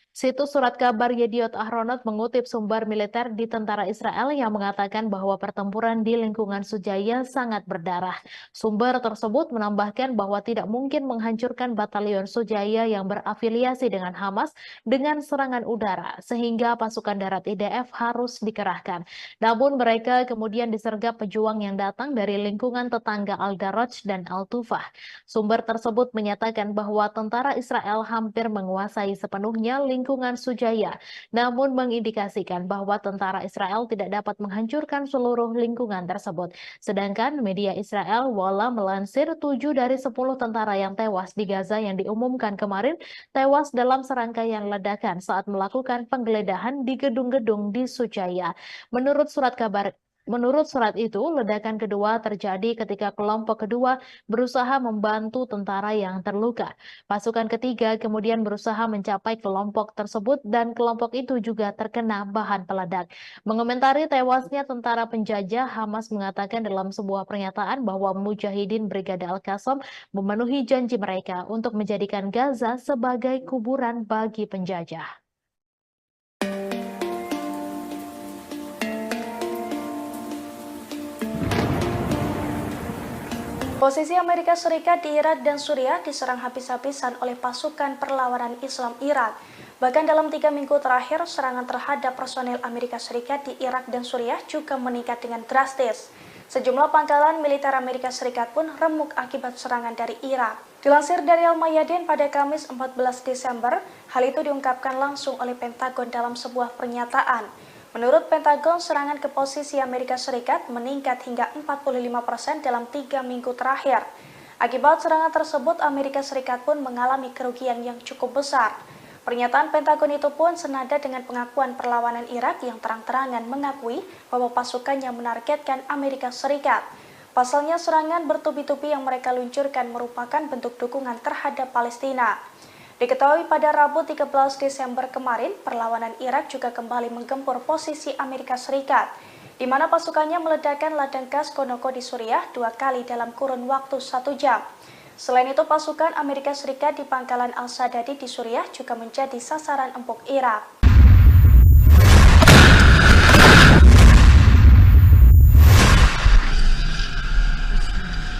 Situs surat kabar Yediot Ahronot mengutip sumber militer di tentara Israel yang mengatakan bahwa pertempuran di lingkungan Sujaya sangat berdarah. Sumber tersebut menambahkan bahwa tidak mungkin menghancurkan batalion Sujaya yang berafiliasi dengan Hamas dengan serangan udara, sehingga pasukan darat IDF harus dikerahkan. Namun mereka kemudian disergap pejuang yang datang dari lingkungan tetangga Al-Daraj dan Al-Tufah. Sumber tersebut menyatakan bahwa tentara Israel hampir menguasai sepenuhnya lingkungan Sujaya, namun mengindikasikan bahwa tentara Israel tidak dapat menghancurkan seluruh lingkungan tersebut. Sedangkan media Israel Walla melansir 7 dari 10 tentara yang tewas di Gaza yang diumumkan kemarin tewas dalam serangkaian ledakan saat melakukan penggeledahan di gedung-gedung di Sujaya. Menurut surat itu, ledakan kedua terjadi ketika kelompok kedua berusaha membantu tentara yang terluka. Pasukan ketiga kemudian berusaha mencapai kelompok tersebut dan kelompok itu juga terkena bahan peledak. Mengomentari tewasnya tentara penjajah, Hamas mengatakan dalam sebuah pernyataan bahwa Mujahidin Brigade Al-Qassam memenuhi janji mereka untuk menjadikan Gaza sebagai kuburan bagi penjajah. Posisi Amerika Serikat di Irak dan Suriah diserang habis-habisan oleh pasukan perlawanan Islam Irak. Bahkan dalam 3 minggu terakhir, serangan terhadap personil Amerika Serikat di Irak dan Suriah juga meningkat dengan drastis. Sejumlah pangkalan militer Amerika Serikat pun remuk akibat serangan dari Irak. Dilansir dari Al-Mayadin pada Kamis 14 Desember, hal itu diungkapkan langsung oleh Pentagon dalam sebuah pernyataan. Menurut Pentagon, serangan ke posisi Amerika Serikat meningkat hingga 45% dalam 3 minggu terakhir. Akibat serangan tersebut, Amerika Serikat pun mengalami kerugian yang cukup besar. Pernyataan Pentagon itu pun senada dengan pengakuan perlawanan Irak yang terang-terangan mengakui bahwa pasukannya menargetkan Amerika Serikat. Pasalnya, serangan bertubi-tubi yang mereka luncurkan merupakan bentuk dukungan terhadap Palestina. Diketahui pada Rabu 13 Desember kemarin, perlawanan Irak juga kembali menggempur posisi Amerika Serikat, di mana pasukannya meledakkan ladang gas Konoko di Suriah 2 kali dalam kurun waktu 1 jam. Selain itu, pasukan Amerika Serikat di pangkalan Al-Sadadi di Suriah juga menjadi sasaran empuk Irak.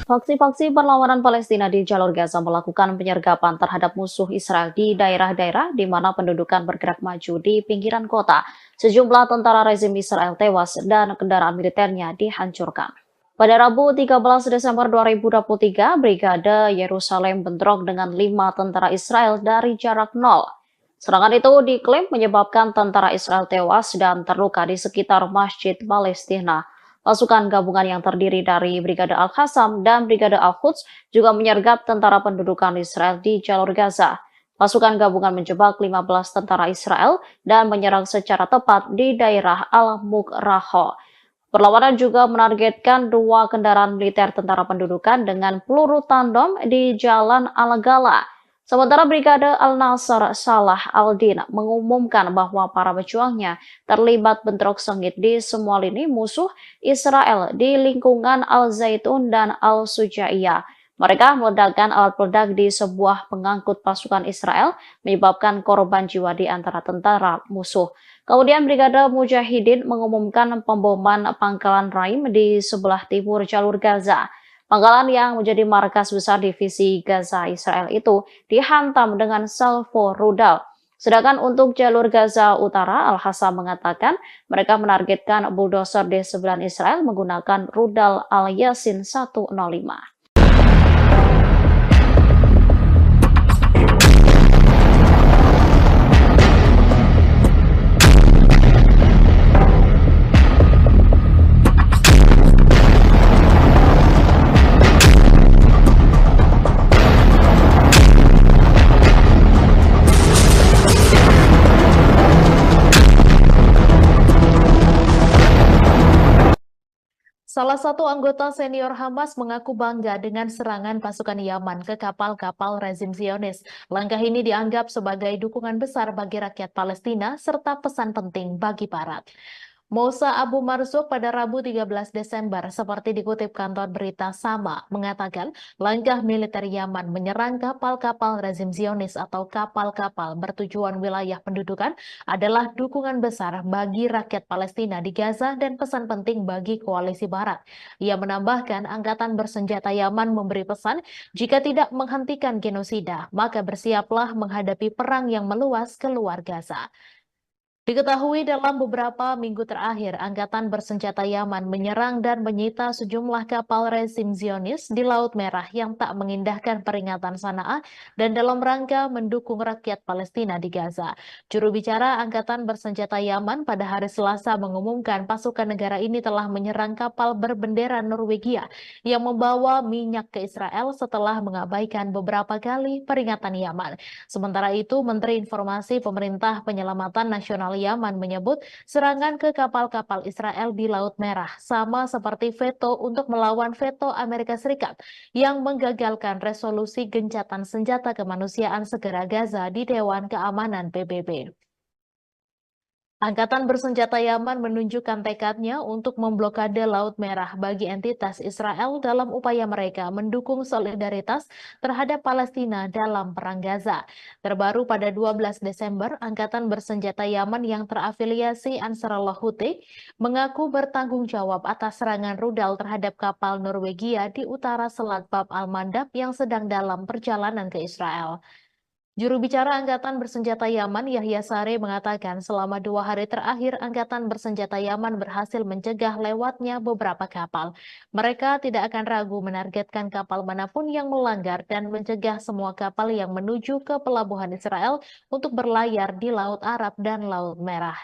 Faksi-faksi perlawanan Palestina di jalur Gaza melakukan penyergapan terhadap musuh Israel di daerah-daerah di mana pendudukan bergerak maju di pinggiran kota. Sejumlah tentara rezim Israel tewas dan kendaraan militernya dihancurkan. Pada Rabu 13 Desember 2023, Brigade Yerusalem bentrok dengan 5 tentara Israel dari jarak nol. Serangan itu diklaim menyebabkan tentara Israel tewas dan terluka di sekitar Masjid Palestina. Pasukan gabungan yang terdiri dari Brigade Al-Qassam dan Brigade Al-Quds juga menyergap tentara pendudukan Israel di jalur Gaza. Pasukan gabungan menjebak 15 tentara Israel dan menyerang secara tepat di daerah Al-Mukraho. Perlawanan juga menargetkan 2 kendaraan militer tentara pendudukan dengan peluru tandem di Jalan Al-Gala. Sementara Brigade Al-Nasr Salah Al-Din mengumumkan bahwa para pejuangnya terlibat bentrok sengit di semua lini musuh Israel di lingkungan Al-Zaitun dan Al-Sujaiyah. Mereka meledakkan alat peledak di sebuah pengangkut pasukan Israel, menyebabkan korban jiwa di antara tentara musuh. Kemudian Brigade Mujahidin mengumumkan pemboman pangkalan Raim di sebelah timur jalur Gaza. Pangkalan yang menjadi markas besar divisi Gaza Israel itu dihantam dengan salvo rudal. Sedangkan untuk jalur Gaza Utara, Al-Hassam mengatakan mereka menargetkan bulldozer D9 Israel menggunakan rudal Al-Yasin 105. Salah satu anggota senior Hamas mengaku bangga dengan serangan pasukan Yaman ke kapal-kapal rezim Zionis. Langkah ini dianggap sebagai dukungan besar bagi rakyat Palestina serta pesan penting bagi Barat. Mousa Abu Marzuk pada Rabu 13 Desember, seperti dikutip kantor berita Sama, mengatakan langkah militer Yaman menyerang kapal-kapal rezim Zionis atau kapal-kapal bertujuan wilayah pendudukan adalah dukungan besar bagi rakyat Palestina di Gaza dan pesan penting bagi koalisi Barat. Ia menambahkan angkatan bersenjata Yaman memberi pesan jika tidak menghentikan genosida, maka bersiaplah menghadapi perang yang meluas keluar Gaza. Diketahui dalam beberapa minggu terakhir, Angkatan Bersenjata Yaman menyerang dan menyita sejumlah kapal rezim Zionis di Laut Merah yang tak mengindahkan peringatan Sanaa dan dalam rangka mendukung rakyat Palestina di Gaza. Juru bicara Angkatan Bersenjata Yaman pada hari Selasa mengumumkan pasukan negara ini telah menyerang kapal berbendera Norwegia yang membawa minyak ke Israel setelah mengabaikan beberapa kali peringatan Yaman. Sementara itu, Menteri Informasi Pemerintah Penyelamatan Nasional Yaman menyebut serangan ke kapal-kapal Israel di Laut Merah sama seperti veto untuk melawan veto Amerika Serikat yang menggagalkan resolusi gencatan senjata kemanusiaan segera Gaza di Dewan Keamanan PBB. Angkatan Bersenjata Yaman menunjukkan tekadnya untuk memblokade Laut Merah bagi entitas Israel dalam upaya mereka mendukung solidaritas terhadap Palestina dalam Perang Gaza. Terbaru pada 12 Desember, Angkatan Bersenjata Yaman yang terafiliasi Ansarullah Houthi mengaku bertanggung jawab atas serangan rudal terhadap kapal Norwegia di utara Selat Bab al-Mandab yang sedang dalam perjalanan ke Israel. Juru bicara Angkatan Bersenjata Yaman, Yahya Sare, mengatakan selama 2 hari terakhir Angkatan Bersenjata Yaman berhasil mencegah lewatnya beberapa kapal. Mereka tidak akan ragu menargetkan kapal manapun yang melanggar dan mencegah semua kapal yang menuju ke pelabuhan Israel untuk berlayar di Laut Arab dan Laut Merah.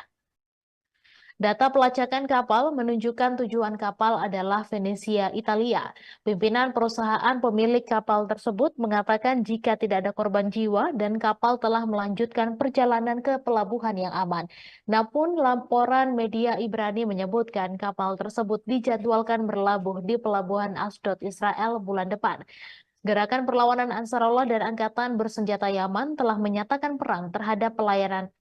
Data pelacakan kapal menunjukkan tujuan kapal adalah Venesia, Italia. Pimpinan perusahaan pemilik kapal tersebut mengatakan jika tidak ada korban jiwa dan kapal telah melanjutkan perjalanan ke pelabuhan yang aman. Namun laporan media Ibrani menyebutkan kapal tersebut dijadwalkan berlabuh di pelabuhan Asdod, Israel bulan depan. Gerakan perlawanan Ansarullah dan Angkatan Bersenjata Yaman telah menyatakan perang terhadap pelayaran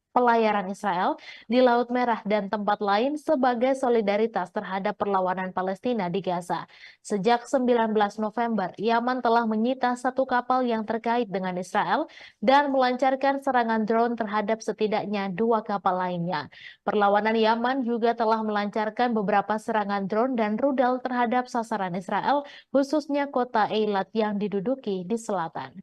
Israel di Laut Merah dan tempat lain sebagai solidaritas terhadap perlawanan Palestina di Gaza. Sejak 19 November, Yaman telah menyita 1 kapal yang terkait dengan Israel dan melancarkan serangan drone terhadap setidaknya 2 kapal lainnya. Perlawanan Yaman juga telah melancarkan beberapa serangan drone dan rudal terhadap sasaran Israel, khususnya kota Eilat yang diduduki di selatan.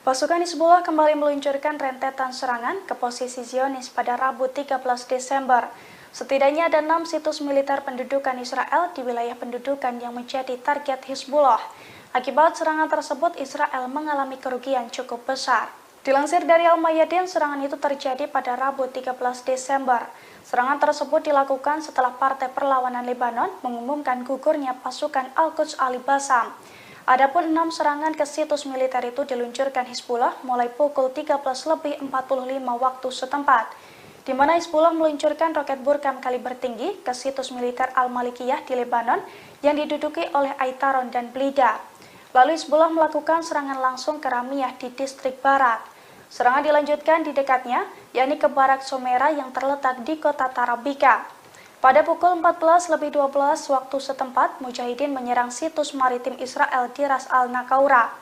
Pasukan Hizbullah kembali meluncurkan rentetan serangan ke posisi Zionis pada Rabu 13 Desember. Setidaknya ada 6 situs militer pendudukan Israel di wilayah pendudukan yang menjadi target Hizbullah. Akibat serangan tersebut, Israel mengalami kerugian cukup besar. Dilansir dari Al-Mayadin, serangan itu terjadi pada Rabu 13 Desember. Serangan tersebut dilakukan setelah Partai Perlawanan Lebanon mengumumkan gugurnya pasukan Al-Quds Al-Bassam. Adapun 6 serangan ke situs militer itu diluncurkan Hizbullah mulai pukul 13.45 waktu setempat, di mana Hizbullah meluncurkan roket Burkam kaliber tinggi ke situs militer Al-Malikiyah di Lebanon yang diduduki oleh Aitaron dan Blida. Lalu Hizbullah melakukan serangan langsung ke Ramiyah di distrik barat. Serangan dilanjutkan di dekatnya, yakni ke Barak Somera yang terletak di kota Tarabika. Pada pukul 14.12 waktu setempat, Mujahidin menyerang situs maritim Israel di Ras al-Naqaura.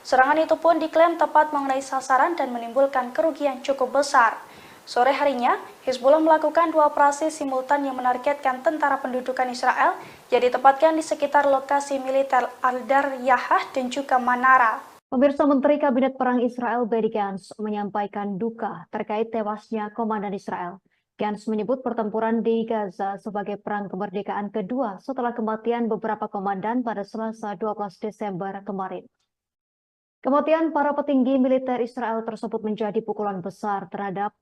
Serangan itu pun diklaim tepat mengenai sasaran dan menimbulkan kerugian cukup besar. Sore harinya, Hizbullah melakukan 2 operasi simultan yang menargetkan tentara pendudukan Israel yang ditempatkan di sekitar lokasi militer Al-Daryahah dan juga Manara. Pemirsa, Menteri Kabinet Perang Israel Benny Gantz menyampaikan duka terkait tewasnya komandan Israel. Gantz menyebut pertempuran di Gaza sebagai perang kemerdekaan kedua setelah kematian beberapa komandan pada Selasa 12 Desember kemarin. Kematian para petinggi militer Israel tersebut menjadi pukulan besar terhadap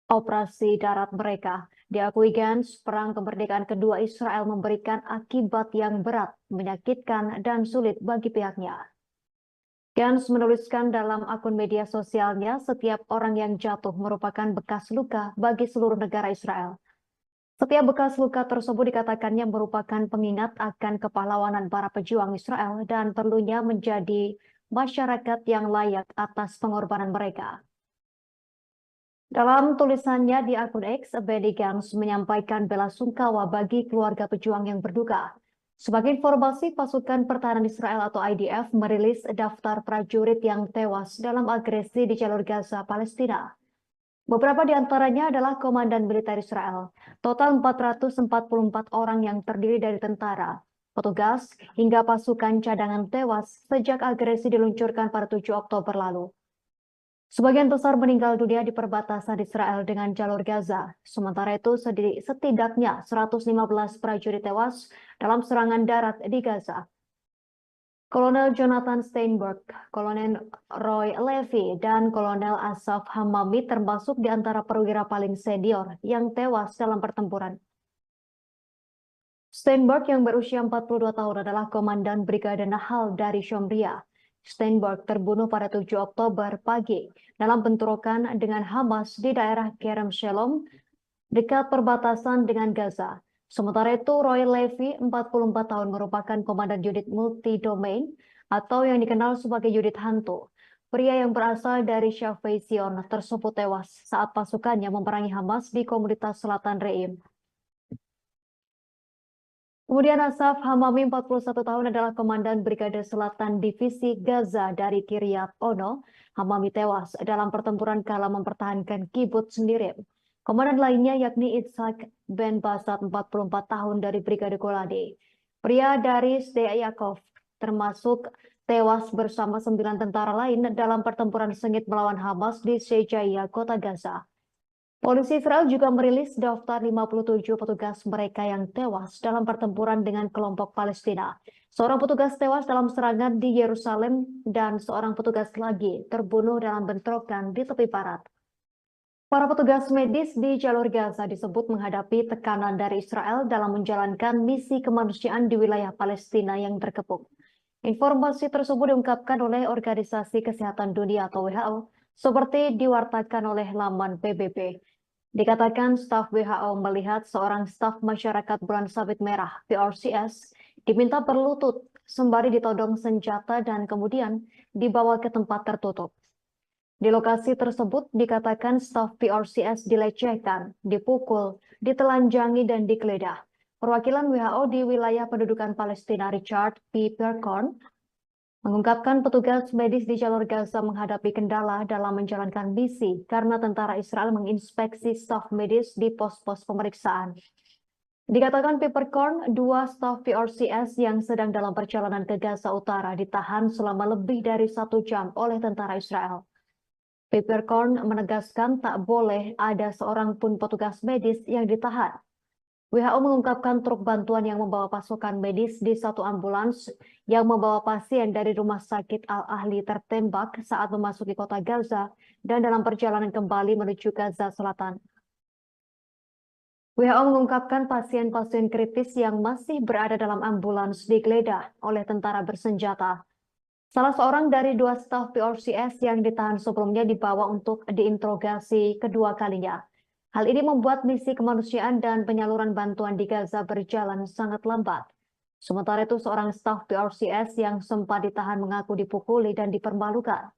operasi darat mereka. Diakui Gantz, perang kemerdekaan kedua Israel memberikan akibat yang berat, menyakitkan, dan sulit bagi pihaknya. Gantz menuliskan dalam akun media sosialnya, setiap orang yang jatuh merupakan bekas luka bagi seluruh negara Israel. Setiap bekas luka tersebut dikatakannya merupakan pengingat akan kepahlawanan para pejuang Israel dan perlunya menjadi masyarakat yang layak atas pengorbanan mereka. Dalam tulisannya di akun X, Benny Gantz menyampaikan bela sungkawa bagi keluarga pejuang yang berduka. Sebagai informasi, pasukan pertahanan Israel atau IDF merilis daftar prajurit yang tewas dalam agresi di jalur Gaza, Palestina. Beberapa di antaranya adalah komandan militer Israel. Total 444 orang yang terdiri dari tentara, petugas, hingga pasukan cadangan tewas sejak agresi diluncurkan pada 7 Oktober lalu. Sebagian besar meninggal dunia di perbatasan Israel dengan jalur Gaza. Sementara itu, setidaknya 115 prajurit tewas dalam serangan darat di Gaza. Kolonel Jonathan Steinberg, Kolonel Roy Levy, dan Kolonel Asaf Hamami termasuk di antara perwira paling senior yang tewas dalam pertempuran. Steinberg yang berusia 42 tahun adalah komandan Brigade Nahal dari Shomria. Steinberg terbunuh pada 7 Oktober pagi dalam bentrokan dengan Hamas di daerah Kerem Shalom dekat perbatasan dengan Gaza. Sementara itu, Roy Levy, 44 tahun, merupakan komandan unit multi-domain atau yang dikenal sebagai unit hantu. Pria yang berasal dari Shafei Zion tersebut tewas saat pasukannya memerangi Hamas di komunitas Selatan Reim. Kemudian Asaf Hamami, 41 tahun, adalah Komandan Brigade Selatan Divisi Gaza dari Kiryat Ono. Hamami tewas dalam pertempuran kala mempertahankan kibbutz Nirim. Komandan lainnya yakni Itzhak Ben Basat, 44 tahun, dari Brigade Golani. Pria dari Sde Yaakov termasuk tewas bersama 9 tentara lain dalam pertempuran sengit melawan Hamas di Shejaiya, kota Gaza. Polisi Israel juga merilis daftar 57 petugas mereka yang tewas dalam pertempuran dengan kelompok Palestina. Seorang petugas tewas dalam serangan di Yerusalem dan seorang petugas lagi terbunuh dalam bentrokan di tepi barat. Para petugas medis di jalur Gaza disebut menghadapi tekanan dari Israel dalam menjalankan misi kemanusiaan di wilayah Palestina yang terkepung. Informasi tersebut diungkapkan oleh Organisasi Kesehatan Dunia atau WHO, seperti diwartakan oleh laman PBB. Dikatakan staf WHO melihat seorang staf masyarakat Bulan Sabit Merah (PRCS) diminta berlutut sembari ditodong senjata dan kemudian dibawa ke tempat tertutup. Di lokasi tersebut dikatakan staf PRCS dilecehkan, dipukul, ditelanjangi, dan digeledah. Perwakilan WHO di wilayah pendudukan Palestina, Richard P. Percorn, mengungkapkan petugas medis di jalur Gaza menghadapi kendala dalam menjalankan misi karena tentara Israel menginspeksi staf medis di pos-pos pemeriksaan. Dikatakan Peppercorn, 2 staf PRCS yang sedang dalam perjalanan ke Gaza Utara ditahan selama lebih dari 1 jam oleh tentara Israel. Peppercorn menegaskan tak boleh ada seorang pun petugas medis yang ditahan. WHO mengungkapkan truk bantuan yang membawa pasukan medis di satu ambulans yang membawa pasien dari Rumah Sakit Al-Ahli tertembak saat memasuki kota Gaza dan dalam perjalanan kembali menuju Gaza Selatan. WHO mengungkapkan pasien-pasien kritis yang masih berada dalam ambulans digeledah oleh tentara bersenjata. Salah seorang dari 2 staf PRCS yang ditahan sebelumnya dibawa untuk diinterogasi kedua kalinya. Hal ini membuat misi kemanusiaan dan penyaluran bantuan di Gaza berjalan sangat lambat. Sementara itu, seorang staf PRCS yang sempat ditahan mengaku dipukuli dan dipermalukan.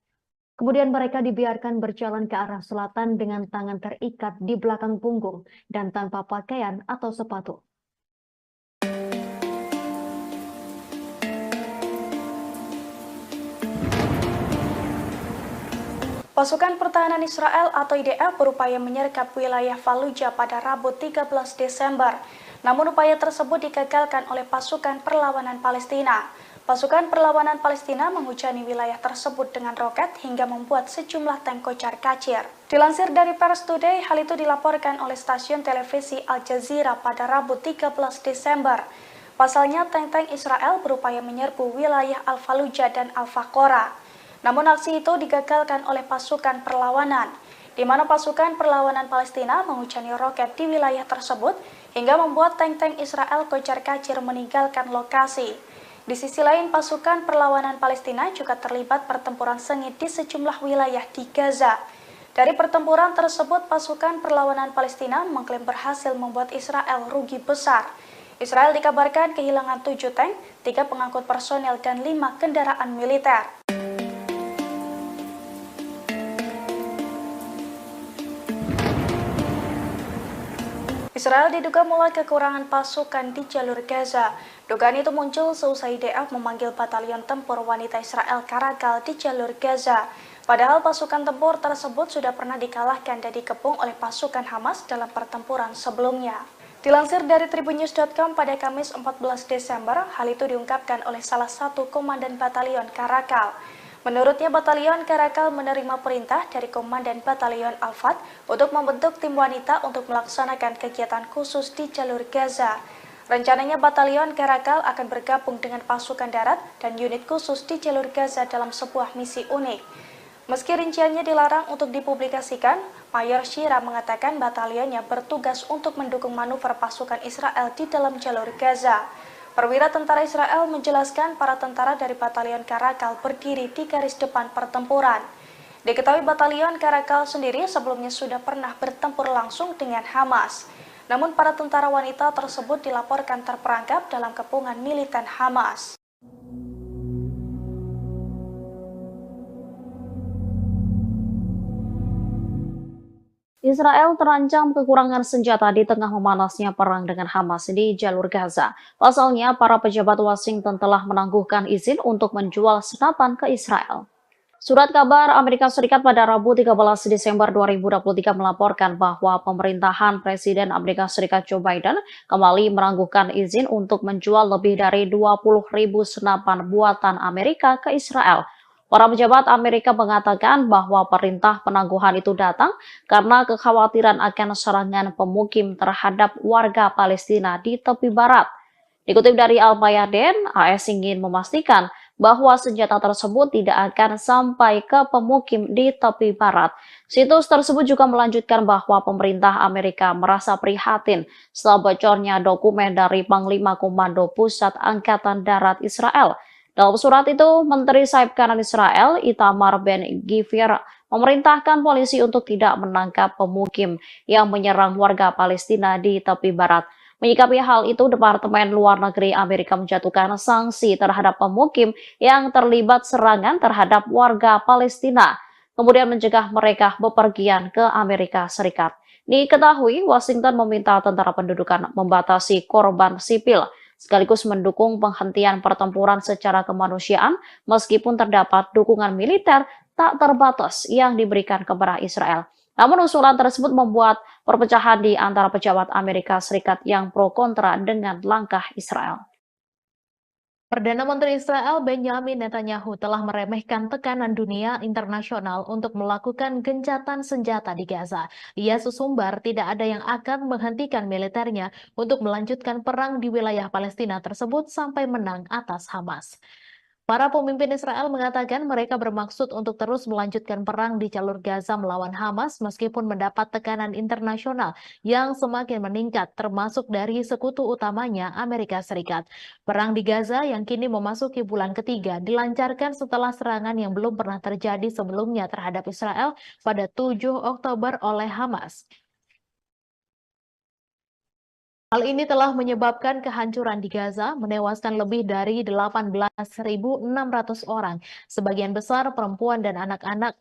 Kemudian mereka dibiarkan berjalan ke arah selatan dengan tangan terikat di belakang punggung dan tanpa pakaian atau sepatu. Pasukan Pertahanan Israel atau IDF berupaya menyergap wilayah Fallujah pada Rabu 13 Desember. Namun upaya tersebut digagalkan oleh pasukan perlawanan Palestina. Pasukan perlawanan Palestina menghujani wilayah tersebut dengan roket hingga membuat sejumlah tank kocar-kacir. Dilansir dari Pers Today, hal itu dilaporkan oleh stasiun televisi Al Jazeera pada Rabu 13 Desember. Pasalnya, tank-tank Israel berupaya menyerbu wilayah Al-Fallujah dan Al-Faqora. Namun aksi itu digagalkan oleh pasukan perlawanan, di mana pasukan perlawanan Palestina menghujani roket di wilayah tersebut hingga membuat tank-tank Israel kocar-kacir meninggalkan lokasi. Di sisi lain, pasukan perlawanan Palestina juga terlibat pertempuran sengit di sejumlah wilayah di Gaza. Dari pertempuran tersebut, pasukan perlawanan Palestina mengklaim berhasil membuat Israel rugi besar. Israel dikabarkan kehilangan 7 tank, 3 pengangkut personel, dan 5 kendaraan militer. Israel diduga mulai kekurangan pasukan di jalur Gaza. Dugaan itu muncul seusai IDF memanggil batalion tempur wanita Israel Karakal di jalur Gaza. Padahal pasukan tempur tersebut sudah pernah dikalahkan dan dikepung oleh pasukan Hamas dalam pertempuran sebelumnya. Dilansir dari tribunnews.com pada Kamis 14 Desember, hal itu diungkapkan oleh salah satu komandan batalion Karakal. Menurutnya, batalion Karakal menerima perintah dari Komandan Batalion Al-Fat untuk membentuk tim wanita untuk melaksanakan kegiatan khusus di jalur Gaza. Rencananya batalion Karakal akan bergabung dengan pasukan darat dan unit khusus di jalur Gaza dalam sebuah misi unik. Meski rinciannya dilarang untuk dipublikasikan, Mayor Shira mengatakan batalionnya bertugas untuk mendukung manuver pasukan Israel di dalam jalur Gaza. Perwira tentara Israel menjelaskan para tentara dari batalion Karakal berdiri di garis depan pertempuran. Diketahui batalion Karakal sendiri sebelumnya sudah pernah bertempur langsung dengan Hamas. Namun para tentara wanita tersebut dilaporkan terperangkap dalam kepungan militan Hamas. Israel terancam kekurangan senjata di tengah memanasnya perang dengan Hamas di jalur Gaza. Pasalnya, para pejabat Washington telah menangguhkan izin untuk menjual senapan ke Israel. Surat kabar Amerika Serikat pada Rabu 13 Desember 2023 melaporkan bahwa pemerintahan Presiden Amerika Serikat Joe Biden kembali menangguhkan izin untuk menjual lebih dari 20.000 senapan buatan Amerika ke Israel. Para pejabat Amerika mengatakan bahwa perintah penangguhan itu datang karena kekhawatiran akan serangan pemukim terhadap warga Palestina di tepi barat. Dikutip dari Al-Mayadin, AS ingin memastikan bahwa senjata tersebut tidak akan sampai ke pemukim di tepi barat. Situs tersebut juga melanjutkan bahwa pemerintah Amerika merasa prihatin setelah bocornya dokumen dari Panglima Komando Pusat Angkatan Darat Israel. Dalam surat itu, Menteri Sayap Kanan Israel, Itamar Ben-Gvir, memerintahkan polisi untuk tidak menangkap pemukim yang menyerang warga Palestina di tepi barat. Menyikapi hal itu, Departemen Luar Negeri Amerika menjatuhkan sanksi terhadap pemukim yang terlibat serangan terhadap warga Palestina, kemudian mencegah mereka bepergian ke Amerika Serikat. Diketahui, Washington meminta tentara pendudukan membatasi korban sipil, sekaligus mendukung penghentian pertempuran secara kemanusiaan meskipun terdapat dukungan militer tak terbatas yang diberikan kepada Israel. Namun usulan tersebut membuat perpecahan di antara pejabat Amerika Serikat yang pro kontra dengan langkah Israel. Perdana Menteri Israel Benjamin Netanyahu telah meremehkan tekanan dunia internasional untuk melakukan gencatan senjata di Gaza. Ia sesumbar tidak ada yang akan menghentikan militernya untuk melanjutkan perang di wilayah Palestina tersebut sampai menang atas Hamas. Para pemimpin Israel mengatakan mereka bermaksud untuk terus melanjutkan perang di jalur Gaza melawan Hamas meskipun mendapat tekanan internasional yang semakin meningkat termasuk dari sekutu utamanya Amerika Serikat. Perang di Gaza yang kini memasuki bulan ketiga dilancarkan setelah serangan yang belum pernah terjadi sebelumnya terhadap Israel pada 7 Oktober oleh Hamas. Hal ini telah menyebabkan kehancuran di Gaza, menewaskan lebih dari 18.600 orang, sebagian besar perempuan dan anak-anak.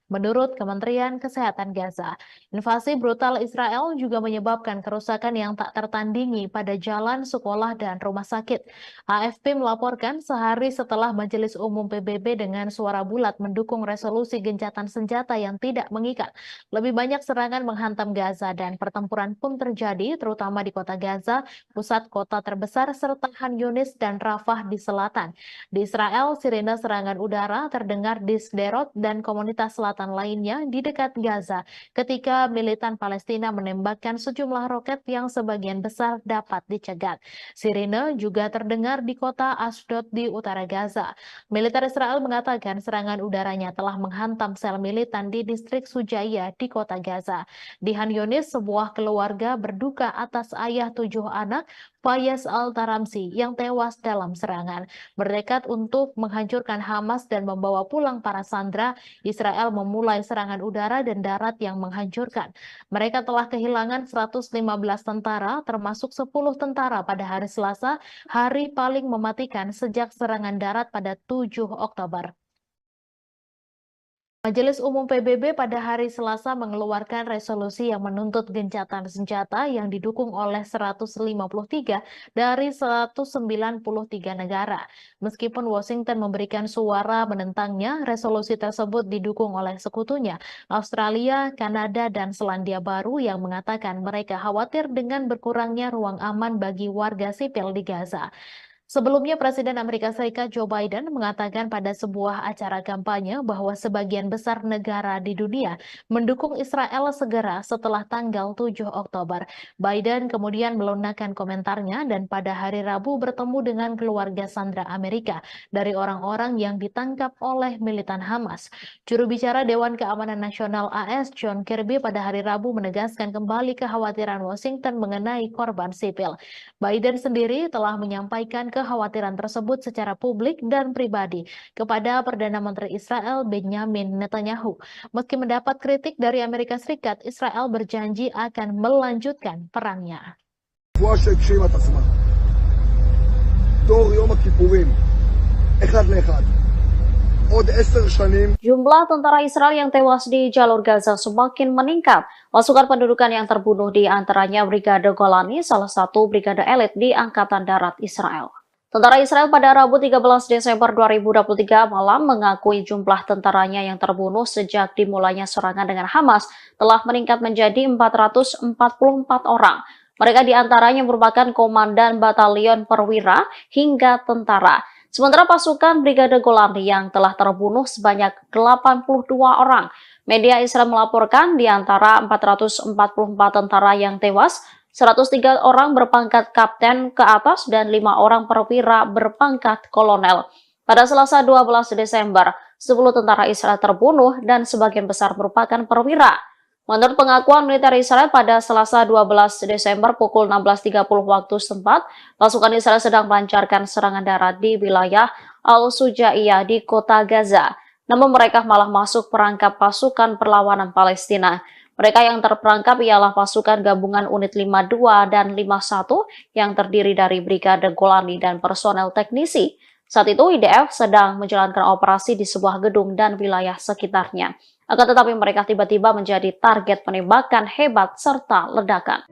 menurut Kementerian Kesehatan Gaza. Invasi brutal Israel juga menyebabkan kerusakan yang tak tertandingi pada jalan, sekolah, dan rumah sakit. AFP melaporkan sehari setelah Majelis Umum PBB dengan suara bulat mendukung resolusi gencatan senjata yang tidak mengikat. Lebih banyak serangan menghantam Gaza dan pertempuran pun terjadi terutama di kota Gaza, pusat kota terbesar, serta Khan Yunis dan Rafah di selatan. Di Israel, sirene serangan udara terdengar di Sderot dan komunitas selatan lainnya di dekat Gaza ketika militan Palestina menembakkan sejumlah roket yang sebagian besar dapat dicegat. Sirene juga terdengar di kota Ashdod di utara Gaza. Militer Israel mengatakan serangan udaranya telah menghantam sel militan di distrik Sujaya di kota Gaza. Di Khan Yunis, sebuah keluarga berduka atas ayah 7 anak, Fayez Al-Taramsi, yang tewas dalam serangan. Bertekad untuk menghancurkan Hamas dan membawa pulang para sandera, Israel memulai serangan udara dan darat yang menghancurkan. Mereka telah kehilangan 115 tentara, termasuk 10 tentara pada hari Selasa, hari paling mematikan sejak serangan darat pada 7 Oktober. Majelis Umum PBB pada hari Selasa mengeluarkan resolusi yang menuntut gencatan senjata yang didukung oleh 153 dari 193 negara. Meskipun Washington memberikan suara menentangnya, resolusi tersebut didukung oleh sekutunya, Australia, Kanada, dan Selandia Baru yang mengatakan mereka khawatir dengan berkurangnya ruang aman bagi warga sipil di Gaza. Sebelumnya, Presiden Amerika Serikat Joe Biden mengatakan pada sebuah acara kampanye bahwa sebagian besar negara di dunia mendukung Israel segera setelah tanggal 7 Oktober. Biden kemudian melunakkan komentarnya dan pada hari Rabu bertemu dengan keluarga sandera Amerika dari orang-orang yang ditangkap oleh militan Hamas. Juru bicara Dewan Keamanan Nasional AS John Kirby pada hari Rabu menegaskan kembali kekhawatiran Washington mengenai korban sipil. Biden sendiri telah menyampaikan kekhawatiran tersebut secara publik dan pribadi kepada Perdana Menteri Israel Benjamin Netanyahu. Meski mendapat kritik dari Amerika Serikat, Israel berjanji akan melanjutkan perangnya. Jumlah tentara Israel yang tewas di jalur Gaza semakin meningkat. Pasukan pendudukan yang terbunuh di antaranya Brigade Golani, salah satu brigade elit di Angkatan Darat Israel. Tentara Israel pada Rabu 13 Desember 2023 malam mengakui jumlah tentaranya yang terbunuh sejak dimulainya serangan dengan Hamas telah meningkat menjadi 444 orang. Mereka diantaranya merupakan komandan batalion perwira hingga tentara. Sementara pasukan Brigade Golani yang telah terbunuh sebanyak 82 orang. Media Israel melaporkan di antara 444 tentara yang tewas, 103 orang berpangkat kapten ke atas dan 5 orang perwira berpangkat kolonel. Pada Selasa 12 Desember, 10 tentara Israel terbunuh dan sebagian besar merupakan perwira. Menurut pengakuan militer Israel pada Selasa 12 Desember pukul 16.30 waktu setempat, pasukan Israel sedang melancarkan serangan darat di wilayah Al-Sujaiyah di kota Gaza. Namun mereka malah masuk perangkap pasukan perlawanan Palestina. Mereka yang terperangkap ialah pasukan gabungan unit 52 dan 51 yang terdiri dari Brigade Golani dan personel teknisi. Saat itu IDF sedang menjalankan operasi di sebuah gedung dan wilayah sekitarnya. Akan tetapi mereka tiba-tiba menjadi target penembakan hebat serta ledakan.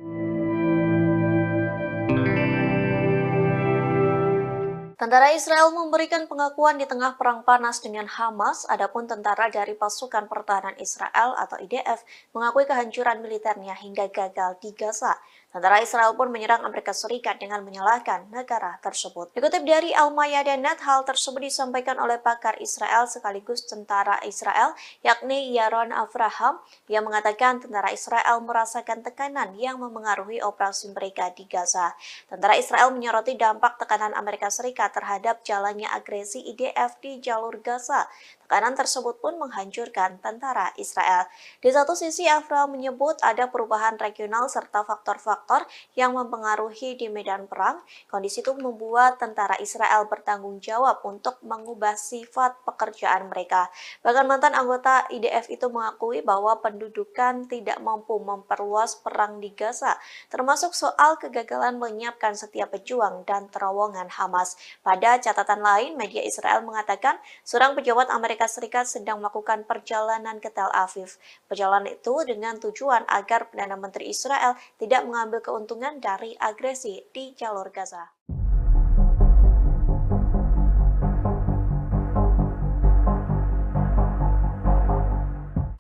Tentara Israel memberikan pengakuan di tengah perang panas dengan Hamas, adapun tentara dari Pasukan Pertahanan Israel atau IDF mengakui kehancuran militernya hingga gagal di Gaza. Tentara Israel pun menyerang Amerika Serikat dengan menyalahkan negara tersebut. Dikutip dari Al-Mayadeh.net, hal tersebut disampaikan oleh pakar Israel sekaligus tentara Israel, yakni Yaron Avraham, yang mengatakan tentara Israel merasakan tekanan yang memengaruhi operasi mereka di Gaza. Tentara Israel menyoroti dampak tekanan Amerika Serikat terhadap jalannya agresi IDF di jalur Gaza. Tekanan tersebut pun menghancurkan tentara Israel. Di satu sisi, Avraham menyebut ada perubahan regional serta faktor-faktor yang mempengaruhi di medan perang. Kondisi itu membuat tentara Israel bertanggung jawab untuk mengubah sifat pekerjaan mereka. Bahkan mantan anggota IDF itu mengakui bahwa pendudukan tidak mampu memperluas perang di Gaza, termasuk soal kegagalan menyiapkan setiap pejuang dan terowongan Hamas. Pada catatan lain, media Israel mengatakan seorang pejabat Amerika Amerika Serikat sedang melakukan perjalanan ke Tel Aviv. Perjalanan itu dengan tujuan agar Perdana Menteri Israel tidak mengambil keuntungan dari agresi di jalur Gaza.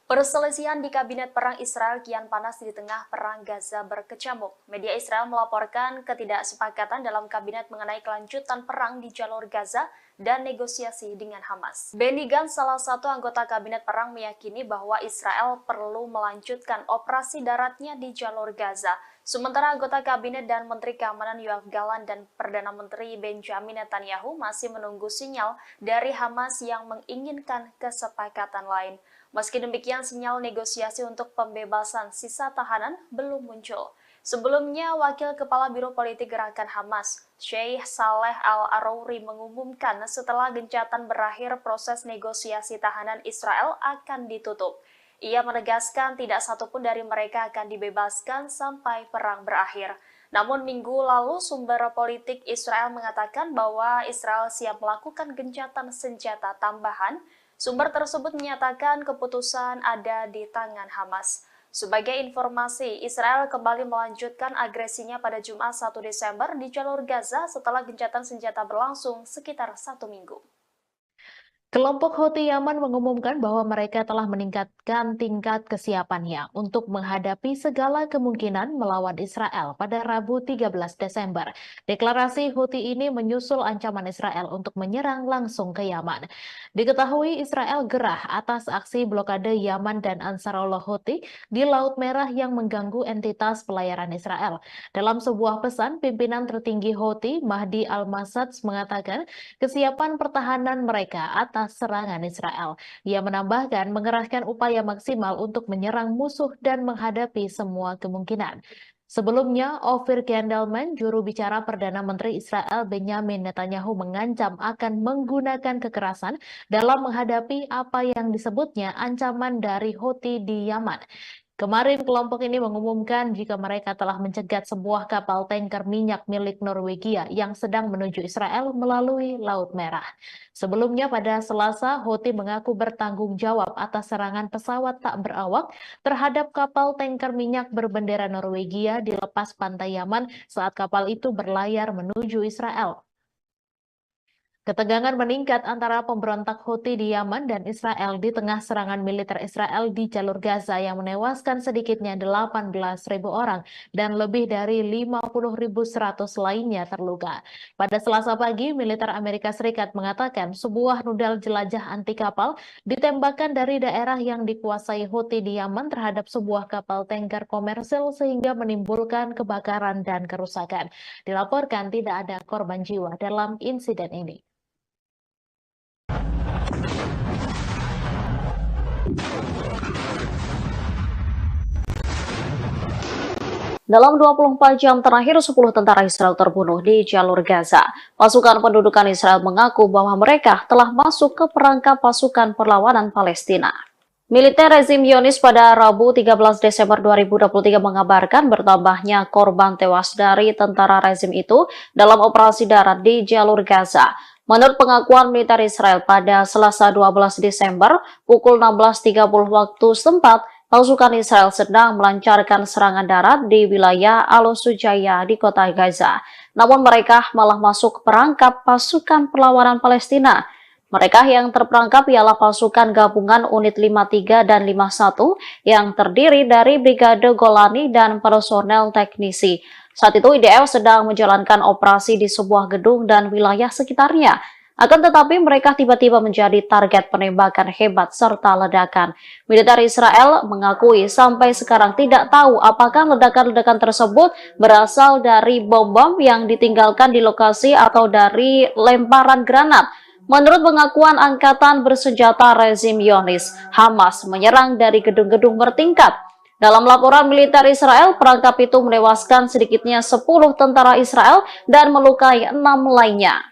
Perselisihan di Kabinet Perang Israel kian panas di tengah Perang Gaza berkecamuk. Media Israel melaporkan ketidaksepakatan dalam Kabinet mengenai kelanjutan perang di jalur Gaza dan negosiasi dengan Hamas. Benny Gantz, salah satu anggota Kabinet Perang, meyakini bahwa Israel perlu melanjutkan operasi daratnya di jalur Gaza. Sementara anggota Kabinet dan Menteri Keamanan Yoav Gallant dan Perdana Menteri Benjamin Netanyahu masih menunggu sinyal dari Hamas yang menginginkan kesepakatan lain. Meski demikian, sinyal negosiasi untuk pembebasan sisa tahanan belum muncul. Sebelumnya, Wakil Kepala Biro Politik Gerakan Hamas, Sheikh Saleh Al-Arouri, mengumumkan setelah gencatan berakhir proses negosiasi tahanan Israel akan ditutup. Ia menegaskan tidak satupun dari mereka akan dibebaskan sampai perang berakhir. Namun minggu lalu sumber politik Israel mengatakan bahwa Israel siap melakukan gencatan senjata tambahan. Sumber tersebut menyatakan keputusan ada di tangan Hamas. Sebagai informasi, Israel kembali melanjutkan agresinya pada Jumat 1 Desember di jalur Gaza setelah gencatan senjata berlangsung sekitar 1 minggu. Kelompok Houthi Yaman mengumumkan bahwa mereka telah meningkatkan tingkat kesiapannya untuk menghadapi segala kemungkinan melawan Israel pada Rabu 13 Desember. Deklarasi Houthi ini menyusul ancaman Israel untuk menyerang langsung ke Yaman. Diketahui Israel gerah atas aksi blokade Yaman dan Ansarullah Houthi di Laut Merah yang mengganggu entitas pelayaran Israel. Dalam sebuah pesan, pimpinan tertinggi Houthi, Mahdi Al-Masad, mengatakan kesiapan pertahanan mereka atas serangan Israel. Ia menambahkan mengerahkan upaya maksimal untuk menyerang musuh dan menghadapi semua kemungkinan. Sebelumnya, Ofir Gendelman, juru bicara Perdana Menteri Israel Benjamin Netanyahu, mengancam akan menggunakan kekerasan dalam menghadapi apa yang disebutnya ancaman dari Houthi di Yaman. Kemarin kelompok ini mengumumkan jika mereka telah mencegat sebuah kapal tanker minyak milik Norwegia yang sedang menuju Israel melalui Laut Merah. Sebelumnya pada Selasa, Houthi mengaku bertanggung jawab atas serangan pesawat tak berawak terhadap kapal tanker minyak berbendera Norwegia di lepas pantai Yaman saat kapal itu berlayar menuju Israel. Ketegangan meningkat antara pemberontak Houthi di Yaman dan Israel di tengah serangan militer Israel di jalur Gaza yang menewaskan sedikitnya 18.000 orang dan lebih dari 50.100 lainnya terluka. Pada Selasa pagi, militer Amerika Serikat mengatakan sebuah rudal jelajah anti kapal ditembakkan dari daerah yang dikuasai Houthi di Yaman terhadap sebuah kapal tanker komersil sehingga menimbulkan kebakaran dan kerusakan. Dilaporkan tidak ada korban jiwa dalam insiden ini. Dalam 24 jam terakhir, 10 tentara Israel terbunuh di jalur Gaza. Pasukan pendudukan Israel mengaku bahwa mereka telah masuk ke perangkap pasukan perlawanan Palestina. Militer rezim Zionis pada Rabu 13 Desember 2023 mengabarkan bertambahnya korban tewas dari tentara rezim itu dalam operasi darat di jalur Gaza. Menurut pengakuan militer Israel pada Selasa 12 Desember pukul 16.30 waktu setempat, pasukan Israel sedang melancarkan serangan darat di wilayah Al-Sujaya di kota Gaza. Namun mereka malah masuk perangkap pasukan perlawanan Palestina. Mereka yang terperangkap ialah pasukan gabungan unit 53 dan 51 yang terdiri dari Brigade Golani dan personel teknisi. Saat itu IDF sedang menjalankan operasi di sebuah gedung dan wilayah sekitarnya. Akan tetapi mereka tiba-tiba menjadi target penembakan hebat serta ledakan. Militer Israel mengakui sampai sekarang tidak tahu apakah ledakan-ledakan tersebut berasal dari bom-bom yang ditinggalkan di lokasi atau dari lemparan granat. Menurut pengakuan Angkatan Bersenjata rezim Zionis, Hamas menyerang dari gedung-gedung bertingkat. Dalam laporan militer Israel, perangkap itu menewaskan sedikitnya 10 tentara Israel dan melukai 6 lainnya.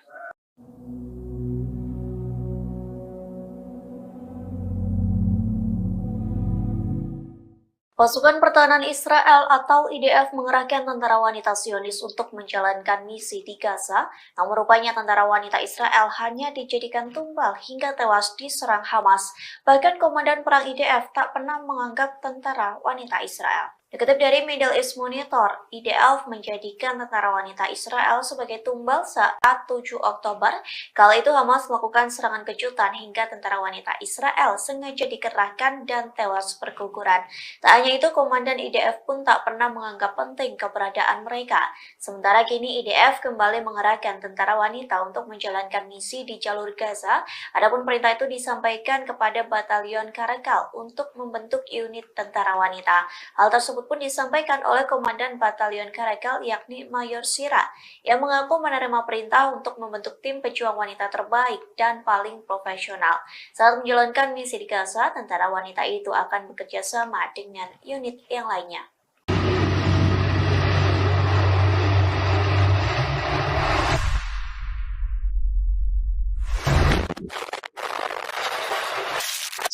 Pasukan Pertahanan Israel atau IDF mengerahkan tentara wanita Zionis untuk menjalankan misi di Gaza, namun rupanya tentara wanita Israel hanya dijadikan tumbal hingga tewas diserang Hamas. Bahkan Komandan Perang IDF tak pernah menganggap tentara wanita Israel. Dikutip dari Middle East Monitor, IDF menjadikan tentara wanita Israel sebagai tumbal saat 7 Oktober. Kala itu Hamas melakukan serangan kejutan hingga tentara wanita Israel sengaja dikerahkan dan tewas berguguran. Tak hanya itu, Komandan IDF pun tak pernah menganggap penting keberadaan mereka. Sementara kini IDF kembali mengerahkan tentara wanita untuk menjalankan misi di jalur Gaza. Adapun perintah itu disampaikan kepada Batalion Karakal untuk membentuk unit tentara wanita. Hal tersebut pun disampaikan oleh Komandan Batalion Karakal yakni Mayor Sira yang mengaku menerima perintah untuk membentuk tim pejuang wanita terbaik dan paling profesional. Saat menjalankan misi di Gaza, tentara wanita itu akan bekerja sama dengan unit yang lainnya.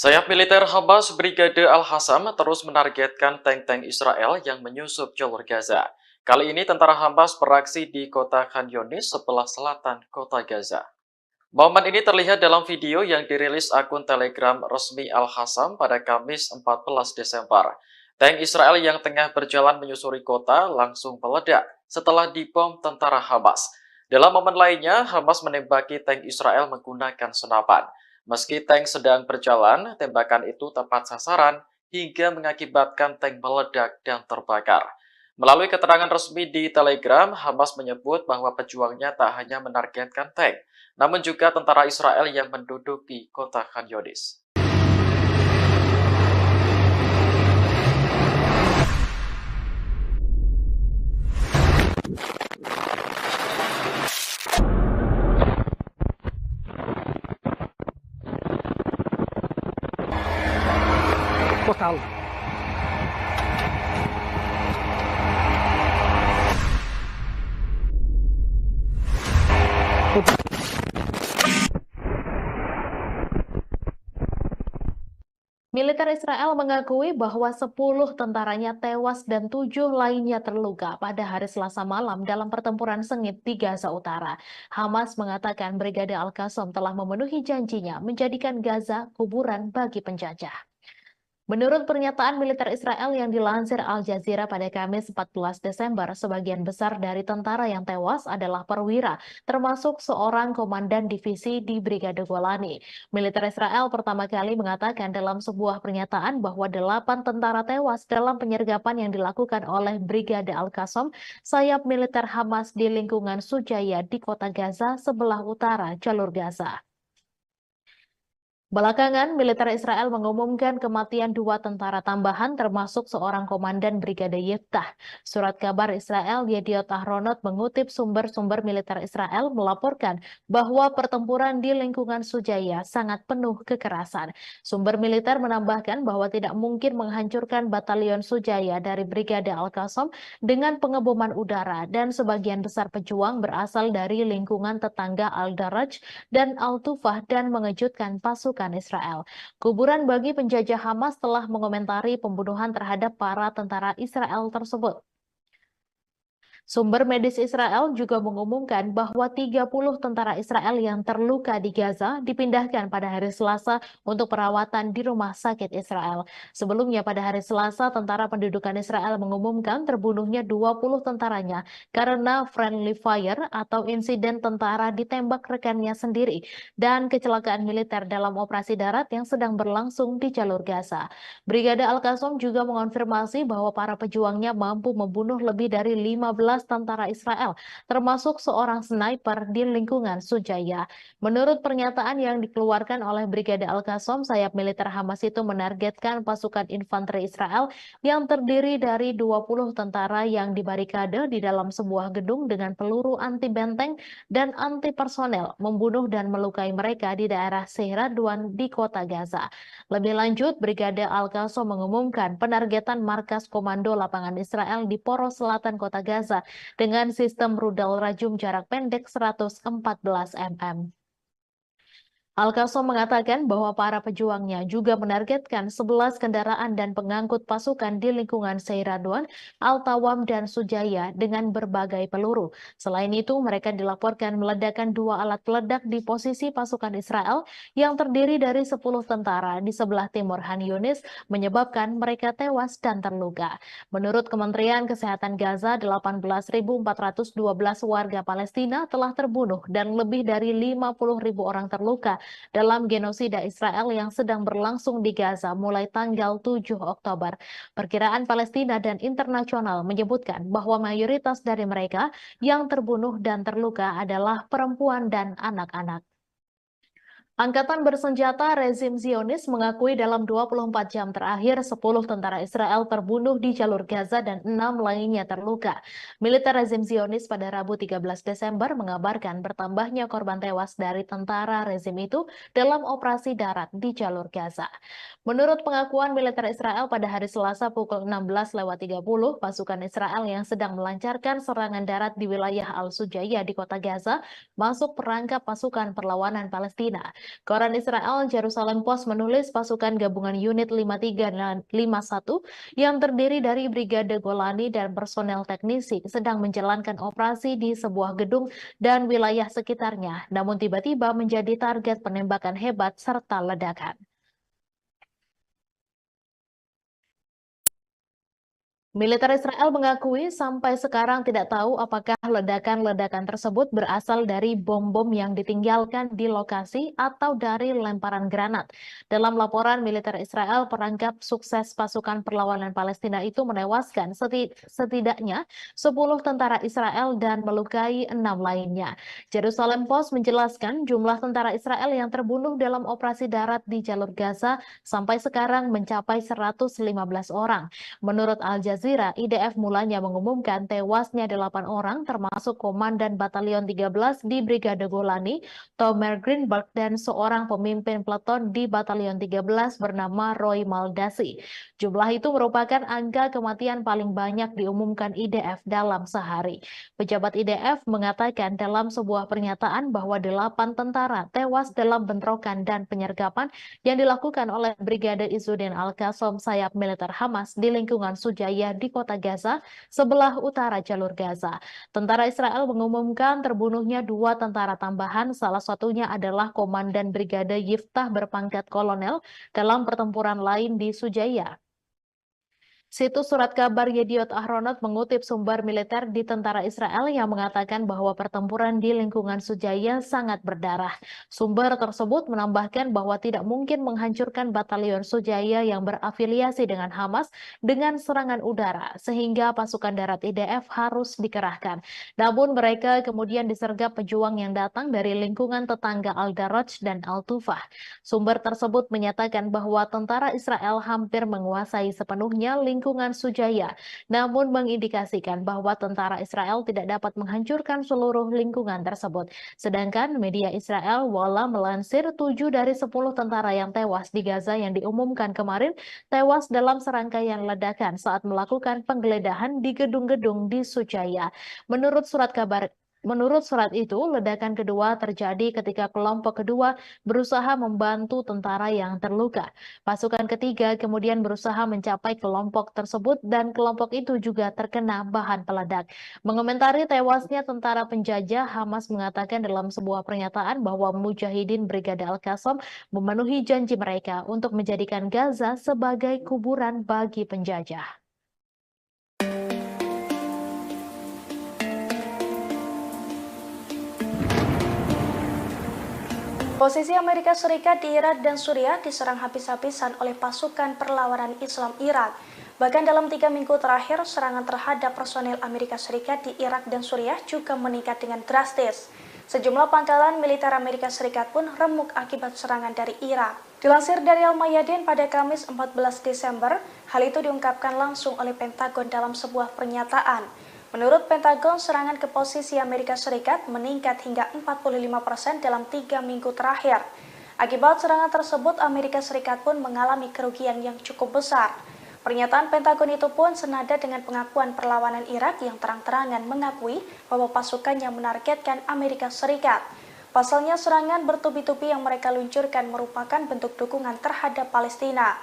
Sayap militer Hamas Brigade Al-Hassam terus menargetkan tank-tank Israel yang menyusup jalur Gaza. Kali ini tentara Hamas beraksi di kota Khan Younis sebelah selatan kota Gaza. Momen ini terlihat dalam video yang dirilis akun Telegram resmi Al-Hassam pada Kamis 14 Desember. Tank Israel yang tengah berjalan menyusuri kota langsung meledak setelah dibom tentara Hamas. Dalam momen lainnya, Hamas menembaki tank Israel menggunakan senapan. Meski tank sedang berjalan, tembakan itu tepat sasaran hingga mengakibatkan tank meledak dan terbakar. Melalui keterangan resmi di Telegram, Hamas menyebut bahwa pejuangnya tak hanya menargetkan tank, namun juga tentara Israel yang menduduki kota Khan Younis. Total. Militer Israel mengakui bahwa 10 tentaranya tewas dan 7 lainnya terluka pada hari Selasa malam dalam pertempuran sengit di Gaza Utara. Hamas mengatakan Brigade Al-Qassam telah memenuhi janjinya menjadikan Gaza kuburan bagi penjajah. Menurut pernyataan militer Israel yang dilansir Al Jazeera pada Kamis 14 Desember, sebagian besar dari tentara yang tewas adalah perwira, termasuk seorang komandan divisi di Brigade Golani. Militer Israel pertama kali mengatakan dalam sebuah pernyataan bahwa 8 tentara tewas dalam penyergapan yang dilakukan oleh Brigade Al-Qassam, sayap militer Hamas di lingkungan Sujaya di kota Gaza sebelah utara jalur Gaza. Belakangan, militer Israel mengumumkan kematian 2 tentara tambahan termasuk seorang komandan Brigade Yiftah. Surat kabar Israel Yediot Ahronot mengutip sumber-sumber militer Israel melaporkan bahwa pertempuran di lingkungan Sujaya sangat penuh kekerasan. Sumber militer menambahkan bahwa tidak mungkin menghancurkan batalion Sujaya dari Brigade Al-Qassam dengan pengeboman udara dan sebagian besar pejuang berasal dari lingkungan tetangga Al-Daraj dan Al-Tufah dan mengejutkan pasukan Israel. Kuburan bagi penjajah Hamas telah mengomentari pembunuhan terhadap para tentara Israel tersebut. Sumber medis Israel juga mengumumkan bahwa 30 tentara Israel yang terluka di Gaza dipindahkan pada hari Selasa untuk perawatan di rumah sakit Israel. Sebelumnya pada hari Selasa, tentara pendudukan Israel mengumumkan terbunuhnya 20 tentaranya karena friendly fire atau insiden tentara ditembak rekannya sendiri dan kecelakaan militer dalam operasi darat yang sedang berlangsung di jalur Gaza. Brigade Al-Qassam juga mengonfirmasi bahwa para pejuangnya mampu membunuh lebih dari 15 tentara Israel, termasuk seorang sniper di lingkungan Sujaya. Menurut pernyataan yang dikeluarkan oleh Brigade Al-Qassam, sayap militer Hamas itu menargetkan pasukan infanteri Israel yang terdiri dari 20 tentara yang dibarikade di dalam sebuah gedung dengan peluru anti benteng dan anti personel, membunuh dan melukai mereka di daerah Seiradwan di kota Gaza. Lebih lanjut, Brigade Al-Qassam mengumumkan penargetan markas komando lapangan Israel di poros selatan kota Gaza dengan sistem rudal rajum jarak pendek 114 mm. Al-Qassam mengatakan bahwa para pejuangnya juga menargetkan 11 kendaraan dan pengangkut pasukan di lingkungan Seiradwan, Al-Tawam, dan Sujaya dengan berbagai peluru. Selain itu, mereka dilaporkan meledakkan 2 alat peledak di posisi pasukan Israel yang terdiri dari 10 tentara di sebelah timur Han Yunis, menyebabkan mereka tewas dan terluka. Menurut Kementerian Kesehatan Gaza, 18.412 warga Palestina telah terbunuh dan lebih dari 50.000 orang terluka dalam genosida Israel yang sedang berlangsung di Gaza mulai tanggal 7 Oktober. Perkiraan Palestina dan internasional menyebutkan bahwa mayoritas dari mereka yang terbunuh dan terluka adalah perempuan dan anak-anak. Angkatan bersenjata rezim Zionis mengakui dalam 24 jam terakhir 10 tentara Israel terbunuh di jalur Gaza dan 6 lainnya terluka. Militer rezim Zionis pada Rabu 13 Desember mengabarkan bertambahnya korban tewas dari tentara rezim itu dalam operasi darat di jalur Gaza. Menurut pengakuan militer Israel pada hari Selasa pukul 16.30, pasukan Israel yang sedang melancarkan serangan darat di wilayah Al-Sujaya di kota Gaza masuk perangkap pasukan perlawanan Palestina. Koran Israel Jerusalem Post menulis pasukan gabungan unit 53 dan 51 yang terdiri dari Brigade Golani dan personel teknisi sedang menjalankan operasi di sebuah gedung dan wilayah sekitarnya, namun tiba-tiba menjadi target penembakan hebat serta ledakan. Militer Israel mengakui sampai sekarang tidak tahu apakah ledakan-ledakan tersebut berasal dari bom-bom yang ditinggalkan di lokasi atau dari lemparan granat. Dalam laporan militer Israel, perangkap sukses pasukan perlawanan Palestina itu menewaskan setidaknya 10 tentara Israel dan melukai 6 lainnya. Jerusalem Post menjelaskan jumlah tentara Israel yang terbunuh dalam operasi darat di jalur Gaza sampai sekarang mencapai 115 orang. Menurut Al Jazeera, IDF mulanya mengumumkan tewasnya 8 orang termasuk Komandan Batalion 13 di Brigade Golani, Tomer Greenberg, dan seorang pemimpin peleton di Batalion 13 bernama Roy Maldasi. Jumlah itu merupakan angka kematian paling banyak diumumkan IDF dalam sehari. Pejabat IDF mengatakan dalam sebuah pernyataan bahwa 8 tentara tewas dalam bentrokan dan penyergapan yang dilakukan oleh Brigade Izzuddin Al-Qassam sayap militer Hamas di lingkungan Sujaya di kota Gaza, sebelah utara jalur Gaza. Tentara Israel mengumumkan terbunuhnya 2 tentara tambahan, salah satunya adalah Komandan Brigade Yiftah berpangkat kolonel dalam pertempuran lain di Sujaya. Situs surat kabar Yediot Ahronot mengutip sumber militer di tentara Israel yang mengatakan bahwa pertempuran di lingkungan Sujaya sangat berdarah. Sumber tersebut menambahkan bahwa tidak mungkin menghancurkan batalion Sujaya yang berafiliasi dengan Hamas dengan serangan udara, sehingga pasukan darat IDF harus dikerahkan. Namun mereka kemudian disergap pejuang yang datang dari lingkungan tetangga Al-Daraj dan Al-Tufah. Sumber tersebut menyatakan bahwa tentara Israel hampir menguasai sepenuhnya lingkungan Sujaya, namun mengindikasikan bahwa tentara Israel tidak dapat menghancurkan seluruh lingkungan tersebut. Sedangkan media Israel Walla melansir 7 dari 10 tentara yang tewas di Gaza yang diumumkan kemarin tewas dalam serangkaian ledakan saat melakukan penggeledahan di gedung-gedung di Sujaya. Menurut surat itu, ledakan kedua terjadi ketika kelompok kedua berusaha membantu tentara yang terluka. Pasukan ketiga kemudian berusaha mencapai kelompok tersebut dan kelompok itu juga terkena bahan peledak. Mengomentari tewasnya tentara penjajah, Hamas mengatakan dalam sebuah pernyataan bahwa Mujahidin Brigade Al-Qassam memenuhi janji mereka untuk menjadikan Gaza sebagai kuburan bagi penjajah. Posisi Amerika Serikat di Irak dan Suriah diserang habis-habisan oleh pasukan perlawanan Islam Irak. Bahkan dalam 3 minggu terakhir, serangan terhadap personel Amerika Serikat di Irak dan Suriah juga meningkat dengan drastis. Sejumlah pangkalan militer Amerika Serikat pun remuk akibat serangan dari Irak. Dilansir dari Al-Mayadin pada Kamis 14 Desember, hal itu diungkapkan langsung oleh Pentagon dalam sebuah pernyataan. Menurut Pentagon, serangan ke posisi Amerika Serikat meningkat hingga 45% dalam 3 minggu terakhir. Akibat serangan tersebut, Amerika Serikat pun mengalami kerugian yang cukup besar. Pernyataan Pentagon itu pun senada dengan pengakuan perlawanan Irak yang terang-terangan mengakui bahwa pasukannya menargetkan Amerika Serikat. Pasalnya serangan bertubi-tubi yang mereka luncurkan merupakan bentuk dukungan terhadap Palestina.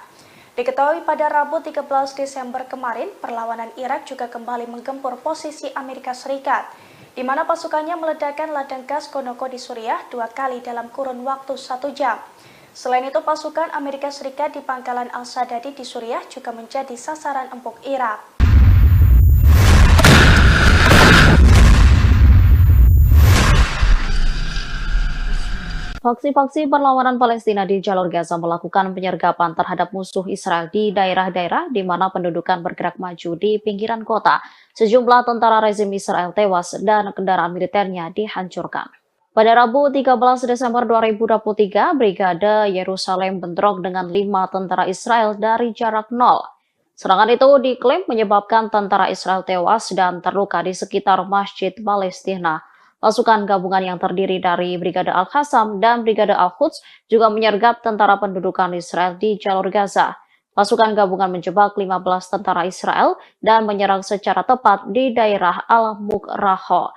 Diketahui pada Rabu 13 Desember kemarin, perlawanan Irak juga kembali menggempur posisi Amerika Serikat, di mana pasukannya meledakkan ladang gas Konoko di Suriah 2 kali dalam kurun waktu 1 jam. Selain itu, pasukan Amerika Serikat di pangkalan Al-Sadadi di Suriah juga menjadi sasaran empuk Irak. Faksi-faksi perlawanan Palestina di jalur Gaza melakukan penyergapan terhadap musuh Israel di daerah-daerah di mana pendudukan bergerak maju di pinggiran kota. Sejumlah tentara rezim Israel tewas dan kendaraan militernya dihancurkan. Pada Rabu 13 Desember 2023, Brigade Yerusalem bentrok dengan 5 tentara Israel dari jarak nol. Serangan itu diklaim menyebabkan tentara Israel tewas dan terluka di sekitar Masjid Palestina. Pasukan gabungan yang terdiri dari Brigade Al-Qassam dan Brigade Al-Quds juga menyergap tentara pendudukan Israel di jalur Gaza. Pasukan gabungan menjebak 15 tentara Israel dan menyerang secara tepat di daerah Al-Mukraho.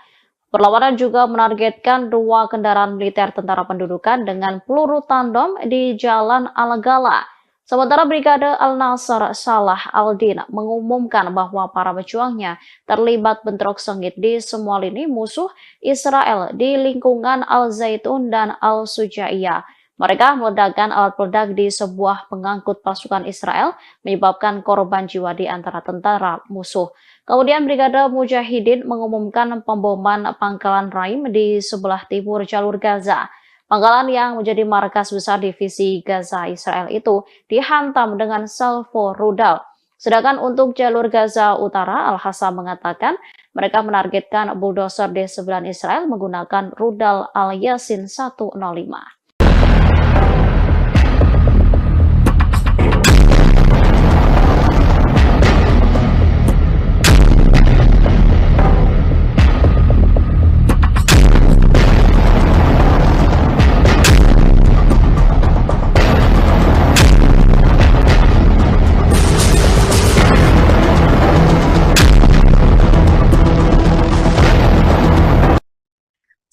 Perlawanan juga menargetkan 2 kendaraan militer tentara pendudukan dengan peluru tandem di Jalan Al-Gala. Sementara Brigade Al-Nasr Salah Al-Din mengumumkan bahwa para pejuangnya terlibat bentrok sengit di semua lini musuh Israel di lingkungan Al-Zaitun dan Al-Sujaiyah. Mereka meledakkan alat peledak di sebuah pengangkut pasukan Israel, menyebabkan korban jiwa di antara tentara musuh. Kemudian Brigade Mujahidin mengumumkan pemboman pangkalan Raim di sebelah timur jalur Gaza. Pangkalan yang menjadi markas besar divisi Gaza Israel itu dihantam dengan salvo rudal. Sedangkan untuk jalur Gaza Utara, Al-Hassam mengatakan mereka menargetkan bulldozer D9 Israel menggunakan rudal Al-Yasin 105.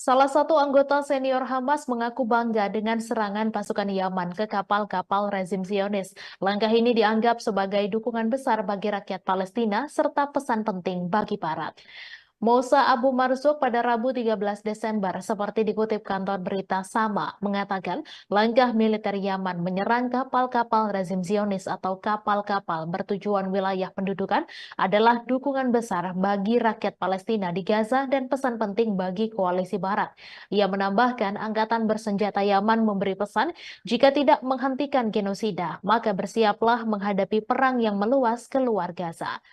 Salah satu anggota senior Hamas mengaku bangga dengan serangan pasukan Yaman ke kapal-kapal rezim Zionis. Langkah ini dianggap sebagai dukungan besar bagi rakyat Palestina serta pesan penting bagi Barat. Mousa Abu Marzuk pada Rabu 13 Desember, seperti dikutip kantor berita Sama, mengatakan langkah militer Yaman menyerang kapal-kapal rezim Zionis atau kapal-kapal bertujuan wilayah pendudukan adalah dukungan besar bagi rakyat Palestina di Gaza dan pesan penting bagi koalisi Barat. Ia menambahkan angkatan bersenjata Yaman memberi pesan jika tidak menghentikan genosida, maka bersiaplah menghadapi perang yang meluas keluar Gaza.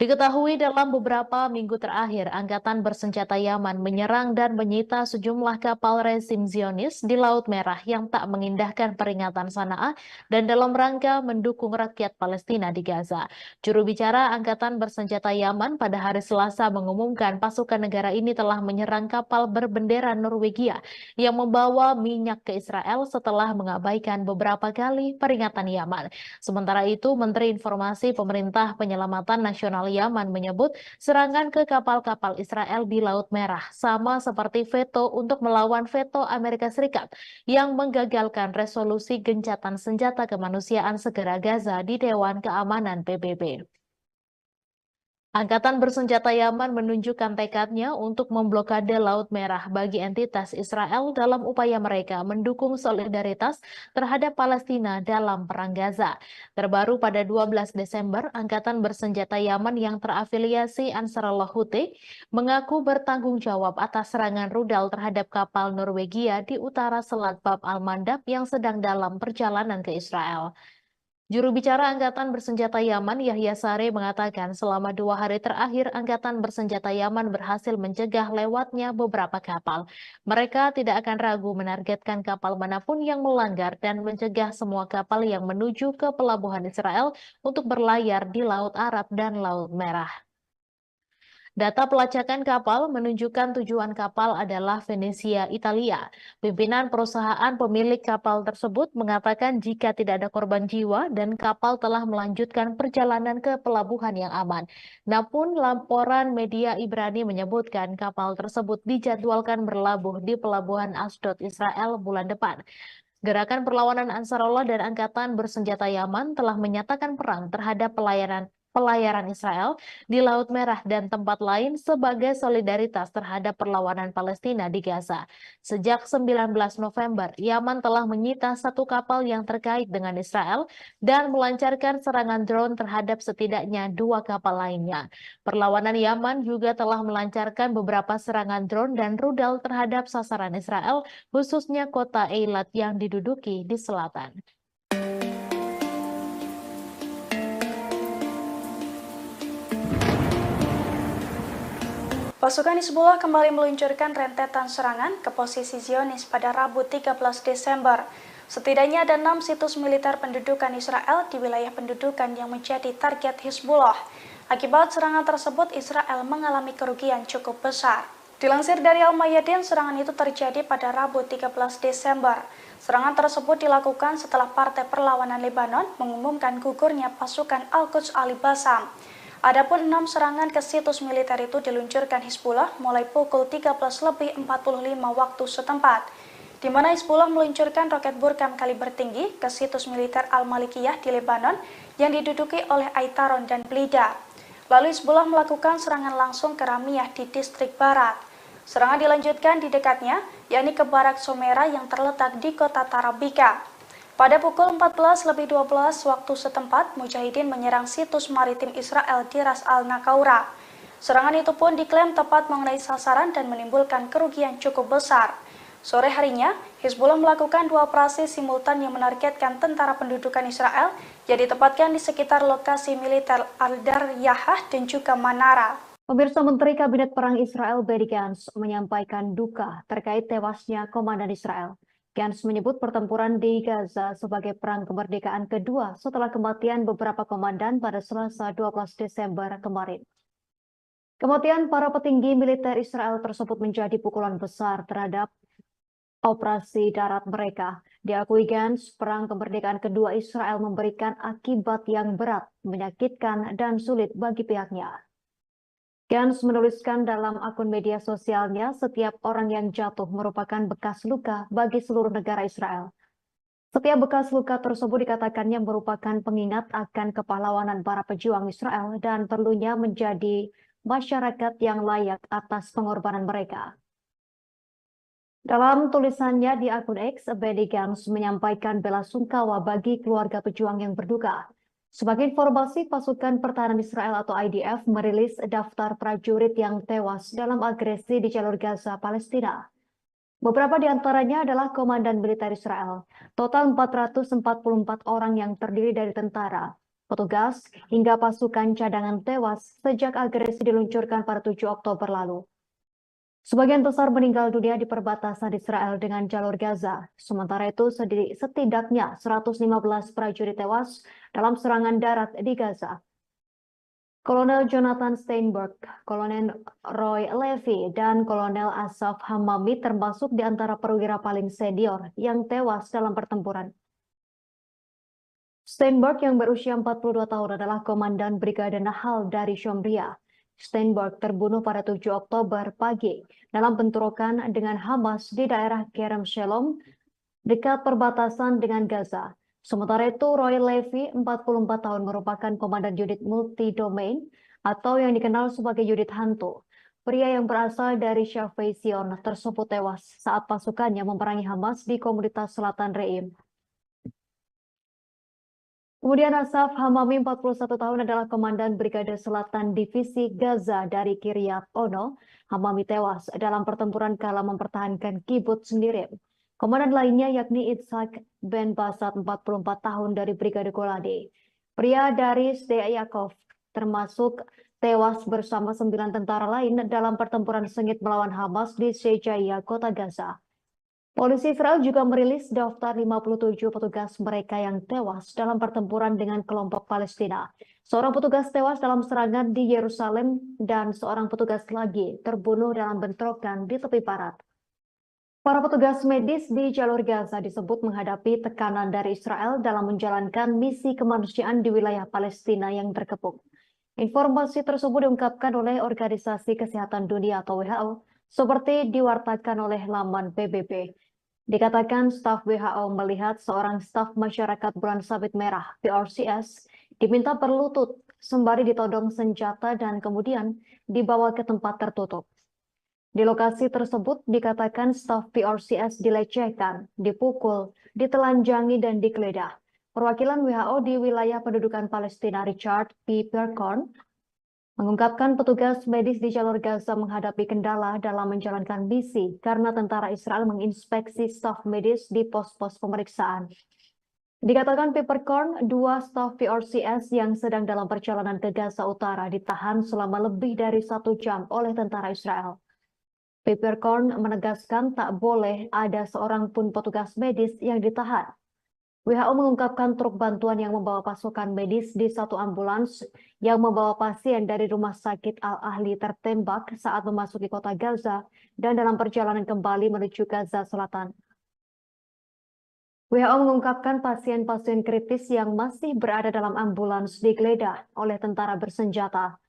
Diketahui dalam beberapa minggu terakhir, Angkatan Bersenjata Yaman menyerang dan menyita sejumlah kapal rezim Zionis di Laut Merah yang tak mengindahkan peringatan Sanaa dan dalam rangka mendukung rakyat Palestina di Gaza. Juru bicara Angkatan Bersenjata Yaman pada hari Selasa mengumumkan pasukan negara ini telah menyerang kapal berbendera Norwegia yang membawa minyak ke Israel setelah mengabaikan beberapa kali peringatan Yaman. Sementara itu, Menteri Informasi Pemerintah Penyelamatan Nasional Yaman menyebut serangan ke kapal-kapal Israel di Laut Merah sama seperti veto untuk melawan veto Amerika Serikat yang menggagalkan resolusi gencatan senjata kemanusiaan segera Gaza di Dewan Keamanan PBB. Angkatan Bersenjata Yaman menunjukkan tekadnya untuk memblokade Laut Merah bagi entitas Israel dalam upaya mereka mendukung solidaritas terhadap Palestina dalam Perang Gaza. Terbaru pada 12 Desember, Angkatan Bersenjata Yaman yang terafiliasi Ansarullah Houthi mengaku bertanggung jawab atas serangan rudal terhadap kapal Norwegia di utara Selat Bab al-Mandab yang sedang dalam perjalanan ke Israel. Juru bicara Angkatan Bersenjata Yaman, Yahya Sare, mengatakan selama 2 hari terakhir Angkatan Bersenjata Yaman berhasil mencegah lewatnya beberapa kapal. Mereka tidak akan ragu menargetkan kapal manapun yang melanggar dan mencegah semua kapal yang menuju ke pelabuhan Israel untuk berlayar di Laut Arab dan Laut Merah. Data pelacakan kapal menunjukkan tujuan kapal adalah Venesia, Italia. Pimpinan perusahaan pemilik kapal tersebut mengatakan jika tidak ada korban jiwa dan kapal telah melanjutkan perjalanan ke pelabuhan yang aman. Namun laporan media Ibrani menyebutkan kapal tersebut dijadwalkan berlabuh di pelabuhan Asdod, Israel bulan depan. Gerakan perlawanan Ansarullah dan Angkatan Bersenjata Yaman telah menyatakan perang terhadap pelayaran Israel di Laut Merah dan tempat lain sebagai solidaritas terhadap perlawanan Palestina di Gaza. Sejak 19 November, Yaman telah menyita satu kapal yang terkait dengan Israel dan melancarkan serangan drone terhadap setidaknya 2 kapal lainnya. Perlawanan Yaman juga telah melancarkan beberapa serangan drone dan rudal terhadap sasaran Israel, khususnya kota Eilat yang diduduki di selatan. Pasukan Hizbullah kembali meluncurkan rentetan serangan ke posisi Zionis pada Rabu 13 Desember. Setidaknya ada 6 situs militer pendudukan Israel di wilayah pendudukan yang menjadi target Hizbullah. Akibat serangan tersebut, Israel mengalami kerugian cukup besar. Dilansir dari Al-Mayadin, serangan itu terjadi pada Rabu 13 Desember. Serangan tersebut dilakukan setelah Partai Perlawanan Lebanon mengumumkan gugurnya pasukan Al-Quds Al-Bassam. Adapun 6 serangan ke situs militer itu diluncurkan Hizbullah mulai pukul 13:45 waktu setempat, di mana Hizbullah meluncurkan roket Burkam kaliber tinggi ke situs militer Al-Malikiyah di Lebanon yang diduduki oleh Aitaron dan Blida. Lalu Hizbullah melakukan serangan langsung ke Ramiyah di distrik barat. Serangan dilanjutkan di dekatnya, yakni ke Barak Somera yang terletak di kota Tarabika. Pada pukul 14:12 waktu setempat, Mujahidin menyerang situs maritim Israel di Ras Al-Nakaura. Serangan itu pun diklaim tepat mengenai sasaran dan menimbulkan kerugian cukup besar. Sore harinya, Hizbullah melakukan 2 operasi simultan yang menargetkan tentara pendudukan Israel yang ditempatkan di sekitar lokasi militer Al-Daryahah dan juga Manara. Pemirsa, Menteri Kabinet Perang Israel Benny Gantz menyampaikan duka terkait tewasnya komandan Israel. Gantz menyebut pertempuran di Gaza sebagai perang kemerdekaan kedua setelah kematian beberapa komandan pada Selasa 12 Desember kemarin. Kematian para petinggi militer Israel tersebut menjadi pukulan besar terhadap operasi darat mereka. Diakui Gantz, perang kemerdekaan kedua Israel memberikan akibat yang berat, menyakitkan, dan sulit bagi pihaknya. Gantz menuliskan dalam akun media sosialnya, setiap orang yang jatuh merupakan bekas luka bagi seluruh negara Israel. Setiap bekas luka tersebut dikatakannya merupakan pengingat akan kepahlawanan para pejuang Israel dan perlunya menjadi masyarakat yang layak atas pengorbanan mereka. Dalam tulisannya di akun X, Benny Gantz menyampaikan belasungkawa bagi keluarga pejuang yang berduka. Sebagai informasi, pasukan pertahanan Israel atau IDF merilis daftar prajurit yang tewas dalam agresi di jalur Gaza, Palestina. Beberapa di antaranya adalah komandan militer Israel. Total 444 orang yang terdiri dari tentara, petugas, hingga pasukan cadangan tewas sejak agresi diluncurkan pada 7 Oktober lalu. Sebagian besar meninggal dunia di perbatasan Israel dengan jalur Gaza. Sementara itu, setidaknya 115 prajurit tewas dalam serangan darat di Gaza. Kolonel Jonathan Steinberg, Kolonel Roy Levy, dan Kolonel Asaf Hamami termasuk di antara perwira paling senior yang tewas dalam pertempuran. Steinberg yang berusia 42 tahun adalah komandan Brigade Nahal dari Shomria. Steinberg terbunuh pada 7 Oktober pagi dalam bentrokan dengan Hamas di daerah Kerem Shalom dekat perbatasan dengan Gaza. Sementara itu, Roy Levy, 44 tahun, merupakan komandan unit multi-domain atau yang dikenal sebagai unit hantu. Pria yang berasal dari Shafei Zion tersebut tewas saat pasukannya memerangi Hamas di komunitas Selatan Reim. Kemudian Asaf Hamami, 41 tahun, adalah komandan Brigade Selatan Divisi Gaza dari Kiryat Ono. Hamami tewas dalam pertempuran kala mempertahankan kibbutz Nirim. Komandan lainnya yakni Itzhak Ben Basat, 44 tahun, dari Brigade Golani. Pria dari Sde Yaakov termasuk tewas bersama 9 tentara lain dalam pertempuran sengit melawan Hamas di Shejaiya, kota Gaza. Polisi Israel juga merilis daftar 57 petugas mereka yang tewas dalam pertempuran dengan kelompok Palestina. Seorang petugas tewas dalam serangan di Yerusalem dan seorang petugas lagi terbunuh dalam bentrokan di tepi barat. Para petugas medis di jalur Gaza disebut menghadapi tekanan dari Israel dalam menjalankan misi kemanusiaan di wilayah Palestina yang terkepung. Informasi tersebut diungkapkan oleh Organisasi Kesehatan Dunia atau WHO, seperti diwartakan oleh laman PBB. Dikatakan staf WHO melihat seorang staf masyarakat Bulan Sabit Merah (PRCS) diminta berlutut sembari ditodong senjata dan kemudian dibawa ke tempat tertutup. Di lokasi tersebut dikatakan staf PRCS dilecehkan, dipukul, ditelanjangi, dan digeledah. Perwakilan WHO di wilayah pendudukan Palestina Richard P. Percorn mengungkapkan petugas medis di jalur Gaza menghadapi kendala dalam menjalankan misi karena tentara Israel menginspeksi staf medis di pos-pos pemeriksaan. Dikatakan Peppercorn, 2 staf PRCS yang sedang dalam perjalanan ke Gaza Utara ditahan selama lebih dari 1 jam oleh tentara Israel. Peppercorn menegaskan tak boleh ada seorang pun petugas medis yang ditahan. WHO mengungkapkan truk bantuan yang membawa pasukan medis di satu ambulans yang membawa pasien dari Rumah Sakit Al-Ahli tertembak saat memasuki kota Gaza dan dalam perjalanan kembali menuju Gaza Selatan. WHO mengungkapkan pasien-pasien kritis yang masih berada dalam ambulans digeledah oleh tentara bersenjata.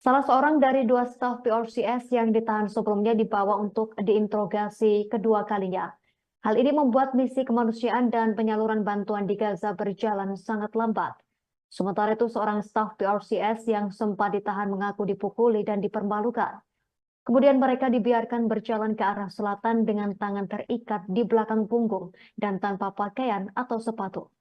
Salah seorang dari 2 staf PRCS yang ditahan sebelumnya dibawa untuk diinterogasi kedua kalinya. Hal ini membuat misi kemanusiaan dan penyaluran bantuan di Gaza berjalan sangat lambat. Sementara itu, seorang staf PRCS yang sempat ditahan mengaku dipukuli dan dipermalukan. Kemudian mereka dibiarkan berjalan ke arah selatan dengan tangan terikat di belakang punggung dan tanpa pakaian atau sepatu.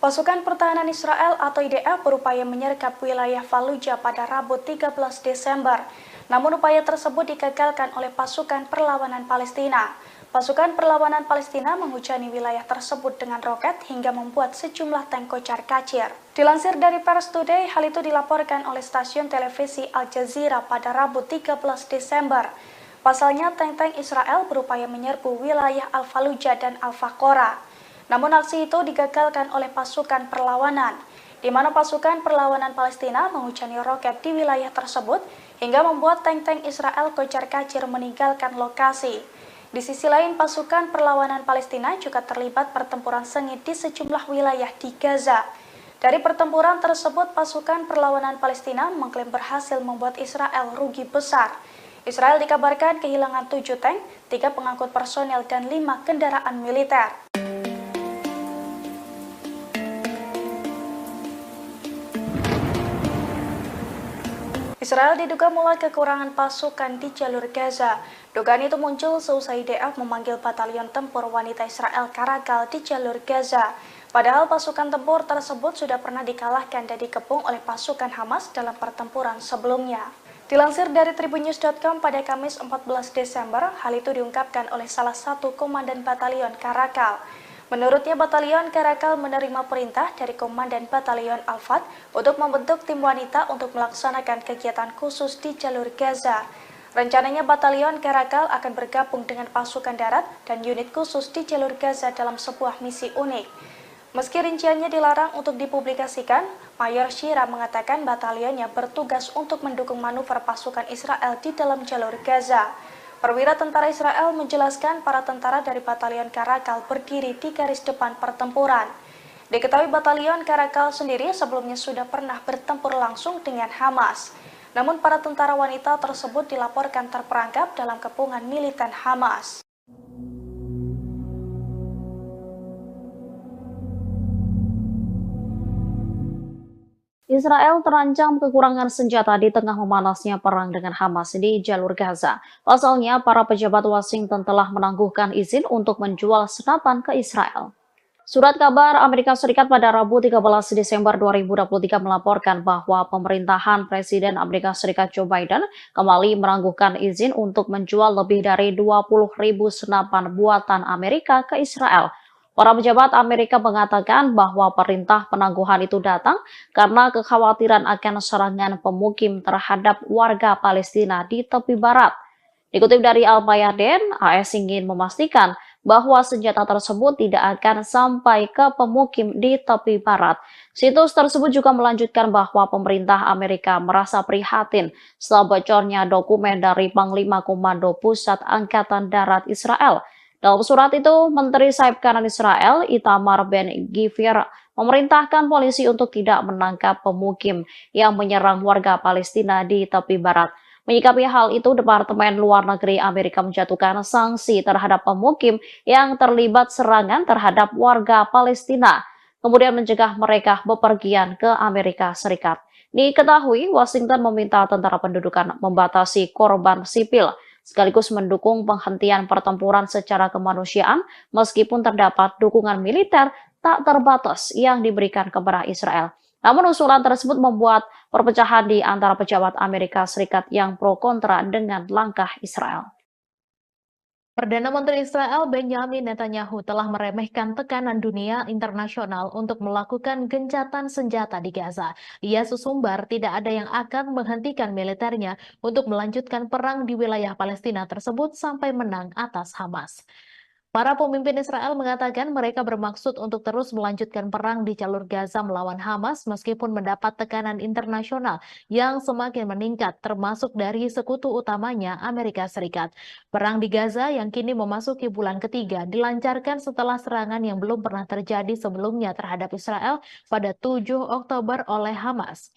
Pasukan Pertahanan Israel atau IDF berupaya menyergap wilayah Fallujah pada Rabu 13 Desember. Namun upaya tersebut digagalkan oleh pasukan perlawanan Palestina. Pasukan perlawanan Palestina menghujani wilayah tersebut dengan roket hingga membuat sejumlah tank kocar-kacir. Dilansir dari Pers Today, hal itu dilaporkan oleh stasiun televisi Al Jazeera pada Rabu 13 Desember. Pasalnya, tank-tank Israel berupaya menyerbu wilayah Al-Fallujah dan Al-Faqora. Namun aksi itu digagalkan oleh pasukan perlawanan, di mana pasukan perlawanan Palestina menghujani roket di wilayah tersebut hingga membuat tank-tank Israel kocar-kacir meninggalkan lokasi. Di sisi lain, pasukan perlawanan Palestina juga terlibat pertempuran sengit di sejumlah wilayah di Gaza. Dari pertempuran tersebut, pasukan perlawanan Palestina mengklaim berhasil membuat Israel rugi besar. Israel dikabarkan kehilangan 7 tank, 3 pengangkut personel, dan 5 kendaraan militer. Israel diduga mulai kekurangan pasukan di jalur Gaza. Dugaan itu muncul seusai IDF memanggil batalion tempur wanita Israel Karakal di jalur Gaza. Padahal pasukan tempur tersebut sudah pernah dikalahkan dan dikepung oleh pasukan Hamas dalam pertempuran sebelumnya. Dilansir dari tribunnews.com pada Kamis 14 Desember, hal itu diungkapkan oleh salah satu komandan batalion Karakal. Menurutnya, batalion Karakal menerima perintah dari Komandan Batalion Al-Fat untuk membentuk tim wanita untuk melaksanakan kegiatan khusus di jalur Gaza. Rencananya batalion Karakal akan bergabung dengan pasukan darat dan unit khusus di jalur Gaza dalam sebuah misi unik. Meski rinciannya dilarang untuk dipublikasikan, Mayor Shira mengatakan batalionnya bertugas untuk mendukung manuver pasukan Israel di dalam jalur Gaza. Perwira tentara Israel menjelaskan para tentara dari batalion Karakal berdiri di garis depan pertempuran. Diketahui batalion Karakal sendiri sebelumnya sudah pernah bertempur langsung dengan Hamas. Namun para tentara wanita tersebut dilaporkan terperangkap dalam kepungan militan Hamas. Israel terancam kekurangan senjata di tengah memanasnya perang dengan Hamas di jalur Gaza. Pasalnya, para pejabat Washington telah menangguhkan izin untuk menjual senapan ke Israel. Surat kabar Amerika Serikat pada Rabu 13 Desember 2023 melaporkan bahwa pemerintahan Presiden Amerika Serikat Joe Biden kembali menangguhkan izin untuk menjual lebih dari 20.000 senapan buatan Amerika ke Israel. Para pejabat Amerika mengatakan bahwa perintah penangguhan itu datang karena kekhawatiran akan serangan pemukim terhadap warga Palestina di tepi barat. Dikutip dari Al-Mayadin, AS ingin memastikan bahwa senjata tersebut tidak akan sampai ke pemukim di tepi barat. Situs tersebut juga melanjutkan bahwa pemerintah Amerika merasa prihatin setelah bocornya dokumen dari Panglima Komando Pusat Angkatan Darat Israel. Dalam surat itu, Menteri Sayap Kanan Israel, Itamar Ben-Gvir, memerintahkan polisi untuk tidak menangkap pemukim yang menyerang warga Palestina di tepi barat. Menyikapi hal itu, Departemen Luar Negeri Amerika menjatuhkan sanksi terhadap pemukim yang terlibat serangan terhadap warga Palestina, kemudian mencegah mereka bepergian ke Amerika Serikat. Diketahui, Washington meminta tentara pendudukan membatasi korban sipil, sekaligus mendukung penghentian pertempuran secara kemanusiaan meskipun terdapat dukungan militer tak terbatas yang diberikan kepada Israel. Namun usulan tersebut membuat perpecahan di antara pejabat Amerika Serikat yang pro kontra dengan langkah Israel. Perdana Menteri Israel Benjamin Netanyahu telah meremehkan tekanan dunia internasional untuk melakukan gencatan senjata di Gaza. Ia sesumbar tidak ada yang akan menghentikan militernya untuk melanjutkan perang di wilayah Palestina tersebut sampai menang atas Hamas. Para pemimpin Israel mengatakan mereka bermaksud untuk terus melanjutkan perang di jalur Gaza melawan Hamas meskipun mendapat tekanan internasional yang semakin meningkat termasuk dari sekutu utamanya Amerika Serikat. Perang di Gaza yang kini memasuki bulan ketiga dilancarkan setelah serangan yang belum pernah terjadi sebelumnya terhadap Israel pada 7 Oktober oleh Hamas.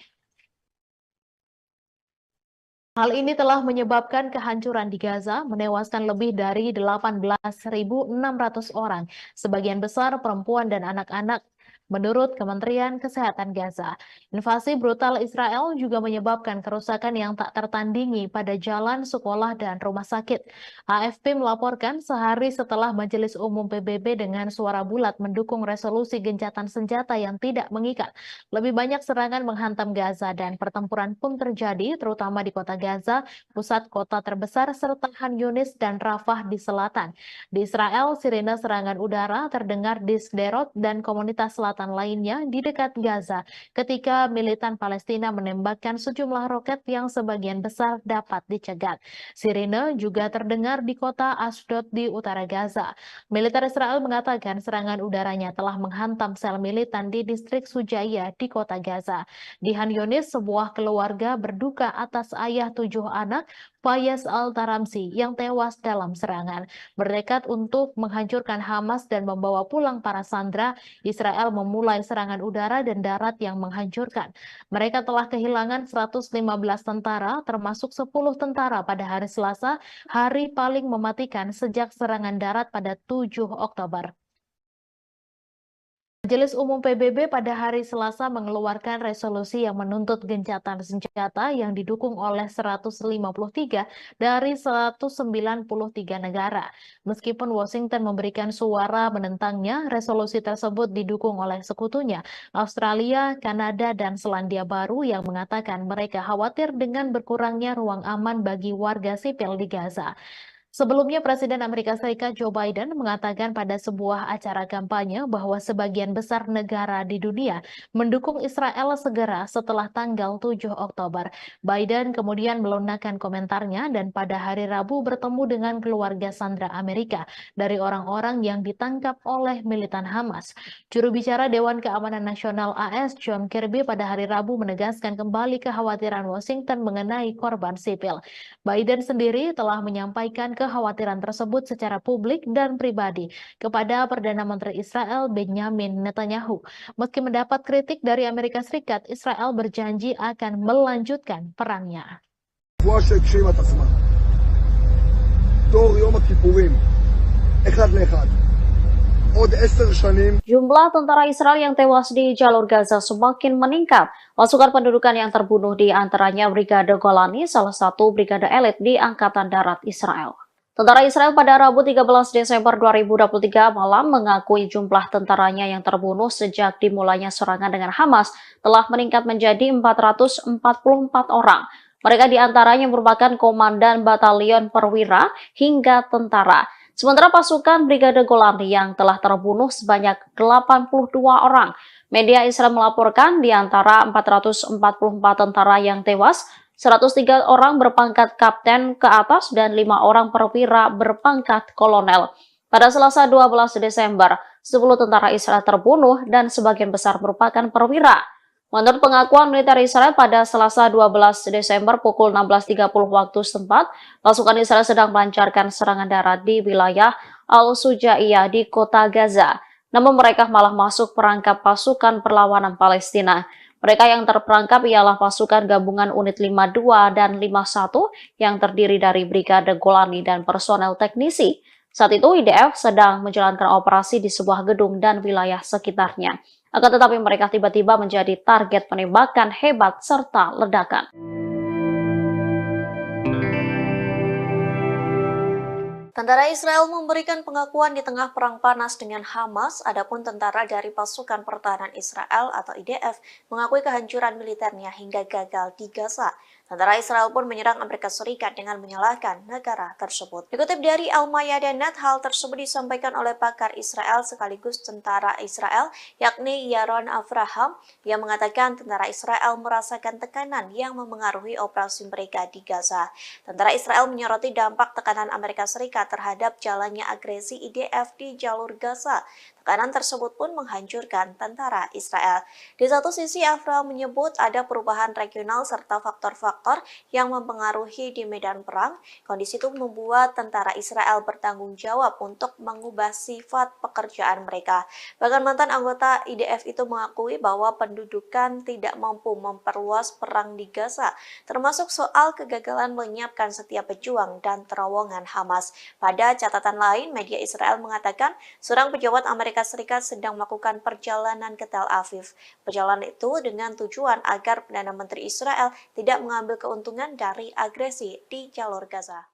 Hal ini telah menyebabkan kehancuran di Gaza, menewaskan lebih dari 18.600 orang, sebagian besar perempuan dan anak-anak. Menurut Kementerian Kesehatan Gaza, invasi brutal Israel juga menyebabkan kerusakan yang tak tertandingi pada jalan, sekolah, dan rumah sakit. AFP melaporkan sehari setelah Majelis Umum PBB dengan suara bulat mendukung resolusi gencatan senjata yang tidak mengikat. Lebih banyak serangan menghantam Gaza dan pertempuran pun terjadi, terutama di kota Gaza, pusat kota terbesar, serta Khan Yunis dan Rafah di selatan. Di Israel, sirene serangan udara terdengar di Sderot dan komunitas selatan lainnya di dekat Gaza ketika militan Palestina menembakkan sejumlah roket yang sebagian besar dapat dicegat. Sirene juga terdengar di kota Ashdod di utara Gaza. Militer Israel mengatakan serangan udaranya telah menghantam sel militan di distrik Sujaya di kota Gaza. Di Khan Yunis, sebuah keluarga berduka atas ayah 7 anak, Fayez Al-Taramsi, yang tewas dalam serangan. Bertekad untuk menghancurkan Hamas dan membawa pulang para sandera, Israel memulai serangan udara dan darat yang menghancurkan. Mereka telah kehilangan 115 tentara, termasuk 10 tentara pada hari Selasa, hari paling mematikan sejak serangan darat pada 7 Oktober. Majelis Umum PBB pada hari Selasa mengeluarkan resolusi yang menuntut gencatan senjata yang didukung oleh 153 dari 193 negara. Meskipun Washington memberikan suara menentangnya, resolusi tersebut didukung oleh sekutunya, Australia, Kanada, dan Selandia Baru yang mengatakan mereka khawatir dengan berkurangnya ruang aman bagi warga sipil di Gaza. Sebelumnya, Presiden Amerika Serikat Joe Biden mengatakan pada sebuah acara kampanye bahwa sebagian besar negara di dunia mendukung Israel segera setelah tanggal 7 Oktober. Biden kemudian melunakkan komentarnya dan pada hari Rabu bertemu dengan keluarga sandera Amerika dari orang-orang yang ditangkap oleh militan Hamas. Juru bicara Dewan Keamanan Nasional AS John Kirby pada hari Rabu menegaskan kembali kekhawatiran Washington mengenai korban sipil. Biden sendiri telah menyampaikan kekhawatiran tersebut secara publik dan pribadi kepada Perdana Menteri Israel Benjamin Netanyahu. Meski mendapat kritik dari Amerika Serikat, Israel berjanji akan melanjutkan perangnya. Jumlah tentara Israel yang tewas di jalur Gaza semakin meningkat. Pasukan pendudukan yang terbunuh di antaranya Brigade Golani, salah satu brigade elit di Angkatan Darat Israel. Tentara Israel pada Rabu 13 Desember 2023 malam mengakui jumlah tentaranya yang terbunuh sejak dimulainya serangan dengan Hamas telah meningkat menjadi 444 orang. Mereka diantaranya merupakan komandan batalion perwira hingga tentara. Sementara pasukan Brigade Golani yang telah terbunuh sebanyak 82 orang. Media Israel melaporkan di antara 444 tentara yang tewas, 103 orang berpangkat kapten ke atas dan 5 orang perwira berpangkat kolonel. Pada Selasa 12 Desember, 10 tentara Israel terbunuh dan sebagian besar merupakan perwira. Menurut pengakuan militer Israel pada Selasa 12 Desember pukul 16.30 waktu setempat, pasukan Israel sedang melancarkan serangan darat di wilayah Al-Sujaiyah di kota Gaza. Namun mereka malah masuk perangkap pasukan perlawanan Palestina. Mereka yang terperangkap ialah pasukan gabungan unit 52 dan 51 yang terdiri dari Brigade Golani dan personel teknisi. Saat itu IDF sedang menjalankan operasi di sebuah gedung dan wilayah sekitarnya. Akan tetapi mereka tiba-tiba menjadi target penembakan hebat serta ledakan. Tentara Israel memberikan pengakuan di tengah perang panas dengan Hamas, adapun tentara dari Pasukan Pertahanan Israel atau IDF mengakui kehancuran militernya hingga gagal di Gaza. Tentara Israel pun menyerang Amerika Serikat dengan menyalahkan negara tersebut. Dikutip dari Al-Mayadeh.net, hal tersebut disampaikan oleh pakar Israel sekaligus tentara Israel, yakni Yaron Avraham, yang mengatakan tentara Israel merasakan tekanan yang memengaruhi operasi mereka di Gaza. Tentara Israel menyoroti dampak tekanan Amerika Serikat terhadap jalannya agresi IDF di jalur Gaza. Tekanan tersebut pun menghancurkan tentara Israel. Di satu sisi, Avraham menyebut ada perubahan regional serta faktor-faktor yang mempengaruhi di medan perang. Kondisi itu membuat tentara Israel bertanggung jawab untuk mengubah sifat pekerjaan mereka. Bahkan mantan anggota IDF itu mengakui bahwa pendudukan tidak mampu memperluas perang di Gaza, termasuk soal kegagalan menyiapkan setiap pejuang dan terowongan Hamas. Pada catatan lain, media Israel mengatakan seorang pejabat Amerika Serikat sedang melakukan perjalanan ke Tel Aviv. Perjalanan itu dengan tujuan agar Perdana Menteri Israel tidak mengambil keuntungan dari agresi di jalur Gaza.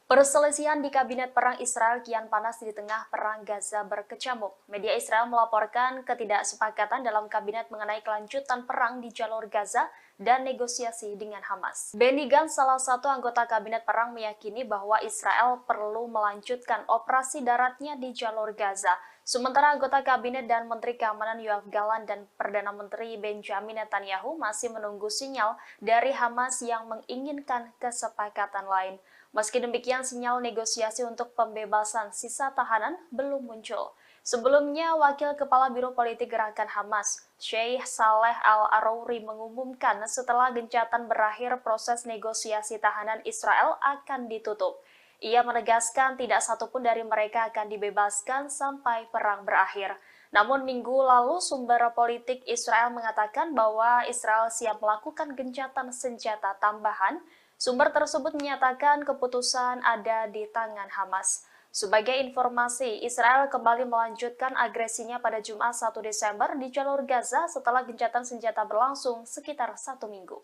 Perselisihan di Kabinet Perang Israel kian panas di tengah Perang Gaza berkecamuk. Media Israel melaporkan ketidaksepakatan dalam kabinet mengenai kelanjutan perang di jalur Gaza dan negosiasi dengan Hamas. Benny Gantz, salah satu anggota Kabinet Perang, meyakini bahwa Israel perlu melanjutkan operasi daratnya di jalur Gaza. Sementara anggota Kabinet dan Menteri Keamanan Yoav Gallant dan Perdana Menteri Benjamin Netanyahu masih menunggu sinyal dari Hamas yang menginginkan kesepakatan lain. Meski demikian, sinyal negosiasi untuk pembebasan sisa tahanan belum muncul. Sebelumnya, Wakil Kepala Biro Politik Gerakan Hamas, Sheikh Saleh Al-Arouri, mengumumkan setelah gencatan berakhir proses negosiasi tahanan Israel akan ditutup. Ia menegaskan tidak satupun dari mereka akan dibebaskan sampai perang berakhir. Namun minggu lalu sumber politik Israel mengatakan bahwa Israel siap melakukan gencatan senjata tambahan. Sumber tersebut menyatakan keputusan ada di tangan Hamas. Sebagai informasi, Israel kembali melanjutkan agresinya pada Jumat 1 Desember di jalur Gaza setelah gencatan senjata berlangsung sekitar 1 minggu.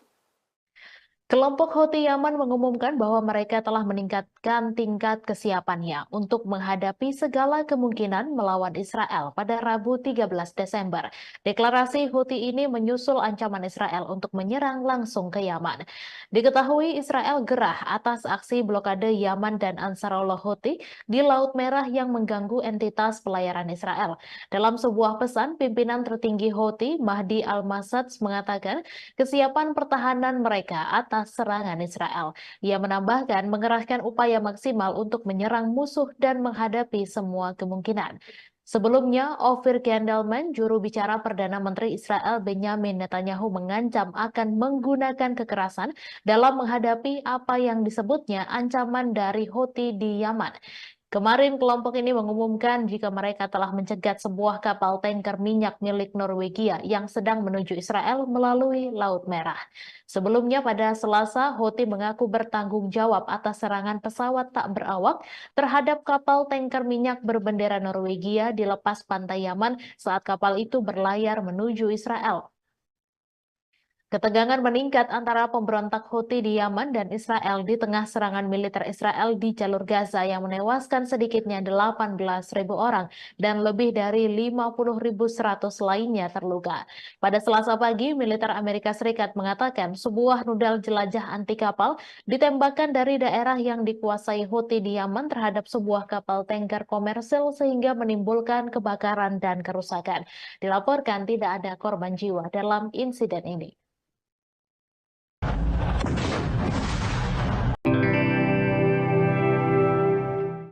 Kelompok Houthi Yaman mengumumkan bahwa mereka telah meningkatkan tingkat kesiapannya untuk menghadapi segala kemungkinan melawan Israel pada Rabu 13 Desember. Deklarasi Houthi ini menyusul ancaman Israel untuk menyerang langsung ke Yaman. Diketahui Israel gerah atas aksi blokade Yaman dan Ansarullah Houthi di Laut Merah yang mengganggu entitas pelayaran Israel. Dalam sebuah pesan, pimpinan tertinggi Houthi, Mahdi Al-Masad, mengatakan kesiapan pertahanan mereka atas serangan Israel. Ia menambahkan mengerahkan upaya maksimal untuk menyerang musuh dan menghadapi semua kemungkinan. Sebelumnya, Ofir Gendelman, juru bicara Perdana Menteri Israel Benjamin Netanyahu, mengancam akan menggunakan kekerasan dalam menghadapi apa yang disebutnya ancaman dari Houthi di Yaman. Kemarin kelompok ini mengumumkan jika mereka telah mencegat sebuah kapal tanker minyak milik Norwegia yang sedang menuju Israel melalui Laut Merah. Sebelumnya pada Selasa, Houthi mengaku bertanggung jawab atas serangan pesawat tak berawak terhadap kapal tanker minyak berbendera Norwegia di lepas pantai Yaman saat kapal itu berlayar menuju Israel. Ketegangan meningkat antara pemberontak Houthi di Yaman dan Israel di tengah serangan militer Israel di jalur Gaza yang menewaskan sedikitnya 18.000 orang dan lebih dari 50.100 lainnya terluka. Pada Selasa pagi, militer Amerika Serikat mengatakan sebuah rudal jelajah anti kapal ditembakkan dari daerah yang dikuasai Houthi di Yaman terhadap sebuah kapal tanker komersil sehingga menimbulkan kebakaran dan kerusakan. Dilaporkan tidak ada korban jiwa dalam insiden ini.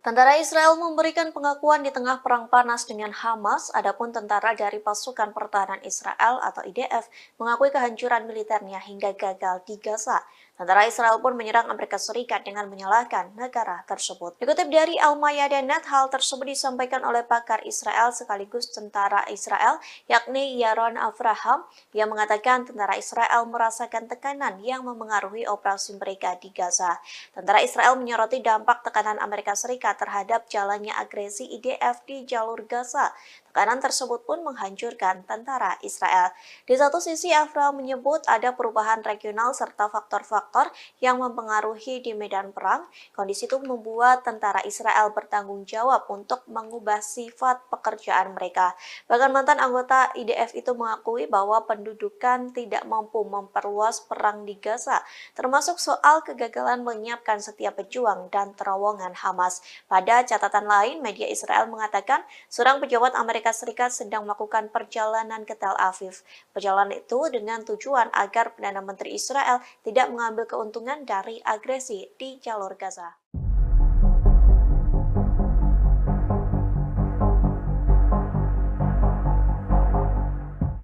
Tentara Israel memberikan pengakuan di tengah perang panas dengan Hamas, adapun tentara dari pasukan pertahanan Israel atau IDF mengakui kehancuran militernya hingga gagal di Gaza. Tentara Israel pun menyerang Amerika Serikat dengan menyalahkan negara tersebut. Dikutip dari Al-Mayadeh.net, hal tersebut disampaikan oleh pakar Israel sekaligus tentara Israel, yakni Yaron Avraham, yang mengatakan tentara Israel merasakan tekanan yang memengaruhi operasi mereka di Gaza. Tentara Israel menyoroti dampak tekanan Amerika Serikat terhadap jalannya agresi IDF di jalur Gaza. Tekanan tersebut pun menghancurkan tentara Israel. Di satu sisi, Avraham menyebut ada perubahan regional serta faktor-faktor yang mempengaruhi di medan perang. Kondisi itu membuat tentara Israel bertanggung jawab untuk mengubah sifat pekerjaan mereka. Bahkan mantan anggota IDF itu mengakui bahwa pendudukan tidak mampu memperluas perang di Gaza, termasuk soal kegagalan menyiapkan setiap pejuang dan terowongan Hamas. Pada catatan lain, media Israel mengatakan seorang pejabat Amerika Serikat sedang melakukan perjalanan ke Tel Aviv. Perjalanan itu dengan tujuan agar Perdana Menteri Israel tidak mengambil keuntungan dari agresi di jalur Gaza.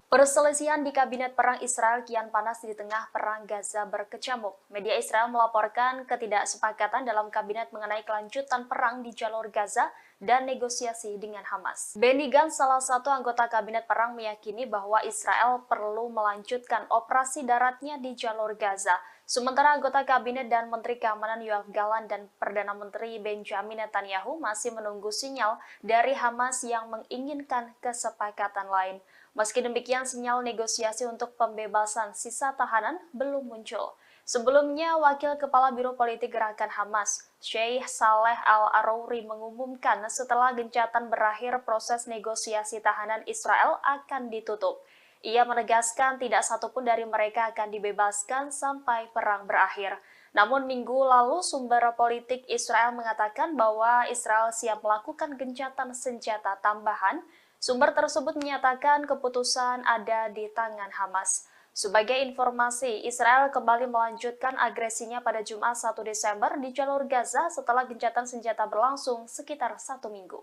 Perselisihan di Kabinet Perang Israel kian panas di tengah perang Gaza berkecamuk. Media Israel melaporkan ketidaksepakatan dalam kabinet mengenai kelanjutan perang di jalur Gaza dan negosiasi dengan Hamas. Benny Gantz, salah satu anggota Kabinet Perang, meyakini bahwa Israel perlu melanjutkan operasi daratnya di jalur Gaza. Sementara anggota Kabinet dan Menteri Keamanan Yoav Gallant dan Perdana Menteri Benjamin Netanyahu masih menunggu sinyal dari Hamas yang menginginkan kesepakatan lain. Meski demikian, sinyal negosiasi untuk pembebasan sisa tahanan belum muncul. Sebelumnya, Wakil Kepala Biro Politik Gerakan Hamas, Sheikh Saleh Al-Arouri, mengumumkan setelah gencatan berakhir proses negosiasi tahanan Israel akan ditutup. Ia menegaskan tidak satupun dari mereka akan dibebaskan sampai perang berakhir. Namun minggu lalu sumber politik Israel mengatakan bahwa Israel siap melakukan gencatan senjata tambahan. Sumber tersebut menyatakan keputusan ada di tangan Hamas. Sebagai informasi, Israel kembali melanjutkan agresinya pada Jumat 1 Desember di jalur Gaza setelah gencatan senjata berlangsung sekitar 1 minggu.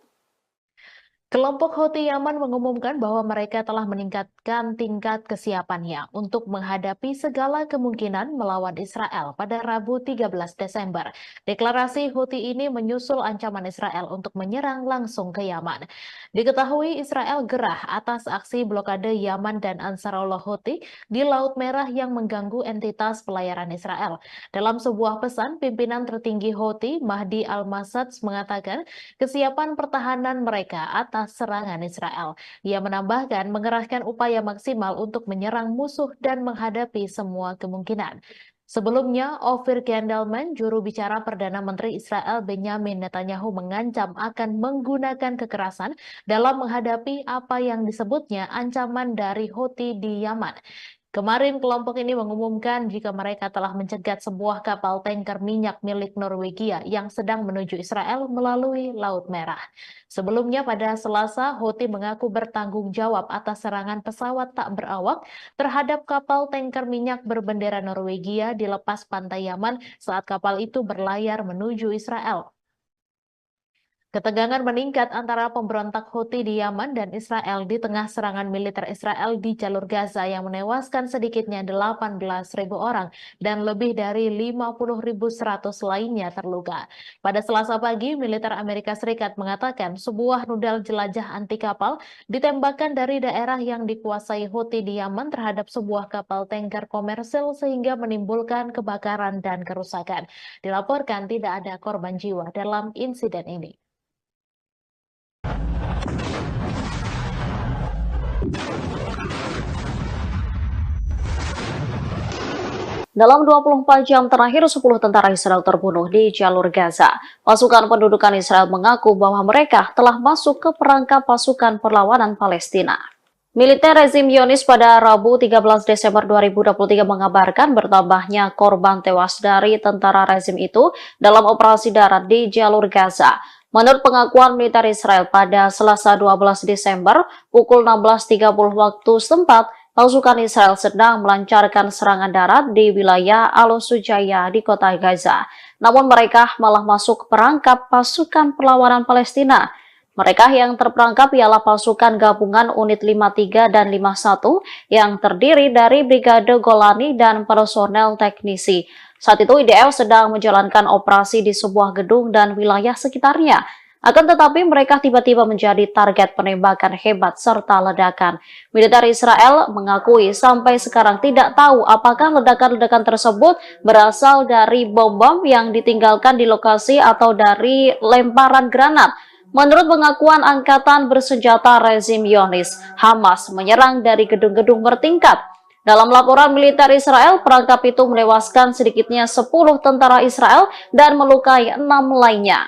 Kelompok Houthi Yaman mengumumkan bahwa mereka telah meningkatkan tingkat kesiapannya untuk menghadapi segala kemungkinan melawan Israel pada Rabu 13 Desember. Deklarasi Houthi ini menyusul ancaman Israel untuk menyerang langsung ke Yaman. Diketahui Israel gerah atas aksi blokade Yaman dan Ansarullah Houthi di Laut Merah yang mengganggu entitas pelayaran Israel. Dalam sebuah pesan, pimpinan tertinggi Houthi, Mahdi Al-Masad, mengatakan kesiapan pertahanan mereka atas serangan Israel. Ia menambahkan mengerahkan upaya maksimal untuk menyerang musuh dan menghadapi semua kemungkinan. Sebelumnya, Ofir Gendelman, juru bicara Perdana Menteri Israel Benjamin Netanyahu, mengancam akan menggunakan kekerasan dalam menghadapi apa yang disebutnya ancaman dari Houthi di Yaman. Kemarin kelompok ini mengumumkan jika mereka telah mencegat sebuah kapal tanker minyak milik Norwegia yang sedang menuju Israel melalui Laut Merah. Sebelumnya pada Selasa, Houthi mengaku bertanggung jawab atas serangan pesawat tak berawak terhadap kapal tanker minyak berbendera Norwegia di lepas pantai Yaman saat kapal itu berlayar menuju Israel. Ketegangan meningkat antara pemberontak Houthi di Yaman dan Israel di tengah serangan militer Israel di jalur Gaza yang menewaskan sedikitnya 18.000 orang dan lebih dari 50.100 lainnya terluka. Pada Selasa pagi, militer Amerika Serikat mengatakan sebuah rudal jelajah anti kapal ditembakkan dari daerah yang dikuasai Houthi di Yaman terhadap sebuah kapal tanker komersil sehingga menimbulkan kebakaran dan kerusakan. Dilaporkan tidak ada korban jiwa dalam insiden ini. Dalam 24 jam terakhir, 10 tentara Israel terbunuh di jalur Gaza. Pasukan pendudukan Israel mengaku bahwa mereka telah masuk ke perangkap pasukan perlawanan Palestina. Militer rezim Zionis pada Rabu 13 Desember 2023 mengabarkan bertambahnya korban tewas dari tentara rezim itu dalam operasi darat di jalur Gaza. Menurut pengakuan militer Israel pada Selasa 12 Desember pukul 16.30 waktu setempat, pasukan Israel sedang melancarkan serangan darat di wilayah Al-Sujaya di kota Gaza. Namun mereka malah masuk perangkap pasukan perlawanan Palestina. Mereka yang terperangkap ialah pasukan gabungan unit 53 dan 51 yang terdiri dari Brigade Golani dan personel teknisi. Saat itu IDF sedang menjalankan operasi di sebuah gedung dan wilayah sekitarnya. Akan tetapi mereka tiba-tiba menjadi target penembakan hebat serta ledakan. Militer Israel mengakui sampai sekarang tidak tahu apakah ledakan-ledakan tersebut berasal dari bom-bom yang ditinggalkan di lokasi atau dari lemparan granat. Menurut pengakuan Angkatan Bersenjata rezim Zionis, Hamas menyerang dari gedung-gedung bertingkat. Dalam laporan militer Israel, perangkap itu menewaskan sedikitnya 10 tentara Israel dan melukai 6 lainnya.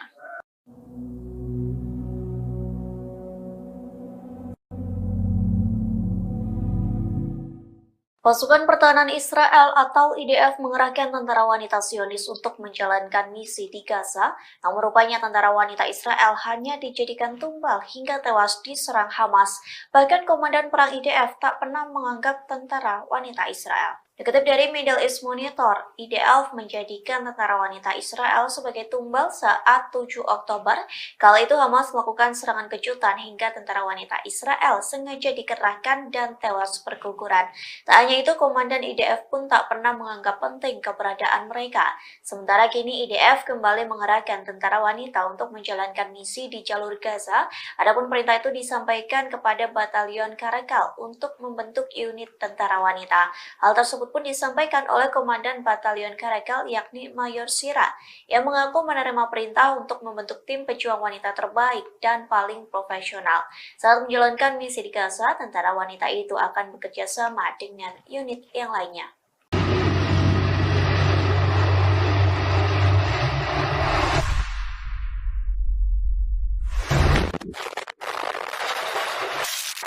Pasukan Pertahanan Israel atau IDF mengerahkan tentara wanita Zionis untuk menjalankan misi di Gaza, namun rupanya tentara wanita Israel hanya dijadikan tumbal hingga tewas diserang Hamas. Bahkan Komandan Perang IDF tak pernah menganggap tentara wanita Israel. Dikutip dari Middle East Monitor, IDF menjadikan tentara wanita Israel sebagai tumbal saat 7 Oktober. Kala itu Hamas melakukan serangan kejutan hingga tentara wanita Israel sengaja dikerahkan dan tewas berguguran. Tak hanya itu, Komandan IDF pun tak pernah menganggap penting keberadaan mereka. Sementara kini IDF kembali mengerahkan tentara wanita untuk menjalankan misi di jalur Gaza. Adapun perintah itu disampaikan kepada Batalion Karakal untuk membentuk unit tentara wanita. Hal tersebut pun disampaikan oleh Komandan Batalion Karakal yakni Mayor Sira yang mengaku menerima perintah untuk membentuk tim pejuang wanita terbaik dan paling profesional. Saat menjalankan misi di Gaza, tentara wanita itu akan bekerja sama dengan unit yang lainnya.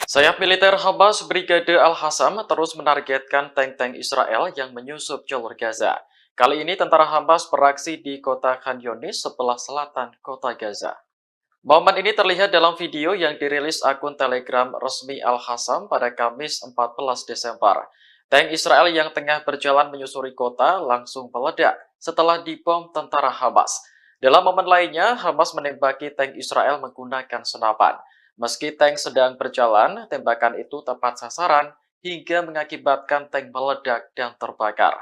Sayap militer Hamas Brigade Al-Hassam terus menargetkan tank-tank Israel yang menyusup jalur Gaza. Kali ini tentara Hamas beraksi di kota Khan Yunis sebelah selatan kota Gaza. Momen ini terlihat dalam video yang dirilis akun Telegram resmi Al-Hassam pada Kamis 14 Desember. Tank Israel yang tengah berjalan menyusuri kota langsung meledak setelah dibom tentara Hamas. Dalam momen lainnya, Hamas menembaki tank Israel menggunakan senapan. Meski tank sedang berjalan, tembakan itu tepat sasaran hingga mengakibatkan tank meledak dan terbakar.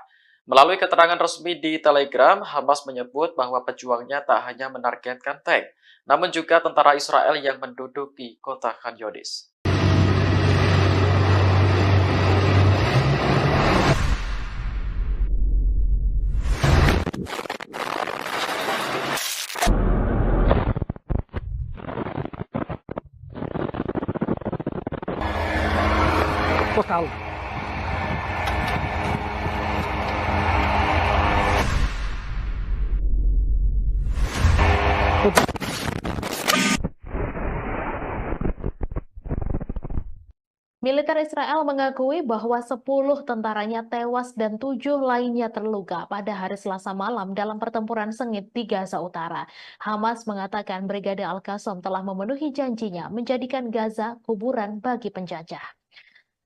Melalui keterangan resmi di Telegram, Hamas menyebut bahwa pejuangnya tak hanya menargetkan tank, namun juga tentara Israel yang menduduki kota Khan Yunis. Total. Militer Israel mengakui bahwa 10 tentaranya tewas dan 7 lainnya terluka pada hari Selasa malam dalam pertempuran sengit di Gaza Utara. Hamas mengatakan Brigade Al-Qassam telah memenuhi janjinya menjadikan Gaza kuburan bagi penjajah.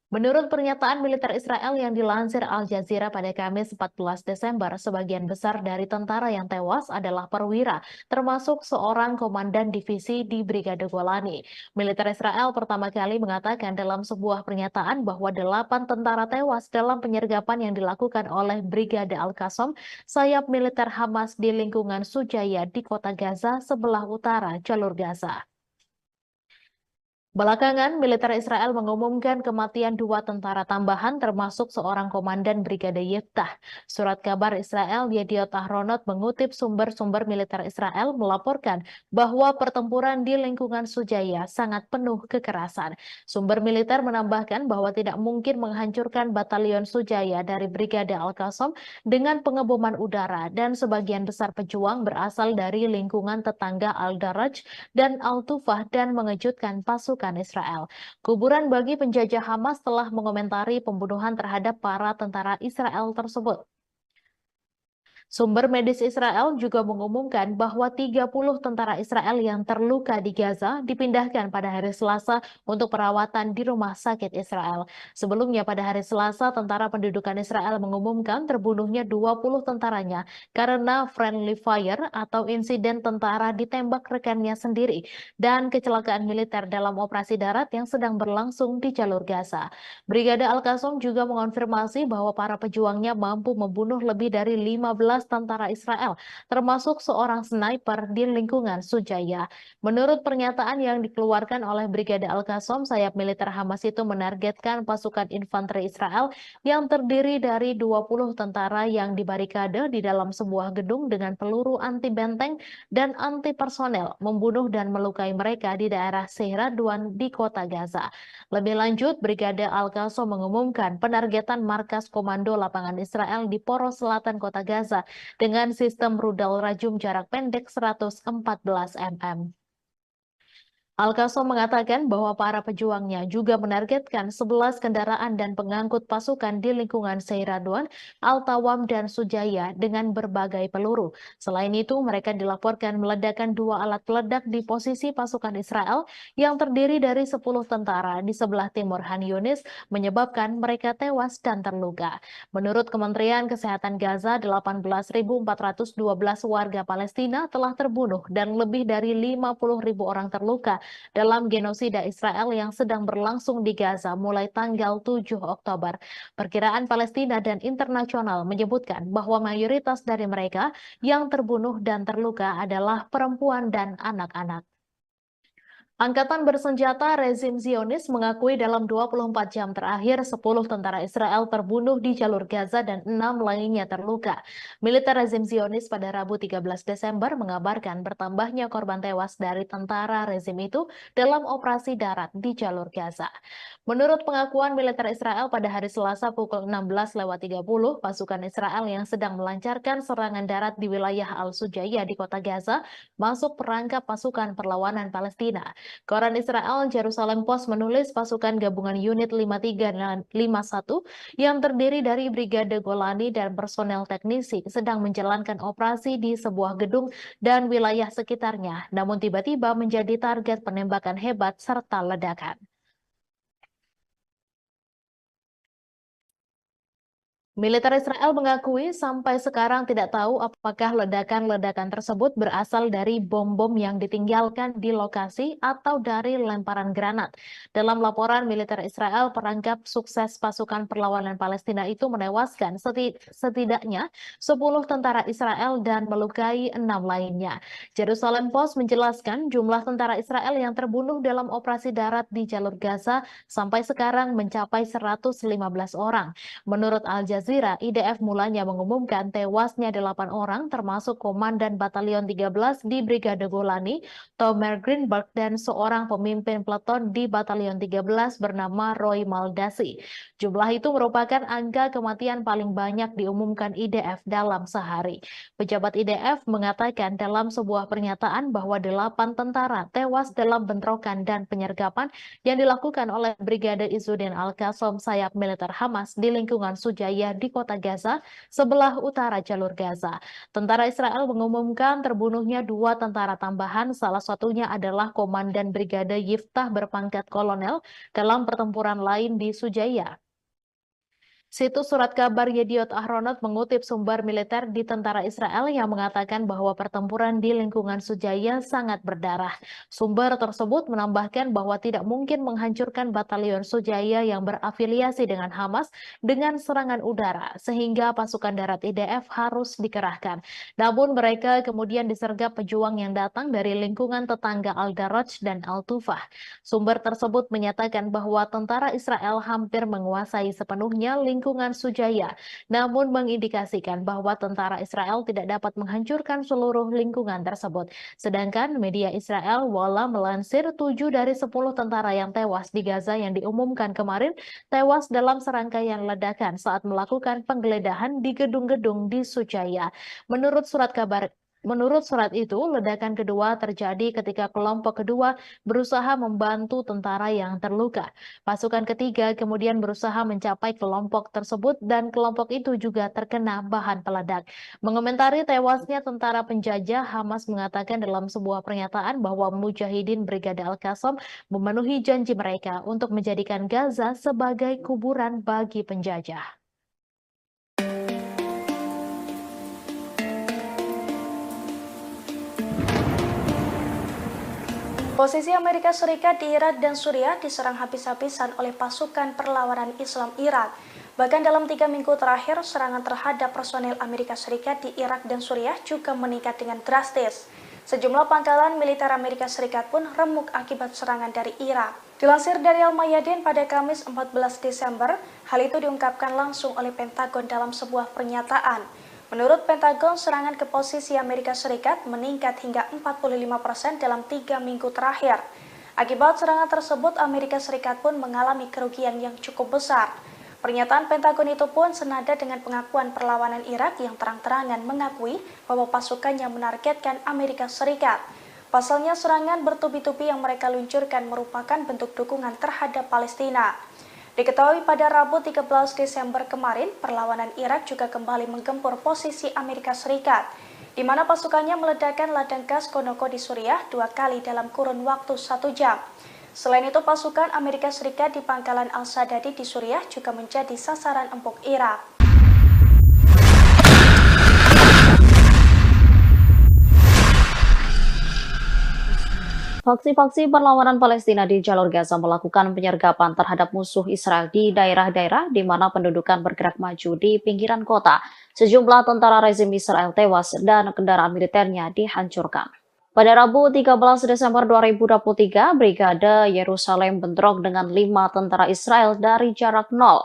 Menurut pernyataan militer Israel yang dilansir Al Jazeera pada Kamis 14 Desember, sebagian besar dari tentara yang tewas adalah perwira, termasuk seorang komandan divisi di Brigade Golani. Militer Israel pertama kali mengatakan dalam sebuah pernyataan bahwa 8 tentara tewas dalam penyergapan yang dilakukan oleh Brigade Al-Qassam, sayap militer Hamas di lingkungan Sujaya di kota Gaza sebelah utara jalur Gaza. Belakangan, militer Israel mengumumkan kematian 2 tentara tambahan termasuk seorang komandan Brigade Yiftah. Surat kabar Israel Yediot Ahronot mengutip sumber-sumber militer Israel melaporkan bahwa pertempuran di lingkungan Sujaya sangat penuh kekerasan. Sumber militer menambahkan bahwa tidak mungkin menghancurkan batalion Sujaya dari Brigade Al-Qassam dengan pengeboman udara dan sebagian besar pejuang berasal dari lingkungan tetangga Al-Daraj dan Al-Tufah dan mengejutkan pasukan Israel. Kuburan bagi penjajah Hamas telah mengomentari pembunuhan terhadap para tentara Israel tersebut. Sumber medis Israel juga mengumumkan bahwa 30 tentara Israel yang terluka di Gaza dipindahkan pada hari Selasa untuk perawatan di rumah sakit Israel. Sebelumnya pada hari Selasa, tentara pendudukan Israel mengumumkan terbunuhnya 20 tentaranya karena friendly fire atau insiden tentara ditembak rekannya sendiri dan kecelakaan militer dalam operasi darat yang sedang berlangsung di jalur Gaza. Brigade Al-Qassam juga mengonfirmasi bahwa para pejuangnya mampu membunuh lebih dari 15 tentara Israel, termasuk seorang sniper di lingkungan Sujaya. Menurut pernyataan yang dikeluarkan oleh Brigade Al-Qassam, sayap militer Hamas itu menargetkan pasukan infanteri Israel yang terdiri dari 20 tentara yang dibarikade di dalam sebuah gedung dengan peluru anti benteng dan anti personel, membunuh dan melukai mereka di daerah Sehradwan di kota Gaza. Lebih lanjut, Brigade Al-Qassam mengumumkan penargetan markas komando lapangan Israel di poros selatan kota Gaza dengan sistem rudal rajum jarak pendek 114 mm. Al-Qassam mengatakan bahwa para pejuangnya juga menargetkan 11 kendaraan dan pengangkut pasukan di lingkungan Seiradwan, Al-Tawam, dan Sujaya dengan berbagai peluru. Selain itu, mereka dilaporkan meledakkan 2 alat peledak di posisi pasukan Israel yang terdiri dari 10 tentara di sebelah timur Han Yunis, menyebabkan mereka tewas dan terluka. Menurut Kementerian Kesehatan Gaza, 18.412 warga Palestina telah terbunuh dan lebih dari 50.000 orang terluka dalam genosida Israel yang sedang berlangsung di Gaza mulai tanggal 7 Oktober. Perkiraan Palestina dan internasional menyebutkan bahwa mayoritas dari mereka yang terbunuh dan terluka adalah perempuan dan anak-anak. Angkatan bersenjata rezim Zionis mengakui dalam 24 jam terakhir 10 tentara Israel terbunuh di jalur Gaza dan 6 lainnya terluka. Militer rezim Zionis pada Rabu 13 Desember mengabarkan bertambahnya korban tewas dari tentara rezim itu dalam operasi darat di jalur Gaza. Menurut pengakuan militer Israel pada hari Selasa pukul 16.30, pasukan Israel yang sedang melancarkan serangan darat di wilayah Al-Sujaya di kota Gaza masuk perangkap pasukan perlawanan Palestina. Koran Israel Jerusalem Post menulis pasukan gabungan unit 53 dan 51 yang terdiri dari Brigade Golani dan personel teknisi sedang menjalankan operasi di sebuah gedung dan wilayah sekitarnya, namun tiba-tiba menjadi target penembakan hebat serta ledakan. Militer Israel mengakui sampai sekarang tidak tahu apakah ledakan-ledakan tersebut berasal dari bom-bom yang ditinggalkan di lokasi atau dari lemparan granat. Dalam laporan militer Israel, perangkap sukses pasukan perlawanan Palestina itu menewaskan setidaknya 10 tentara Israel dan melukai 6 lainnya. Jerusalem Post menjelaskan jumlah tentara Israel yang terbunuh dalam operasi darat di jalur Gaza sampai sekarang mencapai 115 orang. Menurut Al Jazeera, IDF mulanya mengumumkan tewasnya 8 orang termasuk Komandan Batalion 13 di Brigade Golani, Tomer Greenberg, dan seorang pemimpin peleton di Batalion 13 bernama Roy Maldasi. Jumlah itu merupakan angka kematian paling banyak diumumkan IDF dalam sehari. Pejabat IDF mengatakan dalam sebuah pernyataan bahwa 8 tentara tewas dalam bentrokan dan penyergapan yang dilakukan oleh Brigade Izzuddin Al-Qassam sayap militer Hamas di lingkungan Sujaya di kota Gaza, sebelah utara jalur Gaza. Tentara Israel mengumumkan terbunuhnya 2 tentara tambahan, salah satunya adalah Komandan Brigade Yiftah berpangkat kolonel dalam pertempuran lain di Sujaya. Situs surat kabar Yediot Ahronot mengutip sumber militer di tentara Israel yang mengatakan bahwa pertempuran di lingkungan Sujaya sangat berdarah. Sumber tersebut menambahkan bahwa tidak mungkin menghancurkan batalion Sujaya yang berafiliasi dengan Hamas dengan serangan udara, sehingga pasukan darat IDF harus dikerahkan. Namun mereka kemudian disergap pejuang yang datang dari lingkungan tetangga Al-Daraj dan Al-Tufah. Sumber tersebut menyatakan bahwa tentara Israel hampir menguasai sepenuhnya lingkungan Sujaya, namun mengindikasikan bahwa tentara Israel tidak dapat menghancurkan seluruh lingkungan tersebut. Sedangkan media Israel Walla melansir 7 dari 10 tentara yang tewas di Gaza yang diumumkan kemarin tewas dalam serangkaian ledakan saat melakukan penggeledahan di gedung-gedung di Sujaya. Menurut surat itu, ledakan kedua terjadi ketika kelompok kedua berusaha membantu tentara yang terluka. Pasukan ketiga kemudian berusaha mencapai kelompok tersebut dan kelompok itu juga terkena bahan peledak. Mengomentari tewasnya tentara penjajah, Hamas mengatakan dalam sebuah pernyataan bahwa Mujahidin Brigade Al-Qassam memenuhi janji mereka untuk menjadikan Gaza sebagai kuburan bagi penjajah. Posisi Amerika Serikat di Irak dan Suriah diserang habis-habisan oleh pasukan perlawanan Islam Irak. Bahkan dalam 3 minggu terakhir, serangan terhadap personel Amerika Serikat di Irak dan Suriah juga meningkat dengan drastis. Sejumlah pangkalan militer Amerika Serikat pun remuk akibat serangan dari Irak. Dilansir dari Al-Mayadin pada Kamis 14 Desember, hal itu diungkapkan langsung oleh Pentagon dalam sebuah pernyataan. Menurut Pentagon, serangan ke posisi Amerika Serikat meningkat hingga 45% dalam 3 minggu terakhir. Akibat serangan tersebut, Amerika Serikat pun mengalami kerugian yang cukup besar. Pernyataan Pentagon itu pun senada dengan pengakuan perlawanan Irak yang terang-terangan mengakui bahwa pasukannya menargetkan Amerika Serikat. Pasalnya, serangan bertubi-tubi yang mereka luncurkan merupakan bentuk dukungan terhadap Palestina. Diketahui pada Rabu 13 Desember kemarin, perlawanan Irak juga kembali menggempur posisi Amerika Serikat, di mana pasukannya meledakkan ladang gas Konoko di Suriah 2 kali dalam kurun waktu 1 jam. Selain itu, pasukan Amerika Serikat di pangkalan Al-Sadadi di Suriah juga menjadi sasaran empuk Irak. Faksi-faksi perlawanan Palestina di jalur Gaza melakukan penyergapan terhadap musuh Israel di daerah-daerah di mana pendudukan bergerak maju di pinggiran kota. Sejumlah tentara rezim Israel tewas dan kendaraan militernya dihancurkan. Pada Rabu 13 Desember 2023, Brigade Yerusalem bentrok dengan 5 tentara Israel dari jarak nol.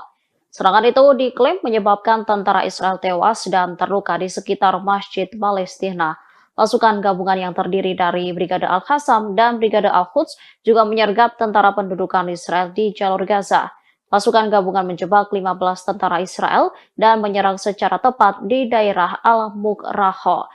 Serangan itu diklaim menyebabkan tentara Israel tewas dan terluka di sekitar Masjid Palestina. Pasukan gabungan yang terdiri dari Brigade Al-Qassam dan Brigade Al-Quds juga menyergap tentara pendudukan Israel di jalur Gaza. Pasukan gabungan menjebak 15 tentara Israel dan menyerang secara tepat di daerah Al-Mukraho.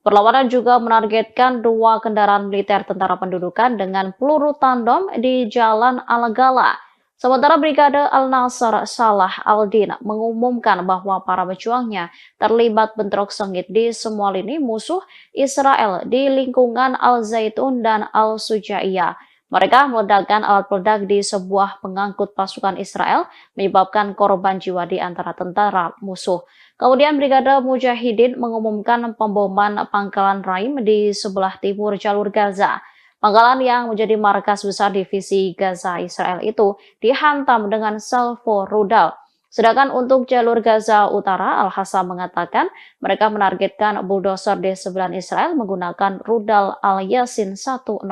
Perlawanan juga menargetkan 2 kendaraan militer tentara pendudukan dengan peluru tandem di Jalan Al-Gala. Sementara Brigade Al-Nasr Salah Al-Din mengumumkan bahwa para pejuangnya terlibat bentrok sengit di semua lini musuh Israel di lingkungan Al-Zaitun dan Al-Sujaiyah. Mereka meledakkan alat peledak di sebuah pengangkut pasukan Israel, menyebabkan korban jiwa di antara tentara musuh. Kemudian Brigade Mujahidin mengumumkan pemboman pangkalan Raim di sebelah timur jalur Gaza. Pangkalan yang menjadi markas besar divisi Gaza Israel itu dihantam dengan salvo rudal. Sedangkan untuk jalur Gaza Utara, Al-Hassam mengatakan mereka menargetkan bulldozer D9 Israel menggunakan rudal Al-Yasin 105.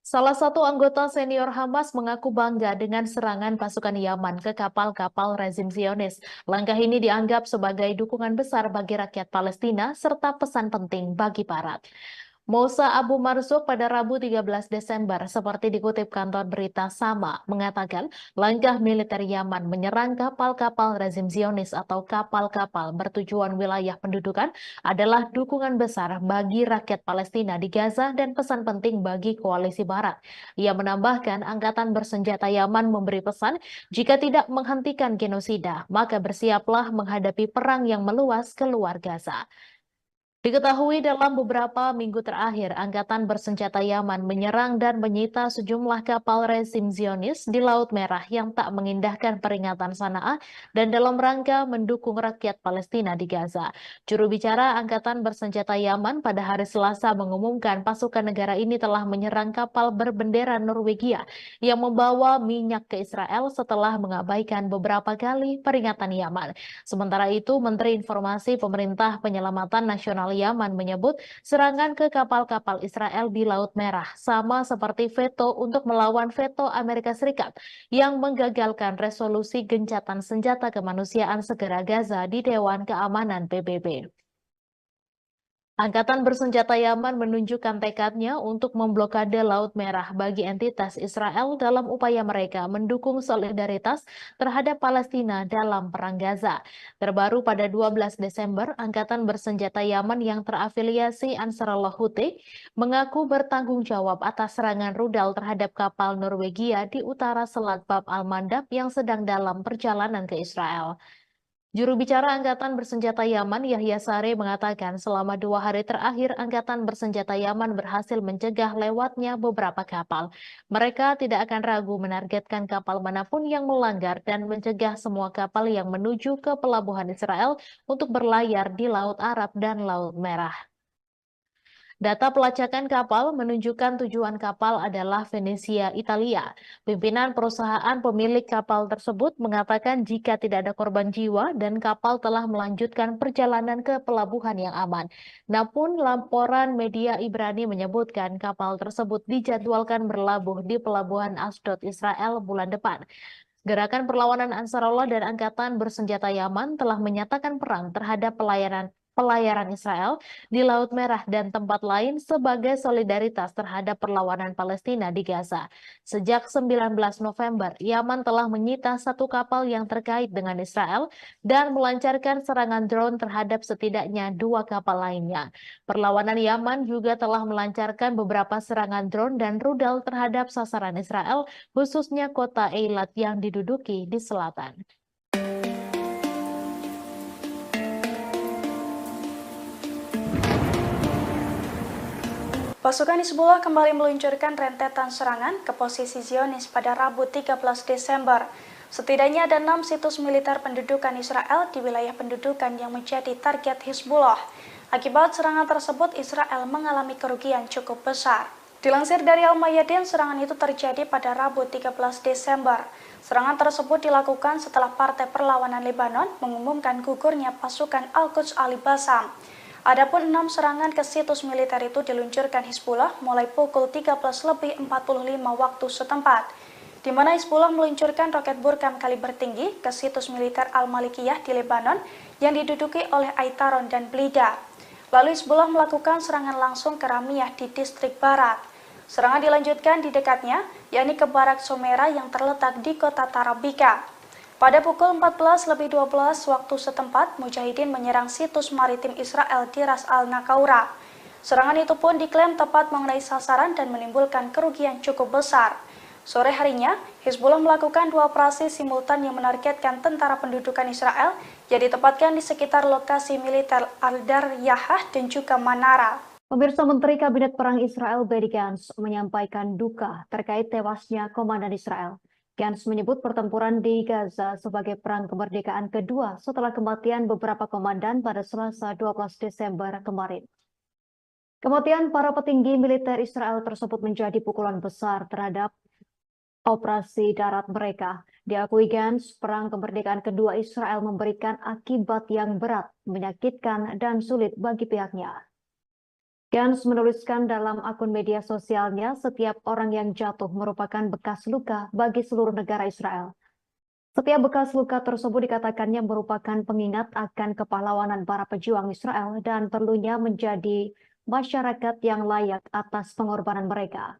Salah satu anggota senior Hamas mengaku bangga dengan serangan pasukan Yaman ke kapal-kapal rezim Zionis. Langkah ini dianggap sebagai dukungan besar bagi rakyat Palestina serta pesan penting bagi Barat. Moussa Abu Marzouq pada Rabu 13 Desember, seperti dikutip kantor berita Sama, mengatakan langkah militer Yaman menyerang kapal-kapal rezim Zionis atau kapal-kapal bertujuan wilayah pendudukan adalah dukungan besar bagi rakyat Palestina di Gaza dan pesan penting bagi koalisi Barat. Ia menambahkan angkatan bersenjata Yaman memberi pesan jika tidak menghentikan genosida, maka bersiaplah menghadapi perang yang meluas keluar Gaza. Diketahui dalam beberapa minggu terakhir, Angkatan Bersenjata Yaman menyerang dan menyita sejumlah kapal rezim Zionis di Laut Merah yang tak mengindahkan peringatan Sanaa dan dalam rangka mendukung rakyat Palestina di Gaza. Juru bicara Angkatan Bersenjata Yaman pada hari Selasa mengumumkan pasukan negara ini telah menyerang kapal berbendera Norwegia yang membawa minyak ke Israel setelah mengabaikan beberapa kali peringatan Yaman. Sementara itu, Menteri Informasi Pemerintah Penyelamatan Nasional Yaman menyebut serangan ke kapal-kapal Israel di Laut Merah sama seperti veto untuk melawan veto Amerika Serikat yang menggagalkan resolusi gencatan senjata kemanusiaan segera Gaza di Dewan Keamanan PBB. Angkatan Bersenjata Yaman menunjukkan tekadnya untuk memblokade Laut Merah bagi entitas Israel dalam upaya mereka mendukung solidaritas terhadap Palestina dalam Perang Gaza. Terbaru pada 12 Desember, Angkatan Bersenjata Yaman yang terafiliasi Ansarullah Houthi mengaku bertanggung jawab atas serangan rudal terhadap kapal Norwegia di utara Selat Bab al-Mandab yang sedang dalam perjalanan ke Israel. Juru bicara Angkatan Bersenjata Yaman, Yahya Sare, mengatakan selama 2 hari terakhir Angkatan Bersenjata Yaman berhasil mencegah lewatnya beberapa kapal. Mereka tidak akan ragu menargetkan kapal manapun yang melanggar dan mencegah semua kapal yang menuju ke pelabuhan Israel untuk berlayar di Laut Arab dan Laut Merah. Data pelacakan kapal menunjukkan tujuan kapal adalah Venesia, Italia. Pimpinan perusahaan pemilik kapal tersebut mengatakan jika tidak ada korban jiwa dan kapal telah melanjutkan perjalanan ke pelabuhan yang aman. Namun laporan media Ibrani menyebutkan kapal tersebut dijadwalkan berlabuh di pelabuhan Asdod, Israel bulan depan. Gerakan perlawanan Ansarullah dan Angkatan Bersenjata Yaman telah menyatakan perang terhadap pelayaran Israel di Laut Merah dan tempat lain sebagai solidaritas terhadap perlawanan Palestina di Gaza. Sejak 19 November, Yaman telah menyita 1 kapal yang terkait dengan Israel dan melancarkan serangan drone terhadap setidaknya 2 kapal lainnya. Perlawanan Yaman juga telah melancarkan beberapa serangan drone dan rudal terhadap sasaran Israel, khususnya kota Eilat yang diduduki di selatan. Pasukan Hizbullah kembali meluncurkan rentetan serangan ke posisi Zionis pada Rabu 13 Desember. Setidaknya ada 6 situs militer pendudukan Israel di wilayah pendudukan yang menjadi target Hizbullah. Akibat serangan tersebut, Israel mengalami kerugian cukup besar. Dilansir dari Al-Mayadin, serangan itu terjadi pada Rabu 13 Desember. Serangan tersebut dilakukan setelah Partai Perlawanan Lebanon mengumumkan gugurnya pasukan Al-Quds Al-Bassam. Adapun 6 serangan ke situs militer itu diluncurkan Hizbullah mulai pukul 13:45 waktu setempat, di mana Hizbullah meluncurkan roket Burkam kaliber tinggi ke situs militer Al-Malikiyah di Lebanon yang diduduki oleh Aitaron dan Blida. Lalu Hizbullah melakukan serangan langsung ke Ramiyah di distrik barat. Serangan dilanjutkan di dekatnya, yakni ke Barak Somera yang terletak di kota Tarabika. Pada pukul 14:12 waktu setempat, Mujahidin menyerang situs maritim Israel di Ras al-Nakaura. Serangan itu pun diklaim tepat mengenai sasaran dan menimbulkan kerugian cukup besar. Sore harinya, Hizbullah melakukan 2 operasi simultan yang menargetkan tentara pendudukan Israel yang ditempatkan di sekitar lokasi militer Al-Daryahah dan juga Manara. Pemirsa, Menteri Kabinet Perang Israel Benny Gantz menyampaikan duka terkait tewasnya komandan Israel. Gantz menyebut pertempuran di Gaza sebagai perang kemerdekaan kedua setelah kematian beberapa komandan pada Selasa 12 Desember kemarin. Kematian para petinggi militer Israel tersebut menjadi pukulan besar terhadap operasi darat mereka. Diakui Gantz, perang kemerdekaan kedua Israel memberikan akibat yang berat, menyakitkan, dan sulit bagi pihaknya. Gantz menuliskan dalam akun media sosialnya, setiap orang yang jatuh merupakan bekas luka bagi seluruh negara Israel. Setiap bekas luka tersebut dikatakannya merupakan pengingat akan kepahlawanan para pejuang Israel dan perlunya menjadi masyarakat yang layak atas pengorbanan mereka.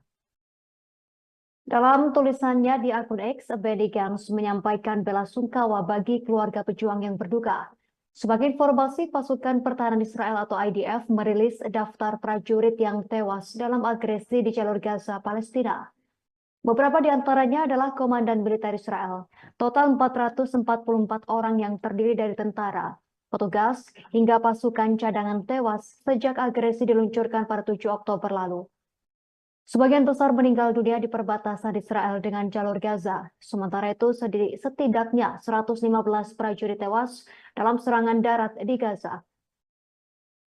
Dalam tulisannya di akun X, Benny Gantz menyampaikan belasungkawa bagi keluarga pejuang yang berduka. Sebagai informasi, pasukan pertahanan Israel atau IDF merilis daftar prajurit yang tewas dalam agresi di jalur Gaza, Palestina. Beberapa di antaranya adalah komandan militer Israel. Total 444 orang yang terdiri dari tentara, petugas, hingga pasukan cadangan tewas sejak agresi diluncurkan pada 7 Oktober lalu. Sebagian besar meninggal dunia di perbatasan Israel dengan jalur Gaza. Sementara itu, setidaknya 115 prajurit tewas dalam serangan darat di Gaza.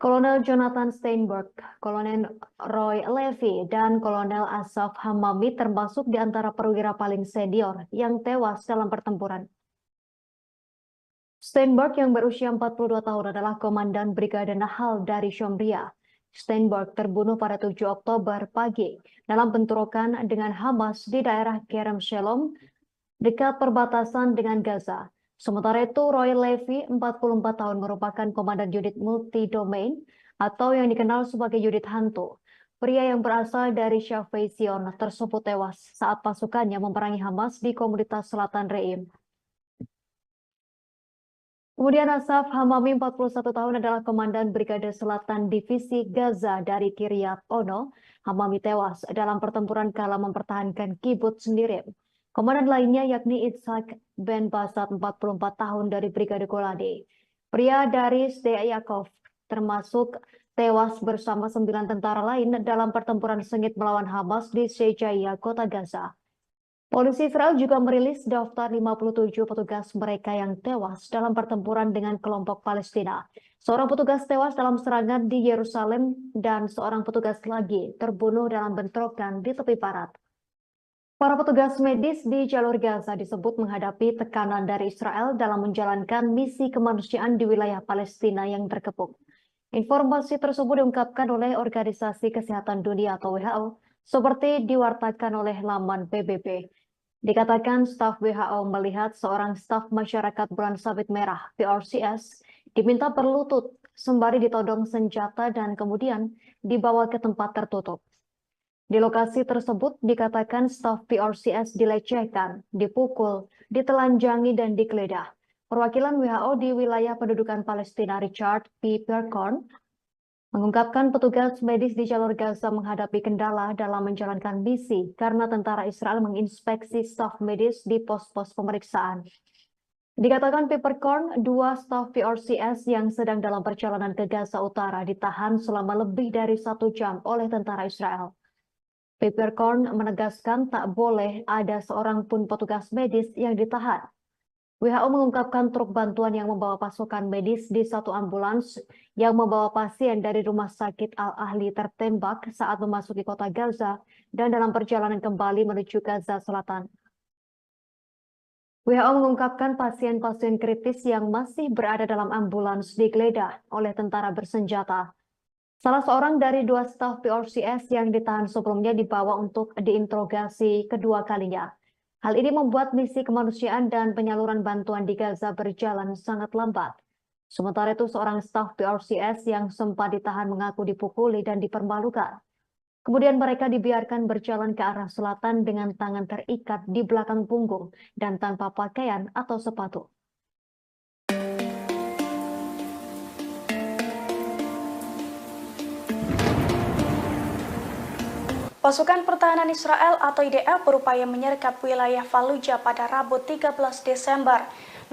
Kolonel Jonathan Steinberg, Kolonel Roy Levy, dan Kolonel Asaf Hamami termasuk di antara perwira paling senior yang tewas dalam pertempuran. Steinberg yang berusia 42 tahun adalah komandan Brigade Nahal dari Shomria. Steinberg terbunuh pada 7 Oktober pagi dalam bentrokan dengan Hamas di daerah Kerem Shalom dekat perbatasan dengan Gaza. Sementara itu, Roy Levy, 44 tahun, merupakan komandan unit multi-domain atau yang dikenal sebagai unit hantu. Pria yang berasal dari Shafei Zion tersebut tewas saat pasukannya memerangi Hamas di komunitas Selatan Reim. Kemudian Asaf Hamami, 41 tahun, adalah komandan Brigade Selatan Divisi Gaza dari Kiryat Ono. Hamami tewas dalam pertempuran kala mempertahankan kibbutz Nirim. Komandan lainnya yakni Itzhak Ben Basat, 44 tahun, dari Brigade Golani. Pria dari Sde Yaakov termasuk tewas bersama 9 tentara lain dalam pertempuran sengit melawan Hamas di Shejaiya, kota Gaza. Polisi Israel juga merilis daftar 57 petugas mereka yang tewas dalam pertempuran dengan kelompok Palestina. Seorang petugas tewas dalam serangan di Yerusalem dan seorang petugas lagi terbunuh dalam bentrokan di tepi barat. Para petugas medis di jalur Gaza disebut menghadapi tekanan dari Israel dalam menjalankan misi kemanusiaan di wilayah Palestina yang terkepung. Informasi tersebut diungkapkan oleh Organisasi Kesehatan Dunia atau WHO, seperti diwartakan oleh laman PBB. Dikatakan staf WHO melihat seorang staf masyarakat Bulan Sabit Merah (PRCS) diminta berlutut sembari ditodong senjata dan kemudian dibawa ke tempat tertutup. Di lokasi tersebut dikatakan staf PRCS dilecehkan, dipukul, ditelanjangi, dan digeledah. Perwakilan WHO di wilayah pendudukan Palestina, Richard P. Percorn, mengungkapkan petugas medis di jalur Gaza menghadapi kendala dalam menjalankan misi karena tentara Israel menginspeksi staf medis di pos-pos pemeriksaan. Dikatakan Peppercorn, 2 staf PRCS yang sedang dalam perjalanan ke Gaza Utara ditahan selama lebih dari 1 jam oleh tentara Israel. Peppercorn menegaskan tak boleh ada seorang pun petugas medis yang ditahan. WHO mengungkapkan truk bantuan yang membawa pasukan medis di satu ambulans yang membawa pasien dari Rumah Sakit Al-Ahli tertembak saat memasuki kota Gaza dan dalam perjalanan kembali menuju Gaza Selatan. WHO mengungkapkan pasien-pasien kritis yang masih berada dalam ambulans digeledah oleh tentara bersenjata. Salah seorang dari 2 staf PRCS yang ditahan sebelumnya dibawa untuk diinterogasi kedua kalinya. Hal ini membuat misi kemanusiaan dan penyaluran bantuan di Gaza berjalan sangat lambat. Sementara itu, seorang staf PRCS yang sempat ditahan mengaku dipukuli dan dipermalukan. Kemudian mereka dibiarkan berjalan ke arah selatan dengan tangan terikat di belakang punggung dan tanpa pakaian atau sepatu. Pasukan Pertahanan Israel atau IDF berupaya menyergap wilayah Fallujah pada Rabu 13 Desember.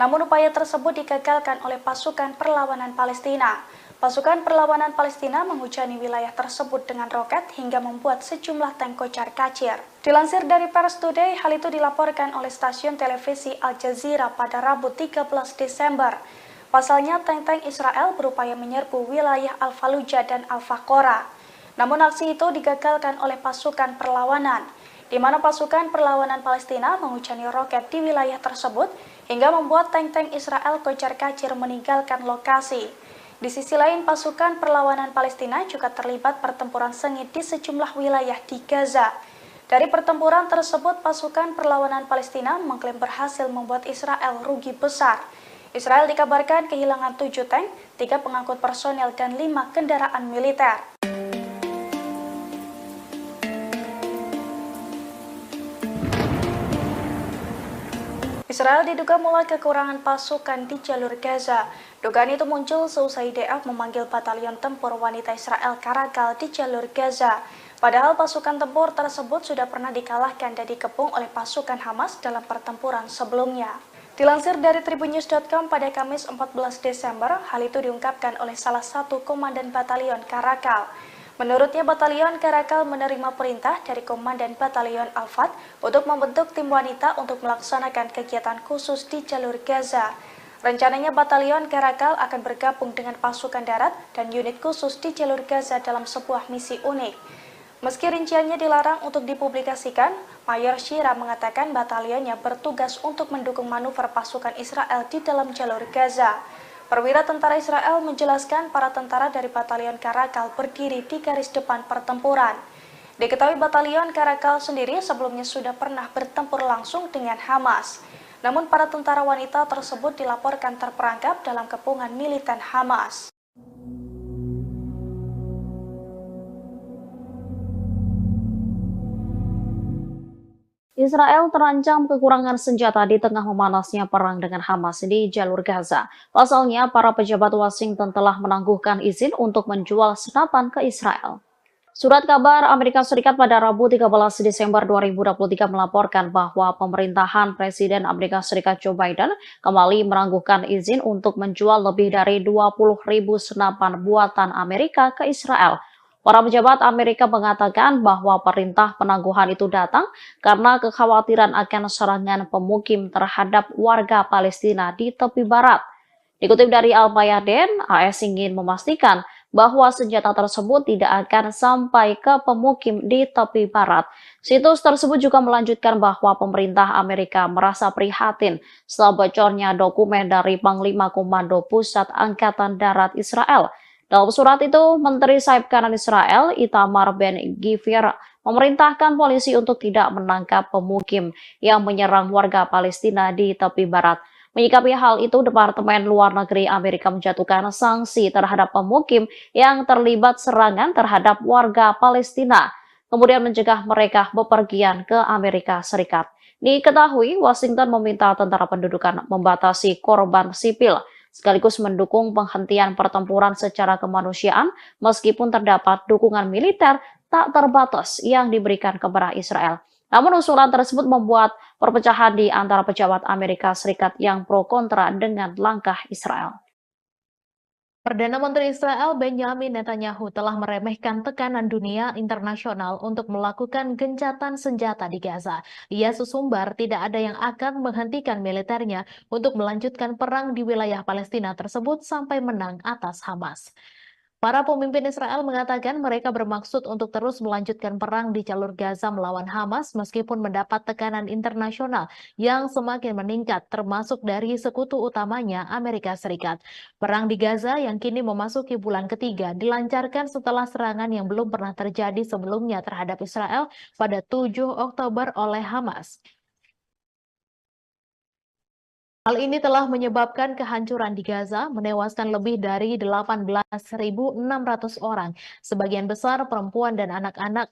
Namun upaya tersebut digagalkan oleh pasukan perlawanan Palestina. Pasukan perlawanan Palestina menghujani wilayah tersebut dengan roket hingga membuat sejumlah tank kocar-kacir. Dilansir dari Pers Today, hal itu dilaporkan oleh stasiun televisi Al Jazeera pada Rabu 13 Desember. Pasalnya, tank-tank Israel berupaya menyerbu wilayah Al-Fallujah dan Al-Faqora. Namun aksi itu digagalkan oleh pasukan perlawanan, di mana pasukan perlawanan Palestina menghujani roket di wilayah tersebut hingga membuat tank-tank Israel kocar-kacir meninggalkan lokasi. Di sisi lain, pasukan perlawanan Palestina juga terlibat pertempuran sengit di sejumlah wilayah di Gaza. Dari pertempuran tersebut, pasukan perlawanan Palestina mengklaim berhasil membuat Israel rugi besar. Israel dikabarkan kehilangan 7 tank, 3 pengangkut personel, dan 5 kendaraan militer. Israel diduga mulai kekurangan pasukan di jalur Gaza. Dugaan itu muncul seusai IDF memanggil batalion tempur wanita Israel Karakal di jalur Gaza. Padahal pasukan tempur tersebut sudah pernah dikalahkan dan dikepung oleh pasukan Hamas dalam pertempuran sebelumnya. Dilansir dari tribunnews.com pada Kamis 14 Desember, hal itu diungkapkan oleh salah satu komandan batalion Karakal. Menurutnya, batalion Karakal menerima perintah dari Komandan Batalion Al-Fat untuk membentuk tim wanita untuk melaksanakan kegiatan khusus di jalur Gaza. Rencananya batalion Karakal akan bergabung dengan pasukan darat dan unit khusus di jalur Gaza dalam sebuah misi unik. Meski rinciannya dilarang untuk dipublikasikan, Mayor Shira mengatakan batalionnya bertugas untuk mendukung manuver pasukan Israel di dalam jalur Gaza. Perwira tentara Israel menjelaskan para tentara dari batalion Karakal berdiri di garis depan pertempuran. Diketahui batalion Karakal sendiri sebelumnya sudah pernah bertempur langsung dengan Hamas. Namun para tentara wanita tersebut dilaporkan terperangkap dalam kepungan militan Hamas. Israel terancam kekurangan senjata di tengah memanasnya perang dengan Hamas di jalur Gaza. Pasalnya, para pejabat Washington telah menangguhkan izin untuk menjual senapan ke Israel. Surat kabar Amerika Serikat pada Rabu 13 Desember 2023 melaporkan bahwa pemerintahan Presiden Amerika Serikat Joe Biden kembali menangguhkan izin untuk menjual lebih dari 20.000 senapan buatan Amerika ke Israel. Para pejabat Amerika mengatakan bahwa perintah penangguhan itu datang karena kekhawatiran akan serangan pemukim terhadap warga Palestina di tepi barat. Dikutip dari Al-Mayadeen, AS ingin memastikan bahwa senjata tersebut tidak akan sampai ke pemukim di tepi barat. Situs tersebut juga melanjutkan bahwa pemerintah Amerika merasa prihatin setelah bocornya dokumen dari Panglima Komando Pusat Angkatan Darat Israel. Dalam surat itu, Menteri Sayap Kanan Israel, Itamar Ben-Gvir, memerintahkan polisi untuk tidak menangkap pemukim yang menyerang warga Palestina di tepi barat. Menyikapi hal itu, Departemen Luar Negeri Amerika menjatuhkan sanksi terhadap pemukim yang terlibat serangan terhadap warga Palestina, kemudian mencegah mereka bepergian ke Amerika Serikat. Diketahui, Washington meminta tentara pendudukan membatasi korban sipil, sekaligus mendukung penghentian pertempuran secara kemanusiaan meskipun terdapat dukungan militer tak terbatas yang diberikan kepada Israel. Namun usulan tersebut membuat perpecahan di antara pejabat Amerika Serikat yang pro kontra dengan langkah Israel. Perdana Menteri Israel Benjamin Netanyahu telah meremehkan tekanan dunia internasional untuk melakukan gencatan senjata di Gaza. Ia sesumbar tidak ada yang akan menghentikan militernya untuk melanjutkan perang di wilayah Palestina tersebut sampai menang atas Hamas. Para pemimpin Israel mengatakan mereka bermaksud untuk terus melanjutkan perang di jalur Gaza melawan Hamas meskipun mendapat tekanan internasional yang semakin meningkat termasuk dari sekutu utamanya Amerika Serikat. Perang di Gaza yang kini memasuki bulan ketiga dilancarkan setelah serangan yang belum pernah terjadi sebelumnya terhadap Israel pada 7 Oktober oleh Hamas. Hal ini telah menyebabkan kehancuran di Gaza, menewaskan lebih dari 18.600 orang, sebagian besar perempuan dan anak-anak.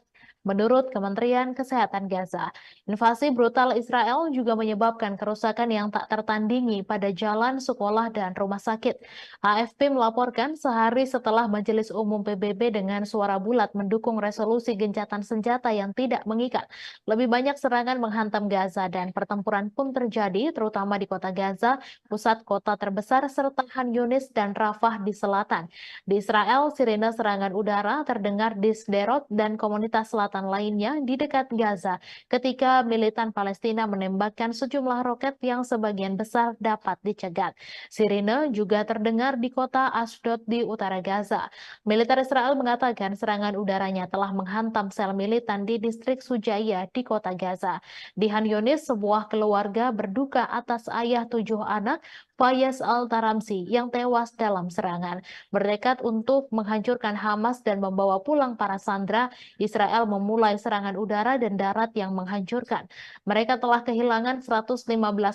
Menurut Kementerian Kesehatan Gaza, invasi brutal Israel juga menyebabkan kerusakan yang tak tertandingi pada jalan, sekolah, dan rumah sakit. AFP melaporkan sehari setelah Majelis Umum PBB dengan suara bulat mendukung resolusi gencatan senjata yang tidak mengikat. Lebih banyak serangan menghantam Gaza dan pertempuran pun terjadi, terutama di kota Gaza, pusat kota terbesar, serta Khan Yunis dan Rafah di selatan. Di Israel, sirene serangan udara terdengar di Sderot dan komunitas selatan lainnya di dekat Gaza ketika militan Palestina menembakkan sejumlah roket yang sebagian besar dapat dicegat. Sirine juga terdengar di kota Ashdod di utara Gaza. Militer Israel mengatakan serangan udaranya telah menghantam sel militan di distrik Sujaya di kota Gaza. Di Khan Yunis, sebuah keluarga berduka atas ayah 7 anak, Fayez Al-Taramsi, yang tewas dalam serangan. Bertekad untuk menghancurkan Hamas dan membawa pulang para sandera, Israel memulai serangan udara dan darat yang menghancurkan. Mereka telah kehilangan 115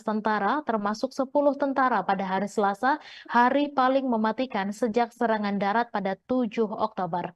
tentara, termasuk 10 tentara pada hari Selasa, hari paling mematikan sejak serangan darat pada 7 Oktober.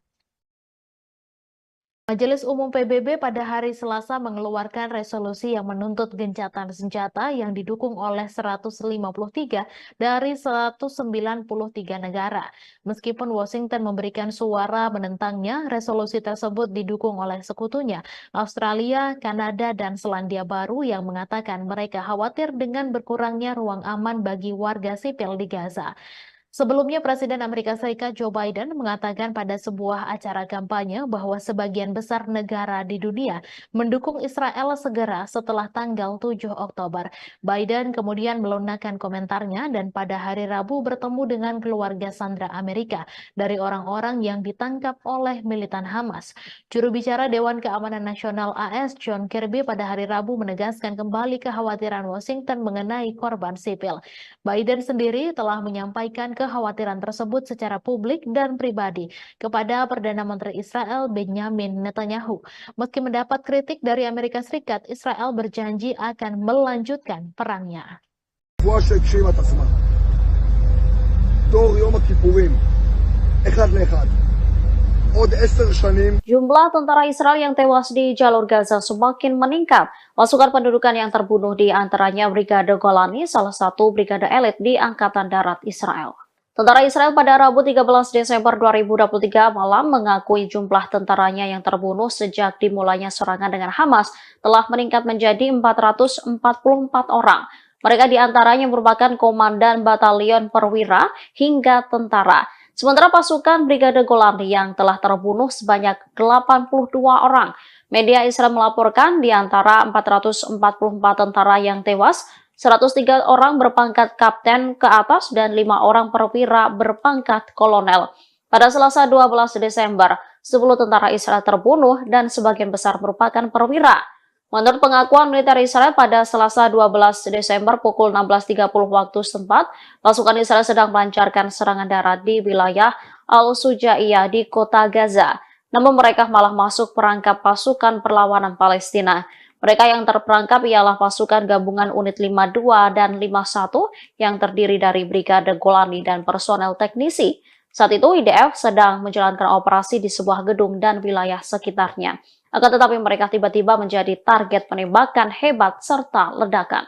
Majelis Umum PBB pada hari Selasa mengeluarkan resolusi yang menuntut gencatan senjata yang didukung oleh 153 dari 193 negara. Meskipun Washington memberikan suara menentangnya, resolusi tersebut didukung oleh sekutunya, Australia, Kanada, dan Selandia Baru yang mengatakan mereka khawatir dengan berkurangnya ruang aman bagi warga sipil di Gaza. Sebelumnya, Presiden Amerika Serikat Joe Biden mengatakan pada sebuah acara kampanye bahwa sebagian besar negara di dunia mendukung Israel segera setelah tanggal 7 Oktober. Biden kemudian melunakkan komentarnya dan pada hari Rabu bertemu dengan keluarga sandera Amerika dari orang-orang yang ditangkap oleh militan Hamas. Juru bicara Dewan Keamanan Nasional AS John Kirby pada hari Rabu menegaskan kembali kekhawatiran Washington mengenai korban sipil. Biden sendiri telah menyampaikan kekhawatiran tersebut secara publik dan pribadi kepada Perdana Menteri Israel Benjamin Netanyahu. Meski mendapat kritik dari Amerika Serikat, Israel berjanji akan melanjutkan perangnya. Jumlah tentara Israel yang tewas di jalur Gaza semakin meningkat. Pasukan pendudukan yang terbunuh di antaranya Brigade Golani, salah satu brigade elit di Angkatan Darat Israel. Tentara Israel pada Rabu 13 Desember 2023 malam mengakui jumlah tentaranya yang terbunuh sejak dimulainya serangan dengan Hamas telah meningkat menjadi 444 orang. Mereka diantaranya merupakan komandan batalion perwira hingga tentara. Sementara pasukan Brigade Golani yang telah terbunuh sebanyak 82 orang. Media Israel melaporkan di antara 444 tentara yang tewas, 103 orang berpangkat kapten ke atas dan 5 orang perwira berpangkat kolonel. Pada Selasa 12 Desember, 10 tentara Israel terbunuh dan sebagian besar merupakan perwira. Menurut pengakuan militer Israel pada Selasa 12 Desember pukul 16.30 waktu setempat, pasukan Israel sedang melancarkan serangan darat di wilayah Al-Sujaiyah di kota Gaza. Namun mereka malah masuk perangkap pasukan perlawanan Palestina. Mereka yang terperangkap ialah pasukan gabungan unit 52 dan 51 yang terdiri dari Brigade Golani dan personel teknisi. Saat itu IDF sedang menjalankan operasi di sebuah gedung dan wilayah sekitarnya. Akan tetapi mereka tiba-tiba menjadi target penembakan hebat serta ledakan.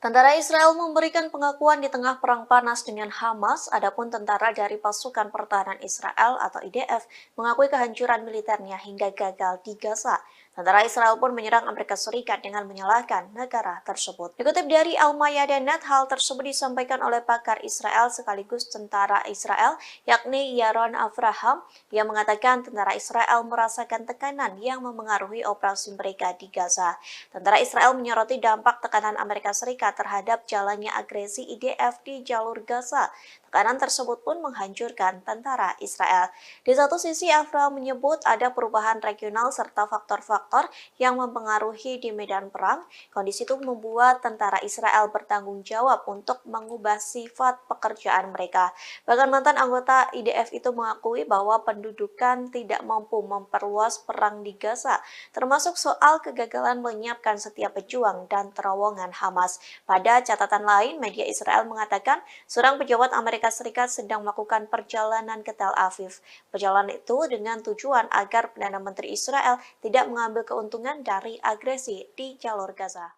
Tentara Israel memberikan pengakuan di tengah perang panas dengan Hamas, adapun tentara dari Pasukan Pertahanan Israel atau IDF mengakui kehancuran militernya hingga gagal di Gaza. Tentara Israel pun menyerang Amerika Serikat dengan menyalahkan negara tersebut. Dikutip dari Al-Mayadeh.net, hal tersebut disampaikan oleh pakar Israel sekaligus tentara Israel, yakni Yaron Avraham, yang mengatakan tentara Israel merasakan tekanan yang memengaruhi operasi mereka di Gaza. Tentara Israel menyoroti dampak tekanan Amerika Serikat terhadap jalannya agresi IDF di jalur Gaza. Tekanan tersebut pun menghancurkan tentara Israel. Di satu sisi, Avraham menyebut ada perubahan regional serta faktor-faktor yang mempengaruhi di medan perang. Kondisi itu membuat tentara Israel bertanggung jawab untuk mengubah sifat pekerjaan mereka. Bahkan mantan anggota IDF itu mengakui bahwa pendudukan tidak mampu memperluas perang di Gaza, termasuk soal kegagalan menyiapkan setiap pejuang dan terowongan Hamas. Pada catatan lain, media Israel mengatakan seorang pejabat Amerika Serikat sedang melakukan perjalanan ke Tel Aviv. Perjalanan itu dengan tujuan agar Perdana Menteri Israel tidak mengambil keuntungan dari agresi di jalur Gaza.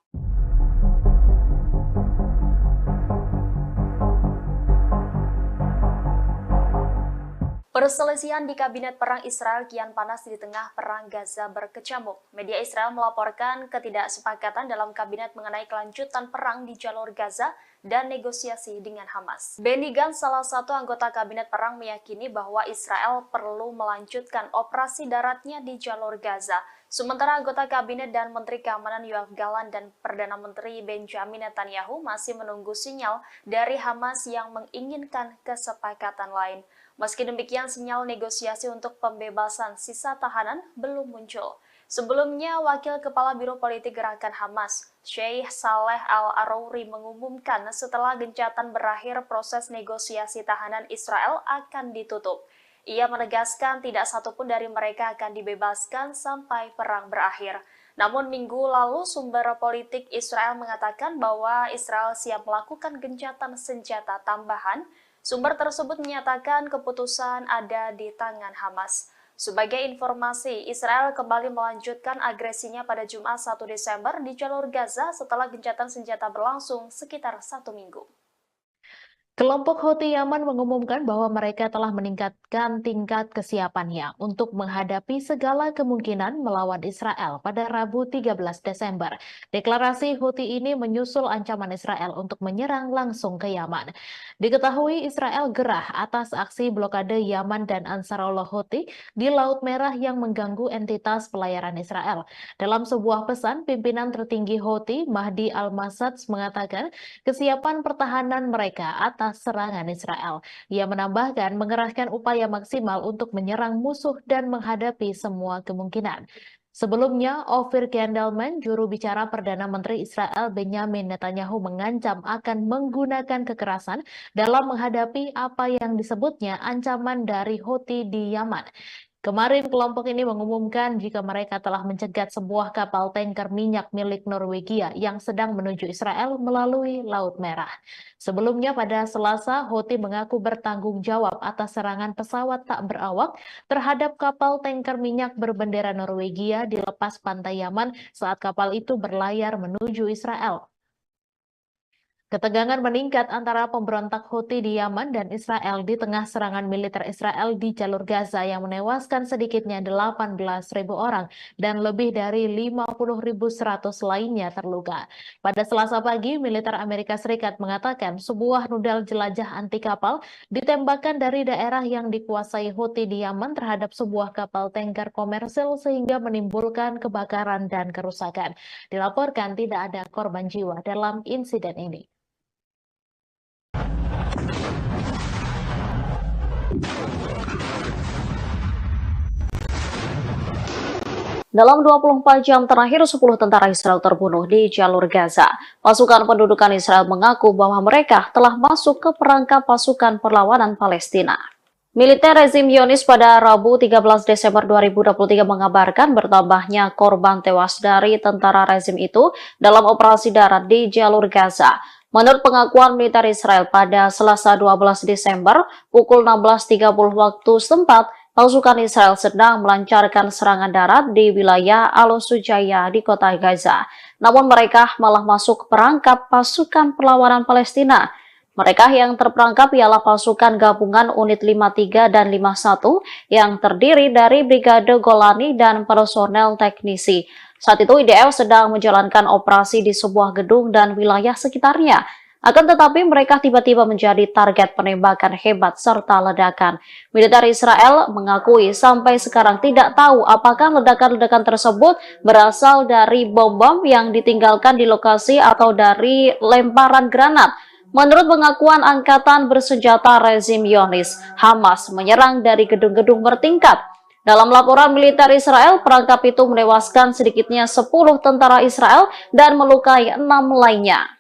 Perselisihan di Kabinet Perang Israel kian panas di tengah perang Gaza berkecamuk. Media Israel melaporkan ketidaksepakatan dalam kabinet mengenai kelanjutan perang di jalur Gaza dan negosiasi dengan Hamas. Benny Gantz, salah satu anggota Kabinet Perang, meyakini bahwa Israel perlu melanjutkan operasi daratnya di jalur Gaza. Sementara anggota Kabinet dan Menteri Keamanan Yoav Gallant dan Perdana Menteri Benjamin Netanyahu masih menunggu sinyal dari Hamas yang menginginkan kesepakatan lain. Meski demikian, sinyal negosiasi untuk pembebasan sisa tahanan belum muncul. Sebelumnya, Wakil Kepala Biro Politik Gerakan Hamas, Sheikh Saleh Al-Arouri, mengumumkan setelah gencatan berakhir proses negosiasi tahanan Israel akan ditutup. Ia menegaskan tidak satupun dari mereka akan dibebaskan sampai perang berakhir. Namun minggu lalu sumber politik Israel mengatakan bahwa Israel siap melakukan gencatan senjata tambahan Sumber tersebut menyatakan keputusan ada di tangan Hamas. Sebagai informasi, Israel kembali melanjutkan agresinya pada Jumat 1 Desember di jalur Gaza setelah gencatan senjata berlangsung sekitar 1 minggu. Kelompok Houthi Yaman mengumumkan bahwa mereka telah meningkatkan tingkat kesiapannya untuk menghadapi segala kemungkinan melawan Israel pada Rabu 13 Desember. Deklarasi Houthi ini menyusul ancaman Israel untuk menyerang langsung ke Yaman. Diketahui Israel gerah atas aksi blokade Yaman dan Ansarullah Houthi di Laut Merah yang mengganggu entitas pelayaran Israel. Dalam sebuah pesan, pimpinan tertinggi Houthi, Mahdi al-Masad, mengatakan kesiapan pertahanan mereka atas serangan Israel. Ia menambahkan mengerahkan upaya maksimal untuk menyerang musuh dan menghadapi semua kemungkinan. Sebelumnya, Ophir Gendelman, juru bicara Perdana Menteri Israel Benjamin Netanyahu, mengancam akan menggunakan kekerasan dalam menghadapi apa yang disebutnya ancaman dari Houthi di Yaman. Kemarin kelompok ini mengumumkan jika mereka telah mencegat sebuah kapal tanker minyak milik Norwegia yang sedang menuju Israel melalui Laut Merah. Sebelumnya pada Selasa, Houthi mengaku bertanggung jawab atas serangan pesawat tak berawak terhadap kapal tanker minyak berbendera Norwegia di lepas pantai Yaman saat kapal itu berlayar menuju Israel. Ketegangan meningkat antara pemberontak Houthi di Yaman dan Israel di tengah serangan militer Israel di jalur Gaza yang menewaskan sedikitnya 18.000 orang dan lebih dari 50.100 lainnya terluka. Pada Selasa pagi, militer Amerika Serikat mengatakan sebuah rudal jelajah anti kapal ditembakkan dari daerah yang dikuasai Houthi di Yaman terhadap sebuah kapal tanker komersil sehingga menimbulkan kebakaran dan kerusakan. Dilaporkan tidak ada korban jiwa dalam insiden ini. Dalam 24 jam terakhir, 10 tentara Israel terbunuh di jalur Gaza. Pasukan pendudukan Israel mengaku bahwa mereka telah masuk ke perangkap pasukan perlawanan Palestina. Militer rezim Zionis pada Rabu 13 Desember 2023 mengabarkan bertambahnya korban tewas dari tentara rezim itu dalam operasi darat di jalur Gaza. Menurut pengakuan militer Israel pada Selasa 12 Desember pukul 16.30 waktu setempat, pasukan Israel sedang melancarkan serangan darat di wilayah Al-Sujaya di kota Gaza. Namun mereka malah masuk ke perangkap pasukan perlawanan Palestina. Mereka yang terperangkap ialah pasukan gabungan unit 53 dan 51 yang terdiri dari Brigade Golani dan personel teknisi. Saat itu IDF sedang menjalankan operasi di sebuah gedung dan wilayah sekitarnya. Akan tetapi mereka tiba-tiba menjadi target penembakan hebat serta ledakan. Militer Israel mengakui sampai sekarang tidak tahu apakah ledakan-ledakan tersebut berasal dari bom-bom yang ditinggalkan di lokasi atau dari lemparan granat. Menurut pengakuan Angkatan Bersenjata rezim Zionis, Hamas menyerang dari gedung-gedung bertingkat. Dalam laporan militer Israel, perangkap itu menewaskan sedikitnya 10 tentara Israel dan melukai 6 lainnya.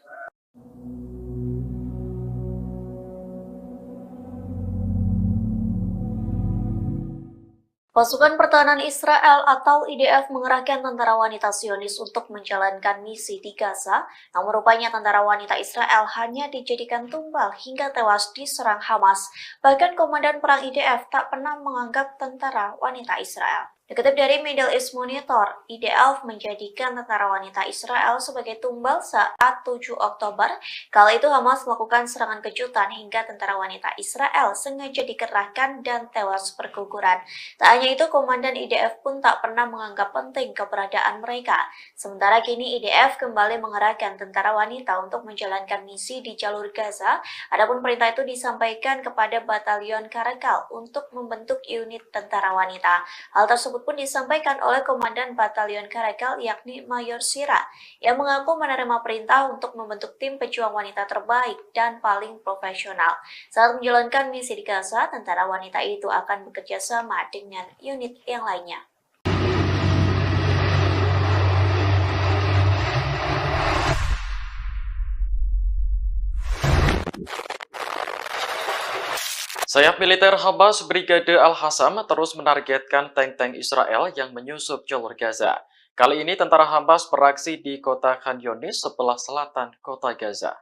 Pasukan Pertahanan Israel atau IDF mengerahkan tentara wanita Zionis untuk menjalankan misi di Gaza, namun rupanya tentara wanita Israel hanya dijadikan tumbal hingga tewas diserang Hamas. Bahkan Komandan Perang IDF tak pernah menganggap tentara wanita Israel. Dikutip dari Middle East Monitor, IDF menjadikan tentara wanita Israel sebagai tumbal saat 7 Oktober. Kala itu Hamas melakukan serangan kejutan hingga tentara wanita Israel sengaja dikerahkan dan tewas berguguran. Tak hanya itu, Komandan IDF pun tak pernah menganggap penting keberadaan mereka. Sementara kini IDF kembali mengerahkan tentara wanita untuk menjalankan misi di jalur Gaza. Adapun perintah itu disampaikan kepada Batalion Karakal untuk membentuk unit tentara wanita. Hal tersebut pun disampaikan oleh Komandan Batalion Karakal yakni Mayor Sira yang mengaku menerima perintah untuk membentuk tim pejuang wanita terbaik dan paling profesional. Saat menjalankan misi di Gaza, tentara wanita itu akan bekerja sama dengan unit yang lainnya. Sayap militer Hamas Brigade Al-Hassam terus menargetkan tank-tank Israel yang menyusup jalur Gaza. Kali ini tentara Hamas beraksi di kota Khan Yunis sebelah selatan kota Gaza.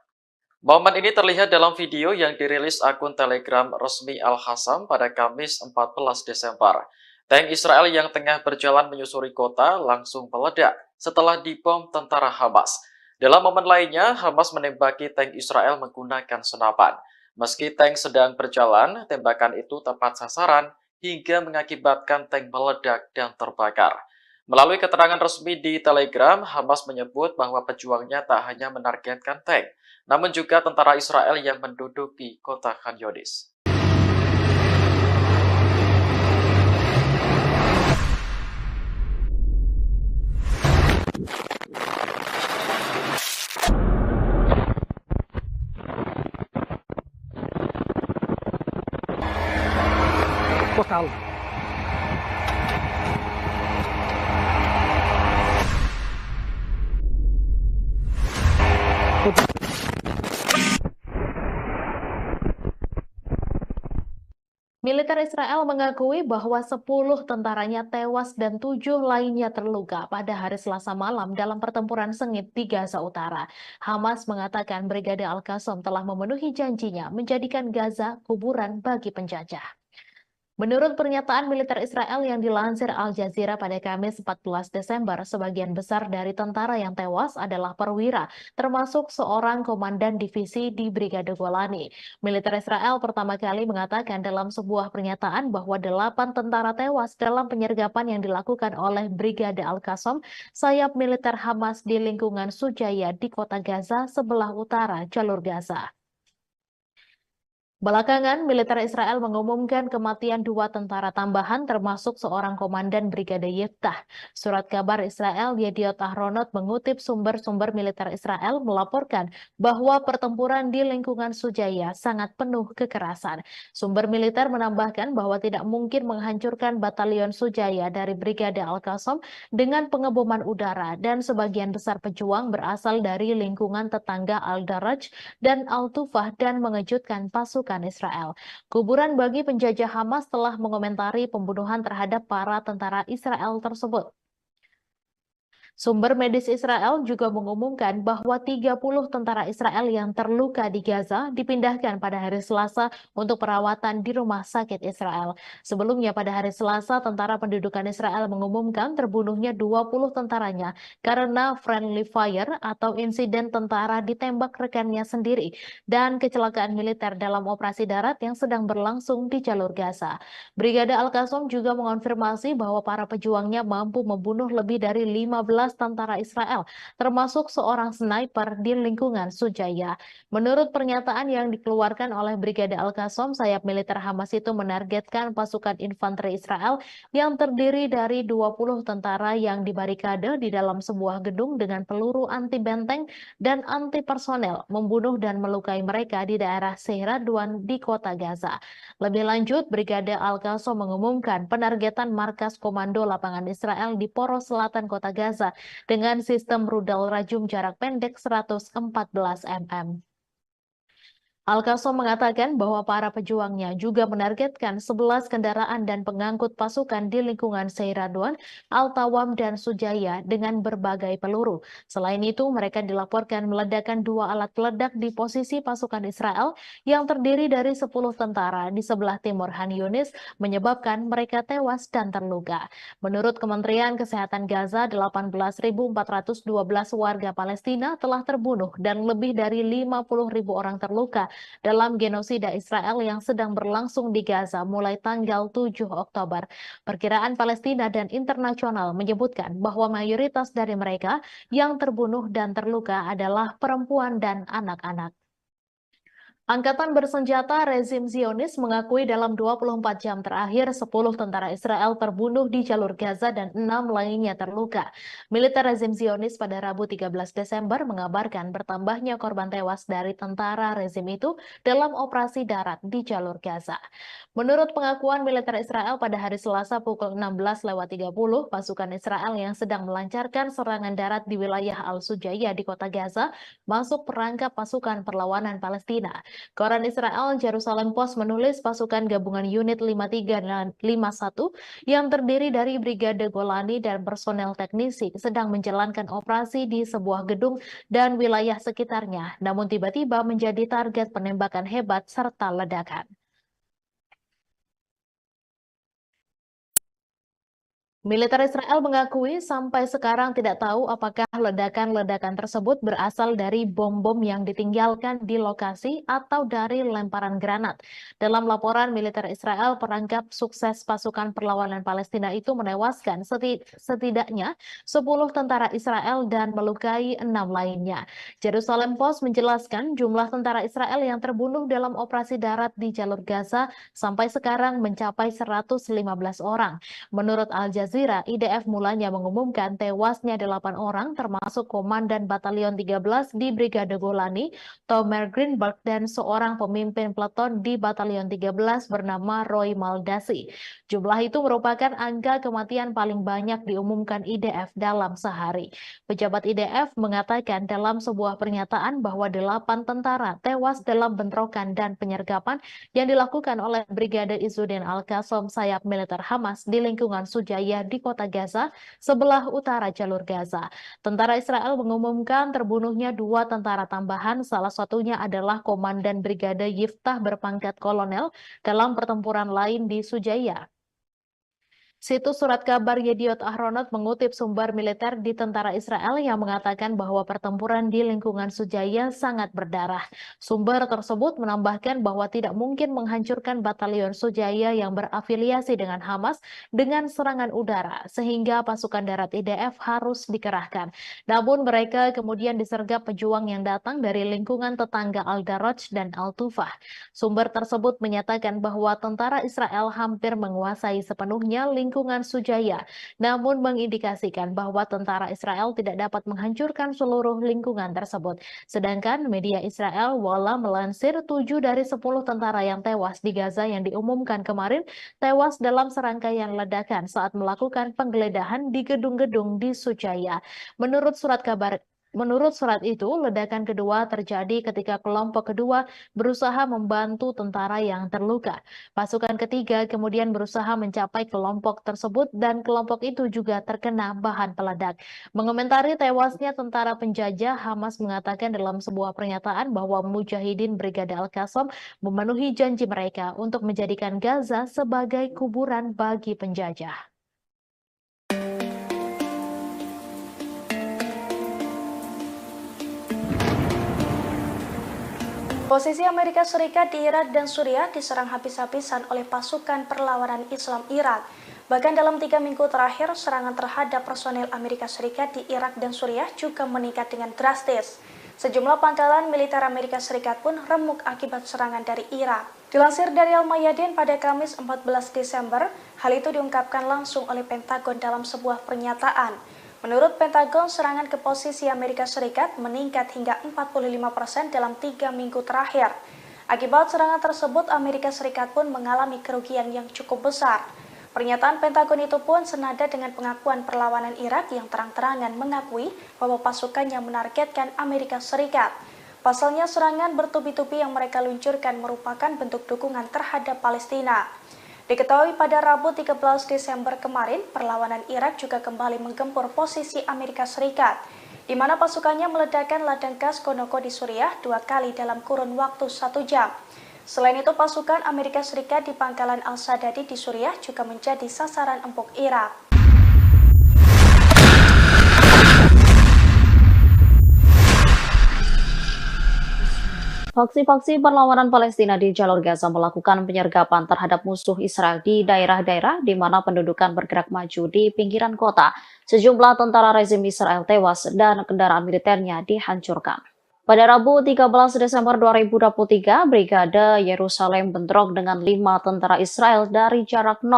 Momen ini terlihat dalam video yang dirilis akun Telegram resmi Al-Hassam pada Kamis 14 Desember. Tank Israel yang tengah berjalan menyusuri kota langsung meledak setelah dibom tentara Hamas. Dalam momen lainnya, Hamas menembaki tank Israel menggunakan senapan. Meski tank sedang berjalan, tembakan itu tepat sasaran hingga mengakibatkan tank meledak dan terbakar. Melalui keterangan resmi di Telegram, Hamas menyebut bahwa pejuangnya tak hanya menargetkan tank, namun juga tentara Israel yang menduduki kota Khan Younis. بص على Militer Israel mengakui bahwa 10 tentaranya tewas dan 7 lainnya terluka pada hari Selasa malam dalam pertempuran sengit di Gaza Utara. Hamas mengatakan Brigade Al-Qassam telah memenuhi janjinya menjadikan Gaza kuburan bagi penjajah. Menurut pernyataan militer Israel yang dilansir Al Jazeera pada Kamis 14 Desember, sebagian besar dari tentara yang tewas adalah perwira, termasuk seorang komandan divisi di Brigade Golani. Militer Israel pertama kali mengatakan dalam sebuah pernyataan bahwa 8 tentara tewas dalam penyergapan yang dilakukan oleh Brigade Al-Qassam, sayap militer Hamas di lingkungan Sujaya di kota Gaza sebelah utara jalur Gaza. Belakangan, militer Israel mengumumkan kematian 2 tentara tambahan termasuk seorang komandan Brigade Yiftah. Surat kabar Israel Yediot Ahronot mengutip sumber-sumber militer Israel melaporkan bahwa pertempuran di lingkungan Sujaya sangat penuh kekerasan. Sumber militer menambahkan bahwa tidak mungkin menghancurkan batalion Sujaya dari Brigade Al-Qassam dengan pengeboman udara dan sebagian besar pejuang berasal dari lingkungan tetangga Al-Daraj dan Al-Tufah dan mengejutkan pasukan Israel. Kuburan bagi penjajah Hamas telah mengomentari pembunuhan terhadap para tentara Israel tersebut. Sumber medis Israel juga mengumumkan bahwa 30 tentara Israel yang terluka di Gaza dipindahkan pada hari Selasa untuk perawatan di rumah sakit Israel. Sebelumnya pada hari Selasa, tentara pendudukan Israel mengumumkan terbunuhnya 20 tentaranya karena friendly fire atau insiden tentara ditembak rekannya sendiri dan kecelakaan militer dalam operasi darat yang sedang berlangsung di jalur Gaza. Brigade Al-Qassam juga mengonfirmasi bahwa para pejuangnya mampu membunuh lebih dari 15 tentara Israel, termasuk seorang sniper di lingkungan Sujaya. Menurut pernyataan yang dikeluarkan oleh Brigade Al-Qassam, sayap militer Hamas itu menargetkan pasukan infanteri Israel yang terdiri dari 20 tentara yang dibarikade di dalam sebuah gedung dengan peluru anti benteng dan anti personel, membunuh dan melukai mereka di daerah Seiradwan di kota Gaza. Lebih lanjut, Brigade Al-Qassam mengumumkan penargetan markas komando lapangan Israel di poros selatan kota Gaza dengan sistem rudal rajum jarak pendek 114 mm. Al-Qassam mengatakan bahwa para pejuangnya juga menargetkan 11 kendaraan dan pengangkut pasukan di lingkungan Seiradwan, Al-Tawam, dan Sujaya dengan berbagai peluru. Selain itu, mereka dilaporkan meledakkan 2 alat peledak di posisi pasukan Israel yang terdiri dari 10 tentara di sebelah timur Khan Younis, menyebabkan mereka tewas dan terluka. Menurut Kementerian Kesehatan Gaza, 18.412 warga Palestina telah terbunuh dan lebih dari 50.000 orang terluka dalam genosida Israel yang sedang berlangsung di Gaza mulai tanggal 7 Oktober. Perkiraan Palestina dan internasional menyebutkan bahwa mayoritas dari mereka yang terbunuh dan terluka adalah perempuan dan anak-anak. Angkatan bersenjata rezim Zionis mengakui dalam 24 jam terakhir 10 tentara Israel terbunuh di jalur Gaza dan 6 lainnya terluka. Militer rezim Zionis pada Rabu 13 Desember mengabarkan bertambahnya korban tewas dari tentara rezim itu dalam operasi darat di jalur Gaza. Menurut pengakuan militer Israel pada hari Selasa pukul 16.30, pasukan Israel yang sedang melancarkan serangan darat di wilayah Al-Sujaya di kota Gaza masuk perangkap pasukan perlawanan Palestina. Koran Israel Jerusalem Post menulis pasukan gabungan unit 53 dan 51 yang terdiri dari Brigade Golani dan personel teknisi sedang menjalankan operasi di sebuah gedung dan wilayah sekitarnya, namun tiba-tiba menjadi target penembakan hebat serta ledakan. Militer Israel mengakui sampai sekarang tidak tahu apakah ledakan-ledakan tersebut berasal dari bom-bom yang ditinggalkan di lokasi atau dari lemparan granat. Dalam laporan militer Israel, perangkap sukses pasukan perlawanan Palestina itu menewaskan setidaknya 10 tentara Israel dan melukai 6 lainnya. Jerusalem Post menjelaskan jumlah tentara Israel yang terbunuh dalam operasi darat di jalur Gaza sampai sekarang mencapai 115 orang. Menurut Al Jazeera, IDF mulanya mengumumkan tewasnya 8 orang termasuk Komandan Batalion 13 di Brigade Golani, Tomer Greenberg, dan seorang pemimpin peleton di Batalion 13 bernama Roy Maldasi. Jumlah itu merupakan angka kematian paling banyak diumumkan IDF dalam sehari. Pejabat IDF mengatakan dalam sebuah pernyataan bahwa 8 tentara tewas dalam bentrokan dan penyergapan yang dilakukan oleh Brigade Izzuddin Al-Qassam sayap militer Hamas di lingkungan Sujaya di kota Gaza, sebelah utara jalur Gaza. Tentara Israel mengumumkan terbunuhnya 2 tentara tambahan, salah satunya adalah Komandan Brigade Yiftah berpangkat kolonel dalam pertempuran lain di Sujaya. Situs surat kabar Yediot Ahronot mengutip sumber militer di tentara Israel yang mengatakan bahwa pertempuran di lingkungan Sujaya sangat berdarah. Sumber tersebut menambahkan bahwa tidak mungkin menghancurkan batalion Sujaya yang berafiliasi dengan Hamas dengan serangan udara, sehingga pasukan darat IDF harus dikerahkan. Namun mereka kemudian disergap pejuang yang datang dari lingkungan tetangga Al-Daraj dan Al-Tufah. Sumber tersebut menyatakan bahwa tentara Israel hampir menguasai sepenuhnya lingkungan Sujaya, namun mengindikasikan bahwa tentara Israel tidak dapat menghancurkan seluruh lingkungan tersebut. Sedangkan media Israel Walla melansir 7 dari 10 tentara yang tewas di Gaza yang diumumkan kemarin tewas dalam serangkaian ledakan saat melakukan penggeledahan di gedung-gedung di Sujaya. Menurut surat itu, ledakan kedua terjadi ketika kelompok kedua berusaha membantu tentara yang terluka. Pasukan ketiga kemudian berusaha mencapai kelompok tersebut dan kelompok itu juga terkena bahan peledak. Mengomentari tewasnya tentara penjajah, Hamas mengatakan dalam sebuah pernyataan bahwa Mujahidin Brigade Al-Qassam memenuhi janji mereka untuk menjadikan Gaza sebagai kuburan bagi penjajah. Posisi Amerika Serikat di Irak dan Suriah diserang habis-habisan oleh pasukan perlawanan Islam Irak. Bahkan dalam 3 minggu terakhir, serangan terhadap personel Amerika Serikat di Irak dan Suriah juga meningkat dengan drastis. Sejumlah pangkalan militer Amerika Serikat pun remuk akibat serangan dari Irak. Dilansir dari Al-Mayadin pada Kamis 14 Desember, hal itu diungkapkan langsung oleh Pentagon dalam sebuah pernyataan. Menurut Pentagon, serangan ke posisi Amerika Serikat meningkat hingga 45% dalam 3 minggu terakhir. Akibat serangan tersebut, Amerika Serikat pun mengalami kerugian yang cukup besar. Pernyataan Pentagon itu pun senada dengan pengakuan perlawanan Irak yang terang-terangan mengakui bahwa pasukannya menargetkan Amerika Serikat. Pasalnya, serangan bertubi-tubi yang mereka luncurkan merupakan bentuk dukungan terhadap Palestina. Diketahui pada Rabu 13 Desember kemarin, perlawanan Irak juga kembali menggempur posisi Amerika Serikat, di mana pasukannya meledakkan ladang gas Konoko di Suriah 2 kali dalam kurun waktu 1 jam. Selain itu, pasukan Amerika Serikat di pangkalan Al-Sadadi di Suriah juga menjadi sasaran empuk Irak. Faksi-faksi perlawanan Palestina di jalur Gaza melakukan penyergapan terhadap musuh Israel di daerah-daerah di mana pendudukan bergerak maju di pinggiran kota. Sejumlah tentara rezim Israel tewas dan kendaraan militernya dihancurkan. Pada Rabu 13 Desember 2023, Brigade Yerusalem bentrok dengan 5 tentara Israel dari jarak 0.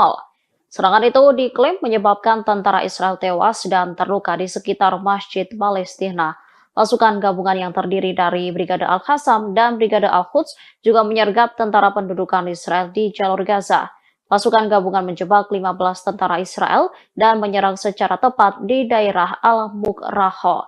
Serangan itu diklaim menyebabkan tentara Israel tewas dan terluka di sekitar Masjid Palestina. Pasukan gabungan yang terdiri dari Brigade Al-Qassam dan Brigade Al-Quds juga menyergap tentara pendudukan Israel di jalur Gaza. Pasukan gabungan menjebak 15 tentara Israel dan menyerang secara tepat di daerah Al-Muqraho.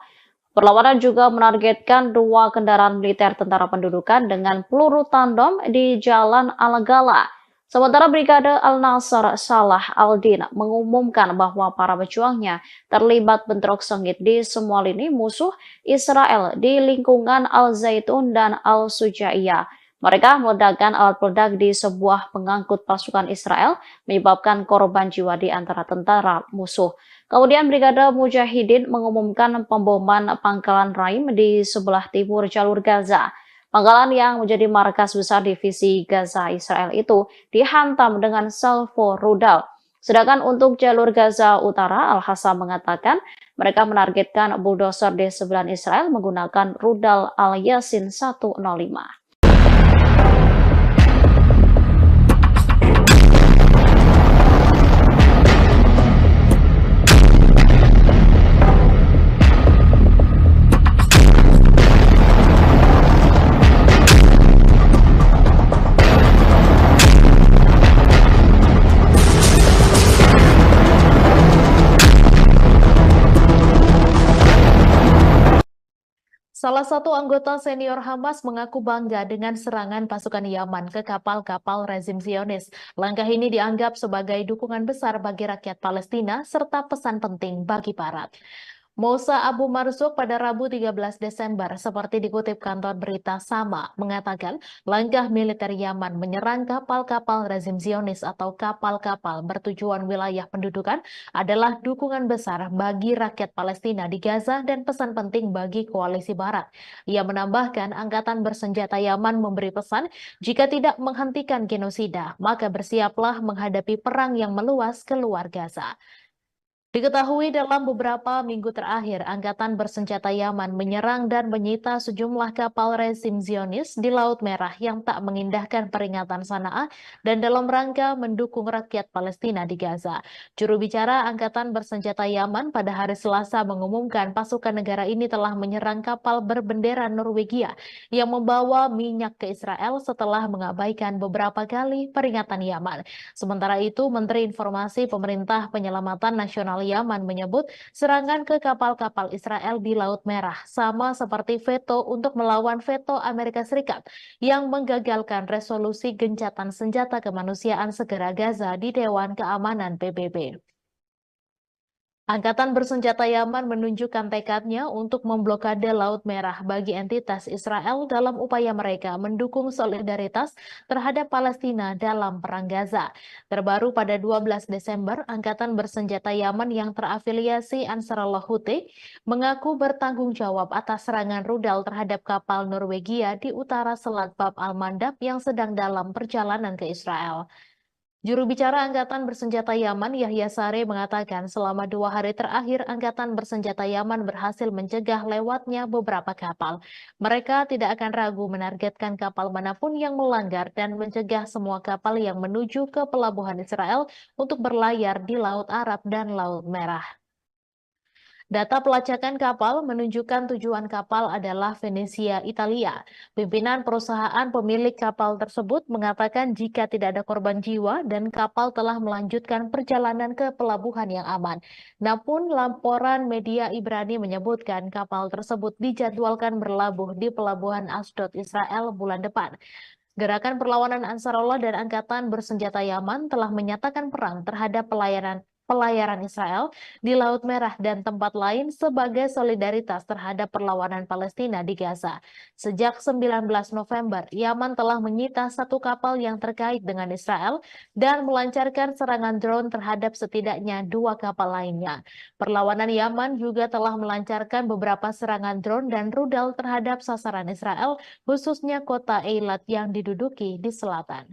Perlawanan juga menargetkan 2 kendaraan militer tentara pendudukan dengan peluru tandem di Jalan Al-Gala. Sementara Brigade Al-Nasr Salah Al-Din mengumumkan bahwa para pejuangnya terlibat bentrok sengit di semua lini musuh Israel di lingkungan Al-Zaitun dan Al-Sujaiyah. Mereka meledakkan alat peledak di sebuah pengangkut pasukan Israel, menyebabkan korban jiwa di antara tentara musuh. Kemudian Brigade Mujahidin mengumumkan pemboman pangkalan Raim di sebelah timur jalur Gaza. Pangkalan yang menjadi markas besar divisi Gaza Israel itu dihantam dengan salvo rudal. Sedangkan untuk jalur Gaza Utara, Al-Hassam mengatakan mereka menargetkan bulldozer D9 Israel menggunakan rudal Al-Yasin 105. Salah satu anggota senior Hamas mengaku bangga dengan serangan pasukan Yaman ke kapal-kapal rezim Zionis. Langkah ini dianggap sebagai dukungan besar bagi rakyat Palestina serta pesan penting bagi Barat. Mousa Abu Marzuk pada Rabu 13 Desember, seperti dikutip kantor berita Sama, mengatakan langkah militer Yaman menyerang kapal-kapal rezim Zionis atau kapal-kapal bertujuan wilayah pendudukan adalah dukungan besar bagi rakyat Palestina di Gaza dan pesan penting bagi koalisi Barat. Ia menambahkan angkatan bersenjata Yaman memberi pesan jika tidak menghentikan genosida, maka bersiaplah menghadapi perang yang meluas keluar Gaza. Diketahui dalam beberapa minggu terakhir, Angkatan Bersenjata Yaman menyerang dan menyita sejumlah kapal rezim Zionis di Laut Merah yang tak mengindahkan peringatan Sanaa dan dalam rangka mendukung rakyat Palestina di Gaza. Juru bicara Angkatan Bersenjata Yaman pada hari Selasa mengumumkan pasukan negara ini telah menyerang kapal berbendera Norwegia yang membawa minyak ke Israel setelah mengabaikan beberapa kali peringatan Yaman. Sementara itu, Menteri Informasi Pemerintah Penyelamatan Nasional Yaman menyebut serangan ke kapal-kapal Israel di Laut Merah sama seperti veto untuk melawan veto Amerika Serikat yang menggagalkan resolusi gencatan senjata kemanusiaan segera Gaza di Dewan Keamanan PBB. Angkatan Bersenjata Yaman menunjukkan tekadnya untuk memblokade Laut Merah bagi entitas Israel dalam upaya mereka mendukung solidaritas terhadap Palestina dalam Perang Gaza. Terbaru pada 12 Desember, Angkatan Bersenjata Yaman yang terafiliasi Ansarullah Houthi mengaku bertanggung jawab atas serangan rudal terhadap kapal Norwegia di utara Selat Bab al-Mandab yang sedang dalam perjalanan ke Israel. Juru bicara Angkatan Bersenjata Yaman, Yahya Sare, mengatakan selama 2 hari terakhir Angkatan Bersenjata Yaman berhasil mencegah lewatnya beberapa kapal. Mereka tidak akan ragu menargetkan kapal manapun yang melanggar dan mencegah semua kapal yang menuju ke pelabuhan Israel untuk berlayar di Laut Arab dan Laut Merah. Data pelacakan kapal menunjukkan tujuan kapal adalah Venesia, Italia. Pimpinan perusahaan pemilik kapal tersebut mengatakan jika tidak ada korban jiwa dan kapal telah melanjutkan perjalanan ke pelabuhan yang aman. Namun laporan media Ibrani menyebutkan kapal tersebut dijadwalkan berlabuh di pelabuhan Asdod, Israel bulan depan. Gerakan perlawanan Ansarullah dan Angkatan Bersenjata Yaman telah menyatakan perang terhadap pelayaran Israel di Laut Merah dan tempat lain sebagai solidaritas terhadap perlawanan Palestina di Gaza. Sejak 19 November, Yaman telah menyita 1 kapal yang terkait dengan Israel dan melancarkan serangan drone terhadap setidaknya 2 kapal lainnya. Perlawanan Yaman juga telah melancarkan beberapa serangan drone dan rudal terhadap sasaran Israel, khususnya kota Eilat yang diduduki di selatan.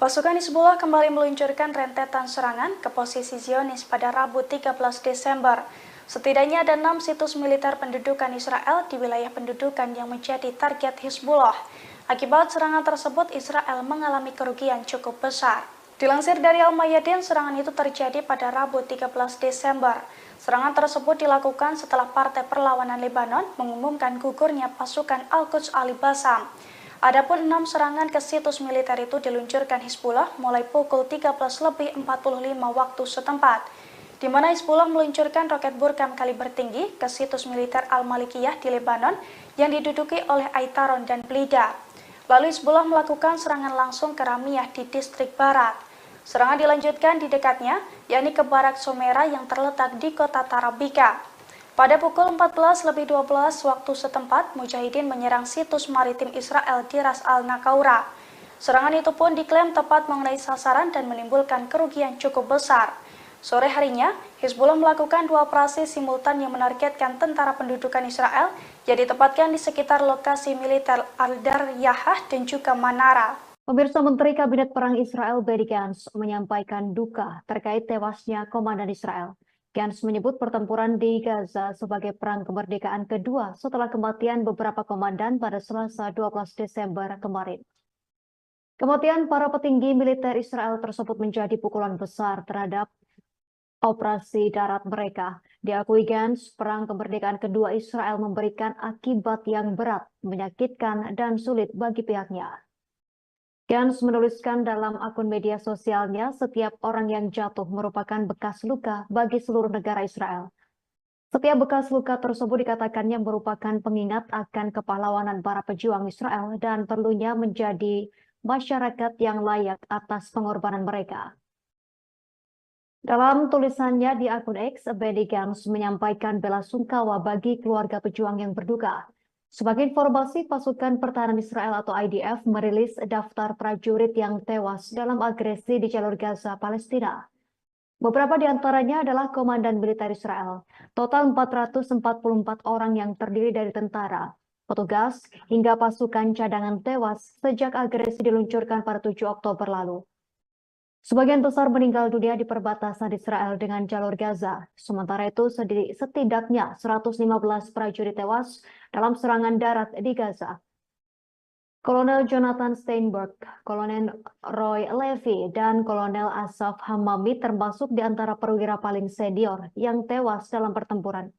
Pasukan Hizbullah kembali meluncurkan rentetan serangan ke posisi Zionis pada Rabu 13 Desember. Setidaknya ada 6 situs militer pendudukan Israel di wilayah pendudukan yang menjadi target Hizbullah. Akibat serangan tersebut, Israel mengalami kerugian cukup besar. Dilansir dari Al-Mayadin, serangan itu terjadi pada Rabu 13 Desember. Serangan tersebut dilakukan setelah Partai Perlawanan Lebanon mengumumkan gugurnya pasukan Al-Quds Ali Bassam. Adapun 6 serangan ke situs militer itu diluncurkan Hizbullah mulai pukul 13:45 waktu setempat, di mana Hizbullah meluncurkan roket Burkam kaliber tinggi ke situs militer Al-Malikiyah di Lebanon yang diduduki oleh Aitaron dan Blida. Lalu Hizbullah melakukan serangan langsung ke Ramiyah di distrik barat. Serangan dilanjutkan di dekatnya, yakni ke Barak Somera yang terletak di kota Tarabika. Pada pukul 14:12 waktu setempat, Mujahidin menyerang situs maritim Israel di Ras Al-Nakaura. Serangan itu pun diklaim tepat mengenai sasaran dan menimbulkan kerugian cukup besar. Sore harinya, Hizbullah melakukan 2 operasi simultan yang menargetkan tentara pendudukan Israel yang ditempatkan di sekitar lokasi militer Al-Daryahah dan juga Manara. Pemirsa, Menteri Kabinet Perang Israel Benny Gantz menyampaikan duka terkait tewasnya komandan Israel. Gantz menyebut pertempuran di Gaza sebagai perang kemerdekaan kedua setelah kematian beberapa komandan pada Selasa 12 Desember kemarin. Kematian para petinggi militer Israel tersebut menjadi pukulan besar terhadap operasi darat mereka. Diakui Gantz, perang kemerdekaan kedua Israel memberikan akibat yang berat, menyakitkan, dan sulit bagi pihaknya. Gantz menuliskan dalam akun media sosialnya, setiap orang yang jatuh merupakan bekas luka bagi seluruh negara Israel. Setiap bekas luka tersebut dikatakannya merupakan pengingat akan kepahlawanan para pejuang Israel dan perlunya menjadi masyarakat yang layak atas pengorbanan mereka. Dalam tulisannya di akun X, Benny Gantz menyampaikan bela sungkawa bagi keluarga pejuang yang berduka. Sebagai informasi, pasukan pertahanan Israel atau IDF merilis daftar prajurit yang tewas dalam agresi di jalur Gaza, Palestina. Beberapa di antaranya adalah komandan militer Israel. Total 444 orang yang terdiri dari tentara, petugas, hingga pasukan cadangan tewas sejak agresi diluncurkan pada 7 Oktober lalu. Sebagian besar meninggal dunia di perbatasan Israel dengan jalur Gaza. Sementara itu, setidaknya 115 prajurit tewas dalam serangan darat di Gaza. Kolonel Jonathan Steinberg, Kolonel Roy Levy, dan Kolonel Asaf Hamami termasuk di antara perwira paling senior yang tewas dalam pertempuran.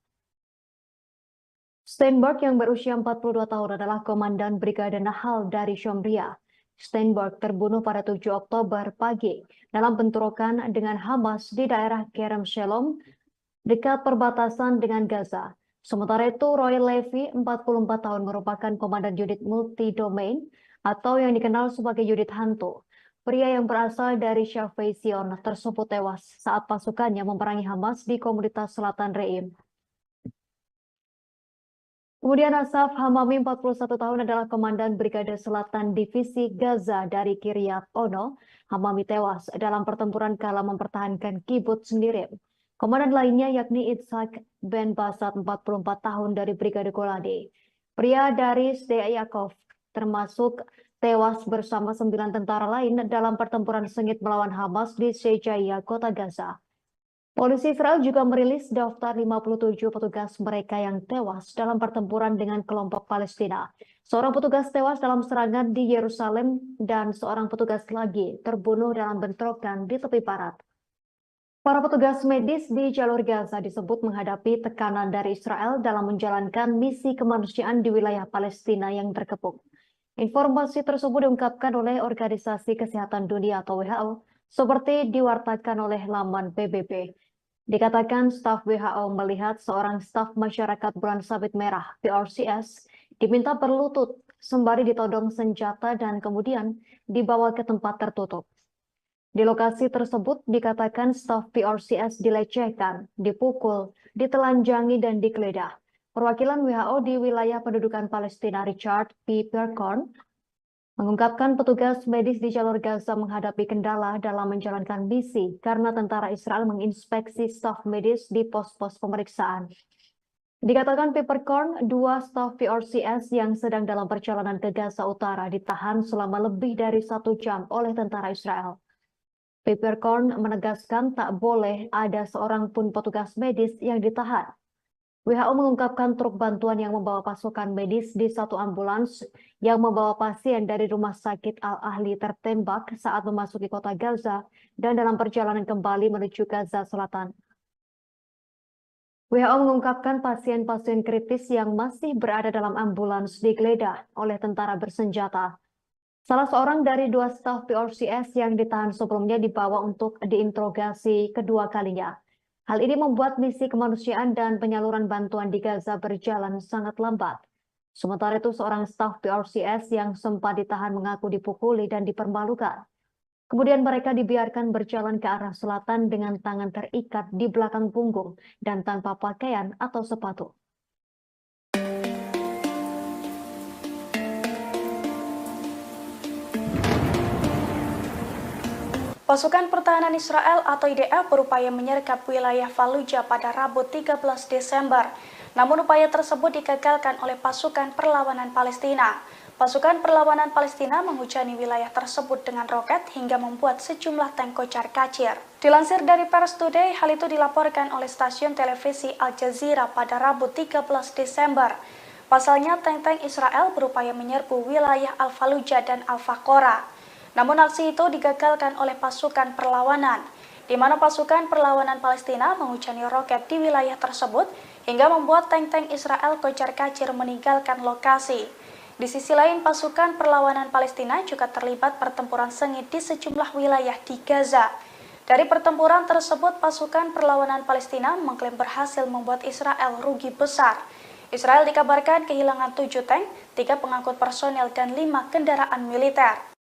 Steinberg yang berusia 42 tahun adalah komandan Brigade Nahal dari Shomria. Steinberg terbunuh pada 7 Oktober pagi dalam bentrokan dengan Hamas di daerah Kerem Shalom dekat perbatasan dengan Gaza. Sementara itu, Roy Levy, 44 tahun, merupakan komandan unit multi-domain atau yang dikenal sebagai unit hantu. Pria yang berasal dari Shafei Zion tersebut tewas saat pasukannya memerangi Hamas di komunitas Selatan Reim. Kemudian Asaf Hamami, 41 tahun, adalah komandan Brigade Selatan Divisi Gaza dari Kiryat Ono. Hamami tewas dalam pertempuran kala mempertahankan kibbutz Nirim. Komandan lainnya yakni Itzhak Ben Basat, 44 tahun, dari Brigade Golani. Pria dari Sde Yaakov termasuk tewas bersama 9 tentara lain dalam pertempuran sengit melawan Hamas di Shejaiya, kota Gaza. Polisi Israel juga merilis daftar 57 petugas mereka yang tewas dalam pertempuran dengan kelompok Palestina. Seorang petugas tewas dalam serangan di Yerusalem dan seorang petugas lagi terbunuh dalam bentrokan di tepi barat. Para petugas medis di jalur Gaza disebut menghadapi tekanan dari Israel dalam menjalankan misi kemanusiaan di wilayah Palestina yang terkepung. Informasi tersebut diungkapkan oleh Organisasi Kesehatan Dunia atau WHO, seperti diwartakan oleh laman PBB. Dikatakan staf WHO melihat seorang staf masyarakat bulan sabit merah (PRCS) diminta berlutut sembari ditodong senjata dan kemudian dibawa ke tempat tertutup. Di lokasi tersebut dikatakan staf PRCS dilecehkan, dipukul, ditelanjangi, dan digeledah. Perwakilan WHO di wilayah pendudukan Palestina, Richard P. Percorn, mengungkapkan petugas medis di jalur Gaza menghadapi kendala dalam menjalankan misi karena tentara Israel menginspeksi staf medis di pos-pos pemeriksaan. Dikatakan Peppercorn, 2 staf PRCS yang sedang dalam perjalanan ke Gaza Utara ditahan selama lebih dari 1 jam oleh tentara Israel. Peppercorn menegaskan tak boleh ada seorang pun petugas medis yang ditahan. WHO mengungkapkan truk bantuan yang membawa pasukan medis di satu ambulans yang membawa pasien dari rumah sakit Al-Ahli tertembak saat memasuki kota Gaza dan dalam perjalanan kembali menuju Gaza Selatan. WHO mengungkapkan pasien-pasien kritis yang masih berada dalam ambulans digeledah oleh tentara bersenjata. Salah seorang dari 2 staf PRCS yang ditahan sebelumnya dibawa untuk diinterogasi kedua kalinya. Hal ini membuat misi kemanusiaan dan penyaluran bantuan di Gaza berjalan sangat lambat. Sementara itu, seorang staf PRCS yang sempat ditahan mengaku dipukuli dan dipermalukan. Kemudian mereka dibiarkan berjalan ke arah selatan dengan tangan terikat di belakang punggung dan tanpa pakaian atau sepatu. Pasukan Pertahanan Israel atau IDF berupaya menyergap wilayah Fallujah pada Rabu 13 Desember. Namun upaya tersebut digagalkan oleh pasukan perlawanan Palestina. Pasukan perlawanan Palestina menghujani wilayah tersebut dengan roket hingga membuat sejumlah tank kocar-kacir. Dilansir dari Pers Today, hal itu dilaporkan oleh stasiun televisi Al Jazeera pada Rabu 13 Desember. Pasalnya, tank-tank Israel berupaya menyerbu wilayah Al-Fallujah dan Al-Faqora. Namun aksi itu digagalkan oleh pasukan perlawanan, di mana pasukan perlawanan Palestina menghujani roket di wilayah tersebut hingga membuat tank-tank Israel kocar-kacir meninggalkan lokasi. Di sisi lain, pasukan perlawanan Palestina juga terlibat pertempuran sengit di sejumlah wilayah di Gaza. Dari pertempuran tersebut, pasukan perlawanan Palestina mengklaim berhasil membuat Israel rugi besar. Israel dikabarkan kehilangan 7 tank, 3 pengangkut personel, dan 5 kendaraan militer.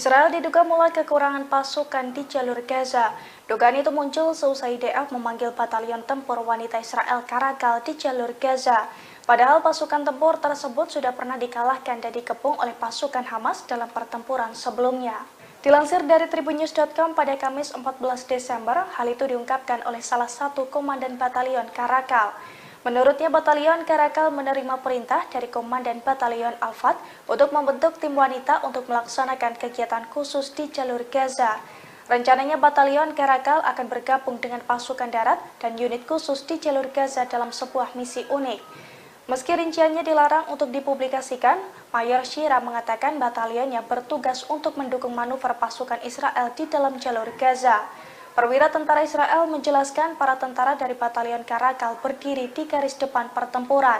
Israel diduga mulai kekurangan pasukan di jalur Gaza. Dugaan itu muncul seusai IDF memanggil batalion tempur wanita Israel Caracal di jalur Gaza. Padahal pasukan tempur tersebut sudah pernah dikalahkan dan dikepung oleh pasukan Hamas dalam pertempuran sebelumnya. Dilansir dari tribunnews.com pada Kamis 14 Desember, hal itu diungkapkan oleh salah satu komandan batalion Caracal. Menurutnya, batalion Caracal menerima perintah dari Komandan Batalion Al-Fat untuk membentuk tim wanita untuk melaksanakan kegiatan khusus di jalur Gaza. Rencananya batalion Caracal akan bergabung dengan pasukan darat dan unit khusus di jalur Gaza dalam sebuah misi unik. Meski rinciannya dilarang untuk dipublikasikan, Mayor Shira mengatakan batalionnya bertugas untuk mendukung manuver pasukan Israel di dalam jalur Gaza. Perwira tentara Israel menjelaskan para tentara dari batalion Caracal berdiri di garis depan pertempuran.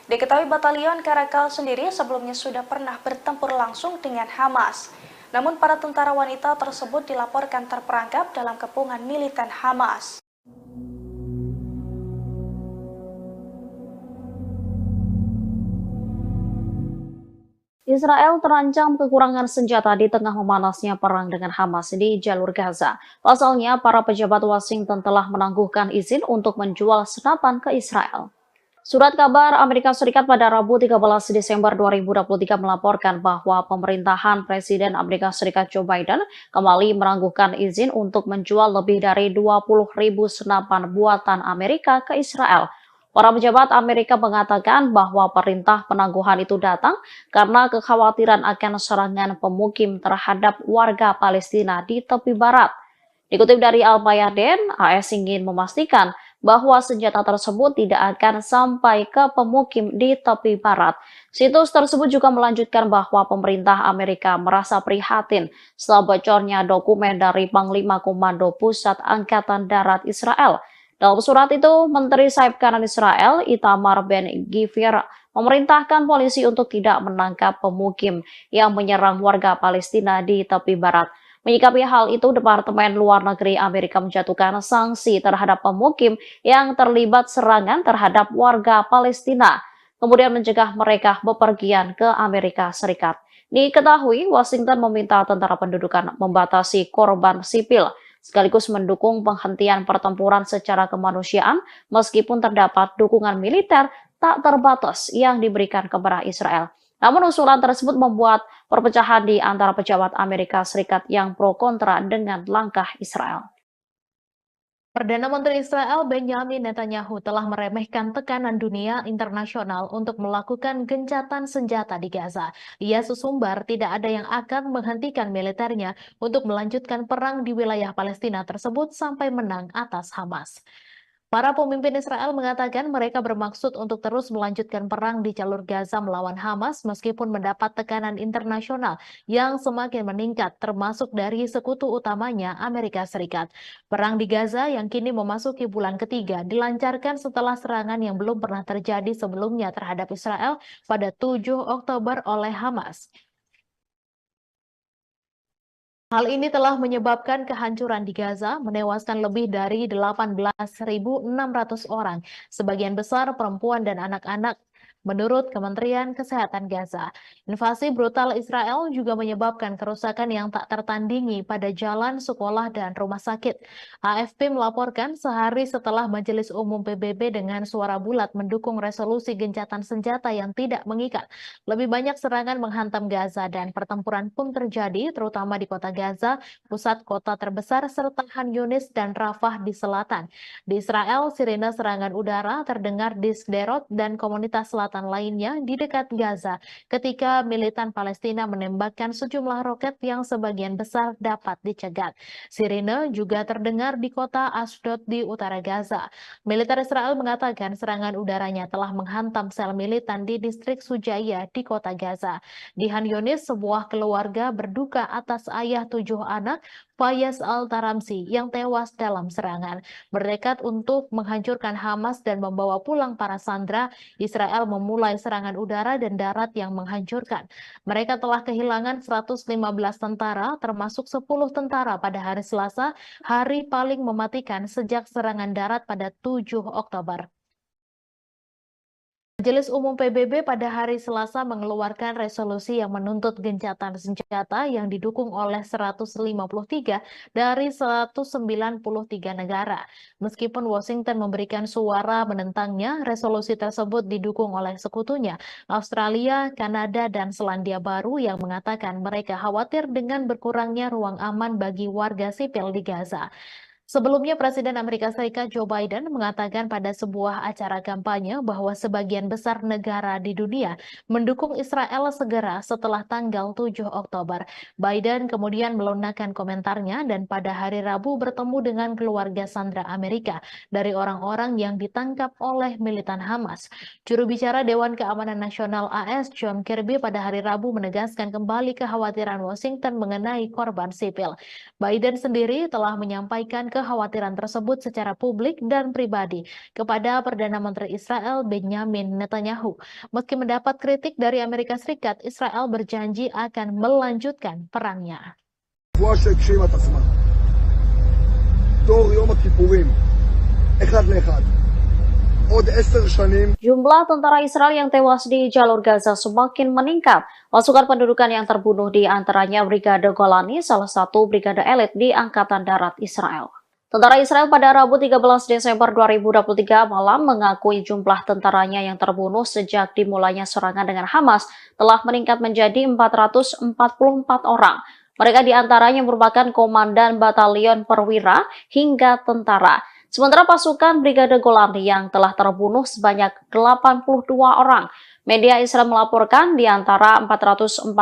Diketahui batalion Caracal sendiri sebelumnya sudah pernah bertempur langsung dengan Hamas. Namun para tentara wanita tersebut dilaporkan terperangkap dalam kepungan militan Hamas. Israel terancam kekurangan senjata di tengah memanasnya perang dengan Hamas di jalur Gaza. Pasalnya, para pejabat Washington telah menangguhkan izin untuk menjual senapan ke Israel. Surat kabar Amerika Serikat pada Rabu 13 Desember 2023 melaporkan bahwa pemerintahan Presiden Amerika Serikat Joe Biden kembali menangguhkan izin untuk menjual lebih dari 20.000 senapan buatan Amerika ke Israel. Para pejabat Amerika mengatakan bahwa perintah penangguhan itu datang karena kekhawatiran akan serangan pemukim terhadap warga Palestina di tepi barat. Dikutip dari Al-Mayadin, AS ingin memastikan bahwa senjata tersebut tidak akan sampai ke pemukim di tepi barat. Situs tersebut juga melanjutkan bahwa pemerintah Amerika merasa prihatin setelah bocornya dokumen dari Panglima Komando Pusat Angkatan Darat Israel. Dalam surat itu, Menteri Sayap Kanan Israel, Itamar Ben-Gvir, memerintahkan polisi untuk tidak menangkap pemukim yang menyerang warga Palestina di tepi barat. Menyikapi hal itu, Departemen Luar Negeri Amerika menjatuhkan sanksi terhadap pemukim yang terlibat serangan terhadap warga Palestina, kemudian mencegah mereka bepergian ke Amerika Serikat. Diketahui, Washington meminta tentara pendudukan membatasi korban sipil, sekaligus mendukung penghentian pertempuran secara kemanusiaan meskipun terdapat dukungan militer tak terbatas yang diberikan kepada Israel. Namun usulan tersebut membuat perpecahan di antara pejabat Amerika Serikat yang pro kontra dengan langkah Israel. Perdana Menteri Israel Benjamin Netanyahu telah meremehkan tekanan dunia internasional untuk melakukan gencatan senjata di Gaza. Ia sesumbar tidak ada yang akan menghentikan militernya untuk melanjutkan perang di wilayah Palestina tersebut sampai menang atas Hamas. Para pemimpin Israel mengatakan mereka bermaksud untuk terus melanjutkan perang di jalur Gaza melawan Hamas meskipun mendapat tekanan internasional yang semakin meningkat, termasuk dari sekutu utamanya Amerika Serikat. Perang di Gaza yang kini memasuki bulan ketiga dilancarkan setelah serangan yang belum pernah terjadi sebelumnya terhadap Israel pada 7 Oktober oleh Hamas. Hal ini telah menyebabkan kehancuran di Gaza, menewaskan lebih dari 18.600 orang, sebagian besar perempuan dan anak-anak. Menurut Kementerian Kesehatan Gaza, invasi brutal Israel juga menyebabkan kerusakan yang tak tertandingi pada jalan, sekolah, dan rumah sakit. AFP melaporkan sehari setelah Majelis Umum PBB dengan suara bulat mendukung resolusi gencatan senjata yang tidak mengikat. Lebih banyak serangan menghantam Gaza dan pertempuran pun terjadi, terutama di kota Gaza, pusat kota terbesar, serta Khan Yunis dan Rafah di selatan. Di Israel, sirine serangan udara terdengar di Sderot dan komunitas selatan lainnya di dekat Gaza ketika militan Palestina menembakkan sejumlah roket yang sebagian besar dapat dicegat. Sirine juga terdengar di kota Ashdod di utara Gaza. Militer Israel mengatakan serangan udaranya telah menghantam sel militan di distrik Sujaya di kota Gaza. Di Khan Yunis, sebuah keluarga berduka atas ayah 7 anak, Fayez Al-Taramsi, yang tewas dalam serangan. Bertekad untuk menghancurkan Hamas dan membawa pulang para sandera, Israel memulai serangan udara dan darat yang menghancurkan. Mereka telah kehilangan 115 tentara, termasuk 10 tentara pada hari Selasa, hari paling mematikan sejak serangan darat pada 7 Oktober. Majelis Umum PBB pada hari Selasa mengeluarkan resolusi yang menuntut gencatan senjata yang didukung oleh 153 dari 193 negara. Meskipun Washington memberikan suara menentangnya, resolusi tersebut didukung oleh sekutunya, Australia, Kanada, dan Selandia Baru yang mengatakan mereka khawatir dengan berkurangnya ruang aman bagi warga sipil di Gaza. Sebelumnya, Presiden Amerika Serikat Joe Biden mengatakan pada sebuah acara kampanye bahwa sebagian besar negara di dunia mendukung Israel segera setelah tanggal 7 Oktober. Biden kemudian melunakkan komentarnya dan pada hari Rabu bertemu dengan keluarga sandera Amerika dari orang-orang yang ditangkap oleh militan Hamas. Juru bicara Dewan Keamanan Nasional AS John Kirby pada hari Rabu menegaskan kembali kekhawatiran Washington mengenai korban sipil. Biden sendiri telah menyampaikan kekhawatiran tersebut secara publik dan pribadi kepada Perdana Menteri Israel Benjamin Netanyahu. Meski mendapat kritik dari Amerika Serikat, Israel berjanji akan melanjutkan perangnya. Jumlah tentara Israel yang tewas di jalur Gaza semakin meningkat. Pasukan pendudukan yang terbunuh di antaranya Brigade Golani, salah satu brigade elit di Angkatan Darat Israel. Tentara Israel pada Rabu 13 Desember 2023 malam mengakui jumlah tentaranya yang terbunuh sejak dimulainya serangan dengan Hamas telah meningkat menjadi 444 orang. Mereka diantaranya merupakan komandan batalion perwira hingga tentara. Sementara pasukan Brigade Golani yang telah terbunuh sebanyak 82 orang. Media Israel melaporkan di antara 444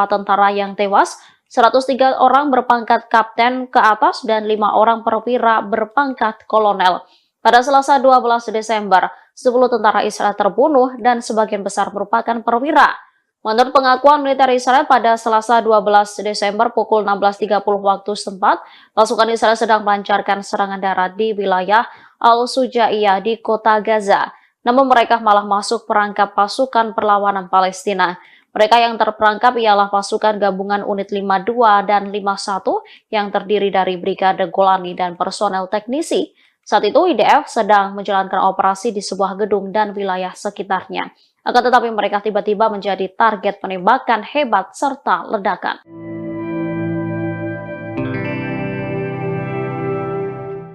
tentara yang tewas, 103 orang berpangkat kapten ke atas dan 5 orang perwira berpangkat kolonel. Pada Selasa 12 Desember, 10 tentara Israel terbunuh dan sebagian besar merupakan perwira. Menurut pengakuan militer Israel pada Selasa 12 Desember pukul 16.30 waktu setempat, pasukan Israel sedang melancarkan serangan darat di wilayah Al-Sujaiyah di kota Gaza. Namun mereka malah masuk perangkap pasukan perlawanan Palestina. Mereka yang terperangkap ialah pasukan gabungan unit 52 dan 51 yang terdiri dari Brigade Golani dan personel teknisi. Saat itu IDF sedang menjalankan operasi di sebuah gedung dan wilayah sekitarnya. Akan tetapi mereka tiba-tiba menjadi target penembakan hebat serta ledakan.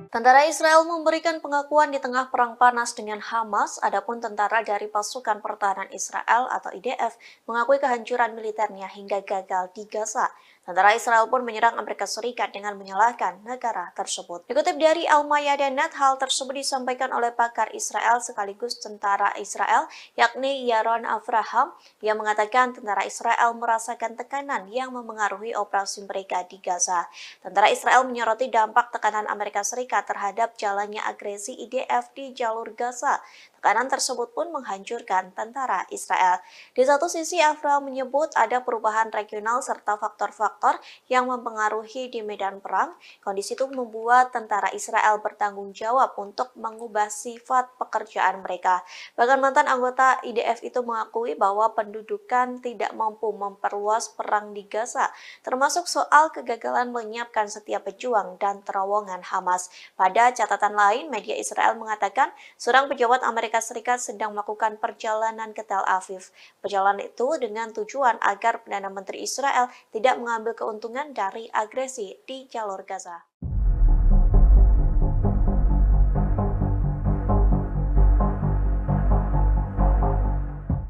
Tentara Israel memberikan pengakuan di tengah perang panas dengan Hamas, adapun tentara dari Pasukan Pertahanan Israel atau IDF mengakui kehancuran militernya hingga gagal di Gaza. Tentara Israel pun menyerang Amerika Serikat dengan menyalahkan negara tersebut. Dikutip dari Al-Mayadeh.net, hal tersebut disampaikan oleh pakar Israel sekaligus tentara Israel, yakni Yaron Avraham, yang mengatakan tentara Israel merasakan tekanan yang memengaruhi operasi mereka di Gaza. Tentara Israel menyoroti dampak tekanan Amerika Serikat terhadap jalannya agresi IDF di jalur Gaza. Tekanan tersebut pun menghancurkan tentara Israel. Di satu sisi, Avraham menyebut ada perubahan regional serta faktor-faktor yang mempengaruhi di medan perang. Kondisi itu membuat tentara Israel bertanggung jawab untuk mengubah sifat pekerjaan mereka. Bahkan mantan anggota IDF itu mengakui bahwa pendudukan tidak mampu memperluas perang di Gaza, termasuk soal kegagalan menyiapkan setiap pejuang dan terowongan Hamas. Pada catatan lain, media Israel mengatakan seorang pejabat Amerika Serikat sedang melakukan perjalanan ke Tel Aviv. Perjalanan itu dengan tujuan agar Perdana Menteri Israel tidak mengambil keuntungan dari agresi di jalur Gaza.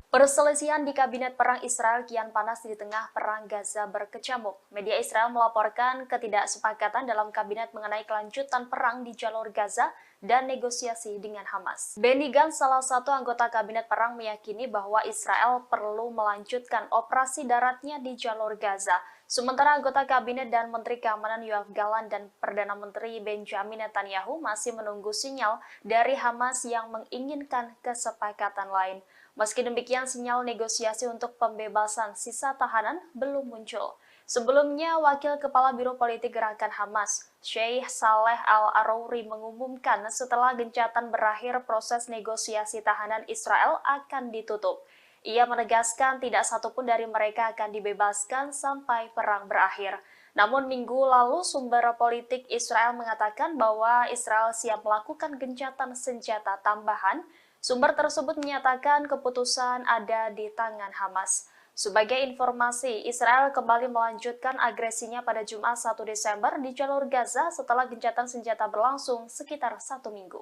Perselisihan di Kabinet Perang Israel kian panas di tengah Perang Gaza berkecamuk. Media Israel melaporkan ketidaksepakatan dalam Kabinet mengenai kelanjutan perang di jalur Gaza dan negosiasi dengan Hamas. Benny Gantz, salah satu anggota Kabinet Perang, meyakini bahwa Israel perlu melanjutkan operasi daratnya di jalur Gaza. Sementara anggota Kabinet dan Menteri Keamanan Yoav Gallant dan Perdana Menteri Benjamin Netanyahu masih menunggu sinyal dari Hamas yang menginginkan kesepakatan lain. Meski demikian, sinyal negosiasi untuk pembebasan sisa tahanan belum muncul. Sebelumnya, Wakil Kepala Biro Politik Gerakan Hamas, Sheikh Saleh Al-Arouri, mengumumkan setelah gencatan berakhir proses negosiasi tahanan Israel akan ditutup. Ia menegaskan tidak satupun dari mereka akan dibebaskan sampai perang berakhir. Namun minggu lalu sumber politik Israel mengatakan bahwa Israel siap melakukan gencatan senjata tambahan. Sumber tersebut menyatakan keputusan ada di tangan Hamas. Sebagai informasi, Israel kembali melanjutkan agresinya pada Jumat 1 Desember di jalur Gaza setelah gencatan senjata berlangsung sekitar 1 minggu.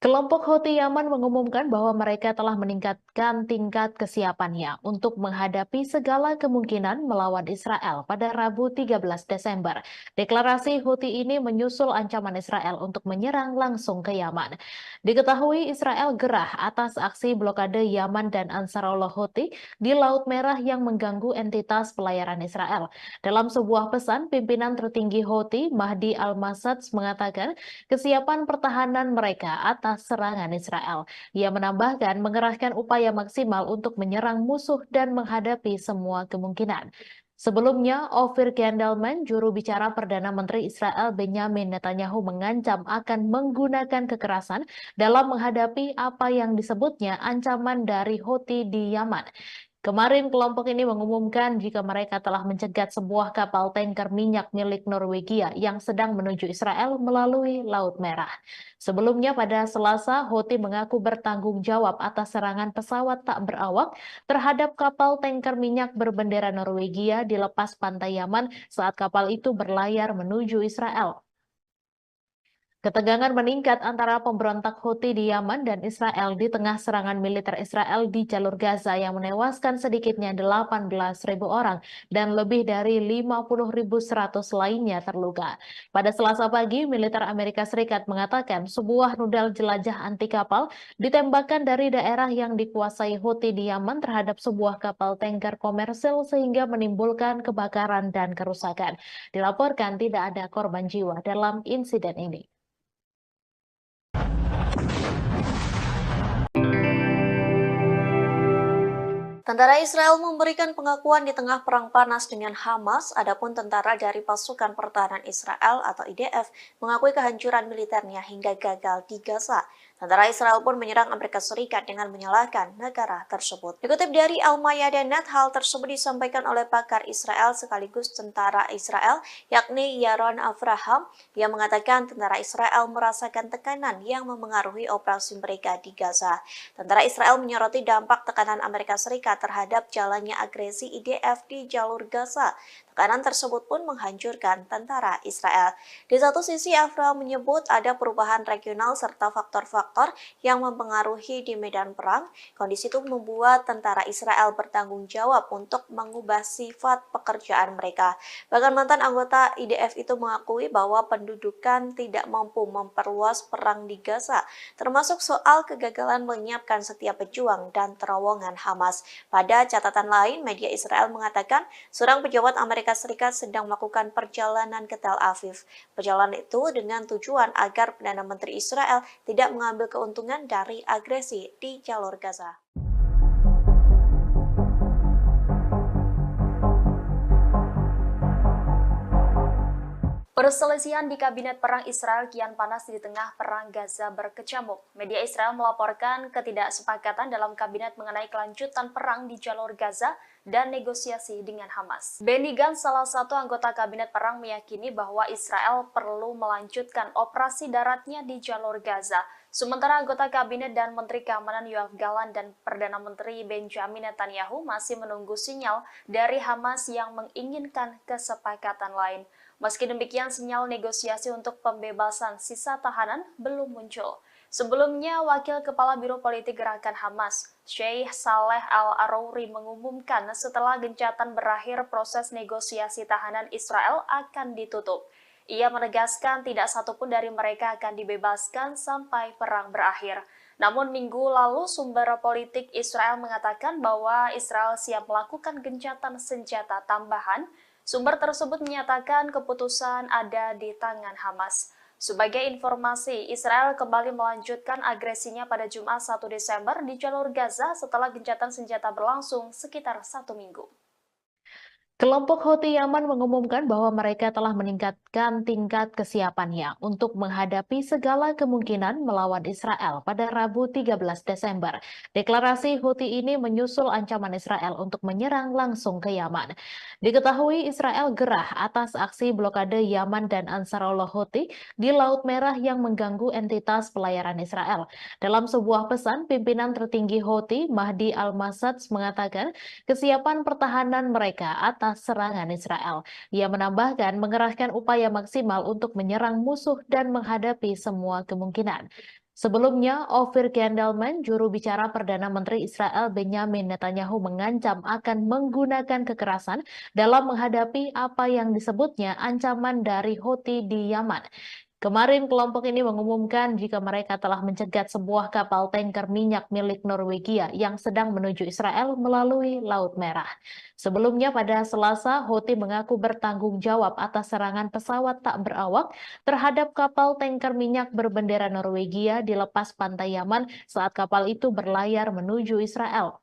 Kelompok Houthi Yaman mengumumkan bahwa mereka telah meningkatkan tingkat kesiapannya untuk menghadapi segala kemungkinan melawan Israel pada Rabu 13 Desember. Deklarasi Houthi ini menyusul ancaman Israel untuk menyerang langsung ke Yaman. Diketahui Israel gerah atas aksi blokade Yaman dan Ansarullah Houthi di Laut Merah yang mengganggu entitas pelayaran Israel. Dalam sebuah pesan, pimpinan tertinggi Houthi, Mahdi Al-Masad, mengatakan kesiapan pertahanan mereka atas serangan Israel. Ia menambahkan mengerahkan upaya maksimal untuk menyerang musuh dan menghadapi semua kemungkinan. Sebelumnya, Ofir Gendelman, juru bicara Perdana Menteri Israel Benjamin Netanyahu, mengancam akan menggunakan kekerasan dalam menghadapi apa yang disebutnya ancaman dari Houthi di Yaman. Kemarin kelompok ini mengumumkan jika mereka telah mencegat sebuah kapal tanker minyak milik Norwegia yang sedang menuju Israel melalui Laut Merah. Sebelumnya pada Selasa, Houthi mengaku bertanggung jawab atas serangan pesawat tak berawak terhadap kapal tanker minyak berbendera Norwegia di lepas pantai Yaman saat kapal itu berlayar menuju Israel. Ketegangan meningkat antara pemberontak Houthi di Yaman dan Israel di tengah serangan militer Israel di jalur Gaza yang menewaskan sedikitnya 18.000 orang dan lebih dari 50.100 lainnya terluka. Pada Selasa pagi, militer Amerika Serikat mengatakan sebuah rudal jelajah anti kapal ditembakkan dari daerah yang dikuasai Houthi di Yaman terhadap sebuah kapal tanker komersil sehingga menimbulkan kebakaran dan kerusakan. Dilaporkan tidak ada korban jiwa dalam insiden ini. Tentara Israel memberikan pengakuan di tengah perang panas dengan Hamas, adapun tentara dari pasukan pertahanan Israel atau IDF mengakui kehancuran militernya hingga gagal di Gaza. Tentara Israel pun menyerang Amerika Serikat dengan menyalahkan negara tersebut. Dikutip dari Al-Mayadeh.net, hal tersebut disampaikan oleh pakar Israel sekaligus tentara Israel, yakni Yaron Avraham, yang mengatakan tentara Israel merasakan tekanan yang memengaruhi operasi mereka di Gaza. Tentara Israel menyoroti dampak tekanan Amerika Serikat terhadap jalannya agresi IDF di jalur Gaza. Tekanan tersebut pun menghancurkan tentara Israel. Di satu sisi, Avraham menyebut ada perubahan regional serta faktor-faktor yang mempengaruhi di medan perang. Kondisi itu membuat tentara Israel bertanggung jawab untuk mengubah sifat pekerjaan mereka. Bahkan mantan anggota IDF itu mengakui bahwa pendudukan tidak mampu memperluas perang di Gaza, termasuk soal kegagalan menyiapkan setiap pejuang dan terowongan Hamas. Pada catatan lain, media Israel mengatakan seorang pejabat Amerika Serikat sedang melakukan perjalanan ke Tel Aviv. Perjalanan itu dengan tujuan agar Perdana Menteri Israel tidak mengambil keuntungan dari agresi di jalur Gaza. Perselisihan di Kabinet Perang Israel kian panas di tengah perang Gaza berkecamuk. Media Israel melaporkan ketidaksepakatan dalam kabinet mengenai kelanjutan perang di jalur Gaza dan negosiasi dengan Hamas. Benny Gantz, salah satu anggota Kabinet Perang, meyakini bahwa Israel perlu melanjutkan operasi daratnya di jalur Gaza. Sementara anggota Kabinet dan Menteri Keamanan Yoav Gallant dan Perdana Menteri Benjamin Netanyahu masih menunggu sinyal dari Hamas yang menginginkan kesepakatan lain. Meski demikian, sinyal negosiasi untuk pembebasan sisa tahanan belum muncul. Sebelumnya, Wakil Kepala Biro Politik Gerakan Hamas, Sheikh Saleh Al-Arouri, mengumumkan setelah gencatan berakhir proses negosiasi tahanan Israel akan ditutup. Ia menegaskan tidak satupun dari mereka akan dibebaskan sampai perang berakhir. Namun minggu lalu sumber politik Israel mengatakan bahwa Israel siap melakukan gencatan senjata tambahan. Sumber tersebut menyatakan keputusan ada di tangan Hamas. Sebagai informasi, Israel kembali melanjutkan agresinya pada Jumat 1 Desember di jalur Gaza setelah gencatan senjata berlangsung sekitar 1 minggu. Kelompok Houthi Yaman mengumumkan bahwa mereka telah meningkatkan tingkat kesiapannya untuk menghadapi segala kemungkinan melawan Israel pada Rabu 13 Desember. Deklarasi Houthi ini menyusul ancaman Israel untuk menyerang langsung ke Yaman. Diketahui Israel gerah atas aksi blokade Yaman dan Ansarullah Houthi di Laut Merah yang mengganggu entitas pelayaran Israel. Dalam sebuah pesan, pimpinan tertinggi Houthi, Mahdi Al-Masad, mengatakan kesiapan pertahanan mereka atas serangan Israel. Ia menambahkan mengerahkan upaya maksimal untuk menyerang musuh dan menghadapi semua kemungkinan. Sebelumnya, Ofir Gendelman, juru bicara Perdana Menteri Israel Benjamin Netanyahu, mengancam akan menggunakan kekerasan dalam menghadapi apa yang disebutnya ancaman dari Houthi di Yaman. Kemarin kelompok ini mengumumkan jika mereka telah mencegat sebuah kapal tanker minyak milik Norwegia yang sedang menuju Israel melalui Laut Merah. Sebelumnya pada Selasa, Houthi mengaku bertanggung jawab atas serangan pesawat tak berawak terhadap kapal tanker minyak berbendera Norwegia di lepas pantai Yaman saat kapal itu berlayar menuju Israel.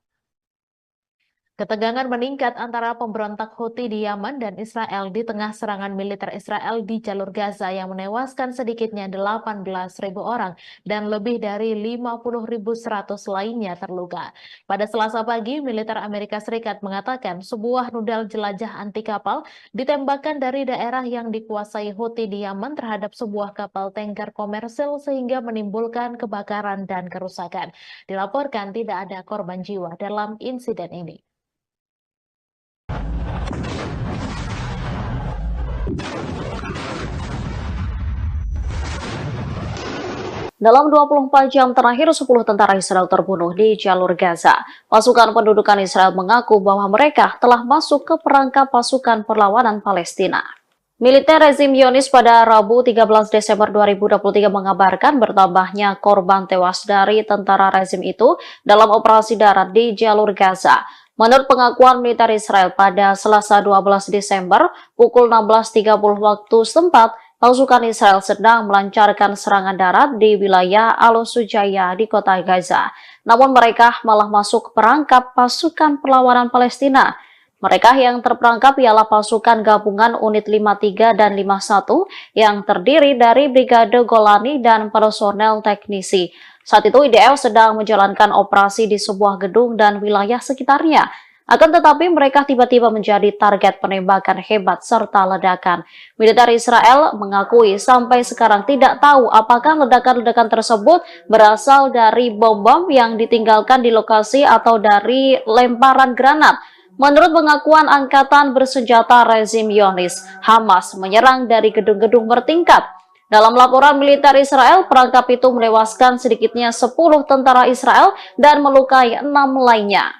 Ketegangan meningkat antara pemberontak Houthi di Yaman dan Israel di tengah serangan militer Israel di jalur Gaza yang menewaskan sedikitnya 18.000 orang dan lebih dari 50.100 lainnya terluka. Pada Selasa pagi, militer Amerika Serikat mengatakan sebuah rudal jelajah anti kapal ditembakkan dari daerah yang dikuasai Houthi di Yaman terhadap sebuah kapal tanker komersil sehingga menimbulkan kebakaran dan kerusakan. Dilaporkan tidak ada korban jiwa dalam insiden ini. Dalam 24 jam terakhir, 10 tentara Israel terbunuh di jalur Gaza. Pasukan pendudukan Israel mengaku bahwa mereka telah masuk ke perangkap pasukan perlawanan Palestina. Militer rezim Zionis pada Rabu 13 Desember 2023 mengabarkan bertambahnya korban tewas dari tentara rezim itu dalam operasi darat di jalur Gaza. Menurut pengakuan militer Israel pada Selasa 12 Desember pukul 16.30 waktu setempat, pasukan Israel sedang melancarkan serangan darat di wilayah Al-Sujaya di kota Gaza. Namun mereka malah masuk ke perangkap pasukan perlawanan Palestina. Mereka yang terperangkap ialah pasukan gabungan unit 53 dan 51 yang terdiri dari Brigade Golani dan personel teknisi. Saat itu IDF sedang menjalankan operasi di sebuah gedung dan wilayah sekitarnya. Akan tetapi mereka tiba-tiba menjadi target penembakan hebat serta ledakan. Militer Israel mengakui sampai sekarang tidak tahu apakah ledakan-ledakan tersebut berasal dari bom-bom yang ditinggalkan di lokasi atau dari lemparan granat. Menurut pengakuan angkatan bersenjata rezim Zionis, Hamas menyerang dari gedung-gedung bertingkat. Dalam laporan militer Israel, perangkap itu menewaskan sedikitnya 10 tentara Israel dan melukai 6 lainnya.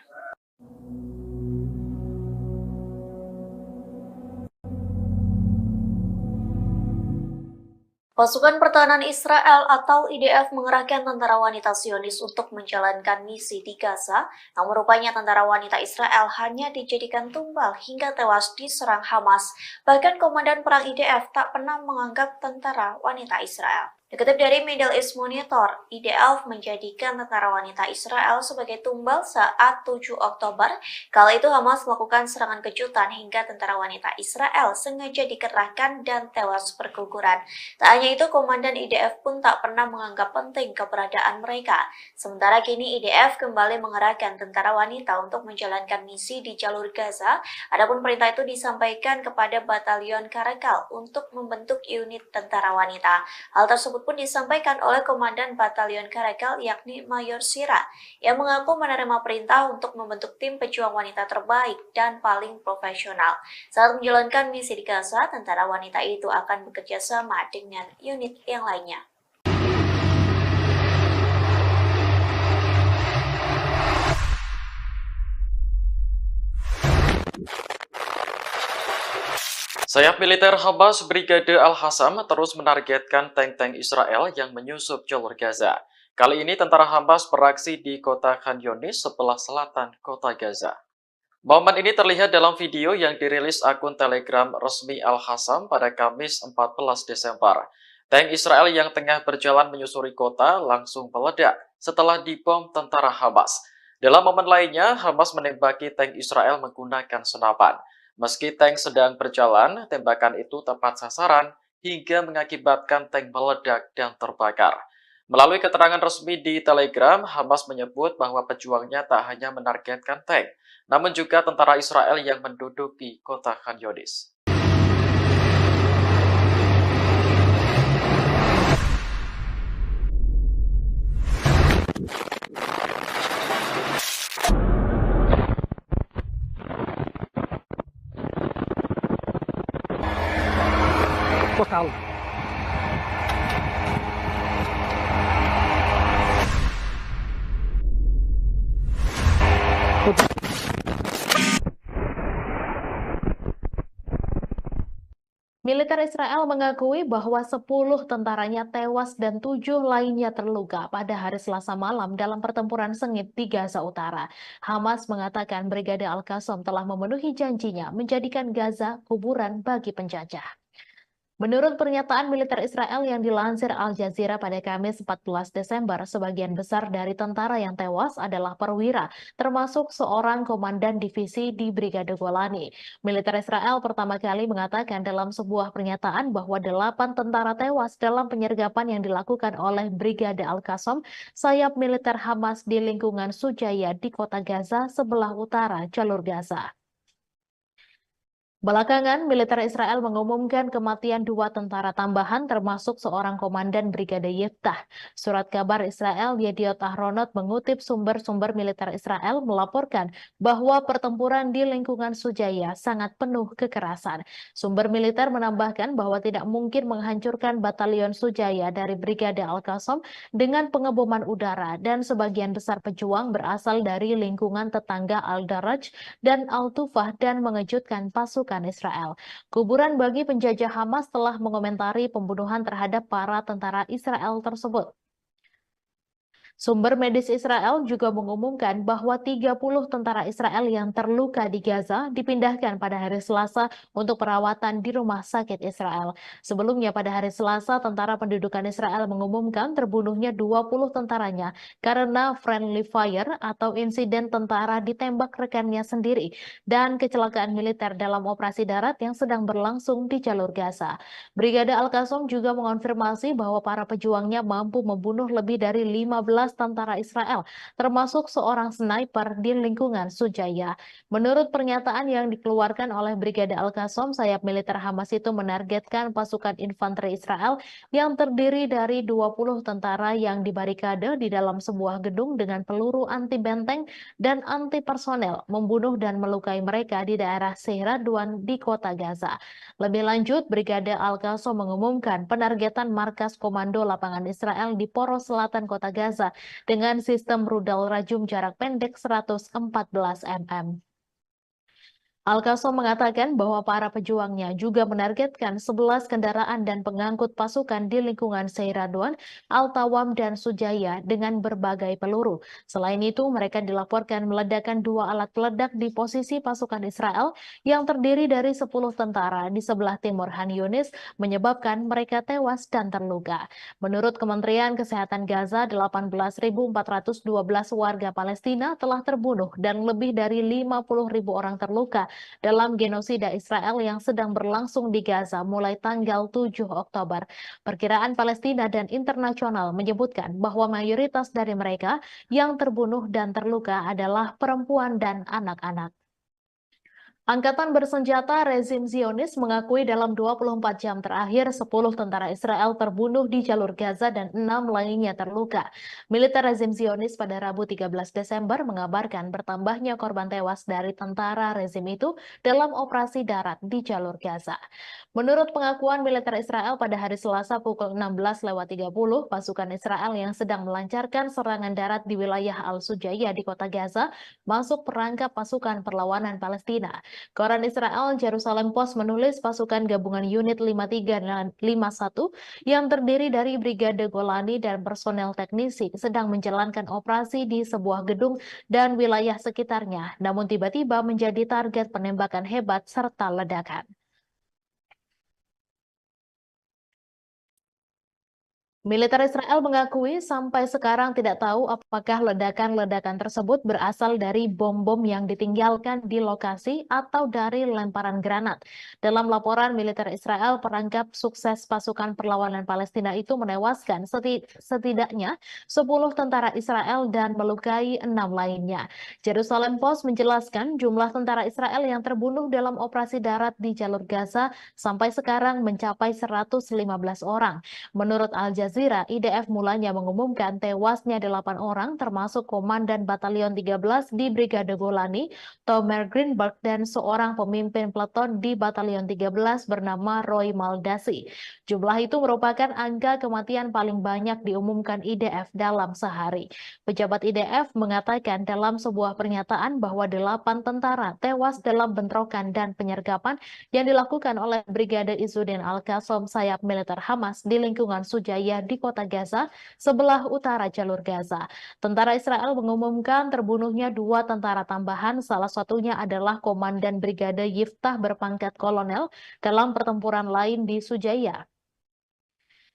Pasukan Pertahanan Israel atau IDF mengerahkan tentara wanita Zionis untuk menjalankan misi di Gaza, namun rupanya tentara wanita Israel hanya dijadikan tumbal hingga tewas diserang Hamas. Bahkan Komandan Perang IDF tak pernah menganggap tentara wanita Israel. Dikutip dari Middle East Monitor, IDF menjadikan tentara wanita Israel sebagai tumbal saat 7 Oktober. Kala itu Hamas melakukan serangan kejutan hingga tentara wanita Israel sengaja dikerahkan dan tewas berguguran. Tak hanya itu, Komandan IDF pun tak pernah menganggap penting keberadaan mereka. Sementara kini IDF kembali mengerahkan tentara wanita untuk menjalankan misi di jalur Gaza. Adapun perintah itu disampaikan kepada Batalion Karakal untuk membentuk unit tentara wanita. Hal tersebut pun disampaikan oleh Komandan Batalion Karakal yakni Mayor Sira yang mengaku menerima perintah untuk membentuk tim pejuang wanita terbaik dan paling profesional. Saat menjalankan misi di Gaza, tentara wanita itu akan bekerja sama dengan unit yang lainnya. Sayap militer Hamas Brigade Al-Hassam terus menargetkan tank-tank Israel yang menyusup jalur Gaza. Kali ini tentara Hamas beraksi di kota Khan Younis sebelah selatan kota Gaza. Momen ini terlihat dalam video yang dirilis akun Telegram resmi Al-Hassam pada Kamis 14 Desember. Tank Israel yang tengah berjalan menyusuri kota langsung meledak setelah dibom tentara Hamas. Dalam momen lainnya, Hamas menembaki tank Israel menggunakan senapan. Meski tank sedang berjalan, tembakan itu tepat sasaran hingga mengakibatkan tank meledak dan terbakar. Melalui keterangan resmi di Telegram, Hamas menyebut bahwa pejuangnya tak hanya menargetkan tank, namun juga tentara Israel yang menduduki kota Khan Younis. Total. Militer Israel mengakui bahwa 10 tentaranya tewas dan 7 lainnya terluka pada hari Selasa malam dalam pertempuran sengit di Gaza Utara. Hamas mengatakan Brigade Al-Qassam telah memenuhi janjinya menjadikan Gaza kuburan bagi penjajah. Menurut pernyataan militer Israel yang dilansir Al Jazeera pada Kamis 14 Desember, sebagian besar dari tentara yang tewas adalah perwira, termasuk seorang komandan divisi di Brigade Golani. Militer Israel pertama kali mengatakan dalam sebuah pernyataan bahwa 8 tentara tewas dalam penyergapan yang dilakukan oleh Brigade Al-Qassam, sayap militer Hamas di lingkungan Sujaya di kota Gaza sebelah utara jalur Gaza. Belakangan, militer Israel mengumumkan kematian 2 tentara tambahan termasuk seorang komandan Brigade Yiftah. Surat kabar Israel Yediot Ahronot mengutip sumber-sumber militer Israel melaporkan bahwa pertempuran di lingkungan Sujaya sangat penuh kekerasan. Sumber militer menambahkan bahwa tidak mungkin menghancurkan batalion Sujaya dari Brigade Al-Qassam dengan pengeboman udara dan sebagian besar pejuang berasal dari lingkungan tetangga Al-Daraj dan Al-Tufah dan mengejutkan pasukan Israel. Kuburan bagi penjajah Hamas telah mengomentari pembunuhan terhadap para tentara Israel tersebut. Sumber medis Israel juga mengumumkan bahwa 30 tentara Israel yang terluka di Gaza dipindahkan pada hari Selasa untuk perawatan di rumah sakit Israel. Sebelumnya pada hari Selasa, tentara pendudukan Israel mengumumkan terbunuhnya 20 tentaranya karena friendly fire atau insiden tentara ditembak rekannya sendiri dan kecelakaan militer dalam operasi darat yang sedang berlangsung di jalur Gaza. Brigade Al-Qassam juga mengonfirmasi bahwa para pejuangnya mampu membunuh lebih dari 15 tentara Israel, termasuk seorang sniper di lingkungan Sujaya. Menurut pernyataan yang dikeluarkan oleh Brigade Al-Qassam, sayap militer Hamas itu menargetkan pasukan infanteri Israel yang terdiri dari 20 tentara yang dibarikade di dalam sebuah gedung dengan peluru anti benteng dan anti personel, membunuh dan melukai mereka di daerah Seiradwan di kota Gaza. Lebih lanjut, Brigade Al-Qassam mengumumkan penargetan markas komando lapangan Israel di poros selatan kota Gaza dengan sistem rudal rajum jarak pendek 114 mm. Al-Qassam mengatakan bahwa para pejuangnya juga menargetkan 11 kendaraan dan pengangkut pasukan di lingkungan Seiradwan, Al-Tawam, dan Sujaya dengan berbagai peluru. Selain itu, mereka dilaporkan meledakkan 2 alat peledak di posisi pasukan Israel yang terdiri dari 10 tentara di sebelah timur Han Yunis, menyebabkan mereka tewas dan terluka. Menurut Kementerian Kesehatan Gaza, 18.412 warga Palestina telah terbunuh dan lebih dari 50.000 orang terluka dalam genosida Israel yang sedang berlangsung di Gaza mulai tanggal 7 Oktober. Perkiraan Palestina dan internasional menyebutkan bahwa mayoritas dari mereka yang terbunuh dan terluka adalah perempuan dan anak-anak. Angkatan bersenjata rezim Zionis mengakui dalam 24 jam terakhir 10 tentara Israel terbunuh di jalur Gaza dan 6 lainnya terluka. Militer rezim Zionis pada Rabu 13 Desember mengabarkan bertambahnya korban tewas dari tentara rezim itu dalam operasi darat di jalur Gaza. Menurut pengakuan militer Israel pada hari Selasa pukul 16.30, pasukan Israel yang sedang melancarkan serangan darat di wilayah Al-Sujaya di kota Gaza masuk perangkap pasukan perlawanan Palestina. Koran Israel Jerusalem Post menulis pasukan gabungan unit 53 dan 51 yang terdiri dari Brigade Golani dan personel teknisi sedang menjalankan operasi di sebuah gedung dan wilayah sekitarnya, namun tiba-tiba menjadi target penembakan hebat serta ledakan. Militer Israel mengakui sampai sekarang tidak tahu apakah ledakan-ledakan tersebut berasal dari bom-bom yang ditinggalkan di lokasi atau dari lemparan granat. Dalam laporan militer Israel, perangkap sukses pasukan perlawanan Palestina itu menewaskan setidaknya 10 tentara Israel dan melukai 6 lainnya. Jerusalem Post menjelaskan jumlah tentara Israel yang terbunuh dalam operasi darat di jalur Gaza sampai sekarang mencapai 115 orang. Menurut Al Jazeera, IDF mulanya mengumumkan tewasnya 8 orang termasuk Komandan Batalion 13 di Brigade Golani, Tomer Greenberg, dan seorang pemimpin peleton di Batalion 13 bernama Roy Maldasi. Jumlah itu merupakan angka kematian paling banyak diumumkan IDF dalam sehari. Pejabat IDF mengatakan dalam sebuah pernyataan bahwa 8 tentara tewas dalam bentrokan dan penyergapan yang dilakukan oleh Brigade Izzuddin Al-Qassam sayap militer Hamas di lingkungan Sujaya di kota Gaza, sebelah utara jalur Gaza. Tentara Israel mengumumkan terbunuhnya 2 tentara tambahan, salah satunya adalah Komandan Brigade Yiftah berpangkat kolonel dalam pertempuran lain di Sujaya.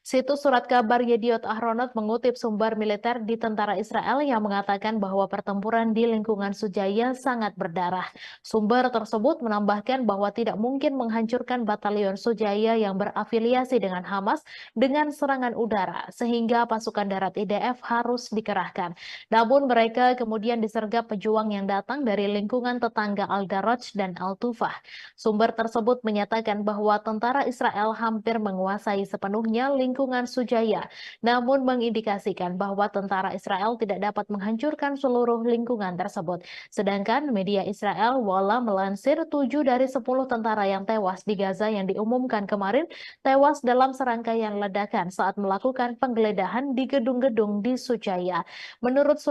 Situs surat kabar Yediot Ahronot mengutip sumber militer di tentara Israel yang mengatakan bahwa pertempuran di lingkungan Sujaya sangat berdarah. Sumber tersebut menambahkan bahwa tidak mungkin menghancurkan batalion Sujaya yang berafiliasi dengan Hamas dengan serangan udara, sehingga pasukan darat IDF harus dikerahkan. Namun mereka kemudian disergap pejuang yang datang dari lingkungan tetangga Al-Daraj dan Al-Tufah. Sumber tersebut menyatakan bahwa tentara Israel hampir menguasai sepenuhnya lingkungan Sujaya, namun mengindikasikan bahwa tentara Israel tidak dapat menghancurkan seluruh lingkungan tersebut. Sedangkan media Israel Walla melansir 7 dari 10 tentara yang tewas di Gaza yang diumumkan kemarin tewas dalam serangkaian ledakan saat melakukan penggeledahan di gedung-gedung di Sujaya. Menurut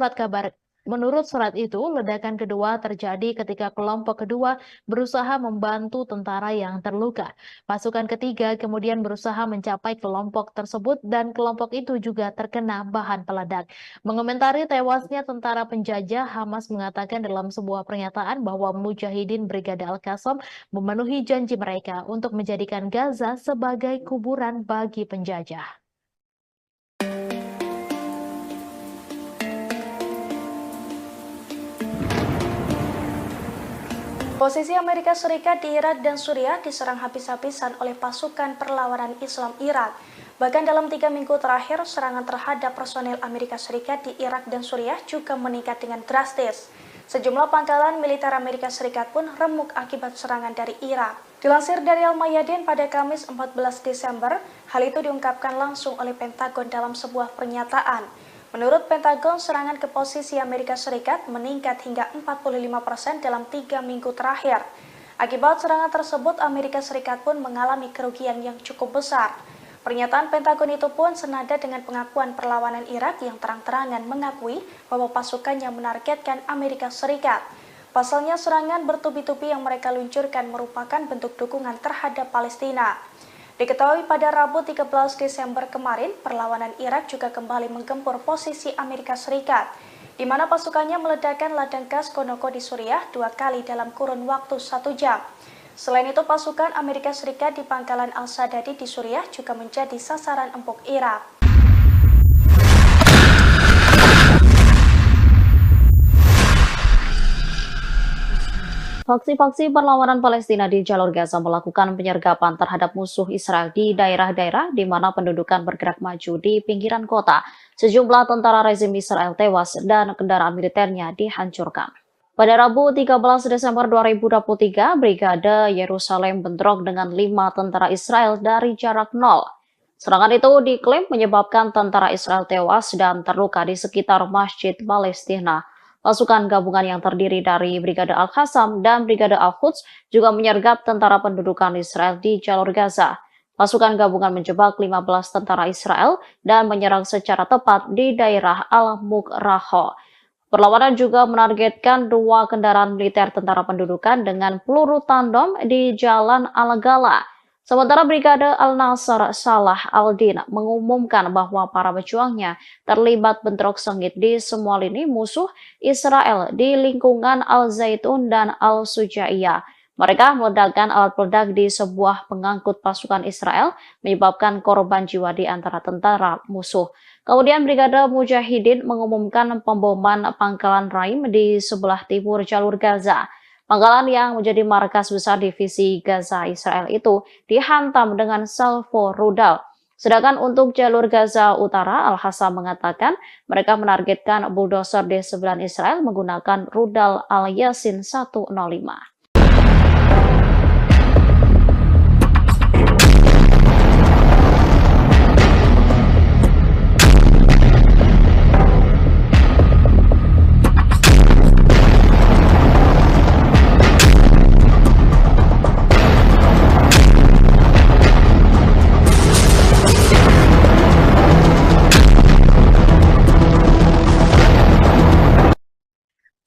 surat itu, ledakan kedua terjadi ketika kelompok kedua berusaha membantu tentara yang terluka. Pasukan ketiga kemudian berusaha mencapai kelompok tersebut dan kelompok itu juga terkena bahan peledak. Mengomentari tewasnya tentara penjajah, Hamas mengatakan dalam sebuah pernyataan bahwa Mujahidin Brigade Al-Qassam memenuhi janji mereka untuk menjadikan Gaza sebagai kuburan bagi penjajah. Posisi Amerika Serikat di Irak dan Suriah diserang habis-habisan oleh pasukan perlawanan Islam Irak. Bahkan dalam 3 minggu terakhir, serangan terhadap personil Amerika Serikat di Irak dan Suriah juga meningkat dengan drastis. Sejumlah pangkalan militer Amerika Serikat pun remuk akibat serangan dari Irak. Dilansir dari Al-Mayadin pada Kamis 14 Desember, hal itu diungkapkan langsung oleh Pentagon dalam sebuah pernyataan. Menurut Pentagon, serangan ke posisi Amerika Serikat meningkat hingga 45% dalam 3 minggu terakhir. Akibat serangan tersebut, Amerika Serikat pun mengalami kerugian yang cukup besar. Pernyataan Pentagon itu pun senada dengan pengakuan perlawanan Irak yang terang-terangan mengakui bahwa pasukannya menargetkan Amerika Serikat. Pasalnya, serangan bertubi-tubi yang mereka luncurkan merupakan bentuk dukungan terhadap Palestina. Diketahui pada Rabu 13 Desember kemarin, perlawanan Irak juga kembali menggempur posisi Amerika Serikat, di mana pasukannya meledakkan ladang gas Konoko di Suriah 2 kali dalam kurun waktu 1 jam. Selain itu, pasukan Amerika Serikat di pangkalan Al-Sadadi di Suriah juga menjadi sasaran empuk Irak. Faksi-faksi perlawanan Palestina di jalur Gaza melakukan penyergapan terhadap musuh Israel di daerah-daerah di mana pendudukan bergerak maju di pinggiran kota. Sejumlah tentara rezim Israel tewas dan kendaraan militernya dihancurkan. Pada Rabu 13 Desember 2023, Brigade Yerusalem bentrok dengan 5 tentara Israel dari jarak nol. Serangan itu diklaim menyebabkan tentara Israel tewas dan terluka di sekitar Masjid Palestina. Pasukan gabungan yang terdiri dari Brigade Al-Qassam dan Brigade Al-Quds juga menyergap tentara pendudukan Israel di jalur Gaza. Pasukan gabungan menjebak 15 tentara Israel dan menyerang secara tepat di daerah Al-Mukraho. Perlawanan juga menargetkan 2 kendaraan militer tentara pendudukan dengan peluru tandem di Jalan Al-Gala. Sementara Brigade Al-Nasr Salah Al-Din mengumumkan bahwa para pejuangnya terlibat bentrok sengit di semua lini musuh Israel di lingkungan Al-Zaitun dan Al-Sujaiyah. Mereka meledakkan alat peledak di sebuah pengangkut pasukan Israel, menyebabkan korban jiwa di antara tentara musuh. Kemudian Brigade Mujahidin mengumumkan pemboman pangkalan Raim di sebelah timur jalur Gaza. Pangkalan yang menjadi markas besar divisi Gaza Israel itu dihantam dengan salvo rudal. Sedangkan untuk jalur Gaza Utara, Al-Hassam mengatakan mereka menargetkan bulldozer D9 Israel menggunakan rudal Al-Yasin 105.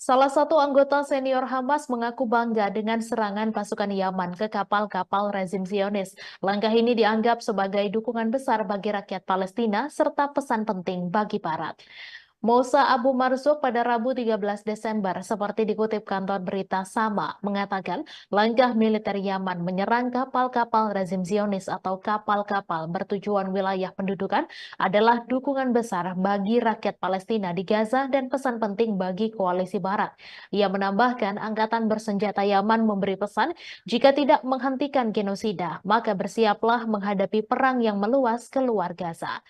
Salah satu anggota senior Hamas mengaku bangga dengan serangan pasukan Yaman ke kapal-kapal rezim Zionis. Langkah ini dianggap sebagai dukungan besar bagi rakyat Palestina serta pesan penting bagi Barat. Moussa Abu Marzouk pada Rabu 13 Desember, seperti dikutip kantor berita Sama, mengatakan langkah militer Yaman menyerang kapal-kapal rezim Zionis atau kapal-kapal bertujuan wilayah pendudukan adalah dukungan besar bagi rakyat Palestina di Gaza dan pesan penting bagi koalisi Barat. Ia menambahkan angkatan bersenjata Yaman memberi pesan jika tidak menghentikan genosida, maka bersiaplah menghadapi perang yang meluas keluar Gaza.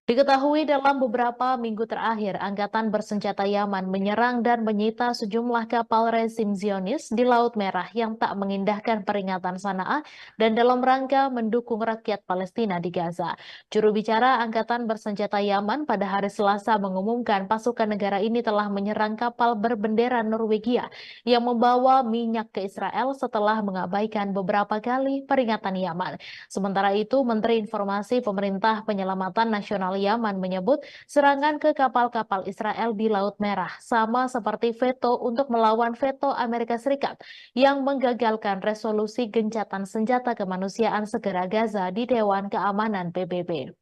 Diketahui dalam beberapa minggu terakhir, Angkatan Bersenjata Yaman menyerang dan menyita sejumlah kapal rezim Zionis di Laut Merah yang tak mengindahkan peringatan Sanaa dan dalam rangka mendukung rakyat Palestina di Gaza. Juru bicara Angkatan Bersenjata Yaman pada hari Selasa mengumumkan pasukan negara ini telah menyerang kapal berbendera Norwegia yang membawa minyak ke Israel setelah mengabaikan beberapa kali peringatan Yaman. Sementara itu, Menteri Informasi Pemerintah Penyelamatan Nasional Yaman menyebut serangan ke kapal-kapal Israel di Laut Merah sama seperti veto untuk melawan veto Amerika Serikat yang menggagalkan resolusi gencatan senjata kemanusiaan segera Gaza di Dewan Keamanan PBB.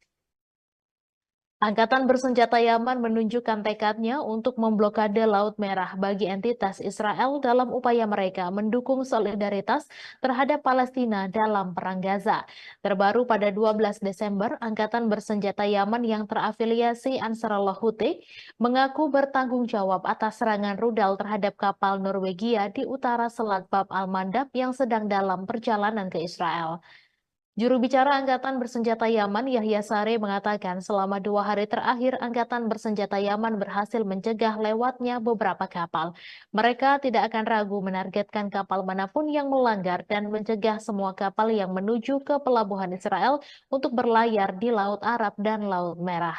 Angkatan Bersenjata Yaman menunjukkan tekadnya untuk memblokade Laut Merah bagi entitas Israel dalam upaya mereka mendukung solidaritas terhadap Palestina dalam Perang Gaza. Terbaru pada 12 Desember, Angkatan Bersenjata Yaman yang terafiliasi Ansarullah Houthi mengaku bertanggung jawab atas serangan rudal terhadap kapal Norwegia di utara Selat Bab al-Mandab yang sedang dalam perjalanan ke Israel. Juru bicara Angkatan Bersenjata Yaman, Yahya Sare, mengatakan selama 2 hari terakhir, Angkatan Bersenjata Yaman berhasil mencegah lewatnya beberapa kapal. Mereka tidak akan ragu menargetkan kapal manapun yang melanggar dan mencegah semua kapal yang menuju ke pelabuhan Israel untuk berlayar di Laut Arab dan Laut Merah.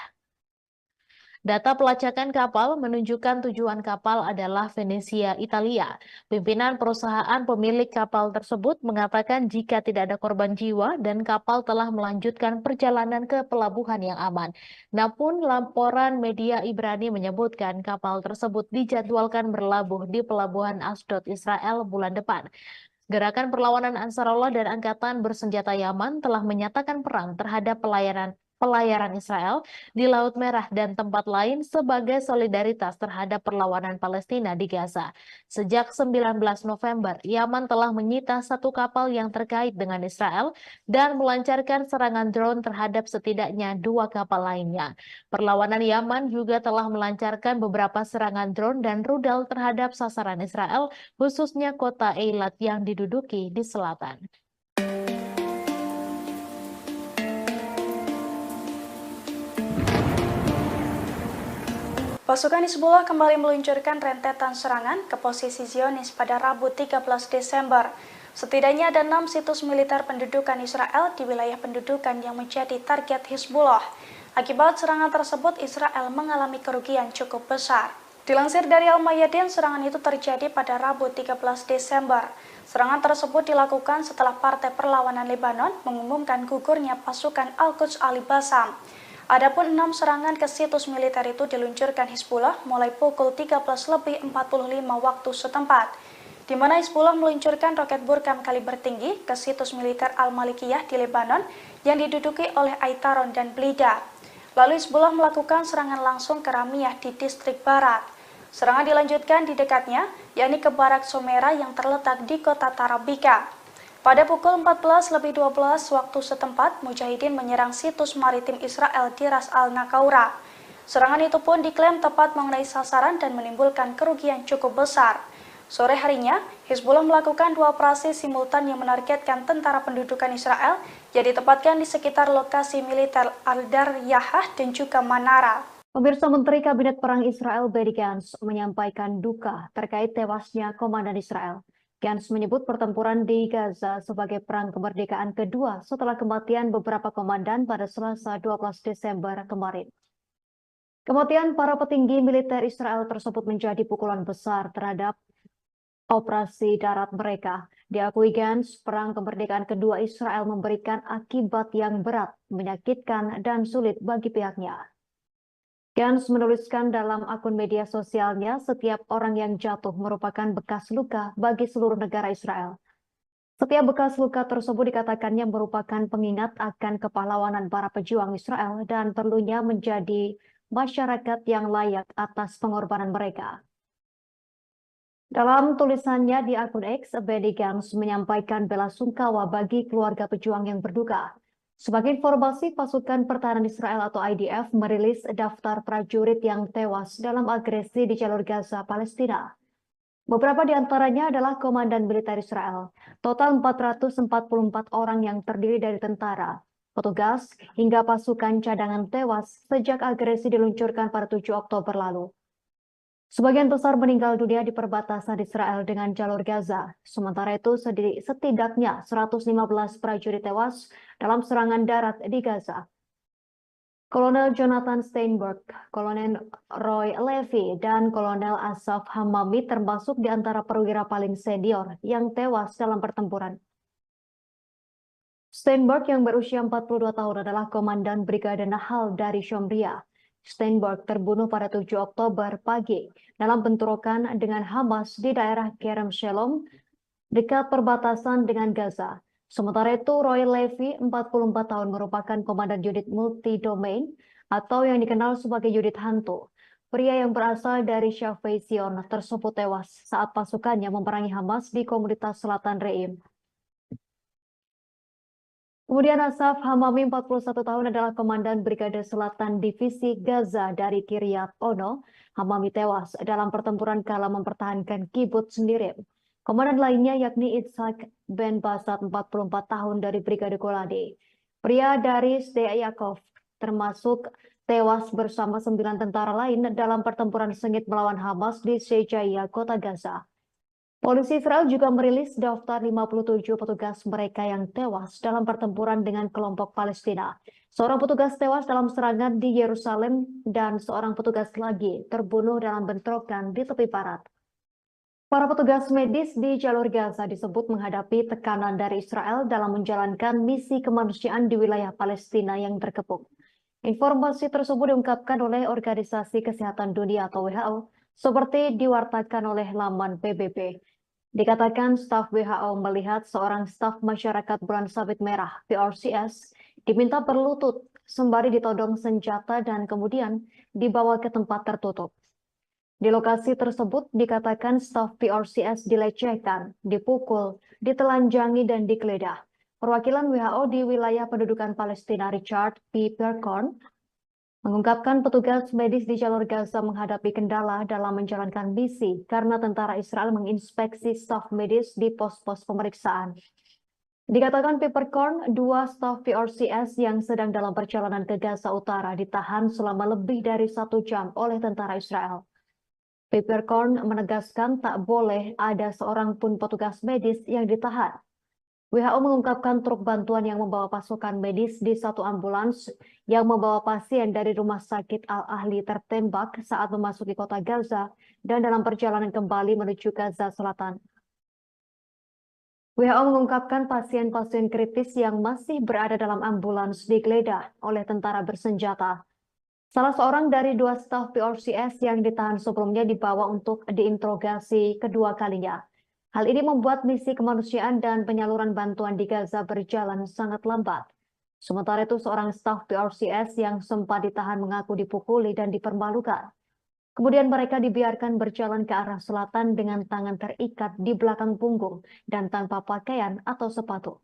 Data pelacakan kapal menunjukkan tujuan kapal adalah Venesia, Italia. Pimpinan perusahaan pemilik kapal tersebut mengatakan jika tidak ada korban jiwa dan kapal telah melanjutkan perjalanan ke pelabuhan yang aman. Namun laporan media Ibrani menyebutkan kapal tersebut dijadwalkan berlabuh di pelabuhan Asdod, Israel bulan depan. Gerakan perlawanan Ansarullah dan Angkatan Bersenjata Yaman telah menyatakan perang terhadap pelayaran Israel di Laut Merah dan tempat lain sebagai solidaritas terhadap perlawanan Palestina di Gaza. Sejak 19 November, Yaman telah menyita 1 kapal yang terkait dengan Israel dan melancarkan serangan drone terhadap setidaknya 2 kapal lainnya. Perlawanan Yaman juga telah melancarkan beberapa serangan drone dan rudal terhadap sasaran Israel, khususnya kota Eilat yang diduduki di selatan. Pasukan Hizbullah kembali meluncurkan rentetan serangan ke posisi Zionis pada Rabu 13 Desember. Setidaknya ada 6 situs militer pendudukan Israel di wilayah pendudukan yang menjadi target Hizbullah. Akibat serangan tersebut, Israel mengalami kerugian cukup besar. Dilansir dari Al-Mayadin, serangan itu terjadi pada Rabu 13 Desember. Serangan tersebut dilakukan setelah Partai Perlawanan Lebanon mengumumkan gugurnya pasukan Al-Quds Al-Bassam. Adapun 6 serangan ke situs militer itu diluncurkan Hizbullah mulai pukul 13.45 waktu setempat, di mana Hizbullah meluncurkan roket Burkam kaliber tinggi ke situs militer Al-Malikiyah di Lebanon yang diduduki oleh Aitaron dan Blida. Lalu Hizbullah melakukan serangan langsung ke Ramiyah di distrik barat. Serangan dilanjutkan di dekatnya, yakni ke Barak Somera yang terletak di kota Tarabika. Pada pukul 14.12 waktu setempat, Mujahidin menyerang situs maritim Israel di Ras Al-Nakaura. Serangan itu pun diklaim tepat mengenai sasaran dan menimbulkan kerugian cukup besar. Sore harinya, Hizbullah melakukan 2 operasi simultan yang menargetkan tentara pendudukan Israel yang ditempatkan di sekitar lokasi militer Al-Dar-Yahah dan juga Manara. Pemirsa, Menteri Kabinet Perang Israel Benny Gantz menyampaikan duka terkait tewasnya komandan Israel. Gantz menyebut pertempuran di Gaza sebagai perang kemerdekaan kedua setelah kematian beberapa komandan pada Selasa 12 Desember kemarin. Kematian para petinggi militer Israel tersebut menjadi pukulan besar terhadap operasi darat mereka. Diakui Gantz, perang kemerdekaan kedua Israel memberikan akibat yang berat, menyakitkan, dan sulit bagi pihaknya. Gantz menuliskan dalam akun media sosialnya, setiap orang yang jatuh merupakan bekas luka bagi seluruh negara Israel. Setiap bekas luka tersebut dikatakannya merupakan pengingat akan kepahlawanan para pejuang Israel dan perlunya menjadi masyarakat yang layak atas pengorbanan mereka. Dalam tulisannya di akun X, Benny Gantz menyampaikan belasungkawa bagi keluarga pejuang yang berduka. Sebagai informasi, pasukan pertahanan Israel atau IDF merilis daftar prajurit yang tewas dalam agresi di jalur Gaza, Palestina. Beberapa di antaranya adalah komandan militer Israel. Total 444 orang yang terdiri dari tentara, petugas, hingga pasukan cadangan tewas sejak agresi diluncurkan pada 7 Oktober lalu. Sebagian besar meninggal dunia di perbatasan Israel dengan jalur Gaza. Sementara itu, setidaknya 115 prajurit tewas dalam serangan darat di Gaza. Kolonel Jonathan Steinberg, Kolonel Roy Levy, dan Kolonel Asaf Hamami termasuk di antara perwira paling senior yang tewas dalam pertempuran. Steinberg yang berusia 42 tahun adalah komandan Brigade Nahal dari Shomria. Steinberg terbunuh pada 7 Oktober pagi dalam bentrokan dengan Hamas di daerah Kerem Shalom dekat perbatasan dengan Gaza. Sementara itu, Roy Levy, 44 tahun, merupakan komandan unit multi-domain atau yang dikenal sebagai unit hantu. Pria yang berasal dari Shafei Zion tersebut tewas saat pasukannya memerangi Hamas di komunitas Selatan Reim. Kemudian Asaf Hamami, 41 tahun, adalah komandan Brigade Selatan Divisi Gaza dari Kiryat Ono. Hamami tewas dalam pertempuran kala mempertahankan kibbutz Nirim. Komandan lainnya yakni Itzhak Ben Basat 44 tahun dari Brigade Golani. Pria dari Sde Yakov termasuk tewas bersama 9 tentara lain dalam pertempuran sengit melawan Hamas di Shejaiya, kota Gaza. Polisi Israel juga merilis daftar 57 petugas mereka yang tewas dalam pertempuran dengan kelompok Palestina. Seorang petugas tewas dalam serangan di Yerusalem dan seorang petugas lagi terbunuh dalam bentrokan di tepi barat. Para petugas medis di jalur Gaza disebut menghadapi tekanan dari Israel dalam menjalankan misi kemanusiaan di wilayah Palestina yang terkepung. Informasi tersebut diungkapkan oleh Organisasi Kesehatan Dunia atau WHO, seperti diwartakan oleh laman PBB. Dikatakan staf WHO melihat seorang staf masyarakat Bulan Sabit Merah (PRCS) diminta berlutut sembari ditodong senjata dan kemudian dibawa ke tempat tertutup. Di lokasi tersebut dikatakan staf PRCS dilecehkan, dipukul, ditelanjangi, dan digeledah. Perwakilan WHO di wilayah pendudukan Palestina Richard P. Percorn mengungkapkan petugas medis di jalur Gaza menghadapi kendala dalam menjalankan misi karena tentara Israel menginspeksi staf medis di pos-pos pemeriksaan. Dikatakan Peppercorn, 2 staf PRCS yang sedang dalam perjalanan ke Gaza Utara ditahan selama lebih dari 1 jam oleh tentara Israel. Peppercorn menegaskan tak boleh ada seorang pun petugas medis yang ditahan. WHO mengungkapkan truk bantuan yang membawa pasukan medis di satu ambulans yang membawa pasien dari Rumah Sakit Al-Ahli tertembak saat memasuki kota Gaza dan dalam perjalanan kembali menuju Gaza Selatan. WHO mengungkapkan pasien-pasien kritis yang masih berada dalam ambulans digeledah oleh tentara bersenjata. Salah seorang dari 2 staf PRCS yang ditahan sebelumnya dibawa untuk diinterogasi kedua kalinya. Hal ini membuat misi kemanusiaan dan penyaluran bantuan di Gaza berjalan sangat lambat. Sementara itu, seorang staf PRCS yang sempat ditahan mengaku dipukuli dan dipermalukan. Kemudian mereka dibiarkan berjalan ke arah selatan dengan tangan terikat di belakang punggung dan tanpa pakaian atau sepatu.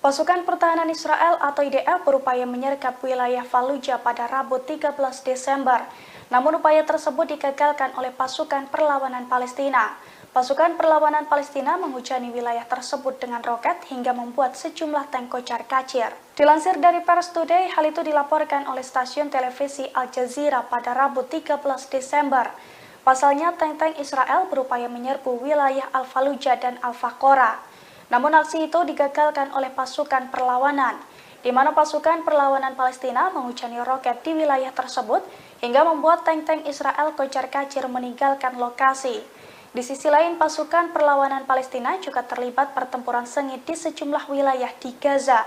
Pasukan Pertahanan Israel atau IDF berupaya menyergap wilayah Fallujah pada Rabu 13 Desember. Namun upaya tersebut digagalkan oleh pasukan perlawanan Palestina. Pasukan perlawanan Palestina menghujani wilayah tersebut dengan roket hingga membuat sejumlah tank kocar-kacir. Dilansir dari Pers Today, hal itu dilaporkan oleh stasiun televisi Al Jazeera pada Rabu 13 Desember. Pasalnya, tank-tank Israel berupaya menyerbu wilayah Al-Fallujah dan Al-Faqora. Namun aksi itu digagalkan oleh pasukan perlawanan, di mana pasukan perlawanan Palestina menghujani roket di wilayah tersebut hingga membuat tank-tank Israel kocar-kacir meninggalkan lokasi. Di sisi lain, pasukan perlawanan Palestina juga terlibat pertempuran sengit di sejumlah wilayah di Gaza.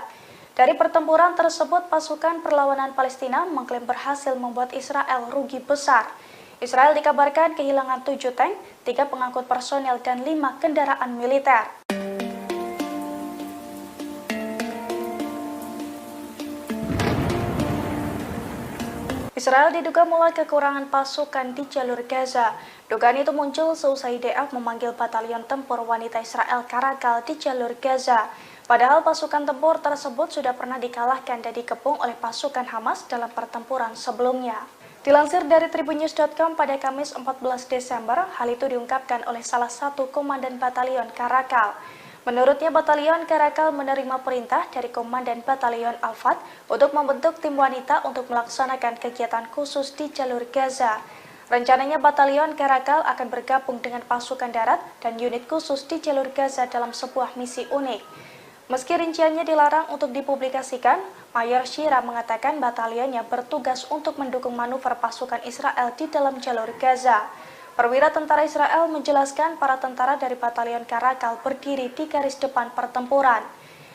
Dari pertempuran tersebut, pasukan perlawanan Palestina mengklaim berhasil membuat Israel rugi besar. Israel dikabarkan kehilangan 7 tank, 3 pengangkut personel, dan 5 kendaraan militer. Israel diduga mulai kekurangan pasukan di jalur Gaza. Dugaan itu muncul seusai IDF memanggil batalion tempur wanita Israel Karakal di jalur Gaza. Padahal pasukan tempur tersebut sudah pernah dikalahkan dan dikepung oleh pasukan Hamas dalam pertempuran sebelumnya. Dilansir dari tribunnews.com pada Kamis 14 Desember, hal itu diungkapkan oleh salah satu komandan batalion Karakal. Menurutnya, batalion Karakal menerima perintah dari Komandan Batalion Al-Fat untuk membentuk tim wanita untuk melaksanakan kegiatan khusus di jalur Gaza. Rencananya batalion Karakal akan bergabung dengan pasukan darat dan unit khusus di jalur Gaza dalam sebuah misi unik. Meski rinciannya dilarang untuk dipublikasikan, Mayor Shira mengatakan batalionnya bertugas untuk mendukung manuver pasukan Israel di dalam jalur Gaza. Perwira tentara Israel menjelaskan para tentara dari batalion Karakal berdiri di garis depan pertempuran.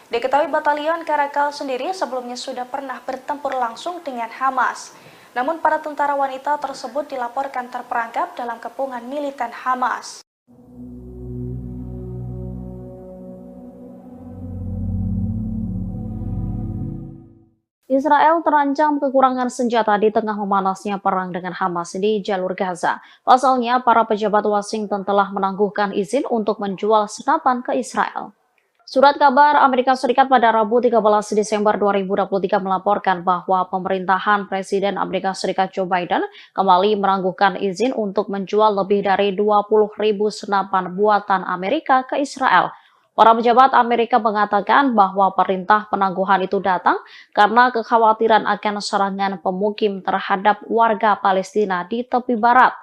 Diketahui batalion Karakal sendiri sebelumnya sudah pernah bertempur langsung dengan Hamas. Namun para tentara wanita tersebut dilaporkan terperangkap dalam kepungan militan Hamas. Israel terancam kekurangan senjata di tengah memanasnya perang dengan Hamas di jalur Gaza. Pasalnya, para pejabat Washington telah menangguhkan izin untuk menjual senapan ke Israel. Surat kabar Amerika Serikat pada Rabu 13 Desember 2023 melaporkan bahwa pemerintahan Presiden Amerika Serikat Joe Biden kembali menangguhkan izin untuk menjual lebih dari 20.000 senapan buatan Amerika ke Israel. Para pejabat Amerika mengatakan bahwa perintah penangguhan itu datang karena kekhawatiran akan serangan pemukim terhadap warga Palestina di tepi barat.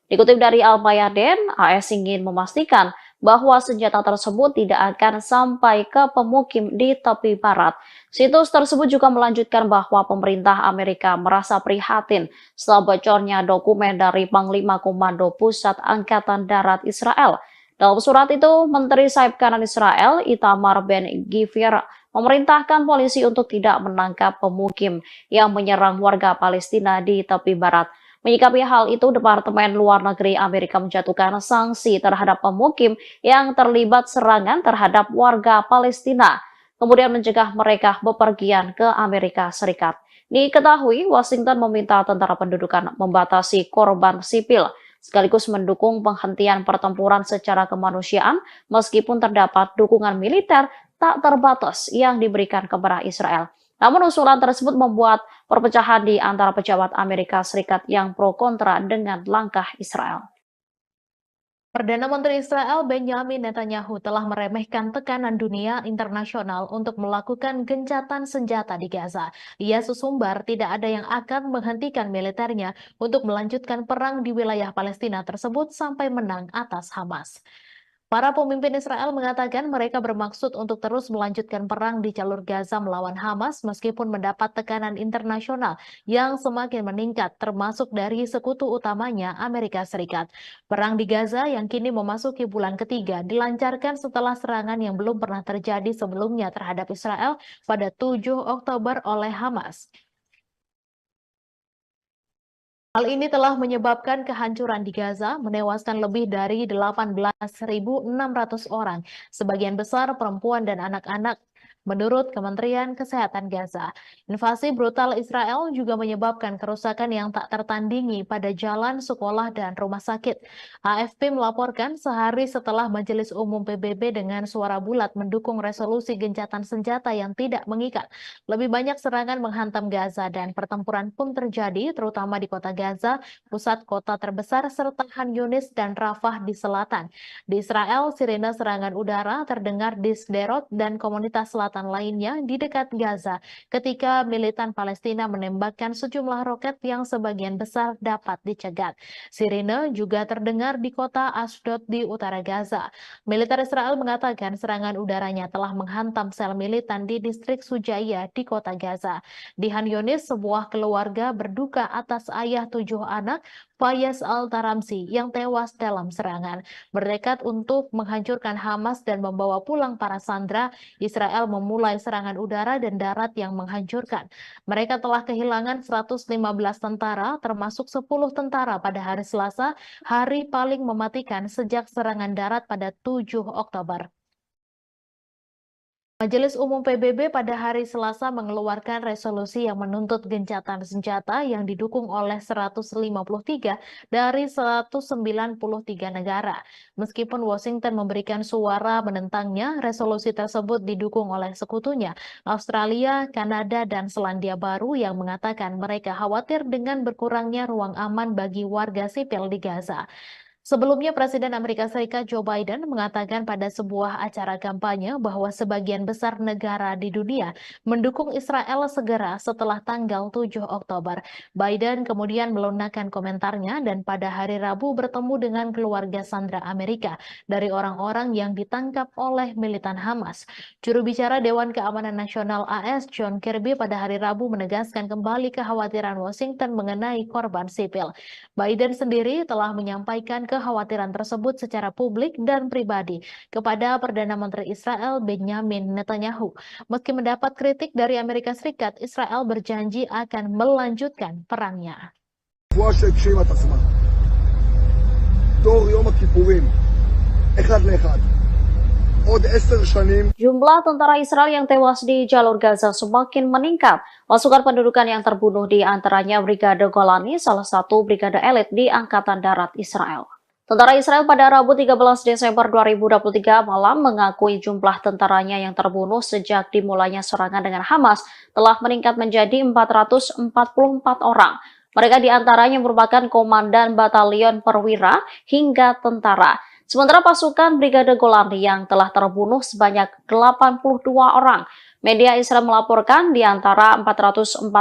Dikutip dari Al-Mayadeen, AS ingin memastikan bahwa senjata tersebut tidak akan sampai ke pemukim di tepi barat. Situs tersebut juga melanjutkan bahwa pemerintah Amerika merasa prihatin setelah bocornya dokumen dari Panglima Komando Pusat Angkatan Darat Israel. Dalam surat itu, Menteri Sayap Kanan Israel, Itamar Ben-Gvir, memerintahkan polisi untuk tidak menangkap pemukim yang menyerang warga Palestina di tepi barat. Menyikapi hal itu, Departemen Luar Negeri Amerika menjatuhkan sanksi terhadap pemukim yang terlibat serangan terhadap warga Palestina, kemudian mencegah mereka bepergian ke Amerika Serikat. Diketahui, Washington meminta tentara pendudukan membatasi korban sipil, sekaligus mendukung penghentian pertempuran secara kemanusiaan meskipun terdapat dukungan militer tak terbatas yang diberikan kepada Israel. Namun usulan tersebut membuat perpecahan di antara pejabat Amerika Serikat yang pro kontra dengan langkah Israel. Perdana Menteri Israel Benjamin Netanyahu telah meremehkan tekanan dunia internasional untuk melakukan gencatan senjata di Gaza. Ia sesumbar tidak ada yang akan menghentikan militernya untuk melanjutkan perang di wilayah Palestina tersebut sampai menang atas Hamas. Para pemimpin Israel mengatakan mereka bermaksud untuk terus melanjutkan perang di jalur Gaza melawan Hamas meskipun mendapat tekanan internasional yang semakin meningkat termasuk dari sekutu utamanya Amerika Serikat. Perang di Gaza yang kini memasuki bulan ketiga dilancarkan setelah serangan yang belum pernah terjadi sebelumnya terhadap Israel pada 7 Oktober oleh Hamas. Hal ini telah menyebabkan kehancuran di Gaza, menewaskan lebih dari 18.600 orang, sebagian besar perempuan dan anak-anak, menurut Kementerian Kesehatan Gaza. Invasi brutal Israel juga menyebabkan kerusakan yang tak tertandingi pada jalan, sekolah, dan rumah sakit. AFP melaporkan sehari setelah Majelis Umum PBB dengan suara bulat mendukung resolusi gencatan senjata yang tidak mengikat. Lebih banyak serangan menghantam Gaza dan pertempuran pun terjadi, terutama di kota Gaza, pusat kota terbesar, serta Khan Yunis dan Rafah di selatan. Di Israel, sirene serangan udara terdengar di Sderot dan komunitas selatan lainnya di dekat Gaza ketika militan Palestina menembakkan sejumlah roket yang sebagian besar dapat dicegat. Sirine juga terdengar di kota Ashdod di utara Gaza. Militer Israel mengatakan serangan udaranya telah menghantam sel militan di distrik Sujaya di kota Gaza. Di Khan Yunis, sebuah keluarga berduka atas ayah 7 anak, Fayez Al-Taramsi, yang tewas dalam serangan. Bertekad untuk menghancurkan Hamas dan membawa pulang para sandera, Israel memulai serangan udara dan darat yang menghancurkan. Mereka telah kehilangan 115 tentara, termasuk 10 tentara pada hari Selasa, hari paling mematikan sejak serangan darat pada 7 Oktober. Majelis Umum PBB pada hari Selasa mengeluarkan resolusi yang menuntut gencatan senjata yang didukung oleh 153 dari 193 negara. Meskipun Washington memberikan suara menentangnya, resolusi tersebut didukung oleh sekutunya, Australia, Kanada, dan Selandia Baru yang mengatakan mereka khawatir dengan berkurangnya ruang aman bagi warga sipil di Gaza. Sebelumnya, Presiden Amerika Serikat Joe Biden mengatakan pada sebuah acara kampanye bahwa sebagian besar negara di dunia mendukung Israel segera setelah tanggal 7 Oktober. Biden kemudian melunakkan komentarnya dan pada hari Rabu bertemu dengan keluarga sandera Amerika dari orang-orang yang ditangkap oleh militan Hamas. Juru bicara Dewan Keamanan Nasional AS John Kirby pada hari Rabu menegaskan kembali kekhawatiran Washington mengenai korban sipil. Biden sendiri telah menyampaikan kekhawatiran tersebut secara publik dan pribadi kepada Perdana Menteri Israel Benjamin Netanyahu. Meski mendapat kritik dari Amerika Serikat, Israel berjanji akan melanjutkan perangnya. Jumlah tentara Israel yang tewas di jalur Gaza semakin meningkat. Pasukan pendudukan yang terbunuh di antaranya Brigade Golani, salah satu brigade elit di Angkatan Darat Israel. Tentara Israel pada Rabu 13 Desember 2023 malam mengakui jumlah tentaranya yang terbunuh sejak dimulainya serangan dengan Hamas telah meningkat menjadi 444 orang. Mereka diantaranya merupakan komandan batalion perwira hingga tentara. Sementara pasukan Brigade Golani yang telah terbunuh sebanyak 82 orang. Media Israel melaporkan di antara 444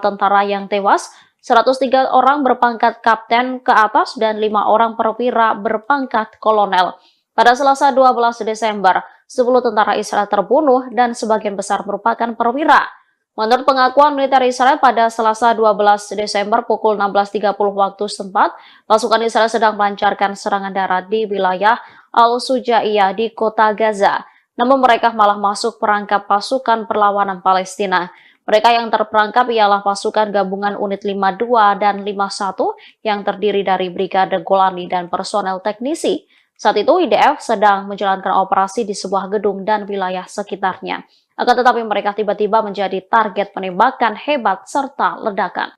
tentara yang tewas, 103 orang berpangkat kapten ke atas dan 5 orang perwira berpangkat kolonel. Pada Selasa 12 Desember, 10 tentara Israel terbunuh dan sebagian besar merupakan perwira. Menurut pengakuan militer Israel pada Selasa 12 Desember pukul 16.30 waktu setempat, pasukan Israel sedang melancarkan serangan darat di wilayah Al-Sujaiyah di kota Gaza. Namun mereka malah masuk perangkap pasukan perlawanan Palestina. Mereka yang terperangkap ialah pasukan gabungan unit 52 dan 51 yang terdiri dari Brigade Golani dan personel teknisi. Saat itu IDF sedang menjalankan operasi di sebuah gedung dan wilayah sekitarnya. Akan tetapi mereka tiba-tiba menjadi target penembakan hebat serta ledakan.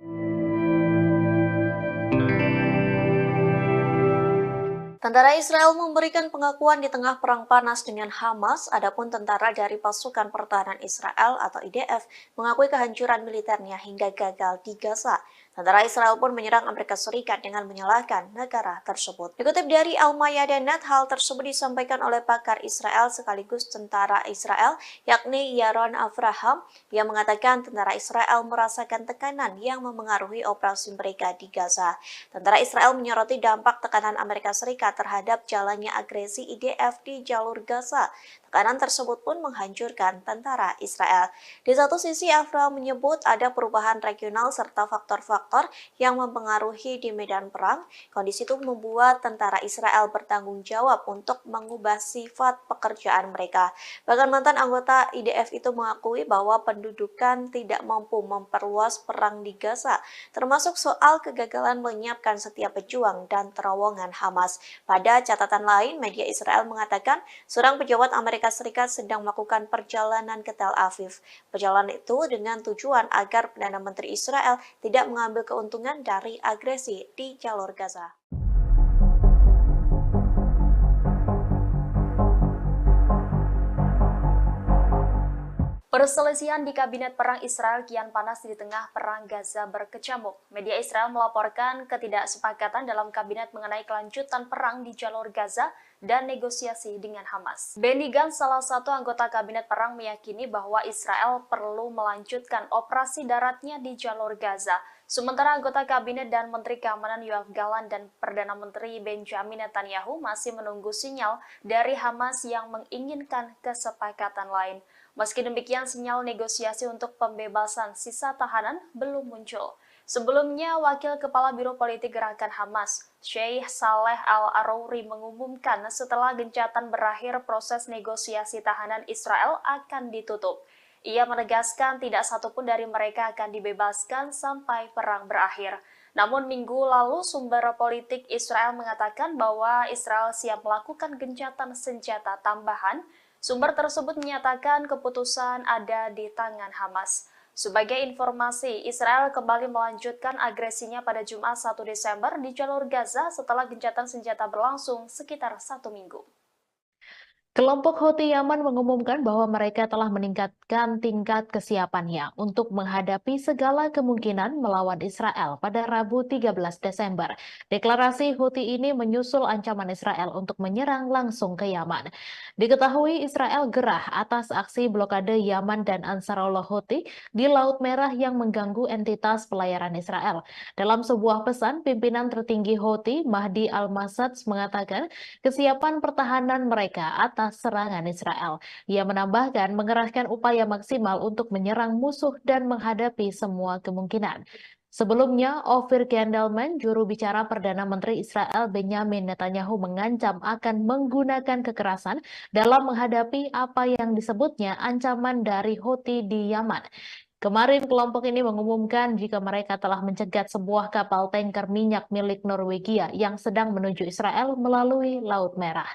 Tentara Israel memberikan pengakuan di tengah perang panas dengan Hamas, adapun tentara dari Pasukan Pertahanan Israel atau IDF mengakui kehancuran militernya hingga gagal di Gaza. Tentara Israel pun menyerang Amerika Serikat dengan menyalahkan negara tersebut. Dikutip dari Al-Mayadeh.net, hal tersebut disampaikan oleh pakar Israel sekaligus tentara Israel, yakni Yaron Avraham, yang mengatakan tentara Israel merasakan tekanan yang memengaruhi operasi mereka di Gaza. Tentara Israel menyoroti dampak tekanan Amerika Serikat terhadap jalannya agresi IDF di jalur Gaza. Tekanan tersebut pun menghancurkan tentara Israel. Di satu sisi, Avraham menyebut ada perubahan regional serta faktor-faktor yang mempengaruhi di medan perang. Kondisi itu membuat tentara Israel bertanggung jawab untuk mengubah sifat pekerjaan mereka. Bahkan mantan anggota IDF itu mengakui bahwa pendudukan tidak mampu memperluas perang di Gaza, termasuk soal kegagalan menyiapkan setiap pejuang dan terowongan Hamas. Pada catatan lain, media Israel mengatakan seorang pejabat Amerika Serikat sedang melakukan perjalanan ke Tel Aviv. Perjalanan itu dengan tujuan agar Perdana Menteri Israel tidak mengambil keuntungan dari agresi di jalur Gaza. Perselisihan di Kabinet Perang Israel kian panas di tengah Perang Gaza berkecamuk. Media Israel melaporkan ketidaksepakatan dalam Kabinet mengenai kelanjutan perang di jalur Gaza dan negosiasi dengan Hamas. Benny Gantz, salah satu anggota Kabinet Perang, meyakini bahwa Israel perlu melanjutkan operasi daratnya di jalur Gaza. Sementara anggota Kabinet dan Menteri Keamanan Yoav Gallant dan Perdana Menteri Benjamin Netanyahu masih menunggu sinyal dari Hamas yang menginginkan kesepakatan lain. Meski demikian, sinyal negosiasi untuk pembebasan sisa tahanan belum muncul. Sebelumnya, Wakil Kepala Biro Politik Gerakan Hamas, Sheikh Saleh Al-Arouri, mengumumkan setelah gencatan berakhir proses negosiasi tahanan Israel akan ditutup. Ia menegaskan tidak satupun dari mereka akan dibebaskan sampai perang berakhir. Namun minggu lalu sumber politik Israel mengatakan bahwa Israel siap melakukan gencatan senjata tambahan. Sumber tersebut menyatakan keputusan ada di tangan Hamas. Sebagai informasi, Israel kembali melanjutkan agresinya pada Jumat 1 Desember di jalur Gaza setelah gencatan senjata berlangsung sekitar 1 minggu. Kelompok Houthi Yaman mengumumkan bahwa mereka telah meningkatkan tingkat kesiapannya untuk menghadapi segala kemungkinan melawan Israel pada Rabu 13 Desember. Deklarasi Houthi ini menyusul ancaman Israel untuk menyerang langsung ke Yaman. Diketahui Israel gerah atas aksi blokade Yaman dan Ansarullah Houthi di Laut Merah yang mengganggu entitas pelayaran Israel. Dalam sebuah pesan, pimpinan tertinggi Houthi, Mahdi Al-Masad, mengatakan kesiapan pertahanan mereka atas serangan Israel. Ia menambahkan mengerahkan upaya maksimal untuk menyerang musuh dan menghadapi semua kemungkinan. Sebelumnya, Ofir Gendelman, juru bicara Perdana Menteri Israel Benjamin Netanyahu, mengancam akan menggunakan kekerasan dalam menghadapi apa yang disebutnya ancaman dari Houthi di Yaman. Kemarin kelompok ini mengumumkan jika mereka telah mencegat sebuah kapal tanker minyak milik Norwegia yang sedang menuju Israel melalui Laut Merah.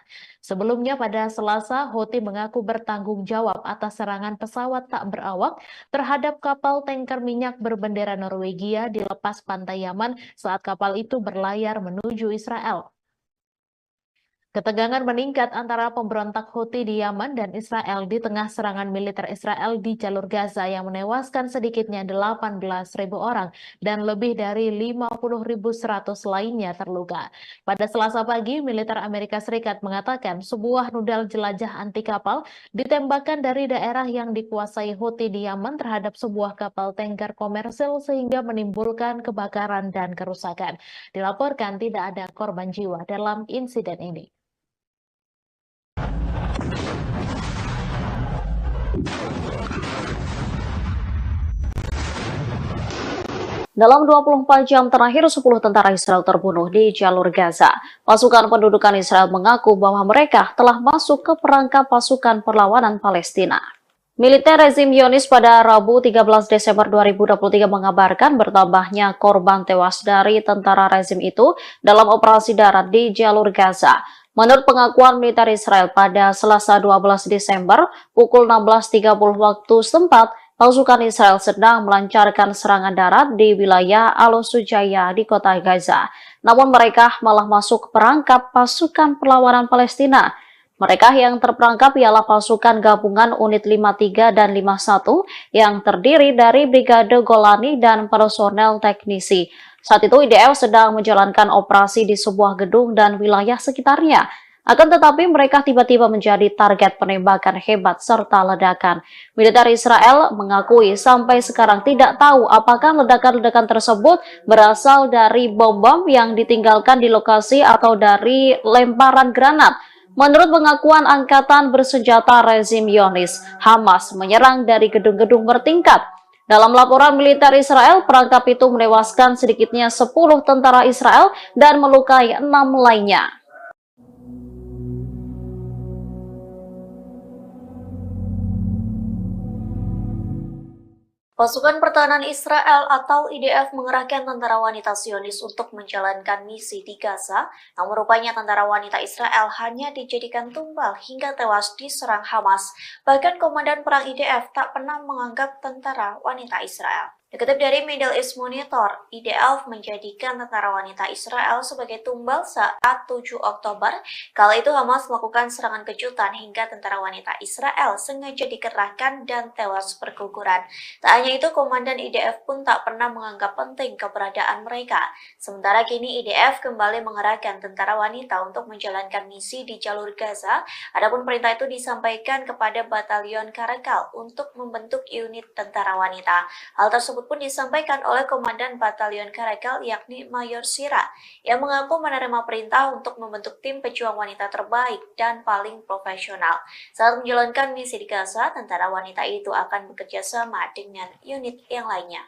Sebelumnya pada Selasa, Houthi mengaku bertanggung jawab atas serangan pesawat tak berawak terhadap kapal tanker minyak berbendera Norwegia di lepas pantai Yaman saat kapal itu berlayar menuju Israel. Ketegangan meningkat antara pemberontak Houthi di Yaman dan Israel di tengah serangan militer Israel di jalur Gaza yang menewaskan sedikitnya 18.000 orang dan lebih dari 50.100 lainnya terluka. Pada Selasa pagi, militer Amerika Serikat mengatakan sebuah rudal jelajah anti kapal ditembakkan dari daerah yang dikuasai Houthi di Yaman terhadap sebuah kapal tanker komersil sehingga menimbulkan kebakaran dan kerusakan. Dilaporkan tidak ada korban jiwa dalam insiden ini. Dalam 24 jam terakhir, 10 tentara Israel terbunuh di jalur Gaza. Pasukan pendudukan Israel mengaku bahwa mereka telah masuk ke perangkap pasukan perlawanan Palestina. Militer rezim Zionis pada Rabu 13 Desember 2023 mengabarkan bertambahnya korban tewas dari tentara rezim itu dalam operasi darat di jalur Gaza. Menurut pengakuan militer Israel pada Selasa 12 Desember pukul 16.30 waktu setempat, pasukan Israel sedang melancarkan serangan darat di wilayah Al-Sujaya di kota Gaza. Namun mereka malah masuk perangkap pasukan perlawanan Palestina. Mereka yang terperangkap ialah pasukan gabungan unit 53 dan 51 yang terdiri dari Brigade Golani dan personel teknisi. Saat itu IDF sedang menjalankan operasi di sebuah gedung dan wilayah sekitarnya. Akan tetapi mereka tiba-tiba menjadi target penembakan hebat serta ledakan. Militer Israel mengakui sampai sekarang tidak tahu apakah ledakan-ledakan tersebut berasal dari bom-bom yang ditinggalkan di lokasi atau dari lemparan granat. Menurut pengakuan Angkatan Bersenjata rezim Zionis, Hamas menyerang dari gedung-gedung bertingkat. Dalam laporan militer Israel, perangkap itu menewaskan sedikitnya 10 tentara Israel dan melukai 6 lainnya. Pasukan Pertahanan Israel atau IDF mengerahkan tentara wanita Zionis untuk menjalankan misi di Gaza, namun rupanya tentara wanita Israel hanya dijadikan tumbal hingga tewas diserang Hamas. Bahkan Komandan Perang IDF tak pernah menganggap tentara wanita Israel. Dikutip dari Middle East Monitor, IDF menjadikan tentara wanita Israel sebagai tumbal saat 7 Oktober. Kala itu Hamas melakukan serangan kejutan hingga tentara wanita Israel sengaja dikerahkan dan tewas berguguran. Tak hanya itu, Komandan IDF pun tak pernah menganggap penting keberadaan mereka. Sementara kini IDF kembali mengerahkan tentara wanita untuk menjalankan misi di jalur Gaza. Adapun perintah itu disampaikan kepada Batalion Karakal untuk membentuk unit tentara wanita. Hal tersebut pun disampaikan oleh Komandan Batalion Karakal yakni Mayor Sira yang mengaku menerima perintah untuk membentuk tim pejuang wanita terbaik dan paling profesional. Saat menjalankan misi di Gaza, tentara wanita itu akan bekerja sama dengan unit yang lainnya.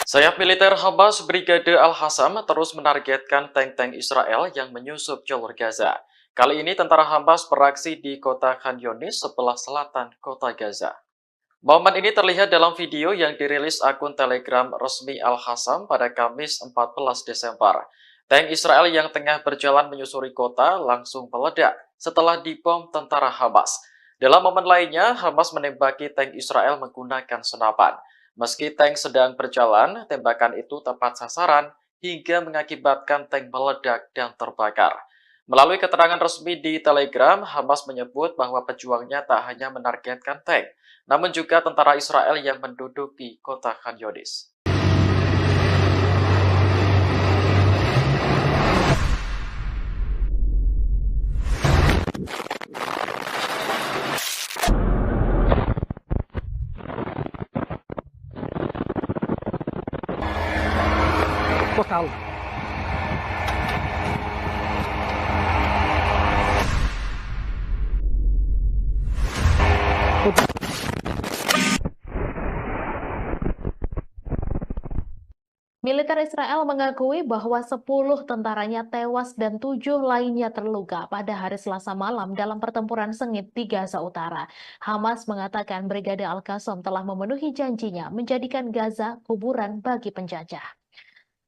Sayap militer Hamas Brigade Al-Hassam terus menargetkan tank-tank Israel yang menyusup jalur Gaza. Kali ini tentara Hamas beraksi di kota Khan Younis sebelah selatan kota Gaza. Momen ini terlihat dalam video yang dirilis akun Telegram resmi Al-Hassam pada Kamis 14 Desember. Tank Israel yang tengah berjalan menyusuri kota langsung meledak setelah dibom tentara Hamas. Dalam momen lainnya, Hamas menembaki tank Israel menggunakan senapan. Meski tank sedang berjalan, tembakan itu tepat sasaran hingga mengakibatkan tank meledak dan terbakar. Melalui keterangan resmi di Telegram, Hamas menyebut bahwa pejuangnya tak hanya menargetkan tank, namun juga tentara Israel yang menduduki kota Khan Younis. Total. Militer Israel mengakui bahwa 10 tentaranya tewas dan 7 lainnya terluka pada hari Selasa malam dalam pertempuran sengit di Gaza Utara. Hamas mengatakan Brigade Al-Qassam telah memenuhi janjinya menjadikan Gaza kuburan bagi penjajah.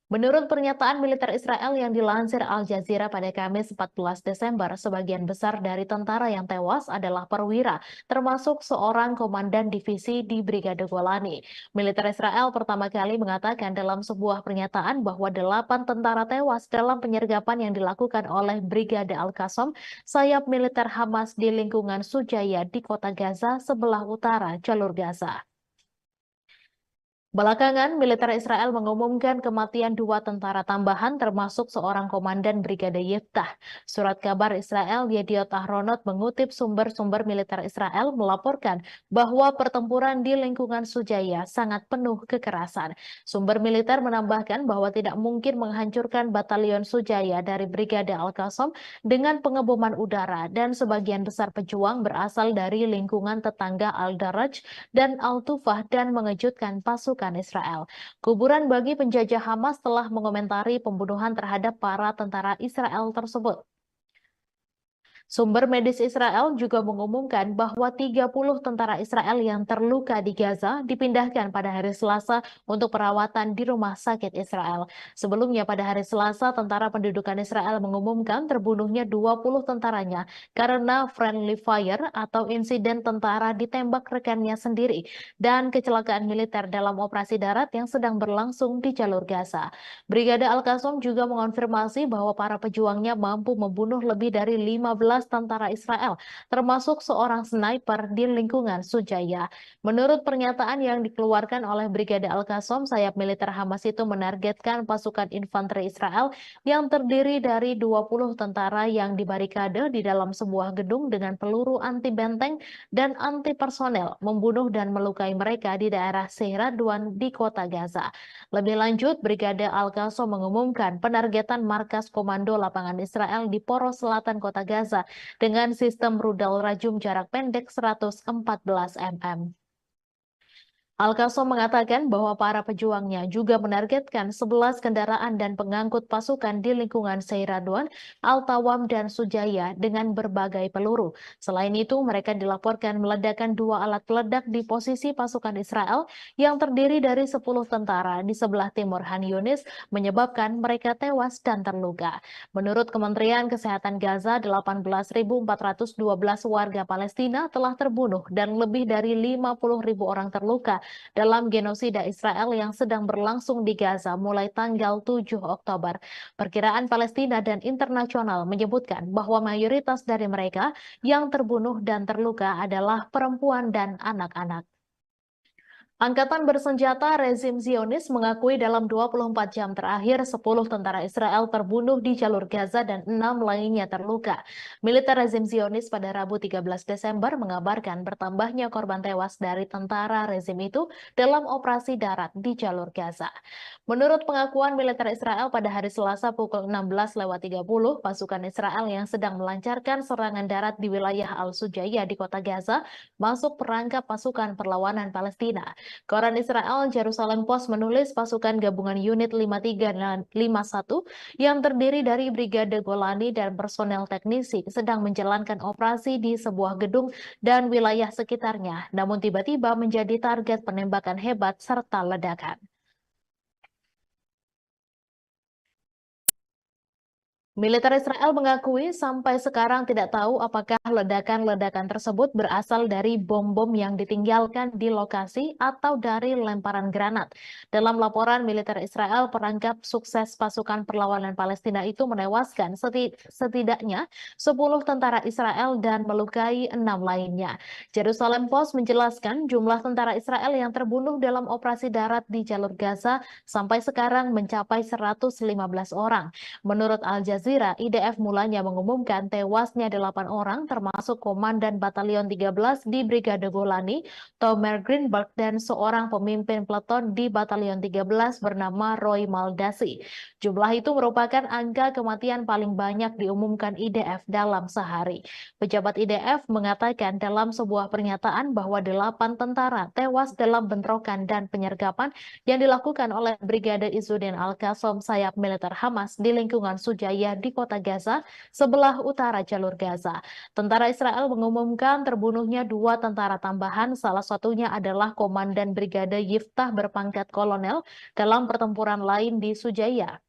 Menurut pernyataan militer Israel yang dilansir Al Jazeera pada Kamis 14 Desember, sebagian besar dari tentara yang tewas adalah perwira, termasuk seorang komandan divisi di Brigade Golani. Militer Israel pertama kali mengatakan dalam sebuah pernyataan bahwa 8 tentara tewas dalam penyergapan yang dilakukan oleh Brigade Al-Qassam, sayap militer Hamas di lingkungan Sujaya di kota Gaza sebelah utara jalur Gaza. Belakangan, militer Israel mengumumkan kematian 2 tentara tambahan termasuk seorang komandan Brigade Yiftah. Surat kabar Israel Yediot Ahronot mengutip sumber-sumber militer Israel melaporkan bahwa pertempuran di lingkungan Sujaya sangat penuh kekerasan. Sumber militer menambahkan bahwa tidak mungkin menghancurkan batalion Sujaya dari Brigade Al-Qassam dengan pengeboman udara dan sebagian besar pejuang berasal dari lingkungan tetangga Al-Daraj dan Al-Tufah dan mengejutkan pasukan Israel. Kuburan bagi penjajah Hamas telah mengomentari pembunuhan terhadap para tentara Israel tersebut. Sumber medis Israel juga mengumumkan bahwa 30 tentara Israel yang terluka di Gaza dipindahkan pada hari Selasa untuk perawatan di rumah sakit Israel. Sebelumnya pada hari Selasa, tentara pendudukan Israel mengumumkan terbunuhnya 20 tentaranya karena friendly fire atau insiden tentara ditembak rekannya sendiri dan kecelakaan militer dalam operasi darat yang sedang berlangsung di jalur Gaza. Brigade Al-Qassam juga mengonfirmasi bahwa para pejuangnya mampu membunuh lebih dari 15 tentara Israel, termasuk seorang sniper di lingkungan Sujaya. Menurut pernyataan yang dikeluarkan oleh Brigade Al-Qassam, sayap militer Hamas itu menargetkan pasukan infanteri Israel yang terdiri dari 20 tentara yang dibarikade di dalam sebuah gedung dengan peluru anti benteng dan anti personel, membunuh dan melukai mereka di daerah Seiradwan di kota Gaza. Lebih lanjut, Brigade Al-Qassam mengumumkan penargetan markas komando lapangan Israel di poros selatan kota Gaza dengan sistem rudal rajum jarak pendek 114 mm. Al-Qassam mengatakan bahwa para pejuangnya juga menargetkan 11 kendaraan dan pengangkut pasukan di lingkungan Seiradwan, Al-Tawam, dan Sujaya dengan berbagai peluru. Selain itu, mereka dilaporkan meledakkan 2 alat peledak di posisi pasukan Israel yang terdiri dari 10 tentara di sebelah timur Han Yunis, menyebabkan mereka tewas dan terluka. Menurut Kementerian Kesehatan Gaza, 18.412 warga Palestina telah terbunuh dan lebih dari 50.000 orang terluka dalam genosida Israel yang sedang berlangsung di Gaza mulai tanggal 7 Oktober. Perkiraan Palestina dan internasional menyebutkan bahwa mayoritas dari mereka yang terbunuh dan terluka adalah perempuan dan anak-anak. Angkatan bersenjata rezim Zionis mengakui dalam 24 jam terakhir 10 tentara Israel terbunuh di jalur Gaza dan 6 lainnya terluka. Militer rezim Zionis pada Rabu 13 Desember mengabarkan bertambahnya korban tewas dari tentara rezim itu dalam operasi darat di jalur Gaza. Menurut pengakuan militer Israel pada hari Selasa pukul 16.30, pasukan Israel yang sedang melancarkan serangan darat di wilayah Al-Sujaya di kota Gaza masuk perangkap pasukan perlawanan Palestina. Koran Israel Jerusalem Post menulis pasukan gabungan unit 53 dan 51 yang terdiri dari Brigade Golani dan personel teknisi sedang menjalankan operasi di sebuah gedung dan wilayah sekitarnya, namun tiba-tiba menjadi target penembakan hebat serta ledakan. Militer Israel mengakui sampai sekarang tidak tahu apakah ledakan-ledakan tersebut berasal dari bom-bom yang ditinggalkan di lokasi atau dari lemparan granat. Dalam laporan militer Israel, perangkap sukses pasukan perlawanan Palestina itu menewaskan setidaknya 10 tentara Israel dan melukai 6 lainnya. Jerusalem Post menjelaskan jumlah tentara Israel yang terbunuh dalam operasi darat di jalur Gaza sampai sekarang mencapai 115 orang. Menurut Al Jazeera, IDF mulanya mengumumkan tewasnya 8 orang termasuk Komandan Batalion 13 di Brigade Golani, Tomer Greenberg, dan seorang pemimpin peleton di Batalion 13 bernama Roy Maldasi. Jumlah itu merupakan angka kematian paling banyak diumumkan IDF dalam sehari. Pejabat IDF mengatakan dalam sebuah pernyataan bahwa 8 tentara tewas dalam bentrokan dan penyergapan yang dilakukan oleh Brigade Izzuddin Al-Qassam sayap militer Hamas di lingkungan Sujaya di kota Gaza sebelah utara jalur Gaza. Tentara Tentara Israel mengumumkan terbunuhnya 2 tentara tambahan, salah satunya adalah Komandan Brigade Yiftah berpangkat kolonel dalam pertempuran lain di Sujaya.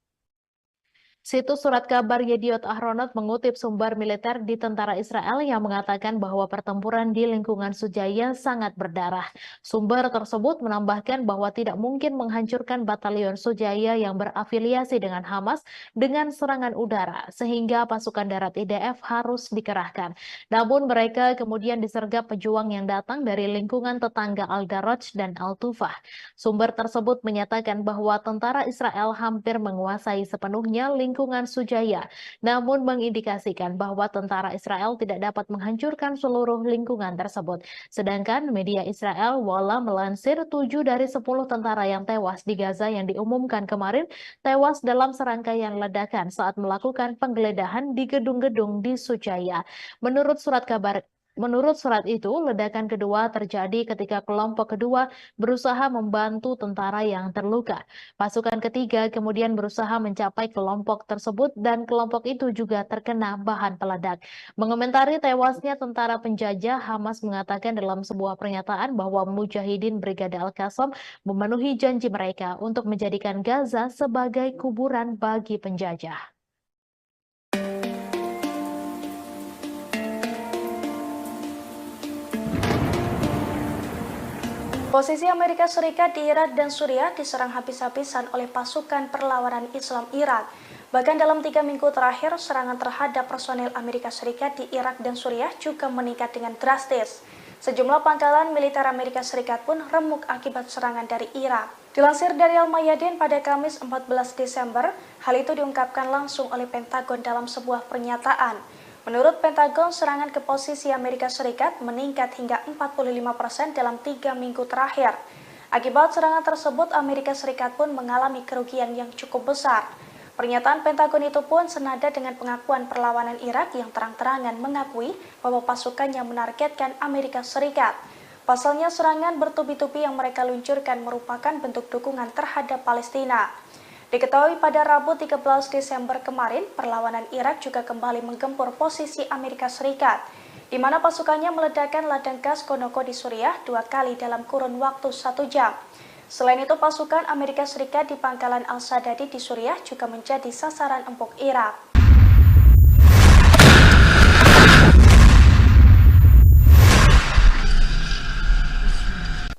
Situs surat kabar Yediot Ahronot mengutip sumber militer di tentara Israel yang mengatakan bahwa pertempuran di lingkungan Sujaya sangat berdarah. Sumber tersebut menambahkan bahwa tidak mungkin menghancurkan batalion Sujaya yang berafiliasi dengan Hamas dengan serangan udara, sehingga pasukan darat IDF harus dikerahkan. Namun mereka kemudian disergap pejuang yang datang dari lingkungan tetangga Al-Daraj dan Al-Tufah. Sumber tersebut menyatakan bahwa tentara Israel hampir menguasai sepenuhnya lingkungan Sujaya, namun mengindikasikan bahwa tentara Israel tidak dapat menghancurkan seluruh lingkungan tersebut. Sedangkan media Israel Walla melansir 7 dari 10 tentara yang tewas di Gaza yang diumumkan kemarin tewas dalam serangkaian ledakan saat melakukan penggeledahan di gedung-gedung di Sujaya. Menurut surat itu, ledakan kedua terjadi ketika kelompok kedua berusaha membantu tentara yang terluka. Pasukan ketiga kemudian berusaha mencapai kelompok tersebut dan kelompok itu juga terkena bahan peledak. Mengomentari tewasnya tentara penjajah, Hamas mengatakan dalam sebuah pernyataan bahwa Mujahidin Brigade Al-Qassam memenuhi janji mereka untuk menjadikan Gaza sebagai kuburan bagi penjajah. Posisi Amerika Serikat di Irak dan Suriah diserang habis-habisan oleh pasukan perlawanan Islam Irak. Bahkan dalam 3 minggu terakhir, serangan terhadap personil Amerika Serikat di Irak dan Suriah juga meningkat dengan drastis. Sejumlah pangkalan militer Amerika Serikat pun remuk akibat serangan dari Irak. Dilansir dari Al-Mayadin pada Kamis 14 Desember, hal itu diungkapkan langsung oleh Pentagon dalam sebuah pernyataan. Menurut Pentagon, serangan ke posisi Amerika Serikat meningkat hingga 45% dalam 3 minggu terakhir. Akibat serangan tersebut, Amerika Serikat pun mengalami kerugian yang cukup besar. Pernyataan Pentagon itu pun senada dengan pengakuan perlawanan Irak yang terang-terangan mengakui bahwa pasukannya menargetkan Amerika Serikat. Pasalnya, serangan bertubi-tubi yang mereka luncurkan merupakan bentuk dukungan terhadap Palestina. Diketahui pada Rabu 13 Desember kemarin, perlawanan Irak juga kembali menggempur posisi Amerika Serikat, di mana pasukannya meledakkan ladang gas Konoko di Suriah 2 kali dalam kurun waktu 1 jam. Selain itu, pasukan Amerika Serikat di pangkalan Al-Sadadi di Suriah juga menjadi sasaran empuk Irak.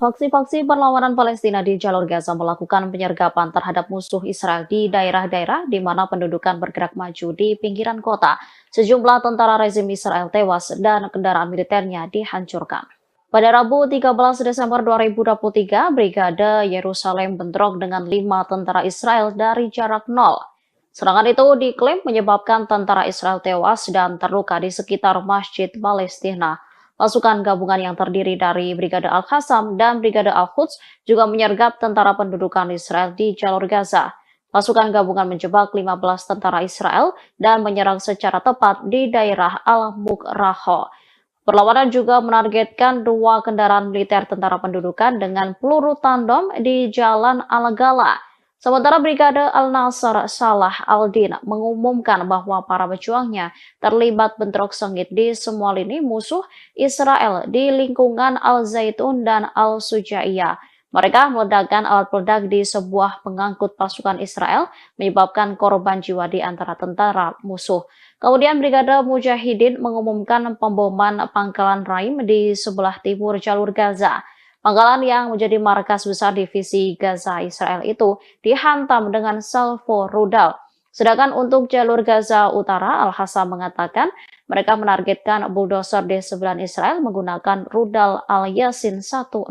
Faksi-faksi perlawanan Palestina di jalur Gaza melakukan penyergapan terhadap musuh Israel di daerah-daerah di mana pendudukan bergerak maju di pinggiran kota. Sejumlah tentara rezim Israel tewas dan kendaraan militernya dihancurkan. Pada Rabu 13 Desember 2023, Brigade Yerusalem bentrok dengan 5 tentara Israel dari jarak nol. Serangan itu diklaim menyebabkan tentara Israel tewas dan terluka di sekitar Masjid Palestina. Pasukan gabungan yang terdiri dari Brigade Al-Qassam dan Brigade Al-Quds juga menyergap tentara pendudukan Israel di jalur Gaza. Pasukan gabungan menjebak 15 tentara Israel dan menyerang secara tepat di daerah Al-Mukraho. Perlawanan juga menargetkan 2 kendaraan militer tentara pendudukan dengan peluru tandem di Jalan Al-Gala. Sementara Brigade Al-Nasr Salah Al-Din mengumumkan bahwa para pejuangnya terlibat bentrok sengit di semua lini musuh Israel di lingkungan Al-Zaitun dan Al-Sujaiyah. Mereka meledakkan alat peledak di sebuah pengangkut pasukan Israel, menyebabkan korban jiwa di antara tentara musuh. Kemudian Brigade Mujahidin mengumumkan pemboman pangkalan Raim di sebelah timur jalur Gaza. Pangkalan yang menjadi markas besar divisi Gaza Israel itu dihantam dengan salvo rudal. Sedangkan untuk jalur Gaza Utara, Al-Hassam mengatakan mereka menargetkan bulldozer D9 Israel menggunakan rudal Al-Yasin 105.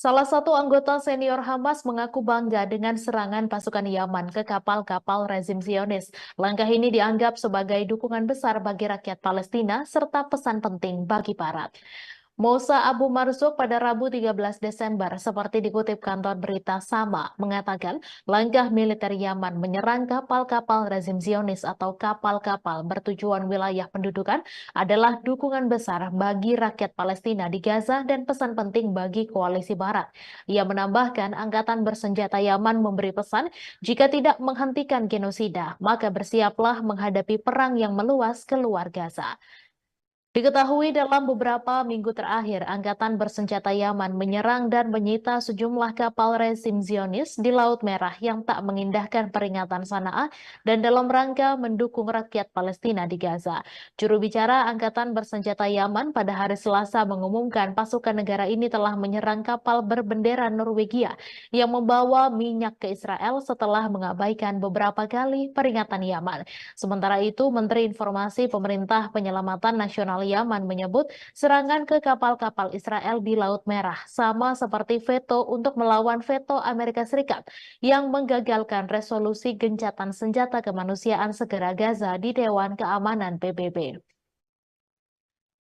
Salah satu anggota senior Hamas mengaku bangga dengan serangan pasukan Yaman ke kapal-kapal rezim Zionis. Langkah ini dianggap sebagai dukungan besar bagi rakyat Palestina serta pesan penting bagi Barat. Moussa Abu Marzouk pada Rabu 13 Desember, seperti dikutip kantor berita Sama, mengatakan langkah militer Yaman menyerang kapal-kapal rezim Zionis atau kapal-kapal bertujuan wilayah pendudukan adalah dukungan besar bagi rakyat Palestina di Gaza dan pesan penting bagi koalisi Barat. Ia menambahkan angkatan bersenjata Yaman memberi pesan jika tidak menghentikan genosida, maka bersiaplah menghadapi perang yang meluas ke luar Gaza. Diketahui dalam beberapa minggu terakhir, Angkatan Bersenjata Yaman menyerang dan menyita sejumlah kapal rezim Zionis di Laut Merah yang tak mengindahkan peringatan Sanaa dan dalam rangka mendukung rakyat Palestina di Gaza. Juru bicara Angkatan Bersenjata Yaman pada hari Selasa mengumumkan pasukan negara ini telah menyerang kapal berbendera Norwegia yang membawa minyak ke Israel setelah mengabaikan beberapa kali peringatan Yaman. Sementara itu, Menteri Informasi Pemerintah Penyelamatan Nasional Yaman menyebut serangan ke kapal-kapal Israel di Laut Merah sama seperti veto untuk melawan veto Amerika Serikat yang menggagalkan resolusi gencatan senjata kemanusiaan segera Gaza di Dewan Keamanan PBB.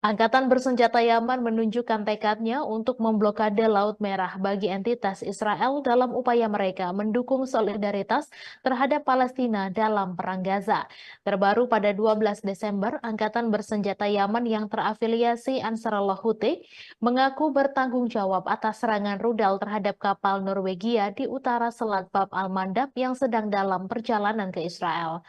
Angkatan Bersenjata Yaman menunjukkan tekadnya untuk memblokade Laut Merah bagi entitas Israel dalam upaya mereka mendukung solidaritas terhadap Palestina dalam Perang Gaza. Terbaru pada 12 Desember, Angkatan Bersenjata Yaman yang terafiliasi Ansarullah Houthi mengaku bertanggung jawab atas serangan rudal terhadap kapal Norwegia di utara Selat Bab al-Mandab yang sedang dalam perjalanan ke Israel.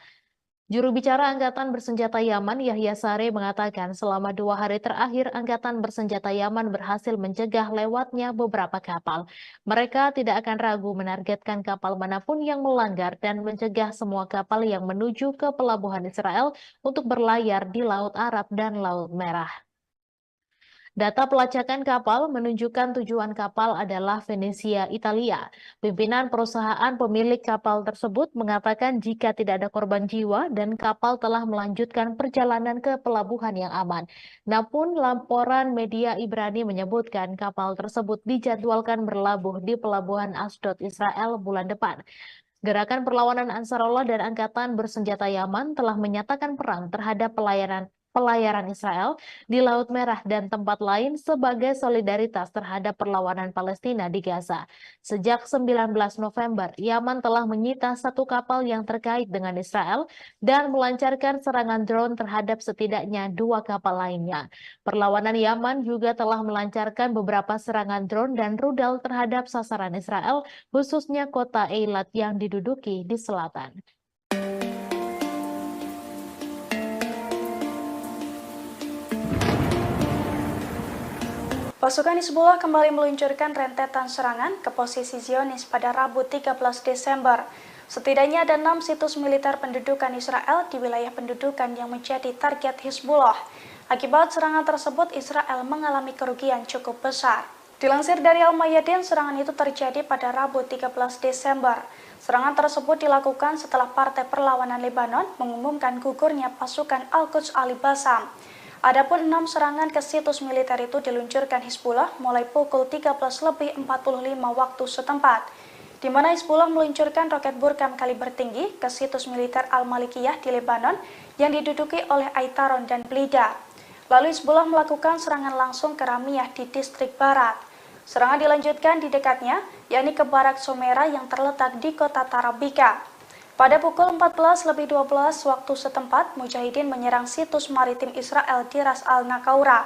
Juru bicara Angkatan Bersenjata Yaman, Yahya Saree, mengatakan selama 2 hari terakhir, Angkatan Bersenjata Yaman berhasil mencegah lewatnya beberapa kapal. Mereka tidak akan ragu menargetkan kapal manapun yang melanggar dan mencegah semua kapal yang menuju ke pelabuhan Israel untuk berlayar di Laut Arab dan Laut Merah. Data pelacakan kapal menunjukkan tujuan kapal adalah Venesia, Italia. Pimpinan perusahaan pemilik kapal tersebut mengatakan jika tidak ada korban jiwa dan kapal telah melanjutkan perjalanan ke pelabuhan yang aman. Namun laporan media Ibrani menyebutkan kapal tersebut dijadwalkan berlabuh di pelabuhan Ashdod, Israel bulan depan. Gerakan perlawanan Ansarullah dan Angkatan Bersenjata Yaman telah menyatakan perang terhadap pelayaran Israel di Laut Merah dan tempat lain sebagai solidaritas terhadap perlawanan Palestina di Gaza. Sejak 19 November, Yaman telah menyita 1 kapal yang terkait dengan Israel dan melancarkan serangan drone terhadap setidaknya 2 kapal lainnya. Perlawanan Yaman juga telah melancarkan beberapa serangan drone dan rudal terhadap sasaran Israel, khususnya kota Eilat yang diduduki di selatan. Pasukan Hizbullah kembali meluncurkan rentetan serangan ke posisi Zionis pada Rabu 13 Desember. Setidaknya ada 6 situs militer pendudukan Israel di wilayah pendudukan yang menjadi target Hizbullah. Akibat serangan tersebut, Israel mengalami kerugian cukup besar. Dilansir dari Al-Mayadin, serangan itu terjadi pada Rabu 13 Desember. Serangan tersebut dilakukan setelah Partai Perlawanan Lebanon mengumumkan gugurnya pasukan Al-Quds Ali-Bassam. Adapun 6 serangan ke situs militer itu diluncurkan Hizbullah mulai pukul 13.45 waktu setempat, di mana Hizbullah meluncurkan roket Burkam kaliber tinggi ke situs militer Al-Malikiyah di Lebanon yang diduduki oleh Aitaron dan Blida. Lalu Hizbullah melakukan serangan langsung ke Ramiyah di distrik Barat. Serangan dilanjutkan di dekatnya, yakni ke Barak Somera yang terletak di kota Tarabika. Pada pukul 14.12 waktu setempat, Mujahidin menyerang situs maritim Israel di Ras al-Nakaura.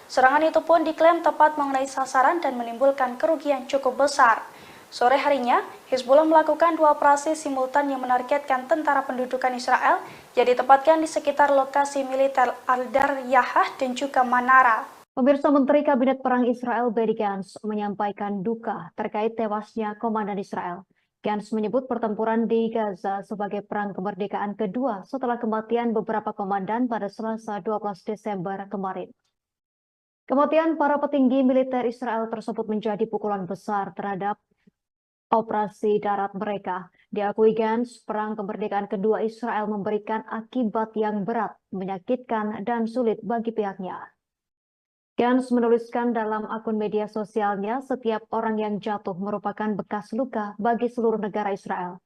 Serangan itu pun diklaim tepat mengenai sasaran dan menimbulkan kerugian cukup besar. Sore harinya, Hizbullah melakukan 2 operasi simultan yang menargetkan tentara pendudukan Israel yang ditempatkan di sekitar lokasi militer Al-Daryahah dan juga Manara. Pemirsa, Menteri Kabinet Perang Israel Benny Gantz menyampaikan duka terkait tewasnya komandan Israel. Gantz menyebut pertempuran di Gaza sebagai perang kemerdekaan kedua setelah kematian beberapa komandan pada Selasa 12 Desember kemarin. Kematian para petinggi militer Israel tersebut menjadi pukulan besar terhadap operasi darat mereka. Diakui Gantz, perang kemerdekaan kedua Israel memberikan akibat yang berat, menyakitkan, dan sulit bagi pihaknya. Gantz menuliskan dalam akun media sosialnya, setiap orang yang jatuh merupakan bekas luka bagi seluruh negara Israel.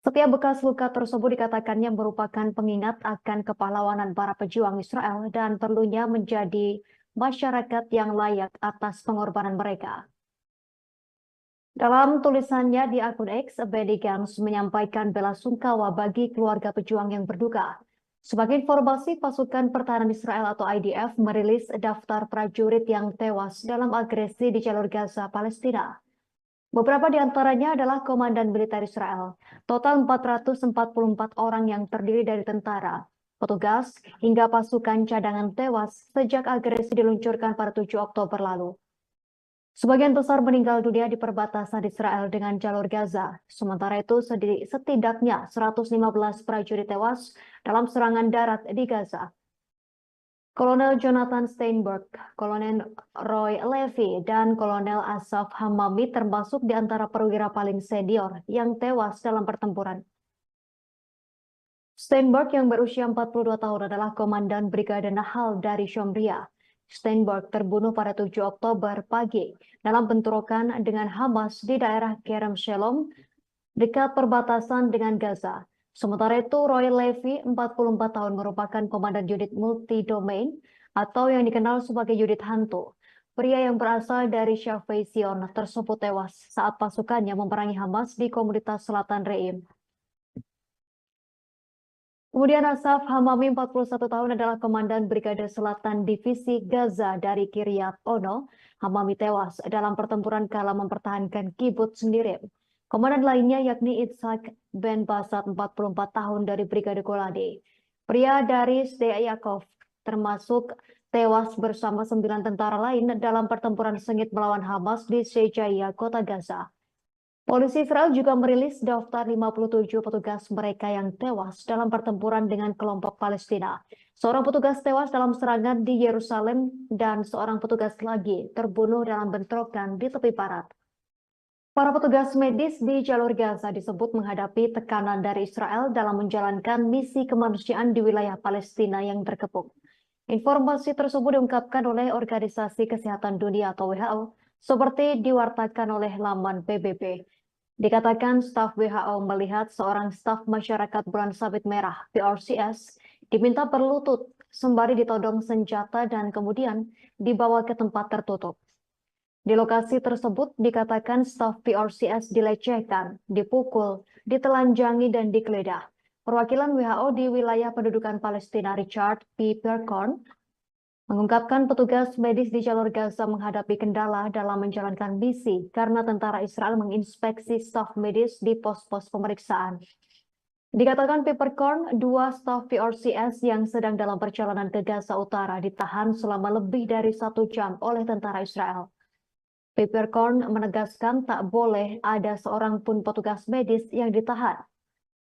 Setiap bekas luka tersebut dikatakannya merupakan pengingat akan kepahlawanan para pejuang Israel dan perlunya menjadi masyarakat yang layak atas pengorbanan mereka. Dalam tulisannya di akun X, Benny Gantz menyampaikan belasungkawa bagi keluarga pejuang yang berduka. Sebagai informasi, pasukan pertahanan Israel atau IDF merilis daftar prajurit yang tewas dalam agresi di jalur Gaza, Palestina. Beberapa di antaranya adalah komandan militer Israel. Total 444 orang yang terdiri dari tentara, petugas, hingga pasukan cadangan tewas sejak agresi diluncurkan pada 7 Oktober lalu. Sebagian besar meninggal dunia di perbatasan Israel dengan jalur Gaza. Sementara itu, setidaknya 115 prajurit tewas dalam serangan darat di Gaza. Kolonel Jonathan Steinberg, Kolonel Roy Levy, dan Kolonel Asaf Hamami termasuk di antara perwira paling senior yang tewas dalam pertempuran. Steinberg yang berusia 42 tahun adalah komandan Brigade Nahal dari Shomria. Steinberg terbunuh pada 7 Oktober pagi dalam bentrokan dengan Hamas di daerah Kerem Shalom dekat perbatasan dengan Gaza. Sementara itu, Roy Levy, 44 tahun, merupakan komandan unit multi-domain atau yang dikenal sebagai unit hantu. Pria yang berasal dari Shafei Zion tersebut tewas saat pasukannya memerangi Hamas di komunitas Selatan Reim. Kemudian Asaf Hamami, 41 tahun, adalah komandan Brigade Selatan Divisi Gaza dari Kiryat Ono. Hamami tewas dalam pertempuran kala mempertahankan kibbutz Nirim. Komandan lainnya yakni Itzhak Ben Basat, 44 tahun, dari Brigade Golani. Pria dari Sde Yaakov termasuk tewas bersama 9 tentara lain dalam pertempuran sengit melawan Hamas di Shejaiya, kota Gaza. Polisi Israel juga merilis daftar 57 petugas mereka yang tewas dalam pertempuran dengan kelompok Palestina. Seorang petugas tewas dalam serangan di Yerusalem dan seorang petugas lagi terbunuh dalam bentrokan di tepi barat. Para petugas medis di jalur Gaza disebut menghadapi tekanan dari Israel dalam menjalankan misi kemanusiaan di wilayah Palestina yang terkepung. Informasi tersebut diungkapkan oleh Organisasi Kesehatan Dunia atau WHO, seperti diwartakan oleh laman PBB. Dikatakan staf WHO melihat seorang staf masyarakat bulan sabit merah PRCS diminta berlutut sembari ditodong senjata dan kemudian dibawa ke tempat tertutup. Di lokasi tersebut dikatakan staf PRCS dilecehkan, dipukul, ditelanjangi, dan digeledah. Perwakilan WHO di wilayah pendudukan Palestina Richard P. Percorn mengungkapkan petugas medis di jalur Gaza menghadapi kendala dalam menjalankan misi karena tentara Israel menginspeksi staf medis di pos-pos pemeriksaan. Dikatakan Peppercorn, 2 staf PRCS yang sedang dalam perjalanan ke Gaza Utara ditahan selama lebih dari 1 jam oleh tentara Israel. Peppercorn menegaskan tak boleh ada seorang pun petugas medis yang ditahan.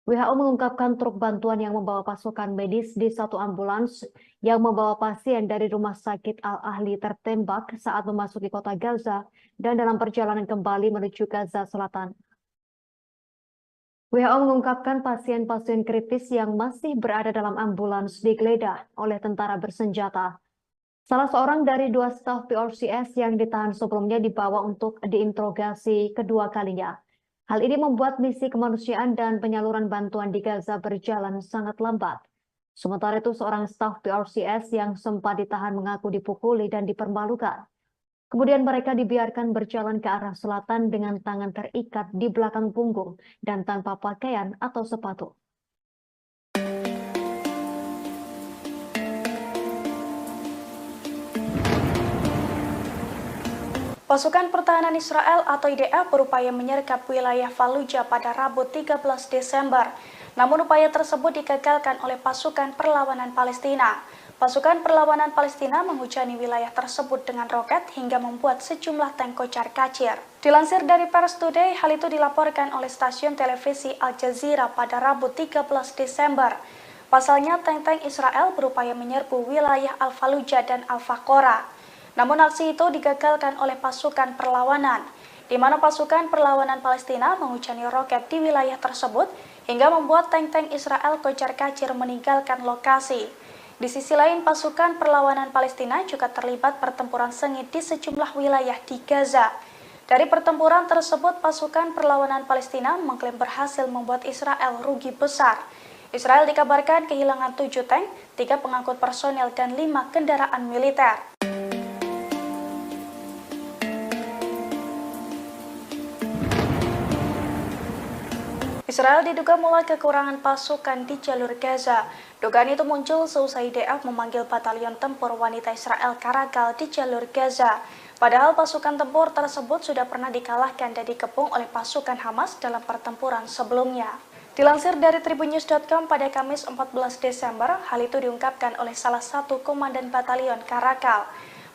WHO mengungkapkan truk bantuan yang membawa pasukan medis di satu ambulans yang membawa pasien dari Rumah Sakit Al-Ahli tertembak saat memasuki kota Gaza dan dalam perjalanan kembali menuju Gaza Selatan. WHO mengungkapkan pasien-pasien kritis yang masih berada dalam ambulans digeledah oleh tentara bersenjata. Salah seorang dari 2 staf PRCS yang ditahan sebelumnya dibawa untuk diinterogasi kedua kalinya. Hal ini membuat misi kemanusiaan dan penyaluran bantuan di Gaza berjalan sangat lambat. Sementara itu, seorang staf PRCS yang sempat ditahan mengaku dipukuli dan dipermalukan. Kemudian mereka dibiarkan berjalan ke arah selatan dengan tangan terikat di belakang punggung dan tanpa pakaian atau sepatu. Pasukan Pertahanan Israel atau IDF berupaya menyergap wilayah Fallujah pada Rabu 13 Desember. Namun upaya tersebut digagalkan oleh pasukan perlawanan Palestina. Pasukan perlawanan Palestina menghujani wilayah tersebut dengan roket hingga membuat sejumlah tank kocar-kacir. Dilansir dari Pers Today, hal itu dilaporkan oleh stasiun televisi Al Jazeera pada Rabu 13 Desember. Pasalnya, tank-tank Israel berupaya menyerbu wilayah Al-Fallujah dan Al-Faqora. Namun aksi itu digagalkan oleh pasukan perlawanan, di mana pasukan perlawanan Palestina menghujani roket di wilayah tersebut hingga membuat tank-tank Israel kocar-kacir meninggalkan lokasi. Di sisi lain, pasukan perlawanan Palestina juga terlibat pertempuran sengit di sejumlah wilayah di Gaza. Dari pertempuran tersebut, pasukan perlawanan Palestina mengklaim berhasil membuat Israel rugi besar. Israel dikabarkan kehilangan 7 tank, 3 pengangkut personel, dan 5 kendaraan militer. Israel diduga mulai kekurangan pasukan di jalur Gaza. Dugaan itu muncul seusai IDF memanggil batalion tempur wanita Israel Karakal di jalur Gaza. Padahal pasukan tempur tersebut sudah pernah dikalahkan dan dikepung oleh pasukan Hamas dalam pertempuran sebelumnya. Dilansir dari tribunnews.com pada Kamis 14 Desember, hal itu diungkapkan oleh salah satu komandan batalion Karakal.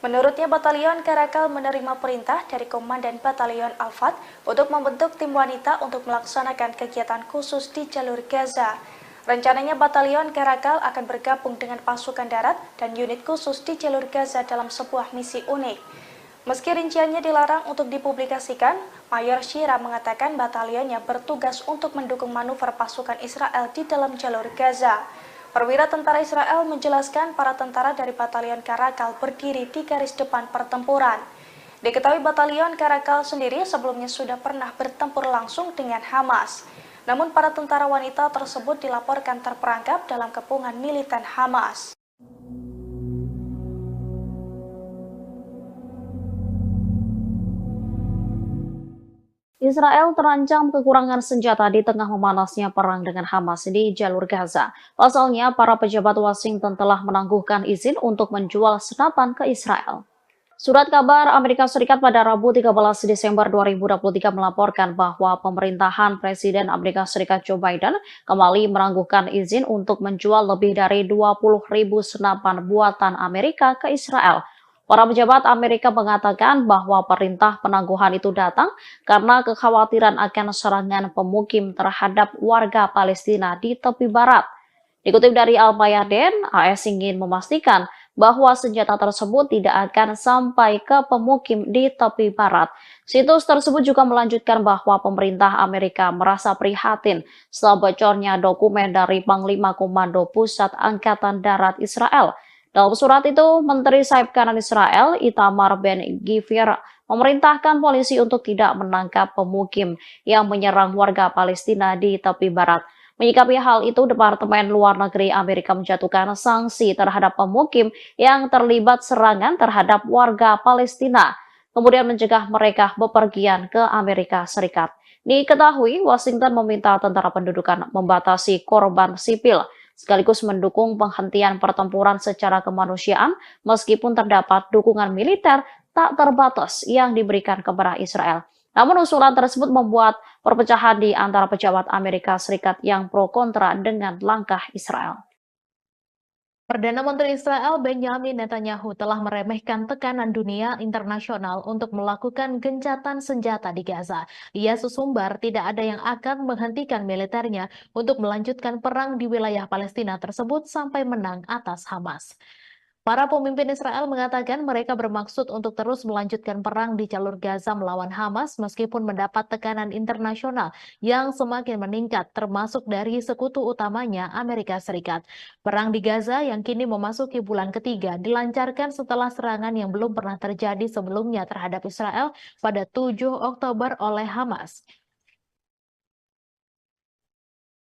Menurutnya, batalion Karakal menerima perintah dari Komandan Batalion Al-Fat untuk membentuk tim wanita untuk melaksanakan kegiatan khusus di jalur Gaza. Rencananya batalion Karakal akan bergabung dengan pasukan darat dan unit khusus di jalur Gaza dalam sebuah misi unik. Meski rinciannya dilarang untuk dipublikasikan, Mayor Shira mengatakan batalionnya bertugas untuk mendukung manuver pasukan Israel di dalam jalur Gaza. Perwira tentara Israel menjelaskan para tentara dari batalion Karakal berdiri di garis depan pertempuran. Diketahui batalion Karakal sendiri sebelumnya sudah pernah bertempur langsung dengan Hamas. Namun para tentara wanita tersebut dilaporkan terperangkap dalam kepungan militan Hamas. Israel terancam kekurangan senjata di tengah memanasnya perang dengan Hamas di jalur Gaza. Pasalnya, para pejabat Washington telah menangguhkan izin untuk menjual senapan ke Israel. Surat kabar Amerika Serikat pada Rabu 13 Desember 2023 melaporkan bahwa pemerintahan Presiden Amerika Serikat Joe Biden kembali menangguhkan izin untuk menjual lebih dari 20.000 senapan buatan Amerika ke Israel. Para pejabat Amerika mengatakan bahwa perintah penangguhan itu datang karena kekhawatiran akan serangan pemukim terhadap warga Palestina di tepi barat. Dikutip dari Al-Mayadeen, AS ingin memastikan bahwa senjata tersebut tidak akan sampai ke pemukim di tepi barat. Situs tersebut juga melanjutkan bahwa pemerintah Amerika merasa prihatin setelah bocornya dokumen dari Panglima Komando Pusat Angkatan Darat Israel. Dalam surat itu, Menteri Sayap Kanan Israel, Itamar Ben-Gvir, memerintahkan polisi untuk tidak menangkap pemukim yang menyerang warga Palestina di tepi barat. Menyikapi hal itu, Departemen Luar Negeri Amerika menjatuhkan sanksi terhadap pemukim yang terlibat serangan terhadap warga Palestina, kemudian mencegah mereka bepergian ke Amerika Serikat. Diketahui, Washington meminta tentara pendudukan membatasi korban sipil, sekaligus mendukung penghentian pertempuran secara kemanusiaan meskipun terdapat dukungan militer tak terbatas yang diberikan kepada Israel. Namun usulan tersebut membuat perpecahan di antara pejabat Amerika Serikat yang pro kontra dengan langkah Israel. Perdana Menteri Israel Benjamin Netanyahu telah meremehkan tekanan dunia internasional untuk melakukan gencatan senjata di Gaza. Ia sesumbar tidak ada yang akan menghentikan militernya untuk melanjutkan perang di wilayah Palestina tersebut sampai menang atas Hamas. Para pemimpin Israel mengatakan mereka bermaksud untuk terus melanjutkan perang di jalur Gaza melawan Hamas meskipun mendapat tekanan internasional yang semakin meningkat termasuk dari sekutu utamanya Amerika Serikat. Perang di Gaza yang kini memasuki bulan ketiga dilancarkan setelah serangan yang belum pernah terjadi sebelumnya terhadap Israel pada 7 Oktober oleh Hamas.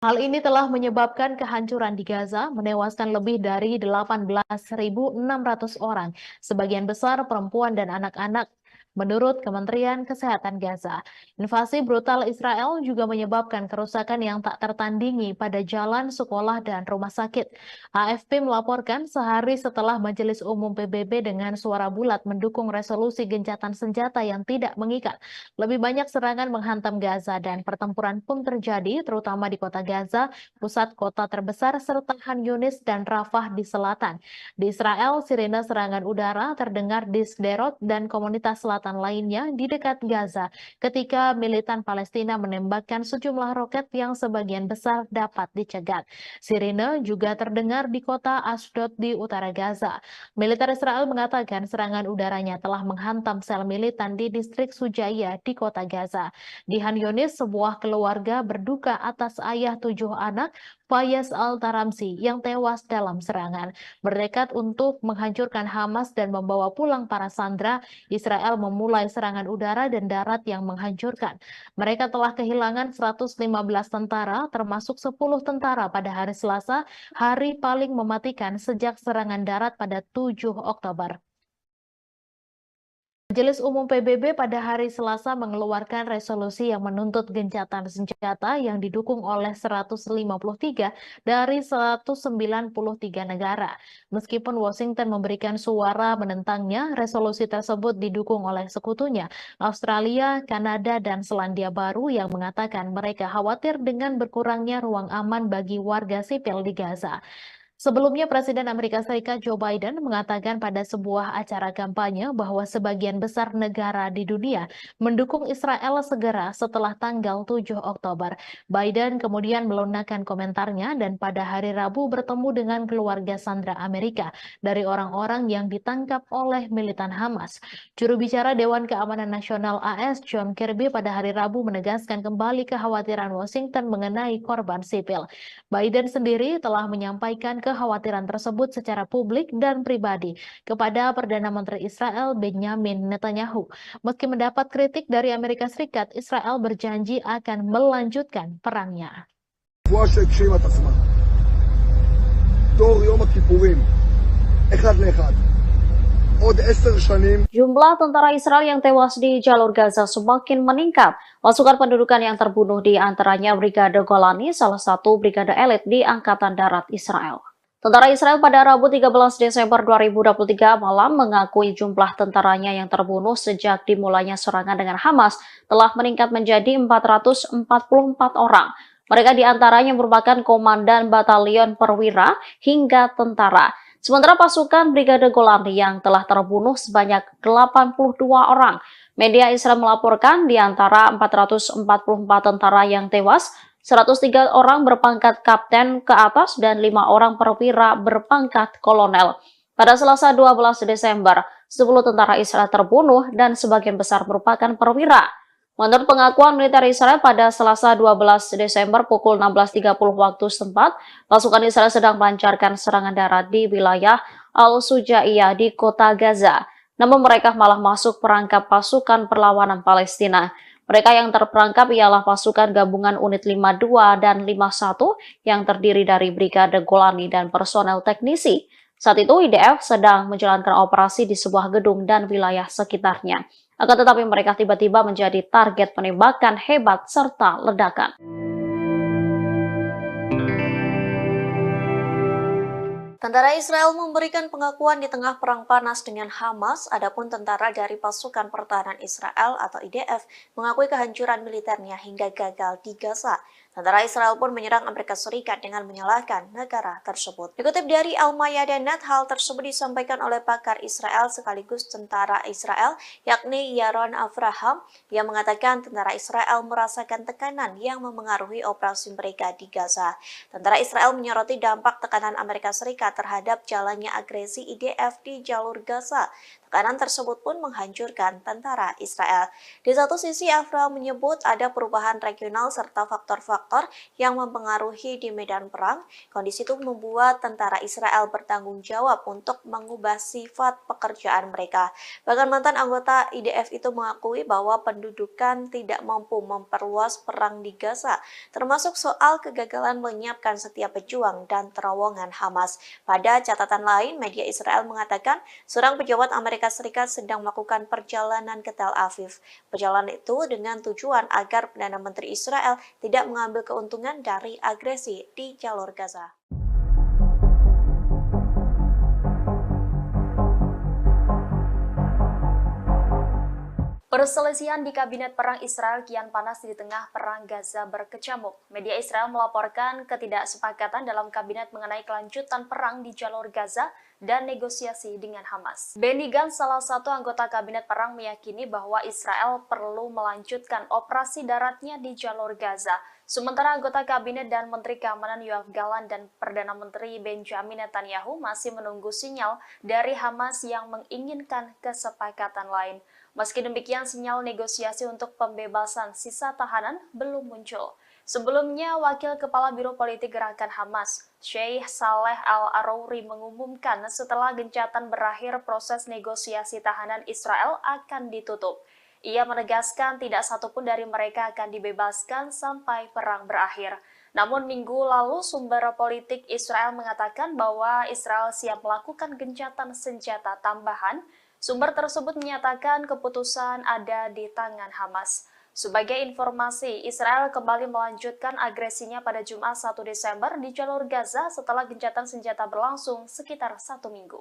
Hal ini telah menyebabkan kehancuran di Gaza, menewaskan lebih dari 18.600 orang, sebagian besar perempuan dan anak-anak. Menurut Kementerian Kesehatan Gaza, invasi brutal Israel juga menyebabkan kerusakan yang tak tertandingi pada jalan, sekolah, dan rumah sakit. AFP melaporkan sehari setelah Majelis Umum PBB dengan suara bulat mendukung resolusi gencatan senjata yang tidak mengikat. Lebih banyak serangan menghantam Gaza dan pertempuran pun terjadi, terutama di kota Gaza, pusat kota terbesar, serta Khan Yunis dan Rafah di selatan. Di Israel, sirene serangan udara terdengar di Sderot dan komunitas selatan lainnya di dekat Gaza ketika militan Palestina menembakkan sejumlah roket yang sebagian besar dapat dicegat. Sirine juga terdengar di kota Ashdod di utara Gaza. Militer Israel mengatakan serangan udaranya telah menghantam sel militan di distrik Sujaya di kota Gaza. Di Khan Yunis, sebuah keluarga berduka atas ayah 7 anak, Fayez Al-Taramsi, yang tewas dalam serangan. Bertekad untuk menghancurkan Hamas dan membawa pulang para sandera, Israel memulai serangan udara dan darat yang menghancurkan. Mereka telah kehilangan 115 tentara, termasuk 10 tentara pada hari Selasa, hari paling mematikan sejak serangan darat pada 7 Oktober. Majelis Umum PBB pada hari Selasa mengeluarkan resolusi yang menuntut gencatan senjata yang didukung oleh 153 dari 193 negara. Meskipun Washington memberikan suara menentangnya, resolusi tersebut didukung oleh sekutunya, Australia, Kanada, dan Selandia Baru yang mengatakan mereka khawatir dengan berkurangnya ruang aman bagi warga sipil di Gaza. Sebelumnya, Presiden Amerika Serikat Joe Biden mengatakan pada sebuah acara kampanye bahwa sebagian besar negara di dunia mendukung Israel segera setelah tanggal 7 Oktober. Biden kemudian melunakkan komentarnya dan pada hari Rabu bertemu dengan keluarga sandera Amerika dari orang-orang yang ditangkap oleh militan Hamas. Juru bicara Dewan Keamanan Nasional AS John Kirby pada hari Rabu menegaskan kembali kekhawatiran Washington mengenai korban sipil. Biden sendiri telah menyampaikan kekhawatiran tersebut secara publik dan pribadi kepada Perdana Menteri Israel Benjamin Netanyahu. Meski mendapat kritik dari Amerika Serikat, Israel berjanji akan melanjutkan perangnya. Jumlah tentara Israel yang tewas di jalur Gaza semakin meningkat. Pasukan pendudukan yang terbunuh di antaranya Brigade Golani, salah satu brigade elit di Angkatan Darat Israel. Tentara Israel pada Rabu 13 Desember 2023 malam mengakui jumlah tentaranya yang terbunuh sejak dimulainya serangan dengan Hamas telah meningkat menjadi 444 orang. Mereka diantaranya merupakan komandan batalion perwira hingga tentara. Sementara pasukan Brigade Golani yang telah terbunuh sebanyak 82 orang. Media Israel melaporkan di antara 444 tentara yang tewas, 103 orang berpangkat kapten ke atas dan 5 orang perwira berpangkat kolonel. Pada Selasa 12 Desember, 10 tentara Israel terbunuh dan sebagian besar merupakan perwira. Menurut pengakuan militer Israel pada Selasa 12 Desember pukul 16.30 waktu setempat, pasukan Israel sedang melancarkan serangan darat di wilayah Al-Sujaiyah di kota Gaza. Namun mereka malah masuk perangkap pasukan perlawanan Palestina. Mereka yang terperangkap ialah pasukan gabungan unit 52 dan 51 yang terdiri dari Brigade Golani dan personel teknisi. Saat itu IDF sedang menjalankan operasi di sebuah gedung dan wilayah sekitarnya. Akan tetapi mereka tiba-tiba menjadi target penembakan hebat serta ledakan. Tentara Israel memberikan pengakuan di tengah perang panas dengan Hamas, adapun tentara dari Pasukan Pertahanan Israel atau IDF mengakui kehancuran militernya hingga gagal di Gaza. Tentara Israel pun menyerang Amerika Serikat dengan menyalahkan negara tersebut. Dikutip dari Al-Mayadeh.net, hal tersebut disampaikan oleh pakar Israel sekaligus tentara Israel, yakni Yaron Avraham, yang mengatakan tentara Israel merasakan tekanan yang memengaruhi operasi mereka di Gaza. Tentara Israel menyoroti dampak tekanan Amerika Serikat terhadap jalannya agresi IDF di jalur Gaza. Tekanan tersebut pun menghancurkan tentara Israel. Di satu sisi, Avraham menyebut ada perubahan regional serta faktor-faktor yang mempengaruhi di medan perang. Kondisi itu membuat tentara Israel bertanggung jawab untuk mengubah sifat pekerjaan mereka. Bahkan mantan anggota IDF itu mengakui bahwa pendudukan tidak mampu memperluas perang di Gaza, termasuk soal kegagalan menyiapkan setiap pejuang dan terowongan Hamas. Pada catatan lain, media Israel mengatakan seorang pejabat Amerika Serikat sedang melakukan perjalanan ke Tel Aviv. Perjalanan itu dengan tujuan agar Perdana Menteri Israel tidak mengambil keuntungan dari agresi di jalur Gaza. Perselisihan di Kabinet Perang Israel kian panas di tengah perang Gaza berkecamuk. Media Israel melaporkan ketidaksepakatan dalam kabinet mengenai kelanjutan perang di jalur Gaza dan negosiasi dengan Hamas. Benny Gantz, salah satu anggota Kabinet Perang, meyakini bahwa Israel perlu melanjutkan operasi daratnya di jalur Gaza. Sementara anggota Kabinet dan Menteri Keamanan Yoav Gallant dan Perdana Menteri Benjamin Netanyahu masih menunggu sinyal dari Hamas yang menginginkan kesepakatan lain. Meski demikian, sinyal negosiasi untuk pembebasan sisa tahanan belum muncul. Sebelumnya, Wakil Kepala Biro Politik Gerakan Hamas, Sheikh Saleh Al-Arouri, mengumumkan setelah gencatan berakhir proses negosiasi tahanan Israel akan ditutup. Ia menegaskan tidak satupun dari mereka akan dibebaskan sampai perang berakhir. Namun minggu lalu sumber politik Israel mengatakan bahwa Israel siap melakukan gencatan senjata tambahan Sumber tersebut menyatakan keputusan ada di tangan Hamas. Sebagai informasi, Israel kembali melanjutkan agresinya pada Jumat 1 Desember di jalur Gaza setelah gencatan senjata berlangsung sekitar 1 minggu.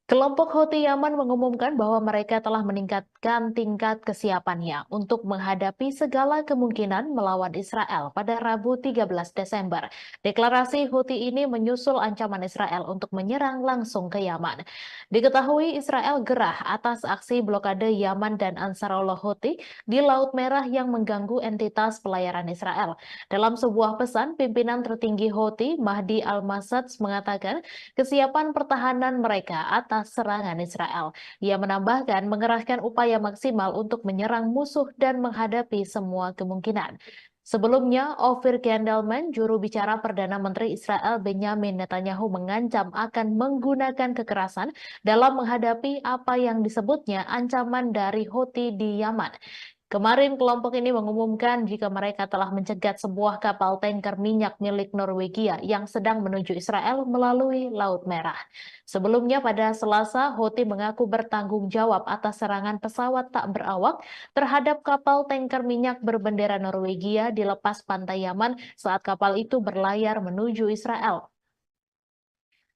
Kelompok Houthi Yaman mengumumkan bahwa mereka telah meningkatkan tingkat kesiapannya untuk menghadapi segala kemungkinan melawan Israel pada Rabu 13 Desember. Deklarasi Houthi ini menyusul ancaman Israel untuk menyerang langsung ke Yaman. Diketahui Israel gerah atas aksi blokade Yaman dan Ansarullah Houthi di Laut Merah yang mengganggu entitas pelayaran Israel. Dalam sebuah pesan, pimpinan tertinggi Houthi, Mahdi al-Masad, mengatakan kesiapan pertahanan mereka atas serangan Israel. Ia menambahkan mengerahkan upaya maksimal untuk menyerang musuh dan menghadapi semua kemungkinan. Sebelumnya, Ophir Gendelman, juru bicara Perdana Menteri Israel Benjamin Netanyahu, mengancam akan menggunakan kekerasan dalam menghadapi apa yang disebutnya ancaman dari Houthi di Yaman. Kemarin kelompok ini mengumumkan jika mereka telah mencegat sebuah kapal tanker minyak milik Norwegia yang sedang menuju Israel melalui Laut Merah. Sebelumnya pada Selasa, Houthi mengaku bertanggung jawab atas serangan pesawat tak berawak terhadap kapal tanker minyak berbendera Norwegia di lepas pantai Yaman saat kapal itu berlayar menuju Israel.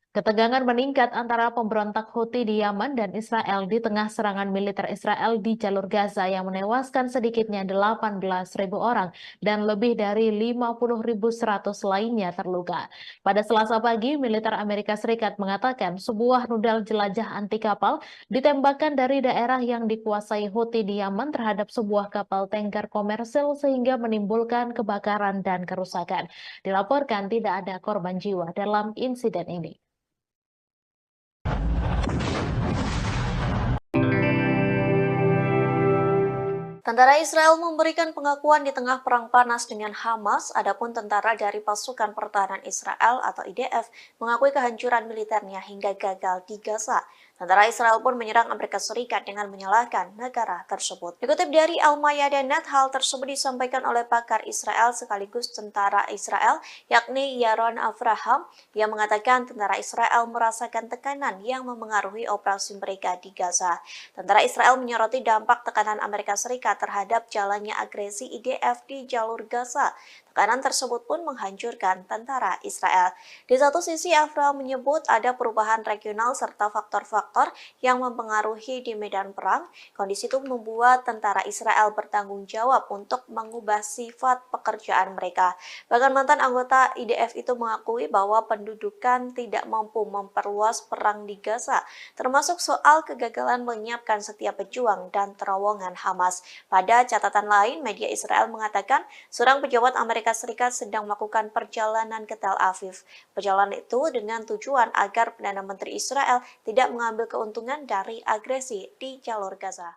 Ketegangan meningkat antara pemberontak Houthi di Yaman dan Israel di tengah serangan militer Israel di jalur Gaza yang menewaskan sedikitnya 18.000 orang dan lebih dari 50.100 lainnya terluka. Pada Selasa pagi, militer Amerika Serikat mengatakan sebuah rudal jelajah anti kapal ditembakkan dari daerah yang dikuasai Houthi di Yaman terhadap sebuah kapal tanker komersil sehingga menimbulkan kebakaran dan kerusakan. Dilaporkan tidak ada korban jiwa dalam insiden ini. Tentara Israel memberikan pengakuan di tengah perang panas dengan Hamas, adapun tentara dari Pasukan Pertahanan Israel atau IDF mengakui kehancuran militernya hingga gagal di Gaza. Tentara Israel pun menyerang Amerika Serikat dengan menyalahkan negara tersebut. Dikutip dari Al-Mayadeh.net, hal tersebut disampaikan oleh pakar Israel sekaligus tentara Israel, yakni Yaron Avraham, yang mengatakan tentara Israel merasakan tekanan yang memengaruhi operasi mereka di Gaza. Tentara Israel menyoroti dampak tekanan Amerika Serikat terhadap jalannya agresi IDF di jalur Gaza. Tekanan tersebut pun menghancurkan tentara Israel. Di satu sisi, Avraham menyebut ada perubahan regional serta faktor-faktor yang mempengaruhi di medan perang. Kondisi itu membuat tentara Israel bertanggung jawab untuk mengubah sifat pekerjaan mereka. Bahkan mantan anggota IDF itu mengakui bahwa pendudukan tidak mampu memperluas perang di Gaza, termasuk soal kegagalan menyiapkan setiap pejuang dan terowongan Hamas. Pada catatan lain, media Israel mengatakan seorang pejabat Amerika Serikat sedang melakukan perjalanan ke Tel Aviv. Perjalanan itu dengan tujuan agar Perdana Menteri Israel tidak mengambil keuntungan dari agresi di jalur Gaza.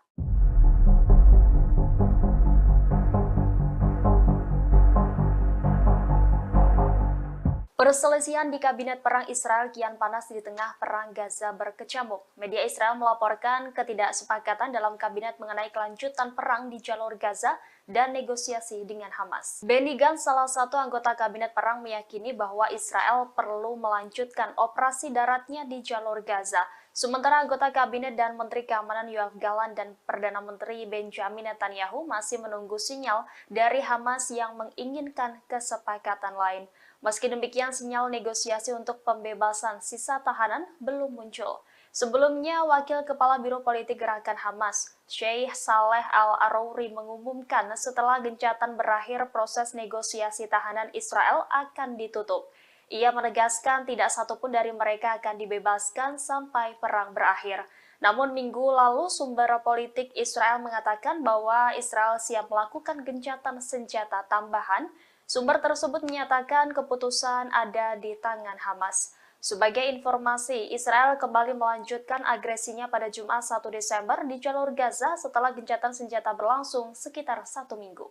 Perselisihan di Kabinet Perang Israel kian panas di tengah perang Gaza berkecamuk. Media Israel melaporkan ketidaksepakatan dalam kabinet mengenai kelanjutan perang di jalur Gaza dan negosiasi dengan Hamas. Benny Gantz, salah satu anggota Kabinet Perang, meyakini bahwa Israel perlu melanjutkan operasi daratnya di jalur Gaza. Sementara anggota Kabinet dan Menteri Keamanan Yoav Gallant dan Perdana Menteri Benjamin Netanyahu masih menunggu sinyal dari Hamas yang menginginkan kesepakatan lain. Meski demikian, sinyal negosiasi untuk pembebasan sisa tahanan belum muncul. Sebelumnya, Wakil Kepala Biro Politik Gerakan Hamas, Sheikh Saleh Al-Arouri, mengumumkan setelah gencatan berakhir proses negosiasi tahanan Israel akan ditutup. Ia menegaskan tidak satupun dari mereka akan dibebaskan sampai perang berakhir. Namun minggu lalu sumber politik Israel mengatakan bahwa Israel siap melakukan gencatan senjata tambahan. Sumber tersebut menyatakan keputusan ada di tangan Hamas. Sebagai informasi, Israel kembali melanjutkan agresinya pada Jumat 1 Desember di jalur Gaza setelah gencatan senjata berlangsung sekitar 1 minggu.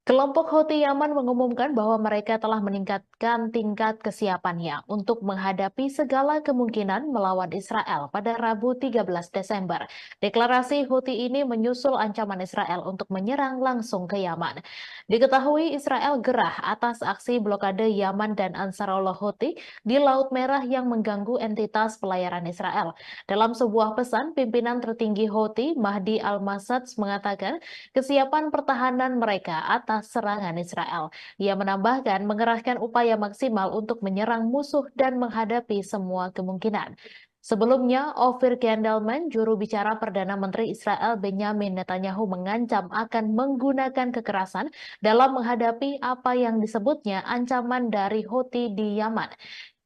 Kelompok Houthi Yaman mengumumkan bahwa mereka telah meningkatkan tingkat kesiapannya untuk menghadapi segala kemungkinan melawan Israel pada Rabu 13 Desember. Deklarasi Houthi ini menyusul ancaman Israel untuk menyerang langsung ke Yaman. Diketahui Israel gerah atas aksi blokade Yaman dan Ansarullah Houthi di Laut Merah yang mengganggu entitas pelayaran Israel. Dalam sebuah pesan, pimpinan tertinggi Houthi, Mahdi al-Masad, mengatakan kesiapan pertahanan mereka atas serangan Israel. Ia menambahkan mengerahkan upaya maksimal untuk menyerang musuh dan menghadapi semua kemungkinan. Sebelumnya, Ophir Gendelman, juru bicara Perdana Menteri Israel Benyamin Netanyahu, mengancam akan menggunakan kekerasan dalam menghadapi apa yang disebutnya ancaman dari Houthi di Yaman.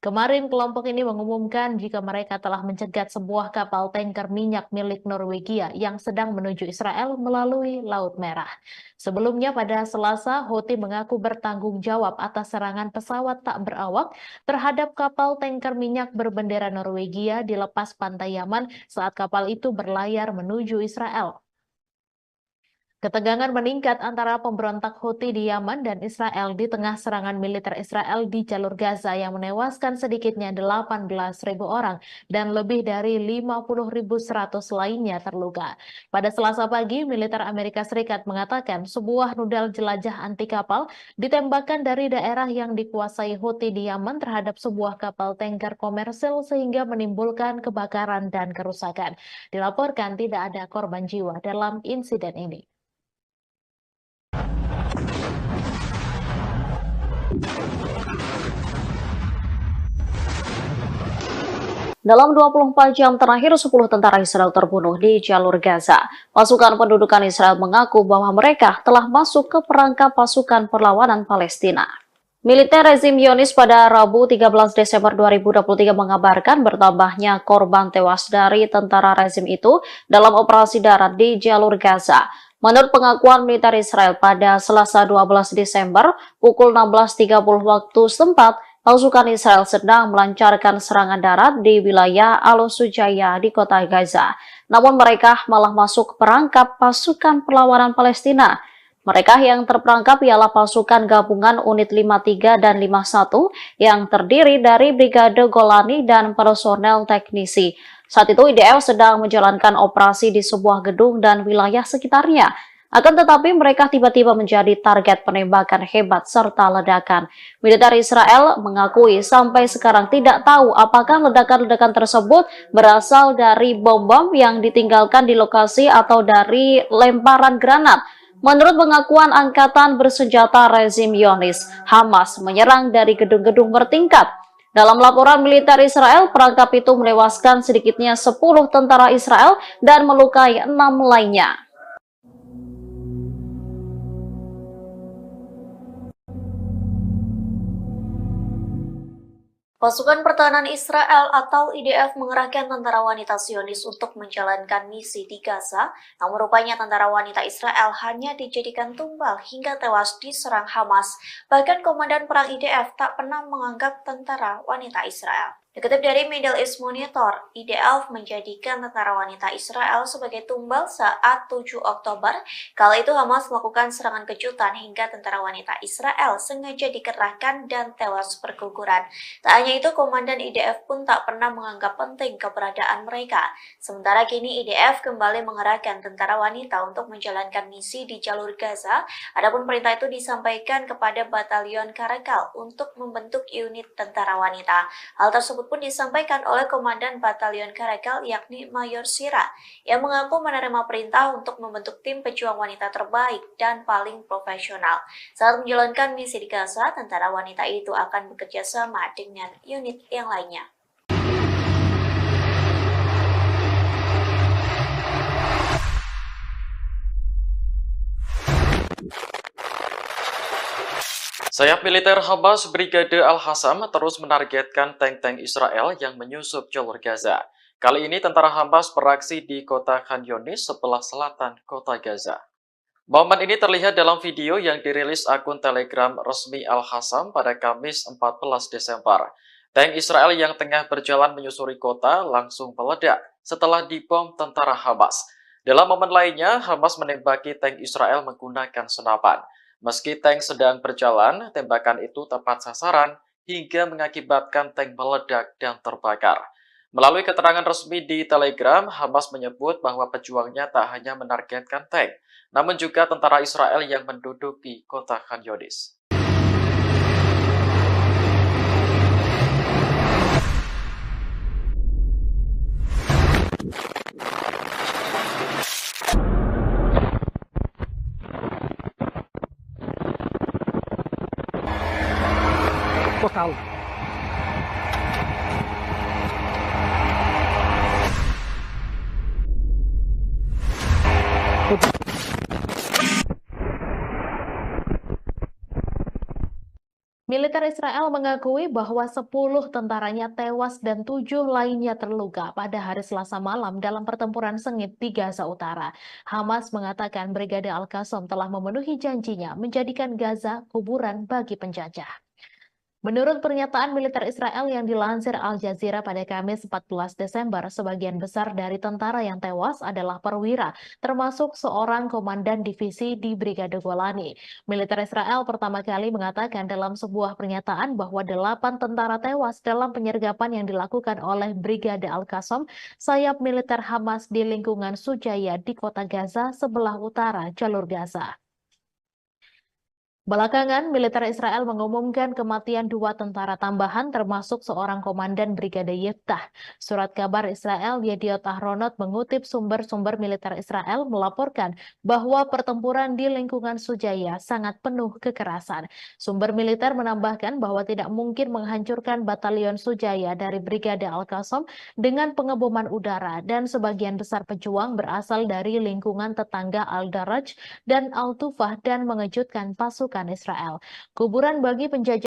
Kemarin kelompok ini mengumumkan jika mereka telah mencegat sebuah kapal tanker minyak milik Norwegia yang sedang menuju Israel melalui Laut Merah. Sebelumnya pada Selasa, Houthi mengaku bertanggung jawab atas serangan pesawat tak berawak terhadap kapal tanker minyak berbendera Norwegia di lepas pantai Yaman saat kapal itu berlayar menuju Israel. Ketegangan meningkat antara pemberontak Houthi di Yaman dan Israel di tengah serangan militer Israel di jalur Gaza yang menewaskan sedikitnya 18.000 orang dan lebih dari 50.100 lainnya terluka. Pada Selasa pagi, militer Amerika Serikat mengatakan sebuah rudal jelajah anti kapal ditembakkan dari daerah yang dikuasai Houthi di Yaman terhadap sebuah kapal tanker komersil sehingga menimbulkan kebakaran dan kerusakan. Dilaporkan tidak ada korban jiwa dalam insiden ini. Dalam 24 jam terakhir, 10 tentara Israel terbunuh di jalur Gaza. Pasukan pendudukan Israel mengaku bahwa mereka telah masuk ke perangkap pasukan perlawanan Palestina. Militer rezim Zionis pada Rabu 13 Desember 2023 mengabarkan bertambahnya korban tewas dari tentara rezim itu dalam operasi darat di jalur Gaza. Menurut pengakuan militer Israel pada Selasa 12 Desember pukul 16.30 waktu setempat, pasukan Israel sedang melancarkan serangan darat di wilayah Al-Sujaya di kota Gaza. Namun mereka malah masuk perangkap pasukan perlawanan Palestina. Mereka yang terperangkap ialah pasukan gabungan unit 53 dan 51 yang terdiri dari Brigade Golani dan personel teknisi. Saat itu IDF sedang menjalankan operasi di sebuah gedung dan wilayah sekitarnya. Akan tetapi mereka tiba-tiba menjadi target penembakan hebat serta ledakan. Militer Israel mengakui sampai sekarang tidak tahu apakah ledakan-ledakan tersebut berasal dari bom-bom yang ditinggalkan di lokasi atau dari lemparan granat. Menurut pengakuan Angkatan Bersenjata rezim Zionis, Hamas menyerang dari gedung-gedung bertingkat. Dalam laporan militer Israel, perangkap itu menewaskan sedikitnya 10 tentara Israel dan melukai 6 lainnya. Pasukan Pertahanan Israel atau IDF mengerahkan tentara wanita Zionis untuk menjalankan misi di Gaza, yang rupanya tentara wanita Israel hanya dijadikan tumbal hingga tewas diserang Hamas. Bahkan Komandan Perang IDF tak pernah menganggap tentara wanita Israel. Dikutip dari Middle East Monitor, IDF menjadikan tentara wanita Israel sebagai tumbal saat 7 Oktober. Kala itu Hamas melakukan serangan kejutan hingga tentara wanita Israel sengaja dikerahkan dan tewas berguguran. Tak hanya itu, Komandan IDF pun tak pernah menganggap penting keberadaan mereka. Sementara kini IDF kembali mengerahkan tentara wanita untuk menjalankan misi di jalur Gaza. Adapun perintah itu disampaikan kepada Batalion Karakal untuk membentuk unit tentara wanita. Hal tersebut pun disampaikan oleh Komandan Batalion Karakal yakni Mayor Sira yang mengaku menerima perintah untuk membentuk tim pejuang wanita terbaik dan paling profesional. Saat menjalankan misi di Gaza, tentara wanita itu akan bekerja sama dengan unit yang lainnya. Sayap militer Hamas Brigade Al-Hassam terus menargetkan tank-tank Israel yang menyusup jalur Gaza. Kali ini tentara Hamas beraksi di kota Khan Younis sebelah selatan kota Gaza. Momen ini terlihat dalam video yang dirilis akun Telegram resmi Al-Hassam pada Kamis 14 Desember. Tank Israel yang tengah berjalan menyusuri kota langsung meledak setelah dibom tentara Hamas. Dalam momen lainnya, Hamas menembaki tank Israel menggunakan senapan. Meski tank sedang berjalan, tembakan itu tepat sasaran hingga mengakibatkan tank meledak dan terbakar. Melalui keterangan resmi di Telegram, Hamas menyebut bahwa pejuangnya tak hanya menargetkan tank, namun juga tentara Israel yang menduduki kota Khan Younis. Total. Militer Israel mengakui bahwa 10 tentaranya tewas dan 7 lainnya terluka pada hari Selasa malam dalam pertempuran sengit di Gaza Utara. Hamas mengatakan Brigade Al-Qassam telah memenuhi janjinya menjadikan Gaza kuburan bagi penjajah. Menurut pernyataan militer Israel yang dilansir Al Jazeera pada Kamis 14 Desember, sebagian besar dari tentara yang tewas adalah perwira, termasuk seorang komandan divisi di Brigade Golani. Militer Israel pertama kali mengatakan dalam sebuah pernyataan bahwa 8 tentara tewas dalam penyergapan yang dilakukan oleh Brigade Al-Qassam, sayap militer Hamas di lingkungan Sujaya di kota Gaza sebelah utara jalur Gaza. Belakangan, militer Israel mengumumkan kematian 2 tentara tambahan termasuk seorang komandan Brigade Yiftah. Surat kabar Israel Yediot Ahronot mengutip sumber-sumber militer Israel melaporkan bahwa pertempuran di lingkungan Sujaya sangat penuh kekerasan. Sumber militer menambahkan bahwa tidak mungkin menghancurkan batalion Sujaya dari Brigade Al-Qassam dengan pengeboman udara dan sebagian besar pejuang berasal dari lingkungan tetangga Al-Daraj dan Al-Tufah dan mengejutkan pasukan Israel. Kuburan bagi penjajah